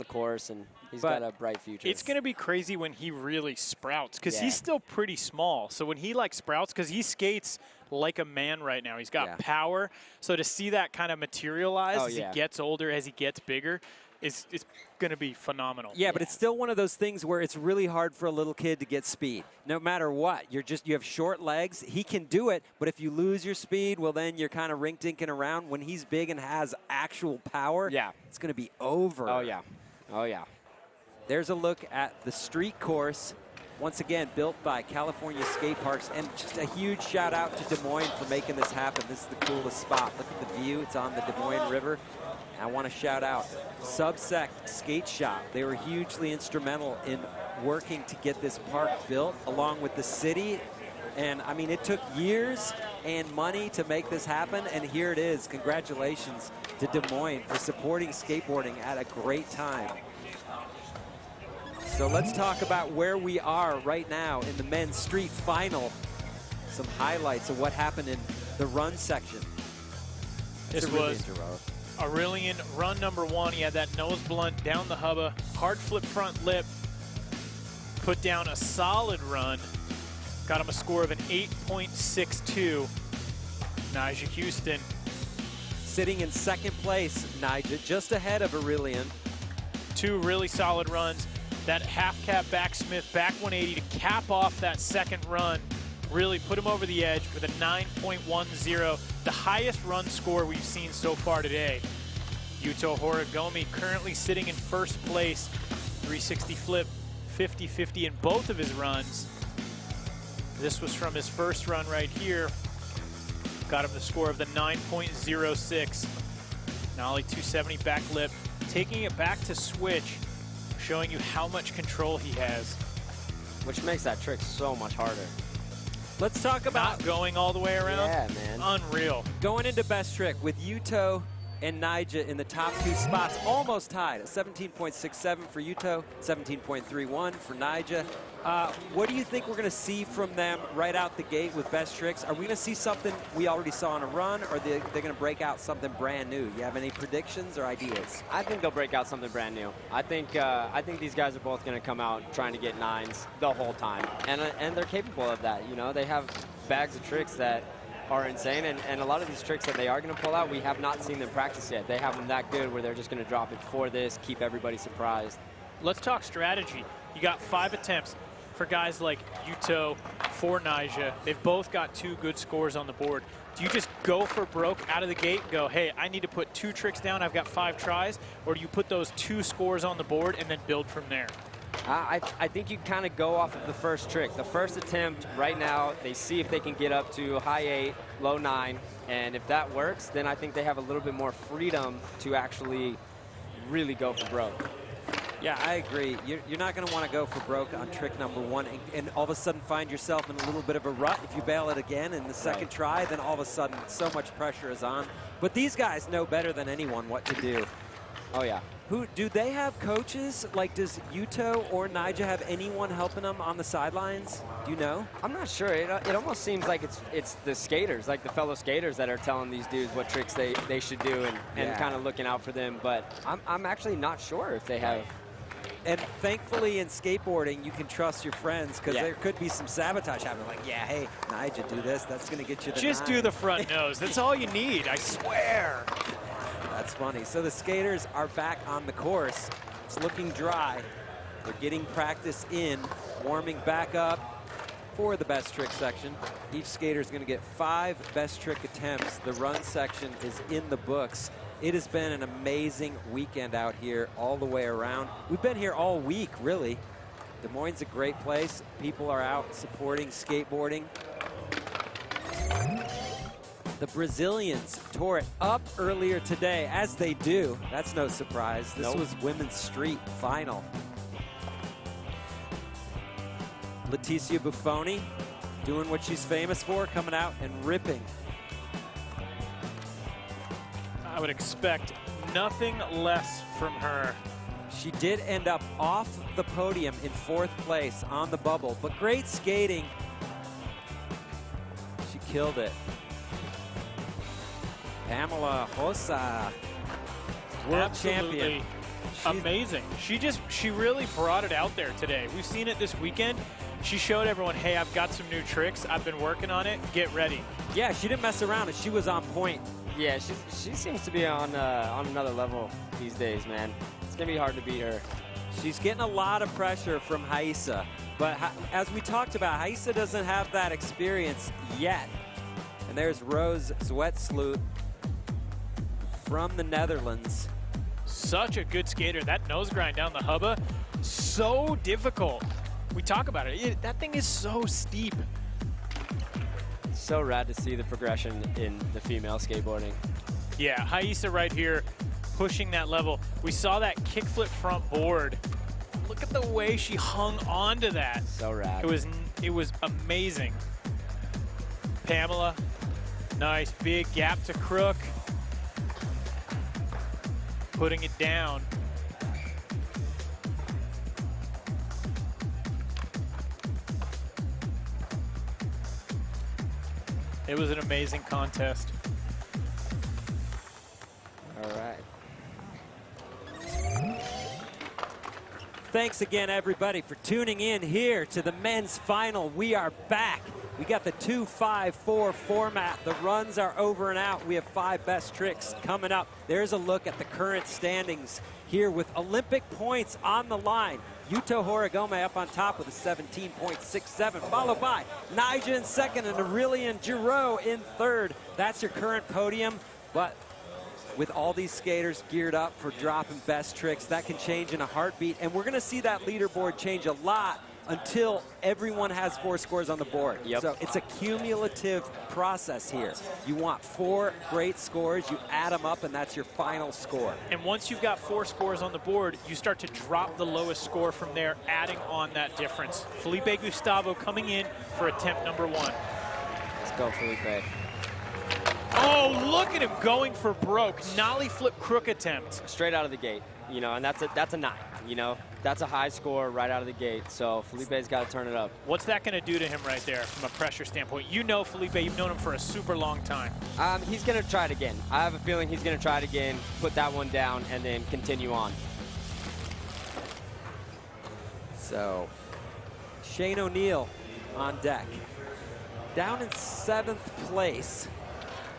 course, and he's got a bright future. It's going to be crazy when he really sprouts because he's still pretty small. So when he like sprouts, because he skates like a man right now. He's got power. So to see that kind of materialize as he gets older, as he gets bigger, it's going to be phenomenal. Yeah, but it's still one of those things where it's really hard for a little kid to get speed. No matter what, you have short legs. He can do it, but if you lose your speed, well, then you're kind of rink-dinking around. When he's big and has actual power, it's going to be over. Oh, yeah. Oh, yeah. There's a look at the street course, once again, built by California Skate Parks, and just a huge shout-out to Des Moines for making this happen. This is the coolest spot. Look at the view. It's on the Des Moines River. I want to shout out Subsect Skate Shop. They were hugely instrumental in working to get this park built along with the city. And I mean, it took years and money to make this happen, and here it is. Congratulations to Des Moines for supporting skateboarding at a great time. So let's talk about where we are right now in the men's street final. Some highlights of what happened in the run section. This was Aurelian run number 1. He had that nose blunt down the hubba, hard flip front lip, put down a solid run, got him a score of an 8.62. Nyjah Houston. Sitting in second place, Nyjah, just ahead of Aurelian. 2 really solid runs. That half cab backsmith, back 180 to cap off that second run. Really put him over the edge with a 9.10, the highest run score we've seen so far today. Yuto Horigome currently sitting in first place, 360 flip, 50-50 in both of his runs. This was from his first run right here. Got him the score of the 9.06. Nollie 270 back lip, taking it back to switch, showing you how much control he has. Which makes that trick so much harder. Let's talk about not going all the way around. Yeah, man. Unreal. Going into best trick with Yuto and Nyjah in the top 2 spots, almost tied at 17.67 for Yuto, 17.31 for Nyjah. What do you think we're going to see from them right out the gate with best tricks? Are we going to see something we already saw on a run, or they're going to break out something brand new? You have any predictions or ideas? I think they'll break out something brand new. I think these guys are both going to come out trying to get 9s the whole time, and they're capable of that. You know, they have bags of tricks that are insane, and a lot of these tricks that they are going to pull out, we have not seen them practice yet. They have them that good where they're just going to drop it for this, keep everybody surprised. Let's talk strategy. You got 5 attempts for guys like Yuto, for Nyjah. They've both got 2 good scores on the board. Do you just go for broke out of the gate and go, hey, I need to put 2 tricks down, I've got 5 tries, or do you put those 2 scores on the board and then build from there? I think you kind of go off of the first trick. The first attempt right now, they see if they can get up to high 8, low 9, and if that works, then I think they have a little bit more freedom to actually really go for broke. Yeah, I agree. You're not going to want to go for broke on trick number 1 and all of a sudden find yourself in a little bit of a rut. If you bail it again in the second try, then all of a sudden so much pressure is on. But these guys know better than anyone what to do. Oh, yeah. Do they have coaches? Like, does Yuto or Nyjah have anyone helping them on the sidelines? Do you know? I'm not sure. It almost seems like it's the skaters, like the fellow skaters that are telling these dudes what tricks they should do and kind of looking out for them. But I'm actually not sure if they have. And thankfully in skateboarding, you can trust your friends because there could be some sabotage happening. Like, yeah, hey, Nyjah, do this. That's going to get you the Just 9. do the front nose. That's all you need, I swear. That's funny. So the skaters are back on the course. It's looking dry. They're getting practice in, warming back up for the best trick section. Each skater is going to get 5 best trick attempts. The run section is in the books. It has been an amazing weekend out here all the way around. We've been here all week, really. Des Moines is a great place. People are out supporting skateboarding. The Brazilians tore it up earlier today, as they do. That's no surprise. This was women's street final. Leticia Buffoni doing what she's famous for, coming out and ripping. I would expect nothing less from her. She did end up off the podium in 4th place on the bubble, but great skating. She killed it. Pamela Hossa, world champion. Amazing. She really brought it out there today. We've seen it this weekend. She showed everyone, hey, I've got some new tricks. I've been working on it. Get ready. Yeah, she didn't mess around, and she was on point. Yeah, she seems to be on another level these days, man. It's going to be hard to beat her. She's getting a lot of pressure from Haisa, but as we talked about, Haisa doesn't have that experience yet. And there's Rose Zwetsloot from the Netherlands. Such a good skater. That nose grind down the hubba, so difficult. We talk about it. That thing is so steep. So rad to see the progression in the female skateboarding. Yeah, Haisa right here pushing that level. We saw that kickflip front board. Look at the way she hung on to that. So rad. It was amazing. Pamela, nice big gap to crook. Putting it down. It was an amazing contest. All right. Thanks again, everybody, for tuning in here to the men's final. We are back. We got the 2-5-4 format. The runs are over and out. We have 5 best tricks coming up. There's a look at the current standings here with Olympic points on the line. Yuto Horigome up on top with a 17.67, followed by Nyjah in second and Aurelian Giroux in third. That's your current podium, but with all these skaters geared up for dropping best tricks, that can change in a heartbeat, and we're gonna see that leaderboard change a lot until everyone has 4 scores on the board. Yep. So it's a cumulative process here. You want 4 great scores, you add them up, and that's your final score. And once you've got 4 scores on the board, you start to drop the lowest score from there, adding on that difference. Felipe Gustavo coming in for attempt number 1. Let's go, Felipe. Oh, look at him going for broke. Nollie flip crook attempt. Straight out of the gate, you know, and that's a 9, you know. That's a high score right out of the gate, so Felipe's got to turn it up. What's that going to do to him right there from a pressure standpoint? You know Felipe, you've known him for a super long time. He's going to try it again. I have a feeling he's going to try it again, put that one down, and then continue on. So, Shane O'Neill on deck. Down in 7th place.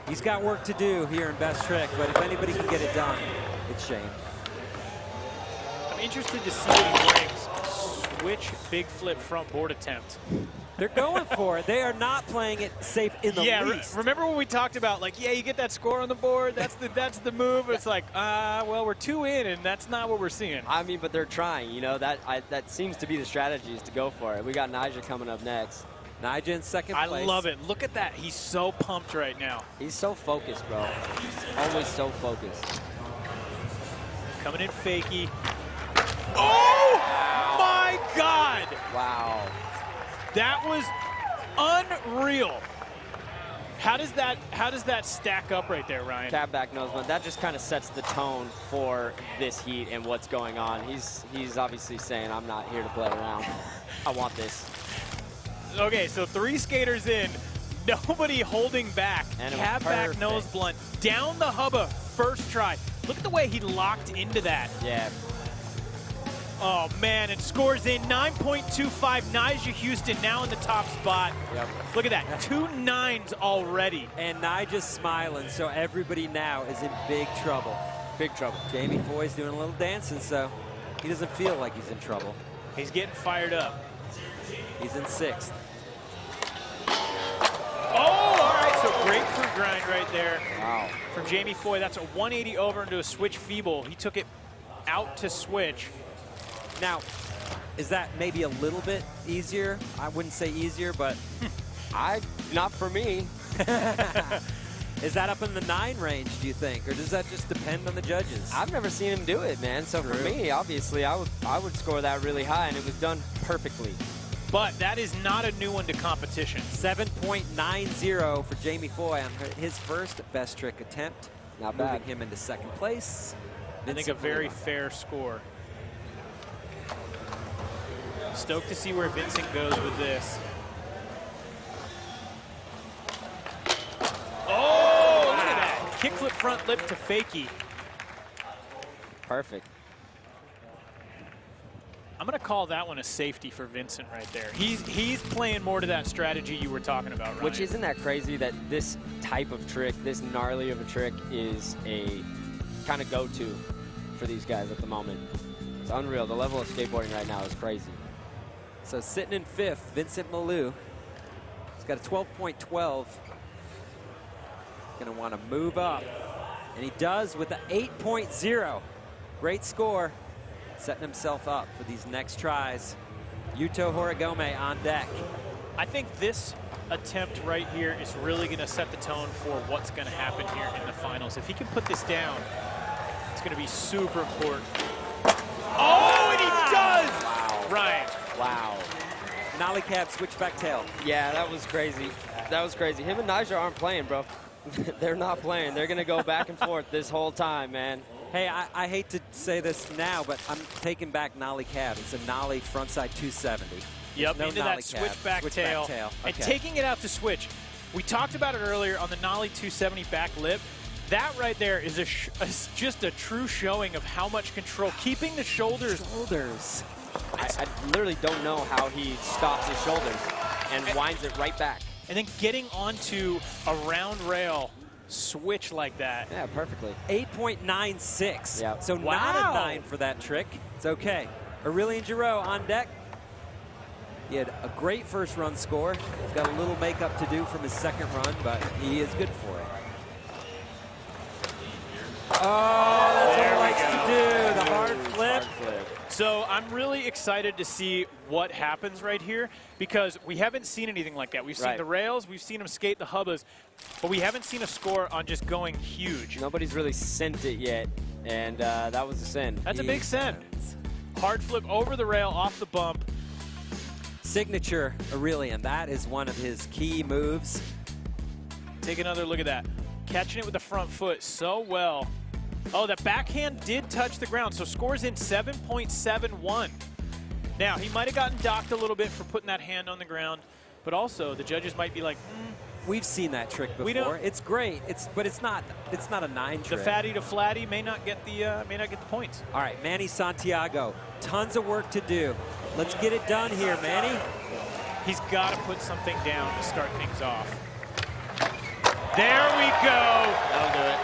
He's got work to do here in Best Trick, but if anybody can get it done, it's Shane. I'm interested to see what he brings. Switch big flip front board attempt. They're going for it. They are not playing it safe in the least. Remember when we talked about, like, yeah, you get that score on the board, that's the move. It's like, well, we're 2 in, and that's not what we're seeing. I mean, but they're trying, you know. That seems to be the strategy, is to go for it. We got Nyjah coming up next. Nyjah in 2nd place. I love it. Look at that. He's so pumped right now. He's so focused, bro. He's always so focused. Coming in fakie. Oh, my God. Wow. That was unreal. How does that stack up right there, Ryan? Cab back noseblunt. That just kind of sets the tone for this heat and what's going on. He's obviously saying, I'm not here to play around. I want this. Okay, so 3 skaters in, nobody holding back. And Cab back nose blunt down the hubba first try. Look at the way he locked into that. Yeah. Oh man, it scores in 9.25. Nyjah Houston now in the top spot. Yep. Look at that, 2 9s already. And Nyjah's smiling, so everybody now is in big trouble. Big trouble. Jamie Foy's doing a little dancing, so he doesn't feel like he's in trouble. He's getting fired up. He's in 6th. Oh, all right, so grapefruit grind right there. Wow. From Jamie Foy. That's a 180 over into a switch feeble. He took it out to switch. Now, is that maybe a little bit easier? I wouldn't say easier, but not for me. Is that up in the 9 range, do you think? Or does that just depend on the judges? I've never seen him do it, man. So for me, obviously, I would score that really high, and it was done perfectly. But that is not a new one to competition. 7.90 for Jamie Foy on his first best trick attempt. Not bad. Moving him into 2nd place. I think a very fair score. Stoked to see where Vincent goes with this. Oh, look at that. Kickflip front lip to fakie. Perfect. I'm going to call that one a safety for Vincent right there. He's playing more to that strategy you were talking about, Ryan. Which, isn't that crazy that this type of trick, this gnarly of a trick, is a kind of go-to for these guys at the moment. It's unreal. The level of skateboarding right now is crazy. So sitting in 5th, Vincent Malou. He's got a 12.12. Gonna want to move up. And he does with an 8.0. Great score. Setting himself up for these next tries. Yuto Horigome on deck. I think this attempt right here is really going to set the tone for what's going to happen here in the finals. If he can put this down, it's going to be super important. Oh, and he does! Wow. Ryan. Wow. Nollie cab switchback tail. Yeah, that was crazy. That was crazy. Him and Nyjah aren't playing, bro. They're not playing. They're going to go back and forth this whole time, man. Hey, I hate to say this now, but I'm taking back Nollie cab. It's a Nollie frontside 270. Yep, no into Nollie that switchback cab. tail. Okay. And taking it out to switch. We talked about it earlier on the Nollie 270 back lip. That right there is just a true showing of how much control. Keeping the shoulders. I literally don't know how he stops his shoulders and winds it right back. And then getting onto a round rail switch like that. Yeah, perfectly. 8.96. Yep. So Wow. not a 9 for that trick. It's okay. Aurelien Giroux on deck. He had a great first run score. He's got a little makeup to do from his second run, but he is good for it. Oh, that's what he likes to do, the hard flip. So I'm really excited to see what happens right here because we haven't seen anything like that. We've seen the rails, we've seen him skate the hubbas, but we haven't seen a score on just going huge. Nobody's really sent it yet, and that was a sin. That's a big sin. Hard flip over the rail, off the bump. Signature Aurelien, that is one of his key moves. Take another look at that. Catching it with the front foot so well. Oh, that backhand did touch the ground, so scores in 7.71. Now, he might have gotten docked a little bit for putting that hand on the ground, but also the judges might be like, We've seen that trick before. We don't, it's great. But it's not a 9 trick. The fatty to flatty may not get the points. All right, Manny Santiago, tons of work to do. Let's get it done here, Manny. He's got to put something down to start things off. There we go. That'll do it.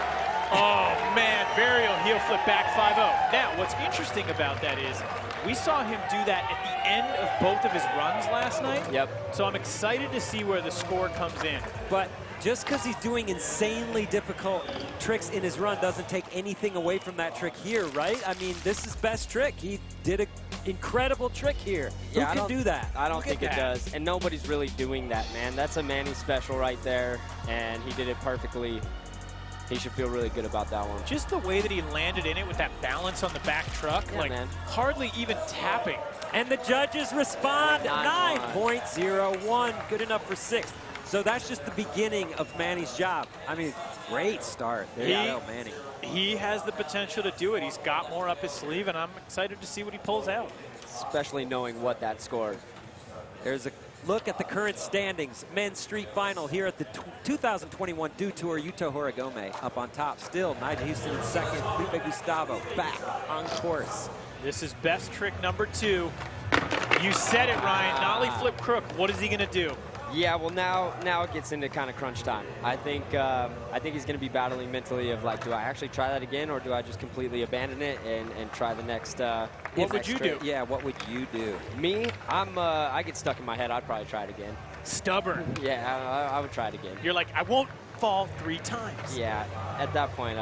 Oh, man, varial heel flip back 5-0. Now, what's interesting about that is we saw him do that at the end of both of his runs last night. Yep. So I'm excited to see where the score comes in. But just because he's doing insanely difficult tricks in his run doesn't take anything away from that trick here, right? I mean, this is best trick. He did an incredible trick here. Yeah, Who can do that? I don't think it does. And nobody's really doing that, man. That's a Manny special right there, and he did it perfectly. He should feel really good about that one. Just the way that he landed in it with that balance on the back truck, Yeah, like man. hardly even tapping. And the judges respond 9.01, good enough for 6th. So that's just the beginning of Manny's job. I mean, great start. There you go, Manny. He has the potential to do it. He's got more up his sleeve, and I'm excited to see what he pulls out. Especially knowing what that scored. There's a look at the current standings. Men's street final here at the 2021 Dew Tour. Yuto Horigome up on top. Still, Nigel Houston in second. Felipe Gustavo back on course. This is best trick number 2. You said it, Ryan. Nollie flip crook. What is he going to do? Yeah, well, now it gets into kind of crunch time. I think he's going to be battling mentally of like, do I actually try that again, or do I just completely abandon it and try the next? What would you do? Yeah, what would you do? Me, I get stuck in my head. I'd probably try it again. Stubborn. Yeah, I would try it again. You're like, I won't fall 3 times. Yeah, at that point,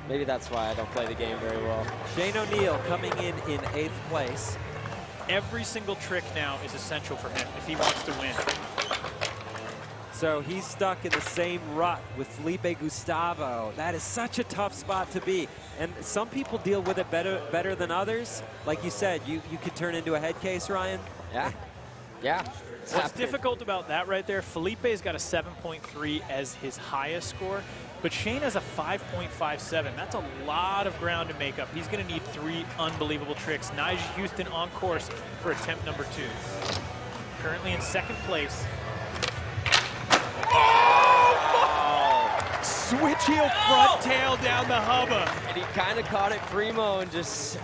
maybe that's why I don't play the game very well. Shane O'Neill coming in 8th place. Every single trick now is essential for him if he wants to win. So he's stuck in the same rut with Felipe Gustavo. That is such a tough spot to be. And some people deal with it better than others. Like you said, you could turn into a head case, Ryan. Yeah. Yeah. What's difficult about that right there, Felipe's got a 7.3 as his highest score, but Shane has a 5.57. That's a lot of ground to make up. He's going to need 3 unbelievable tricks. Nigel Houston on course for attempt number 2. Currently in 2nd place. Oh! Switch heel front tail down the hubba. And he kind of caught it primo and just...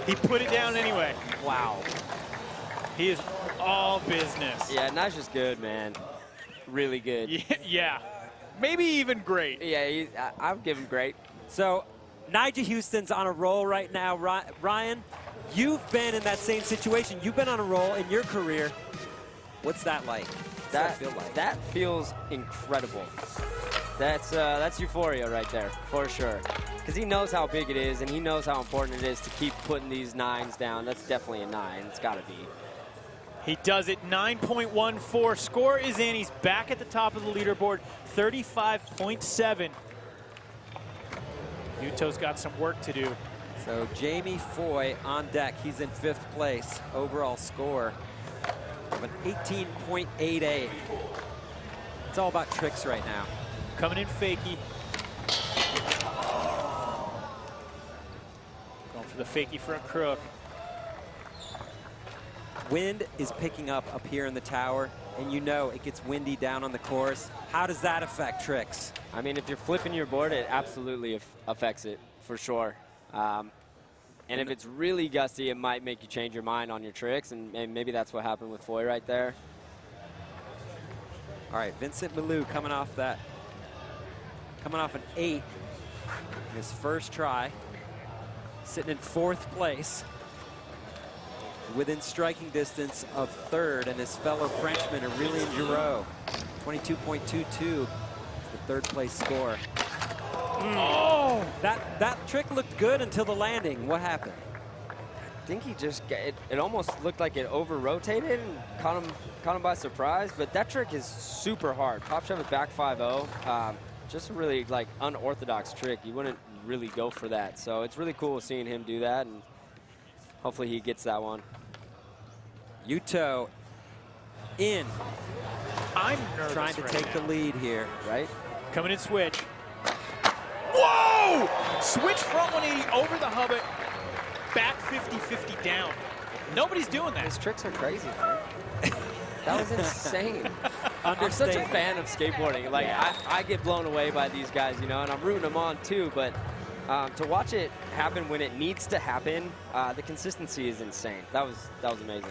He put it down anyway. Wow. He is all business. Yeah, Nigel's good, man. Really good. Yeah. Maybe even great. Yeah, I'll give him great. So Nigel Houston's on a roll right now. Ryan, you've been in that same situation. You've been on a roll in your career. What's that like? What's that feel like? That feels incredible. That's euphoria right there, for sure. Because he knows how big it is, and he knows how important it is to keep putting these 9s down. That's definitely a 9. It's got to be. He does it, 9.14. Score is in. He's back at the top of the leaderboard, 35.7. Yuto's got some work to do. So Jamie Foy on deck. He's in 5th place. Overall score of an 18.88. It's all about tricks right now. Coming in fakie. Going for the fakie front crook. Wind is picking up here in the tower, and you know it gets windy down on the course. How does that affect tricks? I mean, if you're flipping your board, it absolutely affects it, for sure. And if it's really gusty, it might make you change your mind on your tricks, and maybe that's what happened with Foy right there. All right, Vincent Malou coming off that coming off an 8 in his first try. Sitting in 4th place. Within striking distance of 3rd, and his fellow Frenchman, Aurélien Giraud. 22.22 is the 3rd place score. Oh! That trick looked good until the landing. What happened? I think he just it almost looked like it over-rotated and caught him by surprise, but that trick is super hard. Top shove it back 5-0. Just a really like unorthodox trick. You wouldn't really go for that. So it's really cool seeing him do that, and hopefully he gets that one. Yuto in. I'm nervous trying to take the lead here, right? Coming in switch. Whoa! Switch front 180 over the hubbit, back 50-50 down. Nobody's doing that. His tricks are crazy, man. That was insane. I'm such a fan of skateboarding. Like, I get blown away by these guys, you know, and I'm rooting them on too, but to watch it happen when it needs to happen, the consistency is insane. That was amazing.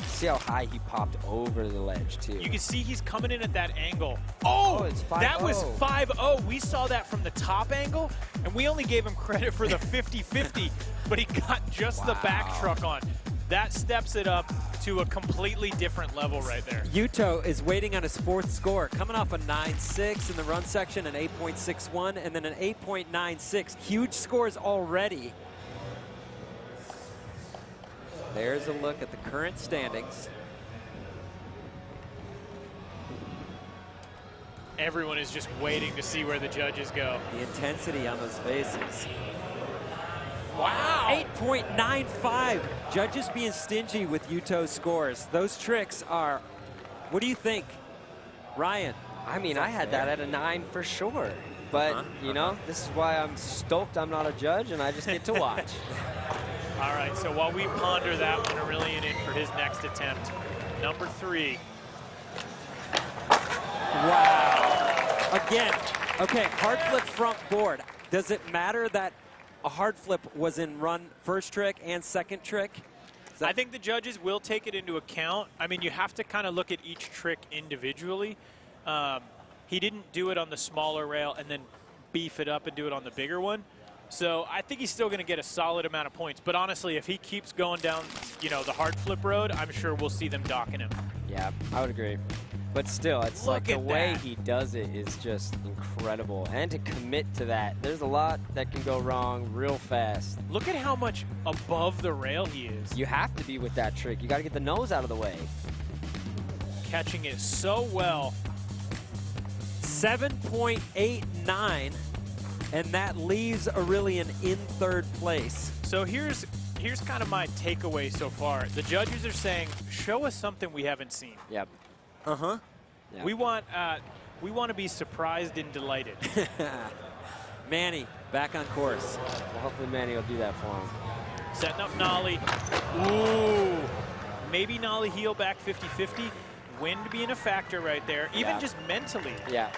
See how high he popped over the ledge, too. You can see he's coming in at that angle. Oh, it's 5-0. That was 5-0. We saw that from the top angle, and we only gave him credit for the 50-50, but he got just the back truck on. That steps it up to a completely different level right there. Yuto is waiting on his 4th score, coming off a 9.6 in the run section, an 8.61, and then an 8.96. Huge scores already. There's a look at the current standings. Everyone is just waiting to see where the judges go. The intensity on those faces. Wow. 8.95. Judges being stingy with Yuto's scores. Those tricks are, what do you think, Ryan? I mean, I had that at a 9 for sure. But, you know, this is why I'm stoked I'm not a judge and I just get to watch. All right, so while we ponder that one, Aurélien in for his next attempt. Number 3. Wow. Again, okay, hard flip front board. Does it matter that a hard flip was in run first trick and second trick? I think the judges will take it into account. I mean, you have to kind of look at each trick individually. He didn't do it on the smaller rail and then beef it up and do it on the bigger one. So I think he's still going to get a solid amount of points. But honestly, if he keeps going down, you know, the hard flip road, I'm sure we'll see them docking him. Yeah, I would agree. But still, it's like the way he does it is just incredible. And to commit to that, there's a lot that can go wrong real fast. Look at how much above the rail he is. You have to be with that trick. You got to get the nose out of the way. Catching it so well. 7.89. And that leaves Aurélien in 3rd place. So here's kind of my takeaway so far. The judges are saying, show us something we haven't seen. Yep. Uh-huh. Yep. We want to be surprised and delighted. Manny, back on course. Well, hopefully Manny will do that for him. Setting up nollie. Ooh. Maybe nollie heel back 50-50. Wind being a factor right there, even just mentally. Yeah.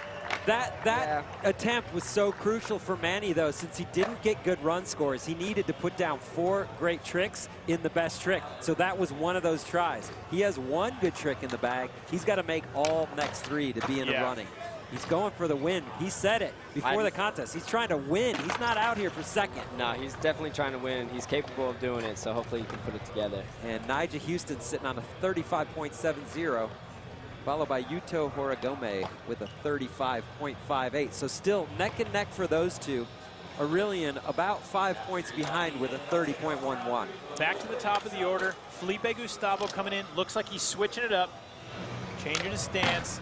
That attempt was so crucial for Manny, though, since he didn't get good run scores. He needed to put down 4 great tricks in the best trick. So that was one of those tries. He has 1 good trick in the bag. He's got to make all next 3 to be in the running. He's going for the win. He said it before the contest. He's trying to win. He's not out here for second. No, he's definitely trying to win. He's capable of doing it, so hopefully he can put it together. And Nigel Houston sitting on a 35.70. Followed by Yuto Horigome with a 35.58. So still neck and neck for those two. Aurélien about 5 points behind with a 30.11. Back to the top of the order. Felipe Gustavo coming in. Looks like he's switching it up. Changing his stance.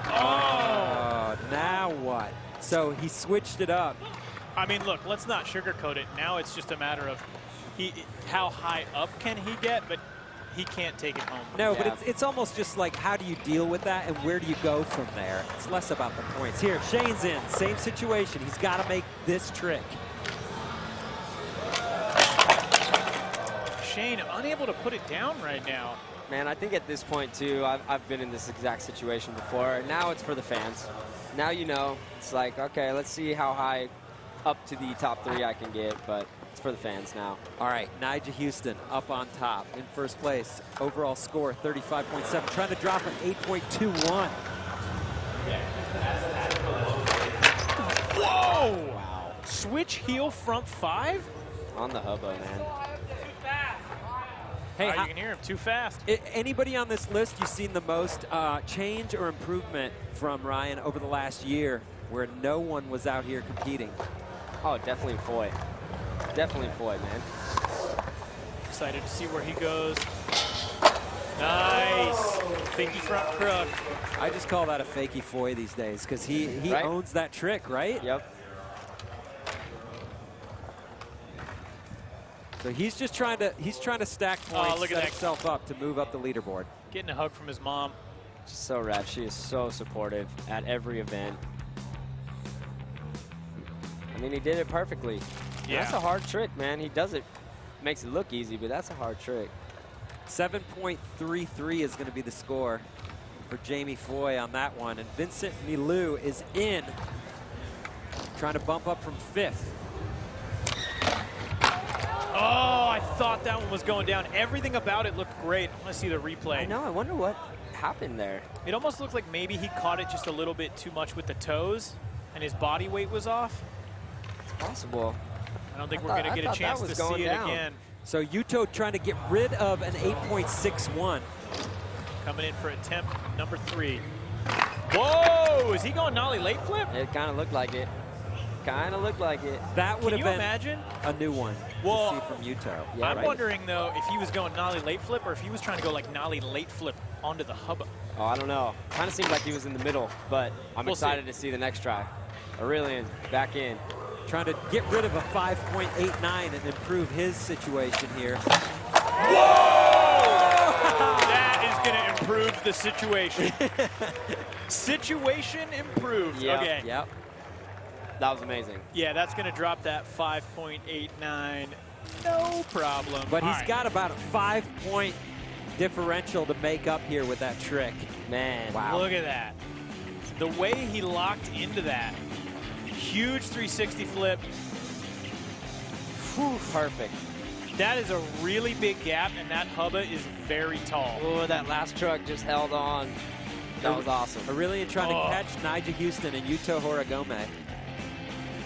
Oh, now what? So he switched it up. I mean, look, let's not sugarcoat it. Now it's just a matter of how high up can he get, but he can't take it home. No, but it's almost just like, how do you deal with that and where do you go from there? It's less about the points. Here, Shane's in, same situation. He's got to make this trick. Shane unable to put it down right now. Man, I think at this point, too, I've been in this exact situation before. Now it's for the fans. Now you know. It's like, okay, let's see how high up to the top 3 I can get, but it's for the fans now. All right, Nigel Houston up on top in first place. Overall score, 35.7. Trying to drop an 8.21. switch heel front 5? On the hubba, man. Hey, you can hear him too fast. Anybody on this list you've seen the most change or improvement from, Ryan, over the last year where no one was out here competing? Oh, definitely Foy. Definitely Foy, man. Excited to see where he goes. Nice. Fakey front crook. I just call that a fakey Foy these days because he Right? owns that trick, right? Yep. So he's just trying to stack points, look at set that. himself up to move up the leaderboard. Getting a hug from his mom. She's so rad. She is so supportive at every event. I mean, he did it perfectly. Yeah. That's a hard trick, man. He does it. Makes it look easy, but that's a hard trick. 7.33 is going to be the score for Jamie Foy on that one. And Vincent Milou is in, trying to bump up from 5th. Oh, I thought that one was going down. Everything about it looked great. I want to see the replay. I know. I wonder what happened there. It almost looked like maybe he caught it just a little bit too much with the toes, and his body weight was off. It's possible. I don't think we're going to get a chance to see it again. So Yuto trying to get rid of an 8.61. Coming in for attempt number 3. Whoa! Is he going nollie late flip? It kind of looked like it. Kind of looked like it. That would Can have you been imagine? a new one Well, to see from Yuto. Yeah, I'm right. wondering, though, if he was going nollie late flip or if he was trying to go like nollie late flip onto the hubba. Oh, I don't know. Kind of seemed like he was in the middle, but I'm We'll excited to see the next try. Aurelian back in. Trying to get rid of a 5.89 and improve his situation here. That is going to improve the situation. Situation improved. Yep, Okay. Yep. That was amazing. Yeah, that's going to drop that 5.89. No problem. But All he's right. got about a 5-point differential to make up here with that trick. Man. Wow. Look at that. The way he locked into that. Huge 360 flip. Whew. Perfect. That is a really big gap, and that hubba is very tall. Oh, that last truck just held on. That was awesome. Aurelian trying to catch Nigel Houston and Yuto Horigome.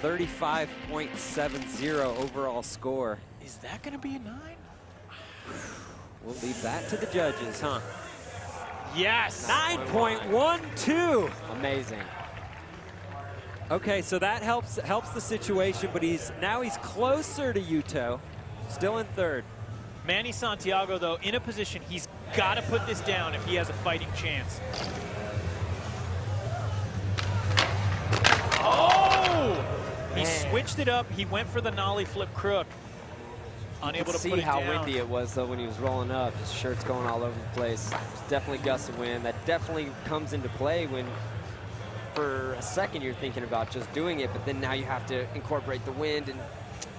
35.70 overall score. Is that going to be a 9? We'll leave that to the judges, huh? Yes. 9.12. Amazing. Okay, so that helps the situation, but he's closer to Yuto, still in 3rd. Manny Santiago, though, in a position he's got to put this down if he has a fighting chance. Oh! He switched it up. He went for the nollie flip crook. Unable to see put it how down. windy it was, though, when he was rolling up. His shirt's going all over the place. It's definitely gusts of wind. That definitely comes into play when, for a second, you're thinking about just doing it, but then now you have to incorporate the wind, and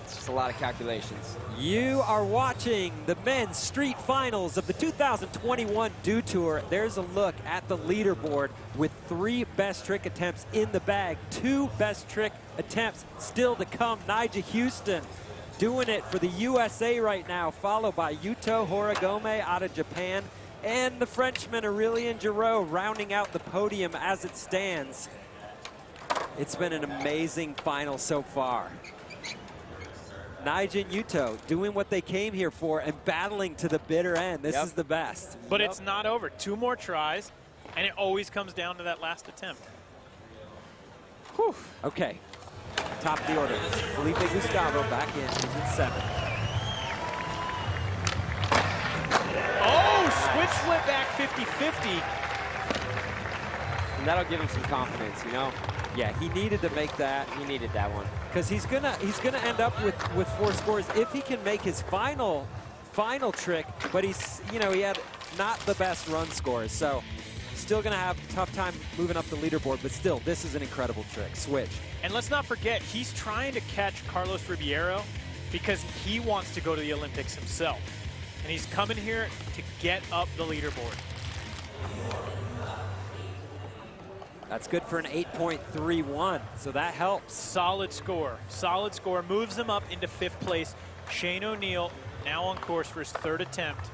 it's just a lot of calculations. You are watching the men's street finals of the 2021 Dew Tour. There's a look at the leaderboard with 3 best trick attempts in the bag. 2 best trick attempts still to come. Nigel Houston doing it for the USA right now, followed by Yuto Horigome out of Japan, and the Frenchman Aurelien Giraud rounding out the podium as it stands. It's been an amazing final so far. Nigel and Yuto doing what they came here for and battling to the bitter end. This is the best. But it's not over. 2 more tries, and it always comes down to that last attempt. Whew. Okay, top of the order. Felipe Gustavo back in. He's in 7th. Oh, switch flip back 50-50. And that'll give him some confidence, you know? Yeah, he needed to make that. He needed that one. Because he's gonna end up with 4 scores if he can make his final trick, but he had not the best run scores, so still gonna have a tough time moving up the leaderboard, but still, this is an incredible trick. Switch. And let's not forget, he's trying to catch Carlos Ribeiro because he wants to go to the Olympics himself. And he's coming here to get up the leaderboard. That's good for an 8.31, so that helps. Solid score. Solid score. Moves him up into 5th place. Shane O'Neill now on course for his 3rd attempt.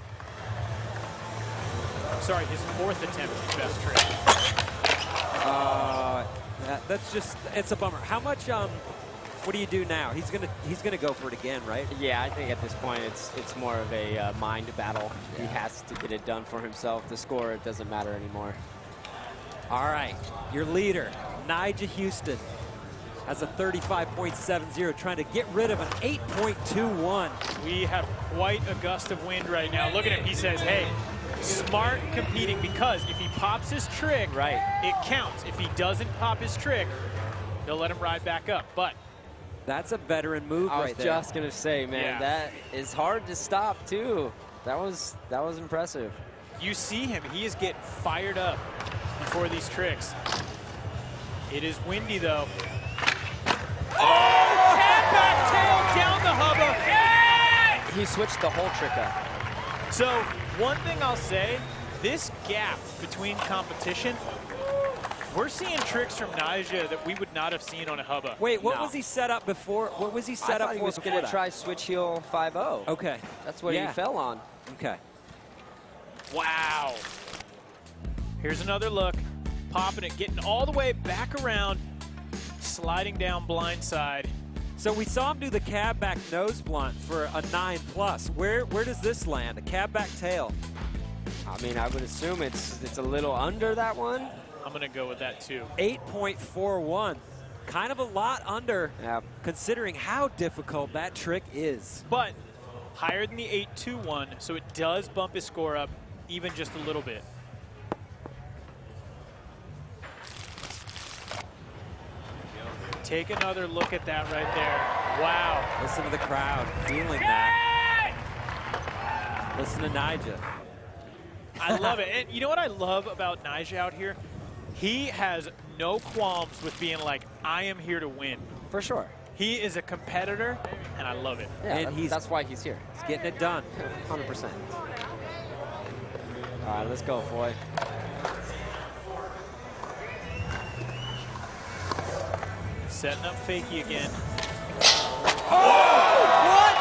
Sorry, his 4th attempt at the best trick. That's just, it's a bummer. How much What do you do now? He's gonna go for it again, right? Yeah, I think at this point it's more of a mind battle. Yeah. He has to get it done for himself. The score, it doesn't matter anymore. All right, your leader, Nigel Houston, has a 35.70, trying to get rid of an 8.21. We have quite a gust of wind right now. Look at him. He says, hey, smart competing, because if he pops his trick, it counts. If he doesn't pop his trick, they'll let him ride back up. But that's a veteran move right there. I was just gonna say, man, that is hard to stop too. That was impressive. You see him, he is getting fired up before these tricks. It is windy though. Oh, cat back tail down the hubba. He switched the whole trick up. So one thing I'll say, this gap between competition, we're seeing tricks from Nigel that we would not have seen on a hubba. Wait, what was he set up before? What was he set up for? He was going to try switch heel 5-0. Okay. That's what he fell on. Okay. Wow. Here's another look. Popping it, getting all the way back around, sliding down blind side. So we saw him do the cab back nose blunt for a 9+. Where does this land? A cab back tail? I mean, I would assume it's a little under that one. I'm going to go with that too. 8.41. Kind of a lot under, considering how difficult that trick is. But higher than the 8.21, so it does bump his score up even just a little bit. Take another look at that right there. Wow. Listen to the crowd feeling that. Listen to Nigel. I love it. And you know what I love about Nigel out here? He has no qualms with being like, I am here to win. For sure. He is a competitor, and I love it. Yeah, and that's why he's here. He's getting it done. 100%. All right, let's go, Foy. Setting up fakie again. Oh, what?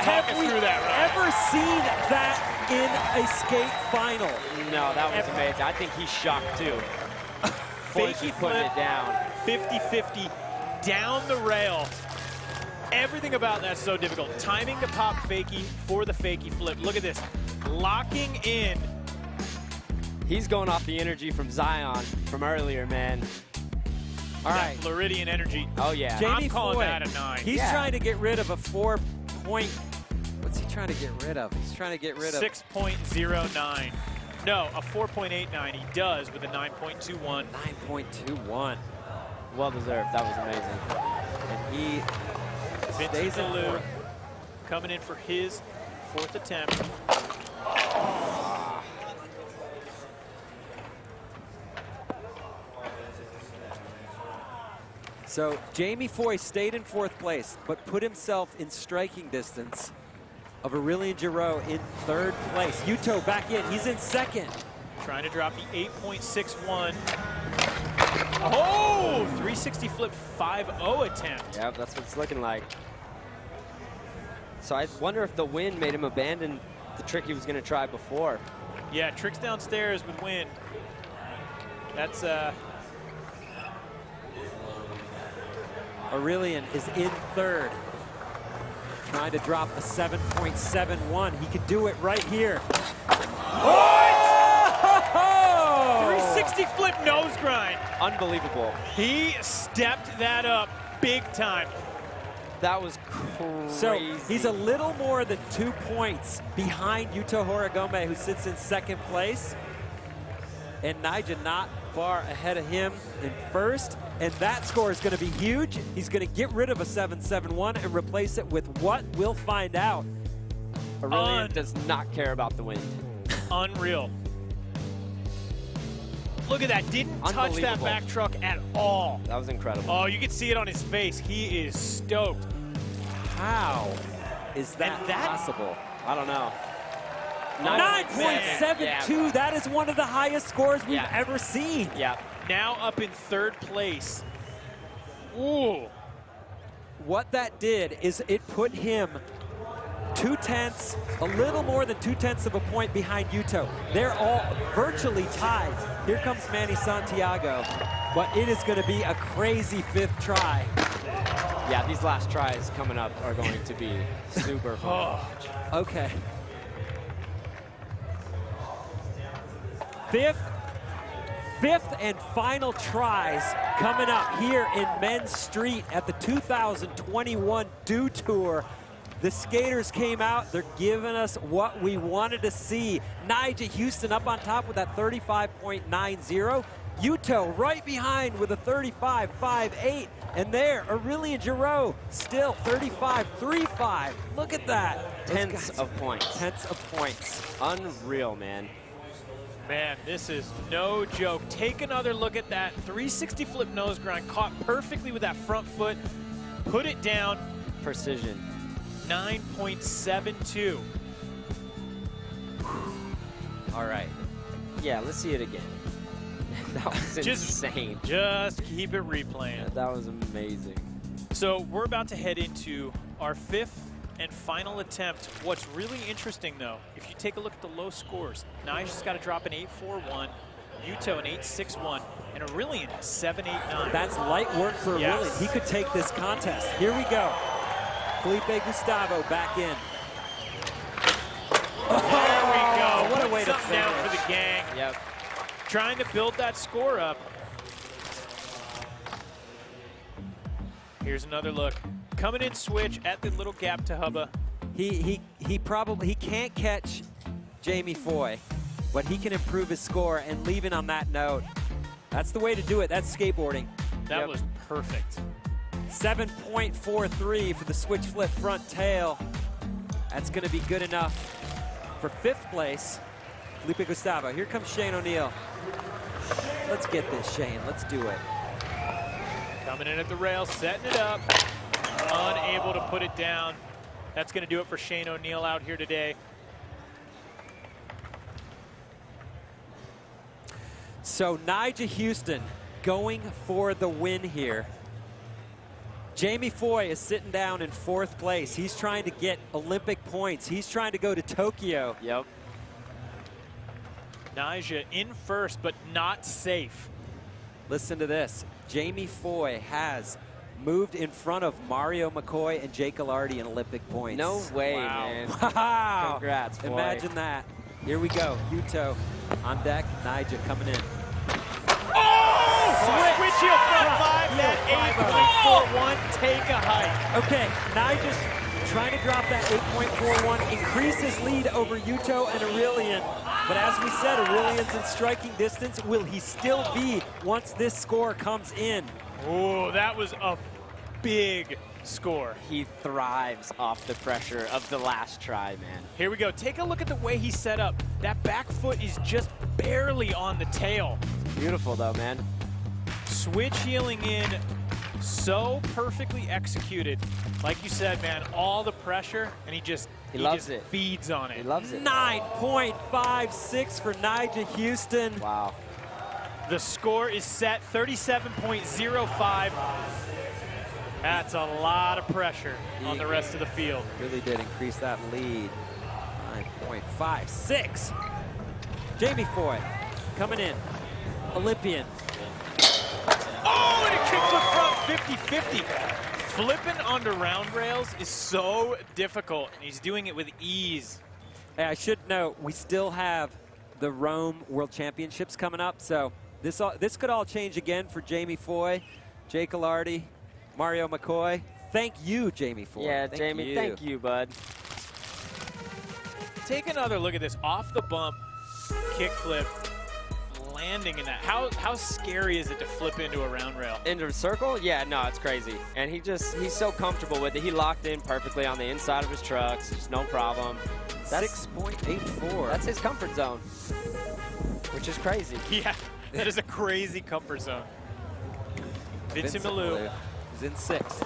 Have we ever seen that in a skate final? No, that was amazing. I think he's shocked too. Fakie putting it down. 50-50 down the rail. Everything about that's so difficult. Timing to pop fakie for the fakie flip. Look at this. Locking in. He's going off the energy from Zion from earlier, man. All right. Floridian energy. Oh, yeah. I'm calling that a 9. He's trying to get rid of a 4-point. What's he trying to get rid of? He's trying to get rid of 6.09. No, a 4.89. He does with a 9.21. 9.21. Well deserved. That was amazing. And he stays in loop. Coming in for his 4th attempt. So Jamie Foy stayed in 4th place, but put himself in striking distance of Aurelien Giroux in 3rd place. Yuto back in. He's in 2nd. Trying to drop the 8.61. Oh, 360 flip 5-0 attempt. Yeah, that's what it's looking like. So I wonder if the wind made him abandon the trick he was going to try before. Yeah, tricks downstairs with wind. That's Aurelien is in 3rd. Trying to drop a 7.71. He could do it right here. What? 360 flip nose grind. Unbelievable. He stepped that up big time. That was crazy. So he's a little more than 2 points behind Yuto Horigome, who sits in 2nd place. And Nigel not far ahead of him in 1st. And that score is going to be huge. He's going to get rid of a 7.71 and replace it with what? We'll find out. Aurelien does not care about the wind. Unreal. Look at that. Didn't touch that back truck at all. That was incredible. Oh, you can see it on his face. He is stoked. How is that possible? I don't know. 9.72. That is one of the highest scores we've ever seen. Yeah. Now up in 3rd place. Ooh. What that did is it put him 2/10, a little more than 2/10 of a point behind Yuto. They're all virtually tied. Here comes Manny Santiago, but it is going to be a crazy 5th try. Yeah, these last tries coming up are going to be super fun. Okay. 5th and final tries coming up here in Men's Street at the 2021 Dew Tour. The skaters came out, they're giving us what we wanted to see. Nyjah Huston up on top with that 35.90. Yuto right behind with a 35.58. And there, Aurelien Giroux still 35.35. Look at that. Tenths of points. Tenths of points. Unreal, man. Man, this is no joke. Take another look at that 360 flip nose grind, caught perfectly with that front foot, put it down. Precision. 9.72. All right. Yeah, let's see it again. That was insane. Just keep it replaying. Yeah, that was amazing. So we're about to head into our 5th and final attempt. What's really interesting, though, if you take a look at the low scores, Nyjah's got to drop an 8.41, Yuto an 8.61, and Aurelien 7.89. That's light work for Aurelien. He could take this contest. Here we go. Felipe Gustavo back in. There we go. What a way to something down finish. for the gang. Yep. Trying to build that score up. Here's another look. Coming in switch at the little gap to Hubba. He can't catch Jamie Foy, but he can improve his score, and leaving on that note, that's the way to do it. That's skateboarding. That was perfect. 7.43 for the switch flip front tail. That's going to be good enough for 5th place. Felipe Gustavo. Here comes Shane O'Neill. Let's get this, Shane. Let's do it. Coming in at the rail, setting it up. Unable to put it down. That's going to do it for Shane O'Neill out here today. So Nyjah Huston going for the win here. Jamie Foy is sitting down in 4th place. He's trying to get Olympic points. He's trying to go to Tokyo. Yep. Nyjah in 1st, but not safe. Listen to this. Jamie Foy has moved in front of Mario McCoy and Jake Ghilardi in Olympic points. No way, man. Wow. Congrats, Foy. Imagine that. Here we go. Yuto on deck. Nyjah coming in. Switch heel front 5, that 8.41, take a hike. Okay, Nyjah's trying to drop that 8.41, increase his lead over Yuto and Aurelien. But as we said, Aurelien's in striking distance. Will he still be once this score comes in? Oh, that was a big score. He thrives off the pressure of the last try, man. Here we go. Take a look at the way he set up. That back foot is just barely on the tail. Beautiful, though, man. Switch heeling in, so perfectly executed. Like you said, man, all the pressure, and he just feeds on it. He loves it. 9.56 for Nyjah Huston. Wow. The score is set, 37.05. That's a lot of pressure on the rest of the field. Really did increase that lead. 9.56. Jamie Foy coming in. Olympian. Oh, and a kickflip front 50-50. Flipping onto round rails is so difficult, and he's doing it with ease. Hey, I should note, we still have the Rome World Championships coming up, so this could all change again for Jamie Foy, Jake Ghilardi, Mario McCoy. Thank you, Jamie Foy. Yeah, Jamie, thank you, bud. Take another look at this off the bump kickflip, landing in that. How scary is it to flip into a round rail? Into a circle? Yeah, no, it's crazy. And he's so comfortable with it. He locked in perfectly on the inside of his trucks. Just no problem. That's 6.84. That's his comfort zone, which is crazy. Yeah, that is a crazy comfort zone. Vincent Malou is in 6th.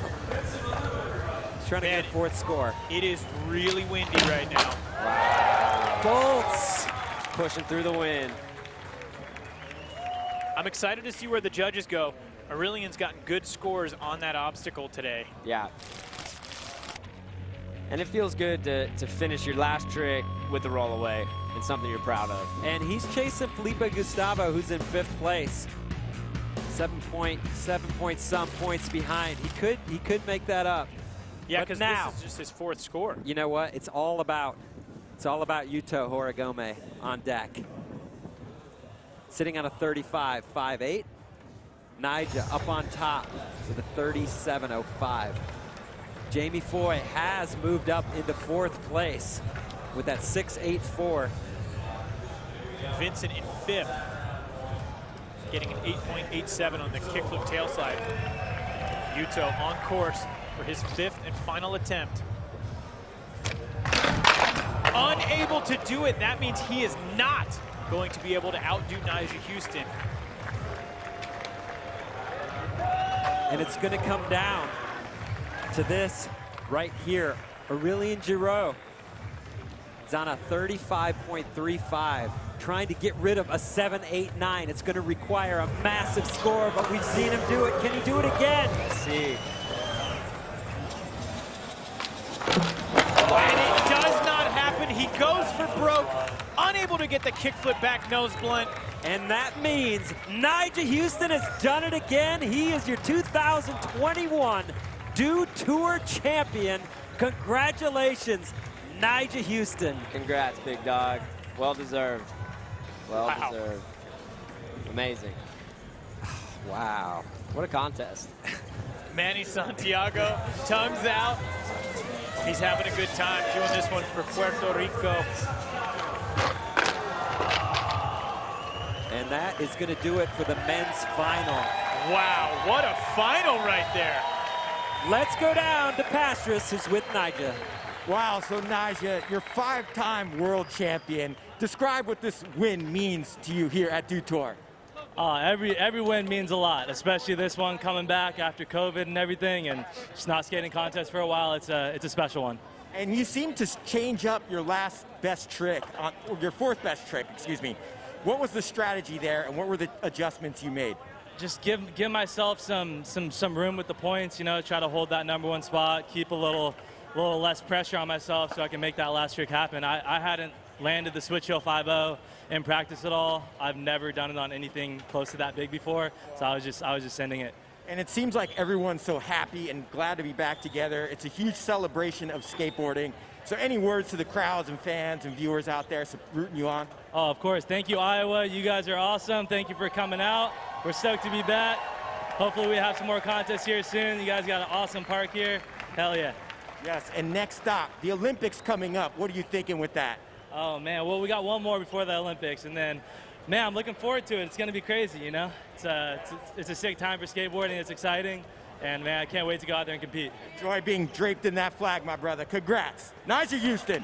He's trying to get a 4th score. It is really windy right now. Wow. Bolts pushing through the wind. I'm excited to see where the judges go. Aurelien's gotten good scores on that obstacle today. Yeah. And it feels good to finish your last trick with the roll away and something you're proud of. And he's chasing Felipe Gustavo, who's in 5th place. 7 point some points behind. He could make that up. Yeah, but because now, this is just his 4th score. You know what? It's all about Yuto Horigome on deck. Sitting on a 35.58. Nyjah up on top with a 37.05. Jamie Foy has moved up into 4th place with that 6.84. Vincent in 5th, getting an 8.87 on the kickflip tailslide. Yuto on course for his 5th and final attempt. Unable to do it. That means he is not going to be able to outdo Nyjah Houston. And it's going to come down to this right here. Aurelien Giraud is on a 35.35, trying to get rid of a 7.89. It's going to require a massive score, but we've seen him do it. Can he do it again? Let's see. And it does not happen. He goes for broke, unable to get the kickflip back nose blunt. And that means Nyjah Houston has done it again. He is your 2021 Dew Tour champion. Congratulations, Nyjah Houston. Congrats, big dog. Well deserved. Well deserved. Amazing. Wow. What a contest. Manny Santiago, tongues out. He's having a good time doing this one for Puerto Rico. And that is going to do it for the men's final. Wow, what a final right there. Let's go down to Pastris, who's with Nyjah. Wow, so Nyjah, you're 5-time world champion. Describe what this win means to you here at Dew Tour. Every win means a lot, especially this one coming back after COVID and everything, and just not skating contest for a while. It's a special one. And you seem to change up your last best trick, your 4th best trick, excuse me. What was the strategy there, and what were the adjustments you made? Just give myself some room with the points, you know, try to hold that #1 spot, keep a little less pressure on myself so I can make that last trick happen. I hadn't landed the switch hill 5.0 in practice at all. I've never done it on anything close to that big before, so I was just sending it. And it seems like everyone's so happy and glad to be back together. It's a huge celebration of skateboarding. So any words to the crowds and fans and viewers out there rooting you on? Oh, of course. Thank you, Iowa. You guys are awesome. Thank you for coming out. We're stoked to be back. Hopefully we have some more contests here soon. You guys got an awesome park here. Hell yeah. Yes, and next stop, the Olympics coming up. What are you thinking with that? Oh, man. Well, we got one more before the Olympics, and then, man, I'm looking forward to it. It's going to be crazy, you know? It's a sick time for skateboarding. It's exciting. And, man, I can't wait to go out there and compete. Enjoy being draped in that flag, my brother. Congrats. Nyjah Houston,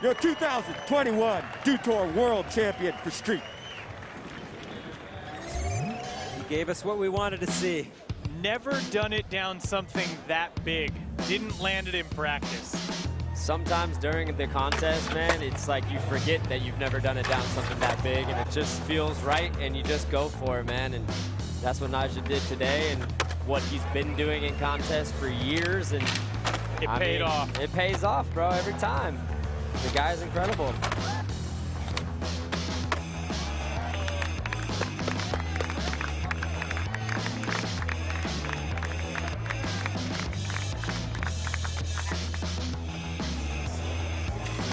your 2021 Dew Tour World Champion for Street. He gave us what we wanted to see. Never done it down something that big. Didn't land it in practice. Sometimes during the contest, man, it's like you forget that you've never done it down something that big, and it just feels right, and you just go for it, man. And that's what Nyjah did today, and what he's been doing in contests for years, and it paid off. It pays off, bro, every time. The guy's incredible.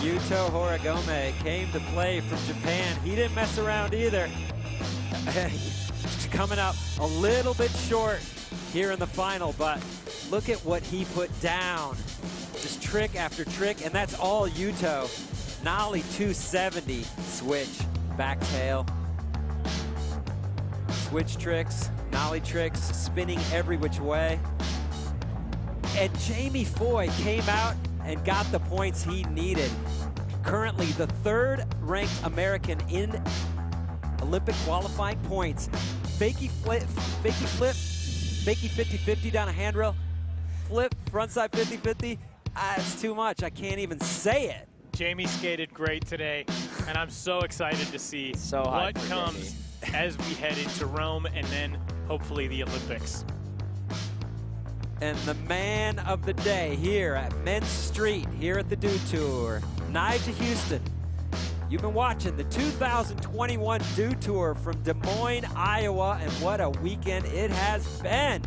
Yuto Horigome came to play from Japan. He didn't mess around either. Coming up a little bit short here in the final, but look at what he put down. Just trick after trick, and that's all Yuto. Nollie 270, switch, back tail. Switch tricks, nollie tricks, spinning every which way. And Jamie Foy came out and got the points he needed. Currently the 3rd ranked American in Olympic qualifying points. Fakie flip, fakie 50-50 down a handrail, flip, frontside 50-50. It's too much, I can't even say it. Jamie skated great today, and I'm so excited to see what comes as we head into Rome and then hopefully the Olympics. And the man of the day here at Men's Street, here at the Dew Tour, Nigel Houston. You've been watching the 2021 Dew Tour from Des Moines, Iowa, and what a weekend it has been.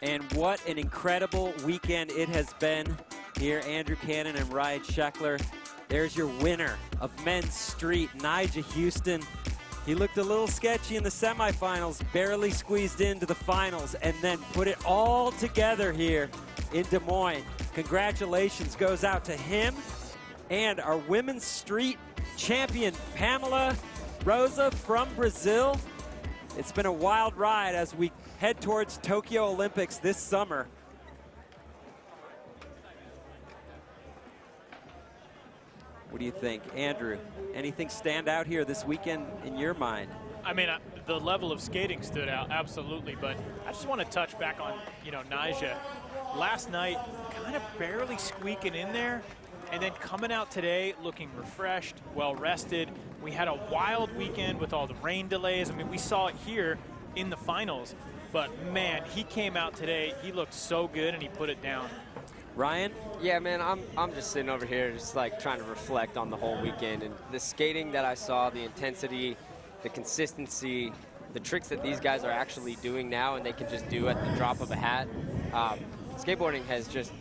And what an incredible weekend it has been here. Andrew Cannon and Ryan Scheckler. There's your winner of Men's Street, Nigel Houston. He looked a little sketchy in the semifinals, barely squeezed into the finals, and then put it all together here in Des Moines. Congratulations goes out to him and our Women's Street champion, Pamela Rosa from Brazil. It's been a wild ride as we head towards Tokyo Olympics this summer. What do you think, Andrew? Anything stand out here this weekend in your mind? I mean, the level of skating stood out, absolutely, but I just want to touch back on, Nyjah. Last night, kind of barely squeaking in there, and then coming out today looking refreshed, well-rested. We had a wild weekend with all the rain delays. I mean, we saw it here in the finals, but man, he came out today, he looked so good, and he put it down. Ryan? Yeah, man, I'm just sitting over here just like trying to reflect on the whole weekend, and the skating that I saw, the intensity, the consistency, the tricks that these guys are actually doing now and they can just do at the drop of a hat. Skateboarding has just,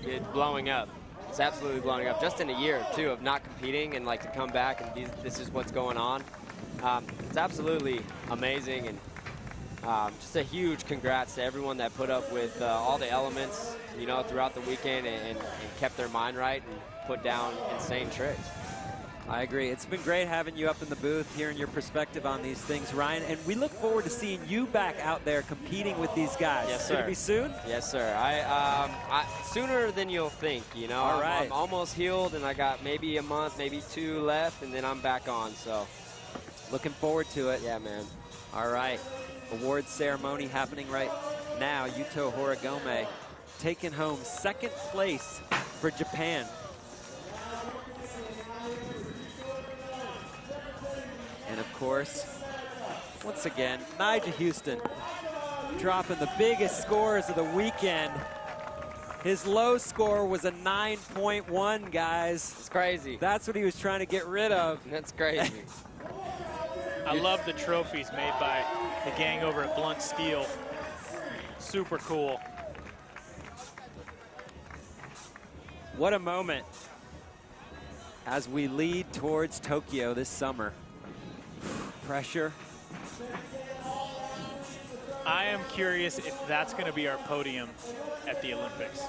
it's blowing up. it's absolutely blowing up. Just in a year, too, of not competing and like to come back and this is what's going on. It's absolutely amazing, and just a huge congrats to everyone that put up with all the elements, you know, throughout the weekend and kept their mind right and put down insane tricks. I agree. It's been great having you up in the booth, hearing your perspective on these things, Ryan. And we look forward to seeing you back out there competing with these guys. Yes, sir. Could it be soon? Yes, sir. I sooner than you'll think, you know. All right. I'm almost healed, and I got maybe a month, maybe 2 left, and then I'm back on, so. Looking forward to it. Yeah, man. All right. Awards ceremony happening right now. Yuto Horigome taking home 2nd place for Japan. And of course, once again, Nigel Houston dropping the biggest scores of the weekend. His low score was a 9.1, guys. It's crazy. That's what he was trying to get rid of. That's crazy. I love the trophies made by the gang over at Blunt Steel. Super cool. What a moment as we lead towards Tokyo this summer. Pressure. I am curious if that's going to be our podium at the Olympics.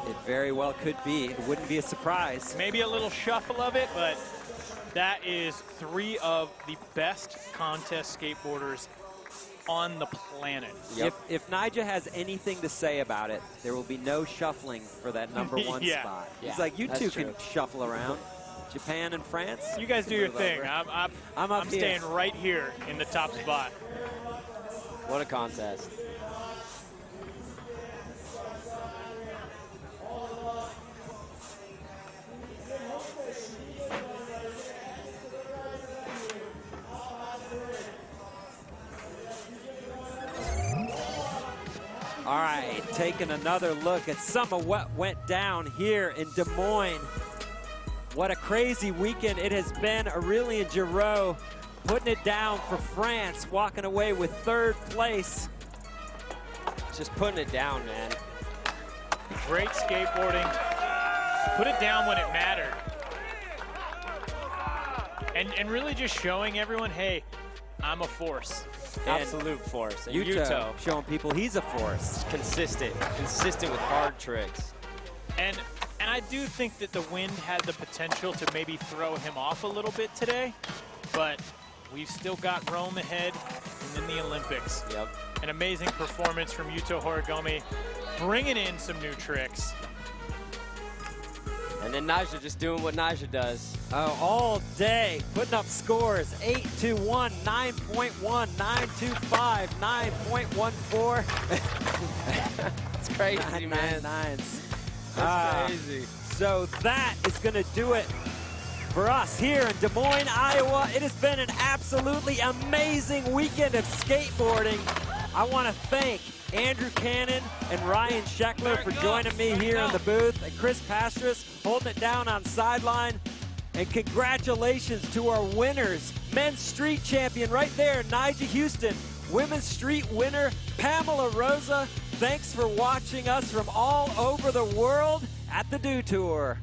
It very well could be. It wouldn't be a surprise. Maybe a little shuffle of it, but that is 3 of the best contest skateboarders on the planet. Yep. If Nigel has anything to say about it, there will be no shuffling for that #1 Yeah. spot. Yeah, He's like, you that's two true. can shuffle around. Japan and France. You guys do your move thing. over. I'm staying right here in the top spot. What a contest. All right, taking another look at some of what went down here in Des Moines. What a crazy weekend it has been. Aurélien Giraud putting it down for France, walking away with 3rd place. Just putting it down, man. Great skateboarding. Put it down when it mattered. And really just showing everyone, hey, I'm a force. Absolute force. And Yuto showing people he's a force. Consistent with hard tricks. And I do think that the wind had the potential to maybe throw him off a little bit today, but we've still got Rome ahead and then the Olympics. Yep. An amazing performance from Yuto Horigome, bringing in some new tricks. And then Nigel just doing what Nigel does. Oh, all day, putting up scores. 8.21, 9.1, 9.25, 9.14. It's crazy, man. Nines. That's crazy. So that is going to do it for us here in Des Moines, Iowa. It has been an absolutely amazing weekend of skateboarding. I want to thank Andrew Cannon and Ryan Scheckler for joining me here in the booth, and Chris Pastras holding it down on sideline. And congratulations to our winners. Men's street champion right there, Nigel Houston. Women's street winner, Pamela Rosa. Thanks for watching us from all over the world at the Dew Tour.